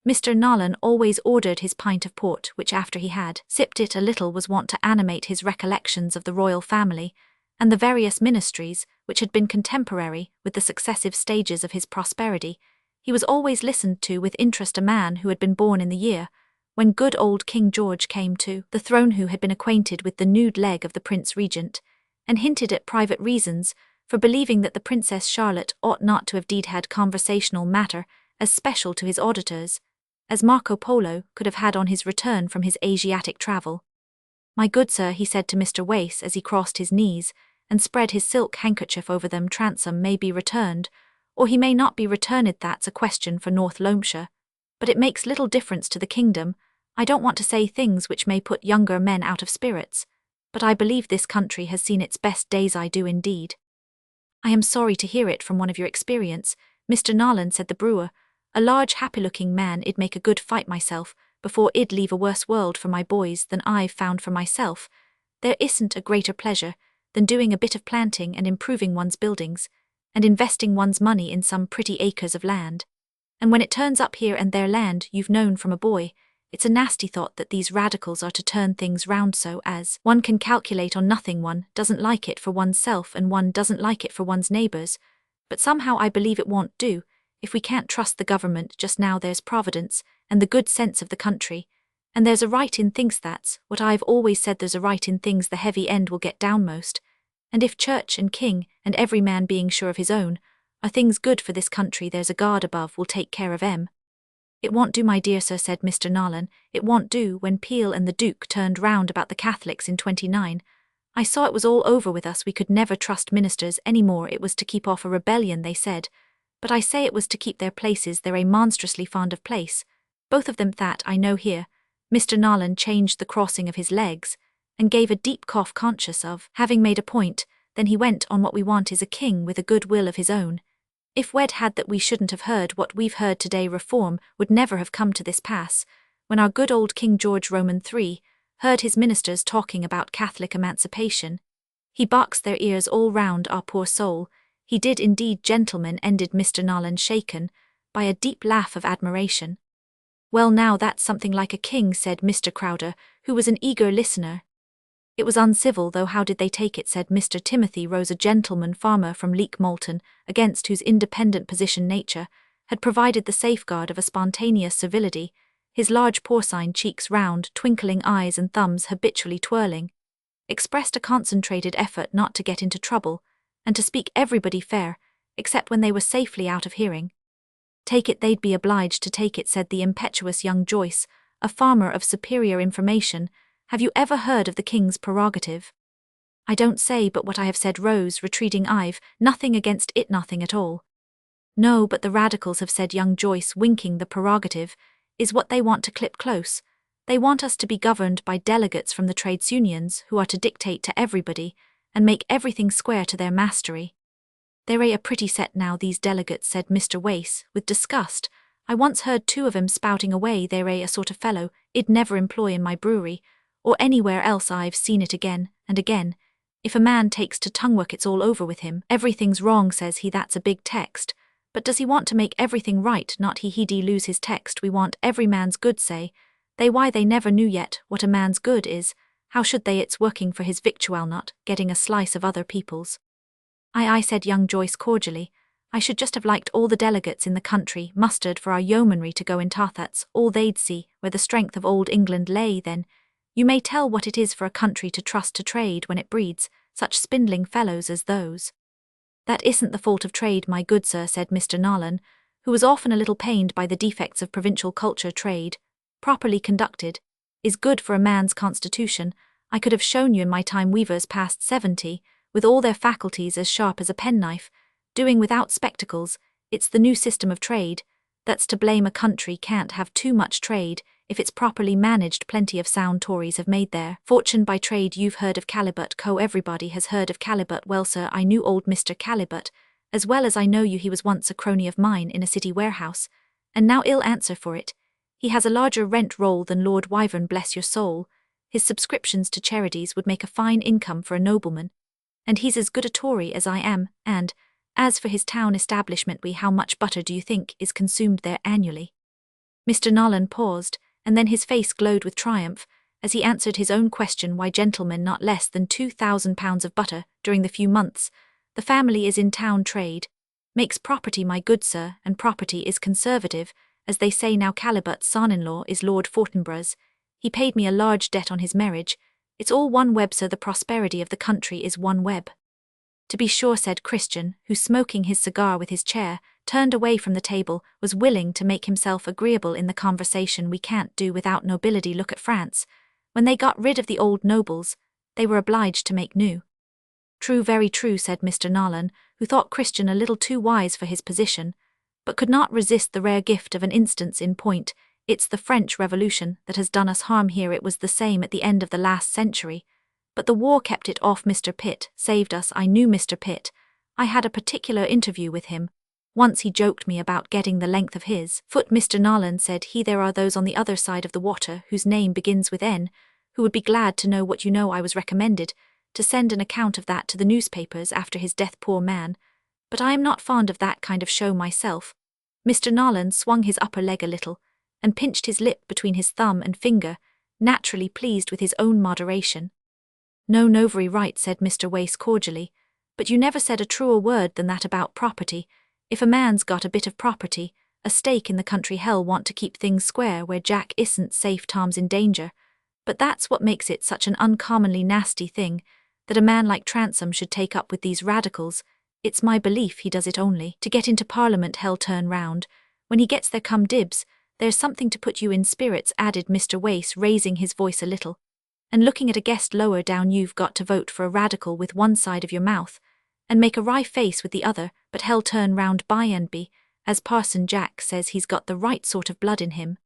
Mr. Nolan always ordered his pint of port, which after he had sipped it a little was wont to animate his recollections of the royal family, and the various ministries which had been contemporary with the successive stages of his prosperity. He was always listened to with interest, a man who had been born in the year when good old King George came to the throne, who had been acquainted with the nude leg of the Prince Regent, and hinted at private reasons for believing that the Princess Charlotte ought not to have had conversational matter as special to his auditors as Marco Polo could have had on his return from his Asiatic travel. "My good sir," he said to Mr. Wace as he crossed his knees and spread his silk handkerchief over them, "Transome may be returned, or he may not be returned. That's a question for North Loamshire. But it makes little difference to the kingdom. I don't want to say things which may put younger men out of spirits, but I believe this country has seen its best days. I do indeed." "I am sorry to hear it from one of your experience, Mr. Nolan," said the brewer, a large happy-looking man. "I'd make a good fight myself before I'd leave a worse world for my boys than I've found for myself. There isn't a greater pleasure than doing a bit of planting and improving one's buildings, and investing one's money in some pretty acres of land. And when it turns up here and there land you've known from a boy, it's a nasty thought that these radicals are to turn things round so as one can calculate on nothing. One doesn't like it for oneself and one doesn't like it for one's neighbours, but somehow I believe it won't do. If we can't trust the government just now, there's Providence and the good sense of the country, and there's a right in things. That's what I've always said, there's a right in things. The heavy end will get downmost, and if church and king and every man being sure of his own are things good for this country, there's a God above will take care of 'em." "It won't do, my dear sir," said Mr. Nolan. "It won't do. When Peel and the Duke turned round about the Catholics in 29, I saw it was all over with us. We could never trust ministers any more. It was to keep off a rebellion, they said, but I say it was to keep their places. They're a monstrously fond of place, both of them, that I know." Here Mr. Nolan changed the crossing of his legs and gave a deep cough, conscious of having made a point. Then he went on, "What we want is a king with a good will of his own. If we'd had that, we shouldn't have heard what we've heard today. Reform would never have come to this pass. When our good old King George Roman III heard his ministers talking about Catholic emancipation, he boxed their ears all round, our poor soul. He did indeed, gentlemen," ended Mr. Nolan, shaken by a deep laugh of admiration. "Well, now that's something like a king," said Mr. Crowder, who was an eager listener. "It was uncivil, though. How did they take it?" said Mr. Timothy Rose, a gentleman farmer from Leek Moulton, against whose independent position nature had provided the safeguard of a spontaneous civility, his large porcine cheeks, round, twinkling eyes and thumbs habitually twirling, expressed a concentrated effort not to get into trouble, and to speak everybody fair, except when they were safely out of hearing. "Take it, they'd be obliged to take it," said the impetuous young Joyce, a farmer of superior information. "Have you ever heard of the king's prerogative?" I don't say but what I have said Rose, retreating. I've nothing against it, nothing at all. No, but the radicals have said, young Joyce, winking, the prerogative is what they want to clip close. They want us to be governed by delegates from the trades unions who are to dictate to everybody and make everything square to their mastery. They're a pretty set now, these delegates, said Mr. Wace, with disgust. I once heard two of 'em spouting away they're a sort of fellow I'd never employ in my brewery, or anywhere else. I've seen it again and again. If a man takes to tongue work, it's all over with him. Everything's wrong, says he, that's a big text. But does he want to make everything right? Not he. He'd lose his text. We want every man's good, say they. Why, they never knew yet what a man's good is. How should they? It's working for his victual, not getting a slice of other people's. I said young Joyce cordially. I should just have liked all the delegates in the country mustered for our yeomanry to go in. That's all they'd see, where the strength of old England lay. Then you may tell what it is for a country to trust to trade when it breeds such spindling fellows as those. That isn't the fault of trade, my good sir, said Mr. Nolan, who was often a little pained by the defects of provincial culture. Trade, properly conducted, is good for a man's constitution. I could have shown you in my time weavers past 70, with all their faculties as sharp as a penknife, doing without spectacles. It's the new system of trade that's to blame. A country can't have too much trade if it's properly managed. Plenty of sound Tories have made their fortune by trade. You've heard of Calibut Co. Everybody has heard of Calibut. Well, sir, I knew old Mr. Calibut as well as I know you. He was once a crony of mine in a city warehouse, and now ill answer for it. He has a larger rent roll than Lord Wyvern, bless your soul. His subscriptions to charities would make a fine income for a nobleman, and he's as good a Tory as I am. And as for his town establishment, how much butter do you think is consumed there annually? Mr. Nolan paused, and then his face glowed with triumph as he answered his own question. Why, gentlemen, not less than 2,000 pounds of butter during the few months the family is in town. Trade makes property, my good sir, and property is conservative, as they say now. Calibut's son-in-law is Lord Fortinbras. He paid me a large debt on his marriage. It's all one web, sir. The prosperity of the country is one web. To be sure, said Christian, who, smoking his cigar with his chair turned away from the table, was willing to make himself agreeable in the conversation. We can't do without nobility. Look at France. When they got rid of the old nobles, they were obliged to make new. True, very true, said Mr. Nolan, who thought Christian a little too wise for his position, but could not resist the rare gift of an instance in point. It's the French Revolution that has done us harm here. It was the same at the end of the last century, but the war kept it off. Mr. Pitt saved us. I knew Mr. Pitt. I had a particular interview with him. Once he joked me about getting the length of his foot. Mr. Nolan, said he, there are those on the other side of the water whose name begins with N, who would be glad to know what you know. I was recommended to send an account of that to the newspapers after his death, poor man, but I am not fond of that kind of show myself. Mr. Nolan swung his upper leg a little and pinched his lip between his thumb and finger, naturally pleased with his own moderation. No, very right, said Mr. Wace cordially, but you never said a truer word than that about property. If a man's got a bit of property, a stake in the country, hell want to keep things square. Where Jack isn't safe, Tom's in danger. But that's what makes it such an uncommonly nasty thing, that a man like Transome should take up with these radicals. It's my belief he does it only to get into Parliament. Hell turn round. When he gets there, come dibs, there's something to put you in spirits, added Mr. Wace, raising his voice a little, and looking at a guest lower down. You've got to vote for a radical with one side of your mouth, and make a wry face with the other, but hell turn round by and be, as Parson Jack says, he's got the right sort of blood in him.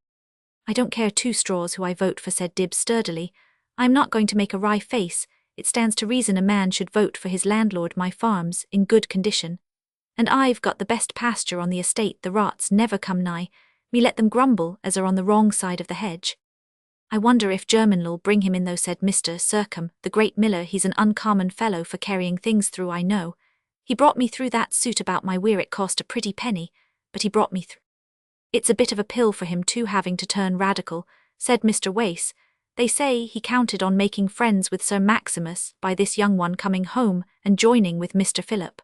I don't care two straws who I vote for, said Dibbs sturdily. I'm not going to make a wry face. It stands to reason a man should vote for his landlord. My farm's in good condition, and I've got the best pasture on the estate. The rats never come nigh me, let them grumble as are on the wrong side of the hedge. I wonder if German'll bring him in though, said Mr. Sercombe, the great miller. He's an uncommon fellow for carrying things through, I know. He brought me through that suit about my weir. It cost a pretty penny, but he brought me through. It's a bit of a pill for him too, having to turn radical, said Mr. Wace. They say he counted on making friends with Sir Maximus by this young one coming home and joining with Mr. Philip.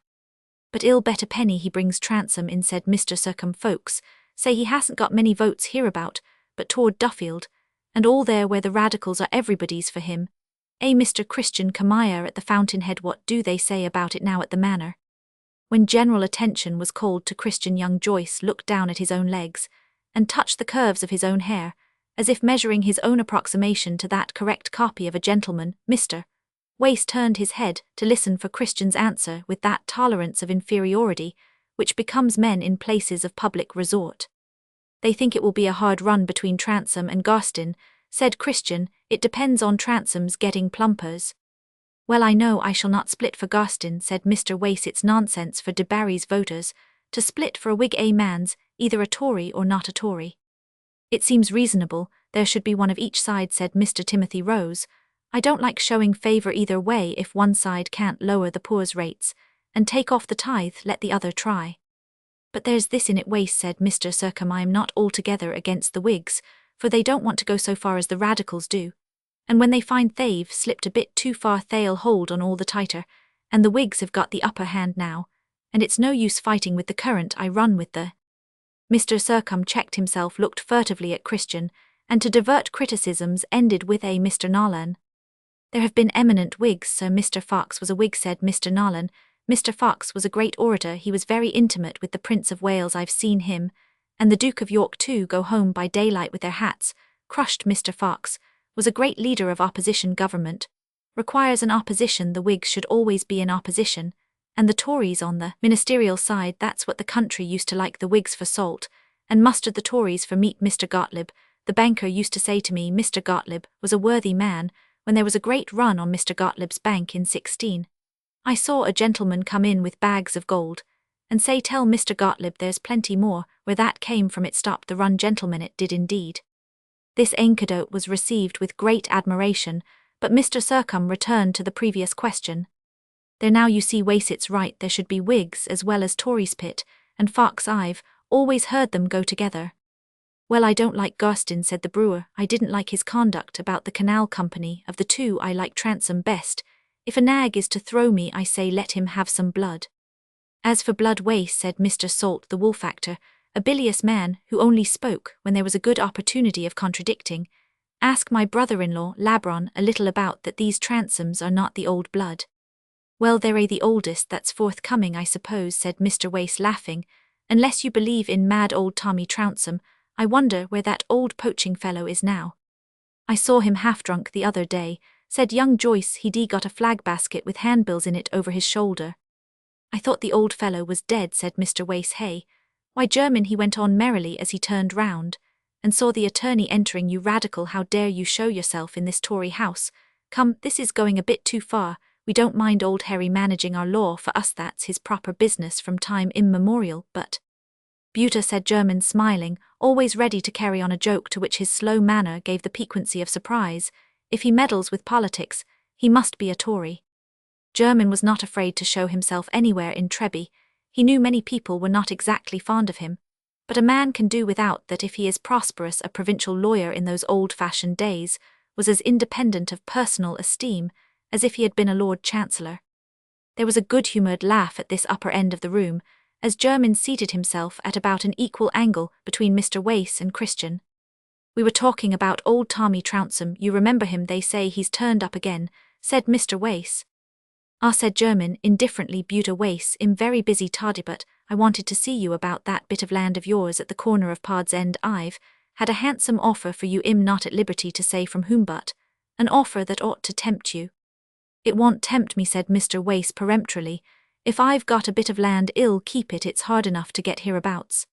But ill bet a penny he brings Transome in, said Mr. Sercombe. Folks say he hasn't got many votes hereabout, but toward Duffield, and all there where the radicals are everybody's for him. Mr. Christian Camire at the Fountainhead, what do they say about it now at the Manor? When general attention was called to Christian, young Joyce looked down at his own legs, and touched the curves of his own hair, as if measuring his own approximation to that correct copy of a gentleman. Mr. Wace turned his head to listen for Christian's answer with that tolerance of inferiority which becomes men in places of public resort. They think it will be a hard run between Transome and Garstin, said Christian. It depends on Transome's getting plumpers. Well, I know I shall not split for Garstin, said Mr. Wace. It's nonsense for de Barry's voters to split for a Whig man's, either a Tory or not a Tory. It seems reasonable, there should be one of each side, said Mr. Timothy Rose. I don't like showing favour either way. If one side can't lower the poor's rates and take off the tithe, let the other try. But there's this in it, Wace, said Mr. Sercombe. I am not altogether against the Whigs, for they don't want to go so far as the Radicals do. And when they find they've slipped a bit too far, they'll hold on all the tighter, and the Whigs have got the upper hand now, and it's no use fighting with the current. I run with the... Mr. Sercombe checked himself, looked furtively at Christian, and to divert criticisms ended with a Mr. Nolan. There have been eminent Whigs, Sir. Mr. Fox was a Whig, said Mr. Nolan. Mr. Fox was a great orator. He was very intimate with the Prince of Wales. I've seen him, and the Duke of York too, go home by daylight with their hats crushed. Mr. Fox was a great leader of opposition government. Requires an opposition. The Whigs should always be in opposition, and the Tories on the ministerial side. That's what the country used to like the Whigs for salt, and mustard the Tories for meat. Mr. Gottlieb, the banker, used to say to me, Mr. Gottlieb was a worthy man, when there was a great run on Mr. Gottlieb's bank in 16. I saw a gentleman come in with bags of gold, and say, tell Mr. Gottlieb there's plenty more. Where that came from, it stopped the run, gentlemen, it did indeed. This anecdote was received with great admiration, but Mr. Sercombe returned to the previous question. There now, you see, Wace, it's right, there should be Whigs as well as Tories. Pitt and Fox, I've always heard them go together. Well, I don't like Garstin, said the brewer. I didn't like his conduct about the Canal Company. Of the two, I like Transome best. If a nag is to throw me, I say let him have some blood. As for blood, Wace, said Mr. Salt, the wool factor, a bilious man who only spoke when there was a good opportunity of contradicting, ask my brother-in-law, Labron, a little about that. These Transomes are not the old blood. Well, they're the oldest that's forthcoming, I suppose, said Mr. Wace, laughing, unless you believe in mad old Tommy Trounsem. I wonder where that old poaching fellow is now. I saw him half drunk the other day, said young Joyce. He'd got a flag basket with handbills in it over his shoulder. I thought the old fellow was dead, said Mr. Wace. Hey, why, German, he went on merrily as he turned round and saw the attorney entering. You Radical, how dare you show yourself in this Tory house? Come, this is going a bit too far. We don't mind old Harry managing our law for us, that's his proper business from time immemorial. But Buter, said German, smiling, always ready to carry on a joke to which his slow manner gave the piquancy of surprise. If he meddles with politics, he must be a Tory. German was not afraid to show himself anywhere in Treby. He knew many people were not exactly fond of him, but a man can do without that if he is prosperous. A provincial lawyer in those old-fashioned days was as independent of personal esteem as if he had been a Lord Chancellor. There was a good-humoured laugh at this upper end of the room, as German seated himself at about an equal angle between Mr. Wace and Christian. We were talking about old Tommy Trounsem. You remember him? They say he's turned up again, said Mr. Wace. Ah, said German, indifferently. Buter Wace, I'm very busy toddy, but I wanted to see you about that bit of land of yours at the corner of Pod's End. I've had a handsome offer for you. I'm not at liberty to say from whom, but an offer that ought to tempt you. It won't tempt me, said Mr. Wace peremptorily. If I've got a bit of land, I'll keep it. It's hard enough to get hereabouts.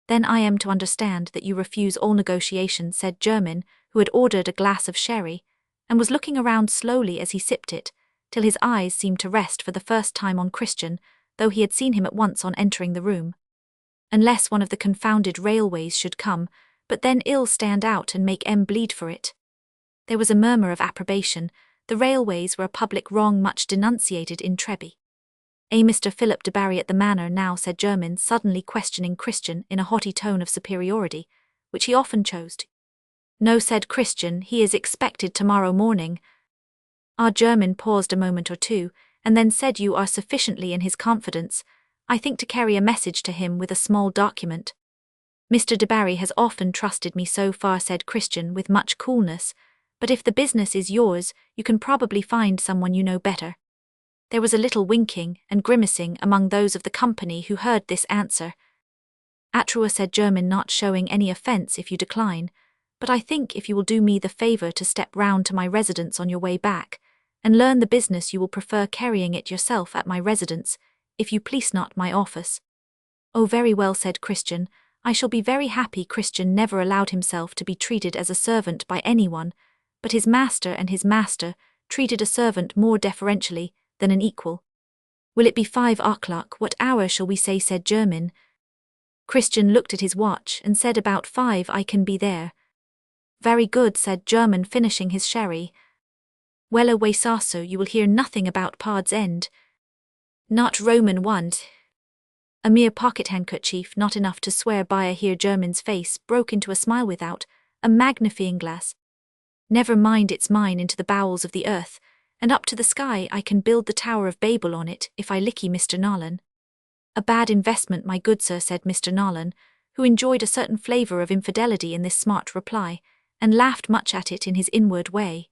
Then I am to understand that you refuse all negotiation, said German, who had ordered a glass of sherry, and was looking around slowly as he sipped it, till his eyes seemed to rest for the first time on Christian, though he had seen him at once on entering the room. Unless one of the confounded railways should come, but then I'll stand out and make bleed for it. There was a murmur of approbation. The railways were a public wrong much denunciated in Treby. Mr. Philip de Barry at the Manor now, said German, suddenly questioning Christian in a haughty tone of superiority, which he often chose to. No, said Christian, he is expected tomorrow morning. Our German paused a moment or two, and then said, you are sufficiently in his confidence, I think, to carry a message to him with a small document. Mr. de Barry has often trusted me so far, said Christian with much coolness, but if the business is yours, you can probably find someone you know better. There was a little winking and grimacing among those of the company who heard this answer. Atrua, said German, not showing any offence if you decline, but I think if you will do me the favour to step round to my residence on your way back, and learn the business you will prefer carrying it yourself at my residence, if you please not my office. Oh, very well, said Christian, I shall be very happy. Christian never allowed himself to be treated as a servant by anyone, but his master and his master treated a servant more deferentially than an equal. Will it be 5 o'clock? What hour shall we say? Said German. Christian looked at his watch and said about 5. I can be there. Very good, said German, finishing his sherry. Well, away Sasso, you will hear nothing about Pod's End. Not Roman want. A mere pocket handkerchief, not enough to swear by. Here German's face broke into a smile without a magnifying glass. Never mind, it's mine into the bowels of the earth, and up to the sky. I can build the Tower of Babel on it, if I licky Mr. Nolan. A bad investment, my good sir, said Mr. Nolan, who enjoyed a certain flavour of infidelity in this smart reply, and laughed much at it in his inward way.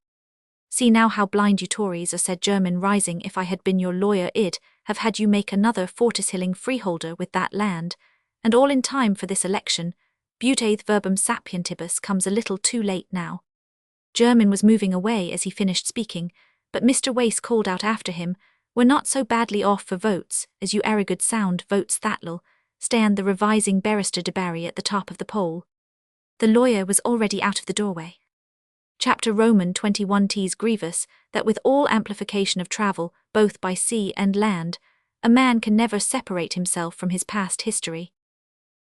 See now how blind you Tories are, said German, rising. If I had been your lawyer, I'd have had you make another Fortishilling freeholder with that land, and all in time for this election. Butaeth verbum sapientibus comes a little too late now. German was moving away as he finished speaking, but Mr. Wace called out after him, We're not so badly off for votes, as you arrogant sound votes that'll stand the revising barrister de Barry at the top of the poll. The lawyer was already out of the doorway. Chapter Roman 21. 'Tis grievous that with all amplification of travel, both by sea and land, a man can never separate himself from his past history.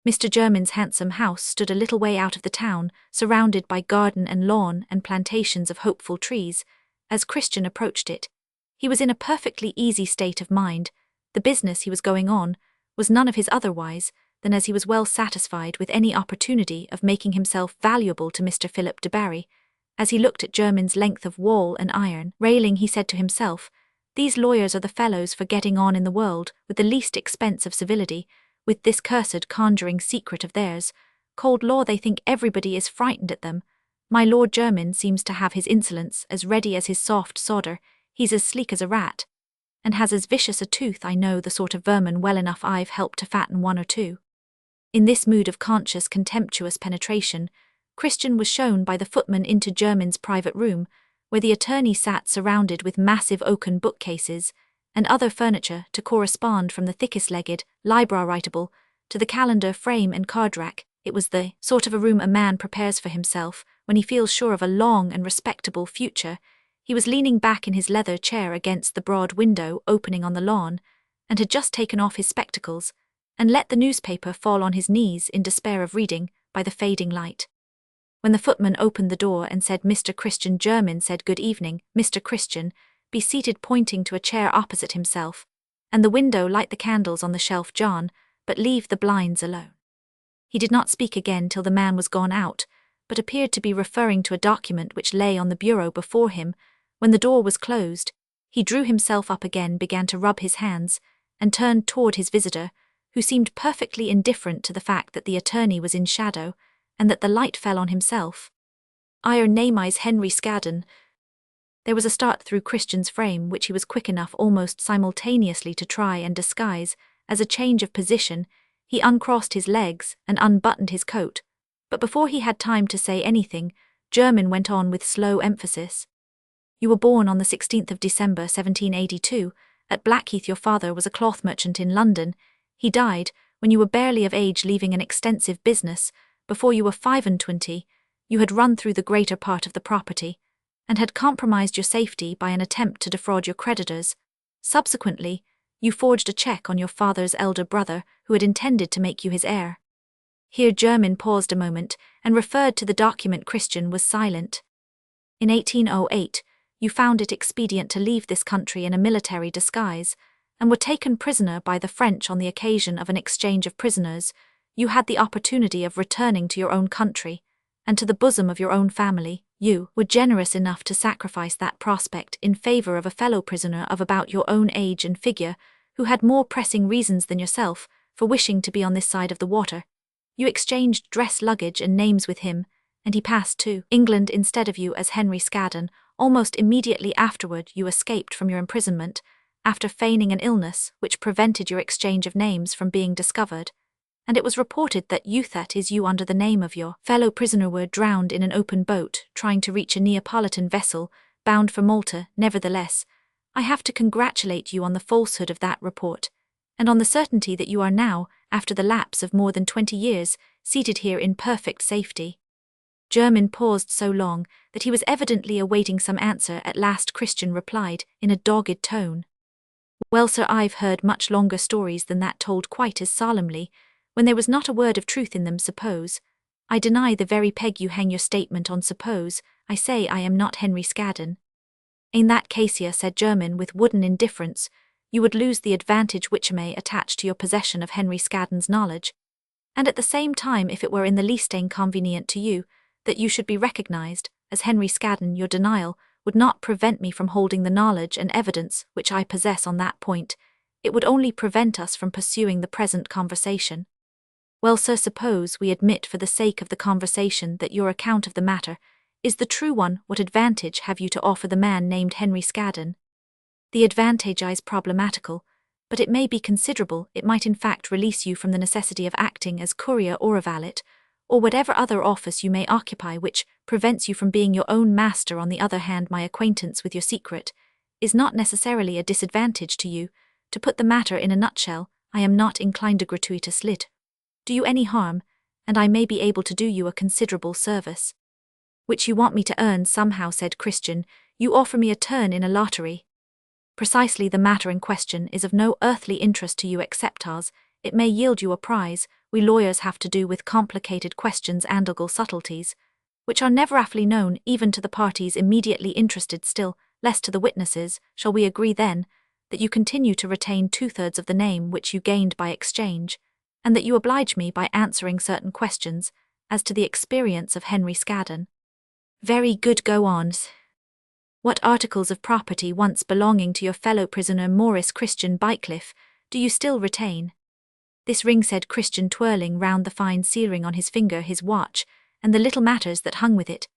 Mr. German's handsome house stood a little way out of the town, surrounded by garden and lawn and plantations of hopeful trees. As Christian approached it, he was in a perfectly easy state of mind. The business he was going on was none of his otherwise than as he was well satisfied with any opportunity of making himself valuable to Mr. Philip de Barry. As he looked at German's length of wall and iron railing, he said to himself, These lawyers are the fellows for getting on in the world with the least expense of civility, with this cursed conjuring secret of theirs. Cold law, they think everybody is frightened at them. My Lord German seems to have his insolence as ready as his soft sodder. He's as sleek as a rat, and has as vicious a tooth. I know the sort of vermin well enough. I've helped to fatten one or two. In this mood of conscious contemptuous penetration, Christian was shown by the footman into German's private room, where the attorney sat surrounded with massive oaken bookcases and other furniture to correspond from the thickest-legged, libra-writable, to the calendar frame and card rack. It was the sort of a room a man prepares for himself when he feels sure of a long and respectable future. He was leaning back in his leather chair against the broad window opening on the lawn, and had just taken off his spectacles and let the newspaper fall on his knees in despair of reading by the fading light. When the footman opened the door and said, Mr. Christian, German said, Good evening, Mr. Christian, be seated, pointing to a chair opposite himself, and the window, light the candles on the shelf, John, but leave the blinds alone. He did not speak again till the man was gone out, but appeared to be referring to a document which lay on the bureau before him. When the door was closed, he drew himself up again, began to rub his hands, and turned toward his visitor, who seemed perfectly indifferent to the fact that the attorney was in shadow, and that the light fell on himself. Iron name is Henry Scadden. There was a start through Christian's frame which he was quick enough almost simultaneously to try and disguise as a change of position. He uncrossed his legs and unbuttoned his coat, but before he had time to say anything, German went on with slow emphasis. You were born on the 16th of December 1782, at Blackheath. Your father was a cloth merchant in London. He died when you were barely of age, leaving an extensive business. Before you were 25, you had run through the greater part of the property, and had compromised your safety by an attempt to defraud your creditors. Subsequently, you forged a cheque on your father's elder brother, who had intended to make you his heir. Here German paused a moment, and referred to the document. Christian was silent. In 1808, you found it expedient to leave this country in a military disguise, and were taken prisoner by the French on the occasion of an exchange of prisoners. You had the opportunity of returning to your own country, and to the bosom of your own family. You were generous enough to sacrifice that prospect in favour of a fellow prisoner of about your own age and figure, who had more pressing reasons than yourself for wishing to be on this side of the water. You exchanged dress, luggage, and names with him, and he passed to England instead of you as Henry Scadden. Almost immediately afterward you escaped from your imprisonment, after feigning an illness which prevented your exchange of names from being discovered, and it was reported that you, that is you, under the name of your fellow prisoner, were drowned in an open boat trying to reach a Neapolitan vessel bound for Malta. Nevertheless, I have to congratulate you on the falsehood of that report, and on the certainty that you are now, after the lapse of more than 20 years, seated here in perfect safety." German paused so long that he was evidently awaiting some answer. At last Christian replied, in a dogged tone, "Well, sir, I've heard much longer stories than that told quite as solemnly, when there was not a word of truth in them. Suppose. I deny the very peg you hang your statement on. Suppose I say I am not Henry Scadden." "In that case, here," said German with wooden indifference, "you would lose the advantage which may attach to your possession of Henry Scadden's knowledge, and at the same time, if it were in the least inconvenient to you that you should be recognized as Henry Scadden, your denial would not prevent me from holding the knowledge and evidence which I possess on that point. It would only prevent us from pursuing the present conversation." "Well, sir, suppose we admit for the sake of the conversation that your account of the matter is the true one. What advantage have you to offer the man named Henry Scadden?" "The advantage is problematical, but it may be considerable. It might in fact release you from the necessity of acting as courier or a valet, or whatever other office you may occupy which prevents you from being your own master. On the other hand, my acquaintance with your secret is not necessarily a disadvantage to you. To put the matter in a nutshell, I am not inclined to gratuitous lit. Do you any harm, and I may be able to do you a considerable service." "Which you want me to earn somehow," said Christian. "You offer me a turn in a lottery." "Precisely. The matter in question is of no earthly interest to you except as it may yield you a prize. We lawyers have to do with complicated questions and legal subtleties, which are never aptly known even to the parties immediately interested, still less to the witnesses. Shall we agree, then, that you continue to retain 2/3 of the name which you gained by exchange, and that you oblige me by answering certain questions as to the experience of Henry Scadden?" "Very good, go on." "What articles of property once belonging to your fellow prisoner Maurice Christian Bycliffe do you still retain?" "This ring," said Christian, twirling round the fine seal-ring on his finger, "his watch, and the little matters that hung with it,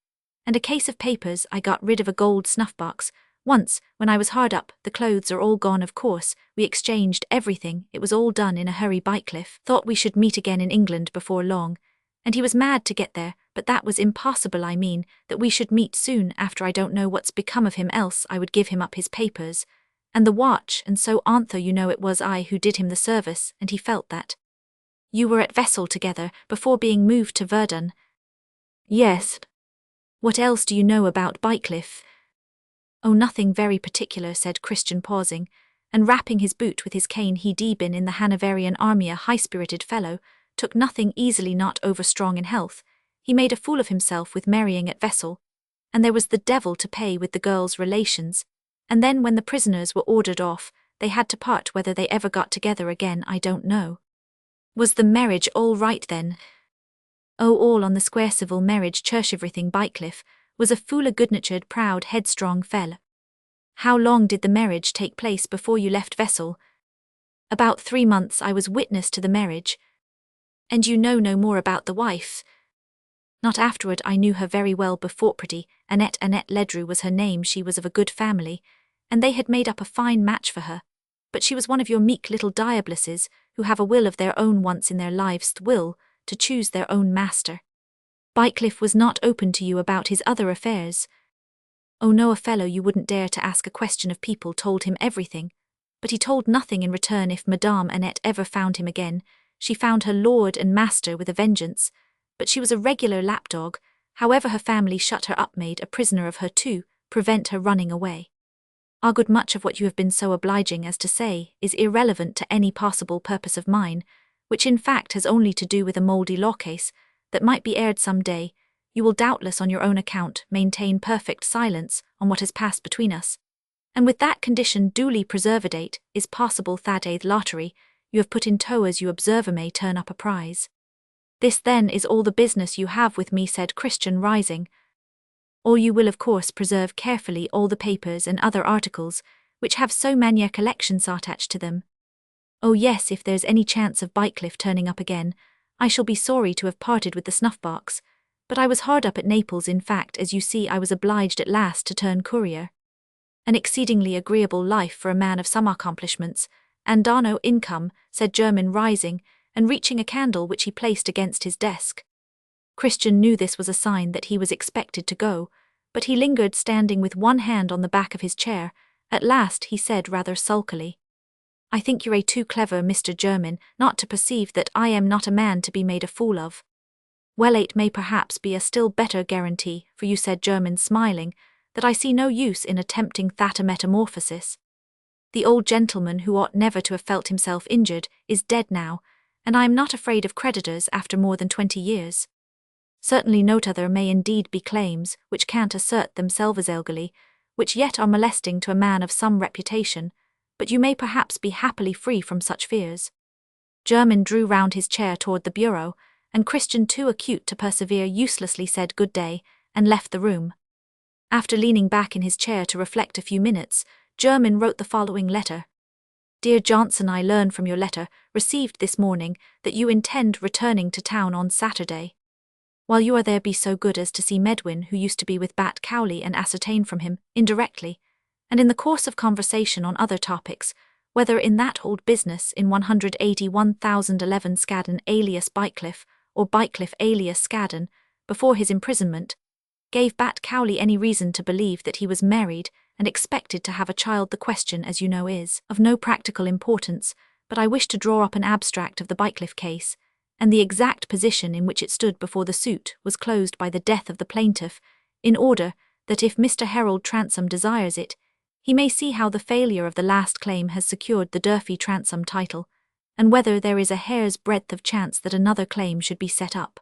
and a case of papers. I got rid of a gold snuff-box once when I was hard up. The clothes are all gone, of course. We exchanged everything. It was all done in a hurry. Bycliffe thought we should meet again in England before long, and he was mad to get there, but that was impossible. I mean, that we should meet soon after. I don't know what's become of him, else I would give him up his papers and the watch, and so on, though you know it was I who did him the service, and he felt that." "You were at Vessel together before being moved to Verdun?" "Yes." "What else do you know about Bycliffe?" "Oh, nothing very particular," said Christian, pausing, and rapping his boot with his cane. "He'd been in the Hanoverian army, a high-spirited fellow, took nothing easily, not over-strong in health. He made a fool of himself with marrying at Vessel, and there was the devil to pay with the girl's relations, and then when the prisoners were ordered off, they had to part. Whether they ever got together again, I don't know." "Was the marriage all right then?" "Oh, all on the square. Civil marriage, church, everything. Bycliffe was a fool, a good-natured, proud, headstrong fellow." "How long did the marriage take place before you left Vessel?" "About 3 months. I was witness to the marriage." "And you know no more about the wife?" "Not afterward. I knew her very well before. Pretty Annette Ledru was her name. She was of a good family, and they had made up a fine match for her, but she was one of your meek little diableses who have a will of their own once in their lives, the will to choose their own master." "Bycliffe was not open to you about his other affairs?" "Oh no, a fellow you wouldn't dare to ask a question of. People told him everything, but he told nothing in return. If Madame Annette ever found him again, she found her lord and master with a vengeance, but she was a regular lapdog. However, her family shut her up, made a prisoner of her to prevent her running away." "Ah, good, much of what you have been so obliging as to say is irrelevant to any possible purpose of mine, which in fact has only to do with a mouldy law case that might be aired some day. You will doubtless on your own account maintain perfect silence on what has passed between us, and with that condition duly preservate is possible that the lottery you have put in tow, as you observe, may turn up a prize." "This then is all the business you have with me," said Christian, rising. "Or you will of course preserve carefully all the papers and other articles which have so many collections attached to them?" "Oh yes, if there's any chance of Bycliffe turning up again, I shall be sorry to have parted with the snuff-box, but I was hard up at Naples. In fact, as you see, I was obliged at last to turn courier." "An exceedingly agreeable life for a man of some accomplishments and no income," said German, rising and reaching a candle which he placed against his desk. Christian knew this was a sign that he was expected to go, But he lingered standing with one hand on the back of his chair. At last he said rather sulkily, "I think you're too clever, Mr. Jermyn, not to perceive that I am not a man to be made a fool of." "Well, it may perhaps be a still better guarantee for you," said Jermyn, smiling, "that I see no use in attempting that metamorphosis. The old gentleman, who ought never to have felt himself injured, is dead now, and I am not afraid of creditors after more than 20 years. Certainly note other may indeed be claims which can't assert themselves illegally, which yet are molesting to a man of some reputation, but you may perhaps be happily free from such fears." Jermyn drew round his chair toward the bureau, and Christian, too acute to persevere, uselessly said good day, and left the room. After leaning back in his chair to reflect a few minutes, Jermyn wrote the following letter. "Dear Johnson, I learn from your letter, received this morning, that you intend returning to town on Saturday. While you are there, be so good as to see Medwin, who used to be with Bat Cowley, and ascertain from him, indirectly, and in the course of conversation on other topics, whether in that old business in 181,011 Scadden alias Bycliffe, or Bycliffe alias Scadden, before his imprisonment, gave Bat Cowley any reason to believe that he was married and expected to have a child. The question, as you know, is of no practical importance, but I wish to draw up an abstract of the Bycliffe case, and the exact position in which it stood before the suit was closed by the death of the plaintiff, in order that if Mr. Harold Transome desires it, he may see how the failure of the last claim has secured the Durfee Transome title, and whether there is a hair's breadth of chance that another claim should be set up.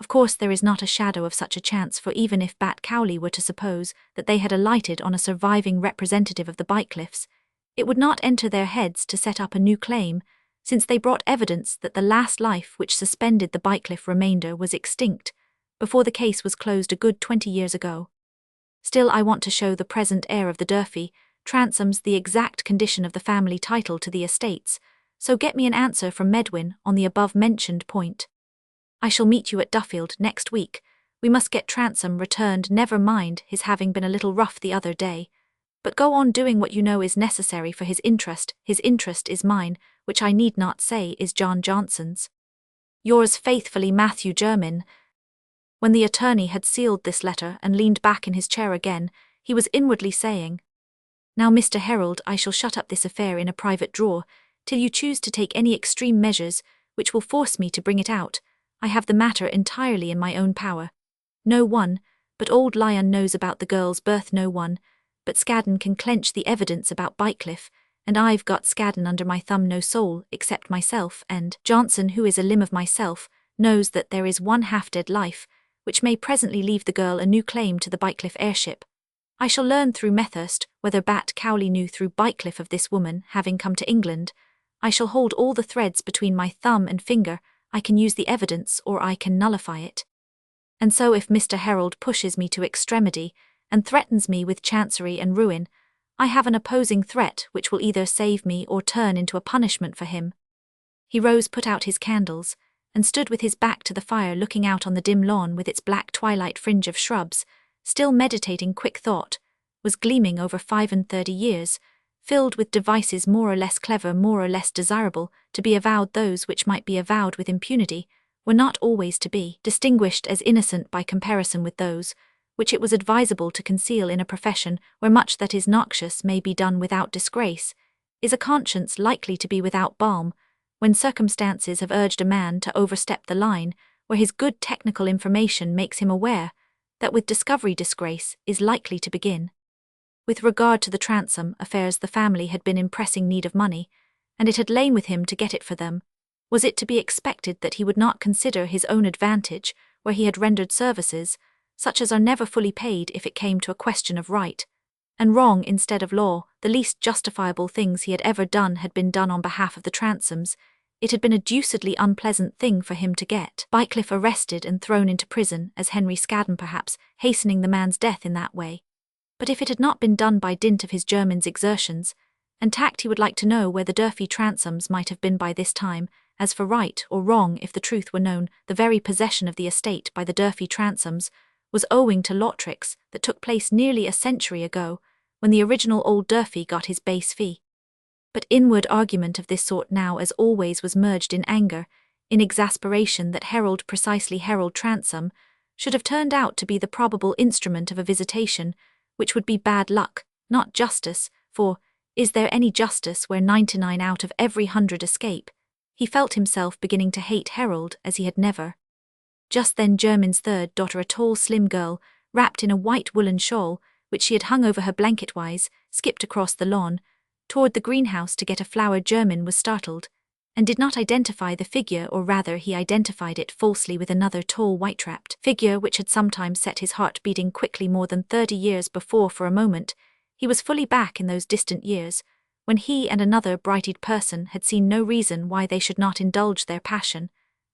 Of course there is not a shadow of such a chance, for even if Bat Cowley were to suppose that they had alighted on a surviving representative of the Bycliffes, it would not enter their heads to set up a new claim, since they brought evidence that the last life which suspended the Bycliffe remainder was extinct, before the case was closed a good 20 years ago. Still, I want to show the present heir of the Durfee Transomes the exact condition of the family title to the estates, so get me an answer from Medwin on the above-mentioned point. I shall meet you at Duffield next week. We must get Transome returned, never mind his having been a little rough the other day, but go on doing what you know is necessary for his interest. His interest is mine, which I need not say is John Johnson's. Yours faithfully, Matthew Jermyn." When the attorney had sealed this letter and leaned back in his chair again, he was inwardly saying, "Now, Mr. Harold, I shall shut up this affair in a private drawer, till you choose to take any extreme measures which will force me to bring it out. I have the matter entirely in my own power. No one but old Lyon knows about the girl's birth. No one but Scadden can clench the evidence about Bycliffe, and I've got Scadden under my thumb. No soul, except myself and Johnson, who is a limb of myself, knows that there is one half-dead life, which may presently leave the girl a new claim to the Bycliffe heirship. I shall learn through Methurst whether Bat Cowley knew through Bycliffe of this woman having come to England. I shall hold all the threads between my thumb and finger. I can use the evidence or I can nullify it. And so if Mr. Harold pushes me to extremity, and threatens me with chancery and ruin, I have an opposing threat which will either save me or turn into a punishment for him." He rose, put out his candles, and stood with his back to the fire, looking out on the dim lawn with its black twilight fringe of shrubs, still meditating. Quick thought was gleaming over 35 years, filled with devices more or less clever, more or less desirable to be avowed. Those which might be avowed with impunity were not always to be distinguished as innocent by comparison with those which it was advisable to conceal. In a profession where much that is noxious may be done without disgrace, is a conscience likely to be without balm, when circumstances have urged a man to overstep the line where his good technical information makes him aware that with discovery disgrace is likely to begin? With regard to the Transome affairs, the family had been in pressing need of money, and it had lain with him to get it for them. Was it to be expected that he would not consider his own advantage where he had rendered services such as are never fully paid if it came to a question of right and wrong instead of law? The least justifiable things he had ever done had been done on behalf of the Transomes. It had been a deucedly unpleasant thing for him to get Bycliffe arrested and thrown into prison as Henry Scadden, perhaps hastening the man's death in that way. But if it had not been done by dint of his Jermyn's exertions and tact, he would like to know where the Durfee Transomes might have been by this time. As for right or wrong, if the truth were known, the very possession of the estate by the Durfee Transomes was owing to lot tricks that took place nearly a century ago, when the original old Durfee got his base fee. But inward argument of this sort now, as always, was merged in anger, in exasperation that Harold Transome should have turned out to be the probable instrument of a visitation, which would be bad luck, not justice, for is there any justice where 99 out of every 100 escape? He felt himself beginning to hate Harold as he had never. Just then German's third daughter, a tall, slim girl, wrapped in a white woolen shawl, which she had hung over her blanket-wise, skipped across the lawn, toward the greenhouse to get a flower. German was startled, and did not identify the figure, or rather he identified it falsely with another tall white-wrapped figure which had sometimes set his heart beating quickly more than 30 years before. For a moment, he was fully back in those distant years, when he and another bright-eyed person had seen no reason why they should not indulge their passion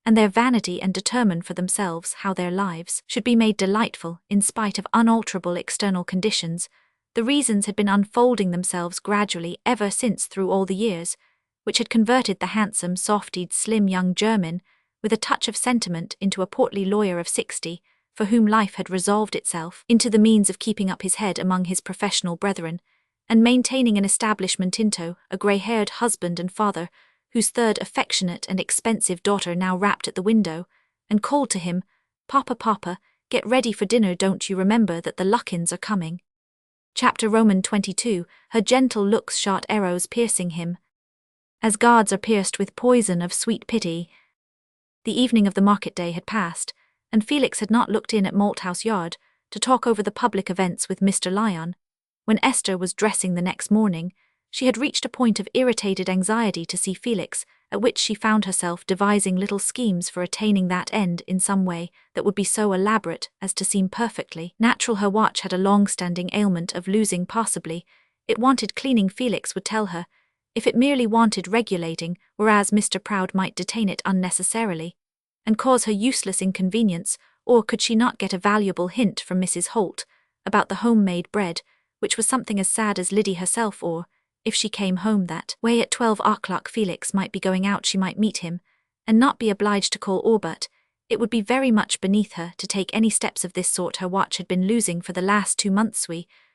and their vanity and determine for themselves how their lives should be made delightful in spite of unalterable external conditions. The reasons had been unfolding themselves gradually ever since through all the years, which had converted the handsome, soft-eyed, slim young German, with a touch of sentiment, into a portly lawyer of 60, for whom life had resolved itself into the means of keeping up his head among his professional brethren, and maintaining an establishment into a grey-haired husband and father, whose third affectionate and expensive daughter now rapped at the window, and called to him, "Papa, Papa, get ready for dinner, don't you remember that the Luckins are coming?" Chapter Roman 22, her gentle looks shot arrows piercing him, as gods are pierced with poison of sweet pity. The evening of the market day had passed, and Felix had not looked in at Malthouse Yard to talk over the public events with Mr. Lyon. When Esther was dressing the next morning, she had reached a point of irritated anxiety to see Felix, at which she found herself devising little schemes for attaining that end in some way that would be so elaborate as to seem perfectly natural. Her watch had a long-standing ailment of losing possibly. It wanted cleaning, Felix would tell her, if it merely wanted regulating, whereas Mr. Proud might detain it unnecessarily and cause her useless inconvenience. Or could she not get a valuable hint from Mrs. Holt about the homemade bread, which was something as sad as Liddy herself? Or, if she came home that way at 12 o'clock, Felix might be going out, she might meet him, and not be obliged to call. Or but it would be very much beneath her to take any steps of this sort. Her watch had been losing for the last 2 months.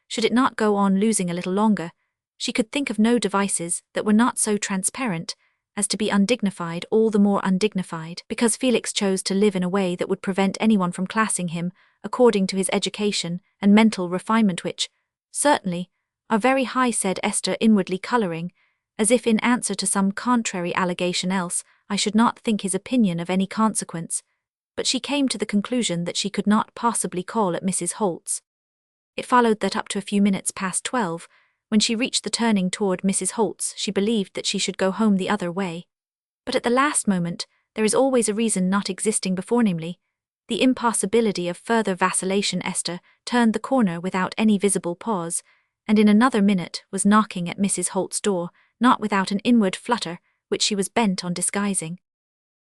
Should it not go on losing a little longer? She could think of no devices that were not so transparent as to be undignified, all the more undignified because Felix chose to live in a way that would prevent anyone from classing him according to his education and mental refinement, which, certainly, are very high, said Esther, inwardly colouring, as if in answer to some contrary allegation. Else, I should not think his opinion of any consequence. But she came to the conclusion that she could not possibly call at Mrs. Holt's. It followed that up to a few minutes past 12, when she reached the turning toward Mrs. Holt's, she believed that she should go home the other way. But at the last moment, there is always a reason not existing before, namely, the impossibility of further vacillation. Esther turned the corner without any visible pause, and in another minute was knocking at Mrs. Holt's door, not without an inward flutter, which she was bent on disguising.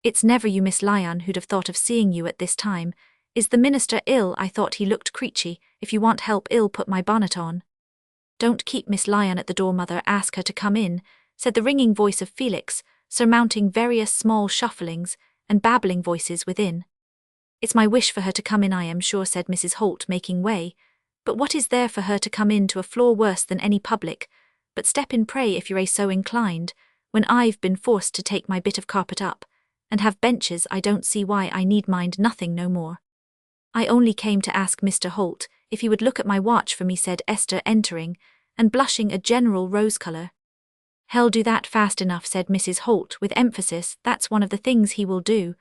"It's never you, Miss Lyon, who'd have thought of seeing you at this time. Is the minister ill? I thought he looked creechy. If you want help, I'll put my bonnet on." "Don't keep Miss Lyon at the door, mother, ask her to come in," said the ringing voice of Felix, surmounting various small shufflings and babbling voices within. "It's my wish for her to come in, I am sure," said Mrs. Holt, making way. "But what is there for her to come in to a floor worse than any public? But step in, pray, if you're so inclined, when I've been forced to take my bit of carpet up, and have benches. I don't see why I need mind nothing no more." "I only came to ask Mr. Holt if he would look at my watch for me," said Esther, entering, and blushing a general rose colour. "He'll do that fast enough," said Mrs. Holt with emphasis. "That's one of the things he will do."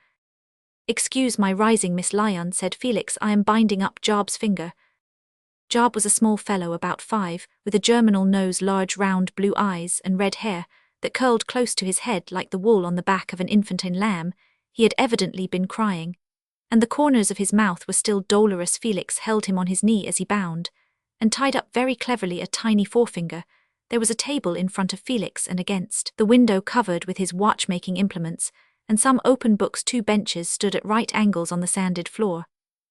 "Excuse my rising, Miss Lyon," said Felix, "I am binding up Job's finger." Job was a small fellow about 5, with a germinal nose, large round blue eyes, and red hair that curled close to his head like the wool on the back of an infantine lamb. He had evidently been crying, and the corners of his mouth were still dolorous. Felix held him on his knee as he bound, and tied up very cleverly a tiny forefinger. There was a table in front of Felix, and against the window covered with his watchmaking implements, and some open books. 2 benches stood at right angles on the sanded floor,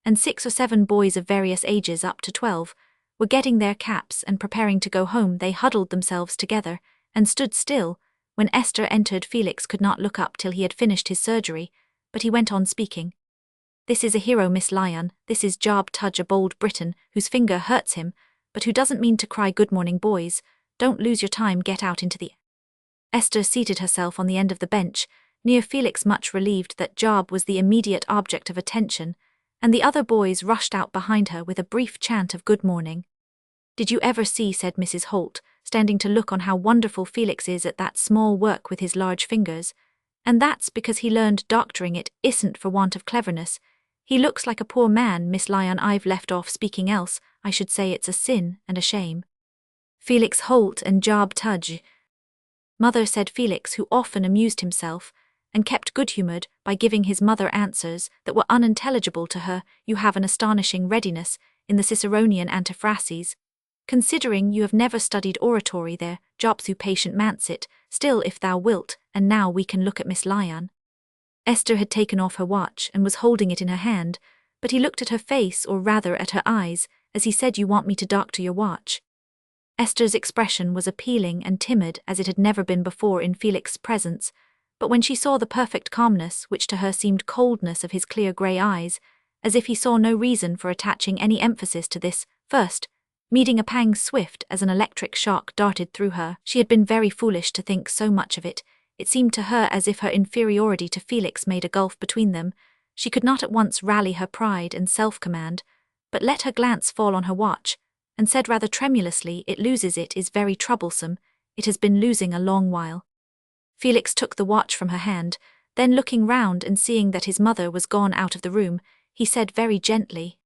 and 6 or 7 boys of various ages up to 12 were getting their caps and preparing to go home. They huddled themselves together and stood still. When Esther entered, Felix could not look up till he had finished his surgery, but he went on speaking. "This is a hero, Miss Lyon. This is Job Tudge, a bold Briton, whose finger hurts him, but who doesn't mean to cry. Good morning, boys. Don't lose your time, get out into the—" Esther seated herself on the end of the bench, near Felix, much relieved that Job was the immediate object of attention, and the other boys rushed out behind her with a brief chant of good morning. "Did you ever see," said Mrs. Holt, standing to look on how wonderful Felix is at that small work with his large fingers. "And that's because he learned doctoring it isn't for want of cleverness. He looks like a poor man, Miss Lyon. I've left off speaking, else I should say it's a sin and a shame." "Felix Holt and Job Tudge," Mother, said Felix, who often amused himself and kept good-humoured by giving his mother answers that were unintelligible to her. "You have an astonishing readiness in the Ciceronian antiphrases. Considering you have never studied oratory there, Jopsu patient mansit, still if thou wilt, and now we can look at Miss Lyon." Esther had taken off her watch and was holding it in her hand, but he looked at her face, or rather at her eyes, as he said, "You want me to doctor your watch?" Esther's expression was appealing and timid as it had never been before in Felix's presence, but when she saw the perfect calmness, which to her seemed coldness, of his clear grey eyes, as if he saw no reason for attaching any emphasis to this, first, meeting a pang swift as an electric shock darted through her. She had been very foolish to think so much of it. It seemed to her as if her inferiority to Felix made a gulf between them. She could not at once rally her pride and self-command, but let her glance fall on her watch, and said rather tremulously, "It loses, it is very troublesome. It has been losing a long while." Felix took the watch from her hand, then looking round and seeing that his mother was gone out of the room, he said very gently,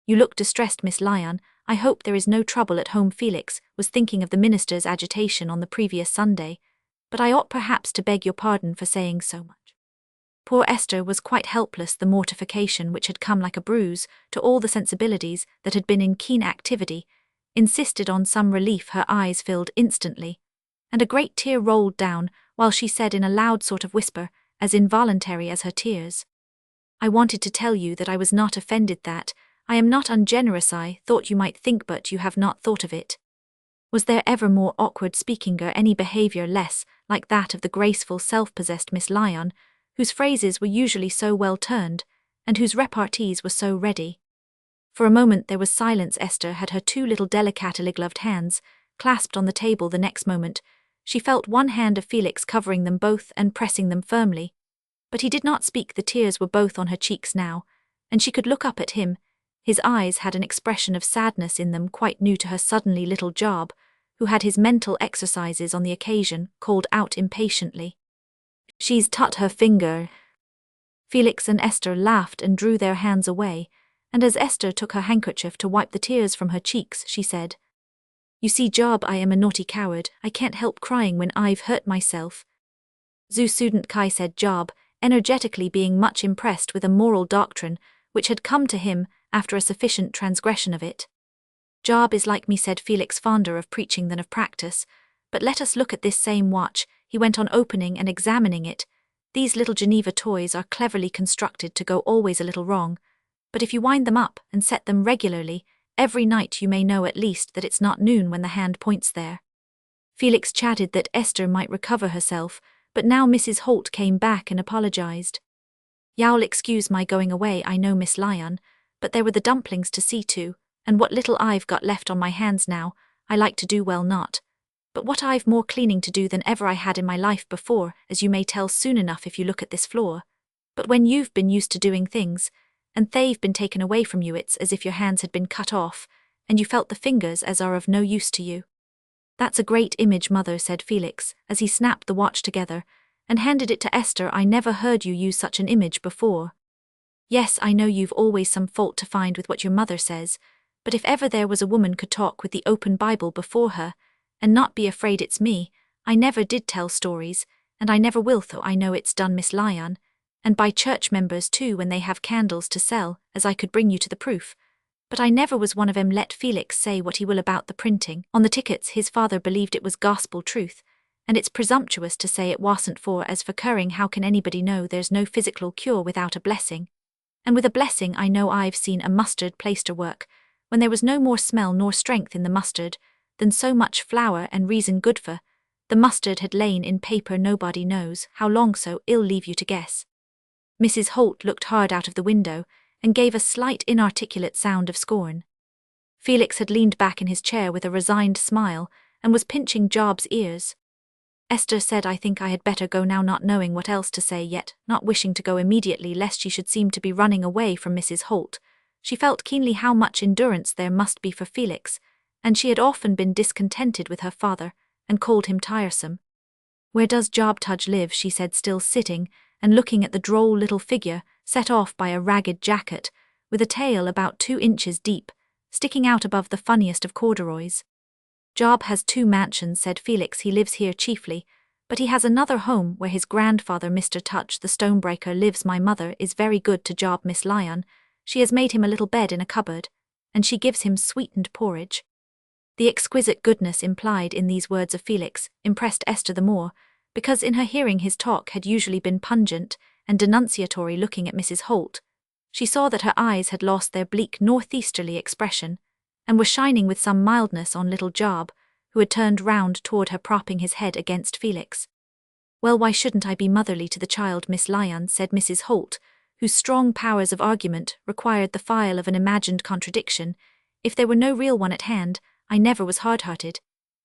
"You look distressed, Miss Lyon. I hope there is no trouble at home." Felix was thinking of the minister's agitation on the previous Sunday, "but I ought perhaps to beg your pardon for saying so much." Poor Esther was quite helpless. The mortification, which had come like a bruise to all the sensibilities that had been in keen activity, insisted on some relief. Her eyes filled instantly, and a great tear rolled down, while she said in a loud sort of whisper, as involuntary as her tears, "I wanted to tell you that I was not offended, that I am not ungenerous. I thought you might think, but you have not thought of it. Was there ever more awkward speaking, or any behaviour less like that of the graceful, self-possessed Miss Lyon, whose phrases were usually so well turned, and whose repartees were so ready?" For a moment there was silence. Esther had her two little delicately gloved hands clasped on the table. The next moment she felt one hand of Felix covering them both and pressing them firmly. But he did not speak. The tears were both on her cheeks now, and she could look up at him. His eyes had an expression of sadness in them quite new to her. Suddenly little Job, who had his mental exercises on the occasion, called out impatiently, "She's tut her finger." Felix and Esther laughed and drew their hands away, and as Esther took her handkerchief to wipe the tears from her cheeks, she said, "You see, Job, I am a naughty coward. I can't help crying when I've hurt myself." "Zu student Kai," said Job, energetically, being much impressed with a moral doctrine which had come to him after a sufficient transgression of it. "Job is like me," said Felix, fonder of preaching than of practice. "But let us look at this same watch," he went on, opening and examining it. "These little Geneva toys are cleverly constructed to go always a little wrong, but if you wind them up and set them regularly, every night you may know at least that it's not noon when the hand points there." Felix chatted that Esther might recover herself, but now Mrs. Holt came back and apologized. "You'll excuse my going away, I know, Miss Lyon, but there were the dumplings to see to, and what little I've got left on my hands now, I like to do well not. But what I've more cleaning to do than ever I had in my life before, as you may tell soon enough if you look at this floor. But when you've been used to doing things, and they've been taken away from you, it's as if your hands had been cut off, and you felt the fingers as are of no use to you." "That's a great image, Mother," said Felix, as he snapped the watch together, and handed it to Esther. "I never heard you use such an image before." "Yes, I know you've always some fault to find with what your mother says, but if ever there was a woman could talk with the open Bible before her, and not be afraid, it's me. I never did tell stories, and I never will, though I know it's done, Miss Lyon, and by church members too when they have candles to sell, as I could bring you to the proof. But I never was one of 'em. Let Felix say what he will about the printing on the tickets. His father believed it was gospel truth, and it's presumptuous to say it wasn't, for as for curing, how can anybody know there's no physical cure without a blessing? And with a blessing I know I've seen a mustard plaister work, when there was no more smell nor strength in the mustard than so much flour and reason good for. The mustard had lain in paper nobody knows how long, so I'll leave you to guess." Mrs. Holt looked hard out of the window and gave a slight inarticulate sound of scorn. Felix had leaned back in his chair with a resigned smile and was pinching Job's ears. Esther said I think I had better go now, not knowing what else to say, yet not wishing to go immediately lest she should seem to be running away from Mrs. Holt. She felt keenly how much endurance there must be for Felix, and she had often been discontented with her father, and called him tiresome. "Where does Job Tudge live?" she said, still sitting, and looking at the droll little figure, set off by a ragged jacket, with a tail about 2 inches deep, sticking out above the funniest of corduroys. "Job has 2 mansions," said Felix. "He lives here chiefly, but he has another home where his grandfather, Mr. Tudge, the stonebreaker, lives. My mother is very good to Job, Miss Lyon. She has made him a little bed in a cupboard, and she gives him sweetened porridge." The exquisite goodness implied in these words of Felix impressed Esther the more, because in her hearing his talk had usually been pungent and denunciatory. Looking at Mrs. Holt, she saw that her eyes had lost their bleak northeasterly expression, and were shining with some mildness on little Job, who had turned round toward her, propping his head against Felix. "Well, why shouldn't I be motherly to the child, Miss Lyon?" said Mrs. Holt, whose strong powers of argument required the file of an imagined contradiction. "If there were no real one at hand, I never was hard-hearted,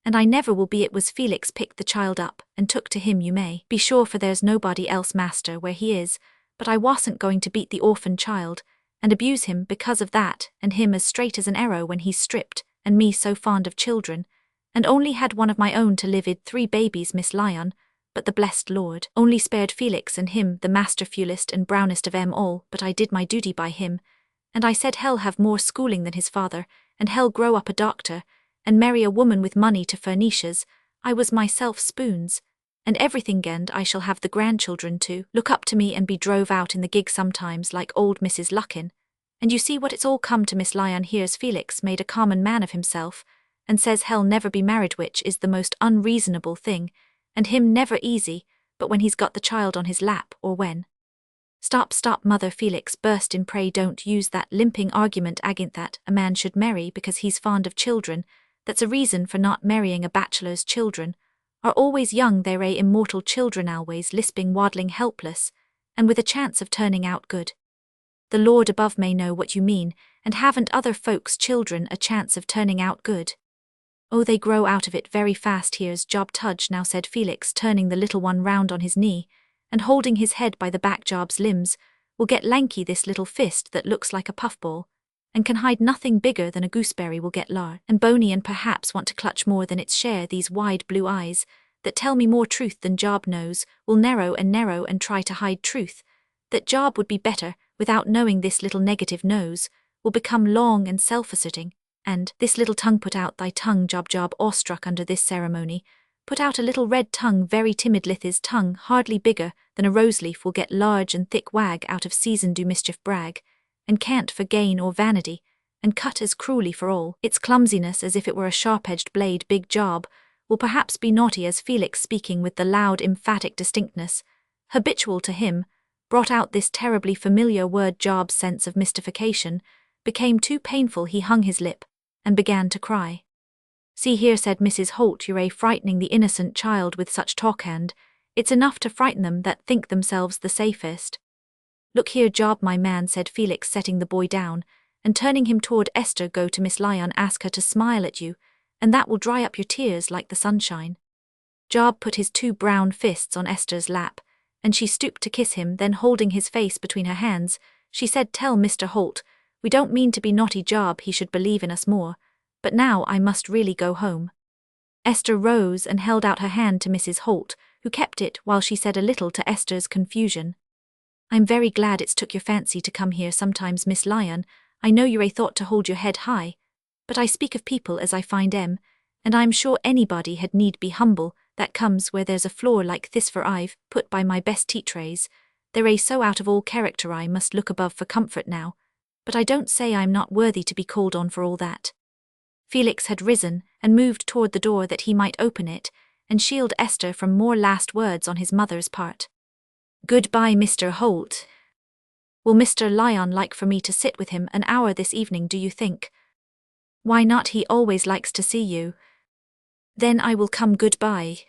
and I never will be. It was Felix picked the child up and took to him, you may be sure, for there's nobody else master where he is, but I wasn't going to beat the orphan child, and abuse him because of that, and him as straight as an arrow when he's stripped, and me so fond of children, and only had one of my own to live id 3 babies, Miss Lyon, but the blessed Lord only spared Felix, and him the masterfulest and brownest of 'em all. But I did my duty by him, and I said he'll have more schooling than his father, and he'll grow up a doctor, and marry a woman with money to furnishes. I was myself spoons, and everything, and I shall have the grandchildren to look up to me and be drove out in the gig sometimes like old Mrs. Luckin. And you see what it's all come to, Miss Lyon. Here's Felix made a common man of himself, and says he'll never be married, which is the most unreasonable thing, and him never easy, but when he's got the child on his lap, or when—" Stop, mother," Felix burst in. "Pray don't use that limping argument against that a man should marry because he's fond of children. That's a reason for not marrying. A bachelor's children are always young, they're immortal children, always lisping, waddling, helpless, and with a chance of turning out good. The Lord above may know what you mean, and haven't other folks' children a chance of turning out good?" "Oh, they grow out of it very fast. Here's Job Tudge now," said Felix, turning the little one round on his knee, and holding his head by the back. "Job's limbs will get lanky. This little fist that looks like a puffball, and can hide nothing bigger than a gooseberry, will get large and bony, and perhaps want to clutch more than its share. These wide blue eyes, that tell me more truth than Job knows, will narrow and try to hide truth. That Job would be better without knowing. This little negative nose will become long and self-asserting, and this little tongue, put out thy tongue, Job." Job, awestruck under this ceremony, put out a little red tongue, very timid. His tongue, hardly bigger than a rose-leaf, will get large and thick, wag out of season, do mischief, brag, and can't for gain or vanity, and cut as cruelly for all its clumsiness as if it were a sharp-edged blade. Big Job will perhaps be naughty, as Felix, speaking with the loud emphatic distinctness habitual to him, brought out this terribly familiar word. Job's sense of mystification became too painful. He hung his lip and began to cry. "See here," said Mrs. Holt, "you're frightening the innocent child with such talk, and it's enough to frighten them that think themselves the safest." "Look here, Job, my man," said Felix, setting the boy down, and turning him toward Esther. "Go to Miss Lyon, ask her to smile at you, and that will dry up your tears like the sunshine." Job put his 2 brown fists on Esther's lap, and she stooped to kiss him. Then, holding his face between her hands, she said, "Tell Mr. Holt, we don't mean to be naughty, Job. He should believe in us more. But now I must really go home." Esther rose and held out her hand to Mrs. Holt, who kept it while she said a little to Esther's confusion, "I'm very glad it's took your fancy to come here sometimes, Miss Lyon. I know you're thought to hold your head high, but I speak of people as I find 'em, and I'm sure anybody had need be humble that comes where there's a floor like this, for I've put by my best teatrays. They're so out of all character I must look above for comfort now, but I don't say I'm not worthy to be called on for all that." Felix had risen and moved toward the door that he might open it and shield Esther from more last words on his mother's part. "Goodbye, Mr. Holt. Will Mr. Lyon like for me to sit with him an hour this evening, do you think?" "Why not? He always likes to see you." "Then I will come. Goodbye."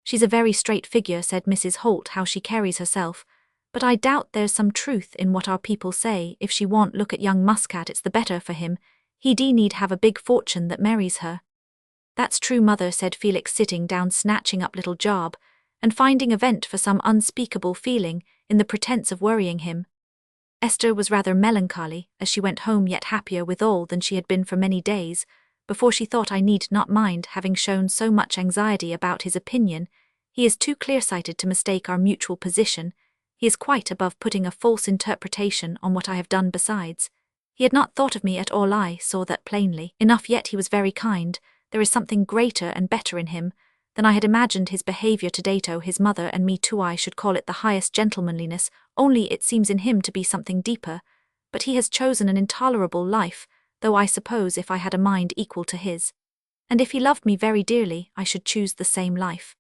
"She's a very straight figure," said Mrs. Holt, "how she carries herself, but I doubt there's some truth in what our people say. If she won't look at young Muscat, it's the better for him. He need have a big fortune that marries her." "That's true, mother," said Felix, sitting down, snatching up little Job, and finding a vent for some unspeakable feeling in the pretense of worrying him. Esther was rather melancholy as she went home, yet happier withal than she had been for many days, before she thought, "I need not mind having shown so much anxiety about his opinion. He is too clear-sighted to mistake our mutual position. He is quite above putting a false interpretation on what I have done besides. He had not thought of me at all, I saw that plainly enough, yet he was very kind. There is something greater and better in him than I had imagined. His behaviour to Dato, his mother, and me too, I should call it the highest gentlemanliness, only it seems in him to be something deeper. But he has chosen an intolerable life, though I suppose if I had a mind equal to his, and if he loved me very dearly, I should choose the same life."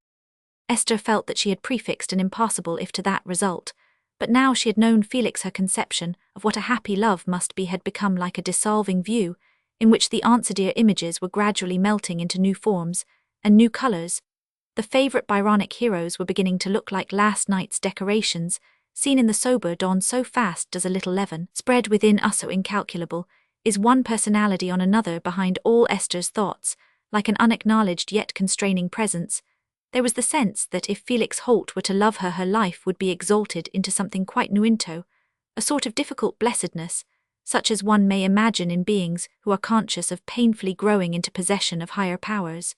Esther felt that she had prefixed an impossible if to that result, but now she had known Felix, her conception of what a happy love must be had become like a dissolving view, in which the answer images were gradually melting into new forms and new colours. The favourite Byronic heroes were beginning to look like last night's decorations, seen in the sober dawn. So fast does a little leaven spread within us, so incalculable is one personality on another behind all Esther's thoughts, like an unacknowledged yet constraining presence. There was the sense that if Felix Holt were to love her, her life would be exalted into something quite new, into a sort of difficult blessedness, such as one may imagine in beings who are conscious of painfully growing into possession of higher powers.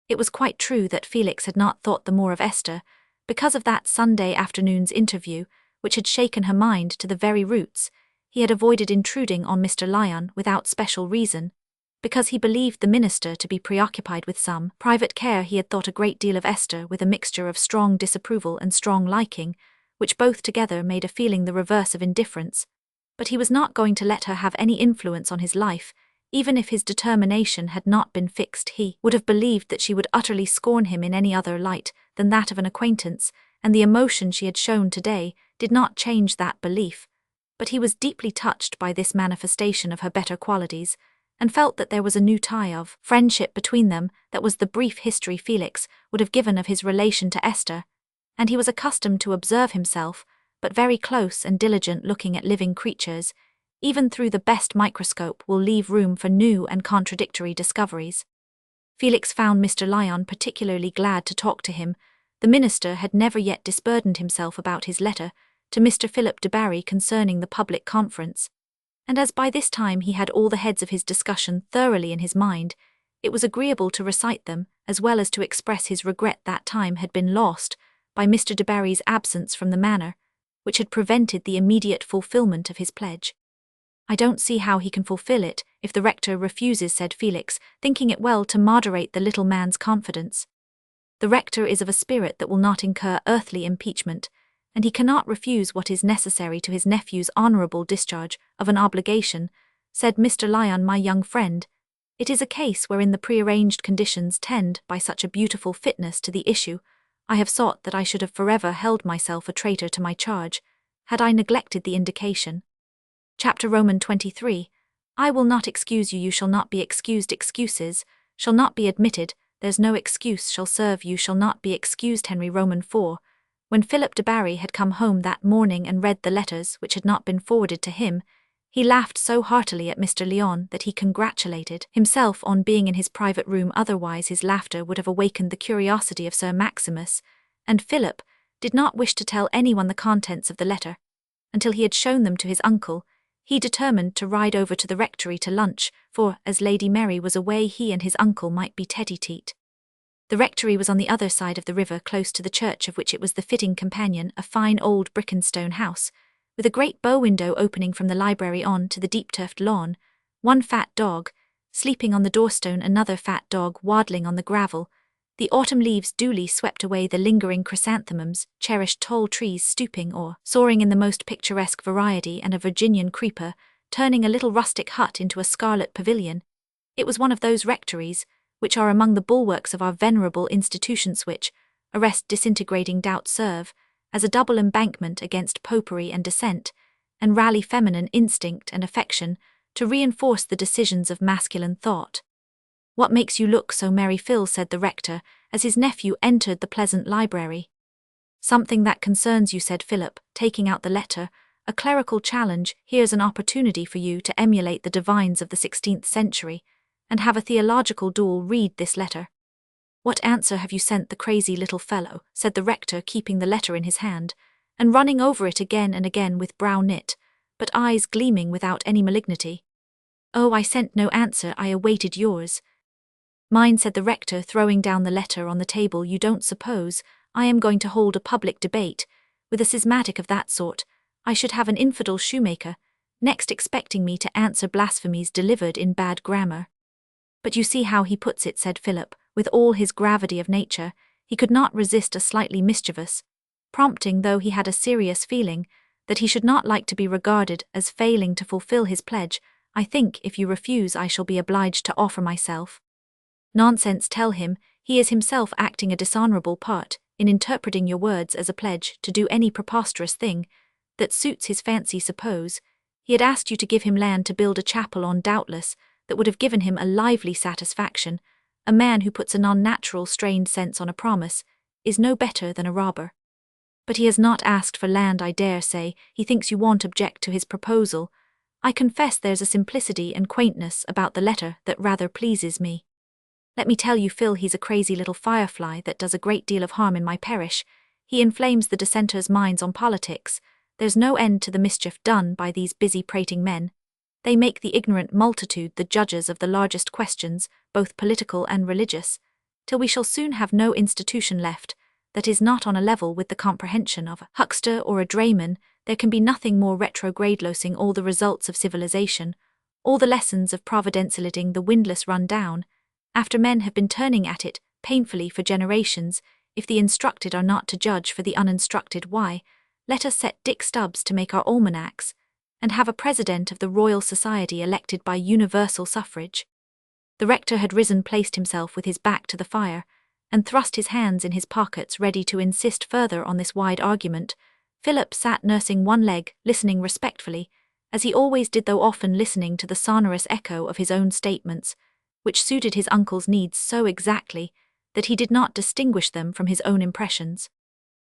It was quite true that Felix had not thought the more of Esther, because of that Sunday afternoon's interview, which had shaken her mind to the very roots. He had avoided intruding on Mr. Lyon without special reason, because he believed the minister to be preoccupied with some private care. He had thought a great deal of Esther with a mixture of strong disapproval and strong liking, which both together made a feeling the reverse of indifference. But he was not going to let her have any influence on his life. Even if his determination had not been fixed, he would have believed that she would utterly scorn him in any other light than that of an acquaintance, and the emotion she had shown today did not change that belief. But he was deeply touched by this manifestation of her better qualities, and felt that there was a new tie of friendship between them that was the brief history Felix would have given of his relation to Esther, and he was accustomed to observe himself, but very close and diligent looking at living creatures, even through the best microscope, will leave room for new and contradictory discoveries. Felix found Mr. Lyon particularly glad to talk to him. The minister had never yet disburdened himself about his letter to Mr. Philip de Barry concerning the public conference, and as by this time he had all the heads of his discussion thoroughly in his mind, it was agreeable to recite them, as well as to express his regret that time had been lost by Mr. de Barry's absence from the manor, which had prevented the immediate fulfilment of his pledge. "I don't see how he can fulfill it if the rector refuses," said Felix, thinking it well to moderate the little man's confidence. "The rector is of a spirit that will not incur earthly impeachment, and he cannot refuse what is necessary to his nephew's honourable discharge of an obligation," said Mr. Lyon. "My young friend, it is a case wherein the prearranged conditions tend by such a beautiful fitness to the issue. I have sought that I should have forever held myself a traitor to my charge, had I neglected the indication." Chapter Roman 23. "I will not excuse you, you shall not be excused. Excuses shall not be admitted, there's no excuse shall serve, you shall not be excused." Henry Roman 4. When Philip de Barry had come home that morning and read the letters which had not been forwarded to him, he laughed so heartily at Mr. Lyon that he congratulated himself on being in his private room, otherwise his laughter would have awakened the curiosity of Sir Maximus, and Philip did not wish to tell anyone the contents of the letter. Until he had shown them to his uncle, he determined to ride over to the rectory to lunch, for, as Lady Mary was away, he and his uncle might be tete-a-tete. The rectory was on the other side of the river, close to the church, of which it was the fitting companion, a fine old brick and stone house, with a great bow window opening from the library on to the deep-turfed lawn, one fat dog sleeping on the doorstone, another fat dog waddling on the gravel, the autumn leaves duly swept away, the lingering chrysanthemums, cherished tall trees stooping or soaring in the most picturesque variety, and a Virginian creeper turning a little rustic hut into a scarlet pavilion. It was one of those rectories which are among the bulwarks of our venerable institutions, which, arrest disintegrating doubt, serve as a double embankment against popery and dissent, and rally feminine instinct and affection to reinforce the decisions of masculine thought. "What makes you look so merry, Phil?" said the rector, as his nephew entered the pleasant library. "Something that concerns you," said Philip, taking out the letter. "A clerical challenge. Here's an opportunity for you to emulate the divines of the 16th century. and have a theological duel read this letter. What answer have you sent the crazy little fellow? Said the rector, keeping the letter in his hand, and running over it again and again with brow knit, but eyes gleaming without any malignity. Oh, I sent no answer, I awaited yours. Mine, said the rector, throwing down the letter on the table. You don't suppose I am going to hold a public debate with a schismatic of that sort? I should have an infidel shoemaker next expecting me to answer blasphemies delivered in bad grammar. But you see how he puts it, said Philip, with all his gravity of nature. He could not resist a slightly mischievous prompting, though he had a serious feeling that he should not like to be regarded as failing to fulfill his pledge. I think if you refuse I shall be obliged to offer myself. Nonsense, tell him he is himself acting a dishonourable part in interpreting your words as a pledge to do any preposterous thing that suits his fancy. Suppose he had asked you to give him land to build a chapel on, doubtless that would have given him a lively satisfaction. A man who puts a non-natural strained sense on a promise is no better than a robber. But he has not asked for land, I dare say. He thinks you won't object to his proposal. I confess there's a simplicity and quaintness about the letter that rather pleases me. Let me tell you, Phil, he's a crazy little firefly that does a great deal of harm in my parish. He inflames the dissenters' minds on politics. There's no end to the mischief done by these busy prating men. They make the ignorant multitude the judges of the largest questions, both political and religious, till we shall soon have no institution left that is not on a level with the comprehension of a huckster or a drayman. There can be nothing more retrograde, losing all the results of civilization, all the lessons of providentialism, the windlass run down, after men have been turning at it painfully for generations. If the instructed are not to judge for the uninstructed, why, let us set Dick Stubbs to make our almanacs, and have a president of the Royal Society elected by universal suffrage. The rector had risen, placed himself with his back to the fire, and thrust his hands in his pockets, ready to insist further on this wide argument. Philip sat nursing one leg, listening respectfully, as he always did, though often listening to the sonorous echo of his own statements, which suited his uncle's needs so exactly that he did not distinguish them from his own impressions.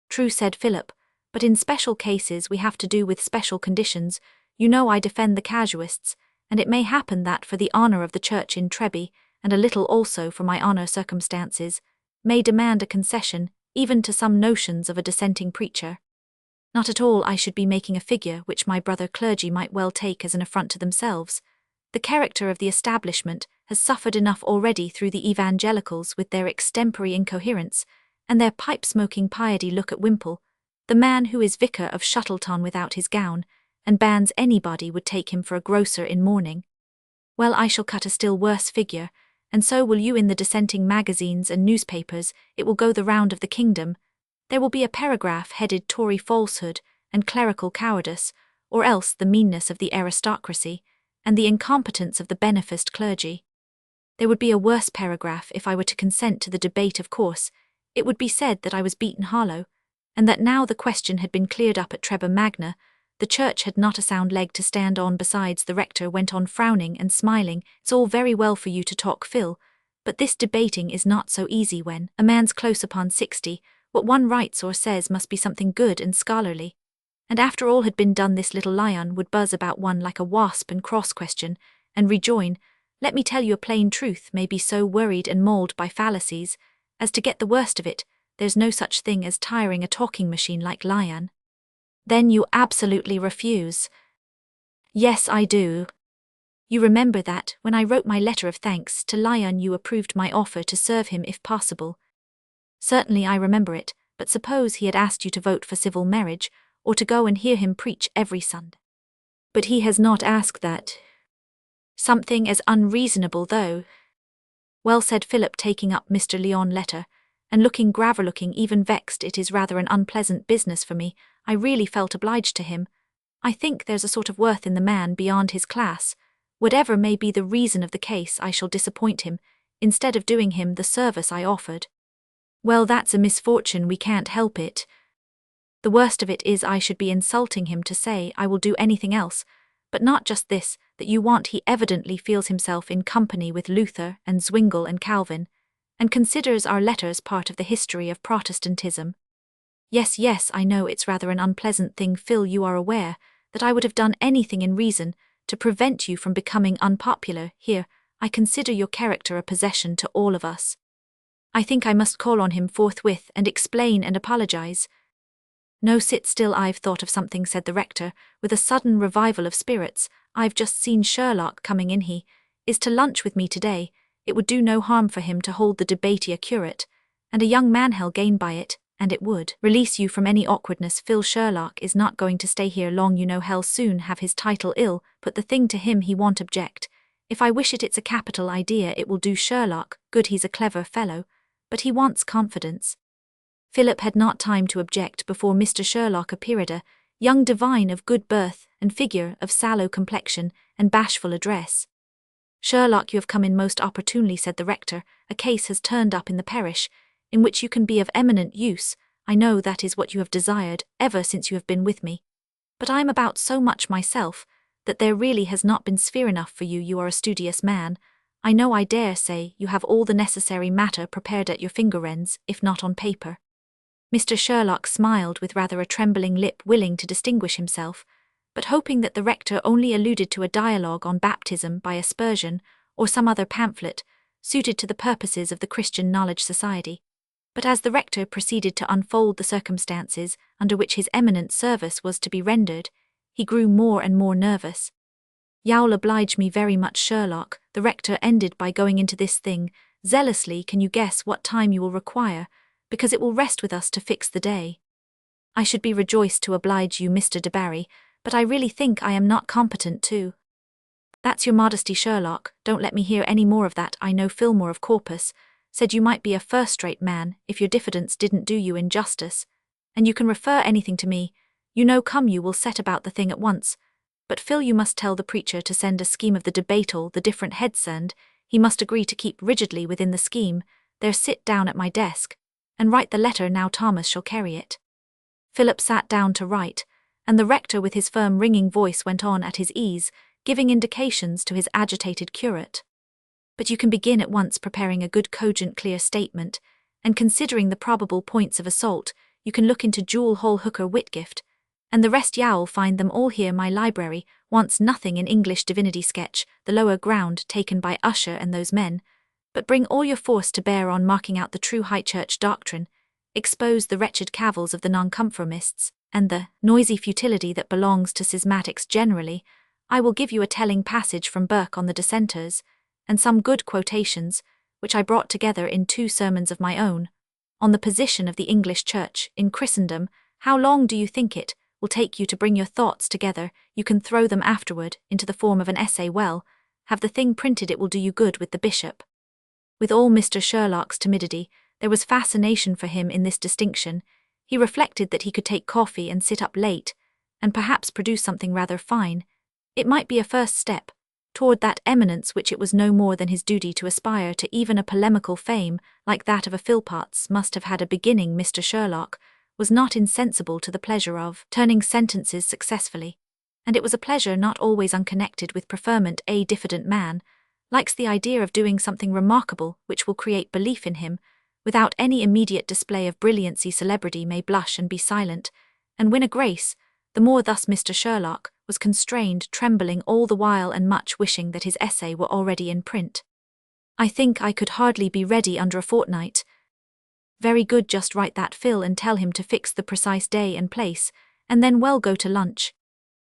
True, said Philip, but in special cases we have to do with special conditions. You know I defend the casuists, and it may happen that for the honour of the church in Treby, and a little also for my honour, circumstances may demand a concession, even to some notions of a dissenting preacher. Not at all. I should be making a figure which my brother clergy might well take as an affront to themselves. The character of the establishment has suffered enough already through the evangelicals with their extempore incoherence, and their pipe-smoking piety. Look at Wimple, the man who is vicar of Shuttleton without his gown, and bans anybody would take him for a grocer in mourning. Well, I shall cut a still worse figure, and so will you, in the dissenting magazines and newspapers. It will go the round of the kingdom. There will be a paragraph headed Tory falsehood and clerical cowardice, or else the meanness of the aristocracy, and the incompetence of the beneficed clergy. There would be a worse paragraph if I were to consent to the debate. Of course, it would be said that I was beaten hollow, and that now the question had been cleared up at Treba Magna. The church had not a sound leg to stand on. Besides, the rector went on frowning and smiling. It's all very well for you to talk, Phil, but this debating is not so easy when a man's close upon 60. What one writes or says must be something good and scholarly. And after all had been done, this little lion would buzz about one like a wasp and cross-question, and rejoin, let me tell you a plain truth, may be so worried and mauled by fallacies as to get the worst of it. There's no such thing as tiring a talking machine like lion. Then you absolutely refuse? Yes, I do. You remember that, when I wrote my letter of thanks to Lion, you approved my offer to serve him if possible. Certainly I remember it, but suppose he had asked you to vote for civil marriage, or to go and hear him preach every Sunday. But he has not asked that. Something as unreasonable, though. Well, said Philip, taking up Mr. Lyon's letter, and looking graver-looking, even vexed. It is rather an unpleasant business for me. I really felt obliged to him. I think there's a sort of worth in the man beyond his class. Whatever may be the reason of the case, I shall disappoint him, instead of doing him the service I offered. Well, that's a misfortune, we can't help it. The worst of it is I should be insulting him to say I will do anything else, but not just this, that you want. He evidently feels himself in company with Luther and Zwingle and Calvin, and considers our letters part of the history of Protestantism. Yes, I know it's rather an unpleasant thing, Phil. You are aware that I would have done anything in reason to prevent you from becoming unpopular here. I consider your character a possession to all of us. I think I must call on him forthwith and explain and apologize. No, sit still, I've thought of something, said the rector, with a sudden revival of spirits. I've just seen Sherlock coming in. He is to lunch with me today. It would do no harm for him to hold the debatia curate, and a young man he'll gain by it, and it would release you from any awkwardness. Phil, Sherlock is not going to stay here long, you know. He'll soon have his title. Ill put the thing to him, he won't object. If I wish it, it's a capital idea, it will do Sherlock good, he's a clever fellow, but he wants confidence. Philip had not time to object before Mr. Sherlock appeared, a young divine of good birth and figure, of sallow complexion and bashful address. Sherlock, you have come in most opportunely, said the rector. A case has turned up in the parish, in which you can be of eminent use. I know that is what you have desired, ever since you have been with me. But I am about so much myself, that there really has not been sphere enough for you. You are a studious man. I know, I dare say, you have all the necessary matter prepared at your finger ends, if not on paper. Mr. Sherlock smiled with rather a trembling lip, willing to distinguish himself, but hoping that the rector only alluded to a dialogue on baptism by aspersion, or some other pamphlet, suited to the purposes of the Christian Knowledge Society. But as the rector proceeded to unfold the circumstances under which his eminent service was to be rendered, he grew more and more nervous. You'll oblige me very much, Sherlock, the rector ended by going into this thing zealously. Can you guess what time you will require, because it will rest with us to fix the day? I should be rejoiced to oblige you, Mr. de Barry, but I really think I am not competent to. That's your modesty, Sherlock, don't let me hear any more of that. I know Fillmore of Corpus said you might be a first-rate man if your diffidence didn't do you injustice, and you can refer anything to me. You know, come, you will set about the thing at once. But Phil, you must tell the preacher to send a scheme of the debate, all the different heads, and he must agree to keep rigidly within the scheme. There, sit down at my desk, and write the letter now. Thomas shall carry it. Philip sat down to write, and the rector with his firm ringing voice went on at his ease, giving indications to his agitated curate. But you can begin at once preparing a good, cogent, clear statement, and considering the probable points of assault, you can look into Jewel Hall, Hooker, Whitgift, and the rest. You'll find them all here. My library wants nothing in English divinity sketch, the lower ground taken by Usher and those men, but bring all your force to bear on marking out the true high church doctrine, expose the wretched cavils of the nonconformists, and the noisy futility that belongs to schismatics generally. I will give you a telling passage from Burke on the dissenters, and some good quotations, which I brought together in 2 sermons of my own, on the position of the English Church in Christendom. How long do you think it will take you to bring your thoughts together? You can throw them afterward into the form of an essay. Well, have the thing printed, it will do you good with the bishop. With all Mr. Sherlock's timidity, there was fascination for him in this distinction. He reflected that he could take coffee and sit up late, and perhaps produce something rather fine. It might be a first step toward that eminence which it was no more than his duty to aspire to. Even a polemical fame like that of a Philpotts must have had a beginning. Mr. Sherlock was not insensible to the pleasure of turning sentences successfully, and it was a pleasure not always unconnected with preferment. A diffident man likes the idea of doing something remarkable which will create belief in him, without any immediate display of brilliancy. Celebrity may blush and be silent, and win a grace. The more thus Mr. Sherlock was constrained, trembling all the while and much wishing that his essay were already in print. I think I could hardly be ready under a fortnight. Very good, just write that, Phil, and tell him to fix the precise day and place, and then we'll go to lunch.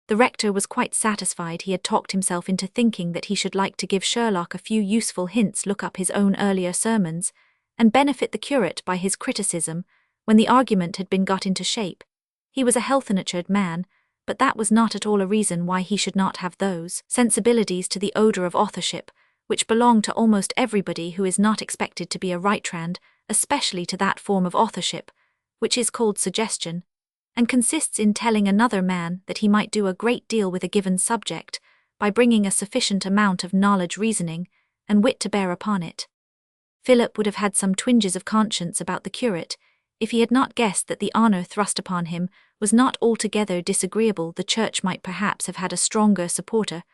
The rector was quite satisfied. He had talked himself into thinking that he should like to give Sherlock a few useful hints, look up his own earlier sermons, and benefit the curate by his criticism when the argument had been got into shape. He was a healthy-natured man, but that was not at all a reason why he should not have those sensibilities to the odour of authorship, which belong to almost everybody who is not expected to be a right-hand, especially to that form of authorship, which is called suggestion, and consists in telling another man that he might do a great deal with a given subject, by bringing a sufficient amount of knowledge, reasoning, and wit to bear upon it. Philip would have had some twinges of conscience about the curate, if he had not guessed that the honour thrust upon him was not altogether disagreeable. The church might perhaps have had a stronger supporter,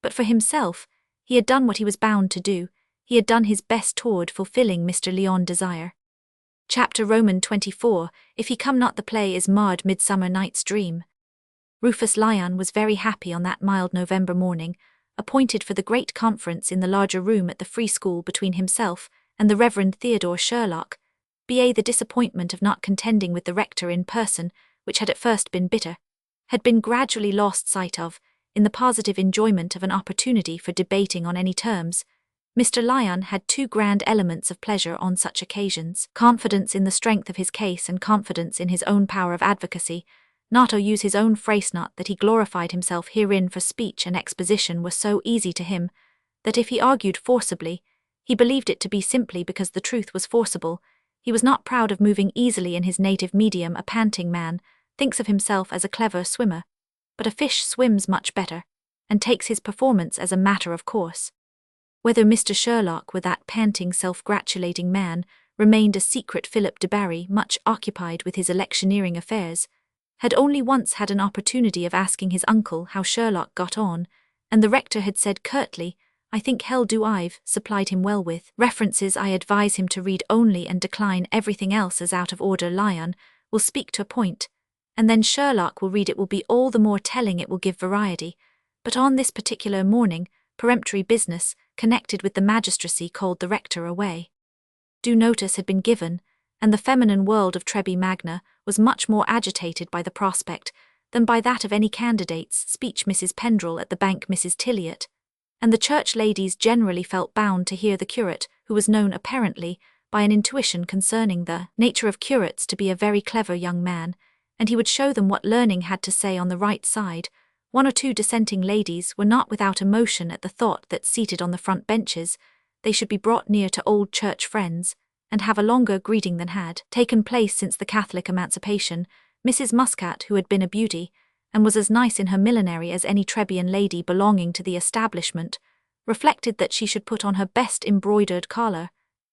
but for himself, he had done what he was bound to do. He had done his best toward fulfilling Mr. Lyon's desire. Chapter Roman 24, If he come not, the play is marred. Midsummer Night's Dream. Rufus Lyon was very happy on that mild November morning, appointed for the great conference in the larger room at the Free School between himself and the Reverend Theodore Sherlock, ba the disappointment of not contending with the rector in person, which had at first been bitter, had been gradually lost sight of, in the positive enjoyment of an opportunity for debating on any terms. Mr. Lyon had two grand elements of pleasure on such occasions: confidence in the strength of his case and confidence in his own power of advocacy. Not to use his own phrase, not that he glorified himself herein, for speech and exposition were so easy to him, that if he argued forcibly, he believed it to be simply because the truth was forcible. He was not proud of moving easily in his native medium. A panting man thinks of himself as a clever swimmer, but a fish swims much better, and takes his performance as a matter of course. Whether Mr. Sherlock were that panting, self-gratulating man remained a secret. Philip de Barry, much occupied with his electioneering affairs, had only once had an opportunity of asking his uncle how Sherlock got on, and the rector had said curtly, "I think hell do." I've supplied him well with references I advise him to read only, and decline everything else as out of order. Lyon will speak to a point, and then Sherlock will read. It will be all the more telling, it will give variety. But on this particular morning, peremptory business, connected with the magistracy, called the rector away. Due notice had been given, and the feminine world of Trebi Magna was much more agitated by the prospect than by that of any candidate's speech. Mrs. Pendrell at the bank, Mrs. Tiliot, and the church ladies generally felt bound to hear the curate, who was known apparently, by an intuition concerning the nature of curates, to be a very clever young man, and he would show them what learning had to say on the right side. One or two dissenting ladies were not without emotion at the thought that, seated on the front benches, they should be brought near to old church friends, and have a longer greeting than had taken place since the Catholic emancipation. Mrs. Muscat, who had been a beauty, and was as nice in her millinery as any Trebian lady belonging to the establishment, reflected that she should put on her best embroidered collar,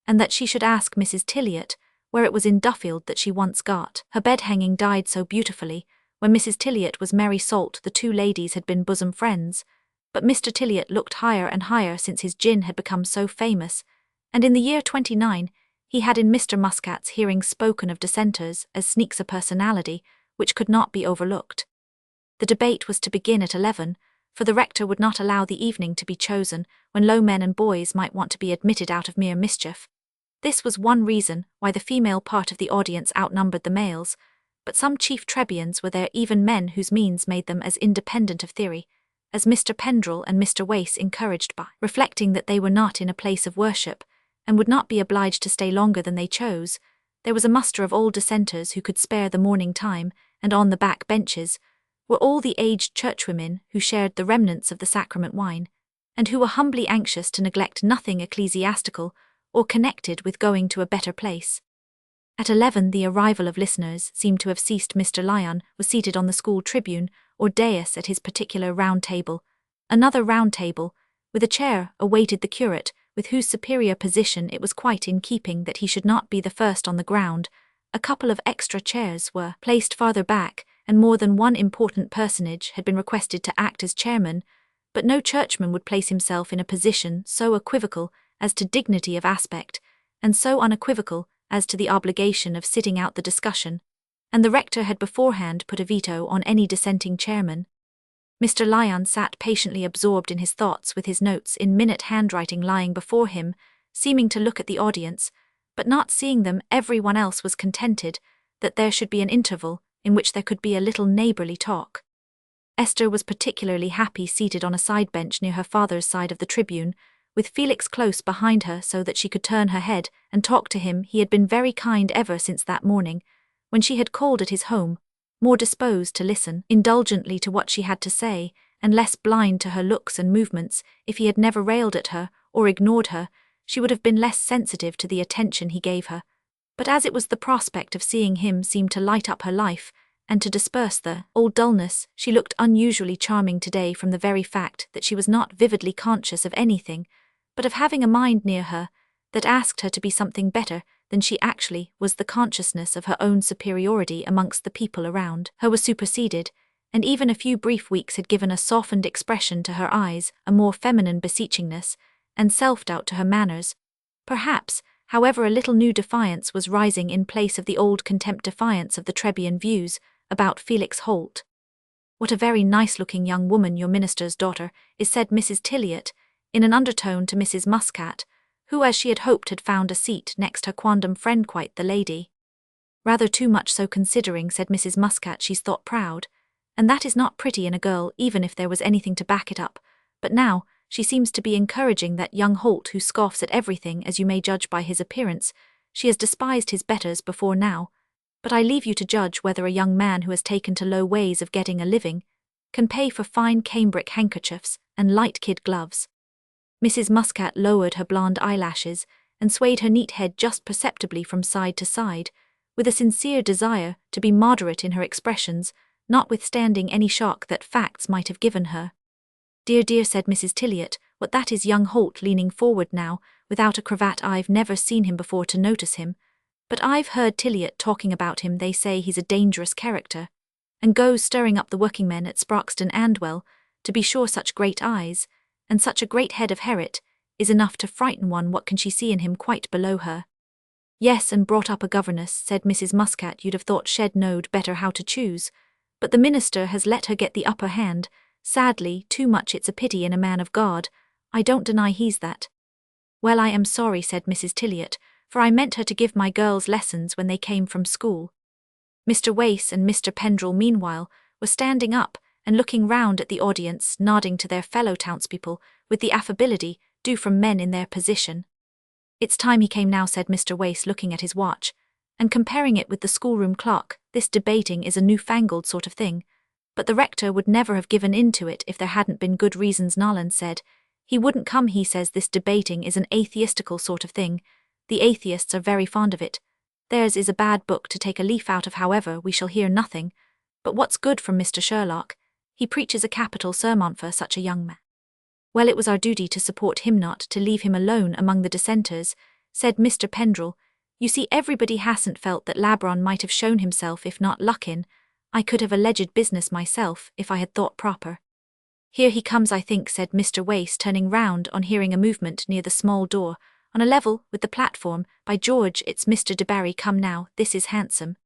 and that she should ask Mrs. Tiliot where it was in Duffield that she once got her bed-hanging dyed so beautifully. When Mrs. Tiliot was Mary Salt, the two ladies had been bosom friends, but Mr. Tiliot looked higher and higher since his gin had become so famous, and in the year 29 he had in Mr. Muscat's hearing spoken of dissenters as sneaks, a personality which could not be overlooked. The debate was to begin at 11, for the rector would not allow the evening to be chosen when low men and boys might want to be admitted out of mere mischief. This was one reason why the female part of the audience outnumbered the males, but some chief Trebians were there, even men whose means made them as independent of theory as Mr. Pendrell and Mr. Wace, encouraged by reflecting that they were not in a place of worship, and would not be obliged to stay longer than they chose. There was a muster of old dissenters who could spare the morning time, and on the back benches were all the aged churchwomen who shared the remnants of the sacrament wine, and who were humbly anxious to neglect nothing ecclesiastical or connected with going to a better place. At 11 the arrival of listeners seemed to have ceased. Mr. Lyon was seated on the school tribune, or dais, at his particular round table. Another round table, with a chair, awaited the curate, with whose superior position it was quite in keeping that he should not be the first on the ground. A couple of extra chairs were placed farther back, and more than one important personage had been requested to act as chairman, but no churchman would place himself in a position so equivocal as to dignity of aspect, and so unequivocal as to the obligation of sitting out the discussion, and the rector had beforehand put a veto on any dissenting chairman. Mr. Lyon sat patiently absorbed in his thoughts, with his notes in minute handwriting lying before him, seeming to look at the audience, but not seeing them. Everyone else was contented that there should be an interval in which there could be a little neighbourly talk. Esther was particularly happy seated on a side bench near her father's side of the tribune, with Felix close behind her so that she could turn her head and talk to him. He had been very kind ever since that morning, when she had called at his home, more disposed to listen indulgently to what she had to say, and less blind to her looks and movements. If he had never railed at her or ignored her, she would have been less sensitive to the attention he gave her. But as it was the prospect of seeing him seemed to light up her life, and to disperse the old dullness, she looked unusually charming today, from the very fact that she was not vividly conscious of anything, but of having a mind near her that asked her to be something better than she actually was. The consciousness of her own superiority amongst the people around her was superseded, and even a few brief weeks had given a softened expression to her eyes, a more feminine beseechingness, and self-doubt to her manners. Perhaps, however, a little new defiance was rising in place of the old contempt defiance of the Trebian views about Felix Holt. "What a very nice-looking young woman your minister's daughter is," said Mrs. Eliot, in an undertone to Mrs. Muscat, who, as she had hoped, had found a seat next her quondam friend. "Quite the lady." "Rather too much so considering," said Mrs. Muscat. "She's thought proud, and that is not pretty in a girl, even if there was anything to back it up. But now, she seems to be encouraging that young Holt who scoffs at everything, as you may judge by his appearance. She has despised his betters before now. But I leave you to judge whether a young man who has taken to low ways of getting a living can pay for fine cambric handkerchiefs and light kid gloves." Mrs. Muscat lowered her blonde eyelashes and swayed her neat head just perceptibly from side to side, with a sincere desire to be moderate in her expressions, notwithstanding any shock that facts might have given her. "Dear, dear," said Mrs. Eliot, "what that is young Holt leaning forward now, without a cravat. I've never seen him before to notice him, but I've heard Eliot talking about him. They say he's a dangerous character, and goes stirring up the working men at Sproxton and well, to be sure such great eyes, and such a great head of Herod, is enough to frighten one. What can she see in him quite below her?" "Yes, and brought up a governess," said Mrs. Muscat. "You'd have thought she'd knowed better how to choose, but the minister has let her get the upper hand, sadly, too much. It's a pity in a man of God. I don't deny he's that." "Well, I am sorry," said Mrs. Eliot, "for I meant her to give my girls lessons when they came from school." Mr. Wace and Mr. Pendrell, meanwhile, were standing up and looking round at the audience, nodding to their fellow townspeople with the affability due from men in their position. "It's time he came now," said Mr. Wace, looking at his watch, and comparing it with the schoolroom clock. "This debating is a new-fangled sort of thing, but the rector would never have given in to it if there hadn't been good reasons." Nolan said. "He wouldn't come. He says this debating is an atheistical sort of thing. The atheists are very fond of it. Theirs is a bad book to take a leaf out of. However, we shall hear nothing but what's good from Mr. Sherlock. He preaches a capital sermon for such a young man." "Well, it was our duty to support him, not to leave him alone among the dissenters," said Mr. Pendrell. "You see, everybody hasn't felt that Labron might have shown himself if not Luckin. I could have alleged business myself if I had thought proper." "Here he comes, I think," said Mr. Wace, turning round on hearing a movement near the small door, on a level with the platform. "By George, it's Mr. de Barry come now. This is handsome."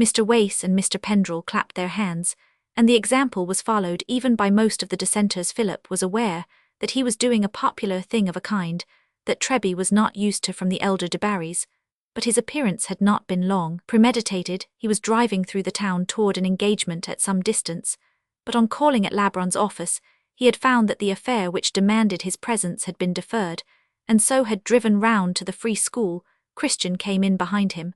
Mr. Wace and Mr. Pendrell clapped their hands, and the example was followed even by most of the dissenters. Philip was aware that he was doing a popular thing of a kind that Treby was not used to from the elder de Barrys, but his appearance had not been long premeditated. He was driving through the town toward an engagement at some distance, but on calling at Labron's office, he had found that the affair which demanded his presence had been deferred, and so had driven round to the free school. Christian came in behind him.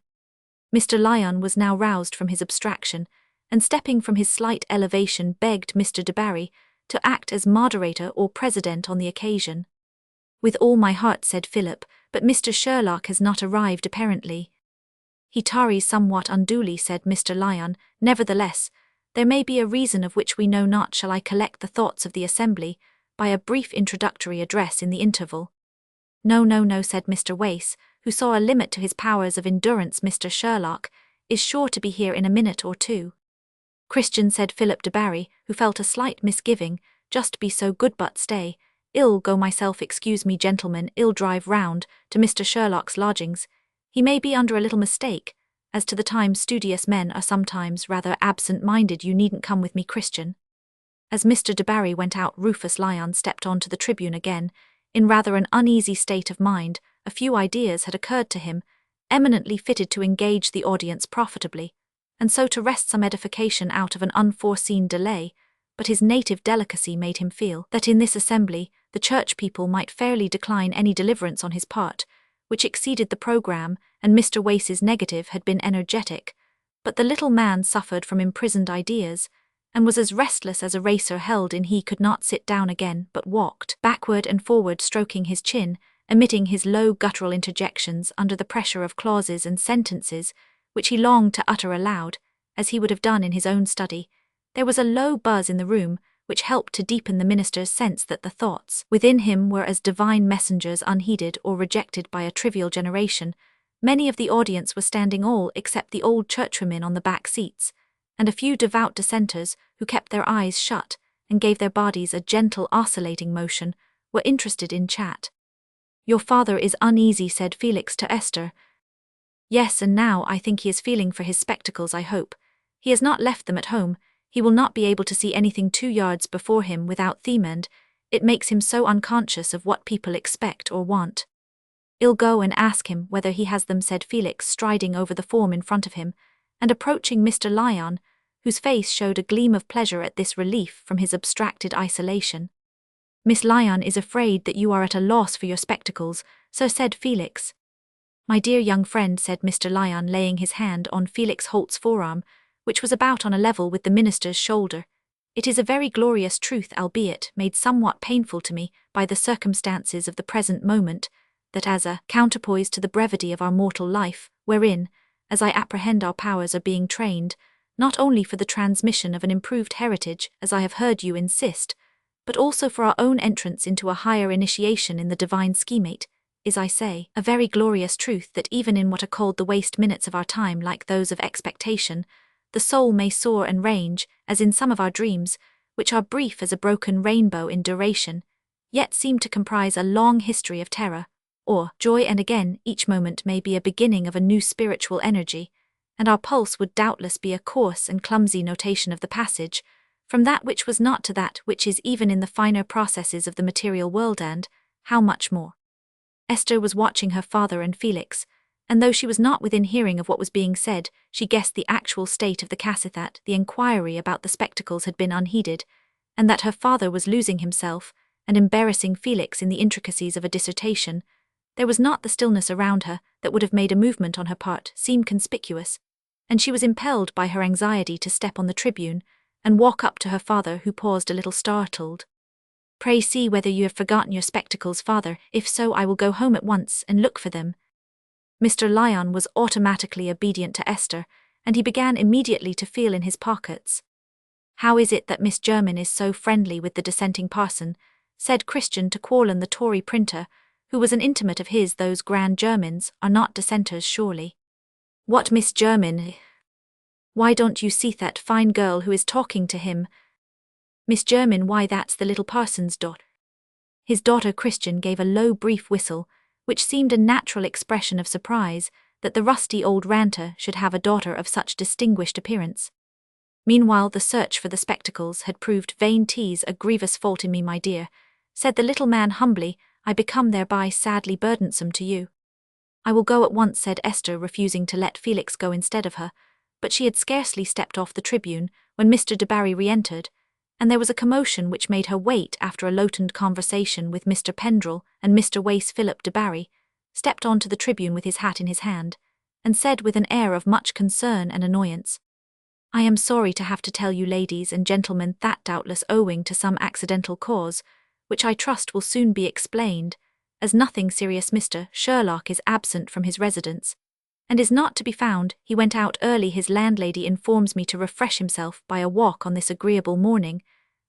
Mr. Lyon was now roused from his abstraction, and stepping from his slight elevation begged Mr. de Barry to act as moderator or president on the occasion. "With all my heart," said Philip, "but Mr. Sherlock has not arrived apparently." "He tarries somewhat unduly," said Mr. Lyon. "Nevertheless, there may be a reason of which we know not. Shall I collect the thoughts of the assembly by a brief introductory address in the interval?" No, no, no," said Mr. Wace, who saw a limit to his powers of endurance. "Mr. Sherlock is sure to be here in a minute or two." "Christian," said Philip de Barry, who felt a slight misgiving, "just be so good but stay. I'll go myself. Excuse me, gentlemen, I'll drive round to Mr. Sherlock's lodgings. He may be under a little mistake as to the time. Studious men are sometimes rather absent-minded. You needn't come with me, Christian." As Mr. de Barry went out, Rufus Lyon stepped on to the tribune again. In rather an uneasy state of mind, a few ideas had occurred to him, eminently fitted to engage the audience profitably, and so to wrest some edification out of an unforeseen delay. But his native delicacy made him feel that in this assembly the church people might fairly decline any deliverance on his part, which exceeded the programme, and Mr. Wace's negative had been energetic. But the little man suffered from imprisoned ideas, and was as restless as a racer held in. He could not sit down again, but walked backward and forward, stroking his chin, emitting his low guttural interjections under the pressure of clauses and sentences which he longed to utter aloud, as he would have done in his own study. There was a low buzz in the room, which helped to deepen the minister's sense that the thoughts within him were as divine messengers, unheeded or rejected by a trivial generation. Many of the audience were standing, all except the old churchwomen on the back seats, and a few devout dissenters, who kept their eyes shut and gave their bodies a gentle oscillating motion, were interested in chat. "Your father is uneasy," said Felix to Esther. "Yes, and now I think he is feeling for his spectacles. I hope he has not left them at home. He will not be able to see anything 2 yards before him without theme, and it makes him so unconscious of what people expect or want. I'll go and ask him whether he has them, said Felix, striding over the form in front of him, and approaching Mr. Lyon, whose face showed a gleam of pleasure at this relief from his abstracted isolation. Miss Lyon is afraid that you are at a loss for your spectacles, so said Felix. My dear young friend, said Mr. Lyon, laying his hand on Felix Holt's forearm, which was about on a level with the minister's shoulder, it is a very glorious truth, albeit made somewhat painful to me by the circumstances of the present moment, that as a counterpoise to the brevity of our mortal life, wherein, as I apprehend our powers are being trained, not only for the transmission of an improved heritage, as I have heard you insist, but also for our own entrance into a higher initiation in the divine schemate, is, I say, a very glorious truth that even in what are called the waste minutes of our time, like those of expectation, the soul may soar and range, as in some of our dreams, which are brief as a broken rainbow in duration, yet seem to comprise a long history of terror, or joy, and again each moment may be a beginning of a new spiritual energy, and our pulse would doubtless be a coarse and clumsy notation of the passage, from that which was not to that which is even in the finer processes of the material world, and, how much more. Esther was watching her father and Felix, and though she was not within hearing of what was being said, she guessed the actual state of the case, that the inquiry about the spectacles had been unheeded, and that her father was losing himself and embarrassing Felix in the intricacies of a dissertation. There was not the stillness around her that would have made a movement on her part seem conspicuous, and she was impelled by her anxiety to step on the tribune and walk up to her father, who paused a little startled. Pray see whether you have forgotten your spectacles, father. If so, I will go home at once and look for them. Mr. Lyon was automatically obedient to Esther, and he began immediately to feel in his pockets. How is it that Miss Jermyn is so friendly with the dissenting parson? Said Christian to Quorlen, the Tory printer, who was an intimate of his. Those grand Germans are not dissenters, surely. What Miss Jermyn? Why don't you see that fine girl who is talking to him? Miss Jermyn, why that's the little parson's daughter. His daughter. Christian gave a low brief whistle, which seemed a natural expression of surprise that the rusty old ranter should have a daughter of such distinguished appearance. Meanwhile the search for the spectacles had proved vain. 'Tis a grievous fault in me, my dear, said the little man humbly. I become thereby sadly burdensome to you. I will go at once, said Esther, refusing to let Felix go instead of her, but she had scarcely stepped off the tribune when Mr. de Barry re-entered, and there was a commotion which made her wait. After a low-toned conversation with Mr. Pendrell and Mr. Wace, Philip de Barry stepped on to the tribune with his hat in his hand, and said with an air of much concern and annoyance, I am sorry to have to tell you, ladies and gentlemen, that doubtless owing to some accidental cause, which I trust will soon be explained, as nothing serious, Mr. Sherlock is absent from his residence, and is not to be found. He went out early. His landlady informs me to refresh himself by a walk on this agreeable morning,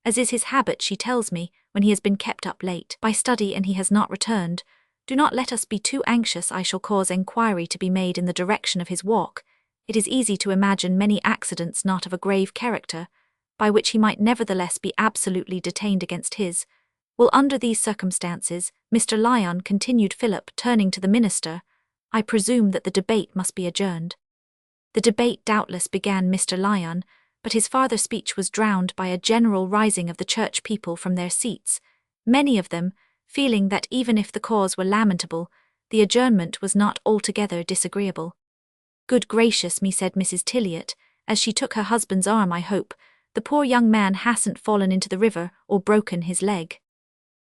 as is his habit, she tells me, when he has been kept up late by study and he has not returned. Do not let us be too anxious. I shall cause enquiry to be made in the direction of his walk. It is easy to imagine many accidents not of a grave character, by which he might nevertheless be absolutely detained against his. Well, under these circumstances, Mr. Lyon, continued Philip, turning to the minister, I presume that the debate must be adjourned. The debate doubtless, began Mr. Lyon, but his farther speech was drowned by a general rising of the church people from their seats, many of them feeling that even if the cause were lamentable, the adjournment was not altogether disagreeable. Good gracious me, said Mrs. Eliot, as she took her husband's arm, I hope the poor young man hasn't fallen into the river or broken his leg.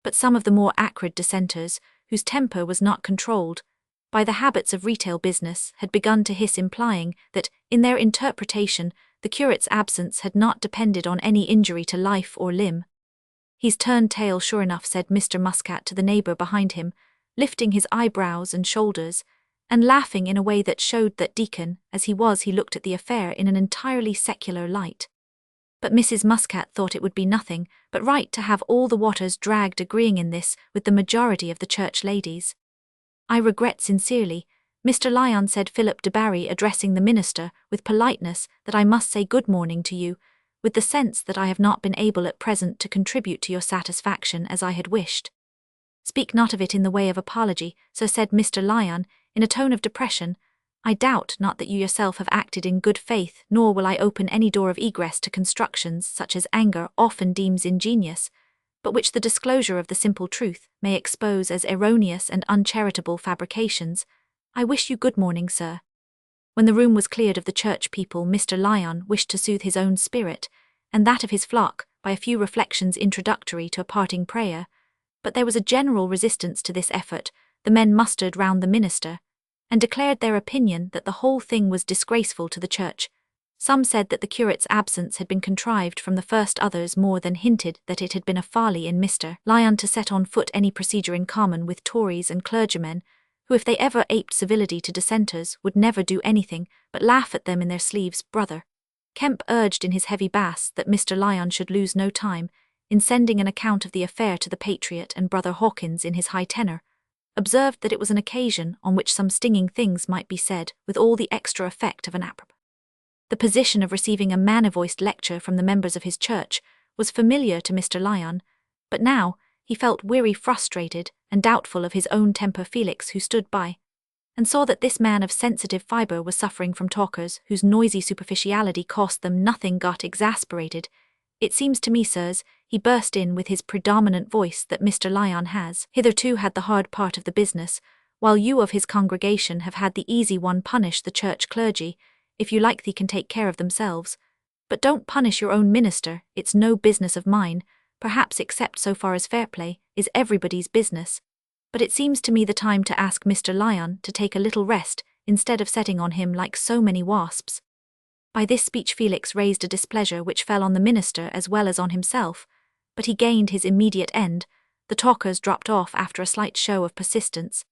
But some of the more acrid dissenters, whose temper was not controlled by the habits of retail business, had begun to hiss, implying that, in their interpretation, the curate's absence had not depended on any injury to life or limb. He's turned tail sure enough, said Mr. Muscat to the neighbour behind him, lifting his eyebrows and shoulders, and laughing in a way that showed that deacon as he was, he looked at the affair in an entirely secular light. But Mrs. Muscat thought it would be nothing but right to have all the waters dragged, agreeing in this with the majority of the church ladies. I regret sincerely, Mr. Lyon, said Philip de Barry, addressing the minister with politeness, that I must say good morning to you, with the sense that I have not been able at present to contribute to your satisfaction as I had wished. Speak not of it in the way of apology, so said Mr. Lyon, in a tone of depression. I doubt not that you yourself have acted in good faith, nor will I open any door of egress to constructions such as anger often deems ingenious, but which the disclosure of the simple truth may expose as erroneous and uncharitable fabrications. I wish you good morning, sir. When the room was cleared of the church people, Mr. Lyon wished to soothe his own spirit, and that of his flock, by a few reflections introductory to a parting prayer, but there was a general resistance to this effort. The men mustered round the minister, and declared their opinion that the whole thing was disgraceful to the church. Some said that the curate's absence had been contrived from the first, others more than hinted that it had been a folly in Mr. Lyon to set on foot any procedure in common with Tories and clergymen, who if they ever aped civility to dissenters would never do anything but laugh at them in their sleeves. Brother Kemp urged in his heavy bass that Mr. Lyon should lose no time in sending an account of the affair to the Patriot, and Brother Hawkins in his high tenor observed that it was an occasion on which some stinging things might be said with all the extra effect of an apropos. The position of receiving a manner-voiced lecture from the members of his church was familiar to Mr. Lyon, but now he felt weary, frustrated, and doubtful of his own temper. Felix, who stood by, and saw that this man of sensitive fibre was suffering from talkers whose noisy superficiality cost them nothing, got exasperated. It seems to me, sirs, he burst in with his predominant voice, that Mr. Lyon has hitherto had the hard part of the business, while you of his congregation have had the easy one. Punish the church clergy, if you like, they can take care of themselves. But don't punish your own minister, it's no business of mine, perhaps except so far as fair play is everybody's business. But it seems to me the time to ask Mr. Lyon to take a little rest, instead of setting on him like so many wasps. By this speech Felix raised a displeasure which fell on the minister as well as on himself, but he gained his immediate end. The talkers dropped off after a slight show of persistence,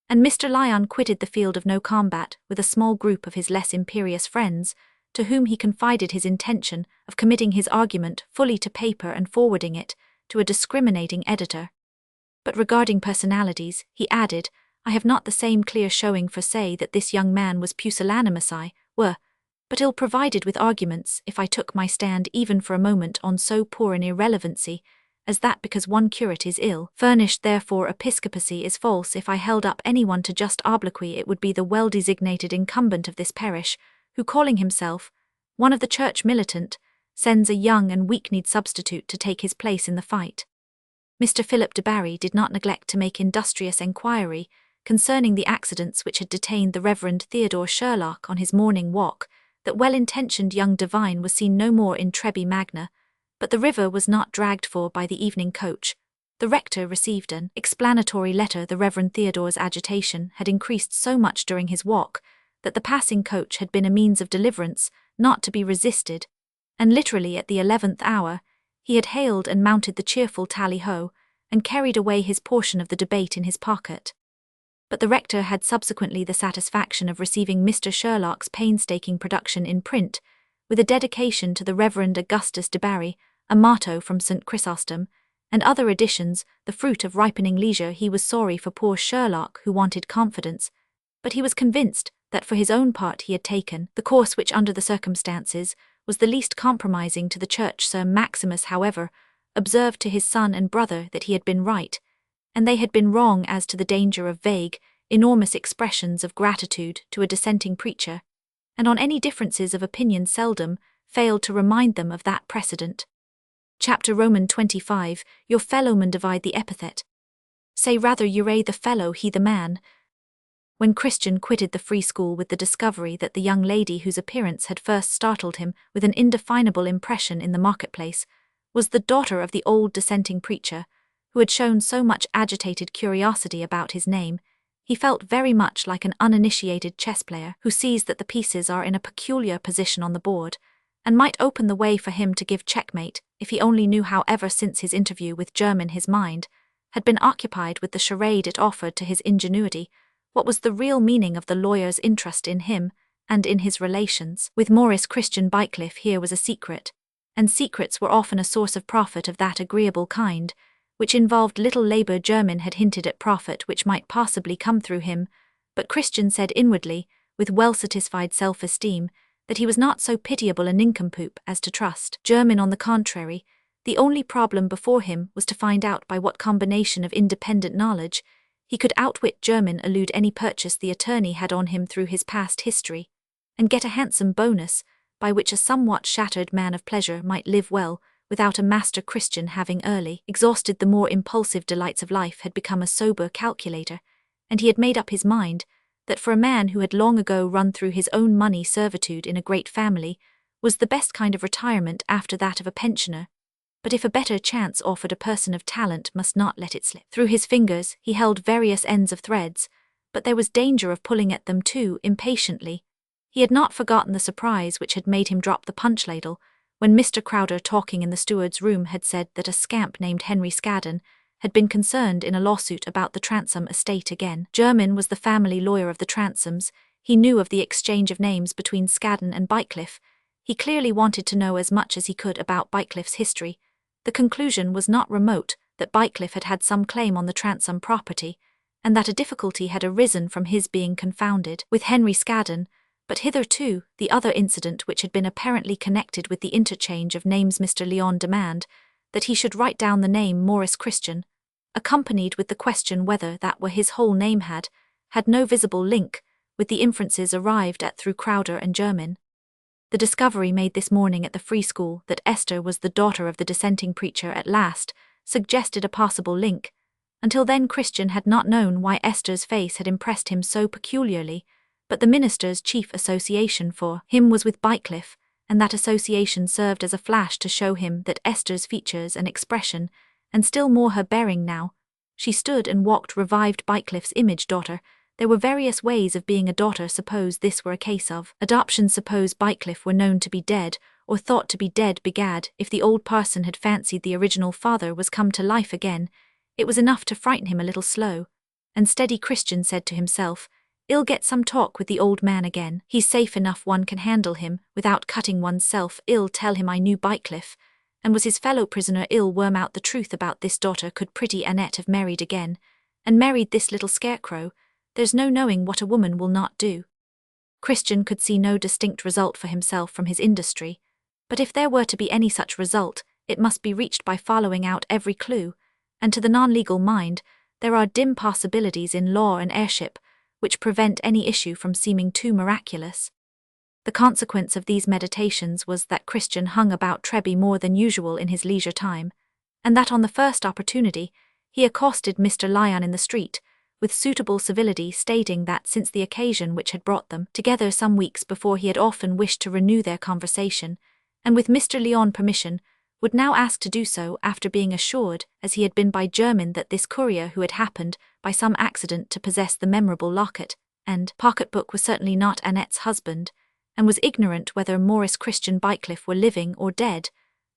and Mr. Lyon quitted the field of no combat with a small group of his less imperious friends, to whom he confided his intention of committing his argument fully to paper and forwarding it to a discriminating editor. But regarding personalities, he added, I have not the same clear showing for say that this young man was pusillanimous. I were but ill provided with arguments if I took my stand even for a moment on so poor an irrelevancy as that, because one curate is ill furnished, therefore episcopacy is false. If I held up anyone to just obloquy, it would be the well-designated incumbent of this parish, who, calling himself one of the church militant, sends a young and weak-kneed substitute to take his place in the fight. Mr. Philip de Barry did not neglect to make industrious enquiry concerning the accidents which had detained the Reverend Theodore Sherlock on his morning walk. That well-intentioned young divine was seen no more in Trebi Magna, but the river was not dragged for by the evening coach. The rector received an explanatory letter. The Reverend Theodore's agitation had increased so much during his walk that the passing coach had been a means of deliverance not to be resisted, and literally at the 11th hour he had hailed and mounted the cheerful tally-ho, and carried away his portion of the debate in his pocket. But the rector had subsequently the satisfaction of receiving Mr. Sherlock's painstaking production in print, with a dedication to the Reverend Augustus de Barry, a motto from St. Chrysostom, and other additions, the fruit of ripening leisure. He was sorry for poor Sherlock, who wanted confidence, but he was convinced that for his own part he had taken the course which under the circumstances was the least compromising to the church. Sir Maximus, however, observed to his son and brother that he had been right, and they had been wrong as to the danger of vague, enormous expressions of gratitude to a dissenting preacher, and on any differences of opinion seldom failed to remind them of that precedent. Chapter Roman 25, Your fellowmen divide the epithet. Say rather Ure the fellow, he the man. When Christian quitted the free school with the discovery that the young lady whose appearance had first startled him with an indefinable impression in the marketplace was the daughter of the old dissenting preacher, who had shown so much agitated curiosity about his name, he felt very much like an uninitiated chess player who sees that the pieces are in a peculiar position on the board, and might open the way for him to give checkmate if he only knew how. Ever since his interview with Jermyn his mind had been occupied with the charade it offered to his ingenuity. What was the real meaning of the lawyer's interest in him and in his relations with Morris Christian Bycliffe? Here was a secret, and secrets were often a source of profit of that agreeable kind which involved little labour. Jermyn had hinted at profit which might possibly come through him, but Christian said inwardly, with well-satisfied self-esteem, that he was not so pitiable a nincompoop as to trust Jermyn. On the contrary, the only problem before him was to find out by what combination of independent knowledge He could outwit German, elude any purchase the attorney had on him through his past history, and get a handsome bonus, by which a somewhat shattered man of pleasure might live well, without a master Christian having early exhausted the more impulsive delights of life, had become a sober calculator, and he had made up his mind that for a man who had long ago run through his own money servitude in a great family was the best kind of retirement after that of a pensioner. But if a better chance offered, a person of talent must not let it slip through his fingers. He held various ends of threads, but there was danger of pulling at them too impatiently. He had not forgotten the surprise which had made him drop the punch ladle, when Mr. Crowder, talking in the steward's room, had said that a scamp named Henry Scadden had been concerned in a lawsuit about the Transome estate again. Jermyn was the family lawyer of the Transomes. He knew of the exchange of names between Scadden and Bycliffe. He clearly wanted to know as much as he could about Bycliffe's history. The conclusion was not remote that Bycliffe had had some claim on the Transome property, and that a difficulty had arisen from his being confounded with Henry Scadden. But hitherto, the other incident which had been apparently connected with the interchange of names, Mr. Lyon demanded that he should write down the name Morris Christian, accompanied with the question whether that were his whole name, had no visible link with the inferences arrived at through Crowder and Jermyn. The discovery made this morning at the Free School that Esther was the daughter of the dissenting preacher at last suggested a possible link. Until then Christian had not known why Esther's face had impressed him so peculiarly, but the minister's chief association for him was with Bycliffe, and that association served as a flash to show him that Esther's features and expression, and still more her bearing now she stood and walked, revived Bycliffe's image. Daughter. There were various ways of being a daughter. Suppose this were a case of adoption. Suppose Bycliffe were known to be dead, or thought to be dead. Begad, if the old parson had fancied the original father was come to life again, it was enough to frighten him a little. Slow and steady Christian said to himself, "I'll get some talk with the old man again. He's safe enough, one can handle him without cutting oneself. I'll tell him I knew Bycliffe, and was his fellow prisoner. I'll worm out the truth about this daughter. Could pretty Annette have married again, and married this little scarecrow? There's no knowing what a woman will not do." Christian could see no distinct result for himself from his industry, but if there were to be any such result, it must be reached by following out every clue, and to the non-legal mind, there are dim possibilities in law and heirship which prevent any issue from seeming too miraculous. The consequence of these meditations was that Christian hung about Treby more than usual in his leisure time, and that on the first opportunity he accosted Mr. Lyon in the street, with suitable civility, stating that since the occasion which had brought them together some weeks before he had often wished to renew their conversation, and with Mr. Lyon's permission would now ask to do so, after being assured, as he had been by Jermyn, that this courier, who had happened by some accident to possess the memorable locket and pocket-book, was certainly not Annette's husband, and was ignorant whether Morris Christian Bycliffe were living or dead.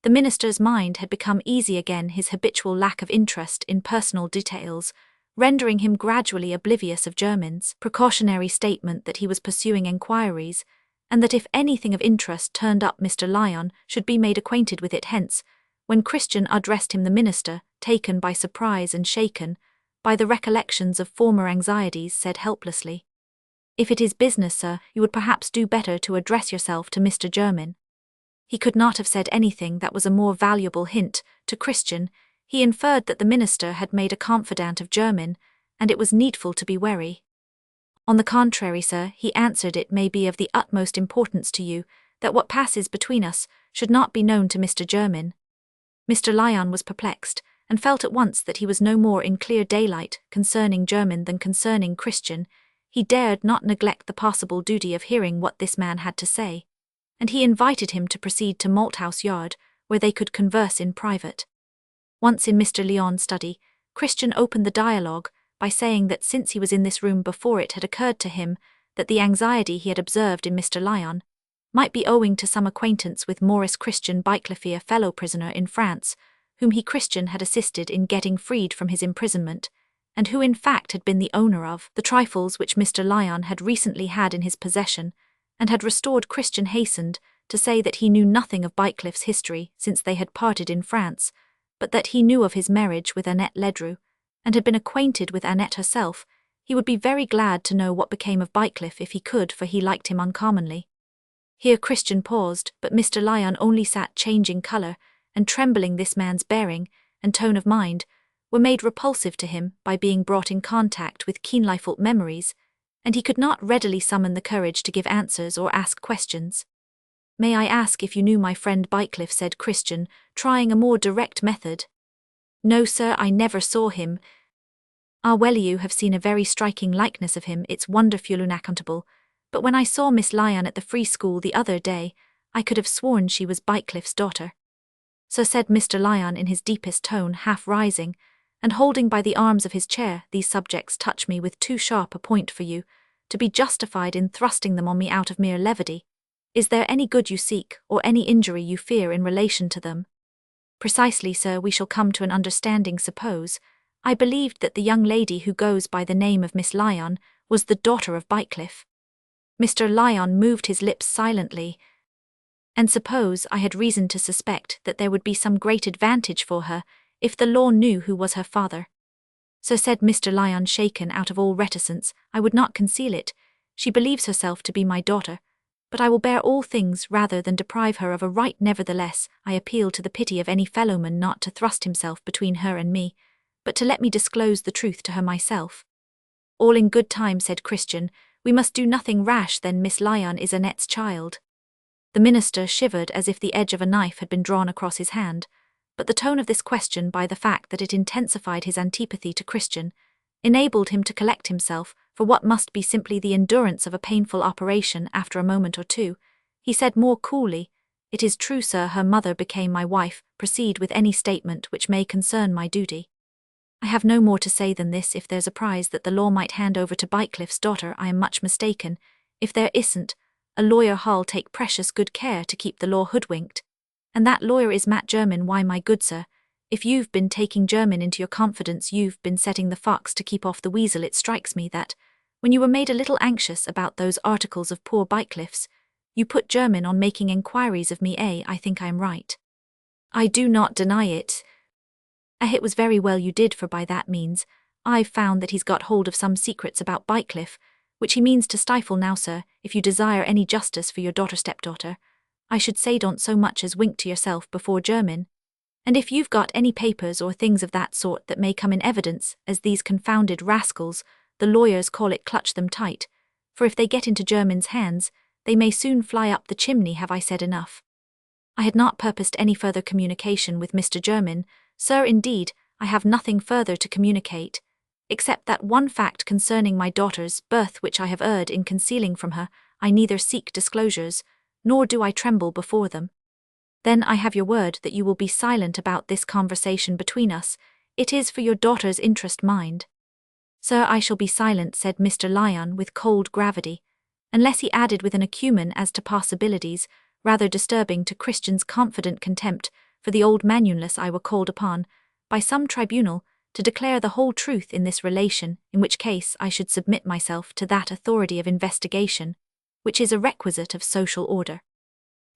The minister's mind had become easy again, his habitual lack of interest in personal details rendering him gradually oblivious of Jermyn's precautionary statement that he was pursuing enquiries, and that if anything of interest turned up Mr. Lyon should be made acquainted with it. Hence, when Christian addressed him, the minister, taken by surprise and shaken by the recollections of former anxieties, said helplessly, "If it is business, sir, you would perhaps do better to address yourself to Mr. Jermyn." He could not have said anything that was a more valuable hint to Christian. He inferred that the minister had made a confidant of Jermyn, and it was needful to be wary. "On the contrary, sir," he answered, "it may be of the utmost importance to you that what passes between us should not be known to Mr. Jermyn." Mr. Lyon was perplexed, and felt at once that he was no more in clear daylight concerning Jermyn than concerning Christian. He dared not neglect the possible duty of hearing what this man had to say, and he invited him to proceed to Malthouse Yard, where they could converse in private. Once in Mr. Lyon's study, Christian opened the dialogue by saying that since he was in this room before, it had occurred to him that the anxiety he had observed in Mr. Lyon might be owing to some acquaintance with Morris Christian Bycliffe, a fellow prisoner in France, whom he Christian had assisted in getting freed from his imprisonment, and who in fact had been the owner of the trifles which Mr. Lyon had recently had in his possession, and had restored. Christian hastened to say that he knew nothing of Bycliffe's history since they had parted in France, but that he knew of his marriage with Annette Ledru, and had been acquainted with Annette herself. He would be very glad to know what became of Bycliffe if he could, for he liked him uncommonly. Here Christian paused, but Mr. Lyon only sat changing colour, and trembling. This man's bearing and tone of mind were made repulsive to him by being brought in contact with keen-life memories, and he could not readily summon the courage to give answers or ask questions. "May I ask if you knew my friend Bycliffe?" said Christian, trying a more direct method. "No, sir, I never saw him." "Ah, well, you have seen a very striking likeness of him, it's wonderful unaccountable, but when I saw Miss Lyon at the free school the other day, I could have sworn she was Bycliffe's daughter." "Sir," said Mr. Lyon in his deepest tone, half rising, and holding by the arms of his chair, "these subjects touch me with too sharp a point for you to be justified in thrusting them on me out of mere levity. Is there any good you seek, or any injury you fear in relation to them?" "Precisely, sir, we shall come to an understanding, suppose. I believed that the young lady who goes by the name of Miss Lyon was the daughter of Bycliffe." Mr. Lyon moved his lips silently. "And suppose I had reason to suspect that there would be some great advantage for her if the law knew who was her father?" "So," said Mr. Lyon, shaken out of all reticence, "I would not conceal it. She believes herself to be my daughter, but I will bear all things rather than deprive her of a right. Nevertheless, I appeal to the pity of any fellowman not to thrust himself between her and me, but to let me disclose the truth to her myself." "All in good time," said Christian. "We must do nothing rash then. Miss Lyon is Annette's child." The minister shivered as if the edge of a knife had been drawn across his hand, but the tone of this question, by the fact that it intensified his antipathy to Christian, enabled him to collect himself for what must be simply the endurance of a painful operation. After a moment or two, he said more coolly, "It is true, sir, her mother became my wife. Proceed with any statement which may concern my duty." "I have no more to say than this. If there's a prize that the law might hand over to Bycliffe's daughter, I am much mistaken. If there isn't, a lawyer Hall take precious good care to keep the law hoodwinked. And that lawyer is Matt Jermyn. Why, my good sir, if you've been taking Jermyn into your confidence, you've been setting the fox to keep off the weasel. It strikes me that, when you were made a little anxious about those articles of poor Bycliffe's, you put Jermyn on making enquiries of me. I think I am right." "I do not deny it." "It was very well you did, for by that means, I've found that he's got hold of some secrets about Bycliffe, which he means to stifle. Now, sir, if you desire any justice for your stepdaughter, I should say don't so much as wink to yourself before Jermyn. And if you've got any papers or things of that sort that may come in evidence, as these confounded rascals, the lawyers call it, clutch them tight, for if they get into Jermyn's hands, they may soon fly up the chimney. Have I said enough?" "I had not purposed any further communication with Mr. Jermyn, sir. Indeed, I have nothing further to communicate, except that one fact concerning my daughter's birth which I have erred in concealing from her. I neither seek disclosures, nor do I tremble before them." "Then I have your word that you will be silent about this conversation between us. It is for your daughter's interest, mind." "Sir, I shall be silent," said Mr. Lyon with cold gravity, unless, he added with an acumen as to possibilities, rather disturbing to Christian's confident contempt for the old manunless, "I were called upon, by some tribunal, to declare the whole truth in this relation, in which case I should submit myself to that authority of investigation, which is a requisite of social order."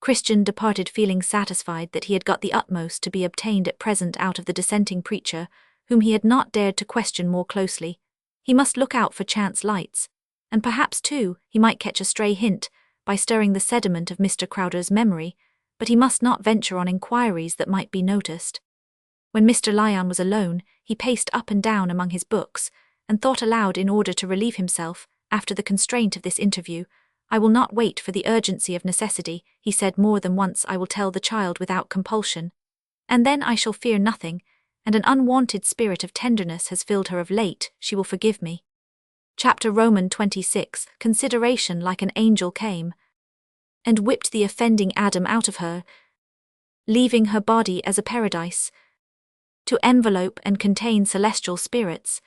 Christian departed feeling satisfied that he had got the utmost to be obtained at present out of the dissenting preacher, whom he had not dared to question more closely. He must look out for chance lights, and perhaps, too, he might catch a stray hint by stirring the sediment of Mr. Crowder's memory, but he must not venture on inquiries that might be noticed. When Mr. Lyon was alone, he paced up and down among his books, and thought aloud in order to relieve himself, after the constraint of this interview. "I will not wait for the urgency of necessity," he said more than once. "I will tell the child without compulsion, and then I shall fear nothing, and an unwonted spirit of tenderness has filled her of late. She will forgive me." Chapter Roman 26, Consideration like an angel came, and whipped the offending Adam out of her, leaving her body as a paradise, to envelope and contain celestial spirits.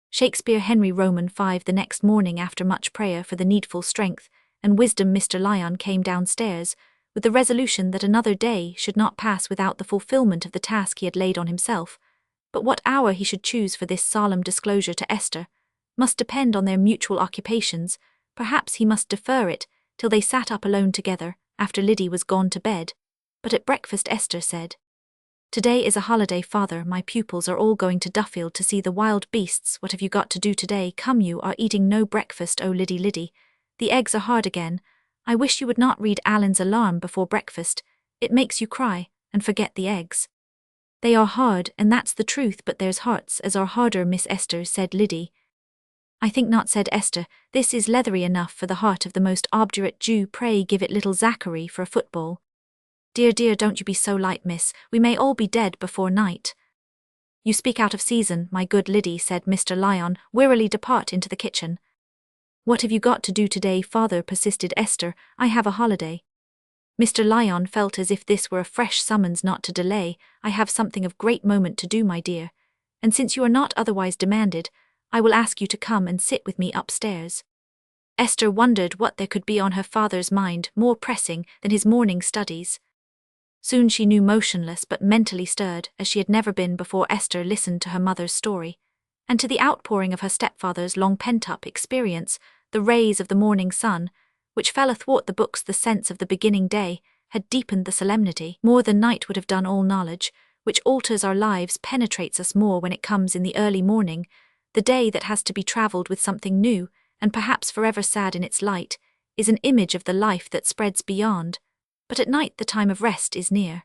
Shakespeare, Henry. Roman 5. The next morning, after much prayer for the needful strength and wisdom, Mr. Lyon came downstairs, with the resolution that another day should not pass without the fulfillment of the task he had laid on himself. But what hour he should choose for this solemn disclosure to Esther must depend on their mutual occupations. Perhaps he must defer it till they sat up alone together, after Liddy was gone to bed. But at breakfast Esther said, "Today is a holiday, father. My pupils are all going to Duffield to see the wild beasts. What have you got to do today? Come, you are eating no breakfast. Oh, Liddy, Liddy, the eggs are hard again. I wish you would not read Alan's alarm before breakfast. It makes you cry, and forget the eggs." They are hard, and that's the truth, but there's hearts as are harder, Miss Esther, said Liddy. I think not, said Esther. This is leathery enough for the heart of the most obdurate Jew. Pray give it little Zachary for a football. Dear, dear, don't you be so light, miss. We may all be dead before night. You speak out of season, my good Liddy, said Mr. Lyon, wearily. Depart into the kitchen. What have you got to do today, father, persisted Esther. I have a holiday. Mr. Lyon felt as if this were a fresh summons not to delay. I have something of great moment to do, my dear, and since you are not otherwise demanded, I will ask you to come and sit with me upstairs. Esther wondered what there could be on her father's mind more pressing than his morning studies. Soon she knew, motionless but mentally stirred as she had never been before, Esther listened to her mother's story, and to the outpouring of her stepfather's long pent-up experience. The rays of the morning sun, which fell athwart the books, the sense of the beginning day, had deepened the solemnity. More than night would have done. All knowledge, which alters our lives, penetrates us more when it comes in the early morning. The day that has to be travelled with something new, and perhaps forever sad in its light, is an image of the life that spreads beyond. But at night the time of rest is near.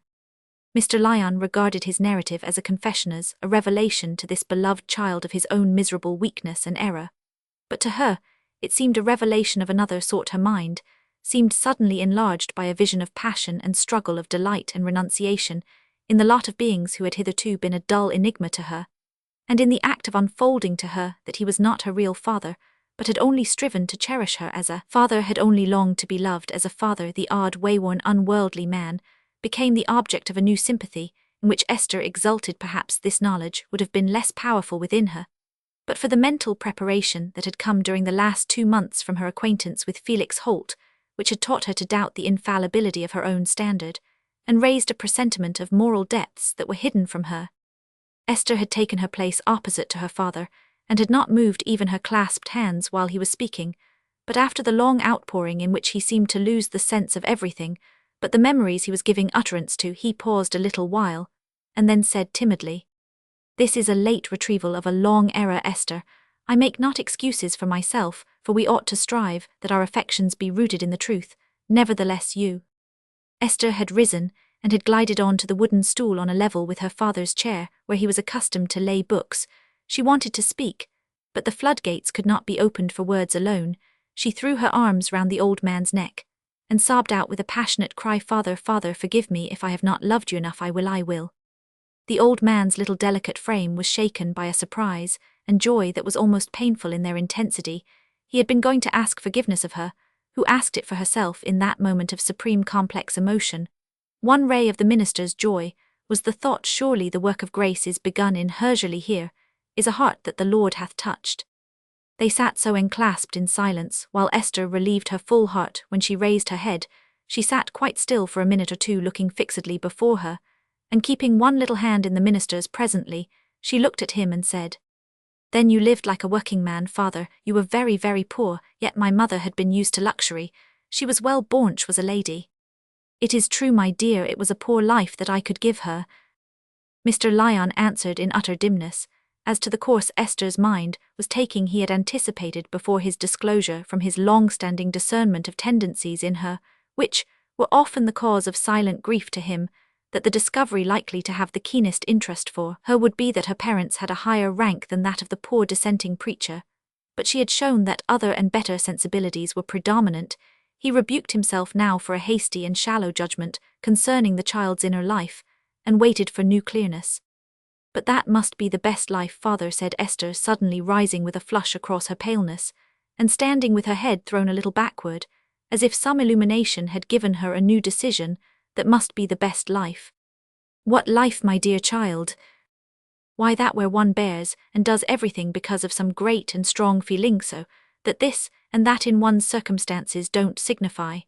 Mr. Lyon regarded his narrative as a confession, as a revelation to this beloved child of his own miserable weakness and error. But to her, it seemed a revelation of another sort. Her mind seemed suddenly enlarged by a vision of passion and struggle, of delight and renunciation, in the lot of beings who had hitherto been a dull enigma to her, and in the act of unfolding to her that he was not her real father, but had only striven to cherish her as a father, had only longed to be loved as a father. The odd, wayworn, unworldly man became the object of a new sympathy, in which Esther exulted. Perhaps this knowledge would have been less powerful within her, but for the mental preparation that had come during the last 2 months from her acquaintance with Felix Holt, which had taught her to doubt the infallibility of her own standard, and raised a presentiment of moral depths that were hidden from her. Esther had taken her place opposite to her father, and had not moved even her clasped hands while he was speaking, but after the long outpouring in which he seemed to lose the sense of everything but the memories he was giving utterance to, he paused a little while, and then said timidly, This is a late retrieval of a long error, Esther. I make not excuses for myself, for we ought to strive that our affections be rooted in the truth. Nevertheless you. Esther had risen, and had glided on to the wooden stool on a level with her father's chair, where he was accustomed to lay books. She wanted to speak, but the floodgates could not be opened for words alone. She threw her arms round the old man's neck, and sobbed out with a passionate cry, Father, Father, forgive me if I have not loved you enough. I will. The old man's little delicate frame was shaken by a surprise and joy that was almost painful in their intensity. He had been going to ask forgiveness of her, who asked it for herself in that moment of supreme complex emotion. One ray of the minister's joy was the thought, surely the work of grace is begun in her. Surely here is a heart that the Lord hath touched. They sat so enclasped in silence, while Esther relieved her full heart. When she raised her head, she sat quite still for a minute or two, looking fixedly before her, and keeping one little hand in the minister's. Presently, she looked at him and said, Then you lived like a working man, father. You were very, very poor, yet my mother had been used to luxury. She was well born, she was a lady. It is true, my dear, it was a poor life that I could give her. Mr. Lyon answered in utter dimness, as to the course Esther's mind was taking. He had anticipated before his disclosure, from his long-standing discernment of tendencies in her, which were often the cause of silent grief to him, that the discovery likely to have the keenest interest for her would be that her parents had a higher rank than that of the poor dissenting preacher. But she had shown that other and better sensibilities were predominant. He rebuked himself now for a hasty and shallow judgment concerning the child's inner life, and waited for new clearness. But that must be the best life, father, said Esther, suddenly rising with a flush across her paleness, and standing with her head thrown a little backward, as if some illumination had given her a new decision. That must be the best life. What life, my dear child? Why, that where one bears and does everything because of some great and strong feeling, so that this and that in one's circumstances don't signify.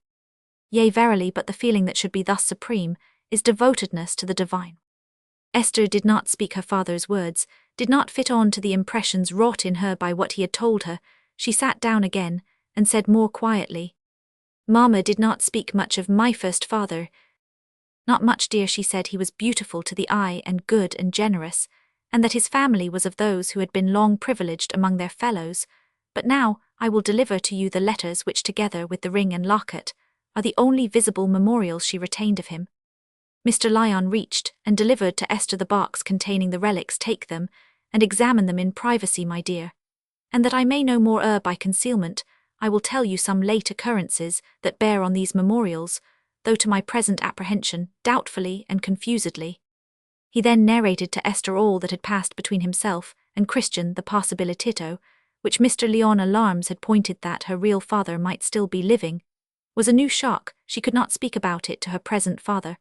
Yea, verily, but the feeling that should be thus supreme is devotedness to the divine. Esther did not speak her father's words, did not fit on to the impressions wrought in her by what he had told her. She sat down again, and said more quietly, Mamma did not speak much of my first father. Not much, dear. She said he was beautiful to the eye and good and generous, and that his family was of those who had been long privileged among their fellows. But now I will deliver to you the letters which, together with the ring and locket, are the only visible memorials she retained of him. Mr. Lyon reached and delivered to Esther the box containing the relics. Take them, and examine them in privacy, my dear. And that I may no more err by concealment, I will tell you some late occurrences that bear on these memorials, though to my present apprehension, doubtfully and confusedly. He then narrated to Esther all that had passed between himself and Christian, the possibilitito, which Mr. Lyon alarms had pointed that her real father might still be living, was a new shock. She could not speak about it to her present father,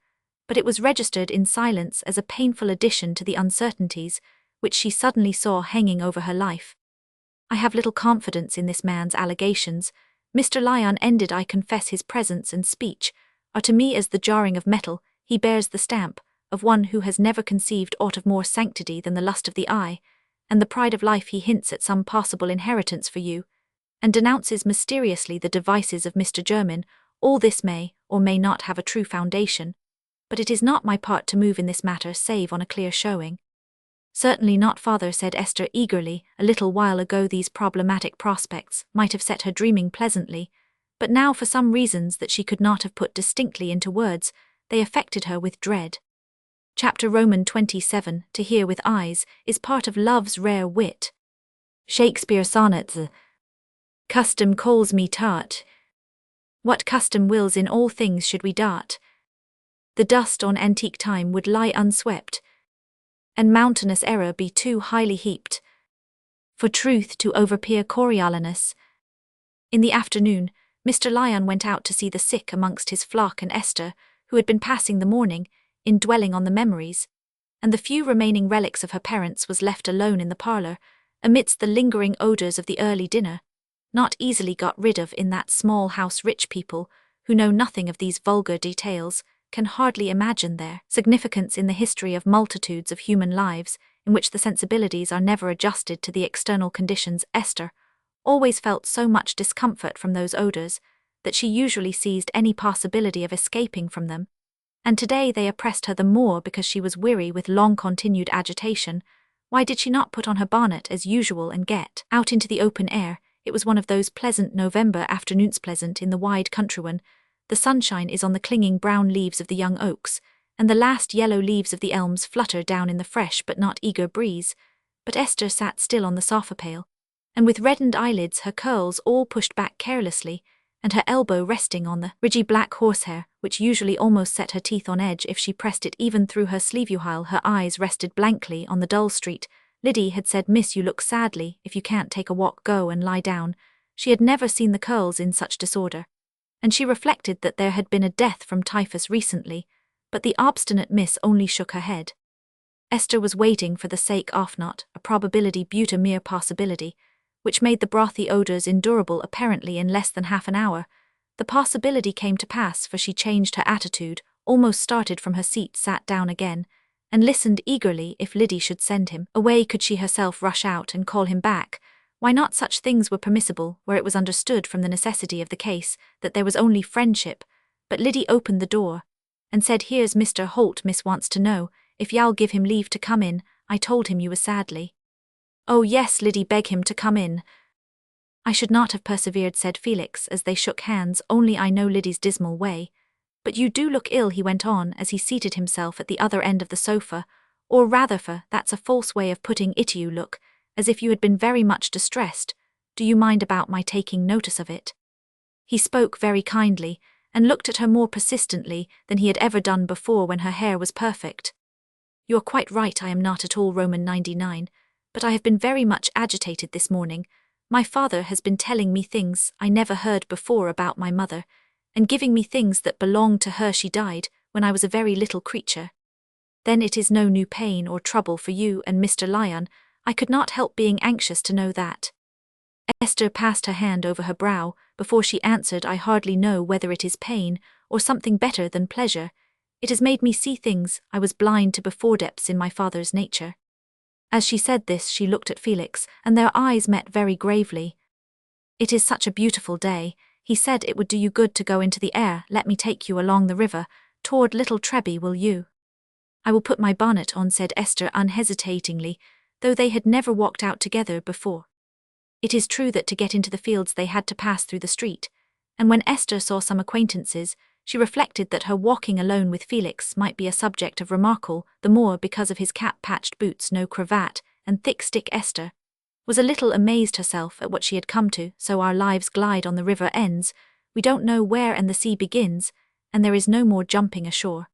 but it was registered in silence as a painful addition to the uncertainties which she suddenly saw hanging over her life. I have little confidence in this man's allegations. Mr. Lyon ended. I confess his presence and speech are to me as the jarring of metal. He bears the stamp of one who has never conceived aught of more sanctity than the lust of the eye, and the pride of life. He hints at some possible inheritance for you, and denounces mysteriously the devices of Mr. Jermyn. All this may or may not have a true foundation, but it is not my part to move in this matter save on a clear showing. Certainly not, father, said Esther eagerly. A little while ago these problematic prospects might have set her dreaming pleasantly, but now for some reasons that she could not have put distinctly into words, they affected her with dread. Chapter Roman 27, to hear with eyes, is part of love's rare wit. Shakespeare sonnets. Custom calls me tart. What custom wills in all things should we dart? The dust on antique time would lie unswept, and mountainous error be too highly heaped, for truth to overpeer Coriolanus. In the afternoon, Mr. Lyon went out to see the sick amongst his flock, and Esther, who had been passing the morning in dwelling on the memories and the few remaining relics of her parents, was left alone in the parlour, amidst the lingering odours of the early dinner, not easily got rid of in that small house. Rich people, who know nothing of these vulgar details, can hardly imagine their significance in the history of multitudes of human lives, in which the sensibilities are never adjusted to the external conditions. Esther always felt so much discomfort from those odours that she usually seized any possibility of escaping from them, and today they oppressed her the more because she was weary with long-continued agitation. Why did she not put on her bonnet as usual and get out into the open air? It was one of those pleasant November afternoons, pleasant in the wide country when the sunshine is on the clinging brown leaves of the young oaks, and the last yellow leaves of the elms flutter down in the fresh but not eager breeze. But Esther sat still on the sofa pail, and with reddened eyelids, her curls all pushed back carelessly, and her elbow resting on the ridgy black horsehair, which usually almost set her teeth on edge if she pressed it even through her sleeve. While her eyes rested blankly on the dull street, Liddy had said, "Miss, you look sadly. If you can't take a walk, go and lie down." She had never seen the curls in such disorder, and she reflected that there had been a death from typhus recently, but the obstinate miss only shook her head. Esther was waiting for the sake of not a probability but a mere possibility, which made the brothy odours endurable apparently in less than half an hour. The possibility came to pass, for she changed her attitude, almost started from her seat, sat down again, and listened eagerly. If Liddy should send him away, could she herself rush out and call him back? Why not? Such things were permissible where it was understood from the necessity of the case that there was only friendship. But Liddy opened the door and said, "Here's Mr. Holt. Miss wants to know if y'all give him leave to come in. I told him you was sadly." "Oh yes, Liddy, beg him to come in." "I should not have persevered," said Felix as they shook hands, "only I know Liddy's dismal way. But you do look ill," he went on as he seated himself at the other end of the sofa, "or rather, for that's a false way of putting it, you look as if you had been very much distressed. Do you mind about my taking notice of it?" He spoke very kindly, and looked at her more persistently than he had ever done before when her hair was perfect. "You're quite right, I am not at all Roman 99, but I have been very much agitated this morning. My father has been telling me things I never heard before about my mother, and giving me things that belonged to her. She died when I was a very little creature. Then it is no new pain or trouble for you and Mr. Lyon. I could not help being anxious to know that." Esther passed her hand over her brow before she answered, "I hardly know whether it is pain or something better than pleasure. It has made me see things I was blind to before, depths in my father's nature." As she said this, she looked at Felix, and their eyes met very gravely. "It is such a beautiful day," he said. "It would do you good to go into the air. Let me take you along the river, toward Little Treby, will you?" "I will put my bonnet on," said Esther unhesitatingly, though they had never walked out together before. It is true that to get into the fields they had to pass through the street, and when Esther saw some acquaintances, she reflected that her walking alone with Felix might be a subject of remarkable, the more because of his cap-patched boots, no cravat, and thick stick. Esther was a little amazed herself at what she had come to. So our lives glide on, the river ends, we don't know where, and the sea begins, and there is no more jumping ashore.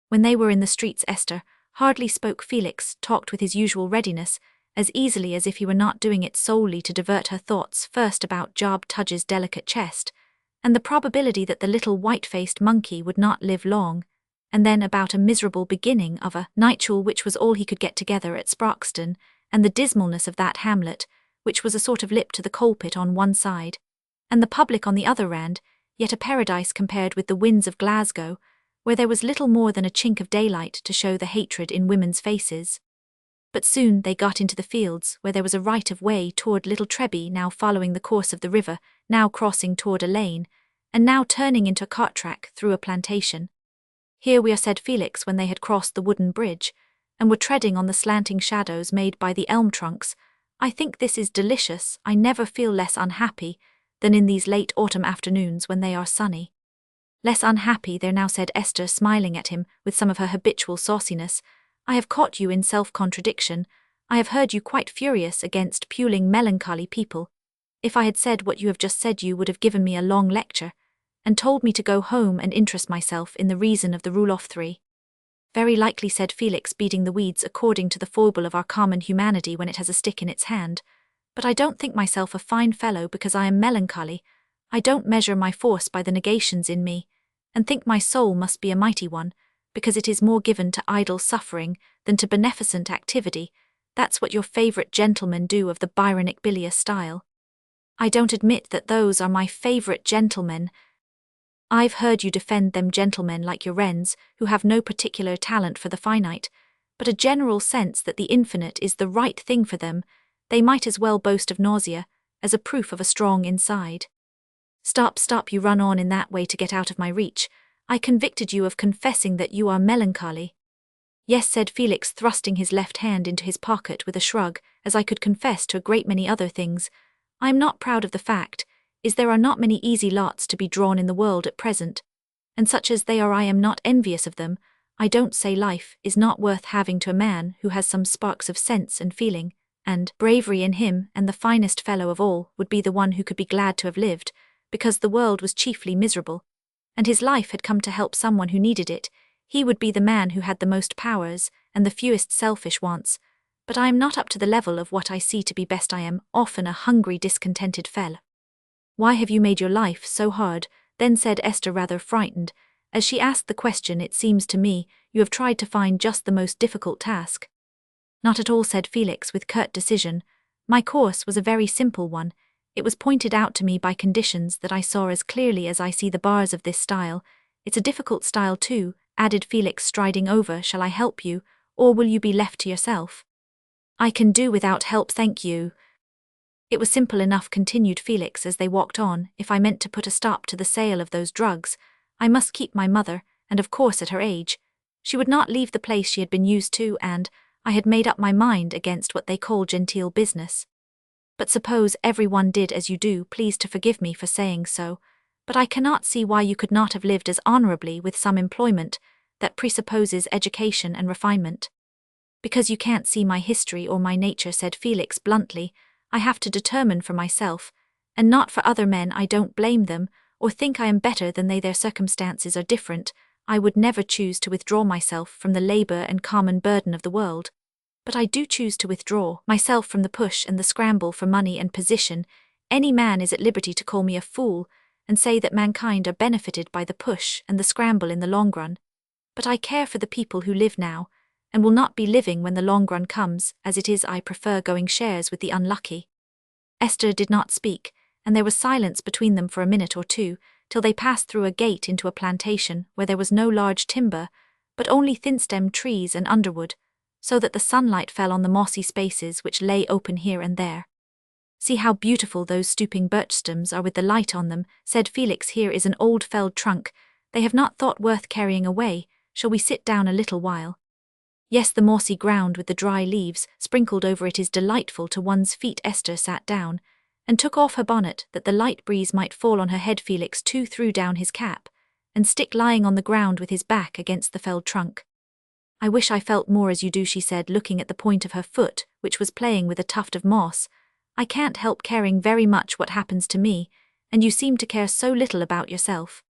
When they were in the streets, Esther hardly spoke. Felix talked with his usual readiness, as easily as if he were not doing it solely to divert her thoughts, first about Job Tudge's delicate chest, and the probability that the little white-faced monkey would not live long, and then about a miserable beginning of a nuptial which was all he could get together at Sproxton, and the dismalness of that hamlet, which was a sort of lip to the coal-pit on one side, and the public on the other end, yet a paradise compared with the winds of Glasgow, where there was little more than a chink of daylight to show the hatred in women's faces. But soon they got into the fields, where there was a right-of-way toward Little Treby, now following the course of the river, now crossing toward a lane, and now turning into a cart-track through a plantation. Here we are, said Felix, when they had crossed the wooden bridge, and were treading on the slanting shadows made by the elm trunks. I think this is delicious. I never feel less unhappy than in these late autumn afternoons when they are sunny. Less unhappy there now, said Esther, smiling at him with some of her habitual sauciness. I have caught you in self-contradiction. I have heard you quite furious against puling, melancholy people. If I had said what you have just said, you would have given me a long lecture, and told me to go home and interest myself in the reason of the rule of three. Very likely, said Felix, beating the weeds according to the foible of our common humanity when it has a stick in its hand. But I don't think myself a fine fellow because I am melancholy. I don't measure my force by the negations in me, and think my soul must be a mighty one, because it is more given to idle suffering than to beneficent activity. That's what your favourite gentlemen do, of the Byronic bilious style. I don't admit that those are my favourite gentlemen. I've heard you defend them gentlemen like your wrens, who have no particular talent for the finite, but a general sense that the infinite is the right thing for them. They might as well boast of nausea, as a proof of a strong inside. Stop, you run on in that way to get out of my reach. I convicted you of confessing that you are melancholy. Yes, said Felix, thrusting his left hand into his pocket with a shrug, as I could confess to a great many other things. I am not proud of the fact, is there are not many easy lots to be drawn in the world at present, and such as they are I am not envious of them. I don't say life is not worth having to a man who has some sparks of sense and feeling, and bravery in him, and the finest fellow of all would be the one who could be glad to have lived, because the world was chiefly miserable, and his life had come to help someone who needed it. He would be the man who had the most powers, and the fewest selfish wants. But I am not up to the level of what I see to be best. I am often a hungry, discontented fellow. Why have you made your life so hard? Then said Esther, rather frightened. As she asked the question, it seems to me you have tried to find just the most difficult task. Not at all, said Felix with curt decision. My course was a very simple one. It was pointed out to me by conditions that I saw as clearly as I see the bars of this stile. It's a difficult stile too, added Felix, striding over. Shall I help you, or will you be left to yourself? I can do without help, thank you. It was simple enough, continued Felix as they walked on. If I meant to put a stop to the sale of those drugs, I must keep my mother, and of course at her age she would not leave the place she had been used to, and I had made up my mind against what they call genteel business. But suppose every one did as you do, please to forgive me for saying so, but I cannot see why you could not have lived as honourably with some employment that presupposes education and refinement. Because you can't see my history or my nature, said Felix bluntly. I have to determine for myself, and not for other men. I don't blame them, or think I am better than they. Their circumstances are different. I would never choose to withdraw myself from the labour and common burden of the world. But I do choose to withdraw myself from the push and the scramble for money and position. Any man is at liberty to call me a fool, and say that mankind are benefited by the push and the scramble in the long run. But I care for the people who live now, and will not be living when the long run comes. As it is, I prefer going shares with the unlucky. Esther did not speak, and there was silence between them for a minute or two, till they passed through a gate into a plantation where there was no large timber, but only thin-stemmed trees and underwood, so that the sunlight fell on the mossy spaces which lay open here and there. See how beautiful those stooping birch stems are with the light on them, said Felix. Here is an old felled trunk. They have not thought worth carrying away. Shall we sit down a little while? Yes, the mossy ground with the dry leaves sprinkled over it is delightful to one's feet. Esther sat down, and took off her bonnet that the light breeze might fall on her head. Felix too threw down his cap, and stick lying on the ground with his back against the felled trunk. "I wish I felt more as you do," she said, looking at the point of her foot, which was playing with a tuft of moss. "I can't help caring very much what happens to me, and you seem to care so little about yourself."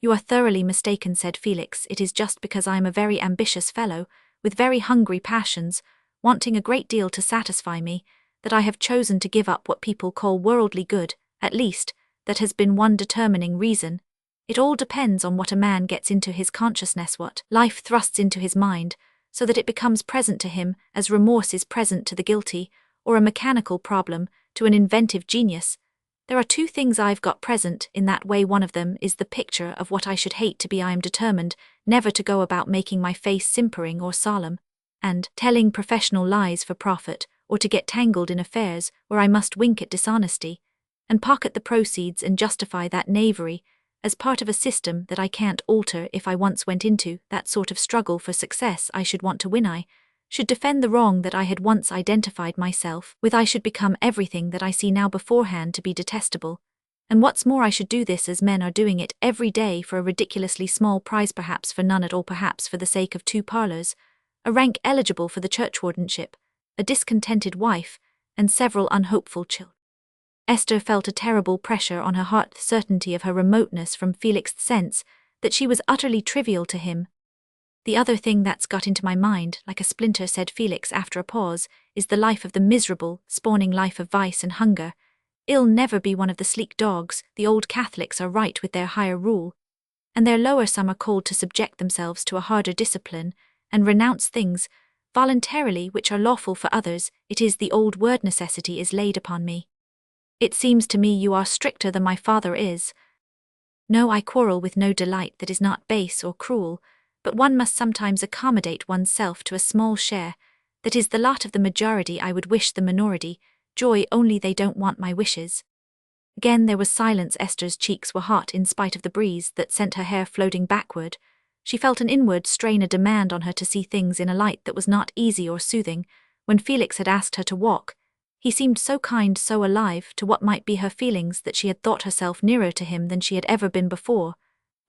"You are thoroughly mistaken," said Felix. "It is just because I am a very ambitious fellow, with very hungry passions, wanting a great deal to satisfy me, that I have chosen to give up what people call worldly good. At least, that has been one determining reason. It all depends on what a man gets into his consciousness, what life thrusts into his mind, so that it becomes present to him as remorse is present to the guilty, or a mechanical problem to an inventive genius. There are two things I've got present in that way. One of them is the picture of what I should hate to be. I am determined never to go about making my face simpering or solemn, and telling professional lies for profit, or to get tangled in affairs where I must wink at dishonesty, and pocket the proceeds and justify that knavery, as part of a system that I can't alter. If I once went into that sort of struggle for success, I should want to win. I should defend the wrong that I had once identified myself with. I should become everything that I see now beforehand to be detestable. And what's more, I should do this as men are doing it every day for a ridiculously small prize, perhaps for none at all, perhaps for the sake of 2 parlours, a rank eligible for the churchwardenship, a discontented wife, and several unhopeful children." Esther felt a terrible pressure on her heart, the certainty of her remoteness from Felix's sense that she was utterly trivial to him. "The other thing that's got into my mind, like a splinter," said Felix after a pause, "is the life of the miserable, spawning life of vice and hunger. I'll never be one of the sleek dogs. The old Catholics are right with their higher rule, and their lower some are called to subject themselves to a harder discipline, and renounce things, voluntarily, which are lawful for others. It is the old word necessity is laid upon me. It seems to me you are stricter than my father is." "No, I quarrel with no delight that is not base or cruel, but one must sometimes accommodate oneself to a small share. That is the lot of the majority. I would wish the minority joy, only they don't want my wishes." Again there was silence. Esther's cheeks were hot in spite of the breeze that sent her hair floating backward. She felt an inward strain, a demand on her to see things in a light that was not easy or soothing. When Felix had asked her to walk, he seemed so kind, so alive to what might be her feelings, that she had thought herself nearer to him than she had ever been before.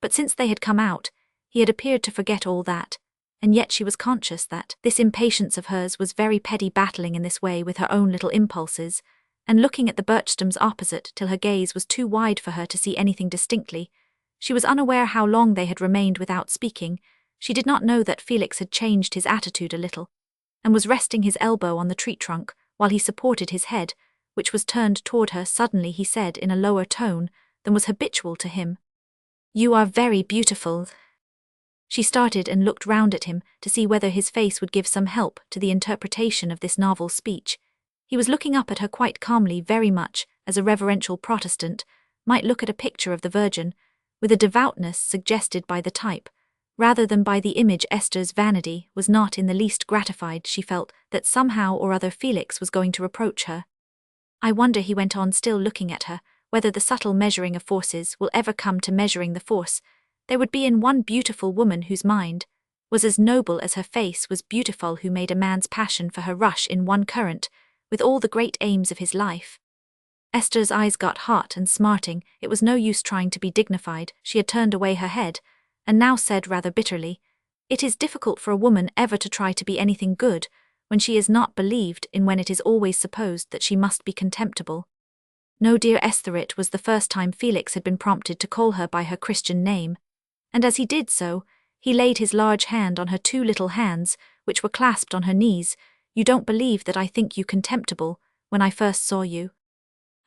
But since they had come out, he had appeared to forget all that, and yet she was conscious that this impatience of hers was very petty, battling in this way with her own little impulses, and looking at the birch stems opposite till her gaze was too wide for her to see anything distinctly. She was unaware how long they had remained without speaking. She did not know that Felix had changed his attitude a little, and was resting his elbow on the tree trunk, while he supported his head, which was turned toward her. Suddenly he said in a lower tone than was habitual to him, "You are very beautiful." She started and looked round at him to see whether his face would give some help to the interpretation of this novel speech. He was looking up at her quite calmly, very much as a reverential Protestant might look at a picture of the Virgin, with a devoutness suggested by the type, rather than by the image. Esther's vanity was not in the least gratified. She felt that somehow or other Felix was going to reproach her. "I wonder," he went on, still looking at her, "whether the subtle measuring of forces will ever come to measuring the force there would be in one beautiful woman whose mind was as noble as her face was beautiful, who made a man's passion for her rush in one current with all the great aims of his life." Esther's eyes got hot and smarting. It was no use trying to be dignified. She had turned away her head, and now said rather bitterly, "It is difficult for a woman ever to try to be anything good when she is not believed in, when it is always supposed that she must be contemptible." "No, dear Esther," it was the first time Felix had been prompted to call her by her Christian name, and as he did so, he laid his large hand on her 2 little hands, which were clasped on her knees. "You don't believe that I think you contemptible when I first saw you."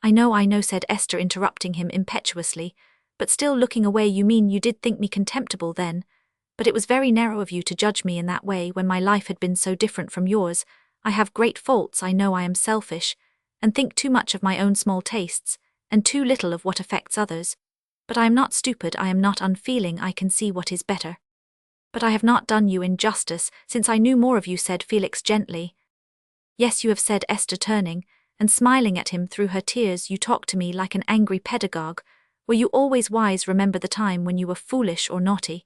I know," said Esther, interrupting him impetuously, "but still looking away. "You mean you did think me contemptible then? But it was very narrow of you to judge me in that way when my life had been so different from yours. I have great faults. I know I am selfish, and think too much of my own small tastes, and too little of what affects others. But I am not stupid, I am not unfeeling, I can see what is better. But I have not done you injustice, since I knew more of you," said Felix gently. "Yes, you have," said Esther, turning and smiling at him through her tears. "You talk to me like an angry pedagogue. Were you always wise? Remember the time when you were foolish or naughty."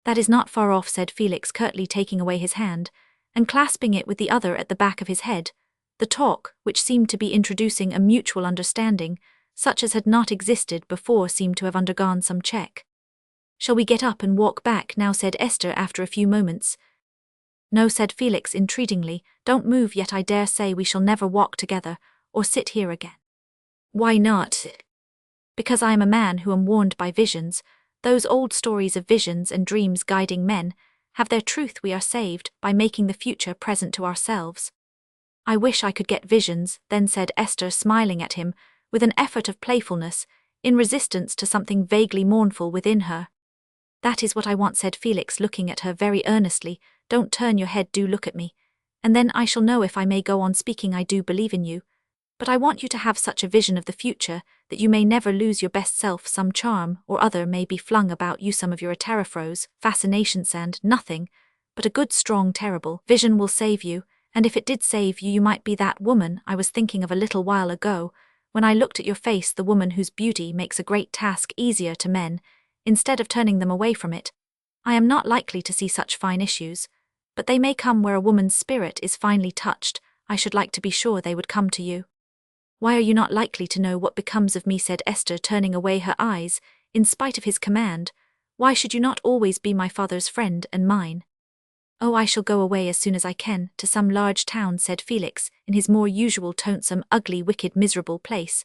"That is not far off," said Felix, curtly taking away his hand and clasping it with the other at the back of his head. The talk, which seemed to be introducing a mutual understanding, such as had not existed before, seemed to have undergone some check. Shall we get up and walk back now, said Esther after a few moments. No, said Felix entreatingly, don't move yet. I dare say we shall never walk together, or sit here again. Why not? Because I am a man who am warned by visions. Those old stories of visions and dreams guiding men have their truth. We are saved by making the future present to ourselves. I wish I could get visions, then said Esther, smiling at him, with an effort of playfulness, in resistance to something vaguely mournful within her. That is what I want, said Felix, looking at her very earnestly. Don't turn your head, do look at me, and then I shall know if I may go on speaking. I do believe in you, but I want you to have such a vision of the future that you may never lose your best self. Some charm or other may be flung about you, some of your aterophros, fascinations, and nothing but a good, strong, terrible vision will save you. And if it did save you, you might be that woman I was thinking of a little while ago, when I looked at your face, the woman whose beauty makes a great task easier to men, instead of turning them away from it. I am not likely to see such fine issues, but they may come where a woman's spirit is finely touched. I should like to be sure they would come to you. Why are you not likely to know what becomes of me, said Esther, turning away her eyes, in spite of his command. Why should you not always be my father's friend and mine? Oh, I shall go away as soon as I can, to some large town, said Felix, in his more usual tone, some ugly, wicked, miserable place.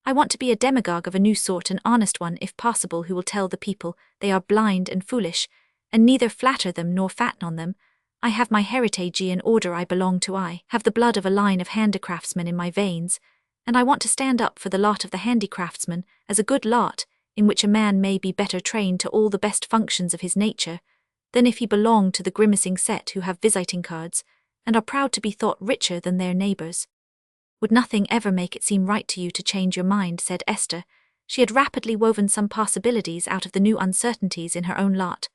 I want to be a demagogue of a new sort, an honest one if possible, who will tell the people they are blind and foolish, and neither flatter them nor fatten on them. I have my heritage in order. I belong to I have the blood of a line of handicraftsmen in my veins, and I want to stand up for the lot of the handicraftsman as a good lot, in which a man may be better trained to all the best functions of his nature than if he belonged to the grimacing set who have visiting cards, and are proud to be thought richer than their neighbours. Would nothing ever make it seem right to you to change your mind, said Esther. She had rapidly woven some possibilities out of the new uncertainties in her own lot,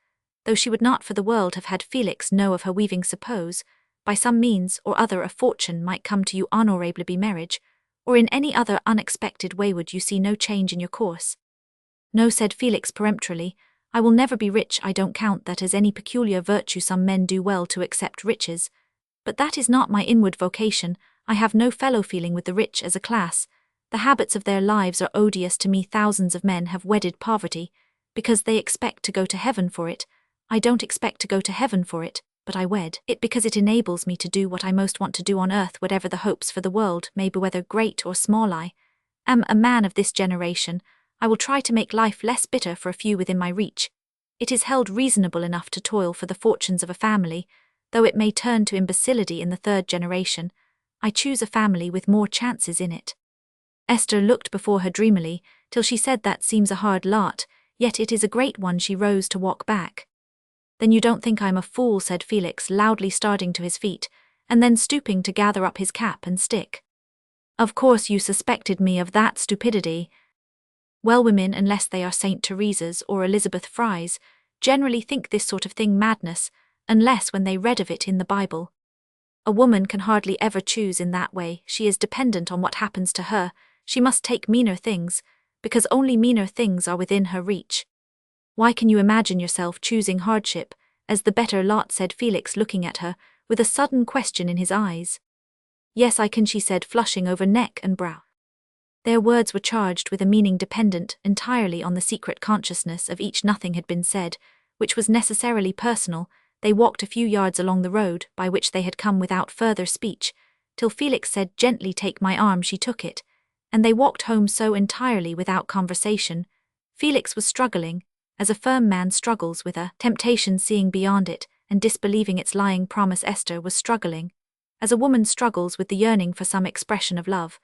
though she would not for the world have had Felix know of her weaving. Suppose, by some means or other, a fortune might come to you honourably by marriage, or in any other unexpected way, would you see no change in your course? No, said Felix peremptorily. I will never be rich. I don't count that as any peculiar virtue. Some men do well to accept riches, but that is not my inward vocation. I have no fellow feeling with the rich as a class. The habits of their lives are odious to me. Thousands of men have wedded poverty because they expect to go to heaven for it. I don't expect to go to heaven for it, but I wed it because it enables me to do what I most want to do on earth, whatever the hopes for the world may be, whether great or small. I am a man of this generation. I will try to make life less bitter for a few within my reach. It is held reasonable enough to toil for the fortunes of a family, though it may turn to imbecility in the third generation. I choose a family with more chances in it. Esther looked before her dreamily, till she said, that seems a hard lot, yet it is a great one. She rose to walk back. Then you don't think I am a fool, said Felix, loudly, starting to his feet, and then stooping to gather up his cap and stick. Of course you suspected me of that stupidity. Well, women, unless they are St. Teresa's or Elizabeth Fry's, generally think this sort of thing madness, unless when they read of it in the Bible. A woman can hardly ever choose in that way. She is dependent on what happens to her. She must take meaner things, because only meaner things are within her reach. Why can you imagine yourself choosing hardship as the better lot, said Felix, looking at her with a sudden question in his eyes. Yes, I can, she said, flushing over neck and brow. Their words were charged with a meaning dependent entirely on the secret consciousness of each. Nothing had been said, which was necessarily personal. They walked a few yards along the road by which they had come without further speech, till Felix said gently, take my arm. She took it, and they walked home so entirely without conversation. Felix was struggling, as a firm man struggles with a temptation, seeing beyond it and disbelieving its lying promise. Esther was struggling, as a woman struggles with the yearning for some expression of love,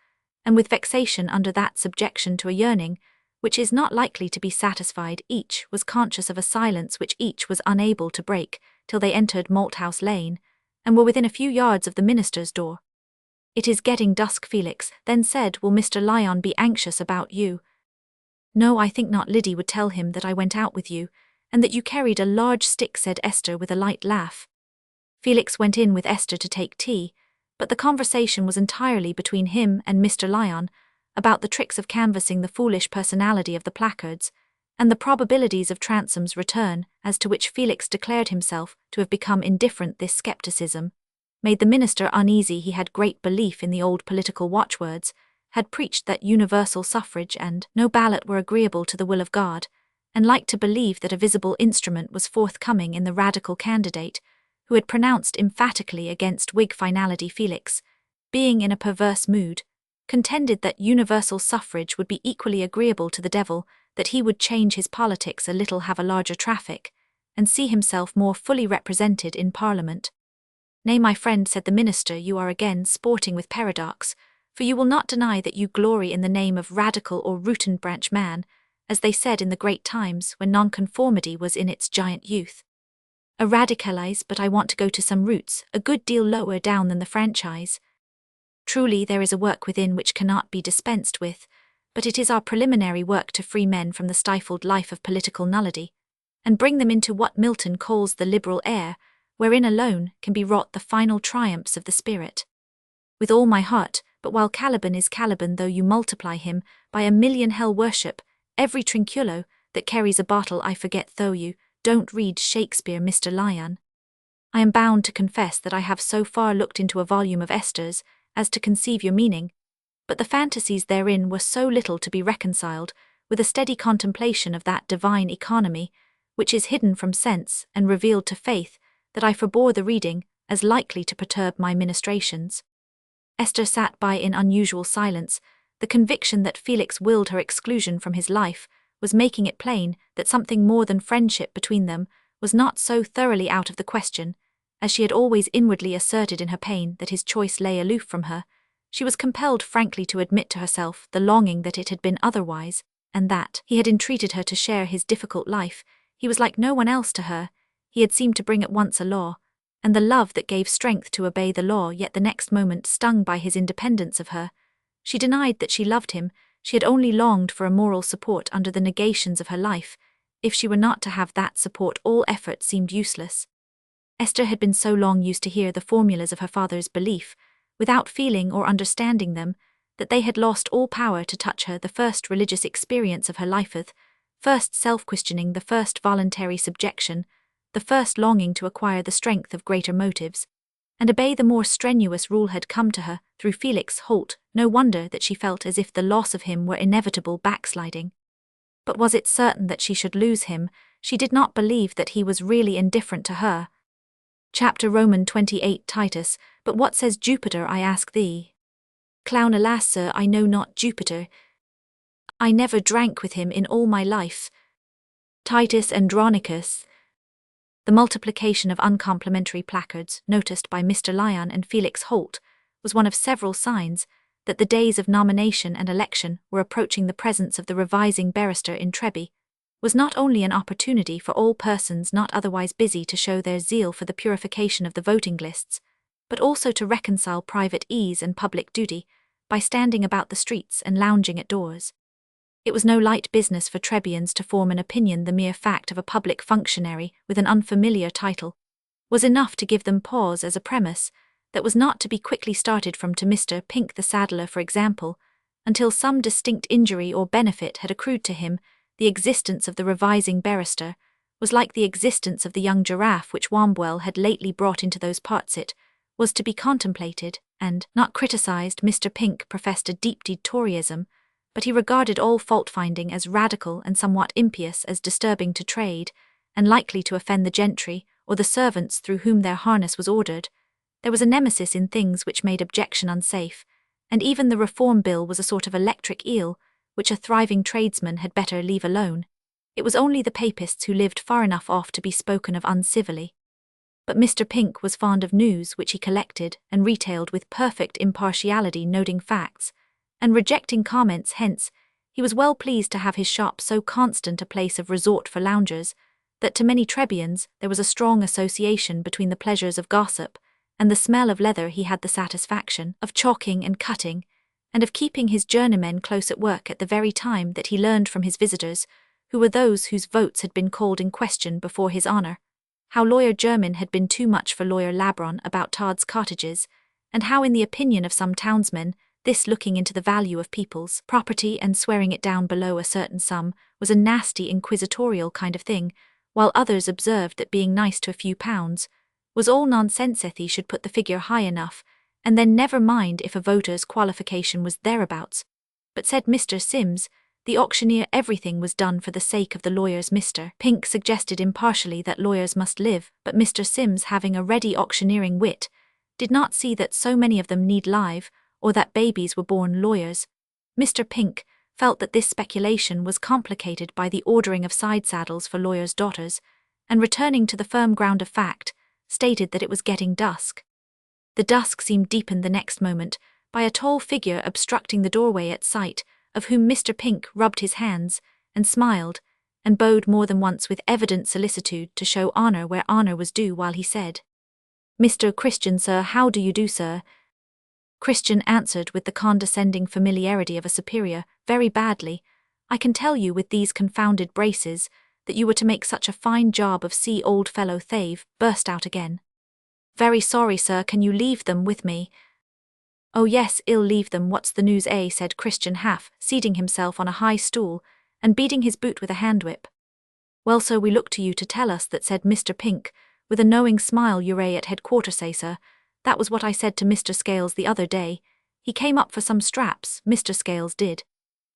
and with vexation under that subjection to a yearning which is not likely to be satisfied. Each was conscious of a silence which each was unable to break, till they entered Malthouse Lane, and were within a few yards of the minister's door. It is getting dusk, Felix then said. Will Mr. Lyon be anxious about you? No, I think not. Liddy would tell him that I went out with you, and that you carried a large stick, said Esther with a light laugh. Felix went in with Esther to take tea, but the conversation was entirely between him and Mr. Lyon, about the tricks of canvassing the foolish personality of the placards, and the probabilities of Transom's return, as to which Felix declared himself to have become indifferent. This skepticism made the minister uneasy. He had great belief in the old political watchwords, had preached that universal suffrage and no ballot were agreeable to the will of God, and liked to believe that a visible instrument was forthcoming in the radical candidate, who had pronounced emphatically against Whig finality. Felix, being in a perverse mood, contended that universal suffrage would be equally agreeable to the devil, that he would change his politics a little, have a larger traffic, and see himself more fully represented in Parliament. Nay, my friend, said the minister, you are again sporting with paradox, for you will not deny that you glory in the name of radical or root and branch man, as they said in the great times when nonconformity was in its giant youth. A radicalize, but I want to go to some roots, a good deal lower down than the franchise. Truly there is a work within which cannot be dispensed with, but it is our preliminary work to free men from the stifled life of political nullity, and bring them into what Milton calls the liberal air, wherein alone can be wrought the final triumphs of the spirit. With all my heart, but while Caliban is Caliban, though you multiply him by a million hell worship, every trinculo that carries a bottle I forget, though you don't read Shakespeare, Mr. Lyon. I am bound to confess that I have so far looked into a volume of Esther's as to conceive your meaning, but the fantasies therein were so little to be reconciled with a steady contemplation of that divine economy, which is hidden from sense and revealed to faith, that I forbore the reading, as likely to perturb my ministrations. Esther sat by in unusual silence. The conviction that Felix willed her exclusion from his life was making it plain that something more than friendship between them was not so thoroughly out of the question, as she had always inwardly asserted in her pain that his choice lay aloof from her. She was compelled frankly to admit to herself the longing that it had been otherwise, and that he had entreated her to share his difficult life. He was like no one else to her. He had seemed to bring at once a law, and the love that gave strength to obey the law, yet the next moment stung by his independence of her. She denied that she loved him. She had only longed for a moral support under the negations of her life. If she were not to have that support, all effort seemed useless. Esther had been so long used to hear the formulas of her father's belief, without feeling or understanding them, that they had lost all power to touch her. The first religious experience of her lifeth, first self-questioning, the first voluntary subjection, the first longing to acquire the strength of greater motives, and obey the more strenuous rule had come to her through Felix Holt. No wonder that she felt as if the loss of him were inevitable backsliding. But was it certain that she should lose him? She did not believe that he was really indifferent to her. Chapter Roman 28 Titus, but what says Jupiter, I ask thee? Clown, alas, sir, I know not Jupiter. I never drank with him in all my life. Titus Andronicus. The multiplication of uncomplimentary placards, noticed by Mr. Lyon and Felix Holt, was one of several signs that the days of nomination and election were approaching. The presence of the revising barrister in Treby was not only an opportunity for all persons not otherwise busy to show their zeal for the purification of the voting lists, but also to reconcile private ease and public duty by standing about the streets and lounging at doors. It was no light business for Trebians to form an opinion. The mere fact of a public functionary with an unfamiliar title was enough to give them pause as a premise that was not to be quickly started from. To Mr. Pink the saddler, for example, until some distinct injury or benefit had accrued to him, the existence of the revising barrister was like the existence of the young giraffe which Wombwell had lately brought into those parts. It was to be contemplated, and not criticized. Mr. Pink professed a deep-deed Toryism, but he regarded all fault-finding as radical and somewhat impious, as disturbing to trade, and likely to offend the gentry or the servants through whom their harness was ordered. There was a nemesis in things which made objection unsafe, and even the Reform Bill was a sort of electric eel, which a thriving tradesman had better leave alone. It was only the Papists who lived far enough off to be spoken of uncivilly. But Mr. Pink was fond of news, which he collected and retailed with perfect impartiality, noting facts and rejecting comments. Hence, he was well pleased to have his shop so constant a place of resort for loungers, that to many Trebians there was a strong association between the pleasures of gossip and the smell of leather. He had the satisfaction of chalking and cutting, and of keeping his journeymen close at work at the very time that he learned from his visitors, who were those whose votes had been called in question before his honour, how Lawyer Jermyn had been too much for Lawyer Labron about Todd's cottages, and how in the opinion of some townsmen this looking into the value of people's property and swearing it down below a certain sum was a nasty inquisitorial kind of thing, while others observed that being nice to a few pounds was all nonsense. He should put the figure high enough, and then never mind if a voter's qualification was thereabouts. But said Mr. Sims, The auctioneer everything was done for the sake of the lawyers. Mr. Pink suggested impartially that lawyers must live, but Mr. Sims, having a ready auctioneering wit, did not see that so many of them need live, or that babies were born lawyers. Mr. Pink felt that this speculation was complicated by the ordering of side saddles for lawyers' daughters, and returning to the firm ground of fact, stated that it was getting dusk. The dusk seemed deepened the next moment by a tall figure obstructing the doorway at sight, of whom Mr. Pink rubbed his hands, and smiled, and bowed more than once with evident solicitude to show honour where honour was due, while he said, "Mr. Christian, sir, how do you do, sir?" Christian answered with the condescending familiarity of a superior, "Very badly. I can tell you with these confounded braces that you were to make such a fine job of see old fellow Thave," burst out again. "Very sorry, sir, can you leave them with me?" "Oh yes, I'll leave them, what's the news, eh?" said Christian, half seating himself on a high stool and beating his boot with a hand-whip. "Well, sir, we look to you to tell us that," said Mr. Pink, with a knowing smile. "You're at headquarters, say, sir. That was what I said to Mr. Scales the other day. He came up for some straps, Mr. Scales did,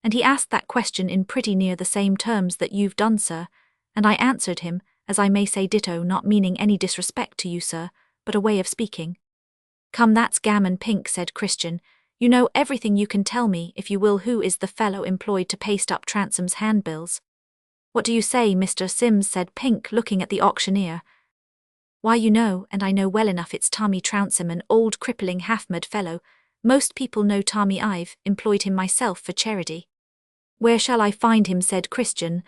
and he asked that question in pretty near the same terms that you've done, sir, and I answered him, as I may say ditto, not meaning any disrespect to you, sir, but a way of speaking." "Come, that's gammon, Pink," said Christian. "You know everything. You can tell me, if you will, who is the fellow employed to paste up Transom's handbills." "What do you say, Mr. Sims?" said Pink, looking at the auctioneer. "Why, you know, and I know well enough, it's Tommy Trounsem, an old crippling half-mad fellow. Most people know Tommy. I've employed him myself for charity." "Where shall I find him?" said Christian.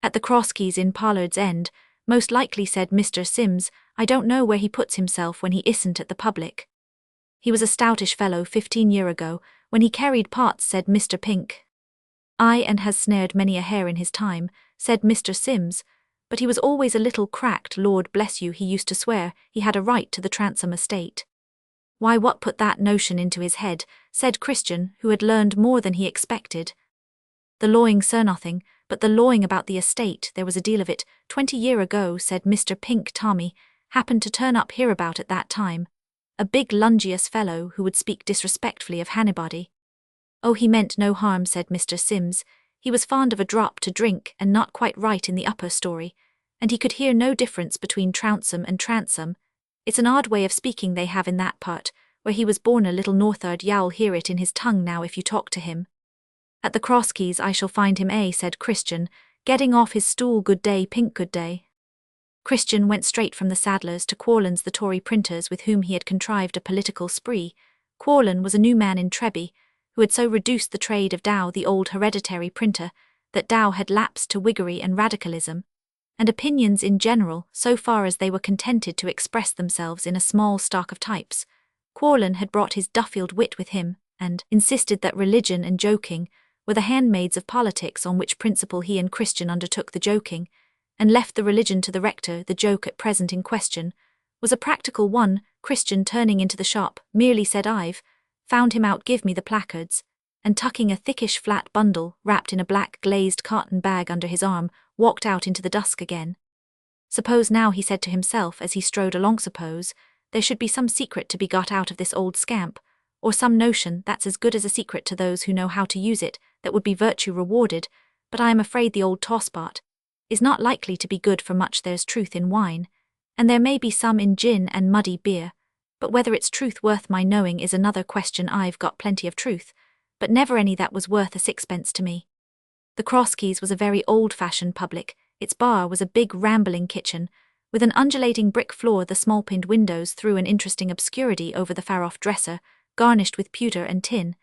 "At the Crosskeys in Pollard's End, most likely," said Mr. Sims. "I don't know where he puts himself when he isn't at the public." "He was a stoutish fellow 15 years ago, when he carried pots," said Mr. Pink. "Aye, and has snared many a hare in his time," said Mr. Sims, "but he was always a little cracked. Lord bless you, he used to swear he had a right to the Transome estate." "Why, what put that notion into his head?" said Christian, who had learned more than he expected. "The lawing, sir, nothing but the lawing about the estate. There was a deal of it 20 years ago," said Mr. Pink. "Tommy happened to turn up hereabout at that time. A big lungious fellow who would speak disrespectfully of anybody." "Oh, he meant no harm," said Mr. Sims. "He was fond of a drop to drink and not quite right in the upper story, and he could hear no difference between Trounsem and Transome. It's an odd way of speaking they have in that part, where he was born, a little northard. You'll hear it in his tongue now if you talk to him." "At the Crosskeys I shall find him, eh?" said Christian, getting off his stool. "Good day, Pink, good day." Christian went straight from the Sadlers to Quarlan's, the Tory printers with whom he had contrived a political spree. Quarlan was a new man in Treby, who had so reduced the trade of Dow, the old hereditary printer, that Dow had lapsed to Whiggery and radicalism, and opinions in general, so far as they were contented to express themselves in a small stock of types. Quarlan had brought his Duffield wit with him, and insisted that religion and joking were the handmaids of politics, on which principle he and Christian undertook the joking, and left the religion to the rector. The joke at present in question was a practical one. Christian, turning into the shop, merely said, "I've found him out, give me the placards," and tucking a thickish flat bundle wrapped in a black glazed cotton bag under his arm, walked out into the dusk again. "Suppose now," he said to himself as he strode along, "suppose there should be some secret to be got out of this old scamp, or some notion that's as good as a secret to those who know how to use it, that would be virtue rewarded, but I am afraid the old tosspot is not likely to be good for much. There's truth in wine, and there may be some in gin and muddy beer, but whether it's truth worth my knowing is another question. I've got plenty of truth, but never any that was worth a sixpence to me." The Crosskeys was a very old-fashioned public. Its bar was a big rambling kitchen, with an undulating brick floor. The small-paned windows threw an interesting obscurity over the far-off dresser, garnished with pewter and tin,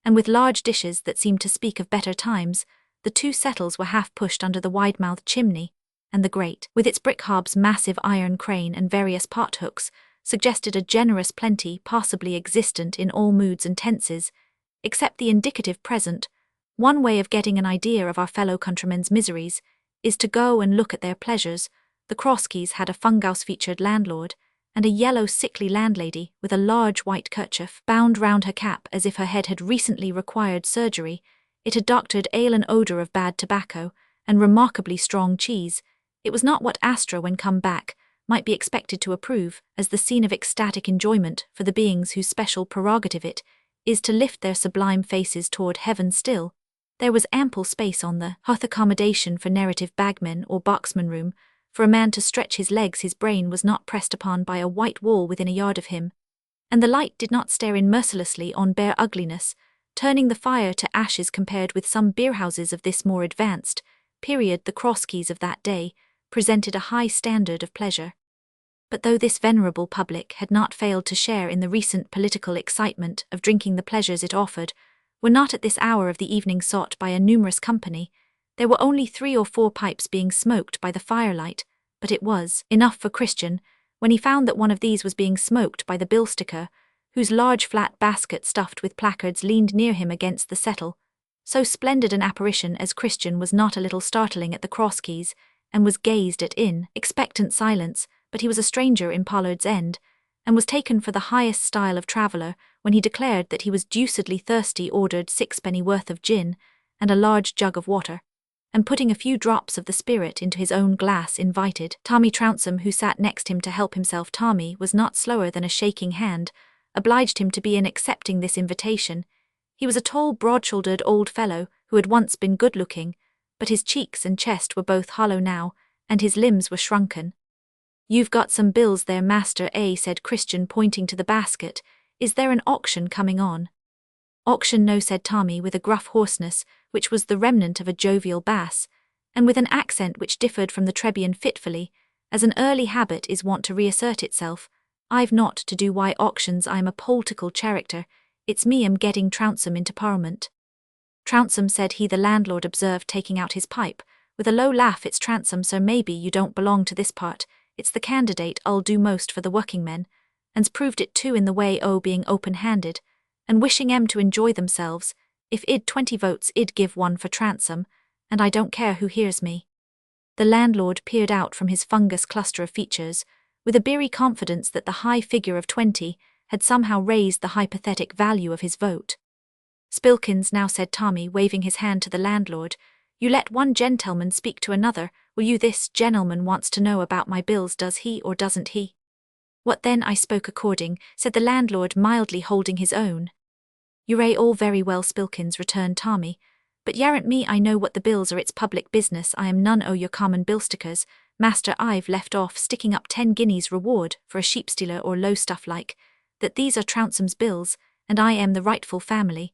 and with large dishes that seemed to speak of better times. The two settles were half pushed under the wide-mouthed chimney, and the grate, with its brick hob's massive iron crane and various pot-hooks, suggested a generous plenty possibly existent in all moods and tenses, except the indicative present. One way of getting an idea of our fellow countrymen's miseries is to go and look at their pleasures. The Crosskeys had a fungouse-featured landlord, and a yellow sickly landlady with a large white kerchief bound round her cap as if her head had recently required surgery. It had doctored ale and odour of bad tobacco, and remarkably strong cheese. It was not what Astra, when come back, might be expected to approve as the scene of ecstatic enjoyment for the beings whose special prerogative it is to lift their sublime faces toward heaven still. There was ample space on the hearth, accommodation for narrative bagman or boxman room. For a man to stretch his legs, his brain was not pressed upon by a white wall within a yard of him, and the light did not stare in mercilessly on bare ugliness, turning the fire to ashes. Compared with some beerhouses of this more advanced period, the crosskeys of that day presented a high standard of pleasure. But though this venerable public had not failed to share in the recent political excitement of drinking, the pleasures it offered were not at this hour of the evening sought by a numerous company. There were only 3 or 4 pipes being smoked by the firelight, but it was enough for Christian when he found that one of these was being smoked by the bill-sticker, whose large flat basket stuffed with placards leaned near him against the settle. So splendid an apparition as Christian was not a little startling at the crosskeys, and was gazed at in expectant silence, but he was a stranger in Pollard's End, and was taken for the highest style of traveller when he declared that he was deucedly thirsty, ordered 6 penny worth of gin and a large jug of water, and putting a few drops of the spirit into his own glass, invited Tommy Trounsem, who sat next him, to help himself. Tommy was not slower than a shaking hand obliged him to be in accepting this invitation. He was a tall, broad-shouldered old fellow who had once been good-looking, but his cheeks and chest were both hollow now, and his limbs were shrunken. "You've got some bills there, master, eh?" said Christian, pointing to the basket. "Is there an auction coming on?" "Auction, no," said Tommy with a gruff hoarseness which was the remnant of a jovial bass, and with an accent which differed from the Trebian fitfully, as an early habit is wont to reassert itself. "I've naught to do why auctions. I'm a political character. It's me am getting Trounsem into Parliament." "Trounsem," said he. The landlord observed, taking out his pipe, with a low laugh. "It's Trounsem, sir. Maybe you don't belong to this part. It's the candidate 'ull do most for the working men, and's proved it too in the way o' being open-handed, and wishing 'em to enjoy themselves. If id 20 votes, id give one for Trounsem, and I don't care who hears me." The landlord peered out from his fungus cluster of features, with a beery confidence that the high figure of 20 had somehow raised the hypothetic value of his vote. "Spilkins, now," said Tommy, waving his hand to the landlord. "You let one gentleman speak to another, will you? This gentleman wants to know about my bills, does he, or doesn't he?" "What then? I spoke according," said the landlord, mildly holding his own. "You're all very well, Spilkins," returned Tommy, "but yarrant me I know what the bills are. It's public business. I am none o' your common bill-stickers, master. I've left off sticking up 10 guineas reward for a sheep-stealer or low stuff like that. These are Trounsem's bills, and I am the rightful family,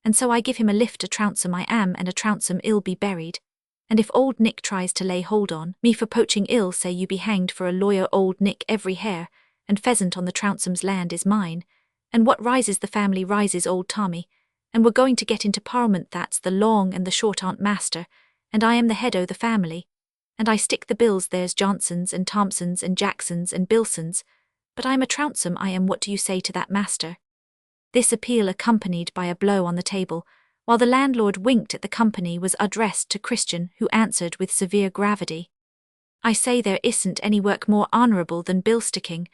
and so I give him a lift to Trounsem I am, and a Trounsem 'ill be buried. And if old Nick tries to lay hold on me for poaching, 'ill say you be hanged for a lawyer. Old Nick, every hare and pheasant on the Trounsem's land is mine, and what rises the family rises, old Tommy, and we're going to get into Parliament. That's the long and the short on't, master, and I am the head o' the family, and I stick the bills. There's Johnsons and Thompsons and Jacksons and Bilsons, but I'm a Trounsem I am. What do you say to that, master?" This appeal, accompanied by a blow on the table, while the landlord winked at the company, was addressed to Christian, who answered with severe gravity, "I say there isn't any work more honourable than bill-sticking."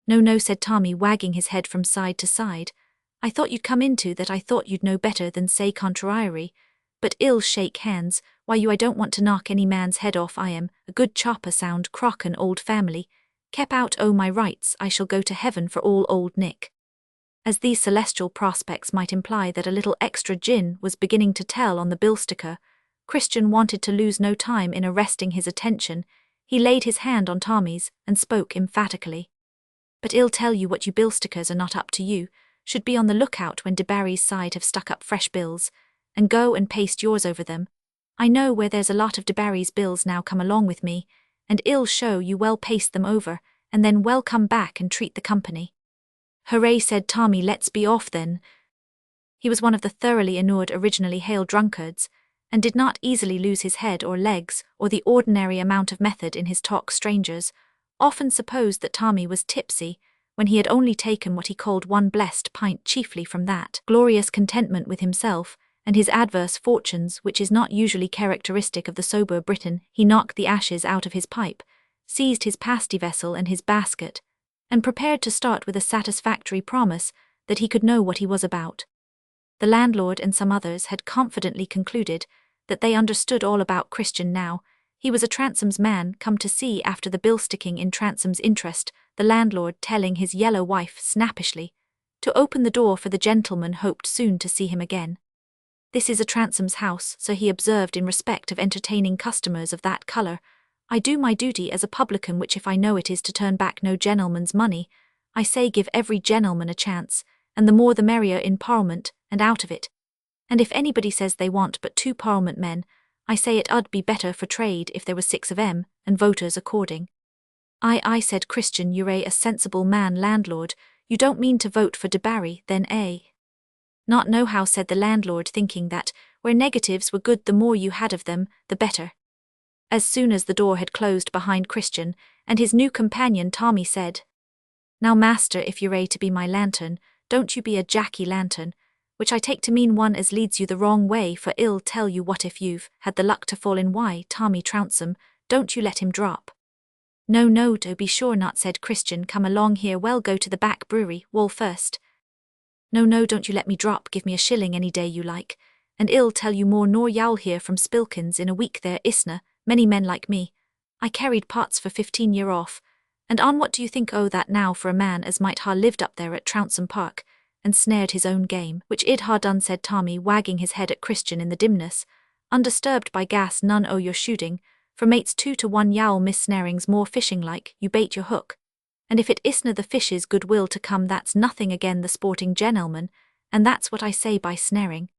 "No, no," said Tommy, wagging his head from side to side. "I thought you'd come into that. I thought you'd know better than say contrary. But 'ill shake hands. Why, you, I don't want to knock any man's head off. I am a good chopper, sound crock, an old family. Kep out o' my rights, I shall go to heaven for all old Nick." As these celestial prospects might imply that a little extra gin was beginning to tell on the bill-sticker, Christian wanted to lose no time in arresting his attention. He laid his hand on Tommy's and spoke emphatically. "But 'ill tell you what you bill-stickers are not up to. You should be on the lookout when De Barry's side have stuck up fresh bills, and go and paste yours over them. I know where there's a lot of De Barry's bills now. Come along with me, and 'ill show you well paste them over, and then well come back and treat the company." "Hooray," said Tommy. "Let's be off then." He was one of the thoroughly inured, originally hale drunkards, and did not easily lose his head or legs or the ordinary amount of method in his talk. Strangers often supposed that Tommy was tipsy when he had only taken what he called one blessed pint, chiefly from that glorious contentment with himself and his adverse fortunes which is not usually characteristic of the sober Briton. He knocked the ashes out of his pipe, seized his pasty vessel and his basket, and prepared to start with a satisfactory promise that he could know what he was about. The landlord and some others had confidently concluded that they understood all about Christian now. He was a Trounsem's man, come to see after the bill-sticking in Trounsem's interest, the landlord telling his yellow wife snappishly to open the door, for the gentleman hoped soon to see him again. This is a transom's house, so he observed in respect of entertaining customers of that colour. I do my duty as a publican, which if I know it is to turn back no gentleman's money, I say give every gentleman a chance, and the more the merrier in Parliament, and out of it. And if anybody says they want but 2 Parliament men, I say it 'ud be better for trade if there was 6 of 'em, and voters according. I said Christian, you're a sensible man, landlord, you don't mean to vote for Debarry, then, eh? Not nohow, said the landlord, thinking that, where negatives were good, the more you had of them, the better. As soon as the door had closed behind Christian and his new companion, Tommy said, Now master, if you're to be my lantern, don't you be a jacky-lantern, which I take to mean one as leads you the wrong way, for I'll tell you what, if you've had the luck to fall in, why, Tommy Trounsem, don't you let him drop. No, do be sure not, said Christian, come along here, well, go to the back brewery, wall first. No, don't you let me drop, give me a shilling any day you like, and I'll tell you more nor you'll hear from Spilkins in a week there isna, many men like me. I carried pots for 15 year off, and on what do you think o' that now for a man as might ha' lived up there at Trounsem Park, and snared his own game, which id ha' done, said Tommy, wagging his head at Christian in the dimness, undisturbed by gas none o' your shooting, for mates 2 to 1 yowl miss snaring's more fishing like, you bait your hook, and if it isna the fish's goodwill to come, that's nothing again the sporting gentleman, and that's what I say by snaring.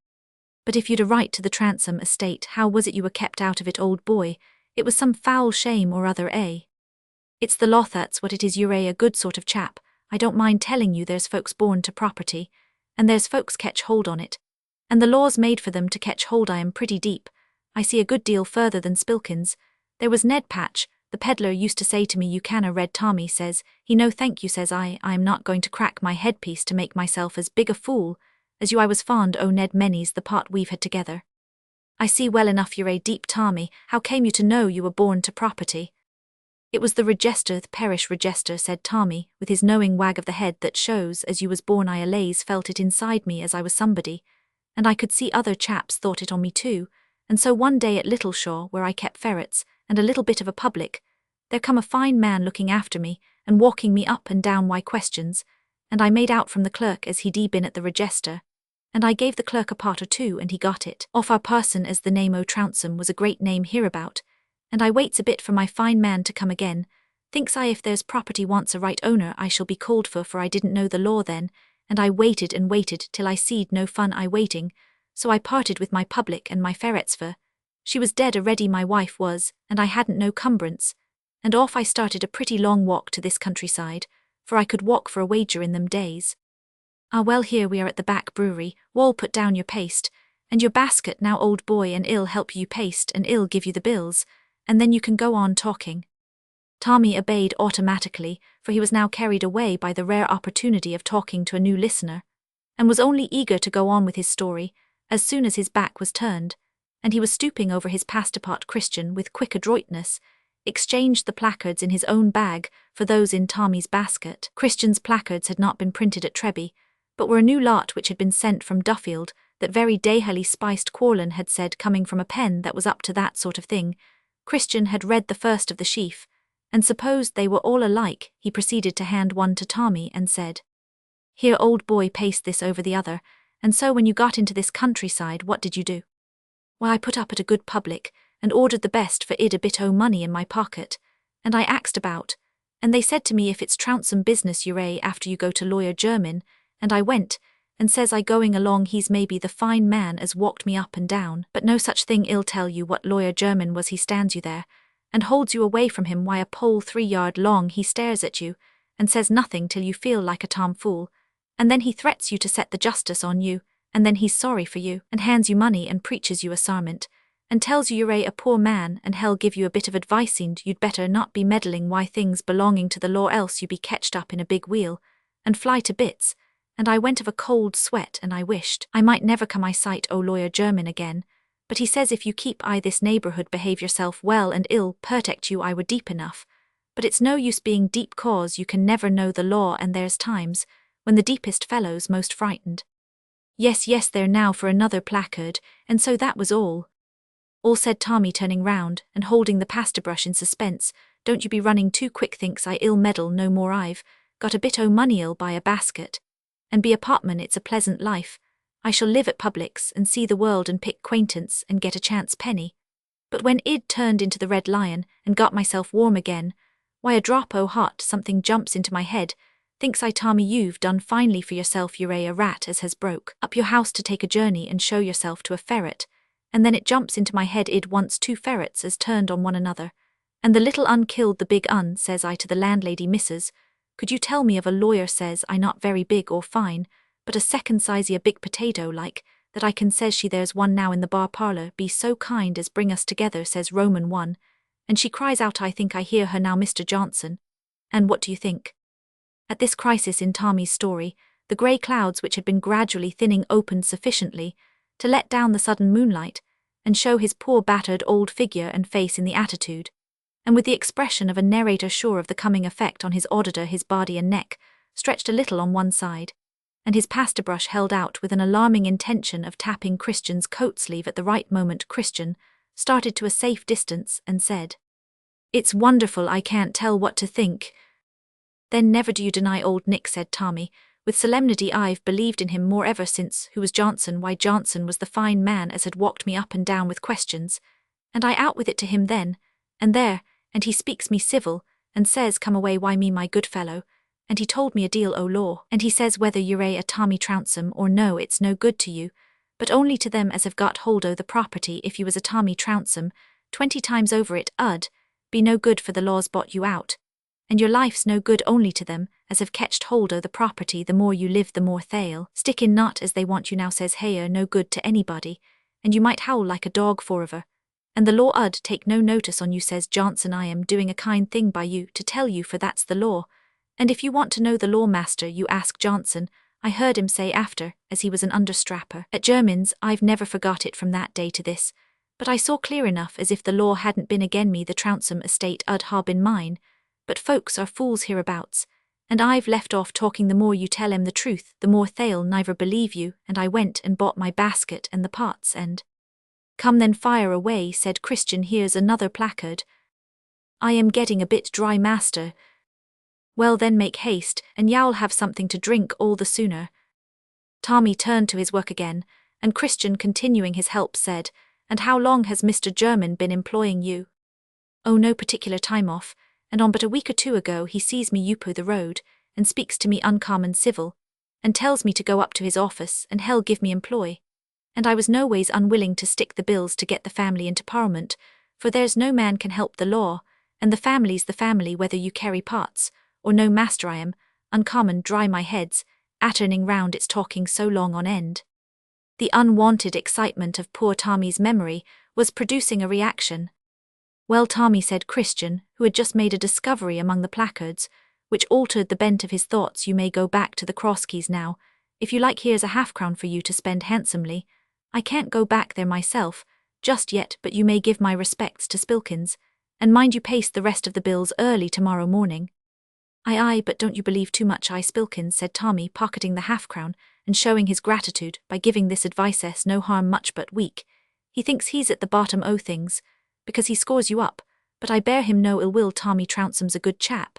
But if you'd a right to the Transome estate, how was it you were kept out of it, old boy? It was some foul shame or other, eh? It's the law, that's what it is. You're a good sort of chap, I don't mind telling you. There's folks born to property, and there's folks catch hold on it, and the law's made for them to catch hold. I am pretty deep, I see a good deal further than Spilkins. There was Ned Patch, the peddler, used to say to me, you canna read Tommy, says he. No thank you, says I'm not going to crack my headpiece to make myself as big a fool as you. I was fond o' Ned many's the part we've had together. I see well enough you're a deep, Tommy. How came you to know you were born to property? It was the register, the parish register, said Tommy, with his knowing wag of the head that shows as you was born. I allays felt it inside me as I was somebody, and I could see other chaps thought it on me too, and so one day at Littleshaw, where I kept ferrets and a little bit of a public, there come a fine man looking after me and walking me up and down. Why, questions, and I made out from the clerk as he'd been at the register, and I gave the clerk a pot or 2 and he got it off our parson, as the name o' Trounsem was a great name hereabout, and I waits a bit for my fine man to come again. Thinks I, if there's property wants a right owner, I shall be called for I didn't know the law then, and I waited and waited till I seed no fun I waiting, so I parted with my public and my ferrets, for she was dead already, my wife was, and I hadn't no cumbrance, and off I started a pretty long walk to this countryside, for I could walk for a wager in them days. Ah, well, here we are at the back brewery. Wall, put down your paste and your basket now, old boy, and I'll help you paste, and I'll give you the bills, and then you can go on talking. Tommy obeyed automatically, for he was now carried away by the rare opportunity of talking to a new listener, and was only eager to go on with his story as soon as his back was turned, and he was stooping over his pastapot. Christian, with quick adroitness, exchanged the placards in his own bag for those in Tommy's basket. Christian's placards had not been printed at Treby, but were a new lot which had been sent from Duffield that very day. Helly spiced Quarlin had said, coming from a pen that was up to that sort of thing. Christian had read the first of the sheaf, and supposed they were all alike. He proceeded to hand one to Tommy and said, Here, old boy, paste this over the other, and so when you got into this countryside, what did you do? Why, I put up at a good public, and ordered the best, for id a bit o' money in my pocket, and I axed about, and they said to me, if it's Trounsem business you're after, you go to Lawyer Jermyn, and I went, and says I, going along, he's maybe the fine man as walked me up and down, but no such thing. I'll tell you what Lawyer Jermyn was. He stands you there, and holds you away from him. Why, a pole 3 yard long. He stares at you, and says nothing till you feel like a tomfool, and then he threats you to set the justice on you, and then he's sorry for you, and hands you money and preaches you a sarmint, and tells you you're a poor man, and hell give you a bit of advice, and you'd better not be meddling why things belonging to the law, else you be ketched up in a big wheel, and fly to bits. And I went of a cold sweat, and I wished I might never come I sight o' Lawyer Jermyn again, but he says if you keep I this neighbourhood, behave yourself well, and I'll protect you. I were deep enough, but it's no use being deep, cause you can never know the law, and there's times when the deepest fellow's most frightened. Yes, there now for another placard, and so that was all. All, said Tommy, turning round and holding the pasta brush in suspense. Don't you be running too quick, thinks I. I'll meddle no more. I've got a bit o' money, I'll buy a basket, and be a potman. It's a pleasant life. I shall live at Publix and see the world and pick quaintance and get a chance penny. But when id turned into the Red Lion and got myself warm again, why a drop o' hot something jumps into my head. Thinks I, Tommy, you've done finely for yourself, you're a rat as has broke up your house to take a journey and show yourself to a ferret, and then it jumps into my head id once two ferrets as turned on one another, and the little un killed the big un, says I to the landlady, missus, could you tell me of a lawyer, says I, not very big or fine, but a second sizey a big potato like, that I can, says she, there's one now in the bar parlour, be so kind as bring us together, says Roman one, and she cries out, I think I hear her now, Mr. Johnson. And what do you think? At this crisis in Tommy's story, the grey clouds which had been gradually thinning opened sufficiently to let down the sudden moonlight and show his poor battered old figure and face in the attitude, and with the expression of a narrator sure of the coming effect on his auditor, his body and neck stretched a little on one side, and his pasta brush held out with an alarming intention of tapping Christian's coat sleeve at the right moment. Christian started to a safe distance and said, "It's wonderful, I can't tell what to think." "Then never do you deny old Nick," said Tommy, with solemnity. "I've believed in him more ever since. Who was Johnson? Why, Johnson was the fine man as had walked me up and down with questions, and I out with it to him then, and there, and he speaks me civil, and says, come away, why me, my good fellow, and he told me a deal o' law, and he says whether you're a Tommy Trounsem or no, it's no good to you, but only to them as have got hold o' the property. If you was a Tommy Trounsem, 20 times over it 'ud be no good, for the law's bought you out, and your life's no good only to them as have ketched hold o' the property. The more you live, the more they'll stick in knot as they want you now, says Hayer, no good to anybody, and you might howl like a dog forever, and the law 'ud take no notice on you, says Johnson. I am doing a kind thing by you to tell you, for that's the law, and if you want to know the law, master, you ask Johnson. I heard him say after, as he was an understrapper at Jermyn's. I've never forgot it from that day to this, but I saw clear enough as if the law hadn't been again me, the Trounsem estate 'ud ha' been mine, but folks are fools hereabouts, and I've left off talking. The more you tell 'em the truth, the more they'll never believe you, and I went and bought my basket and the pots and—" "Come then, fire away," said Christian. "Here's another placard. I am getting a bit dry, master." "Well then, make haste, and you'll have something to drink all the sooner." Tommy turned to his work again, and Christian, continuing his help, said, "And how long has Mr. Jermyn been employing you?" "Oh, no particular time off, and on but a week or two ago he sees me upo the road, and speaks to me uncommon civil, and tells me to go up to his office and he'll give me employ. And I was no ways unwilling to stick the bills to get the family into Parliament, for there's no man can help the law, and the family's the family whether you carry pots or no, master. I am uncommon dry, my head's atterning round, it's talking so long on end." The unwanted excitement of poor Tommy's memory was producing a reaction. "Well, Tommy," said Christian, who had just made a discovery among the placards, which altered the bent of his thoughts, "you may go back to the Cross-Keys now. If you like, here's a half-crown for you to spend handsomely. I can't go back there myself just yet, but you may give my respects to Spilkins, and mind you paste the rest of the bills early tomorrow morning." Aye, but don't you believe too much, I, Spilkins," said Tommy, pocketing the half-crown and showing his gratitude by giving this advice. "No harm much but weak. He thinks he's at the bottom o' things, because he scores you up, but I bear him no ill will. Tommy Trounsem's a good chap,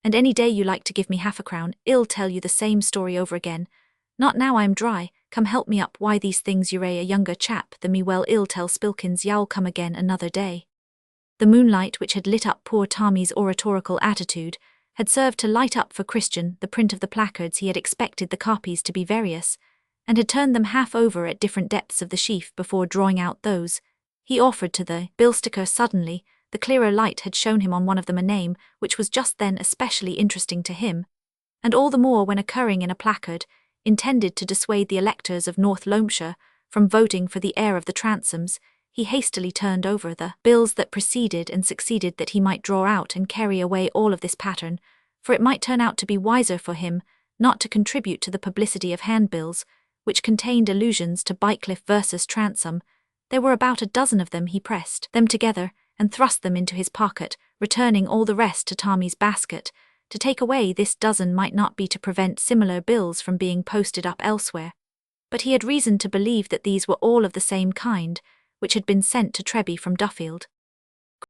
and any day you like to give me half-a-crown, I'll tell you the same story over again. Not now I'm dry, come help me up. Why, these things, you're a younger chap than me. Well, I'll tell Spilkins you'll come again another day." The moonlight which had lit up poor Tommy's oratorical attitude had served to light up for Christian the print of the placards. He had expected the copies to be various, and had turned them half over at different depths of the sheaf before drawing out those he offered to the bill sticker. Suddenly, the clearer light had shown him on one of them a name which was just then especially interesting to him, and all the more when occurring in a placard intended to dissuade the electors of North Loamshire from voting for the heir of the Transomes. He hastily turned over the bills that preceded and succeeded, that he might draw out and carry away all of this pattern, for it might turn out to be wiser for him not to contribute to the publicity of handbills, which contained allusions to Bycliffe versus Transome. There were about a dozen of them. He pressed them together and thrust them into his pocket, returning all the rest to Tommy's basket. To take away this dozen might not be to prevent similar bills from being posted up elsewhere, but he had reason to believe that these were all of the same kind, which had been sent to Treby from Duffield.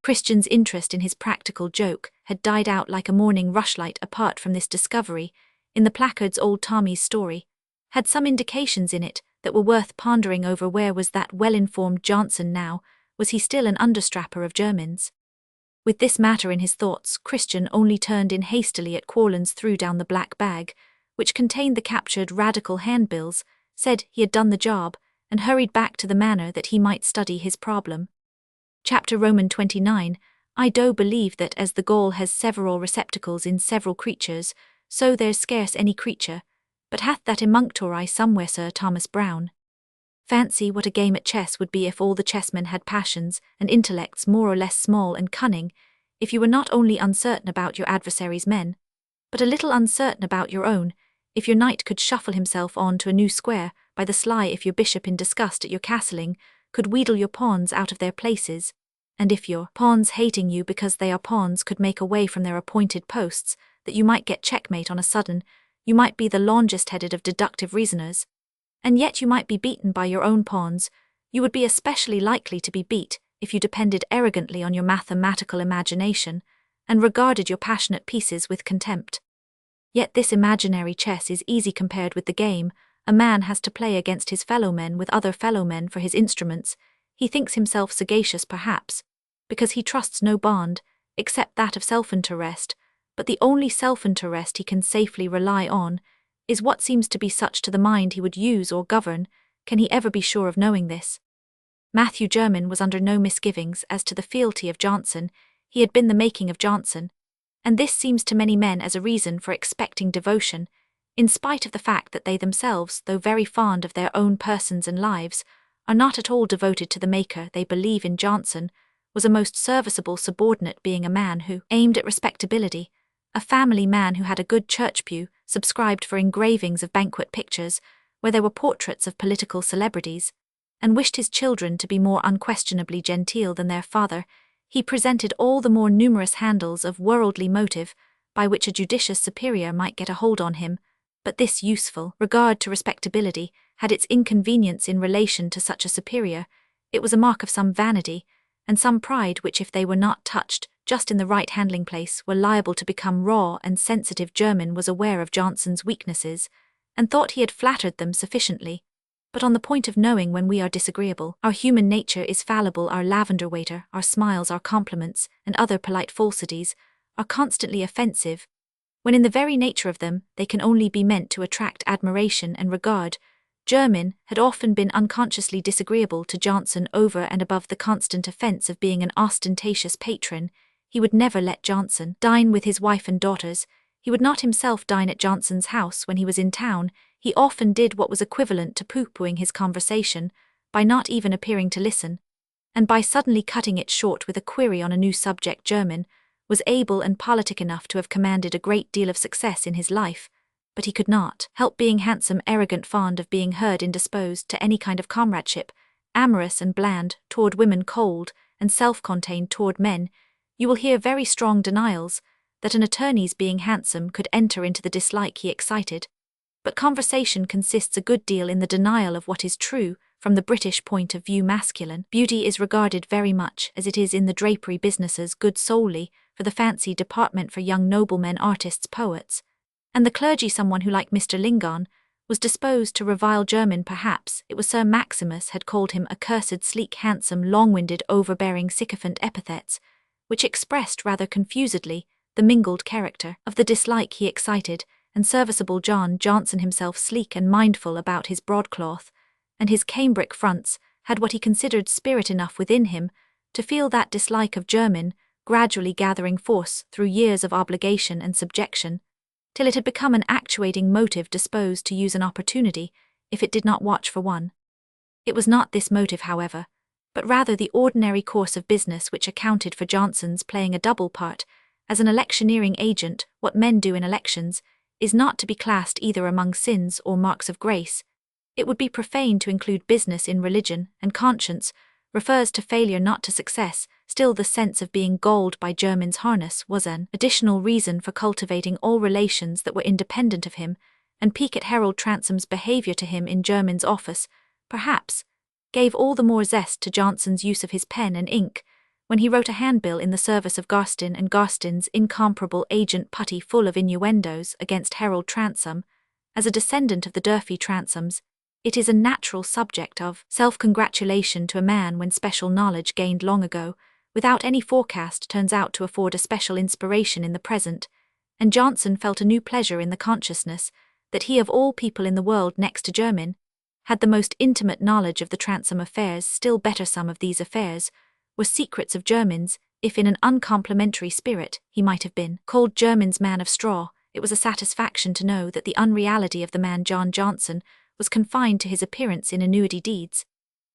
Christian's interest in his practical joke had died out like a morning rushlight apart from this discovery in the placards. Old Tommy's story had some indications in it that were worth pondering over. Where was that well-informed Johnson now? Was he still an understrapper of Germans? With this matter in his thoughts, Christian only turned in hastily at Quarrels, threw down the black bag, which contained the captured radical handbills, said he had done the job, and hurried back to the manor that he might study his problem. Chapter Roman 29. I do believe that as the gall has several receptacles in several creatures, so there's scarce any creature, but hath that emunctori somewhere. Sir Thomas Browne. Fancy what a game at chess would be if all the chessmen had passions and intellects more or less small and cunning, if you were not only uncertain about your adversary's men, but a little uncertain about your own, if your knight could shuffle himself on to a new square by the sly, if your bishop in disgust at your castling could wheedle your pawns out of their places, and if your pawns hating you because they are pawns could make away from their appointed posts, that you might get checkmate on a sudden, you might be the longest-headed of deductive reasoners, and yet you might be beaten by your own pawns. You would be especially likely to be beat if you depended arrogantly on your mathematical imagination, and regarded your passionate pieces with contempt. Yet this imaginary chess is easy compared with the game a man has to play against his fellow-men with other fellow-men for his instruments. He thinks himself sagacious perhaps, because he trusts no bond, except that of self-interest, but the only self-interest he can safely rely on is what seems to be such to the mind he would use or govern. Can he ever be sure of knowing this? Matthew Jermyn was under no misgivings as to the fealty of Johnson. He had been the making of Johnson, and this seems to many men as a reason for expecting devotion, in spite of the fact that they themselves, though very fond of their own persons and lives, are not at all devoted to the maker. They believe in Johnson was a most serviceable subordinate, being a man who aimed at respectability, a family man who had a good church pew, subscribed for engravings of banquet pictures where there were portraits of political celebrities, and wished his children to be more unquestionably genteel than their father. He presented all the more numerous handles of worldly motive by which a judicious superior might get a hold on him, but this useful regard to respectability had its inconvenience in relation to such a superior. It was a mark of some vanity, and some pride which, if they were not touched just in the right handling place, were liable to become raw and sensitive. Jermyn was aware of Johnson's weaknesses, and thought he had flattered them sufficiently, but on the point of knowing when we are disagreeable, our human nature is fallible. Our lavender waiter, our smiles, our compliments, and other polite falsities are constantly offensive, when in the very nature of them they can only be meant to attract admiration and regard. Jermyn had often been unconsciously disagreeable to Johnson over and above the constant offence of being an ostentatious patron. He would never let Johnson dine with his wife and daughters. He would not himself dine at Johnson's house when he was in town. He often did what was equivalent to pooh-poohing his conversation, by not even appearing to listen, and by suddenly cutting it short with a query on a new subject. Jermyn was able and politic enough to have commanded a great deal of success in his life, but he could not help being handsome, arrogant, fond of being heard, indisposed to any kind of comradeship, amorous and bland toward women, cold and self-contained toward men. You will hear very strong denials that an attorney's being handsome could enter into the dislike he excited, but conversation consists a good deal in the denial of what is true. From the British point of view, masculine beauty is regarded very much as it is in the drapery businesses, good solely for the fancy department for young noblemen, artists, poets, and the clergy. Someone who, like Mr. Lingon, was disposed to revile Jermyn. Perhaps it was Sir Maximus had called him accursed, sleek, handsome, long-winded, overbearing, sycophant epithets, which expressed rather confusedly the mingled character of the dislike he excited. And serviceable John Johnson himself, sleek and mindful about his broadcloth and his cambric fronts, had what he considered spirit enough within him to feel that dislike of Jermyn, gradually gathering force through years of obligation and subjection, till it had become an actuating motive disposed to use an opportunity if it did not watch for one. It was not this motive, however, but rather the ordinary course of business which accounted for Johnson's playing a double part as an electioneering agent. What men do in elections is not to be classed either among sins or marks of grace. It would be profane to include business in religion, and conscience refers to failure, not to success. Still, the sense of being galled by Jermyn's harness was an additional reason for cultivating all relations that were independent of him, and pique at Harold Transome's behaviour to him in Jermyn's office, perhaps, gave all the more zest to Johnson's use of his pen and ink, when he wrote a handbill in the service of Garstin and Garstin's incomparable agent Putty, full of innuendos against Harold Transome, As a descendant of the Durfee Transomes, it is a natural subject of self-congratulation to a man when special knowledge gained long ago, without any forecast, turns out to afford a special inspiration in the present, and Johnson felt a new pleasure in the consciousness that he of all people in the world next to Jermyn had the most intimate knowledge of the Transome affairs. Still better, some of these affairs were secrets of Jermyn's. If in an uncomplimentary spirit he might have been called Jermyn's man of straw, it was a satisfaction to know that the unreality of the man John Johnson was confined to his appearance in annuity deeds,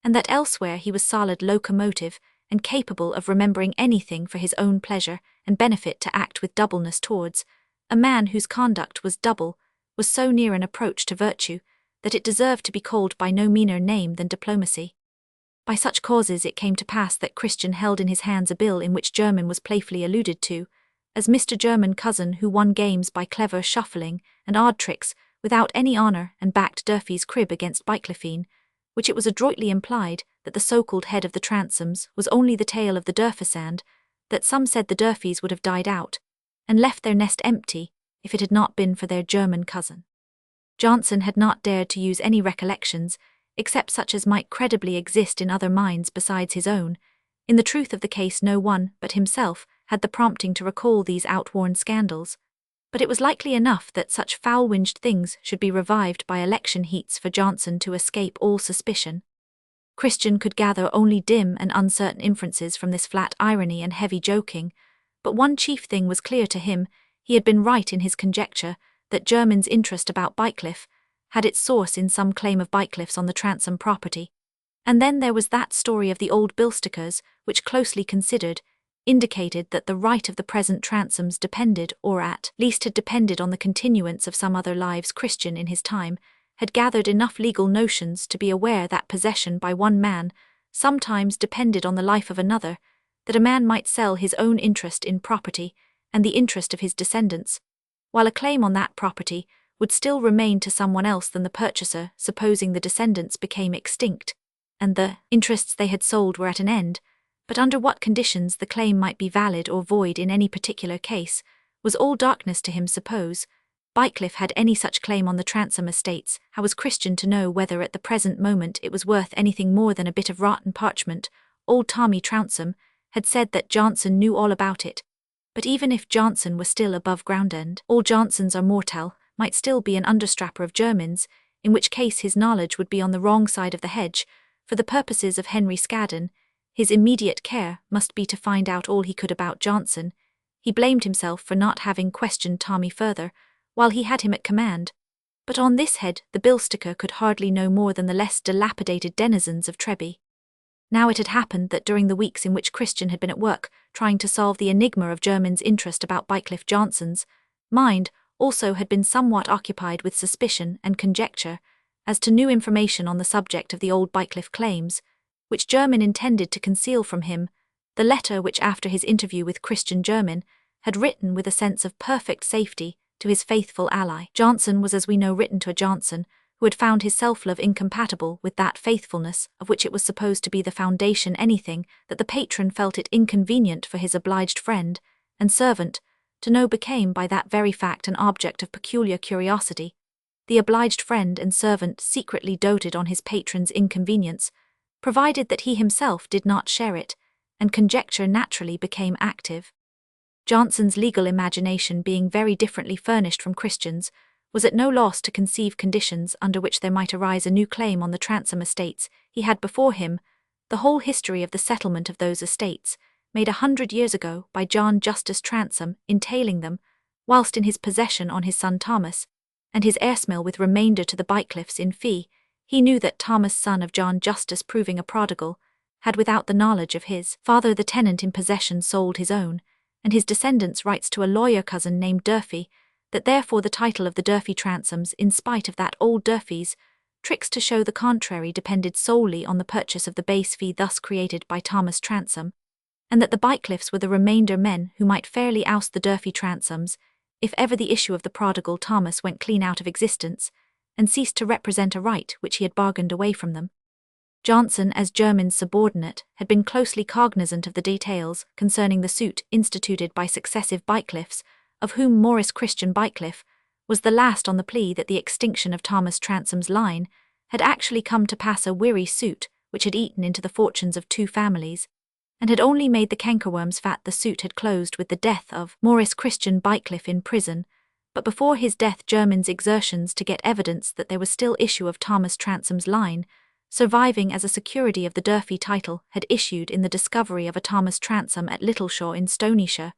and that elsewhere he was solid locomotive and capable of remembering anything for his own pleasure and benefit. To act with doubleness towards a man whose conduct was double was so near an approach to virtue that it deserved to be called by no meaner name than diplomacy. By such causes it came to pass that Christian held in his hands a bill in which Jermyn was playfully alluded to as Mr. Jermyn cousin who won games by clever shuffling and odd tricks without any honour, and backed Durfee's crib against Bycliffene, which it was adroitly implied that the so-called head of the Transomes was only the tail of the Durfesand, that some said the Durfees would have died out and left their nest empty if it had not been for their German cousin. Johnson had not dared to use any recollections, except such as might credibly exist in other minds besides his own. In the truth of the case, no one but himself had the prompting to recall these outworn scandals, but it was likely enough that such foul-winged things should be revived by election heats for Johnson to escape all suspicion. Christian could gather only dim and uncertain inferences from this flat irony and heavy joking, but one chief thing was clear to him: he had been right in his conjecture that Jermyn's interest about Bycliffe had its source in some claim of Bycliffe's on the Transome property. And then there was that story of the old Bilsticers, which, closely considered, indicated that the right of the present Transomes depended, or at least had depended, on the continuance of some other lives. Christian, in his time, had gathered enough legal notions to be aware that possession by one man sometimes depended on the life of another, that a man might sell his own interest in property and the interest of his descendants, while a claim on that property would still remain to someone else than the purchaser, supposing the descendants became extinct, and the interests they had sold were at an end. But under what conditions the claim might be valid or void in any particular case was all darkness to him. Suppose Bycliffe had any such claim on the Transome estates, how was Christian to know whether at the present moment it was worth anything more than a bit of rotten parchment? Old Tommy Trounsem had said that Johnson knew all about it, but even if Johnson were still above ground, and all Johnsons are mortal, might still be an understrapper of Jermyn's, in which case his knowledge would be on the wrong side of the hedge. For the purposes of Henry Scadden, his immediate care must be to find out all he could about Johnson. He blamed himself for not having questioned Tommy further, while he had him at command. But on this head the Bilsticker could hardly know more than the less dilapidated denizens of Treby. Now it had happened that during the weeks in which Christian had been at work trying to solve the enigma of Jermyn's interest about Bycliffe, Johnson's mind also had been somewhat occupied with suspicion and conjecture as to new information on the subject of the old Bycliffe claims, which Jermyn intended to conceal from him. The letter which, after his interview with Christian, Jermyn had written with a sense of perfect safety to his faithful ally Johnson was, as we know, written to a Johnson who had found his self-love incompatible with that faithfulness of which it was supposed to be the foundation. Anything that the patron felt it inconvenient for his obliged friend and servant to know became by that very fact an object of peculiar curiosity. The obliged friend and servant secretly doted on his patron's inconvenience, provided that he himself did not share it, and conjecture naturally became active. Johnson's legal imagination, being very differently furnished from Christian's, was at no loss to conceive conditions under which there might arise a new claim on the Transome estates. He had before him the whole history of the settlement of those estates, made 100 years ago by John Justice Transome, entailing them, whilst in his possession, on his son Thomas, and his heirsmill with remainder to the Bycliffes in fee. He knew that Thomas, son of John Justice, proving a prodigal, had without the knowledge of his father the tenant in possession sold his own, and his descendants' rights to a lawyer cousin named Durfee, that therefore the title of the Durfee Transomes, in spite of that old Durfee's tricks to show the contrary, depended solely on the purchase of the base fee thus created by Thomas Transome, and that the Bycliffes were the remainder men who might fairly oust the Durfee Transomes if ever the issue of the prodigal Thomas went clean out of existence and ceased to represent a right which he had bargained away from them. Johnson, as Jermyn's subordinate, had been closely cognizant of the details concerning the suit instituted by successive Bycliffes, of whom Maurice Christian Bycliffe was the last on the plea that the extinction of Thomas Transome's line had actually come to pass a weary suit which had eaten into the fortunes of 2 families, and had only made the cankerworms fat. The suit had closed with the death of Maurice Christian Bycliffe in prison, but before his death Jermyn's exertions to get evidence that there was still issue of Thomas Transome's line, surviving as a security of the Durfee title, had issued in the discovery of a Thomas Transome at Littleshaw in Stonyshire,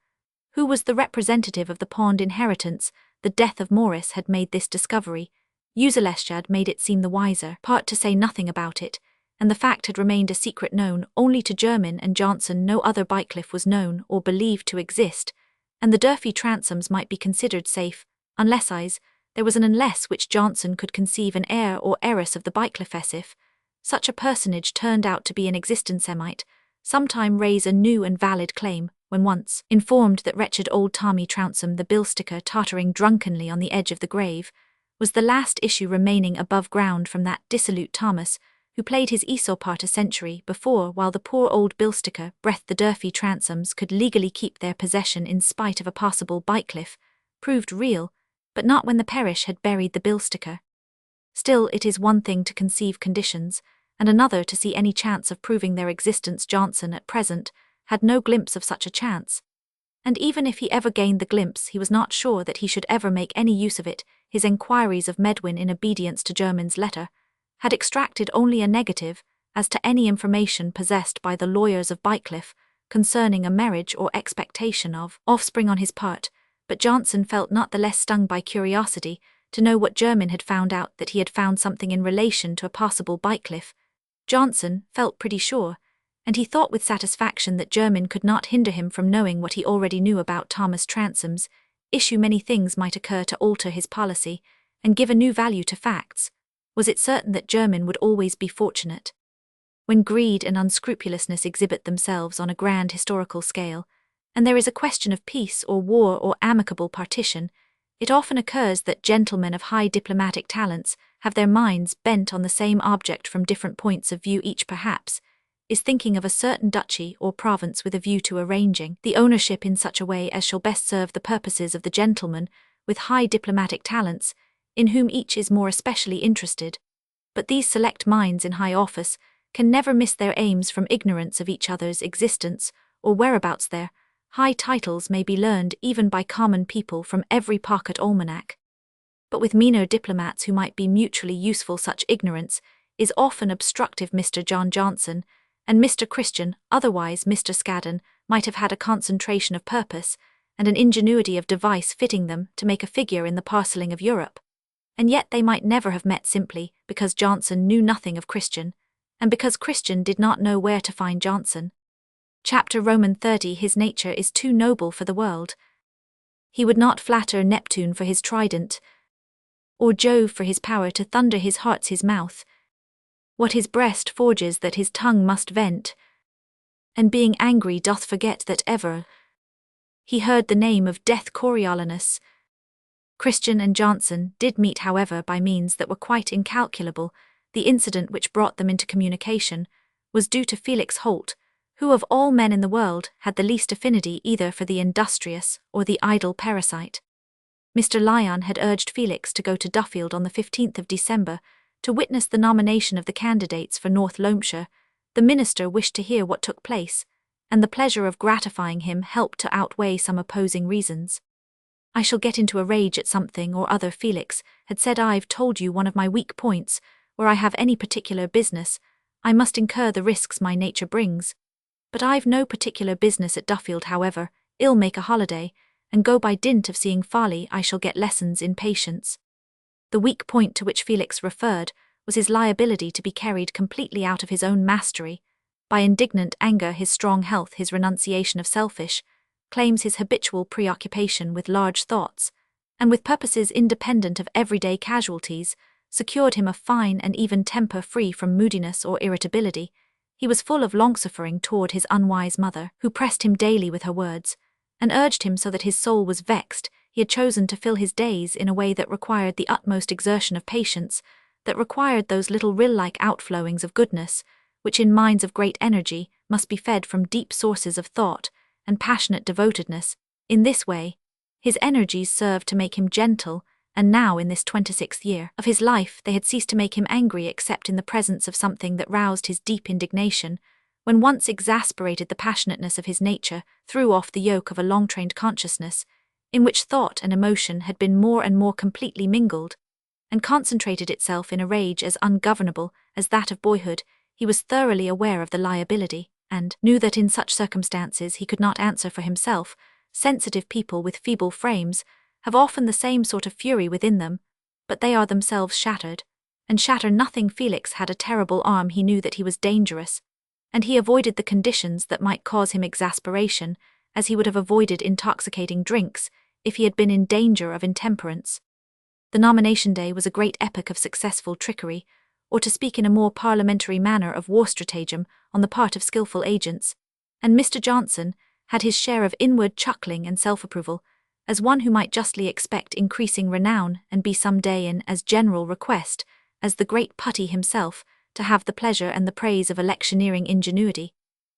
who was the representative of the pawned inheritance. The death of Maurice had made this discovery. Useleshad made it seem the wiser part to say nothing about it, and the fact had remained a secret known only to Jermyn and Johnson. No other Bycliffe was known or believed to exist, and the Durfee Transomes might be considered safe, unless there was an unless which Johnson could conceive an heir or heiress of the Bycliffes if such a personage turned out to be an existence might sometime raise a new and valid claim, when once informed that wretched old Tommy Trounsem, the bill-sticker tottering drunkenly on the edge of the grave, was the last issue remaining above ground from that dissolute Thomas who played his Esau part a century before, while the poor old bill-sticker breathed. The Durfee Transomes could legally keep their possession in spite of a possible Bycliffe, proved real, but not when the parish had buried the bill-sticker. Still, it is one thing to conceive conditions, and another to see any chance of proving their existence. Johnson at present had no glimpse of such a chance, and even if he ever gained the glimpse he was not sure that he should ever make any use of it. His enquiries of Medwin in obedience to Jermyn's letter had extracted only a negative as to any information possessed by the lawyers of Bycliffe concerning a marriage or expectation of offspring on his part, but Johnson felt not the less stung by curiosity to know what Jermyn had found out. That he had found something in relation to a possible Bycliffe, Johnson felt pretty sure, and he thought with satisfaction that Jermyn could not hinder him from knowing what he already knew about Thomas Transome's issue. Many things might occur to alter his policy and give a new value to facts. Was it certain that Jermyn would always be fortunate? When greed and unscrupulousness exhibit themselves on a grand historical scale, and there is a question of peace or war or amicable partition, it often occurs that gentlemen of high diplomatic talents have their minds bent on the same object from different points of view. Each perhaps is thinking of a certain duchy or province with a view to arranging the ownership in such a way as shall best serve the purposes of the gentleman with high diplomatic talents, in whom each is more especially interested. But these select minds in high office can never miss their aims from ignorance of each other's existence or whereabouts. Their high titles may be learned even by common people from every pocket almanac. But with meaner diplomats who might be mutually useful, such ignorance is often obstructive. Mr. John Johnson and Mr. Christian, otherwise Mr. Scadden, might have had a concentration of purpose and an ingenuity of device fitting them to make a figure in the parcelling of Europe, and yet they might never have met simply because Johnson knew nothing of Christian, and because Christian did not know where to find Johnson. Chapter Roman 30. His nature is too noble for the world. He would not flatter Neptune for his trident, or Jove for his power to thunder. His heart's his mouth, what his breast forges that his tongue must vent, and being angry doth forget that ever he heard the name of death. Coriolanus. Christian and Johnson did meet, however, by means that were quite incalculable. The incident which brought them into communication was due to Felix Holt, who of all men in the world had the least affinity either for the industrious or the idle parasite. Mr. Lyon had urged Felix to go to Duffield on the 15th of December to witness the nomination of the candidates for North Loamshire. The minister wished to hear what took place, and the pleasure of gratifying him helped to outweigh some opposing reasons. I shall get into a rage at something or other, Felix had said. I've told you one of my weak points. Where I have any particular business, I must incur the risks my nature brings. But I've no particular business at Duffield. However, I'll make a holiday, and go by dint of seeing Farley. I shall get lessons in patience. The weak point to which Felix referred was his liability to be carried completely out of his own mastery by indignant anger. His strong health, his renunciation of selfish claims, his habitual preoccupation with large thoughts, and with purposes independent of everyday casualties, secured him a fine and even temper free from moodiness or irritability. He was full of long-suffering toward his unwise mother, who pressed him daily with her words, and urged him so that his soul was vexed. He had chosen to fill his days in a way that required the utmost exertion of patience, that required those little rill-like outflowings of goodness, which in minds of great energy must be fed from deep sources of thought and passionate devotedness. In this way, his energies served to make him gentle and now in this 26th year of his life they had ceased to make him angry except in the presence of something that roused his deep indignation, when once exasperated the passionateness of his nature threw off the yoke of a long-trained consciousness, in which thought and emotion had been more and more completely mingled, and concentrated itself in a rage as ungovernable as that of boyhood. He was thoroughly aware of the liability, and knew that in such circumstances he could not answer for himself. Sensitive people with feeble frames have often the same sort of fury within them, but they are themselves shattered, and shatter nothing. Felix had a terrible arm. He knew that he was dangerous, and he avoided the conditions that might cause him exasperation, as he would have avoided intoxicating drinks if he had been in danger of intemperance. The nomination day was a great epoch of successful trickery, or to speak in a more parliamentary manner, of war stratagem on the part of skilful agents, and Mr. Johnson had his share of inward chuckling and self-approval, as one who might justly expect increasing renown and be some day in as general request as the great Putty himself, to have the pleasure and the praise of electioneering ingenuity,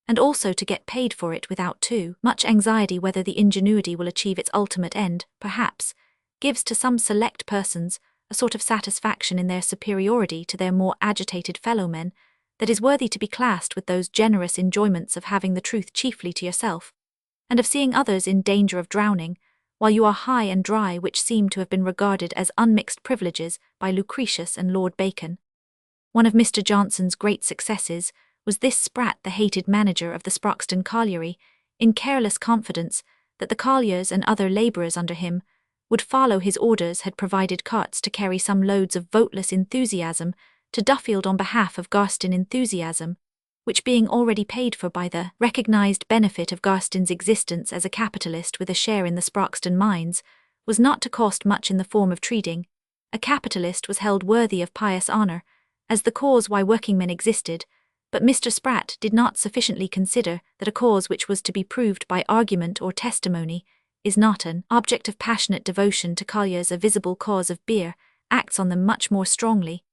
and also to get paid for it without too much anxiety whether the ingenuity will achieve its ultimate end. Perhaps gives to some select persons a sort of satisfaction in their superiority to their more agitated fellowmen that is worthy to be classed with those generous enjoyments of having the truth chiefly to yourself, and of seeing others in danger of drowning, while you are high and dry, which seem to have been regarded as unmixed privileges by Lucretius and Lord Bacon. One of Mr. Johnson's great successes was this Spratt, the hated manager of the Sproxton colliery, in careless confidence that the colliers and other labourers under him would follow his orders, had provided carts to carry some loads of voteless enthusiasm to Duffield on behalf of Garstin enthusiasm, which being already paid for by the recognised benefit of Garstin's existence as a capitalist with a share in the Sproxton mines, was not to cost much in the form of treating. A capitalist was held worthy of pious honour, as the cause why working men existed, but Mr. Spratt did not sufficiently consider that a cause which was to be proved by argument or testimony is not an object of passionate devotion to colliers. A visible cause of beer acts on them much more strongly,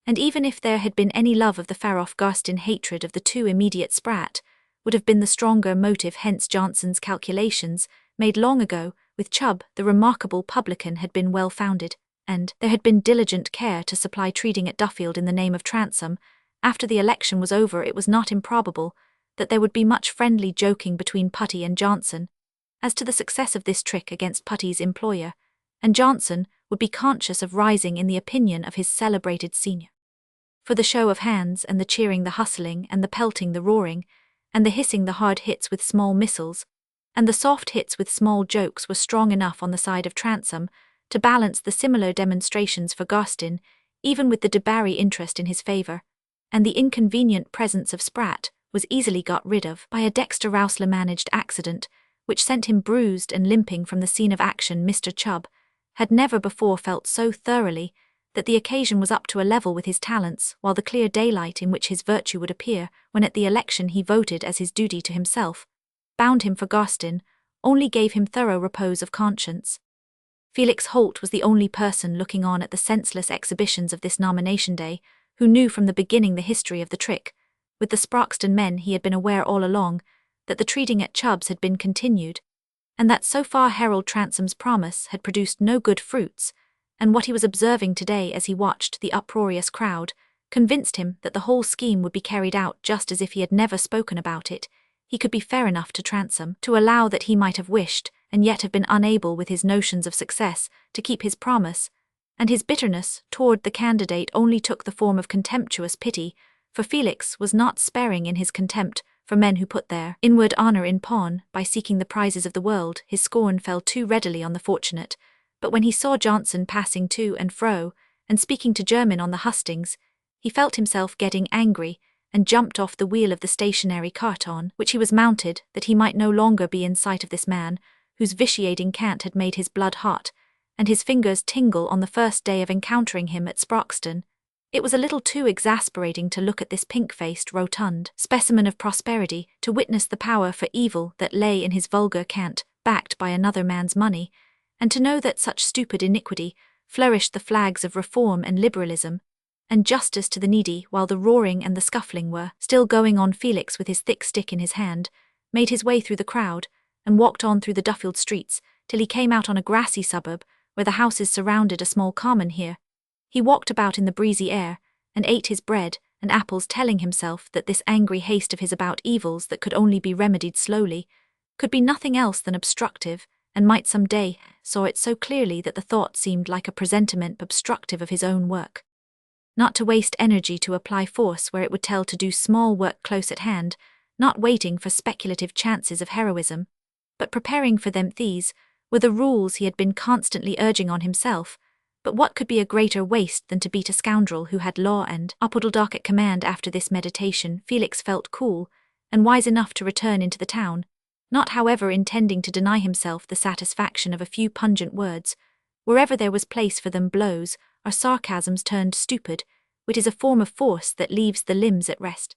and even if there had been any love of the Faroff Garstin, hatred of the too immediate Spratt would have been the stronger motive. Hence Johnson's calculations, made long ago with Chubb the remarkable publican, had been well founded, and there had been diligent care to supply treating at Duffield in the name of Transome. After the election was over, it was not improbable that there would be much friendly joking between Putty and Johnson as to the success of this trick against Putty's employer, and Johnson would be conscious of rising in the opinion of his celebrated senior. For the show of hands, and the cheering, the hustling, and the pelting, the roaring, and the hissing, the hard hits with small missiles, and the soft hits with small jokes were strong enough on the side of Transome to balance the similar demonstrations for Garstin, even with the de Barry interest in his favour, and the inconvenient presence of Spratt was easily got rid of by a Dexter Rousler managed accident, which sent him bruised and limping from the scene of action. Mr. Chubb had never before felt so thoroughly that the occasion was up to a level with his talents, while the clear daylight in which his virtue would appear when at the election he voted as his duty to himself, bound him for Garstin, only gave him thorough repose of conscience. Felix Holt was the only person looking on at the senseless exhibitions of this nomination day who knew from the beginning the history of the trick. With the Sproxton men he had been aware all along that the treating at Chubb's had been continued, and that so far Harold Transome's promise had produced no good fruits, and what he was observing today as he watched the uproarious crowd convinced him that the whole scheme would be carried out just as if he had never spoken about it. He could be fair enough to Transome to allow that he might have wished, and yet have been unable with his notions of success, to keep his promise, and his bitterness toward the candidate only took the form of contemptuous pity, for Felix was not sparing in his contempt for men who put their inward honour in pawn by seeking the prizes of the world. His scorn fell too readily on the fortunate, but when he saw Johnson passing to and fro, and speaking to Jermyn on the hustings, he felt himself getting angry, and jumped off the wheel of the stationary cart on which he was mounted, that he might no longer be in sight of this man, whose vitiating cant had made his blood hot, and his fingers tingle on the first day of encountering him at Sproxton. It was a little too exasperating to look at this pink-faced, rotund specimen of prosperity, to witness the power for evil that lay in his vulgar cant, backed by another man's money, and to know that such stupid iniquity flourished the flags of reform and liberalism, and justice to the needy, while the roaring and the scuffling were still going on. Felix, with his thick stick in his hand, made his way through the crowd, and walked on through the Duffield streets, till he came out on a grassy suburb, where the houses surrounded a small common here. He walked about in the breezy air, and ate his bread and apples, telling himself that this angry haste of his about evils that could only be remedied slowly could be nothing else than obstructive, and might some day, saw it so clearly that the thought seemed like a presentiment obstructive of his own work. Not to waste energy to apply force where it would tell to do small work close at hand, not waiting for speculative chances of heroism, but preparing for them. These were the rules he had been constantly urging on himself. But what could be a greater waste than to beat a scoundrel who had law and order at command? After this meditation, Felix felt cool and wise enough to return into the town, not however intending to deny himself the satisfaction of a few pungent words. Wherever there was place for them, blows or sarcasms turned stupid, which is a form of force that leaves the limbs at rest.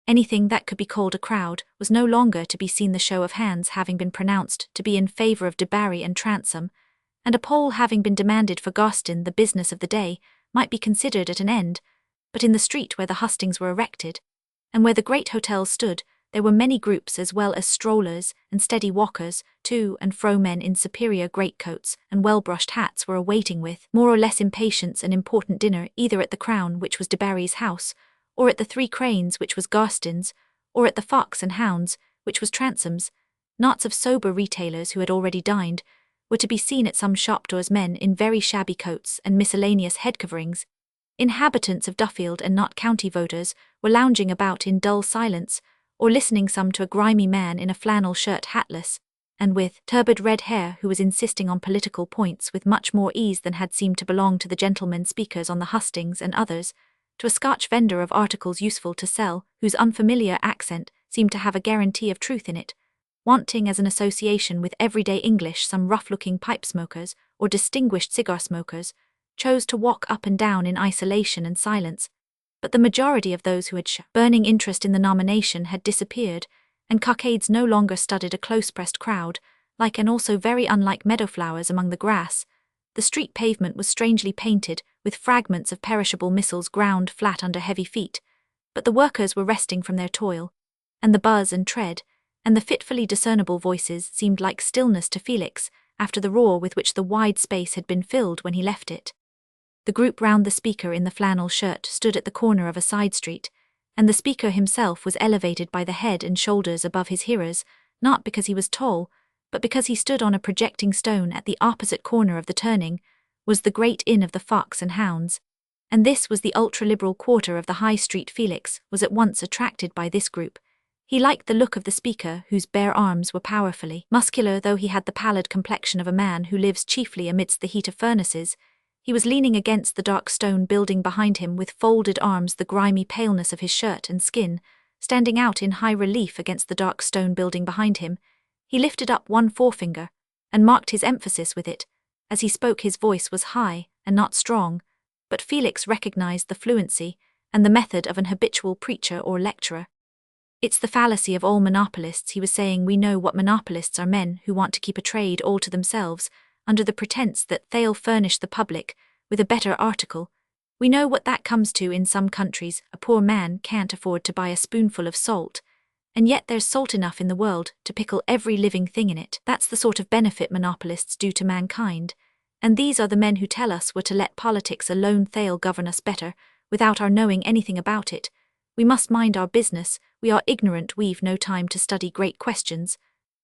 Anything that could be called a crowd was no longer to be seen, the show of hands having been pronounced to be in favour of Debarry and Transome, and a poll having been demanded for Garstin. The business of the day might be considered at an end, but in the street where the hustings were erected, and where the great hotels stood, there were many groups as well as strollers and steady walkers, to and fro. Men in superior greatcoats and well-brushed hats were awaiting with more or less impatience an important dinner, either at the Crown, which was Debarry's house, or at the Three Cranes, which was Garstin's, or at the Fox and Hounds, which was Transome's. Knots of sober retailers who had already dined were to be seen at some shop doors, men in very shabby coats and miscellaneous head coverings. Inhabitants of Duffield and not county voters were lounging about in dull silence, or listening, some to a grimy man in a flannel shirt, hatless, and with turbid red hair, who was insisting on political points with much more ease than had seemed to belong to the gentlemen speakers on the hustings, and others to a Scotch vendor of articles useful to sell, whose unfamiliar accent seemed to have a guarantee of truth in it. Wanting as an association with everyday English, some rough-looking pipe smokers or distinguished cigar smokers chose to walk up and down in isolation and silence, but the majority of those who had shown burning interest in the nomination had disappeared, and cockades no longer studded a close-pressed crowd, like and also very unlike meadowflowers among the grass. The street pavement was strangely painted, with fragments of perishable missiles ground flat under heavy feet, but the workers were resting from their toil, and the buzz and tread, and the fitfully discernible voices seemed like stillness to Felix after the roar with which the wide space had been filled when he left it. The group round the speaker in the flannel shirt stood at the corner of a side street, and the speaker himself was elevated by the head and shoulders above his hearers, not because he was tall, but because he stood on a projecting stone at the opposite corner of the turning, was the great inn of the Fox and Hounds, and this was the ultra-liberal quarter of the High Street. Felix was at once attracted by this group. He liked the look of the speaker, whose bare arms were powerfully muscular, though he had the pallid complexion of a man who lives chiefly amidst the heat of furnaces. He was leaning against the dark stone building behind him with folded arms, the grimy paleness of his shirt and skin standing out in high relief against the dark stone building behind him. He lifted up one forefinger and marked his emphasis with it. As he spoke, his voice was high and not strong, but Felix recognized the fluency and the method of an habitual preacher or lecturer. "It's the fallacy of all monopolists," he was saying. "We know what monopolists are: men who want to keep a trade all to themselves, under the pretense that they'll furnish the public with a better article. We know what that comes to in some countries. A poor man can't afford to buy a spoonful of salt, and yet there's salt enough in the world to pickle every living thing in it. That's the sort of benefit monopolists do to mankind, and these are the men who tell us we're to let politics alone. They'll govern us better, without our knowing anything about it. We must mind our business. We are ignorant. We've no time to study great questions.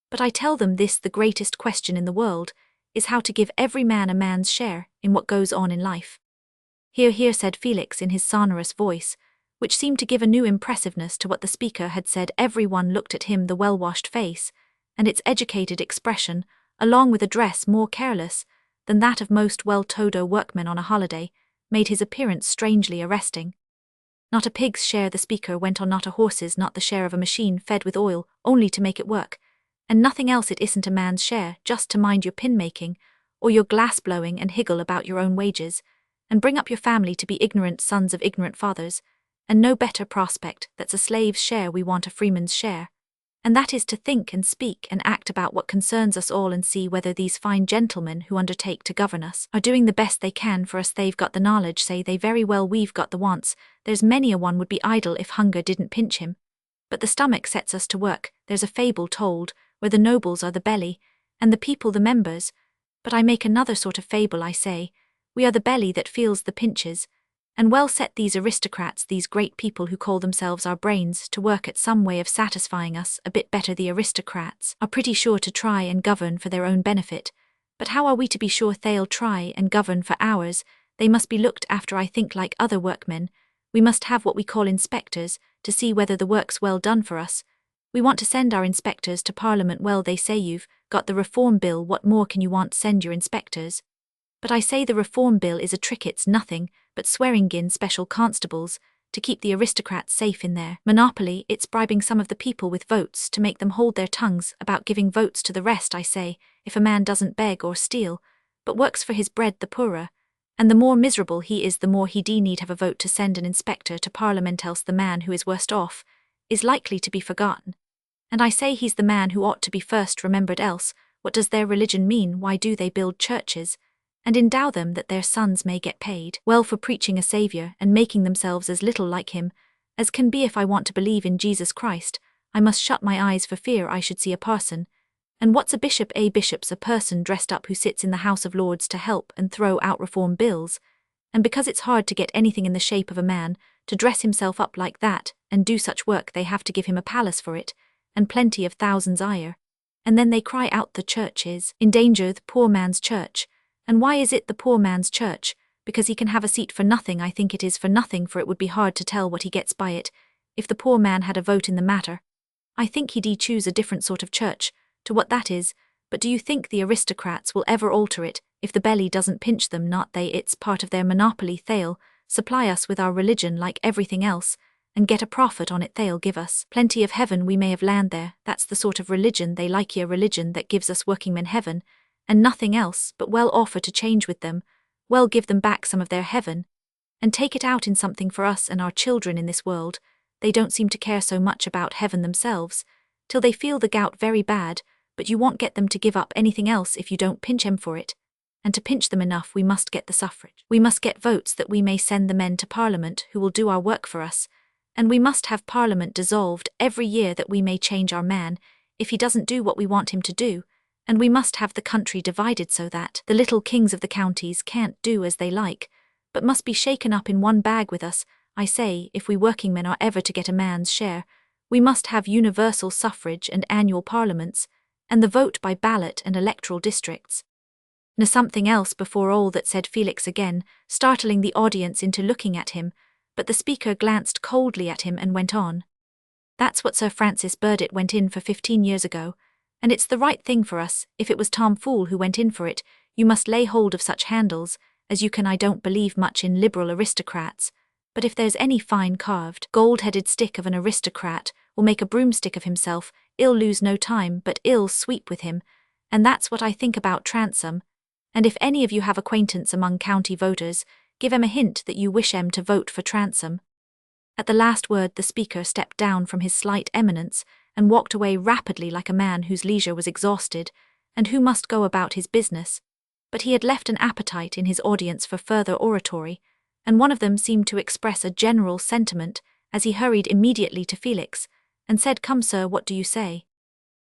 But I tell them this: the greatest question in the world is how to give every man a man's share in what goes on in life." "Hear, hear," said Felix in his sonorous voice, which seemed to give a new impressiveness to what the speaker had said. Everyone looked at him. The well-washed face and its educated expression, along with a dress more careless than that of most well-to-do workmen on a holiday, made his appearance strangely arresting. "Not a pig's share," the speaker went on, "not a horse's, not the share of a machine fed with oil only to make it work, and nothing else. It isn't a man's share just to mind your pin-making or your glass-blowing and higgle about your own wages, and bring up your family to be ignorant sons of ignorant fathers, and no better prospect. That's a slave's share. We want a freeman's share, and that is to think and speak and act about what concerns us all, and see whether these fine gentlemen who undertake to govern us are doing the best they can for us. They've got the knowledge, say they. Very well, we've got the wants. There's many a one would be idle if hunger didn't pinch him, but the stomach sets us to work. There's a fable told where the nobles are the belly and the people the members, But I make another sort of fable, I say. We are the belly that feels the pinches, and well set these aristocrats, these great people who call themselves our brains, to work at some way of satisfying us a bit better. The aristocrats are pretty sure to try and govern for their own benefit, but how are we to be sure they'll try and govern for ours? They must be looked after, I think, like other workmen. We must have what we call inspectors, to see whether the work's well done for us. We want to send our inspectors to Parliament. Well, they say you've got the Reform Bill, what more can you want? Send your inspectors. But I say the Reform Bill is a trick, it's nothing but swearing in special constables to keep the aristocrats safe in their monopoly. It's bribing some of the people with votes to make them hold their tongues about giving votes to the rest. I say, if a man doesn't beg or steal, but works for his bread, the poorer, and the more miserable he is, the more he need have a vote to send an inspector to Parliament, else the man who is worst off is likely to be forgotten. And I say he's the man who ought to be first remembered, else what does their religion mean? Why do they build churches and endow them that their sons may get paid well for preaching a Saviour and making themselves as little like him as can be? If I want to believe in Jesus Christ, I must shut my eyes for fear I should see a parson. And what's a bishop? A bishop's a person dressed up who sits in the House of Lords to help and throw out reform bills, and because it's hard to get anything in the shape of a man to dress himself up like that and do such work, they have to give him a palace for it, and plenty of thousands ire. And then they cry out the church is in danger, the poor man's church. And why is it the poor man's church? Because he can have a seat for nothing. I think it is for nothing, for it would be hard to tell what he gets by it. If the poor man had a vote in the matter, I think he'd choose a different sort of church to what that is. But do you think the aristocrats will ever alter it if the belly doesn't pinch them? Not they. It's part of their monopoly. They'll supply us with our religion like everything else and get a profit on it. They'll give us plenty of heaven. We may have land there. That's the sort of religion they like, a religion that gives us workingmen heaven and nothing else, but well offer to change with them, well give them back some of their heaven and take it out in something for us and our children in this world. They don't seem to care so much about heaven themselves till they feel the gout very bad, but you won't get them to give up anything else if you don't pinch them for it. And to pinch them enough, we must get the suffrage. We must get votes that we may send the men to Parliament who will do our work for us, and we must have Parliament dissolved every year that we may change our man if he doesn't do what we want him to do, and we must have the country divided so that the little kings of the counties can't do as they like, but must be shaken up in one bag with us. I say, if we workingmen are ever to get a man's share, we must have universal suffrage and annual parliaments, and the vote by ballot and electoral districts. "Now something else before all that," said Felix again, startling the audience into looking at him, but the speaker glanced coldly at him and went on. "That's what Sir Francis Burdett went in for 15 years ago, and it's the right thing for us. If it was Tom Fool who went in for it, you must lay hold of such handles as you can. I don't believe much in liberal aristocrats, but if there's any fine carved, gold-headed stick of an aristocrat will make a broomstick of himself, I'll lose no time, but I'll sweep with him, and that's what I think about Transome. And if any of you have acquaintance among county voters, give 'em a hint that you wish 'em to vote for Transome." At the last word the speaker stepped down from his slight eminence and walked away rapidly like a man whose leisure was exhausted and who must go about his business. But he had left an appetite in his audience for further oratory, and one of them seemed to express a general sentiment as he hurried immediately to Felix and said, "Come, sir, what do you say?"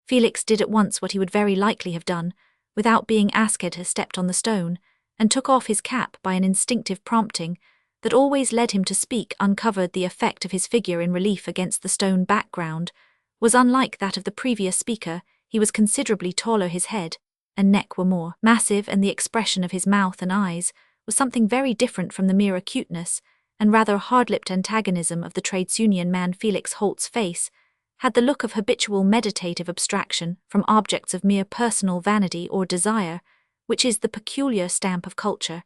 Felix did at once what he would very likely have done, without being asked. He stepped on the stone and took off his cap by an instinctive prompting that always led him to speak. Uncovered. The effect of his figure in relief against the stone background was unlike that of the previous speaker. He was considerably taller, his head and neck were more massive, and the expression of his mouth and eyes was something very different from the mere acuteness and rather hard-lipped antagonism of the trades union man. Felix Holt's face had the look of habitual meditative abstraction from objects of mere personal vanity or desire, which is the peculiar stamp of culture,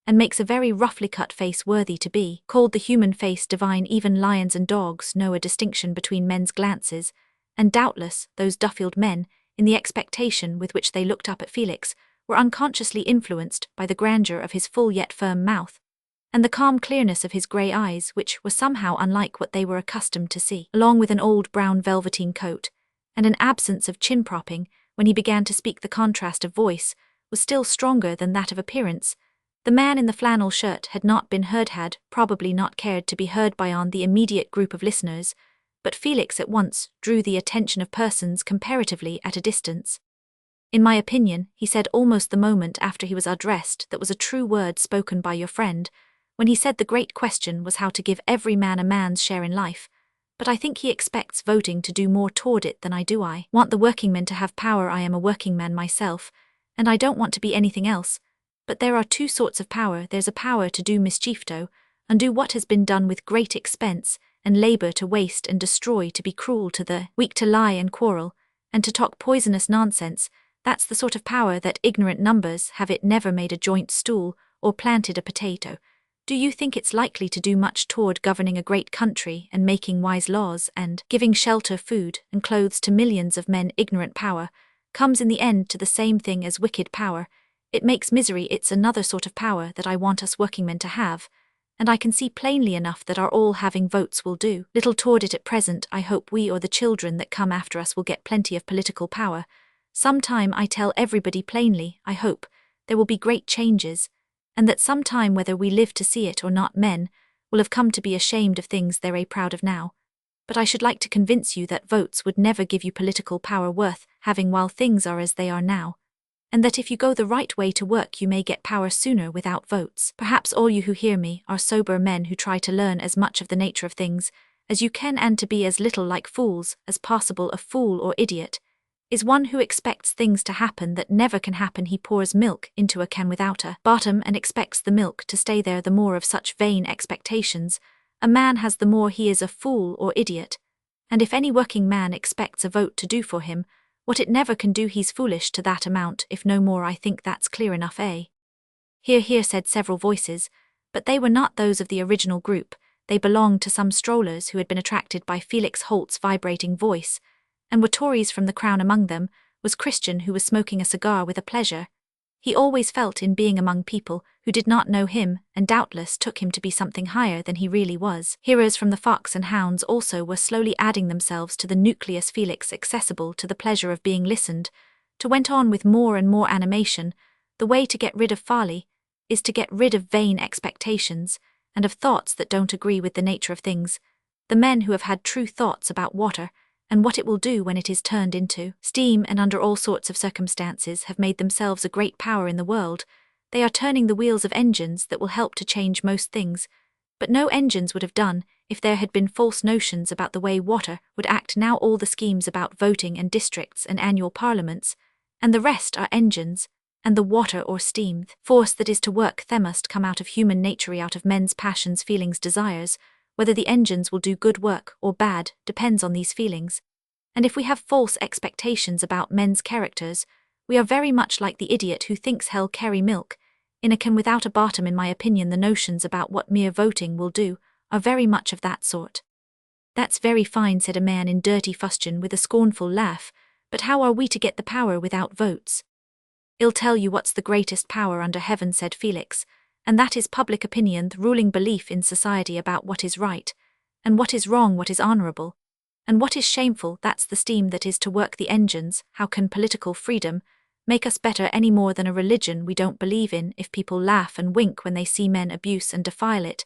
and makes a very roughly cut face worthy to be called the human face divine. Even lions and dogs know a distinction between men's glances, and doubtless those Duffield men, in the expectation with which they looked up at Felix, were unconsciously influenced by the grandeur of his full yet firm mouth, and the calm clearness of his grey eyes, which were somehow unlike what they were accustomed to see, along with an old brown velveteen coat, and an absence of chin-propping. When he began to speak, the contrast of voice was still stronger than that of appearance. The man in the flannel shirt had not been heard, had probably not cared to be heard by the immediate group of listeners, but Felix at once drew the attention of persons comparatively at a distance. In my opinion, he said almost the moment after he was addressed, that was a true word spoken by your friend, when he said the great question was how to give every man a man's share in life. But I think he expects voting to do more toward it than I do. I want the working men to have power. I am a working man myself, and I don't want to be anything else. But there are two sorts of power. There's a power to do mischief, to undo what has been done with great expense, and labour, to waste and destroy, to be cruel to the weak, to lie and quarrel, and to talk poisonous nonsense. That's the sort of power that ignorant numbers have. It never made a joint stool, or planted a potato. Do you think it's likely to do much toward governing a great country and making wise laws and giving shelter, food, and clothes to millions of men? Ignorant power comes in the end to the same thing as wicked power. It makes misery. It's another sort of power that I want us working men to have, and I can see plainly enough that our all having votes will do little toward it at present. I hope we or the children that come after us will get plenty of political power. Sometime, I tell everybody plainly, I hope there will be great changes, and that sometime, whether we live to see it or not, men will have come to be ashamed of things they're proud of now. But I should like to convince you that votes would never give you political power worth having while things are as they are now, and that if you go the right way to work you may get power sooner without votes. Perhaps all you who hear me are sober men who try to learn as much of the nature of things as you can, and to be as little like fools as possible. A fool or idiot is one who expects things to happen that never can happen. He pours milk into a can without a bottom and expects the milk to stay there. The more of such vain expectations a man has, the more he is a fool or idiot. And if any working man expects a vote to do for him what it never can do, he's foolish to that amount, if no more. I think that's clear enough, eh? Hear, hear, said several voices, but they were not those of the original group. They belonged to some strollers who had been attracted by Felix Holt's vibrating voice, and were Tories from the Crown. Among them was Christian, who was smoking a cigar with a pleasure he always felt in being among people who did not know him, and doubtless took him to be something higher than he really was. Hearers from the Fox and Hounds also were slowly adding themselves to the nucleus. Felix, accessible to the pleasure of being listened to, went on with more and more animation. The way to get rid of folly is to get rid of vain expectations, and of thoughts that don't agree with the nature of things. The men who have had true thoughts about water, and what it will do when it is turned into steam, and under all sorts of circumstances have made themselves a great power in the world. They are turning the wheels of engines that will help to change most things. But no engines would have done if there had been false notions about the way water would act. Now all the schemes about voting and districts and annual parliaments, and the rest are engines, and the water or steam force that is to work them must come out of human nature, out of men's passions, feelings, desires. Whether the engines will do good work or bad depends on these feelings. And if we have false expectations about men's characters, we are very much like the idiot who thinks hell carry milk in a can without a bottom. In my opinion, the notions about what mere voting will do are very much of that sort. That's very fine, said a man in dirty fustian with a scornful laugh, but how are we to get the power without votes? I'll tell you what's the greatest power under heaven, said Felix, and that is public opinion, the ruling belief in society about what is right, and what is wrong, what is honourable, and what is shameful. That's the steam that is to work the engines. How can political freedom make us better any more than a religion we don't believe in if people laugh and wink when they see men abuse and defile it?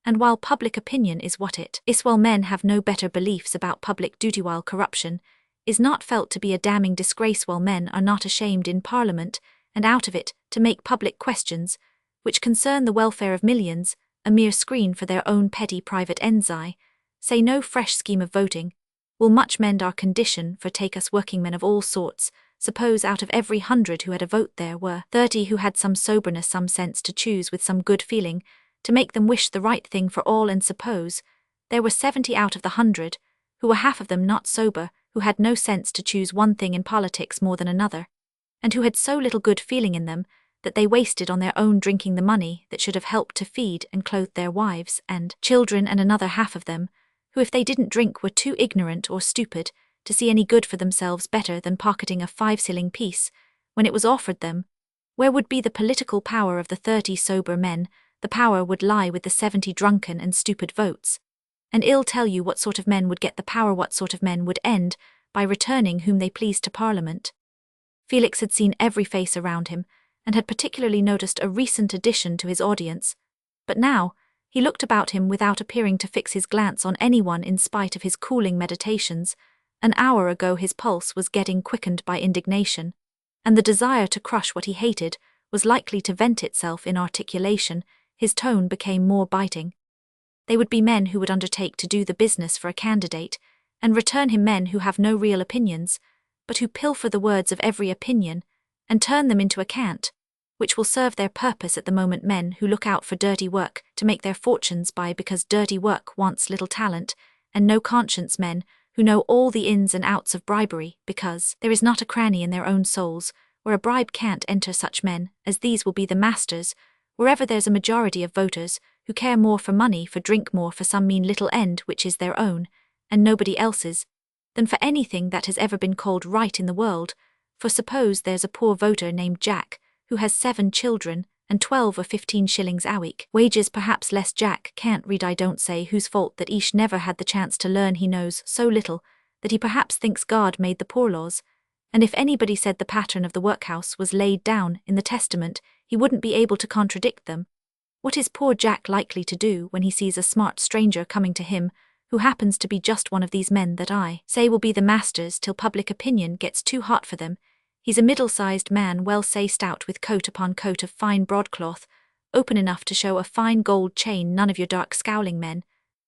And while public opinion is what it is, while men have no better beliefs about public duty, while corruption is not felt to be a damning disgrace, while men are not ashamed in Parliament and out of it to make public questions which concern the welfare of millions, a mere screen for their own petty private ends, I say no fresh scheme of voting will much mend our condition. For take us working men of all sorts, suppose out of every 100 who had a vote there were 30 who had some soberness, some sense to choose with some good feeling, to make them wish the right thing for all, and suppose there were 70 out of the 100 who were half of them not sober, who had no sense to choose one thing in politics more than another, and who had so little good feeling in them that they wasted on their own drinking the money that should have helped to feed and clothe their wives and children, and another half of them who, if they didn't drink, were too ignorant or stupid to see any good for themselves better than pocketing a 5-shilling piece when it was offered them. Where would be the political power of the 30 sober men? The power would lie with the 70 drunken and stupid votes. And I'll tell you what sort of men would get the power, what sort of men would end by returning whom they pleased to Parliament. Felix had seen every face around him, and had particularly noticed a recent addition to his audience. But now he looked about him without appearing to fix his glance on anyone in spite of his cooling meditations. An hour ago his pulse was getting quickened by indignation. and the desire to crush what he hated was likely to vent itself in articulation. His tone became more biting. They would be men who would undertake to do the business for a candidate, and return him men who have no real opinions, but who pilfer the words of every opinion, and turn them into a cant, which will serve their purpose at the moment. Men who look out for dirty work to make their fortunes by, because dirty work wants little talent, and no conscience. Men who know all the ins and outs of bribery, because there is not a cranny in their own souls where a bribe can't enter. Such men as these will be the masters, wherever there's a majority of voters who care more for money, for drink, more for some mean little end which is their own, and nobody else's, than for anything that has ever been called right in the world. For suppose there's a poor voter named Jack, who has 7 children, and 12 or 15 shillings a week, wages perhaps less. Jack can't read. I don't say whose fault that each never had the chance to learn. He knows so little that he perhaps thinks God made the poor laws, and if anybody said the pattern of the workhouse was laid down in the Testament, he wouldn't be able to contradict them. What is poor Jack likely to do when he sees a smart stranger coming to him, who happens to be just one of these men that I say will be the masters till public opinion gets too hot for them? He's a middle-sized man, well say stout, with coat upon coat of fine broadcloth, open enough to show a fine gold chain. None of your dark scowling men,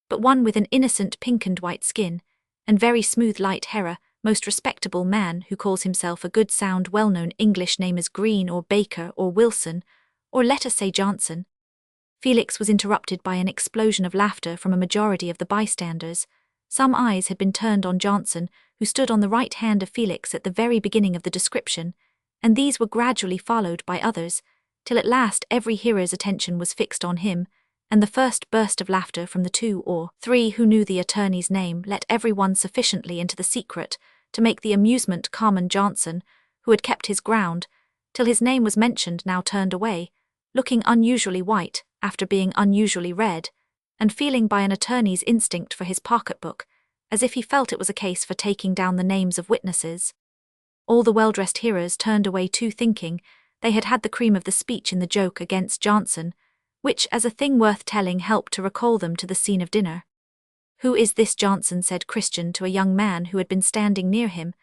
but one with an innocent pink and white skin, and very smooth light hair, most respectable man who calls himself a good sound well-known English name as Green or Baker or Wilson, or let us say Johnson. Felix was interrupted by an explosion of laughter from a majority of the bystanders. Some eyes had been turned on Johnson, who stood on the right hand of Felix at the very beginning of the description, and these were gradually followed by others, till at last every hearer's attention was fixed on him, and the first burst of laughter from the 2 or 3 who knew the attorney's name let every one sufficiently into the secret to make the amusement common. Johnson, who had kept his ground till his name was mentioned, now turned away, looking unusually white after being unusually red, and feeling by an attorney's instinct for his pocketbook, as if he felt it was a case for taking down the names of witnesses. All the well-dressed hearers turned away too, thinking they had had the cream of the speech in the joke against Johnson, which, as a thing worth telling, helped to recall them to the scene of dinner. "Who is this Johnson?" said Christian to a young man who had been standing near him,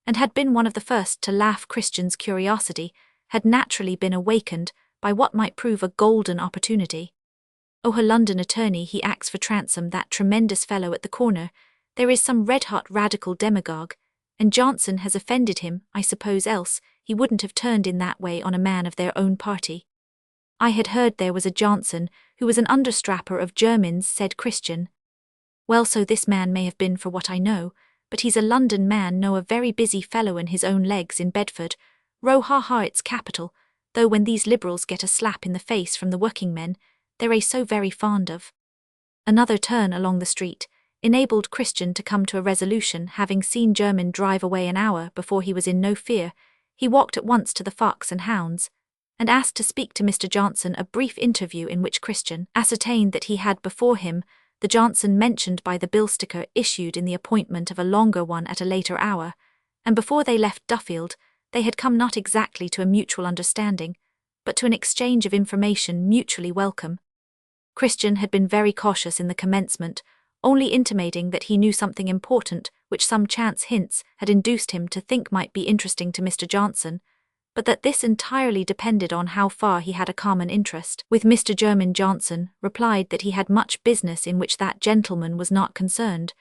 and had been one of the first to laugh. Christian's curiosity had naturally been awakened by what might prove a golden opportunity. "Oh, her London attorney. He acts for Transome, that tremendous fellow at the corner. There is some red-hot radical demagogue, and Johnson has offended him, I suppose, else he wouldn't have turned in that way on a man of their own party." "I had heard there was a Johnson who was an understrapper of Germans," said Christian. "Well, so this man may have been, for what I know, but he's a London man, know a very busy fellow in his own legs in Bedford Row. Ha, it's capital, though when these Liberals get a slap in the face from the working men, they're so very fond of." Another turn along the street enabled Christian to come to a resolution. Having seen Jermyn drive away an hour before, he was in no fear. He walked at once to the Fox and Hounds, and asked to speak to Mr. Johnson. A brief interview in which Christian ascertained that he had before him the Johnson mentioned by the bill sticker, issued in the appointment of a longer one at a later hour, and before they left Duffield they had come not exactly to a mutual understanding, but to an exchange of information mutually welcome. Christian had been very cautious in the commencement, only intimating that he knew something important which some chance hints had induced him to think might be interesting to Mr. Johnson, but that this entirely depended on how far he had a common interest with Mr. Jermyn. Johnson replied that he had much business in which that gentleman was not concerned,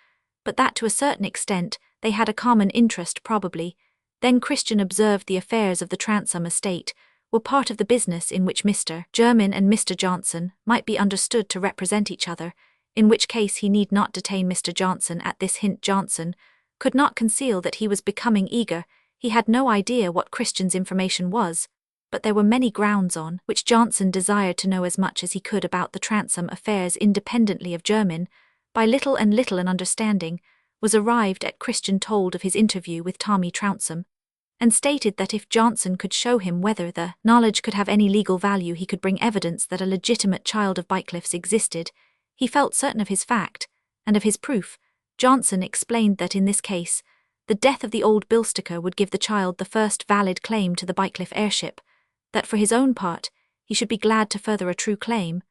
but that to a certain extent they had a common interest probably. Then Christian observed the affairs of the Transome estate were part of the business in which Mr. Jermyn and Mr. Johnson might be understood to represent each other, in which case he need not detain Mr. Johnson at this hint. Johnson could not conceal that he was becoming eager. He had no idea what Christian's information was, but there were many grounds on which Johnson desired to know as much as he could about the Transome affairs independently of Jermyn. By little and little an understanding was arrived at. Christian told of his interview with Tommy Trounsem, and stated that if Johnson could show him whether the knowledge could have any legal value, he could bring evidence that a legitimate child of Bycliffe's existed. He felt certain of his fact, and of his proof. Johnson explained that in this case, the death of the old bill sticker would give the child the first valid claim to the Bycliffe heirship, that for his own part, he should be glad to further a true claim,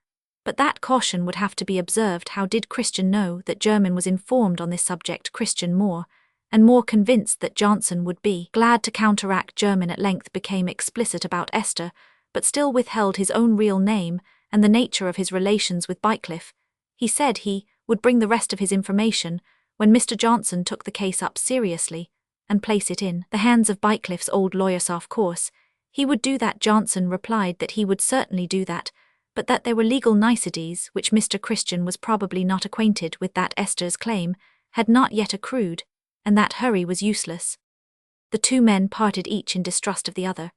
but that caution would have to be observed. How did Christian know that Jermyn was informed on this subject? Christian Moore, and more convinced that Johnson would be glad to counteract. Jermyn at length became explicit about Esther, but still withheld his own real name and the nature of his relations with Bycliffe. He said he would bring the rest of his information when Mr. Johnson took the case up seriously and place it in the hands of Bycliffe's old lawyer. Of course, he would do that. Johnson replied that he would certainly do that, but that there were legal niceties which Mr. Christian was probably not acquainted with, that Esther's claim had not yet accrued, and that hurry was useless. The two men parted, each in distrust of the other,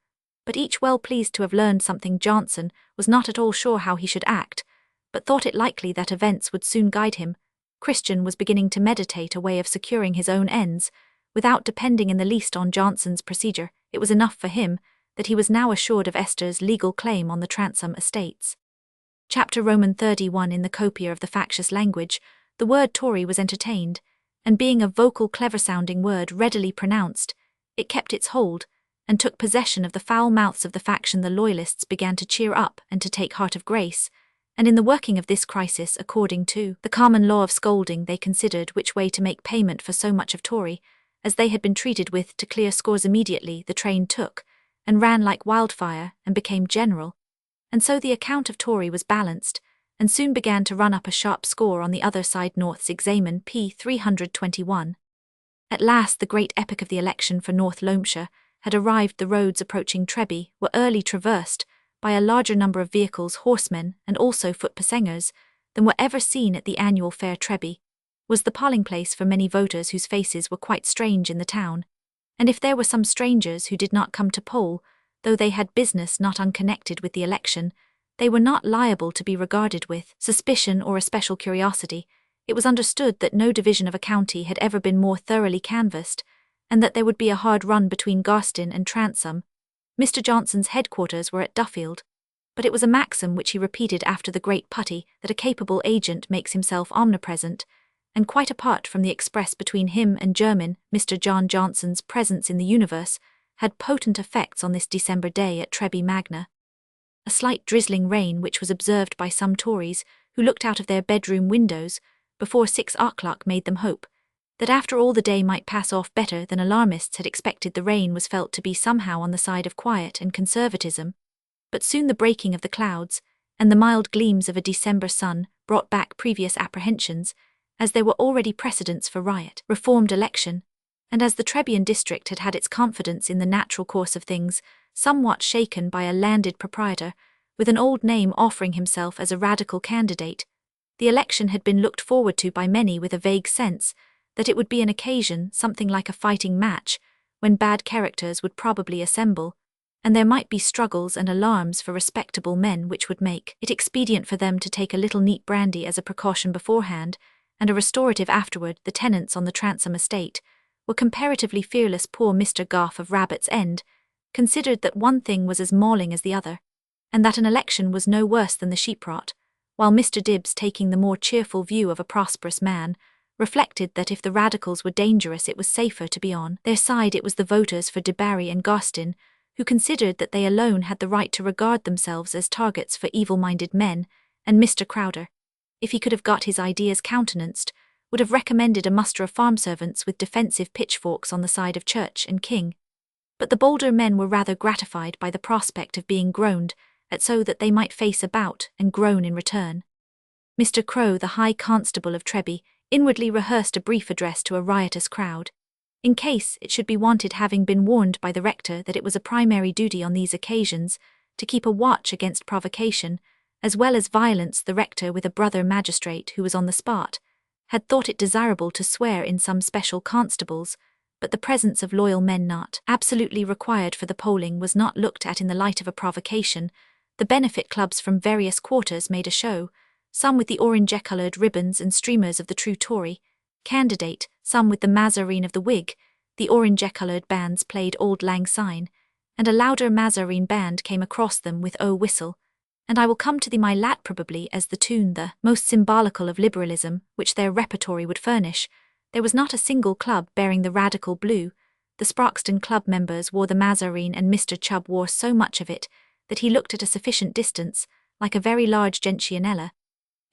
but each well pleased to have learned something. Johnson was not at all sure how he should act, but thought it likely that events would soon guide him. Christian was beginning to meditate a way of securing his own ends, without depending in the least on Johnson's procedure. It was enough for him that he was now assured of Esther's legal claim on the Transome estates. Chapter Roman 31. In the copier of the factious language, the word Tory was entertained, and being a vocal clever-sounding word readily pronounced, it kept its hold, and took possession of the foul mouths of the faction. The loyalists began to cheer up and to take heart of grace, and in the working of this crisis, according to the common law of scolding, they considered which way to make payment for so much of Tory, as they had been treated with, to clear scores. Immediately the train took, and ran like wildfire, and became general, and so the account of Tory was balanced, and soon began to run up a sharp score on the other side. North's examen p. 321. At last the great epoch of the election for North Loamshire had arrived. The roads approaching Treby were early traversed by a larger number of vehicles, horsemen, and also foot pursuers, than were ever seen at the annual fair. Treby was the polling place for many voters whose faces were quite strange in the town, and if there were some strangers who did not come to poll, though they had business not unconnected with the election, they were not liable to be regarded with suspicion or especial curiosity. It was understood that no division of a county had ever been more thoroughly canvassed, and that there would be a hard run between Garstin and Transome. Mr. Johnson's headquarters were at Duffield, but it was a maxim which he repeated after the great putty that a capable agent makes himself omnipresent, and quite apart from the express between him and Jermyn, Mr. John Johnson's presence in the universe had potent effects on this December day at Treby Magna. A slight drizzling rain, which was observed by some Tories who looked out of their bedroom windows before 6 o'clock, made them hope that after all the day might pass off better than alarmists had expected. The rain was felt to be somehow on the side of quiet and conservatism, but soon the breaking of the clouds and the mild gleams of a December sun brought back previous apprehensions, as there were already precedents for riot, reformed election, and as the Trebian district had had its confidence in the natural course of things somewhat shaken by a landed proprietor with an old name offering himself as a radical candidate, the election had been looked forward to by many with a vague sense that it would be an occasion something like a fighting match, when bad characters would probably assemble, and there might be struggles and alarms for respectable men which would make it expedient for them to take a little neat brandy as a precaution beforehand, and a restorative afterward. The tenants on the Transome estate were comparatively fearless. Poor Mr. Goff of Rabbit's End considered that one thing was as mauling as the other, and that an election was no worse than the sheep-rot, while Mr. Dibbs, taking the more cheerful view of a prosperous man, reflected that if the radicals were dangerous it was safer to be on their side. It was the voters for Debarry and Garstin who considered that they alone had the right to regard themselves as targets for evil-minded men, and Mr. Crowder, if he could have got his ideas countenanced, would have recommended a muster of farm servants with defensive pitchforks on the side of church and king. But the bolder men were rather gratified by the prospect of being groaned at, so that they might face about and groan in return. Mr. Crow, the High Constable of Treby, inwardly rehearsed a brief address to a riotous crowd, in case it should be wanted, having been warned by the rector that it was a primary duty on these occasions to keep a watch against provocation, as well as violence. The rector, with a brother magistrate who was on the spot, had thought it desirable to swear in some special constables, but the presence of loyal men not absolutely required for the polling was not looked at in the light of a provocation. The benefit clubs from various quarters made a show, some with the orange-coloured ribbons and streamers of the true Tory candidate, some with the mazarine of the Whig. The orange-coloured bands played Auld Lang Syne, and a louder mazarine band came across them with O Whistle, and I Will Come to Thee My Lad, probably as the tune the most symbolical of liberalism which their repertory would furnish. There was not a single club bearing the radical blue. The Sproxton Club members wore the mazarine, and Mr. Chubb wore so much of it that he looked at a sufficient distance like a very large gentianella.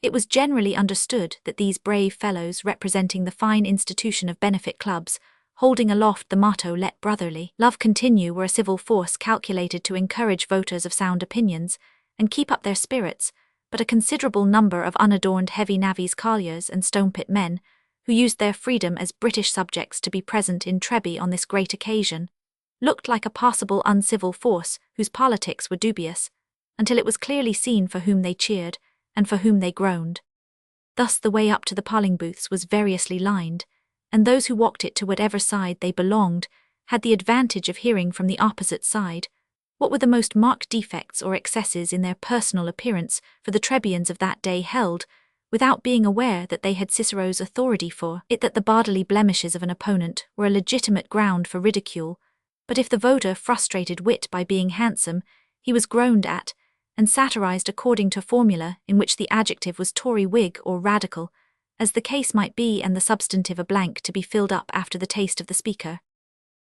It was generally understood that these brave fellows, representing the fine institution of benefit clubs, holding aloft the motto "Let brotherly love continue," were a civil force calculated to encourage voters of sound opinions and keep up their spirits, but a considerable number of unadorned heavy navvies, colliers, and stone-pit men, who used their freedom as British subjects to be present in Treby on this great occasion, looked like a possible uncivil force whose politics were dubious, until it was clearly seen for whom they cheered and for whom they groaned. Thus the way up to the polling booths was variously lined, and those who walked it to whatever side they belonged had the advantage of hearing from the opposite side what were the most marked defects or excesses in their personal appearance, for the Trebians of that day held, without being aware that they had Cicero's authority for it, that the bodily blemishes of an opponent were a legitimate ground for ridicule, but if the voter frustrated wit by being handsome, he was groaned at and satirized according to a formula in which the adjective was Tory, Whig, or Radical, as the case might be, and the substantive a blank to be filled up after the taste of the speaker.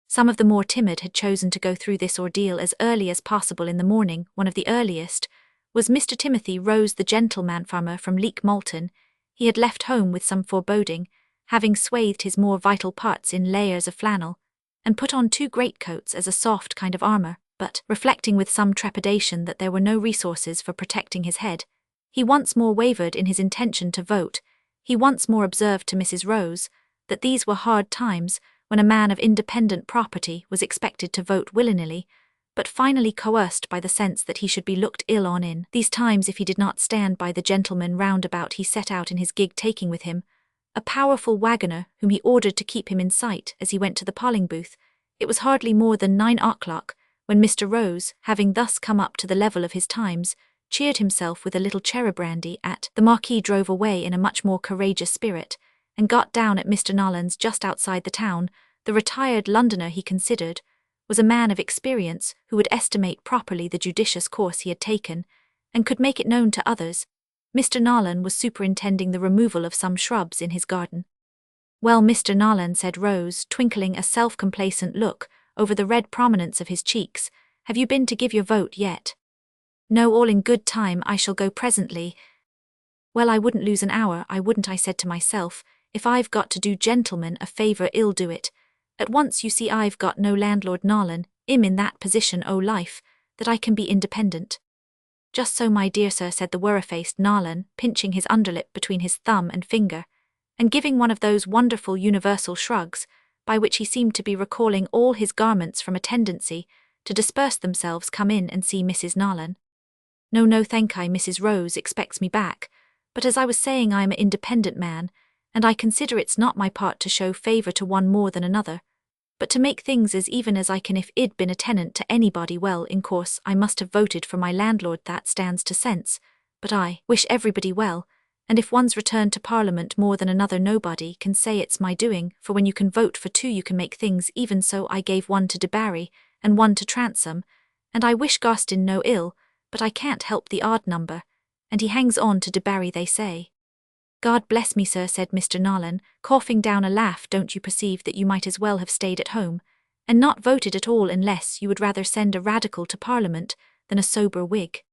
Some of the more timid had chosen to go through this ordeal as early as possible in the morning. One of the earliest was Mr. Timothy Rose, the gentleman farmer from Leek Malton. He had left home with some foreboding, having swathed his more vital parts in layers of flannel, and put on 2 greatcoats as a soft kind of armour, but, reflecting with some trepidation that there were no resources for protecting his head, he once more wavered in his intention to vote. He once more observed to Mrs. Rose that these were hard times, when a man of independent property was expected to vote willy-nilly, but finally coerced by the sense that he should be looked ill on in these times if he did not stand by the gentleman roundabout he set out in his gig, taking with him a powerful waggoner whom he ordered to keep him in sight as he went to the polling booth. It was hardly more than 9 o'clock when Mr. Rose, having thus come up to the level of his times, cheered himself with a little cherry brandy at the Marquis, drove away in a much more courageous spirit, and got down at Mr. Nolan's just outside the town. The retired Londoner, he considered, was a man of experience who would estimate properly the judicious course he had taken, and could make it known to others. Mr. Nolan was superintending the removal of some shrubs in his garden. "Well, Mr. Nolan," said Rose, twinkling a self-complacent look over the red prominence of his cheeks, "have you been to give your vote yet?" "No, all in good time, I shall go presently." "Well, I wouldn't lose an hour, I wouldn't," I said to myself. "If I've got to do gentlemen a favour, I'll do it. At once, you see, I've got no landlord, Nolan, I'm in that position o' life, that I can be independent." "Just so, my dear sir," said the worra-faced Nolan, pinching his underlip between his thumb and finger, and giving one of those wonderful universal shrugs, by which he seemed to be recalling all his garments from a tendency to disperse themselves. "Come in and see Mrs. Nolan." "No, no, thank I, Mrs. Rose expects me back, but as I was saying, I am an independent man, and I consider it's not my part to show favour to one more than another, but to make things as even as I can. If I'd been a tenant to anybody, well, in course, I must have voted for my landlord, that stands to sense, but I wish everybody well, and if one's returned to Parliament more than another, nobody can say it's my doing, for when you can vote for 2 you can make things even. So I gave one to Debarry and one to Transome, and I wish Garstin no ill, but I can't help the odd number, and he hangs on to Debarry, they say." "God bless me, sir," said Mr. Nolan, coughing down a laugh. "Don't you perceive that you might as well have stayed at home, and not voted at all, unless you would rather send a Radical to Parliament than a sober Whig?"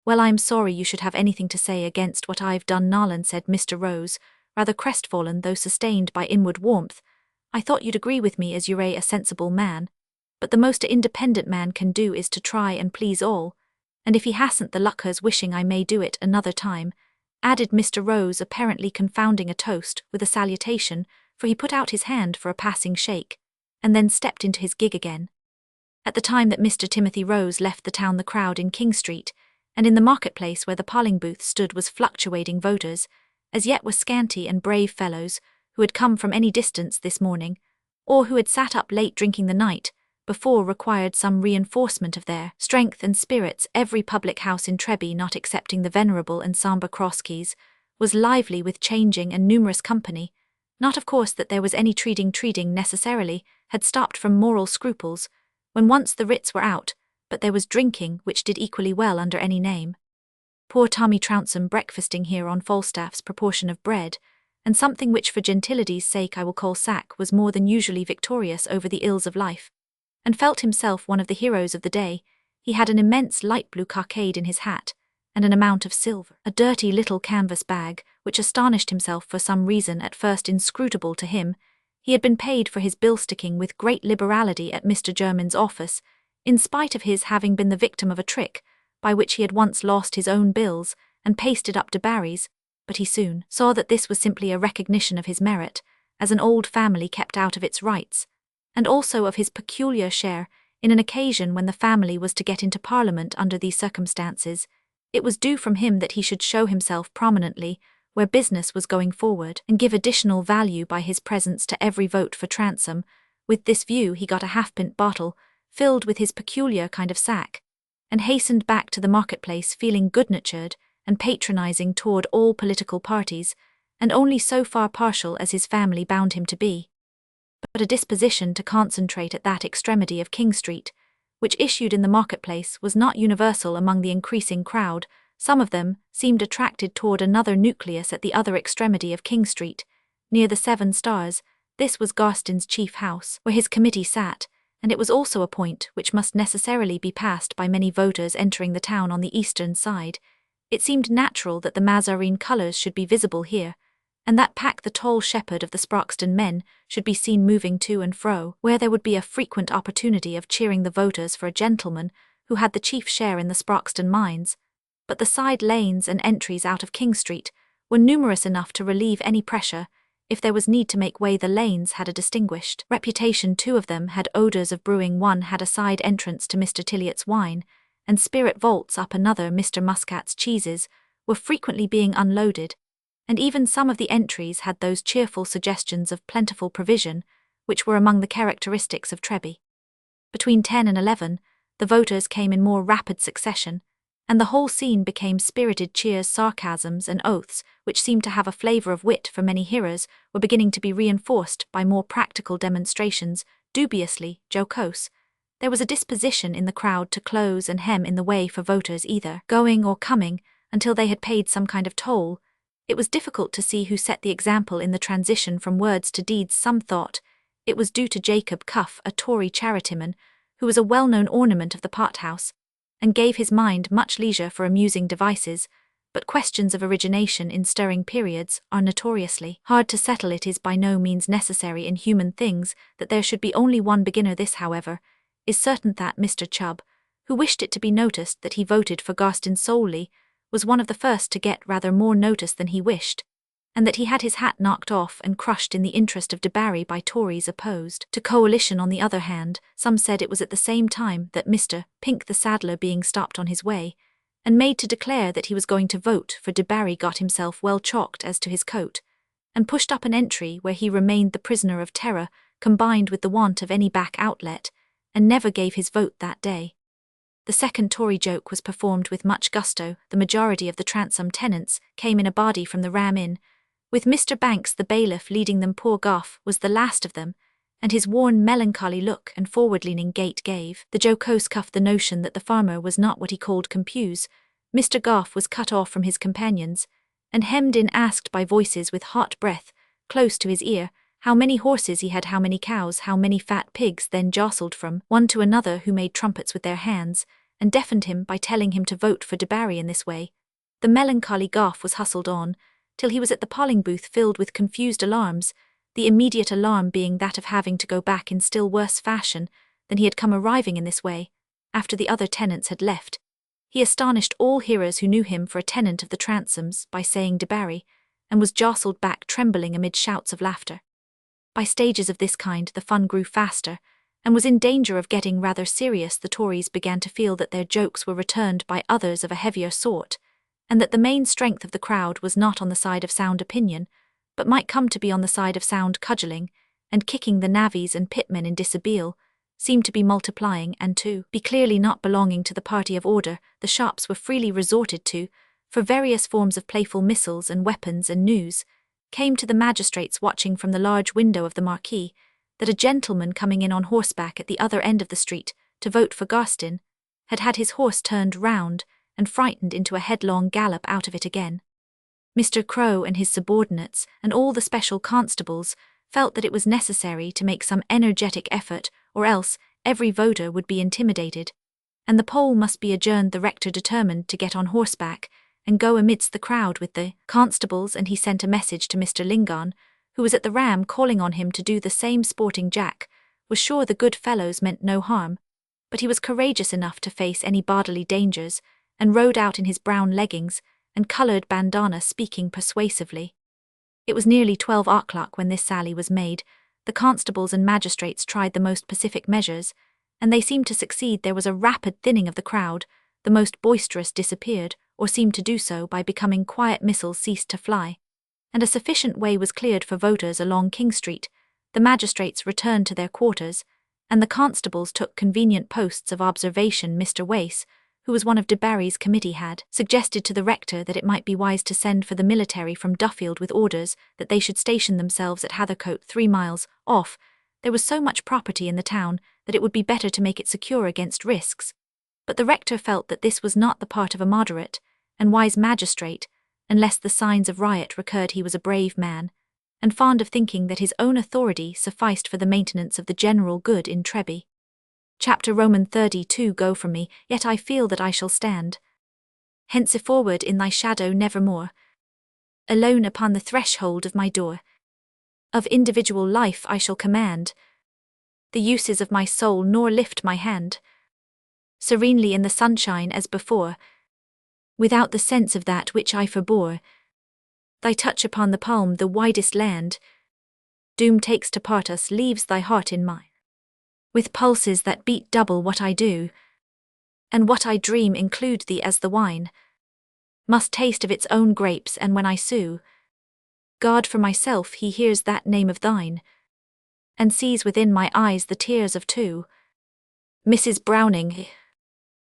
"Well, I am sorry you should have anything to say against what I've done, Nolan," said Mr. Rose, rather crestfallen though sustained by inward warmth. "I thought you'd agree with me, as you're a sensible man, but the most a independent man can do is to try and please all, and if he hasn't the luck, as wishing I may do it another time," added Mr. Rose, apparently confounding a toast with a salutation, for he put out his hand for a passing shake, and then stepped into his gig again. At the time that Mr. Timothy Rose left the town, the crowd in King Street, and in the marketplace where the polling booth stood, was fluctuating. Voters, as yet, were scanty, and brave fellows, who had come from any distance this morning, or who had sat up late drinking the night before, required some reinforcement of their strength and spirits. Every public house in Treby, not excepting the venerable and sombre Crosskeys, was lively with changing and numerous company. Not, of course, that there was any treating necessarily, had stopped from moral scruples, when once the writs were out, but there was drinking, which did equally well under any name. Poor Tommy Trounsem, breakfasting here on Falstaff's proportion of bread, and something which for gentility's sake I will call sack, was more than usually victorious over the ills of life, and felt himself one of the heroes of the day. He had an immense light blue cockade in his hat, and an amount of silver, a dirty little canvas bag, which astonished himself for some reason at first inscrutable to him. He had been paid for his bill-sticking with great liberality at Mr. Jermyn's office, in spite of his having been the victim of a trick, by which he had once lost his own bills and pasted up Debarry's, but he soon saw that this was simply a recognition of his merit, as an old family kept out of its rights, and also of his peculiar share in an occasion when the family was to get into Parliament under these circumstances. It was due from him that he should show himself prominently where business was going forward, and give additional value by his presence to every vote for Transome. With this view he got a half-pint bottle, filled with his peculiar kind of sack, and hastened back to the marketplace feeling good-natured and patronizing toward all political parties, and only so far partial as his family bound him to be, but a disposition to concentrate at that extremity of King Street, which issued in the marketplace, was not universal among the increasing crowd. Some of them seemed attracted toward another nucleus at the other extremity of King Street, near the Seven Stars. This was Garstin's chief house, where his committee sat, and it was also a point which must necessarily be passed by many voters entering the town on the eastern side. It seemed natural that the Mazarine colours should be visible here, and that Pack, the tall shepherd of the Sproxton men, should be seen moving to and fro, where there would be a frequent opportunity of cheering the voters for a gentleman who had the chief share in the Sproxton mines. But the side lanes and entries out of King Street were numerous enough to relieve any pressure. If there was need to make way, the lanes had a distinguished reputation. Two of them had odours of brewing. One had a side entrance to Mr. Tiliot's wine, and spirit vaults up another. Mr. Muscat's cheeses were frequently being unloaded, and even some of the entries had those cheerful suggestions of plentiful provision which were among the characteristics of Treby. Between 10 and 11, the voters came in more rapid succession, and the whole scene became spirited cheers. Sarcasms and oaths, which seemed to have a flavour of wit for many hearers, were beginning to be reinforced by more practical demonstrations, dubiously jocose. There was a disposition in the crowd to close and hem in the way for voters either going or coming until they had paid some kind of toll. It was difficult to see who set the example in the transition from words to deeds. Some thought it was due to Jacob Cuff, a Tory charityman, who was a well-known ornament of the pothouse, and gave his mind much leisure for amusing devices, but questions of origination in stirring periods are notoriously hard to settle. It is by no means necessary in human things that there should be only one beginner. This, however, is certain, that Mr. Chubb, who wished it to be noticed that he voted for Garstin solely, was one of the first to get rather more notice than he wished, and that he had his hat knocked off and crushed in the interest of Debarry by Tories opposed to coalition. On the other hand, some said it was at the same time that Mr. Pink, the saddler, being stopped on his way, and made to declare that he was going to vote for Debarry, got himself well chalked as to his coat, and pushed up an entry where he remained the prisoner of terror, combined with the want of any back outlet, and never gave his vote that day. The second Tory joke was performed with much gusto. The majority of the Transome tenants came in a body from the Ram Inn, with Mr. Banks the bailiff leading them. Poor Goff was the last of them, and his worn melancholy look and forward-leaning gait gave the jocose Cuff the notion that the farmer was not what he called compuse. Mr. Goff was cut off from his companions, and hemmed in, asked by voices with hot breath close to his ear how many horses he had, how many cows, how many fat pigs, then jostled from one to another who made trumpets with their hands, and deafened him by telling him to vote for Debarry in this way. The melancholy Goff was hustled on, till he was at the polling booth filled with confused alarms, the immediate alarm being that of having to go back in still worse fashion than he had come, arriving in this way, after the other tenants had left. He astonished all hearers who knew him for a tenant of the Transomes by saying Debarry, and was jostled back trembling amid shouts of laughter. By stages of this kind the fun grew faster, and was in danger of getting rather serious. The Tories began to feel that their jokes were returned by others of a heavier sort, and that the main strength of the crowd was not on the side of sound opinion, but might come to be on the side of sound cudgelling, and kicking. The navvies and pitmen in dishabille seemed to be multiplying, and to be clearly not belonging to the party of order. The shops were freely resorted to, for various forms of playful missiles and weapons, and news came to the magistrates watching from the large window of the marquee that a gentleman coming in on horseback at the other end of the street to vote for Garstin had had his horse turned round and frightened into a headlong gallop out of it again. Mr. Crow and his subordinates and all the special constables felt that it was necessary to make some energetic effort, or else every voter would be intimidated, and the poll must be adjourned. The rector determined to get on horseback and go amidst the crowd with the constables, and he sent a message to Mr. Lingon, who was at the ram calling on him to do the same. Sporting Jack was sure the good fellows meant no harm, but he was courageous enough to face any bodily dangers, and rode out in his brown leggings and coloured bandana, speaking persuasively. It was nearly 12 o'clock when this sally was made. The constables and magistrates tried the most pacific measures, and they seemed to succeed. There was a rapid thinning of the crowd. The most boisterous disappeared, or seemed to do so by becoming quiet. Missiles ceased to fly, and a sufficient way was cleared for voters along King Street. The magistrates returned to their quarters, and the constables took convenient posts of observation. Mr. Wace, who was one of de Barry's committee, had suggested to the rector that it might be wise to send for the military from Duffield with orders that they should station themselves at Hathercote, 3 miles off. There was so much property in the town that it would be better to make it secure against risks. But the rector felt that this was not the part of a moderate and wise magistrate. Unless the signs of riot recurred, he was a brave man, and fond of thinking that his own authority sufficed for the maintenance of the general good in Treby. Chapter Roman 32. Go from me, yet I feel that I shall stand henceforward in thy shadow nevermore, alone upon the threshold of my door. Of individual life I shall command the uses of my soul, nor lift my hand serenely in the sunshine as before, without the sense of that which I forbore. Thy touch upon the palm, the widest land, doom takes to part us, leaves thy heart in mine, with pulses that beat double what I do, and what I dream include thee as the wine must taste of its own grapes. And when I sue God for myself, he hears that name of thine, and sees within my eyes the tears of two. Mrs. Browning.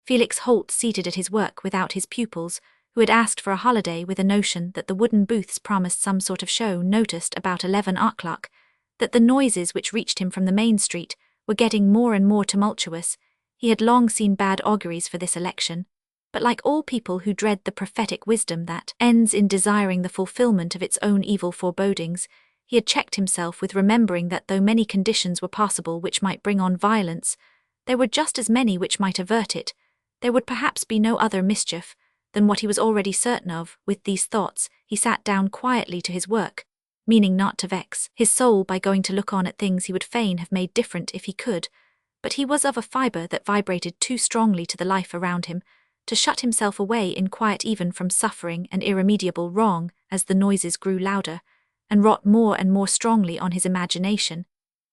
Felix Holt, seated at his work without his pupils, who had asked for a holiday with a notion that the wooden booths promised some sort of show, noticed about 11 o'clock that the noises which reached him from the main street were getting more and more tumultuous. He had long seen bad auguries for this election, but like all people who dread the prophetic wisdom that ends in desiring the fulfillment of its own evil forebodings, he had checked himself with remembering that though many conditions were possible which might bring on violence, there were just as many which might avert it. There would perhaps be no other mischief than what he was already certain of. With these thoughts, he sat down quietly to his work, meaning not to vex his soul by going to look on at things he would fain have made different if he could, but he was of a fibre that vibrated too strongly to the life around him to shut himself away in quiet even from suffering and irremediable wrong. As the noises grew louder and wrought more and more strongly on his imagination,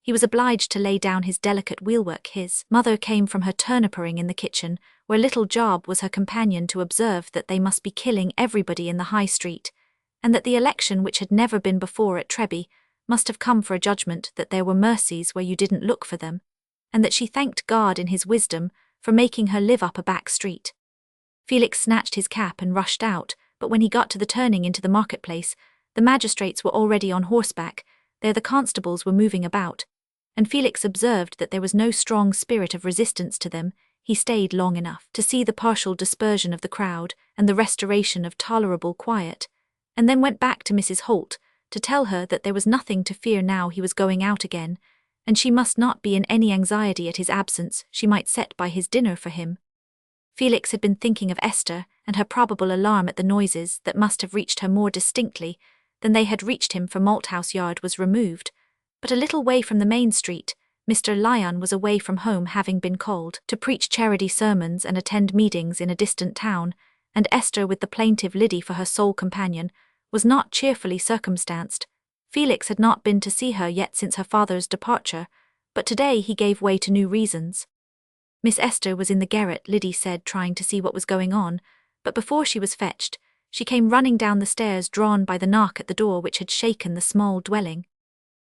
he was obliged to lay down his delicate wheelwork. His mother came from her turnipering in the kitchen, where little Job was her companion, to observe that they must be killing everybody in the High Street, and that the election, which had never been before at Treby, must have come for a judgment, that there were mercies where you didn't look for them, and that she thanked God in his wisdom for making her live up a back street. Felix snatched his cap and rushed out, but when he got to the turning into the marketplace, the magistrates were already on horseback. There the constables were moving about, and Felix observed that there was no strong spirit of resistance to them. He stayed long enough to see the partial dispersion of the crowd and the restoration of tolerable quiet, and then went back to Mrs. Holt to tell her that there was nothing to fear now he was going out again, and she must not be in any anxiety at his absence. She might set by his dinner for him. Felix had been thinking of Esther and her probable alarm at the noises that must have reached her more distinctly than they had reached him, for Malthouse Yard was removed, but a little way from the main street. Mr. Lyon was away from home, having been called to preach charity sermons and attend meetings in a distant town, and Esther, with the plaintive Liddy for her sole companion, was not cheerfully circumstanced. Felix had not been to see her yet since her father's departure, but today he gave way to new reasons. Miss Esther was in the garret, Liddy said, trying to see what was going on, but before she was fetched, she came running down the stairs, drawn by the knock at the door which had shaken the small dwelling.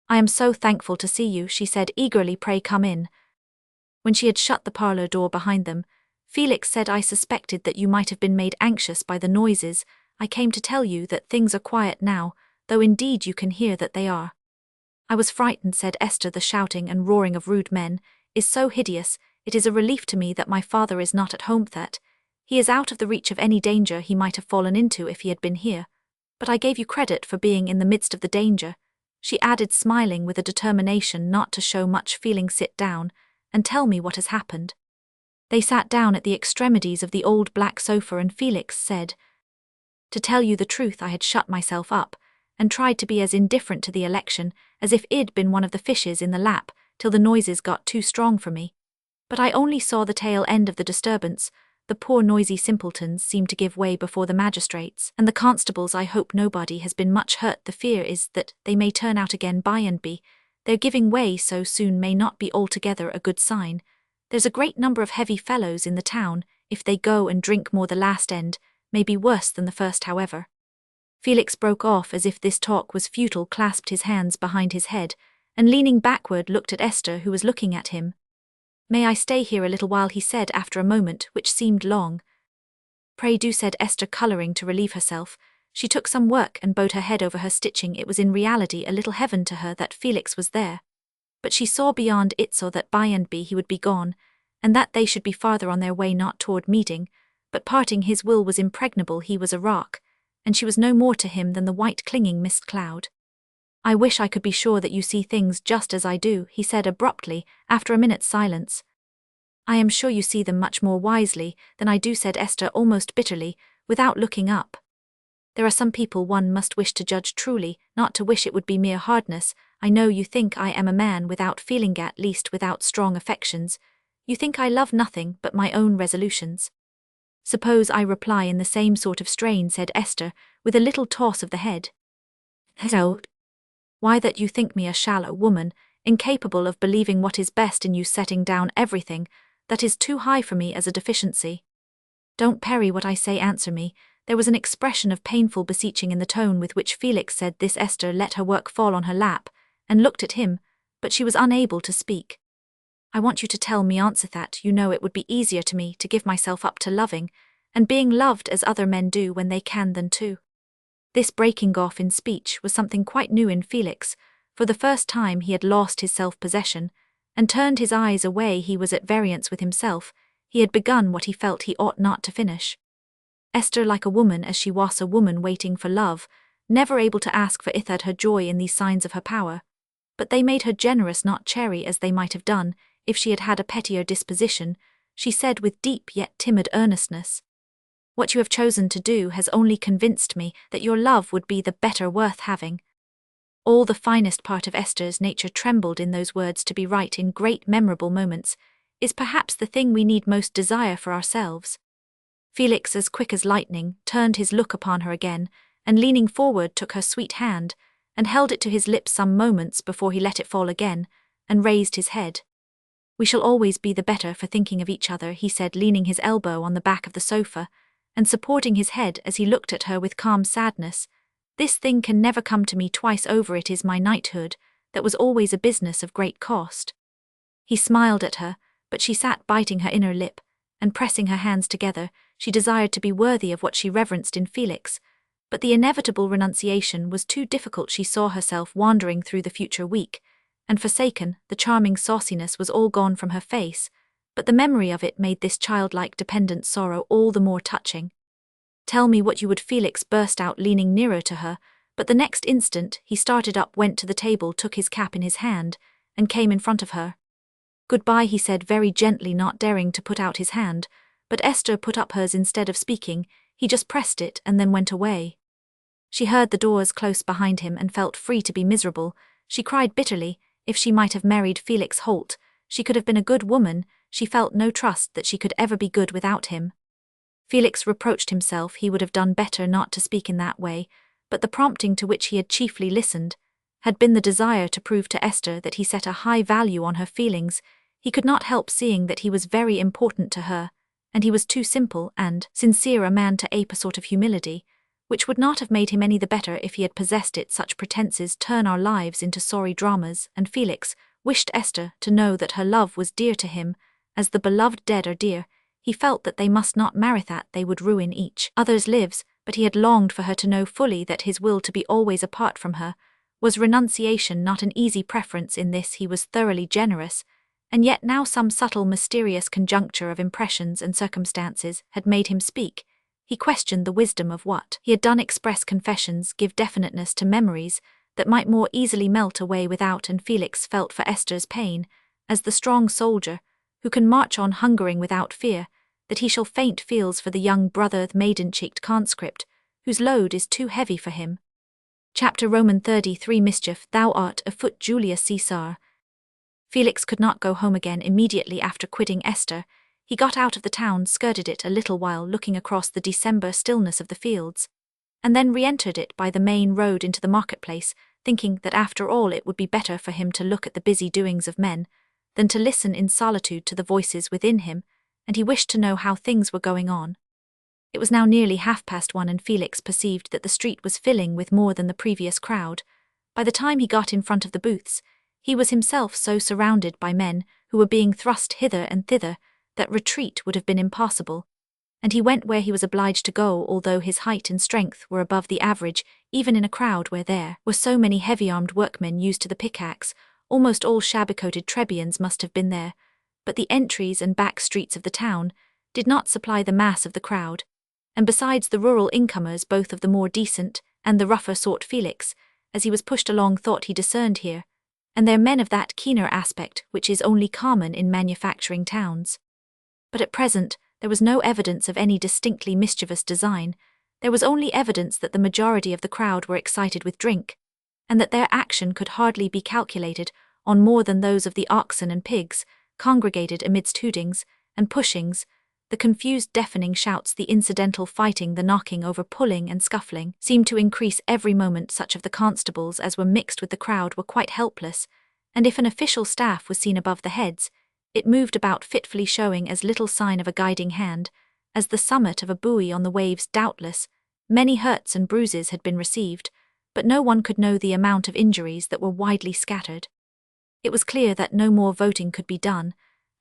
"I am so thankful to see you," she said eagerly. "Pray come in." When she had shut the parlour door behind them, Felix said, "I suspected that you might have been made anxious by the noises. I came to tell you that things are quiet now, though indeed you can hear that they are." "I was frightened," said Esther. "The shouting and roaring of rude men is so hideous. It is a relief to me that my father is not at home, that he is out of the reach of any danger he might have fallen into if he had been here. But I gave you credit for being in the midst of the danger," she added, smiling with a determination not to show much feeling. "Sit down, and tell me what has happened." They sat down at the extremities of the old black sofa, and Felix said, "To tell you the truth, I had shut myself up, and tried to be as indifferent to the election as if I'd been one of the fishes in the lap, till the noises got too strong for me. But I only saw the tail end of the disturbance. The poor noisy simpletons seemed to give way before the magistrates, and the constables. I hope nobody has been much hurt. The fear is that they may turn out again by and by. Their giving way so soon may not be altogether a good sign. There's a great number of heavy fellows in the town. If they go and drink more, the last end may be worse than the first. However, Felix broke off as if this talk was futile, clasped his hands behind his head, and leaning backward looked at Esther, who was looking at him. "May I stay here a little while?" he said after a moment which seemed long. "Pray do," said Esther, colouring to relieve herself. She took some work and bowed her head over her stitching. It was in reality a little heaven to her that Felix was there. But she saw beyond it, saw that by and by he would be gone, and that they should be farther on their way, not toward meeting, but parting. His will was impregnable. He was a rock, and she was no more to him than the white clinging mist cloud. "I wish I could be sure that you see things just as I do," he said abruptly, after a minute's silence. "I am sure you see them much more wisely than I do," said Esther almost bitterly, without looking up. "There are some people one must wish to judge truly, not to wish it would be mere hardness. I know you think I am a man without feeling, at least without strong affections. You think I love nothing but my own resolutions." "Suppose I reply in the same sort of strain," said Esther, with a little toss of the head. "Hello. Why, that you think me a shallow woman, incapable of believing what is best in you, setting down everything that is too high for me as a deficiency." "Don't parry what I say, answer me." There was an expression of painful beseeching in the tone with which Felix said this. Esther let her work fall on her lap, and looked at him, but she was unable to speak. "I want you to tell me, answer that. You know it would be easier to me to give myself up to loving, and being loved as other men do when they can, than to—" This breaking off in speech was something quite new in Felix. For the first time he had lost his self-possession, and turned his eyes away. He was at variance with himself. He had begun what he felt he ought not to finish. Esther, like a woman as she was, a woman waiting for love, never able to ask for it, had her joy in these signs of her power. But they made her generous, not chary, as they might have done if she had had a pettier disposition. She said with deep yet timid earnestness, "What you have chosen to do has only convinced me that your love would be the better worth having." All the finest part of Esther's nature trembled in those words. To be right in great memorable moments is perhaps the thing we need most desire for ourselves. Felix, as quick as lightning, turned his look upon her again, and leaning forward took her sweet hand, and held it to his lips some moments before he let it fall again, and raised his head. "We shall always be the better for thinking of each other," he said, leaning his elbow on the back of the sofa, and supporting his head as he looked at her with calm sadness. "This thing can never come to me twice over. It is my knighthood, that was always a business of great cost." He smiled at her, but she sat biting her inner lip, and pressing her hands together. She desired to be worthy of what she reverenced in Felix, but the inevitable renunciation was too difficult. She saw herself wandering through the future week, and forsaken. The charming sauciness was all gone from her face, but the memory of it made this childlike dependent sorrow all the more touching. "Tell me what you would," Felix burst out, leaning nearer to her, but the next instant he started up, went to the table, took his cap in his hand, and came in front of her. "Goodbye," he said very gently, not daring to put out his hand, but Esther put up hers instead of speaking. He just pressed it and then went away. She heard the doors close behind him and felt free to be miserable. She cried bitterly. If she might have married Felix Holt, she could have been a good woman. She felt no trust that she could ever be good without him. Felix reproached himself. He would have done better not to speak in that way, but the prompting to which he had chiefly listened had been the desire to prove to Esther that he set a high value on her feelings. He could not help seeing that he was very important to her, and he was too simple and sincere a man to ape a sort of humility, which would not have made him any the better if he had possessed it. Such pretenses turn our lives into sorry dramas, and Felix wished Esther to know that her love was dear to him, as the beloved dead are dear. He felt that they must not marry, that they would ruin each other's lives, but he had longed for her to know fully that his will to be always apart from her was renunciation, not an easy preference. In this he was thoroughly generous, and yet now some subtle, mysterious conjuncture of impressions and circumstances had made him speak. He questioned the wisdom of what he had done. Express confessions, give definiteness to memories that might more easily melt away without, and Felix felt for Esther's pain, as the strong soldier, who can march on hungering without fear, that he shall faint, feels for the young brother, the maiden-cheeked conscript, whose load is too heavy for him. Chapter Roman 33 Mischief. Thou art afoot, Julius Caesar. Felix could not go home again immediately after quitting Esther. He got out of the town, skirted it a little while looking across the December stillness of the fields, and then re-entered it by the main road into the marketplace, thinking that after all it would be better for him to look at the busy doings of men than to listen in solitude to the voices within him, and he wished to know how things were going on. It was now nearly 1:30, and Felix perceived that the street was filling with more than the previous crowd. By the time he got in front of the booths, he was himself so surrounded by men who were being thrust hither and thither that retreat would have been impossible, and he went where he was obliged to go, although his height and strength were above the average, even in a crowd where there were so many heavy-armed workmen used to the pickaxe. Almost all shabby-coated Trebians must have been there, but the entries and back streets of the town did not supply the mass of the crowd, and besides the rural incomers, both of the more decent and the rougher sort, Felix, as he was pushed along, thought he discerned here and there men of that keener aspect which is only common in manufacturing towns. But at present there was no evidence of any distinctly mischievous design. There was only evidence that the majority of the crowd were excited with drink, and that their action could hardly be calculated on more than those of the oxen and pigs, congregated amidst hootings and pushings, the confused deafening shouts, the incidental fighting, the knocking over, pulling and scuffling, seemed to increase every moment. Such of the constables as were mixed with the crowd were quite helpless, and if an official staff was seen above the heads, it moved about fitfully, showing as little sign of a guiding hand as the summit of a buoy on the waves. Doubtless, many hurts and bruises had been received, but no one could know the amount of injuries that were widely scattered. It was clear that no more voting could be done,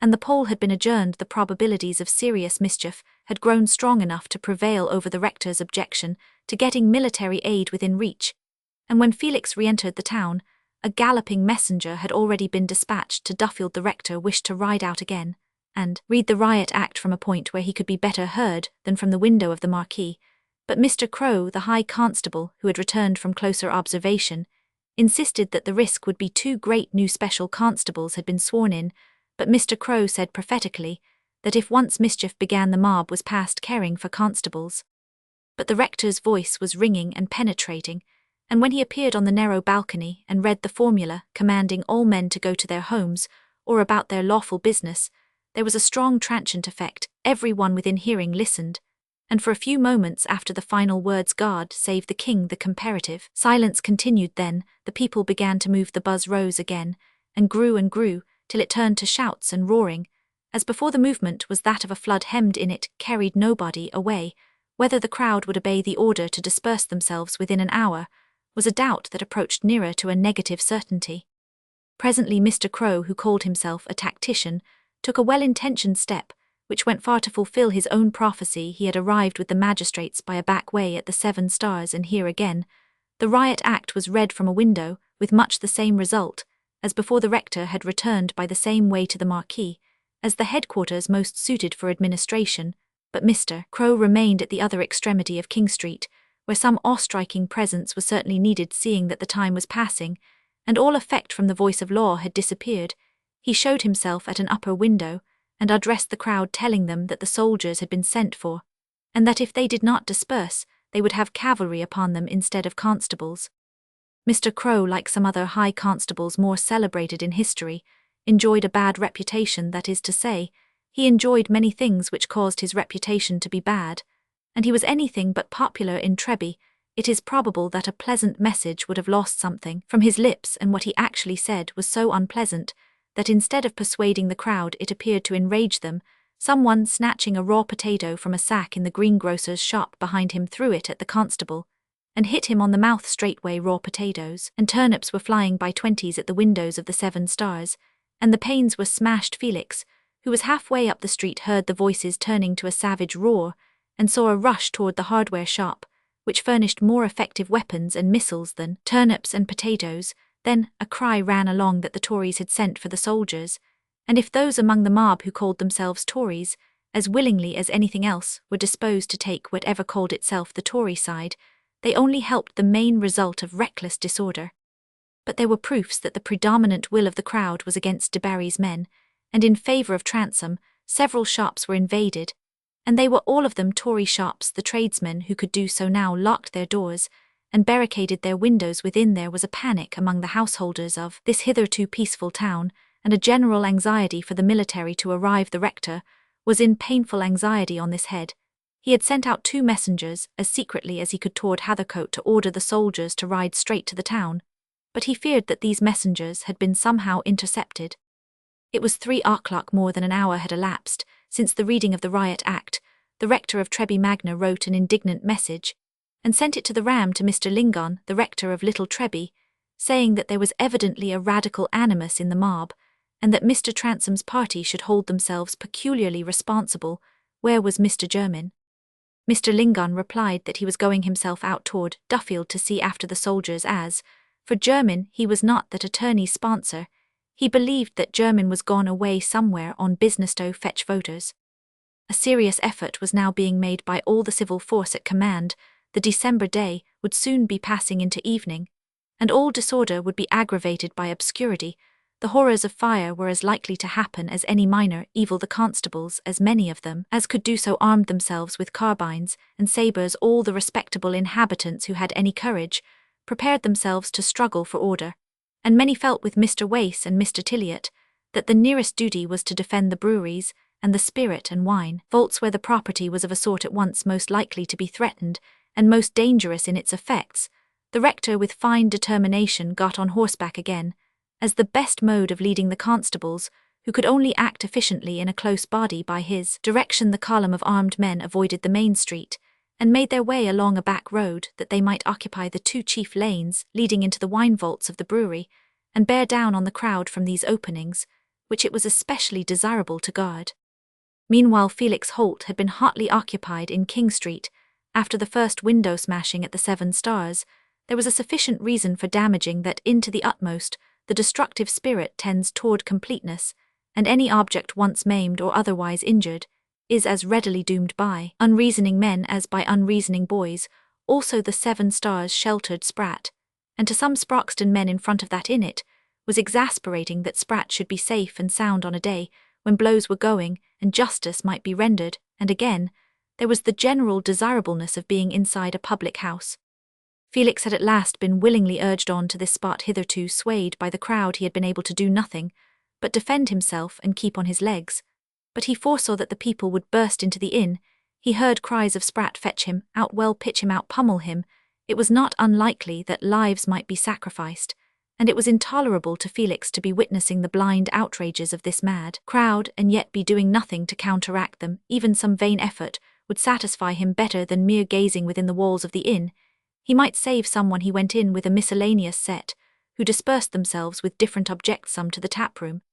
and the poll had been adjourned. The probabilities of serious mischief had grown strong enough to prevail over the rector's objection to getting military aid within reach, and when Felix re-entered the town, a galloping messenger had already been dispatched to Duffield. The rector wished to ride out again and read the Riot Act from a point where he could be better heard than from the window of the marquee, but Mr. Crow, the High Constable, who had returned from closer observation, insisted that the risk would be too great. New special constables had been sworn in, but Mr. Crow said prophetically that if once mischief began, the mob was past caring for constables. But the rector's voice was ringing and penetrating, and when he appeared on the narrow balcony and read the formula commanding all men to go to their homes or about their lawful business, there was a strong transient effect. Every one within hearing listened, and for a few moments after the final words, "God save the king," the comparative silence continued. Then the people began to move. The buzz rose again and grew till it turned to shouts and roaring. As before, the movement was that of a flood hemmed in. It carried nobody away. Whether the crowd would obey the order to disperse themselves within an hour was a doubt that approached nearer to a negative certainty. Presently Mr. Crow, who called himself a tactician, took a well-intentioned step which went far to fulfill his own prophecy. He had arrived with the magistrates by a back way at the 7 Stars, and here again the Riot Act was read from a window, with much the same result as before. The rector had returned by the same way to the marquee, as the headquarters most suited for administration, but Mr. Crow remained at the other extremity of King Street, where some awe-striking presence was certainly needed. Seeing that the time was passing, and all effect from the voice of law had disappeared, he showed himself at an upper window, and addressed the crowd, telling them that the soldiers had been sent for, and that if they did not disperse, they would have cavalry upon them instead of constables. Mr. Crow, like some other high constables more celebrated in history, enjoyed a bad reputation. That is to say, he enjoyed many things which caused his reputation to be bad, and he was anything but popular in Treby. It is probable that a pleasant message would have lost something from his lips, and what he actually said was so unpleasant that instead of persuading the crowd, it appeared to enrage them. Someone, snatching a raw potato from a sack in the greengrocer's shop behind him, threw it at the constable and hit him on the mouth straightway. Raw potatoes and turnips were flying by 20s at the windows of the 7 Stars, and the panes were smashed. Felix, who was halfway up the street, heard the voices turning to a savage roar and saw a rush toward the hardware shop, which furnished more effective weapons and missiles than turnips and potatoes. Then a cry ran along that the Tories had sent for the soldiers, and if those among the mob who called themselves Tories, as willingly as anything else, were disposed to take whatever called itself the Tory side, they only helped the main result of reckless disorder. But there were proofs that the predominant will of the crowd was against de Barry's men, and in favour of Transome. Several shops were invaded, and they were all of them Tory shops. The tradesmen who could do so now locked their doors and barricaded their windows within. There was a panic among the householders of this hitherto peaceful town, and a general anxiety for the military to arrive. The rector was in painful anxiety on this head. He had sent out 2 messengers, as secretly as he could toward Hathercote, to order the soldiers to ride straight to the town, but he feared that these messengers had been somehow intercepted. It was 3 o'clock. More than an hour had elapsed since the reading of the Riot Act. The rector of Treby Magna wrote an indignant message, and sent it to the Ram to Mr. Lingon, the rector of Little Treby, saying that there was evidently a radical animus in the mob, and that Mr. Transom's party should hold themselves peculiarly responsible. Where was Mr. Jermyn? Mr. Lingon replied that he was going himself out toward Duffield to see after the soldiers, as, for Jermyn, he was not that attorney's sponsor. He believed that Jermyn was gone away somewhere on business to fetch voters. A serious effort was now being made by all the civil force at command. The December day would soon be passing into evening, and all disorder would be aggravated by obscurity. The horrors of fire were as likely to happen as any minor evil. The constables, as many of them as could do so, armed themselves with carbines and sabres. All the respectable inhabitants who had any courage prepared themselves to struggle for order, and many felt with Mr. Wace and Mr. Eliot that the nearest duty was to defend the breweries and the spirit and wine vaults, where the property was of a sort at once most likely to be threatened and most dangerous in its effects. The rector, with fine determination, got on horseback again, as the best mode of leading the constables, who could only act efficiently in a close body. By his direction the column of armed men avoided the main street, and made their way along a back road, that they might occupy the 2 chief lanes leading into the wine vaults of the brewery, and bear down on the crowd from these openings, which it was especially desirable to guard. Meanwhile Felix Holt had been hotly occupied in King Street. After the first window smashing at the 7 Stars, there was a sufficient reason for damaging that into the utmost. The destructive spirit tends toward completeness, and any object once maimed or otherwise injured is as readily doomed by unreasoning men as by unreasoning boys. Also the 7 Stars sheltered Spratt, and to some Sproxton men in front of that inn it was exasperating that Spratt should be safe and sound on a day when blows were going and justice might be rendered, and again, there was the general desirableness of being inside a public house. Felix had at last been willingly urged on to this spot. Hitherto swayed by the crowd, he had been able to do nothing but defend himself and keep on his legs, but he foresaw that the people would burst into the inn. He heard cries of Spratt, fetch him out, well, pitch him out, pummel him. It was not unlikely that lives might be sacrificed, and it was intolerable to Felix to be witnessing the blind outrages of this mad crowd and yet be doing nothing to counteract them. Even some vain effort would satisfy him better than mere gazing within the walls of the inn. He might save someone. He went in with a miscellaneous set, who dispersed themselves with different objects, some to the tap-room,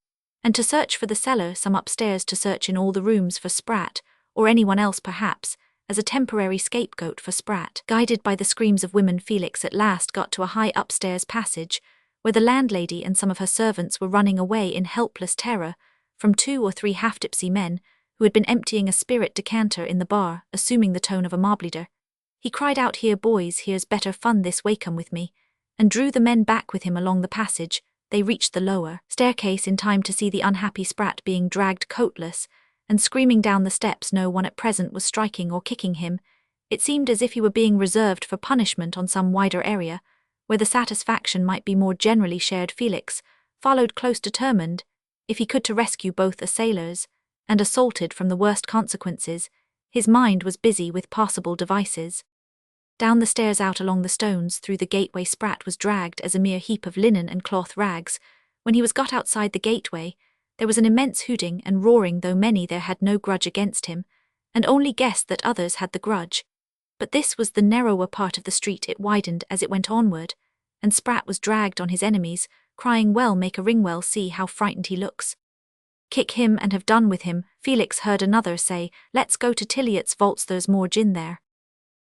and to search for the cellar, some upstairs to search in all the rooms for Spratt, or anyone else perhaps, as a temporary scapegoat for Spratt. Guided by the screams of women, Felix at last got to a high upstairs passage, where the landlady and some of her servants were running away in helpless terror from 2 or 3 half-tipsy men who had been emptying a spirit decanter in the bar, assuming the tone of a mob leader. He cried out, "Here, boys, here's better fun this way, come with me," and drew the men back with him along the passage. They reached the lower staircase in time to see the unhappy Spratt being dragged coatless and screaming down the steps. No one at present was striking or kicking him. It seemed as if he were being reserved for punishment on some wider area, where the satisfaction might be more generally shared. Felix followed close, determined, if he could, to rescue both assailers and assaulted from the worst consequences. His mind was busy with possible devices. Down the stairs, out along the stones, through the gateway Spratt was dragged as a mere heap of linen and cloth rags. When he was got outside the gateway, there was an immense hooting and roaring, though many there had no grudge against him, and only guessed that others had the grudge. But this was the narrower part of the street. It widened as it went onward, and Spratt was dragged on his enemies, crying, "Well, make a ring, well, see how frightened he looks. Kick him and have done with him." Felix heard another say, "Let's go to Tiliot's vaults, there's more gin there."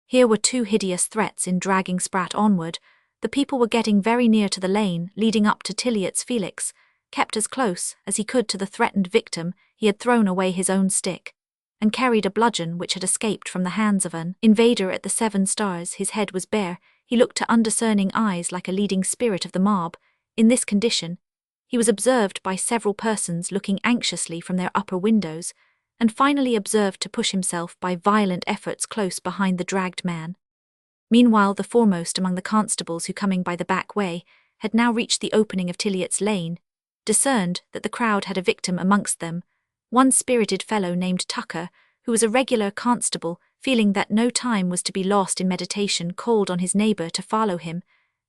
Here were 2 hideous threats in dragging Spratt onward. The people were getting very near to the lane leading up to Tiliot's. Felix kept as close as he could to the threatened victim. He had thrown away his own stick and carried a bludgeon which had escaped from the hands of an invader at the 7 Stars. His head was bare. He looked to undiscerning eyes like a leading spirit of the mob. In this condition, he was observed by several persons looking anxiously from their upper windows, and finally observed to push himself by violent efforts close behind the dragged man. Meanwhile, the foremost among the constables who, coming by the back way, had now reached the opening of Eliot's lane, discerned that the crowd had a victim amongst them, one spirited fellow named Tucker, who was a regular constable, feeling that no time was to be lost in meditation, called on his neighbour to follow him,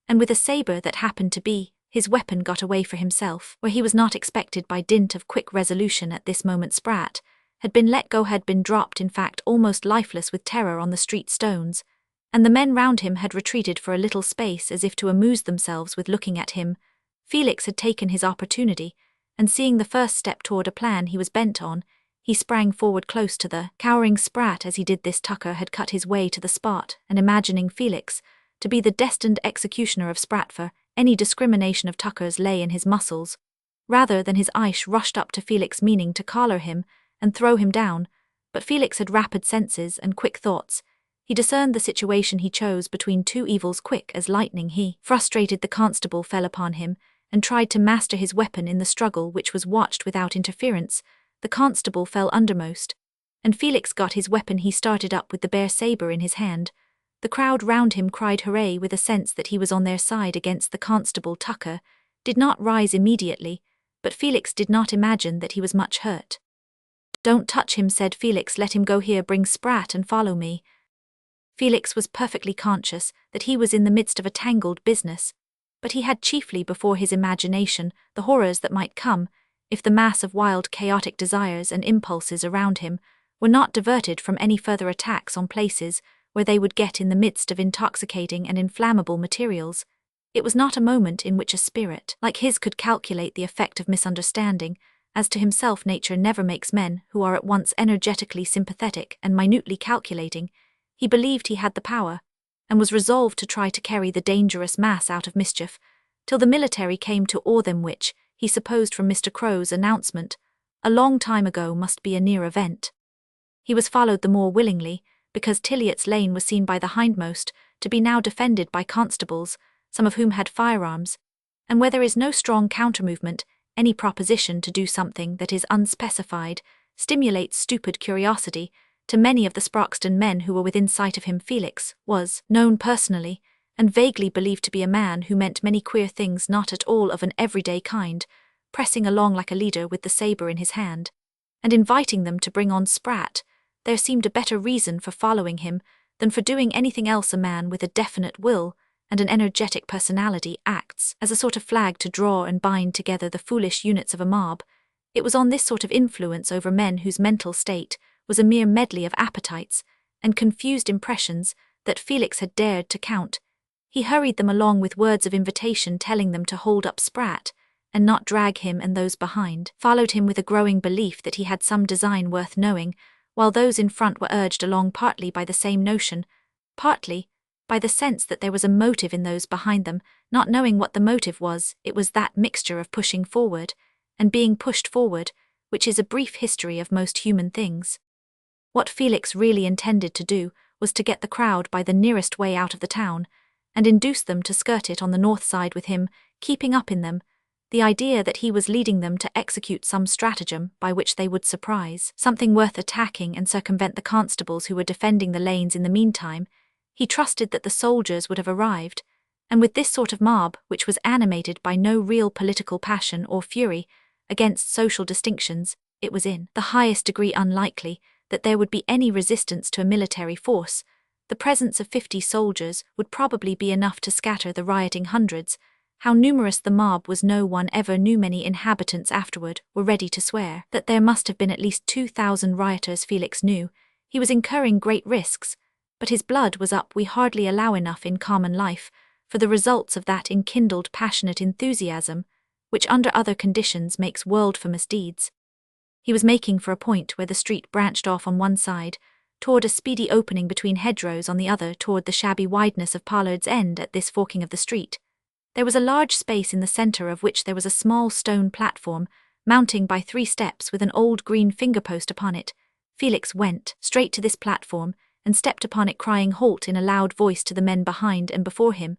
and with a sabre that happened to be his weapon got away for himself, where he was not expected. By dint of quick resolution at this moment, Spratt had been let go, had been dropped, in fact almost lifeless with terror, on the street stones, and the men round him had retreated for a little space as if to amuse themselves with looking at him. Felix had taken his opportunity, and seeing the first step toward a plan he was bent on, he sprang forward close to the cowering Spratt. As he did this, Tucker had cut his way to the spot, and imagining Felix to be the destined executioner of Spratt, for any discrimination of Tucker's lay in his muscles, rather than his eyes rushed up to Felix, meaning to collar him and throw him down. But Felix had rapid senses and quick thoughts. He discerned the situation. He chose between two evils quick as lightning. He frustrated the constable, fell upon him, and tried to master his weapon. In the struggle, which was watched without interference, the constable fell undermost, and Felix got his weapon. He started up with the bare sabre in his hand. The crowd round him cried hooray with a sense that he was on their side against the constable. Tucker did not rise immediately, but Felix did not imagine that he was much hurt. "Don't touch him," said Felix. "Let him go. Here, bring Spratt and follow me." Felix was perfectly conscious that he was in the midst of a tangled business, but he had chiefly before his imagination the horrors that might come if the mass of wild, chaotic desires and impulses around him were not diverted from any further attacks on places where they would get in the midst of intoxicating and inflammable materials. It was not a moment in which a spirit like his could calculate the effect of misunderstanding. As to himself, nature never makes men who are at once energetically sympathetic and minutely calculating. He believed he had the power, and was resolved to try to carry the dangerous mass out of mischief, till the military came to awe them, which, he supposed from Mr. Crow's announcement, a long time ago, must be a near event. He was followed the more willingly, because Eliot's lane was seen by the hindmost to be now defended by constables, some of whom had firearms, and where there is no strong counter-movement, any proposition to do something that is unspecified stimulates stupid curiosity. To many of the Sproxton men who were within sight of him, Felix was known personally, and vaguely believed to be a man who meant many queer things not at all of an everyday kind, pressing along like a leader with the sabre in his hand, and inviting them to bring on Spratt. There seemed a better reason for following him than for doing anything else. A man with a definite will and an energetic personality acts as a sort of flag to draw and bind together the foolish units of a mob. It was on this sort of influence over men whose mental state was a mere medley of appetites and confused impressions that Felix had dared to count. He hurried them along with words of invitation, telling them to hold up Spratt and not drag him, and those behind followed him with a growing belief that he had some design worth knowing, while those in front were urged along partly by the same notion, partly by the sense that there was a motive in those behind them. Not knowing what the motive was, it was that mixture of pushing forward and being pushed forward, which is a brief history of most human things. What Felix really intended to do was to get the crowd by the nearest way out of the town, and induce them to skirt it on the north side with him, keeping up in them the idea that he was leading them to execute some stratagem by which they would surprise something worth attacking and circumvent the constables who were defending the lanes. In the meantime, he trusted that the soldiers would have arrived, and with this sort of mob, which was animated by no real political passion or fury against social distinctions, it was in the highest degree unlikely that there would be any resistance to a military force. The presence of 50 soldiers would probably be enough to scatter the rioting hundreds. How numerous the mob was no one ever knew. Many inhabitants afterward were ready to swear that there must have been at least 2,000 rioters. Felix knew he was incurring great risks, but his blood was up. We hardly allow enough in common life for the results of that enkindled passionate enthusiasm which under other conditions makes world-famous deeds. He was making for a point where the street branched off on one side, toward a speedy opening between hedgerows, on the other toward the shabby wideness of Pollard's End. At this forking of the street, there was a large space in the centre of which there was a small stone platform, mounting by 3 steps with an old green fingerpost upon it. Felix went straight to this platform and stepped upon it, crying "Halt" in a loud voice to the men behind and before him,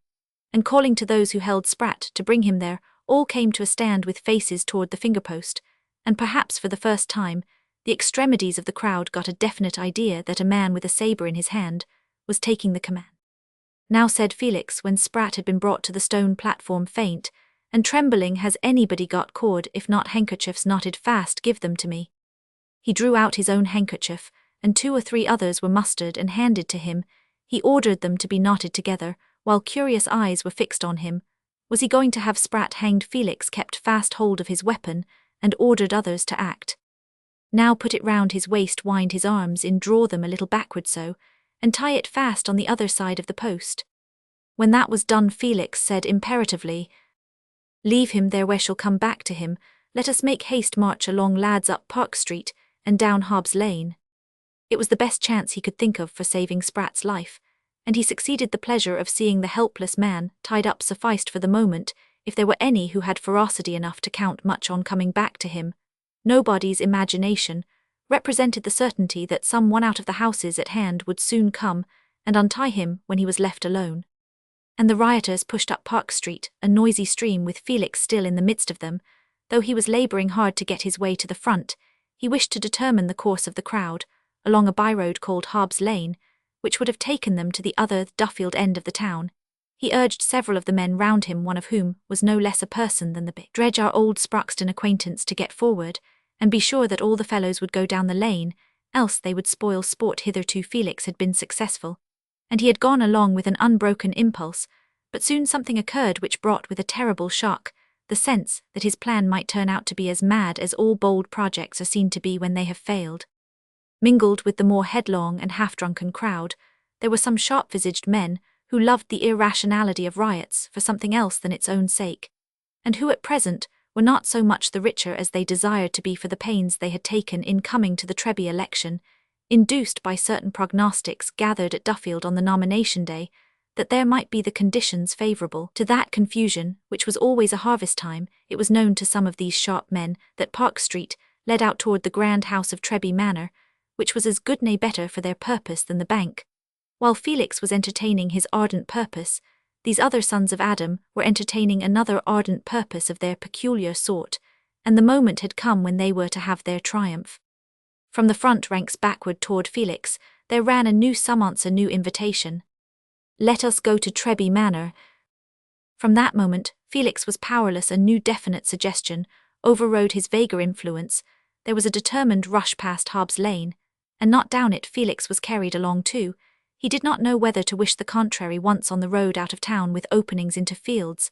and calling to those who held Spratt to bring him there. All came to a stand with faces toward the fingerpost, and perhaps for the first time, the extremities of the crowd got a definite idea that a man with a sabre in his hand was taking the command. "Now," said Felix when Sprat had been brought to the stone platform faint and trembling, "has anybody got cord? If not handkerchiefs knotted fast, give them to me." He drew out his own handkerchief, and 2 or 3 others were mustered and handed to him. He ordered them to be knotted together, while curious eyes were fixed on him. Was he going to have Sprat hanged? Felix kept fast hold of his weapon and ordered others to act. "Now put it round his waist, wind his arms in, draw them a little backward so, and tie it fast on the other side of the post." When that was done, Felix said imperatively, "Leave him there, we shall come back to him. Let us make haste, march along, lads, up Park Street and down Hobbs Lane." It was the best chance he could think of for saving Sprat's life, and he succeeded. The pleasure of seeing the helpless man tied up sufficed for the moment, if there were any who had ferocity enough to count much on coming back to him. Nobody's imagination represented the certainty that some one out of the houses at hand would soon come and untie him when he was left alone. And the rioters pushed up Park Street, a noisy stream, with Felix still in the midst of them. Though he was labouring hard to get his way to the front, he wished to determine the course of the crowd, along a byroad called Hobbs Lane, which would have taken them to the other Duffield end of the town. He urged several of the men round him, one of whom was no less a person than the big Dredge, our old Sproxton acquaintance, to get forward, and be sure that all the fellows would go down the lane, else they would spoil sport. Hitherto Felix had been successful, and he had gone along with an unbroken impulse, but soon something occurred which brought with a terrible shock the sense that his plan might turn out to be as mad as all bold projects are seen to be when they have failed. Mingled with the more headlong and half-drunken crowd, there were some sharp-visaged men who loved the irrationality of riots for something else than its own sake, and who at present were not so much the richer as they desired to be for the pains they had taken in coming to the Treby election, induced by certain prognostics gathered at Duffield on the nomination day, that there might be the conditions favourable to that confusion which was always a harvest time. It was known to some of these sharp men that Park Street led out toward the grand house of Treby Manor, which was as good nay better for their purpose than the bank. While Felix was entertaining his ardent purpose, these other sons of Adam were entertaining another ardent purpose of their peculiar sort, and the moment had come when they were to have their triumph. From the front ranks backward toward Felix there ran a new summons, a new invitation. "Let us go to Treby Manor." From that moment, Felix was powerless. A new definite suggestion overrode his vaguer influence. There was a determined rush past Hobbs Lane, and not down it. Felix was carried along too. He did not know whether to wish the contrary. Once on the road out of town with openings into fields,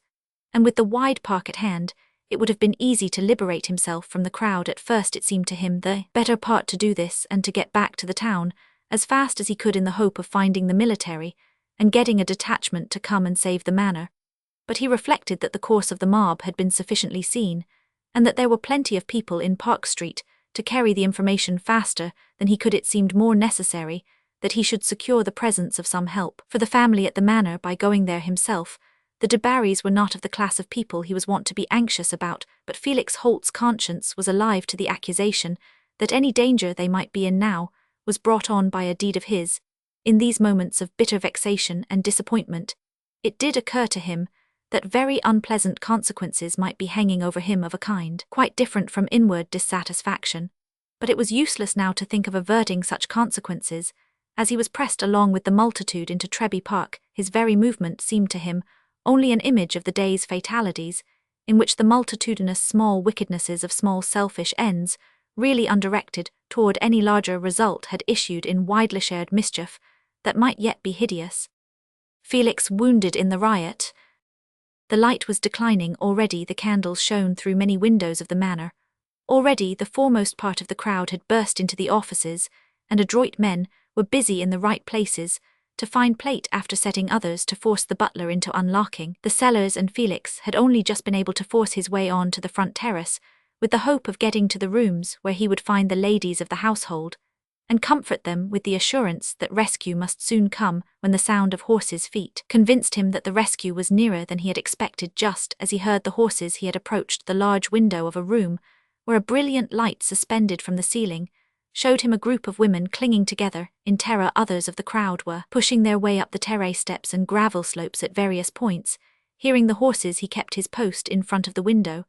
and with the wide park at hand, it would have been easy to liberate himself from the crowd. At first it seemed to him the better part to do this and to get back to the town as fast as he could, in the hope of finding the military and getting a detachment to come and save the manor. But he reflected that the course of the mob had been sufficiently seen, and that there were plenty of people in Park Street to carry the information faster than he could. It seemed more necessary that he should secure the presence of some help for the family at the manor by going there himself. The de Barrys were not of the class of people he was wont to be anxious about, but Felix Holt's conscience was alive to the accusation that any danger they might be in now was brought on by a deed of his. In these moments of bitter vexation and disappointment, it did occur to him that very unpleasant consequences might be hanging over him of a kind quite different from inward dissatisfaction. But it was useless now to think of averting such consequences. As he was pressed along with the multitude into Treby Park, his very movement seemed to him only an image of the day's fatalities, in which the multitudinous small wickednesses of small selfish ends, really undirected toward any larger result, had issued in widely shared mischief that might yet be hideous. Felix wounded in the riot. The light was declining. Already the candles shone through many windows of the manor. Already the foremost part of the crowd had burst into the offices, and adroit men were busy in the right places to find plate after setting others to force the butler into unlocking the cellars, and Felix had only just been able to force his way on to the front terrace, with the hope of getting to the rooms where he would find the ladies of the household, and comfort them with the assurance that rescue must soon come, when the sound of horses' feet convinced him that the rescue was nearer than he had expected. Just as he heard the horses he had approached the large window of a room where a brilliant light suspended from the ceiling showed him a group of women clinging together in terror. Others of the crowd were pushing their way up the terrace steps and gravel slopes at various points. Hearing the horses, he kept his post in front of the window,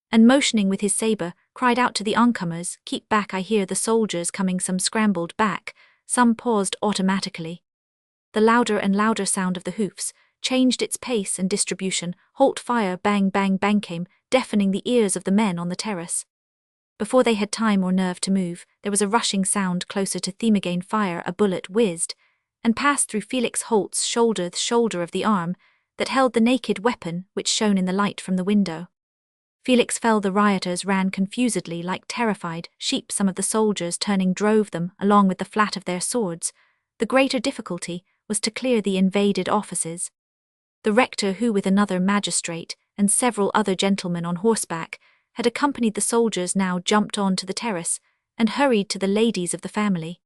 and motioning with his sabre, cried out to the oncomers, "Keep back, I hear the soldiers coming." Some scrambled back, some paused automatically. the louder and louder sound of the hoofs changed its pace and distribution. Halt, fire, bang, bang, bang came, deafening the ears of the men on the terrace. Before they had time or nerve to move, there was a rushing sound closer to them. Again fire, a bullet whizzed and passed through Felix Holt's shoulder, the shoulder of the arm that held the naked weapon which shone in the light from the window. Felix fell. The rioters ran confusedly like terrified sheep. Some of the soldiers turning drove them along with the flat of their swords. The greater difficulty was to clear the invaded offices. The rector, who with another magistrate and several other gentlemen on horseback had accompanied the soldiers, now jumped on to the terrace and hurried to the ladies of the family.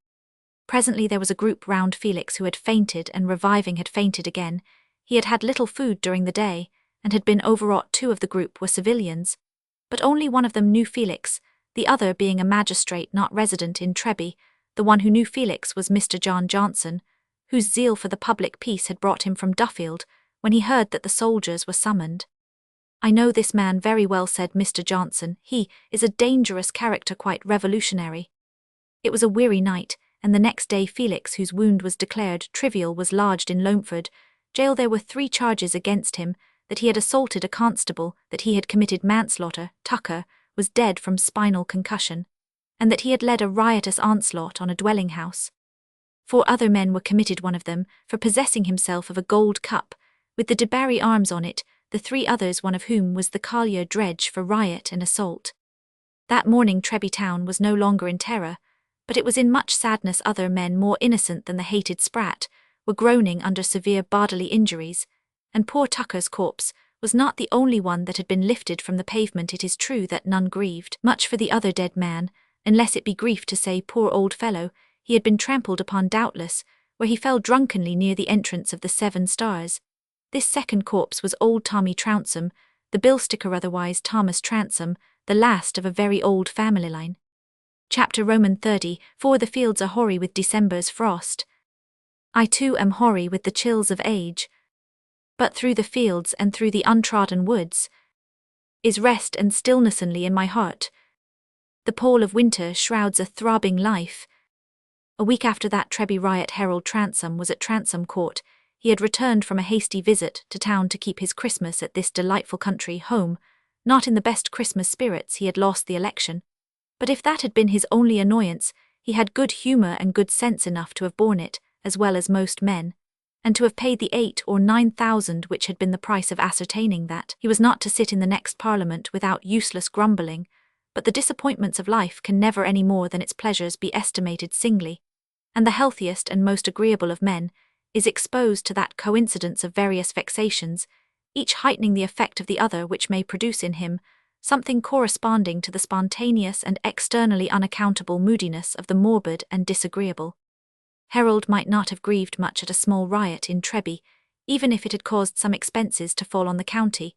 Presently there was a group round Felix, who had fainted and reviving had fainted again. He had had little food during the day and had been overwrought. Two of the group were civilians, but only one of them knew Felix, the other being a magistrate not resident in Treby. The one who knew Felix was Mr. John Johnson, whose zeal for the public peace had brought him from Duffield when he heard that the soldiers were summoned. "I know this man very well," said Mr. Johnson. "He is a dangerous character, quite revolutionary." It was a weary night, and the next day Felix, whose wound was declared trivial, was lodged in Loamford jail. There were 3 charges against him: that he had assaulted a constable, that he had committed manslaughter, Tucker was dead from spinal concussion, and that he had led a riotous onslaught on a dwelling house. 4 other men were committed, one of them for possessing himself of a gold cup with the Debarry arms on it, the 3 others, one of whom was the collier Dredge, for riot and assault. That morning Treby town was no longer in terror, but it was in much sadness. Other men, more innocent than the hated Sprat, were groaning under severe bodily injuries, and poor Tucker's corpse was not the only one that had been lifted from the pavement. It is true that none grieved much for the other dead man, unless it be grief to say, poor old fellow, he had been trampled upon doubtless, where he fell drunkenly near the entrance of the 7 Stars. This second corpse was old Tommy Trounsem, the bill sticker, otherwise Thomas Transome, the last of a very old family line. Chapter Roman 30. For the fields are hoary with December's frost. I too am hoary with the chills of age, but through the fields and through the untrodden woods is rest and stillness only in my heart. The pall of winter shrouds a throbbing life. A week after that Treby riot, Harold Transome was at Transome Court. He had returned from a hasty visit to town to keep his Christmas at this delightful country home. Not in the best Christmas spirits, he had lost the election. But if that had been his only annoyance, he had good humour and good sense enough to have borne it, as well as most men, and to have paid the 8 or 9,000 which had been the price of ascertaining that he was not to sit in the next Parliament without useless grumbling. But the disappointments of life can never any more than its pleasures be estimated singly, and the healthiest and most agreeable of men is exposed to that coincidence of various vexations, each heightening the effect of the other, which may produce in him something corresponding to the spontaneous and externally unaccountable moodiness of the morbid and disagreeable. Harold might not have grieved much at a small riot in Treby, even if it had caused some expenses to fall on the county,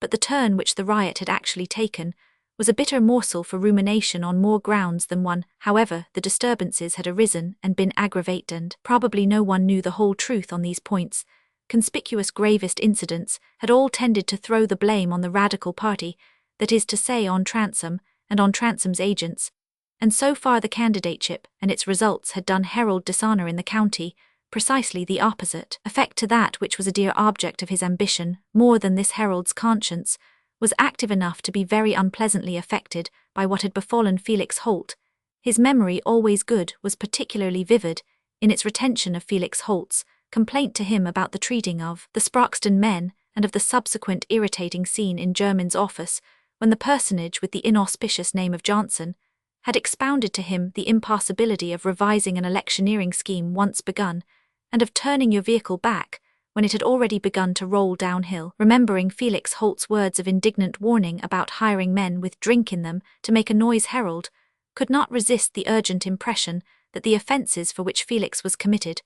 but the turn which the riot had actually taken was a bitter morsel for rumination on more grounds than one. However, the disturbances had arisen and been aggravated, and probably no one knew the whole truth on these points. Conspicuous gravest incidents had all tended to throw the blame on the radical party, that is to say on Transome and on Transome's agents, and so far the candidateship and its results had done Harold dishonour in the county, precisely the opposite effect to that which was a dear object of his ambition. More than this, Harold's conscience was active enough to be very unpleasantly affected by what had befallen Felix Holt. His memory, always good, was particularly vivid in its retention of Felix Holt's complaint to him about the treating of the Sproxton men, and of the subsequent irritating scene in Jermyn's office, when the personage with the inauspicious name of Johnson had expounded to him the impossibility of revising an electioneering scheme once begun, and of turning your vehicle back when it had already begun to roll downhill. Remembering Felix Holt's words of indignant warning about hiring men with drink in them to make a noise, Harold could not resist the urgent impression that the offences for which Felix was committed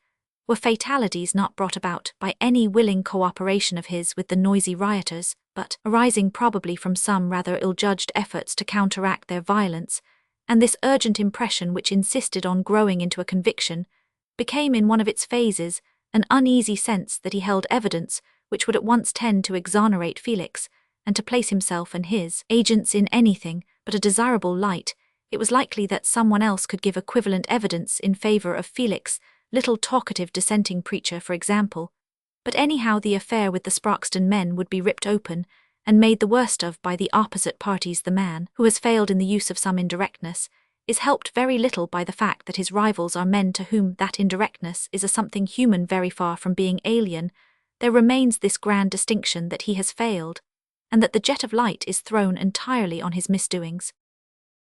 were fatalities not brought about by any willing cooperation of his with the noisy rioters, but arising probably from some rather ill-judged efforts to counteract their violence. And this urgent impression, which insisted on growing into a conviction, became in one of its phases an uneasy sense that he held evidence which would at once tend to exonerate Felix, and to place himself and his agents in anything but a desirable light. It was likely that someone else could give equivalent evidence in favour of Felix, little talkative dissenting preacher, for example. But anyhow, the affair with the Sproxton men would be ripped open and made the worst of by the opposite parties. The man, who has failed in the use of some indirectness, is helped very little by the fact that his rivals are men to whom that indirectness is a something human very far from being alien. There remains this grand distinction that he has failed, and that the jet of light is thrown entirely on his misdoings.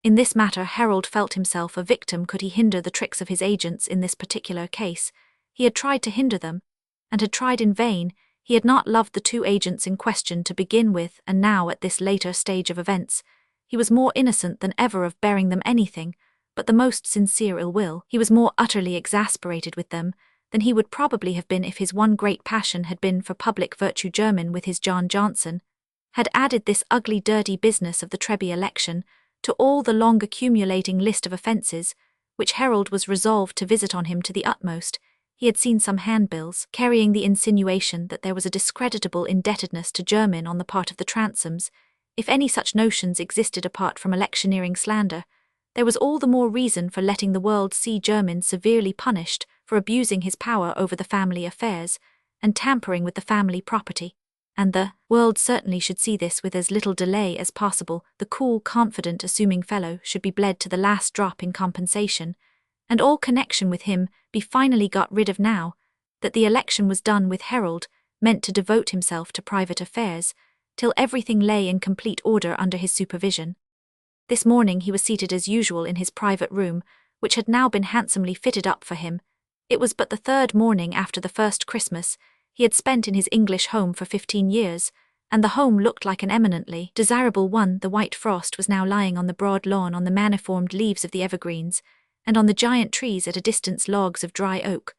In this matter Harold felt himself a victim. Could he hinder the tricks of his agents in this particular case? He had tried to hinder them, and had tried in vain. He had not loved the two agents in question to begin with, and now, at this later stage of events, he was more innocent than ever of bearing them anything but the most sincere ill will. He was more utterly exasperated with them than he would probably have been if his one great passion had been for public virtue. Jermyn, with his John Johnson, had added this ugly dirty business of the Treby election to all the long accumulating list of offences which Harold was resolved to visit on him to the utmost. He had seen some handbills carrying the insinuation that there was a discreditable indebtedness to Jermyn on the part of the Transomes. If any such notions existed apart from electioneering slander, there was all the more reason for letting the world see Jermyn severely punished for abusing his power over the family affairs and tampering with the family property. And the world certainly should see this with as little delay as possible. The cool, confident, assuming fellow should be bled to the last drop in compensation, and all connection with him be finally got rid of. Now that the election was done with, Harold meant to devote himself to private affairs till everything lay in complete order under his supervision. This morning he was seated as usual in his private room, which had now been handsomely fitted up for him. It was but the third morning after the first Christmas he had spent in his English home for 15 years, and the home looked like an eminently desirable one. The white frost was now lying on the broad lawn, on the maniformed leaves of the evergreens, and on the giant trees at a distance. Logs of dry oak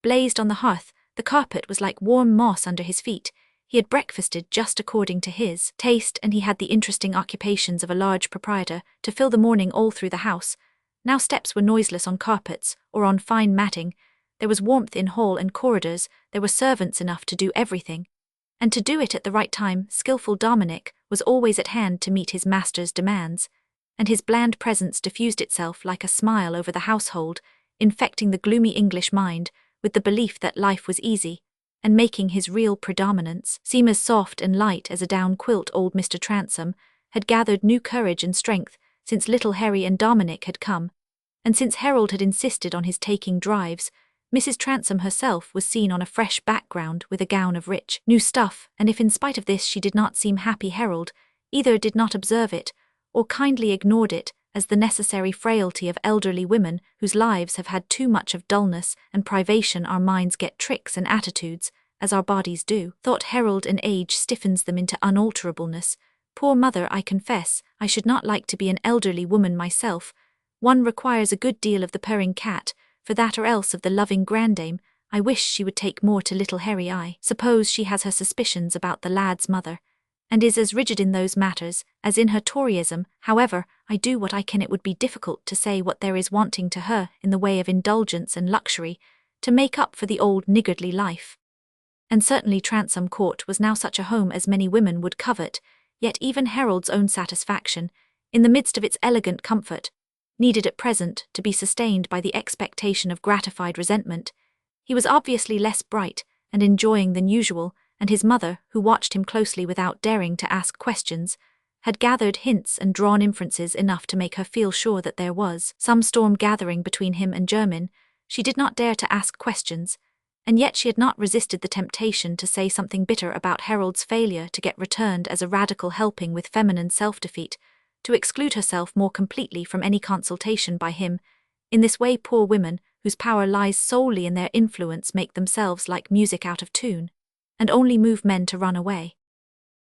blazed on the hearth. The carpet was like warm moss under his feet. He had breakfasted just according to his taste, and he had the interesting occupations of a large proprietor to fill the morning all through the house. Now steps were noiseless on carpets or on fine matting. There was warmth in hall and corridors. There were servants enough to do everything, and to do it at the right time. Skilful Dominic was always at hand to meet his master's demands, and his bland presence diffused itself like a smile over the household, infecting the gloomy English mind with the belief that life was easy, and making his real predominance seem as soft and light as a down quilt. Old Mr. Transome had gathered new courage and strength since little Harry and Dominic had come, and since Harold had insisted on his taking drives. Mrs. Transome herself was seen on a fresh background with a gown of rich, new stuff, and if in spite of this she did not seem happy, Harold either did not observe it or kindly ignored it as the necessary frailty of elderly women whose lives have had too much of dullness and privation. Our minds get tricks and attitudes, as our bodies do, thought Harold, and age stiffens them into unalterableness. Poor mother, I confess I should not like to be an elderly woman myself. One requires a good deal of the purring cat for that, or else of the loving grandame. I wish she would take more to little Harry. I suppose she has her suspicions about the lad's mother, and is as rigid in those matters as in her Toryism. However, I do what I can. It would be difficult to say what there is wanting to her in the way of indulgence and luxury to make up for the old niggardly life. And certainly Transome Court was now such a home as many women would covet, yet even Harold's own satisfaction, in the midst of its elegant comfort, needed at present to be sustained by the expectation of gratified resentment. He was obviously less bright and enjoying than usual, and his mother, who watched him closely without daring to ask questions, had gathered hints and drawn inferences enough to make her feel sure that there was some storm gathering between him and Jermyn. She did not dare to ask questions, and yet she had not resisted the temptation to say something bitter about Harold's failure to get returned as a radical helping with feminine self-defeat, to exclude herself more completely from any consultation by him. In this way poor women, whose power lies solely in their influence, make themselves like music out of tune, and only move men to run away.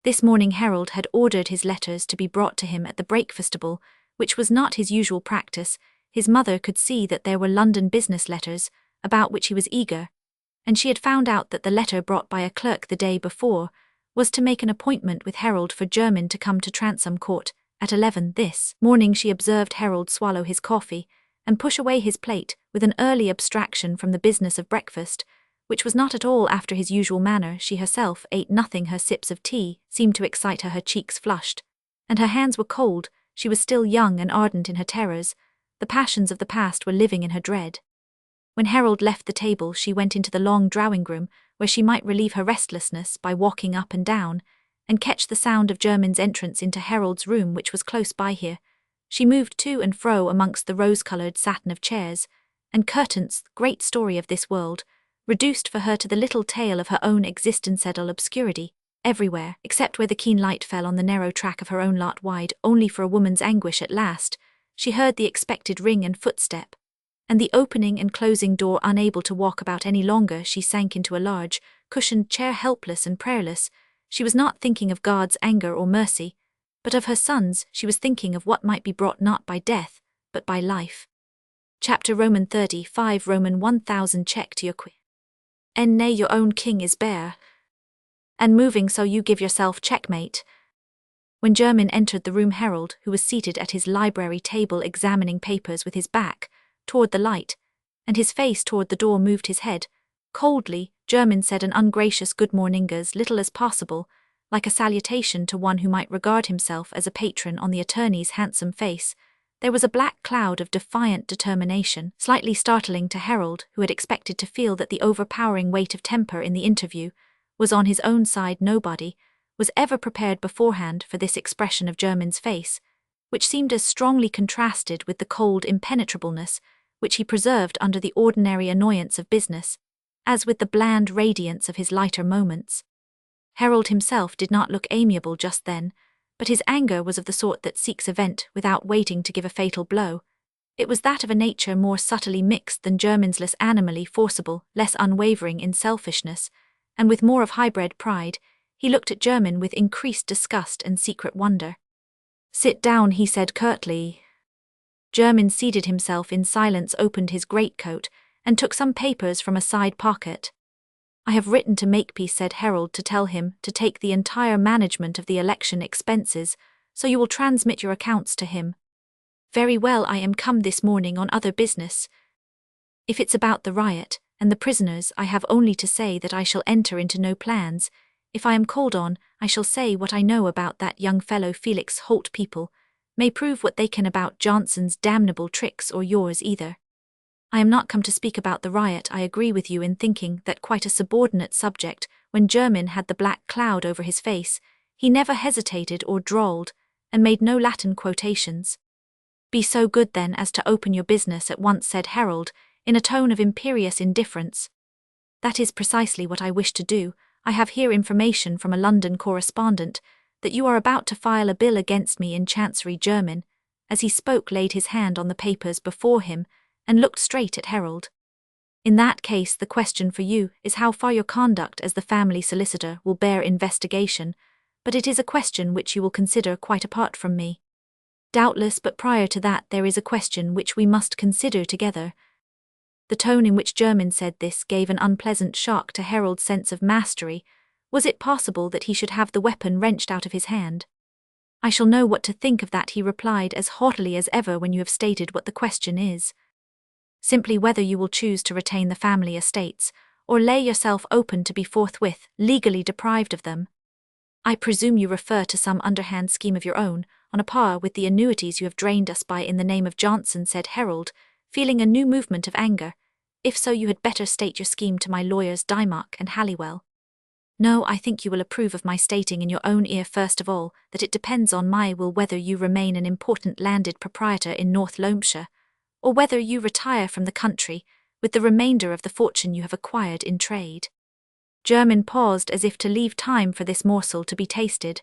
This morning Harold had ordered his letters to be brought to him at the breakfastable, which was not his usual practice. His mother could see that there were London business letters, about which he was eager, and she had found out that the letter brought by a clerk the day before was to make an appointment with Harold for Jermyn to come to Transome Court at 11. This morning she observed Harold swallow his coffee and push away his plate with an early abstraction from the business of breakfast, which was not at all after his usual manner. She herself ate nothing. Her sips of tea seemed to excite her. Her cheeks flushed, and her hands were cold. She was still young and ardent in her terrors. The passions of the past were living in her dread. When Harold left the table, she went into the long drawing room, where she might relieve her restlessness by walking up and down, and catch the sound of German's entrance into Harold's room, which was close by here. She moved to and fro amongst the rose-coloured satin of chairs, and curtains, great story of this world, reduced for her to the little tale of her own existential obscurity, everywhere, except where the keen light fell on the narrow track of her own lot wide, only for a woman's anguish at last, she heard the expected ring and footstep, and the opening and closing door. Unable to walk about any longer, she sank into a large, cushioned chair, helpless and prayerless. She was not thinking of God's anger or mercy, but of her sons. She was thinking of what might be brought not by death, but by life. Chapter Roman 35 Roman 1000 Check to your and nay, your own king is bare, and moving, so you give yourself checkmate. When German entered the room, Harold, who was seated at his library table examining papers with his back toward the light, and his face toward the door, moved his head. Coldly, German said an ungracious good morning, as little as possible, like a salutation to one who might regard himself as a patron. On the attorney's handsome face there was a black cloud of defiant determination, slightly startling to Harold, who had expected to feel that the overpowering weight of temper in the interview was on his own side. Nobody was ever prepared beforehand for this expression of German's face, which seemed as strongly contrasted with the cold impenetrableness which he preserved under the ordinary annoyance of business, as with the bland radiance of his lighter moments. Harold himself did not look amiable just then, but his anger was of the sort that seeks a vent without waiting to give a fatal blow. It was that of a nature more subtly mixed than German's, less animally forcible, less unwavering in selfishness, and with more of hybrid pride. He looked at German with increased disgust and secret wonder. "Sit down," he said curtly. German seated himself in silence, opened his greatcoat, and took some papers from a side pocket. "I have written to Makepeace," said Harold, "to tell him to take the entire management of the election expenses, so you will transmit your accounts to him." "Very well, I am come this morning on other business. If it's about the riot and the prisoners, I have only to say that I shall enter into no plans. If I am called on, I shall say what I know about that young fellow Felix Holt. People may prove what they can about Johnson's damnable tricks, or yours either. I am not come to speak about the riot. I agree with you in thinking that quite a subordinate subject." When German had the black cloud over his face, he never hesitated or drawled, and made no Latin quotations. "Be so good then as to open your business at once," said Harold, in a tone of imperious indifference. "That is precisely what I wish to do. I have here information from a London correspondent that you are about to file a bill against me in Chancery." German, as he spoke, laid his hand on the papers before him and looked straight at Harold. "In that case, the question for you is how far your conduct as the family solicitor will bear investigation, but it is a question which you will consider quite apart from me." "Doubtless, but prior to that there is a question which we must consider together." The tone in which German said this gave an unpleasant shock to Harold's sense of mastery. Was it possible that he should have the weapon wrenched out of his hand? "I shall know what to think of that," he replied as haughtily as ever, "when you have stated what the question is. Simply whether you will choose to retain the family estates, or lay yourself open to be forthwith legally deprived of them. I presume you refer to some underhand scheme of your own, on a par with the annuities you have drained us by in the name of Johnson," said Harold, feeling a new movement of anger. "If so, you had better state your scheme to my lawyers Dymock and Halliwell." "No, I think you will approve of my stating in your own ear first of all that it depends on my will whether you remain an important landed proprietor in North Loamshire, or whether you retire from the country with the remainder of the fortune you have acquired in trade." German paused as if to leave time for this morsel to be tasted.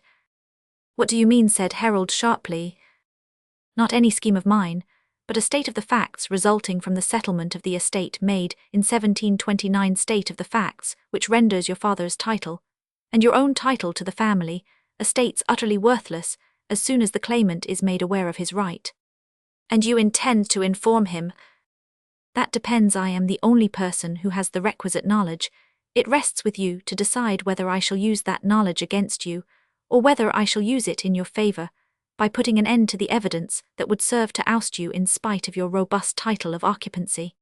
"What do you mean?" said Harold sharply. "Not any scheme of mine, but a state of the facts resulting from the settlement of the estate made in 1729, state of the facts which renders your father's title, and your own title to the family estates utterly worthless as soon as the claimant is made aware of his right." "And you intend to inform him?" "That depends. I am the only person who has the requisite knowledge. It rests with you to decide whether I shall use that knowledge against you, or whether I shall use it in your favour, by putting an end to the evidence that would serve to oust you in spite of your robust title of occupancy."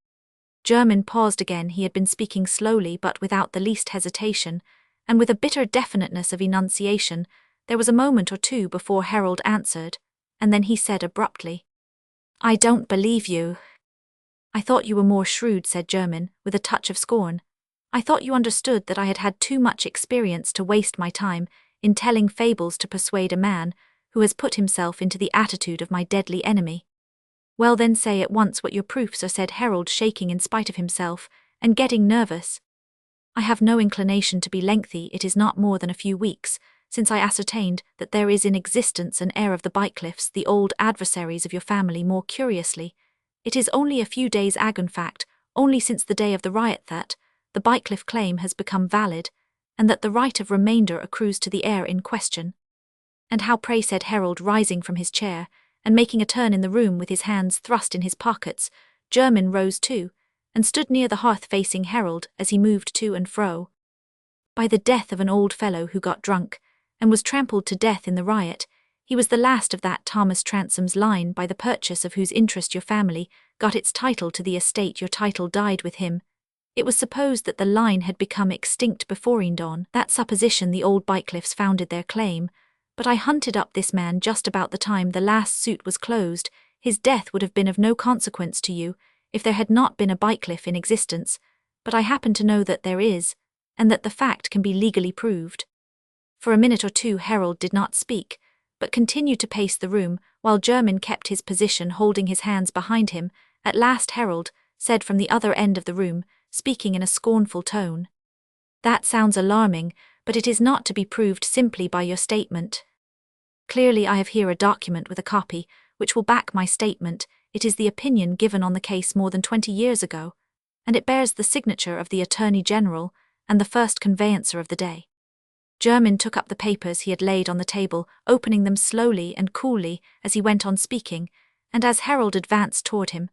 German paused again. He had been speaking slowly but without the least hesitation, and with a bitter definiteness of enunciation. There was a moment or two before Harold answered, and then he said abruptly, "I don't believe you." I thought you were more shrewd, said German, with a touch of scorn. I thought you understood that I had had too much experience to waste my time in telling fables to persuade a man who has put himself into the attitude of my deadly enemy. Well then, say at once what your proofs are, said Harold, shaking in spite of himself, and getting nervous. I have no inclination to be lengthy. It is not more than a few weeks since I ascertained that there is in existence an heir of the Bycliffes, the old adversaries of your family. More curiously, it is only a few days ago, in fact, only since the day of the riot, that the Bycliffe claim has become valid, and that the right of remainder accrues to the heir in question. And how, pray, said Harold, rising from his chair, and making a turn in the room with his hands thrust in his pockets. German rose too, and stood near the hearth facing Harold as he moved to and fro. By the death of an old fellow who got drunk, and was trampled to death in the riot, he was the last of that Thomas Transom's line by the purchase of whose interest your family got its title to the estate. Your title died with him. It was supposed that the line had become extinct before on that supposition the old Bycliffes founded their claim, but I hunted up this man just about the time the last suit was closed. His death would have been of no consequence to you if there had not been a Bycliffe in existence, but I happen to know that there is, and that the fact can be legally proved. For a minute or two Harold did not speak, but continued to pace the room, while German kept his position, holding his hands behind him. At last Harold said from the other end of the room, speaking in a scornful tone, "That sounds alarming, but it is not to be proved simply by your statement. Clearly I have here a document with a copy, which will back my statement. It is the opinion given on the case more than 20 years ago, and it bears the signature of the Attorney General and the first conveyancer of the day." German took up the papers he had laid on the table, opening them slowly and coolly as he went on speaking, and as Harold advanced toward him.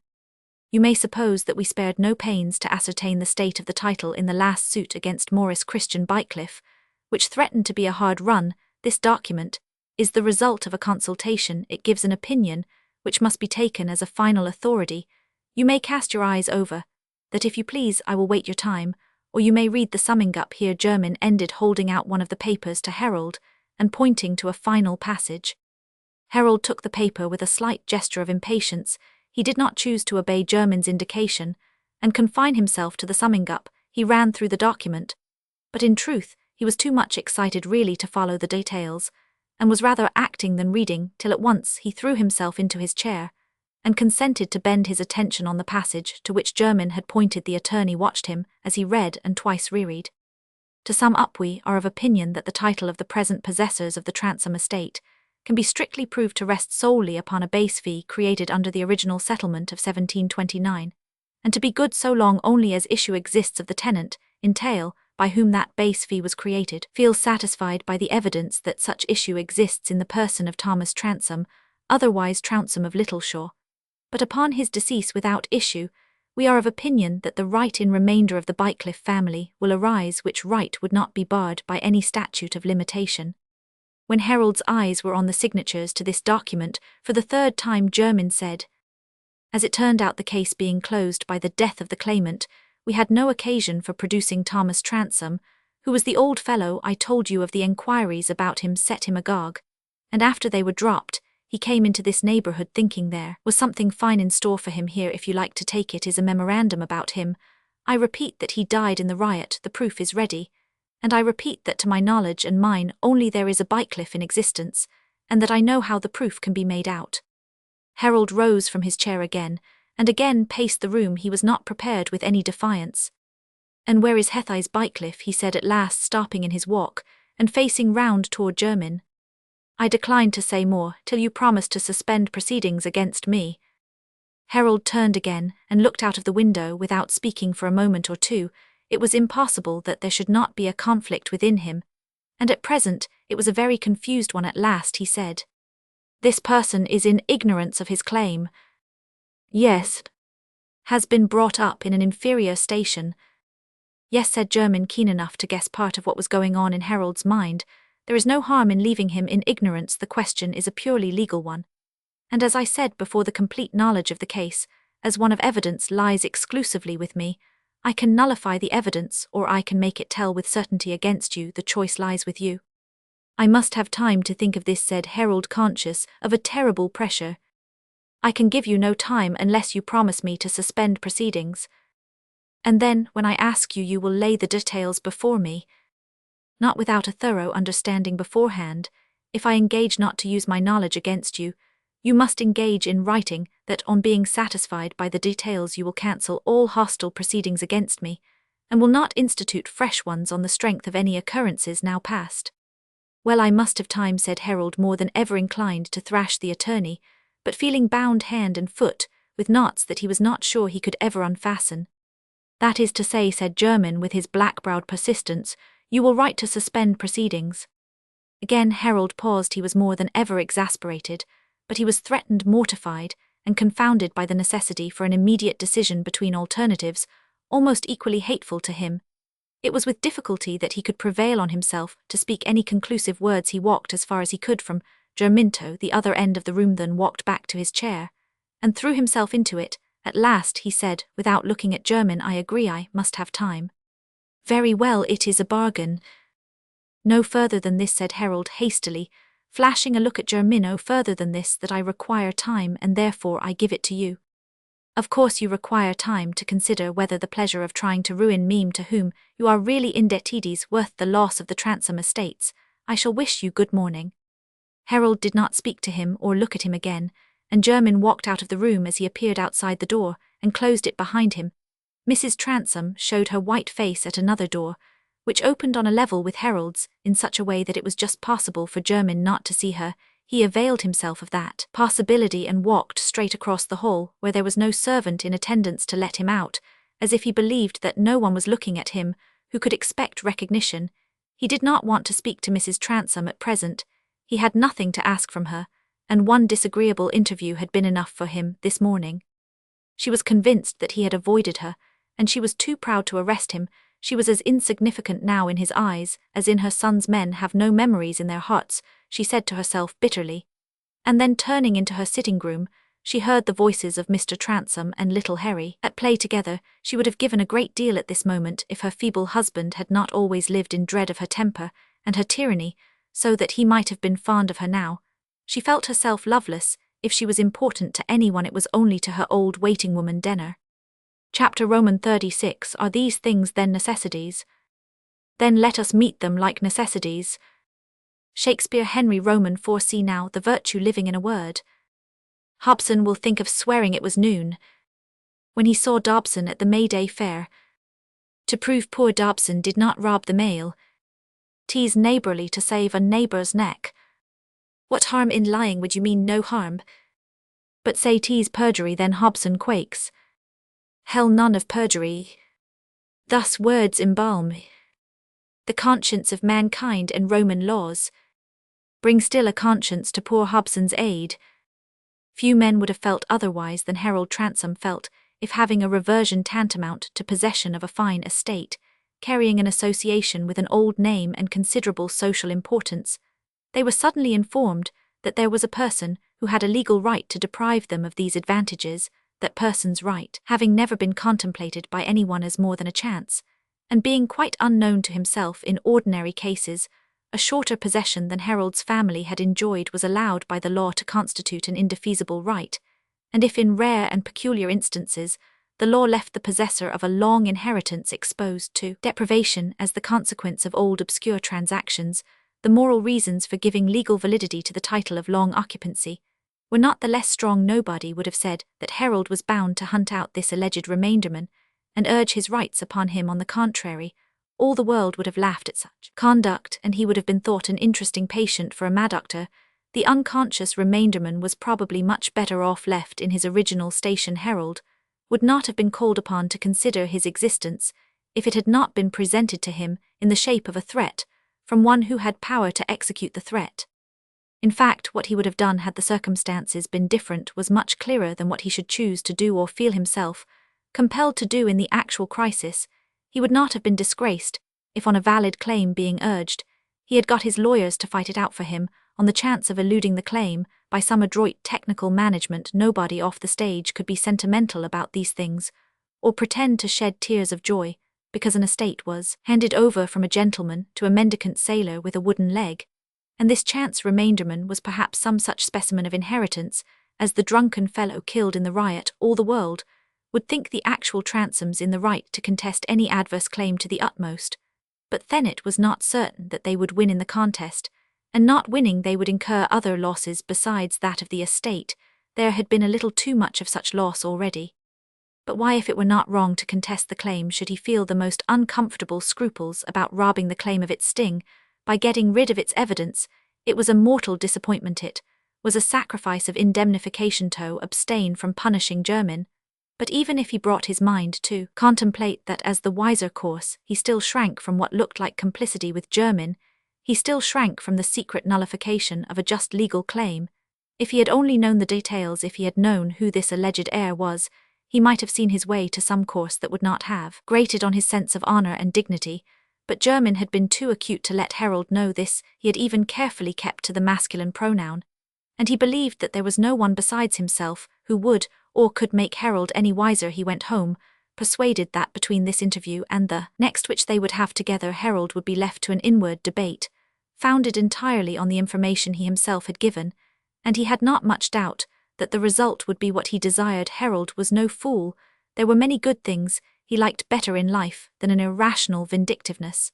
"You may suppose that we spared no pains to ascertain the state of the title in the last suit against Morris Christian Bycliffe, which threatened to be a hard run. This document is the result of a consultation. It gives an opinion which must be taken as a final authority. You may cast your eyes over that if you please. I will wait your time, or you may read the summing up here," German ended, holding out one of the papers to Harold and pointing to a final passage. Harold took the paper with a slight gesture of impatience. He did not choose to obey German's indication and confine himself to the summing up. He ran through the document, but in truth he was too much excited really to follow the details, and was rather acting than reading, till at once he threw himself into his chair and consented to bend his attention on the passage to which German had pointed. The attorney watched him as he read and twice reread. "To sum up, we are of opinion that the title of the present possessors of the Transom estate can be strictly proved to rest solely upon a base fee created under the original settlement of 1729, and to be good so long only as issue exists of the tenant, in tail, by whom that base fee was created, feels satisfied by the evidence that such issue exists in the person of Thomas Transom, otherwise Trounsem of Littleshaw. But upon his decease without issue, we are of opinion that the right in remainder of the Bycliffe family will arise, which right would not be barred by any statute of limitation." When Harold's eyes were on the signatures to this document, for the third time German said, "As it turned out, the case being closed by the death of the claimant, we had no occasion for producing Thomas Transom, who was the old fellow I told you of. The enquiries about him set him agog, and after they were dropped, he came into this neighborhood thinking there was something fine in store for him. Here, if you like to take it, is a memorandum about him. I repeat that he died in the riot. The proof is ready, and I repeat that to my knowledge and mine only there is a Bycliffe in existence, and that I know how the proof can be made out." Harold rose from his chair again, and again paced the room. He was not prepared with any defiance. "And where is Hethi's Bycliffe?" he said at last, stopping in his walk and facing round toward German. "I decline to say more till you promise to suspend proceedings against me." Harold turned again and looked out of the window without speaking for a moment or two. It was impossible that there should not be a conflict within him, and at present it was a very confused one. At last he said, "This person is in ignorance of his claim." "Yes." "Has been brought up in an inferior station." "Yes," said German, keen enough to guess part of what was going on in Harold's mind. "There is no harm in leaving him in ignorance. The question is a purely legal one. And as I said before, the complete knowledge of the case, as one of evidence, lies exclusively with me. I can nullify the evidence, or I can make it tell with certainty against you. The choice lies with you." "I must have time to think of this," said Harold, conscious of a terrible pressure. I can give you no time unless you promise me to suspend proceedings. And then, when I ask you, you will lay the details before me. Not without a thorough understanding beforehand. If I engage not to use my knowledge against you, you must engage in writing that on being satisfied by the details you will cancel all hostile proceedings against me, and will not institute fresh ones on the strength of any occurrences now past. Well, I must have time, said Harold, more than ever inclined to thrash the attorney, but feeling bound hand and foot, with knots that he was not sure he could ever unfasten. That is to say, said Jermyn with his black-browed persistence, you will write to suspend proceedings. Again Harold paused. He was more than ever exasperated, but he was threatened, mortified, and confounded by the necessity for an immediate decision between alternatives, almost equally hateful to him. It was with difficulty that he could prevail on himself to speak any conclusive words. He walked as far as he could from Jerminto, the other end of the room, then walked back to his chair, and threw himself into it. At last he said, without looking at Jermyn, I agree, I must have time. Very well, it is a bargain. No further than this, said Harold hastily, flashing a look at Jermyn. No further than this, that I require time, and therefore I give it to you. Of course you require time to consider whether the pleasure of trying to ruin me, to whom you are really indebted, is worth the loss of the Transome estates. I shall wish you good morning. Harold did not speak to him or look at him again, and Jermyn walked out of the room as he appeared outside the door, and closed it behind him. Mrs. Transome showed her white face at another door, which opened on a level with Harold's, in such a way that it was just possible for Jermyn not to see her. He availed himself of that possibility and walked straight across the hall, where there was no servant in attendance to let him out, as if he believed that no one was looking at him who could expect recognition. He did not want to speak to Mrs. Transome at present. He had nothing to ask from her, and one disagreeable interview had been enough for him this morning. She was convinced that he had avoided her, and she was too proud to arrest him. She was as insignificant now in his eyes as in her son's. Men have no memories in their hearts, she said to herself bitterly. And then, turning into her sitting room, she heard the voices of Mr. Transome and little Harry at play together. She would have given a great deal at this moment if her feeble husband had not always lived in dread of her temper and her tyranny, so that he might have been fond of her now. She felt herself loveless. If she was important to anyone, it was only to her old waiting-woman Denner. Chapter Roman 36. Are these things then necessities? Then let us meet them like necessities. Shakespeare. Henry. Roman 4. See now the virtue living in a word. Hobson will think of swearing it was noon when he saw Dobson at the May Day fair. To prove poor Dobson did not rob the mail. 'Tis neighbourly to save a neighbour's neck. What harm in lying? Would you mean no harm? But say 'tis perjury, then Hobson quakes. Hell, none of perjury. Thus words embalm the conscience of mankind, and Roman laws bring still a conscience to poor Hobson's aid. Few men would have felt otherwise than Harold Transome felt, if having a reversion tantamount to possession of a fine estate, carrying an association with an old name and considerable social importance, they were suddenly informed that there was a person who had a legal right to deprive them of these advantages, that person's right having never been contemplated by anyone as more than a chance, and being quite unknown to himself in ordinary cases. A shorter possession than Harold's family had enjoyed was allowed by the law to constitute an indefeasible right, and if in rare and peculiar instances the law left the possessor of a long inheritance exposed to deprivation as the consequence of old obscure transactions, the moral reasons for giving legal validity to the title of long occupancy were not the less strong. Nobody would have said that Harold was bound to hunt out this alleged remainderman and urge his rights upon him. On the contrary, all the world would have laughed at such conduct, and he would have been thought an interesting patient for a mad doctor. The unconscious remainderman was probably much better off left in his original station. Harold would not have been called upon to consider his existence if it had not been presented to him in the shape of a threat from one who had power to execute the threat. In fact, what he would have done had the circumstances been different was much clearer than what he should choose to do or feel himself compelled to do in the actual crisis. He would not have been disgraced if, on a valid claim being urged, he had got his lawyers to fight it out for him. On the chance of eluding the claim by some adroit technical management, nobody off the stage could be sentimental about these things, or pretend to shed tears of joy because an estate was handed over from a gentleman to a mendicant sailor with a wooden leg, and this chance remainderman was perhaps some such specimen of inheritance as the drunken fellow killed in the riot, all the world would think the actual Transomes in the right to contest any adverse claim to the utmost. But Thennet was not certain that they would win in the contest, and not winning they would incur other losses besides that of the estate. There had been a little too much of such loss already. But why, if it were not wrong to contest the claim, should he feel the most uncomfortable scruples about robbing the claim of its sting, by getting rid of its evidence? It was a mortal disappointment. It was a sacrifice of indemnification to abstain from punishing Jermyn. But even if he brought his mind to contemplate that as the wiser course, he still shrank from what looked like complicity with Jermyn. He still shrank from the secret nullification of a just legal claim. If he had only known the details, if he had known who this alleged heir was, he might have seen his way to some course that would not have grated on his sense of honour and dignity. But Jermyn had been too acute to let Harold know this. He had even carefully kept to the masculine pronoun, and he believed that there was no one besides himself who would or could make Harold any wiser. He went home, persuaded that between this interview and the next which they would have together, Harold would be left to an inward debate, founded entirely on the information he himself had given, and he had not much doubt that the result would be what he desired. Harold was no fool. There were many good things he liked better in life than an irrational vindictiveness.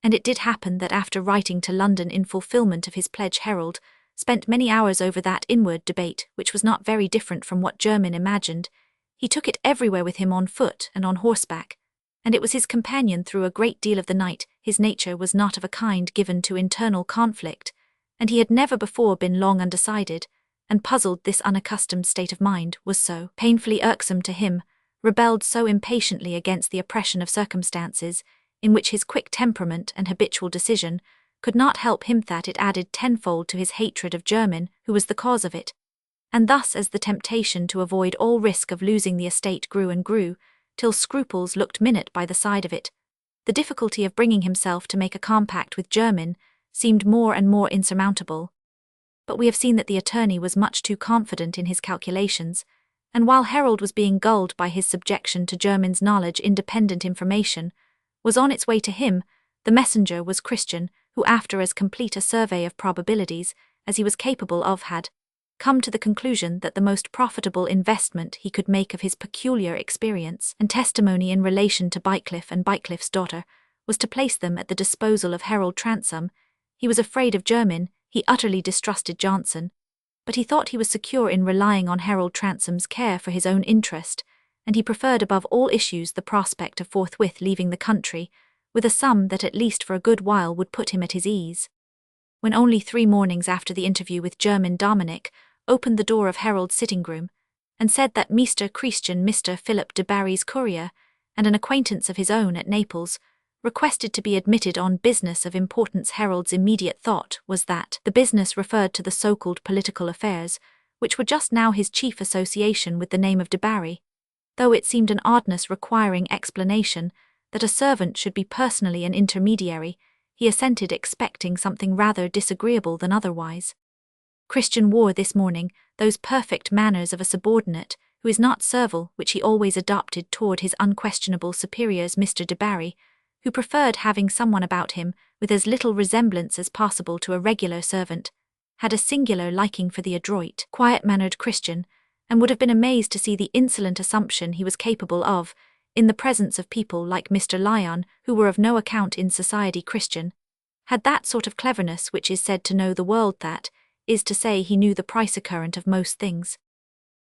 And it did happen that after writing to London in fulfilment of his pledge, Harold spent many hours over that inward debate, which was not very different from what Jermyn imagined. He took it everywhere with him, on foot and on horseback, and it was his companion through a great deal of the night. His nature was not of a kind given to internal conflict, and he had never before been long undecided and puzzled. This unaccustomed state of mind was so painfully irksome to him, rebelled so impatiently against the oppression of circumstances, in which his quick temperament and habitual decision could not help him, that it added tenfold to his hatred of Jermyn, who was the cause of it. And thus, as the temptation to avoid all risk of losing the estate grew and grew, till scruples looked minute by the side of it, the difficulty of bringing himself to make a compact with Jermyn seemed more and more insurmountable. But we have seen that the attorney was much too confident in his calculations, and while Harold was being gulled by his subjection to Jermyn's knowledge, independent information was on its way to him. The messenger was Christian, who, after as complete a survey of probabilities as he was capable of, had come to the conclusion that the most profitable investment he could make of his peculiar experience and testimony in relation to Bycliffe and Bycliffe's daughter was to place them at the disposal of Harold Transome. He was afraid of Jermyn, he utterly distrusted Johnson, but he thought he was secure in relying on Harold Transome's care for his own interest, and he preferred above all issues the prospect of forthwith leaving the country, with a sum that at least for a good while would put him at his ease. When only 3 mornings after the interview with Jermyn, Dominic opened the door of Harold's sitting-room, and said that Mr. Christian, Mr. Philip de Barry's courier, and an acquaintance of his own at Naples, requested to be admitted on business of importance. Harold's immediate thought was that the business referred to the so-called political affairs, which were just now his chief association with the name of de Barry. Though it seemed an oddness requiring explanation that a servant should be personally an intermediary, he assented, expecting something rather disagreeable than otherwise. Christian wore this morning those perfect manners of a subordinate who is not servile, which he always adopted toward his unquestionable superiors. Mr. de Barry, who preferred having someone about him with as little resemblance as possible to a regular servant, had a singular liking for the adroit, quiet-mannered Christian, and would have been amazed to see the insolent assumption he was capable of in the presence of people like Mr. Lyon, who were of no account in society. Christian had that sort of cleverness which is said to know the world, that is to say, he knew the price occurrent of most things.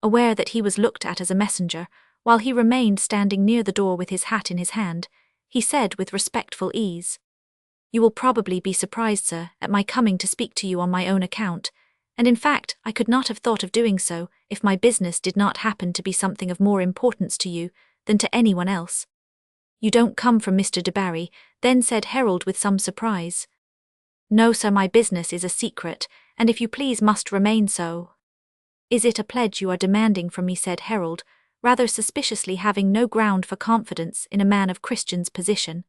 Aware that he was looked at as a messenger, while he remained standing near the door with his hat in his hand, he said with respectful ease, "You will probably be surprised, sir, at my coming to speak to you on my own account, and in fact I could not have thought of doing so if my business did not happen to be something of more importance to you than to anyone else." "You don't come from Mr. de Barry, then?" said Harold with some surprise. "No, sir, my business is a secret, and if you please must remain so." "Is it a pledge you are demanding from me?" said Harold, rather suspiciously, having no ground for confidence in a man of Christian's position.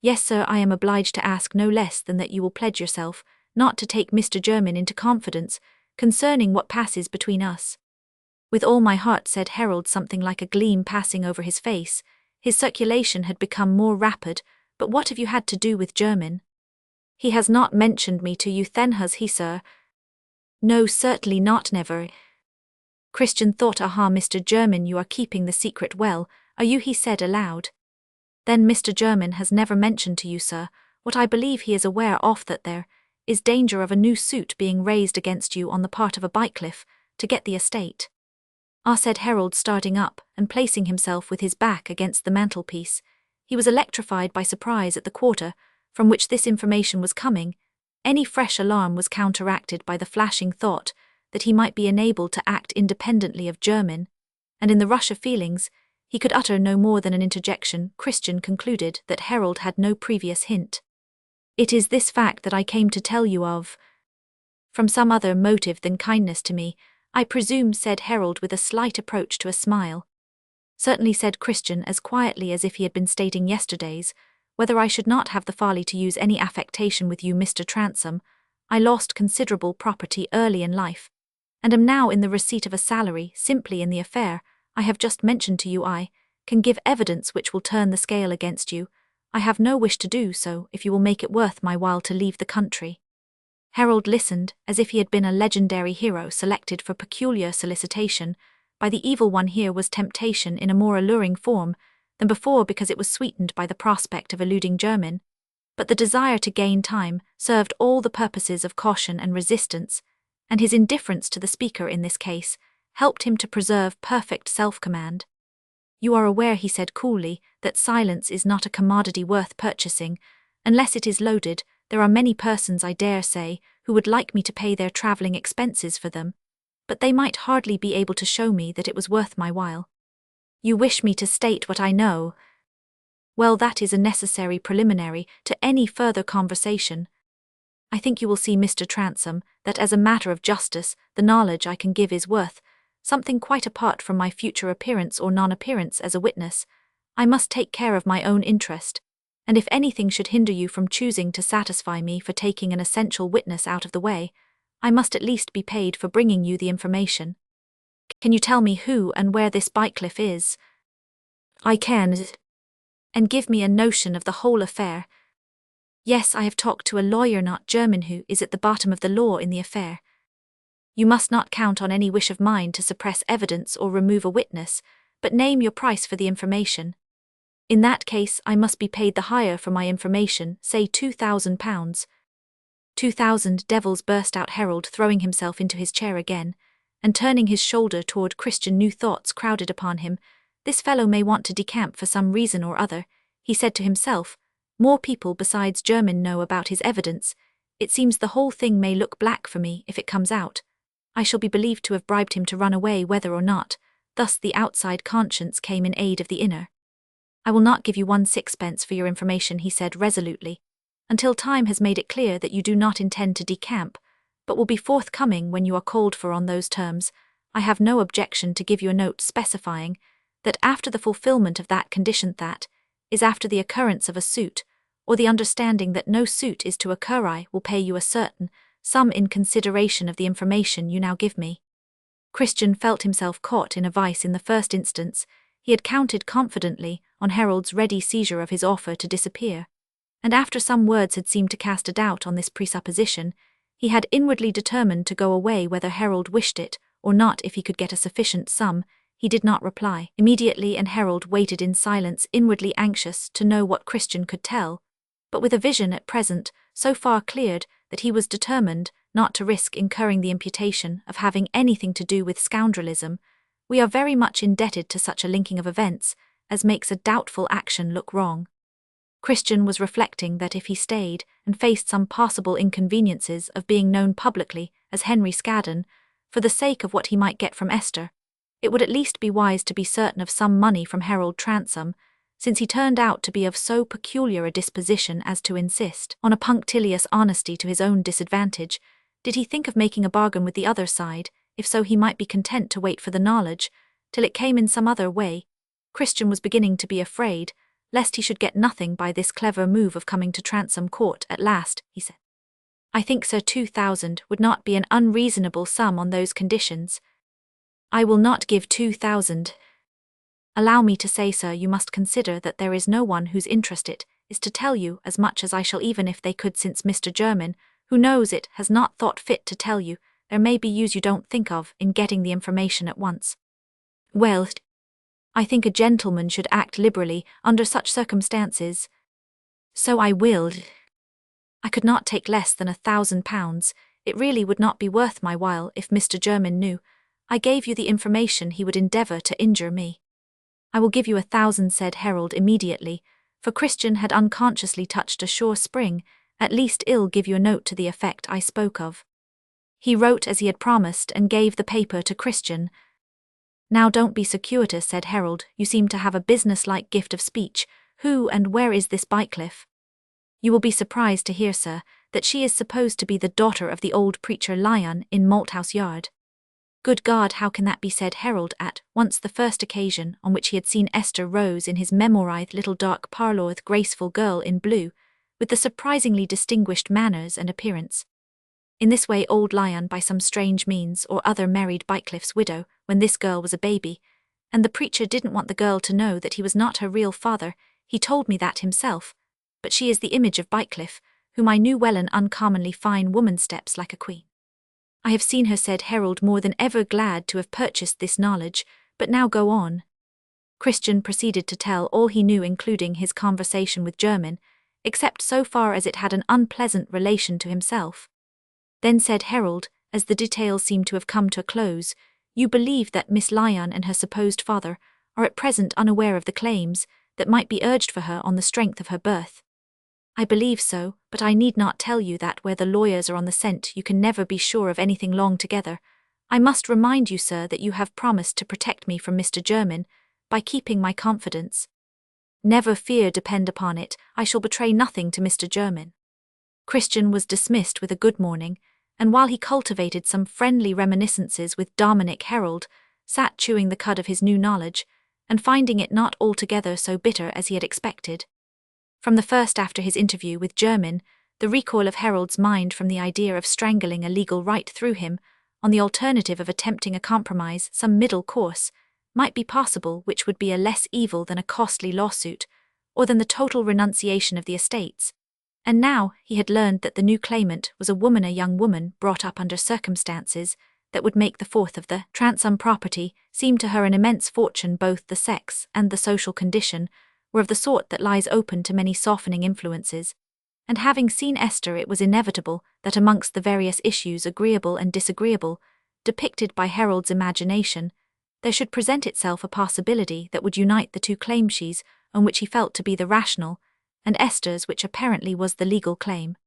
"Yes, sir, I am obliged to ask no less than that you will pledge yourself not to take Mr. Jermyn into confidence concerning what passes between us." "With all my heart," said Harold, something like a gleam passing over his face. His circulation had become more rapid. "But what have you had to do with Jermyn?" "He has not mentioned me to you, then, has he, sir?" "No, certainly not, never." Christian thought, aha, Mr. German, you are keeping the secret well, are you? He said aloud. Then Mr. German has never mentioned to you, sir, what I believe he is aware of, that there is danger of a new suit being raised against you on the part of a Bycliffe to get the estate. Ah, said Harold, starting up and placing himself with his back against the mantelpiece. He was electrified by surprise at the quarter from which this information was coming. Any fresh alarm was counteracted by the flashing thought that he might be enabled to act independently of German, and in the rush of feelings, he could utter no more than an interjection. Christian concluded that Harold had no previous hint. It is this fact that I came to tell you of. From some other motive than kindness to me, I presume, said Harold with a slight approach to a smile. Certainly, said Christian as quietly as if he had been stating yesterday's, whether I should not have the folly to use any affectation with you, Mr. Transome. I lost considerable property early in life, and am now in the receipt of a salary simply in the affair I have just mentioned to you. I can give evidence which will turn the scale against you. I have no wish to do so if you will make it worth my while to leave the country. Harold listened as if he had been a legendary hero selected for peculiar solicitation by the evil one. Here was temptation in a more alluring form than before, because it was sweetened by the prospect of eluding German, but the desire to gain time served all the purposes of caution and resistance, and his indifference to the speaker in this case helped him to preserve perfect self-command. You are aware, he said coolly, that silence is not a commodity worth purchasing. Unless it is loaded, there are many persons, I dare say, who would like me to pay their travelling expenses for them, but they might hardly be able to show me that it was worth my while. You wish me to state what I know? Well, that is a necessary preliminary to any further conversation. I think you will see, Mr. Transome, that as a matter of justice, the knowledge I can give is worth something quite apart from my future appearance or non-appearance as a witness. I must take care of my own interest, and if anything should hinder you from choosing to satisfy me for taking an essential witness out of the way, I must at least be paid for bringing you the information. Can you tell me who and where this Bycliffe is? I can. And give me a notion of the whole affair. Yes, I have talked to a lawyer, not German, who is at the bottom of the law in the affair. You must not count on any wish of mine to suppress evidence or remove a witness, but name your price for the information. In that case, I must be paid the higher for my information, say £2,000. 2,000 devils, burst out Harold, throwing himself into his chair again, and turning his shoulder toward Christian. New thoughts crowded upon him. This fellow may want to decamp for some reason or other, he said to himself. More people besides German know about his evidence. It seems the whole thing may look black for me if it comes out. I shall be believed to have bribed him to run away whether or not. Thus the outside conscience came in aid of the inner. I will not give you 1 sixpence for your information, he said resolutely, until time has made it clear that you do not intend to decamp, but will be forthcoming when you are called for on those terms. I have no objection to give you a note specifying that after the fulfillment of that condition, that is after the occurrence of a suit, or the understanding that no suit is to occur, I will pay you a certain sum in consideration of the information you now give me. Christian felt himself caught in a vice. In the first instance, he had counted confidently on Harold's ready seizure of his offer to disappear, and after some words had seemed to cast a doubt on this presupposition, he had inwardly determined to go away whether Harold wished it or not. If he could get a sufficient sum, he did not reply immediately, and Harold waited in silence, inwardly anxious to know what Christian could tell, but with a vision at present so far cleared that he was determined not to risk incurring the imputation of having anything to do with scoundrelism. We are very much indebted to such a linking of events as makes a doubtful action look wrong. Christian was reflecting that if he stayed and faced some possible inconveniences of being known publicly as Henry Scaddon, for the sake of what he might get from Esther, it would at least be wise to be certain of some money from Harold Transome, since he turned out to be of so peculiar a disposition as to insist on a punctilious honesty to his own disadvantage. Did he think of making a bargain with the other side? If so, he might be content to wait for the knowledge till it came in some other way. Christian was beginning to be afraid lest he should get nothing by this clever move of coming to Transome Court at last. He said, I think, sir, 2,000 would not be an unreasonable sum on those conditions. I will not give 2,000. Allow me to say, sir, you must consider that there is no one whose interest it is to tell you as much as I shall, even if they could, since Mr. German, who knows it, has not thought fit to tell you there may be use you don't think of in getting the information at once. Well, I think a gentleman should act liberally under such circumstances. So I will. I could not take less than £1,000. It really would not be worth my while if Mr. Jermyn knew. I gave you the information he would endeavour to injure me. I will give you 1,000, said Harold immediately, for Christian had unconsciously touched a sure spring. At least I'll give you a note to the effect I spoke of. He wrote as he had promised and gave the paper to Christian. Now don't be circuitous, said Harold, you seem to have a business-like gift of speech. Who and where is this Bycliffe? You will be surprised to hear, sir, that she is supposed to be the daughter of the old preacher Lyon in Malthouse Yard. Good God, how can that be, said Harold, at once the first occasion on which he had seen Esther Rose in his memorized little dark parlour, the graceful girl in blue, with the surprisingly distinguished manners and appearance. In this way old Lyon by some strange means or other married Bycliffe's widow when this girl was a baby, and the preacher didn't want the girl to know that he was not her real father. He told me that himself, but she is the image of Bycliffe, whom I knew well, an uncommonly fine woman, steps like a queen. I have seen her, said Harold, more than ever glad to have purchased this knowledge, but now go on. Christian proceeded to tell all he knew, including his conversation with Jermyn, except so far as it had an unpleasant relation to himself. Then said Harold, as the details seemed to have come to a close, you believe that Miss Lyon and her supposed father are at present unaware of the claims that might be urged for her on the strength of her birth. I believe so, but I need not tell you that where the lawyers are on the scent you can never be sure of anything long together. I must remind you, sir, that you have promised to protect me from Mr. Jermyn by keeping my confidence. Never fear, depend upon it, I shall betray nothing to Mr. Jermyn. Christian was dismissed with a good morning, and while he cultivated some friendly reminiscences with Dominic, Harold sat chewing the cud of his new knowledge, and finding it not altogether so bitter as he had expected. From the first after his interview with Jermyn, the recoil of Harold's mind from the idea of strangling a legal right through him, on the alternative of attempting a compromise, some middle course, might be possible which would be a less evil than a costly lawsuit, or than the total renunciation of the estates. And now he had learned that the new claimant was a young woman brought up under circumstances that would make the fourth of the Transome property seem to her an immense fortune. Both the sex and the social condition were of the sort that lies open to many softening influences, and having seen Esther, it was inevitable that amongst the various issues, agreeable and disagreeable, depicted by Harold's imagination, there should present itself a possibility that would unite the two claimshees on which he felt to be the rational, and Esther's, which apparently was the legal claim.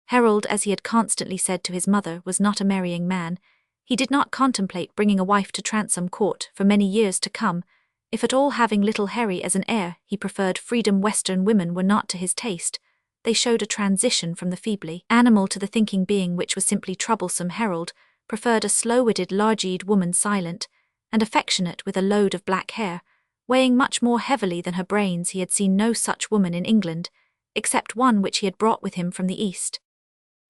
Harold, as he had constantly said to his mother, was not a marrying man. He did not contemplate bringing a wife to Transome Court for many years to come. If at all having little Harry as an heir, he preferred freedom. Western women were not to his taste. They showed a transition from the feebly animal to the thinking being which was simply troublesome. Harold preferred a slow-witted, large-eyed woman, silent and affectionate, with a load of black hair, weighing much more heavily than her brains. He had seen no such woman in England, except one which he had brought with him from the East.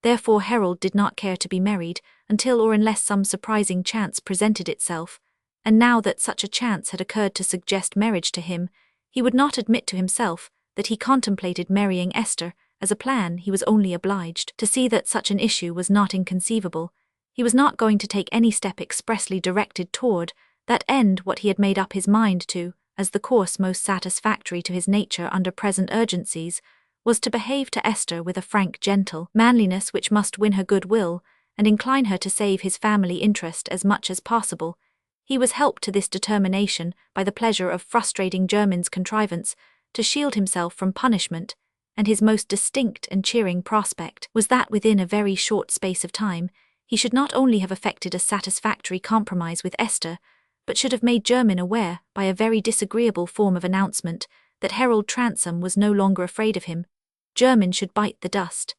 Therefore Harold did not care to be married until or unless some surprising chance presented itself, and now that such a chance had occurred to suggest marriage to him, he would not admit to himself that he contemplated marrying Esther as a plan. He was only obliged to see that such an issue was not inconceivable. He was not going to take any step expressly directed toward that end. What he had made up his mind to, as the course most satisfactory to his nature under present urgencies, was to behave to Esther with a frank, gentle manliness which must win her good will and incline her to save his family interest as much as possible. He was helped to this determination by the pleasure of frustrating Jermyn's contrivance to shield himself from punishment, and his most distinct and cheering prospect was that within a very short space of time he should not only have effected a satisfactory compromise with Esther, but should have made Jermyn aware, by a very disagreeable form of announcement, that Harold Transome was no longer afraid of him. Jermyn should bite the dust.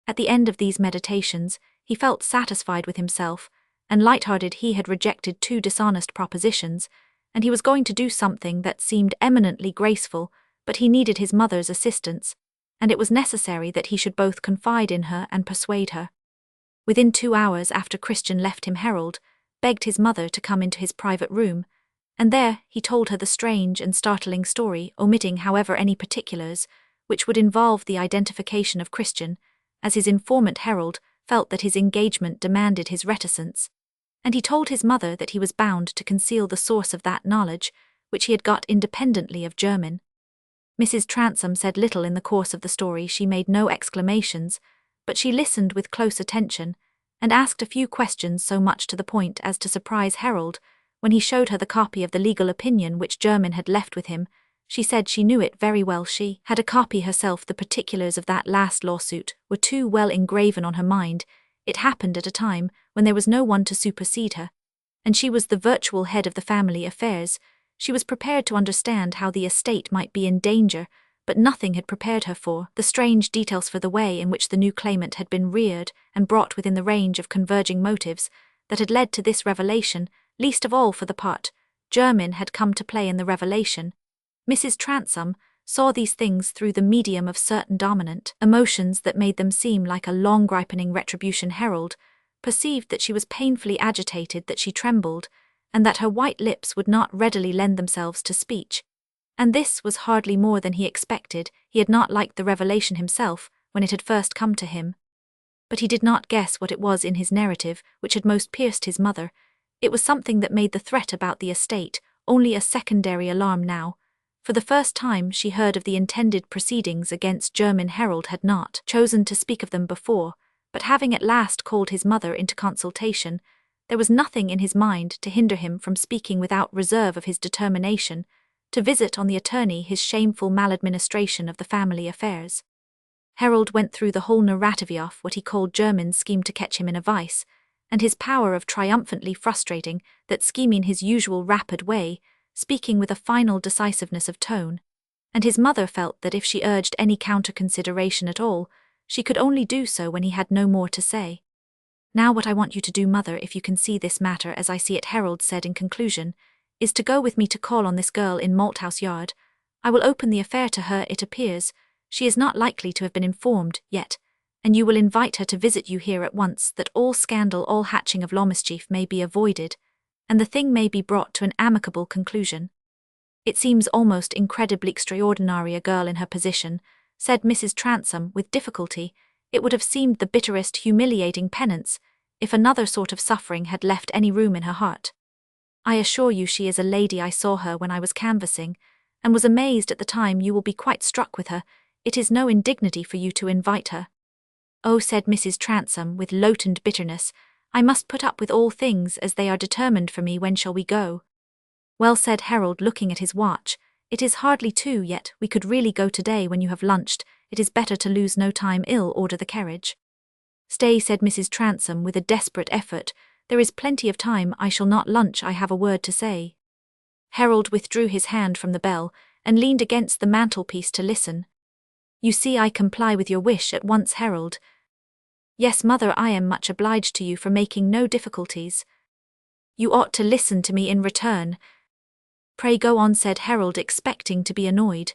At the end of these meditations, he felt satisfied with himself, and light-hearted. He had rejected two dishonest propositions, and he was going to do something that seemed eminently graceful, but he needed his mother's assistance, and it was necessary that he should both confide in her and persuade her. Within 2 hours after Christian left him, Harold begged his mother to come into his private room, and there he told her the strange and startling story, omitting however any particulars which would involve the identification of Christian, as his informant Harold felt that his engagement demanded his reticence, and he told his mother that he was bound to conceal the source of that knowledge, which he had got independently of Jermyn. Mrs. Transome said little in the course of the story. She made no exclamations, but she listened with close attention, and asked a few questions so much to the point as to surprise Harold. When he showed her the copy of the legal opinion which Jermyn had left with him, she said she knew it very well. She had a copy herself. The particulars of that last lawsuit were too well engraven on her mind. It happened at a time when there was no one to supersede her, and she was the virtual head of the family affairs. She was prepared to understand how the estate might be in danger, but nothing had prepared her for the strange details, for the way in which the new claimant had been reared and brought within the range of converging motives that had led to this revelation, least of all for the part Jermyn had come to play in the revelation. Mrs. Transome saw these things through the medium of certain dominant emotions that made them seem like a long-ripening retribution. Harold perceived that she was painfully agitated, that she trembled, and that her white lips would not readily lend themselves to speech. And this was hardly more than he expected. He had not liked the revelation himself when it had first come to him. But he did not guess what it was in his narrative which had most pierced his mother. It was something that made the threat about the estate only a secondary alarm now. For the first time she heard of the intended proceedings against Jermyn. Harold had not chosen to speak of them before, but having at last called his mother into consultation, there was nothing in his mind to hinder him from speaking without reserve of his determination to visit on the attorney his shameful maladministration of the family affairs. Harold went through the whole narrative of what he called Jermyn's scheme to catch him in a vice, and his power of triumphantly frustrating that scheme in his usual rapid way, speaking with a final decisiveness of tone, and his mother felt that if she urged any counter-consideration at all, she could only do so when he had no more to say. "Now what I want you to do, mother, if you can see this matter as I see it," Harold said in conclusion, "is to go with me to call on this girl in Malthouse Yard. I will open the affair to her. It appears she is not likely to have been informed yet, and you will invite her to visit you here at once, that all scandal, all hatching of law mischief may be avoided, and the thing may be brought to an amicable conclusion." "It seems almost incredibly extraordinary. A girl in her position," said Mrs. Transome with difficulty. "It would have seemed the bitterest humiliating penance if another sort of suffering had left any room in her heart. I assure you she is a lady. I saw her when I was canvassing, and was amazed at the time. You will be quite struck with her. It is no indignity for you to invite her." "Oh," said Mrs. Transome with latent bitterness, "I must put up with all things as they are determined for me. When shall we go?" "Well," said Harold, looking at his watch, "it is hardly 2 yet. We could really go today when you have lunched. It is better to lose no time. Order the carriage." "Stay," said Mrs. Transome with a desperate effort. "There is plenty of time. I shall not lunch. I have a word to say." Harold withdrew his hand from the bell and leaned against the mantelpiece to listen. "You see, I comply with your wish at once, Harold." "Yes, mother, I am much obliged to you for making no difficulties." "You ought to listen to me in return." "Pray go on," said Harold, expecting to be annoyed.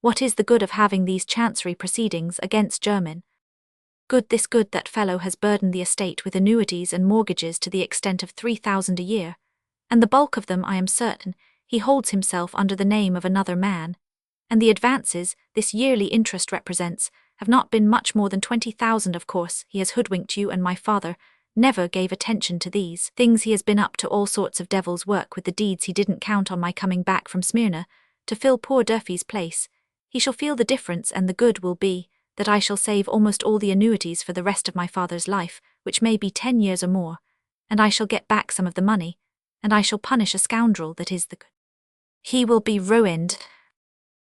"What is the good of having these chancery proceedings against Jermyn? Good this, good that fellow has burdened the estate with annuities and mortgages to the extent of 3,000 a year, and the bulk of them, I am certain, he holds himself under the name of another man, and the advances this yearly interest represents have not been much more than 20,000. Of course, he has hoodwinked you and my father, never gave attention to these things. He has been up to all sorts of devil's work with the deeds. He didn't count on my coming back from Smyrna to fill poor Durfey's place. He shall feel the difference, and the good will be that I shall save almost all the annuities for the rest of my father's life, which may be 10 years or more, and I shall get back some of the money, and I shall punish a scoundrel that is the good. He will be ruined."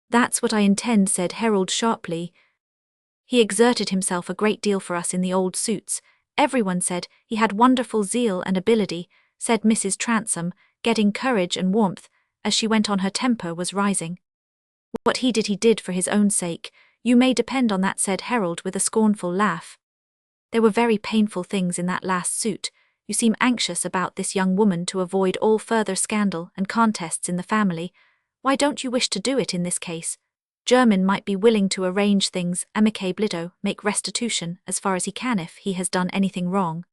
"That's what I intend," said Harold sharply. "He exerted himself a great deal for us in the old suits. Everyone said he had wonderful zeal and ability," said Mrs. Transome, getting courage and warmth as she went on. Her temper was rising. "What he did for his own sake. You may depend on that," said Harold with a scornful laugh. "There were very painful things in that last suit. You seem anxious about this young woman to avoid all further scandal and contests in the family. Why don't you wish to do it in this case? Jermyn might be willing to arrange things amicably, make restitution as far as he can if he has done anything wrong."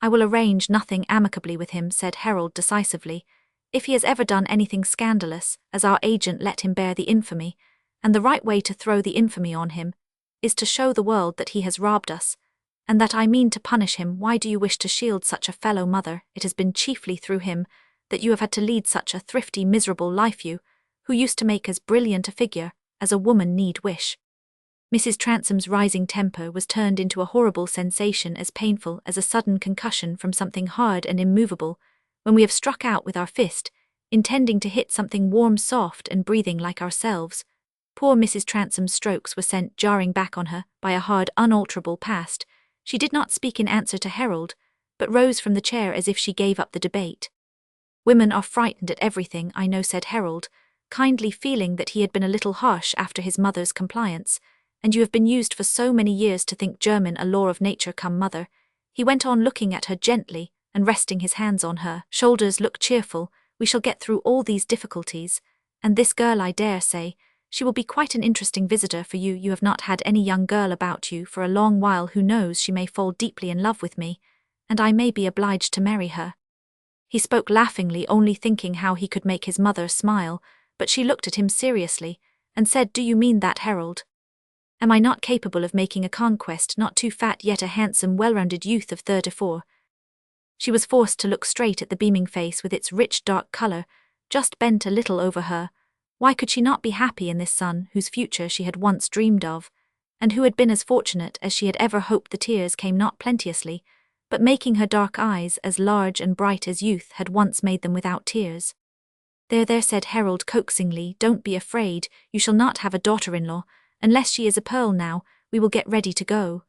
"I will arrange nothing amicably with him," said Harold decisively. "If he has ever done anything scandalous, as our agent, let him bear the infamy, and the right way to throw the infamy on him is to show the world that he has robbed us, and that I mean to punish him. Why do you wish to shield such a fellow mother? It has been chiefly through him that you have had to lead such a thrifty, miserable life, you, who used to make as brilliant a figure as a woman need wish. Mrs. Transome's rising temper was turned into a horrible sensation as painful as a sudden concussion from something hard and immovable, when we have struck out with our fist, intending to hit something warm, soft, and breathing like ourselves. Poor Mrs. Transome's strokes were sent jarring back on her by a hard, unalterable past. She did not speak in answer to Harold, but rose from the chair as if she gave up the debate. Women are frightened at everything, I know, said Harold, kindly feeling that he had been a little harsh after his mother's compliance. And you have been used for so many years to think German a law of nature. Come, mother, he went on, looking at her gently and resting his hands on her shoulders. Look cheerful, we shall get through all these difficulties, and this girl, I dare say, she will be quite an interesting visitor for you. You have not had any young girl about you for a long while. Who knows, she may fall deeply in love with me, and I may be obliged to marry her. He spoke laughingly, only thinking how he could make his mother smile, but she looked at him seriously, and said, Do you mean that, Harold? Am I not capable of making a conquest, not too fat yet, a handsome, well-rounded youth of 34? She was forced to look straight at the beaming face with its rich dark colour, just bent a little over her. Why could she not be happy in this son whose future she had once dreamed of, and who had been as fortunate as she had ever hoped? The tears came not plenteously, but making her dark eyes as large and bright as youth had once made them without tears. There, said Harold coaxingly, don't be afraid, you shall not have a daughter-in-law. Unless she is a pearl now, we will get ready to go.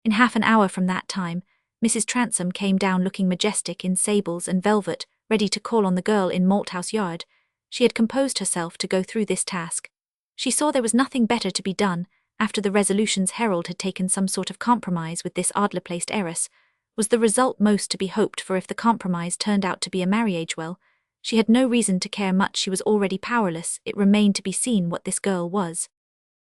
In half an hour from that time, Mrs. Transome came down looking majestic in sables and velvet, ready to call on the girl in Malthouse Yard. She had composed herself to go through this task. She saw there was nothing better to be done, after the resolutions Harold had taken. Some sort of compromise with this oddly placed heiress was the result most to be hoped for. If the compromise turned out to be a marriage, well, she had no reason to care much. She was already powerless. It remained to be seen what this girl was.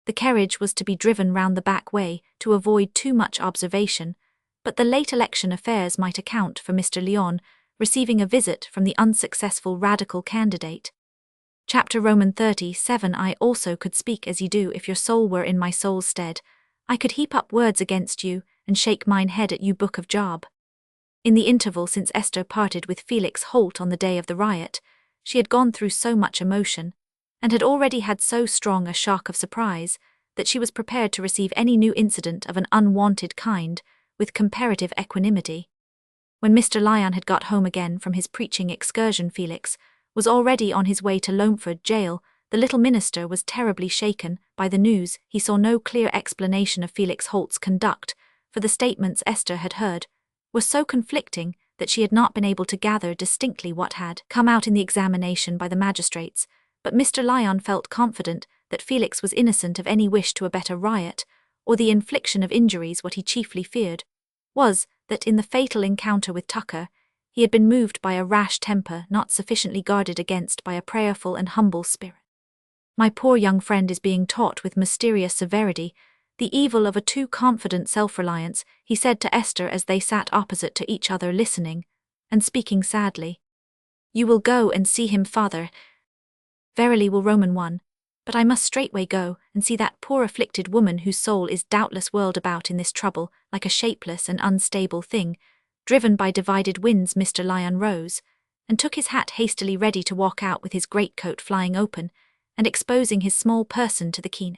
The carriage was to be driven round the back way to avoid too much observation, but the late election affairs might account for Mr. Lyon receiving a visit from the unsuccessful radical candidate. Chapter Roman 37. I also could speak as ye do if your soul were in my soul's stead. I could heap up words against you and shake mine head at you. Book of Job. In the interval since Esther parted with Felix Holt on the day of the riot, she had gone through so much emotion, and had already had so strong a shock of surprise, that she was prepared to receive any new incident of an unwanted kind with comparative equanimity. When Mr. Lyon had got home again from his preaching excursion, Felix was already on his way to Loamford Jail. The little minister was terribly shaken by the news. He saw no clear explanation of Felix Holt's conduct, for the statements Esther had heard were so conflicting that she had not been able to gather distinctly what had come out in the examination by the magistrates. But Mr. Lyon felt confident that Felix was innocent of any wish to abet a riot, or the infliction of injuries. What he chiefly feared was that in the fatal encounter with Tucker, he had been moved by a rash temper not sufficiently guarded against by a prayerful and humble spirit. My poor young friend is being taught with mysterious severity the evil of a too confident self-reliance, he said to Esther as they sat opposite to each other listening, and speaking sadly. You will go and see him, father. Verily will Roman 1, but I must straightway go and see that poor afflicted woman whose soul is doubtless whirled about in this trouble like a shapeless and unstable thing, driven by divided winds. Mr. Lyon rose, and took his hat hastily, ready to walk out with his greatcoat flying open, and exposing his small person to the keen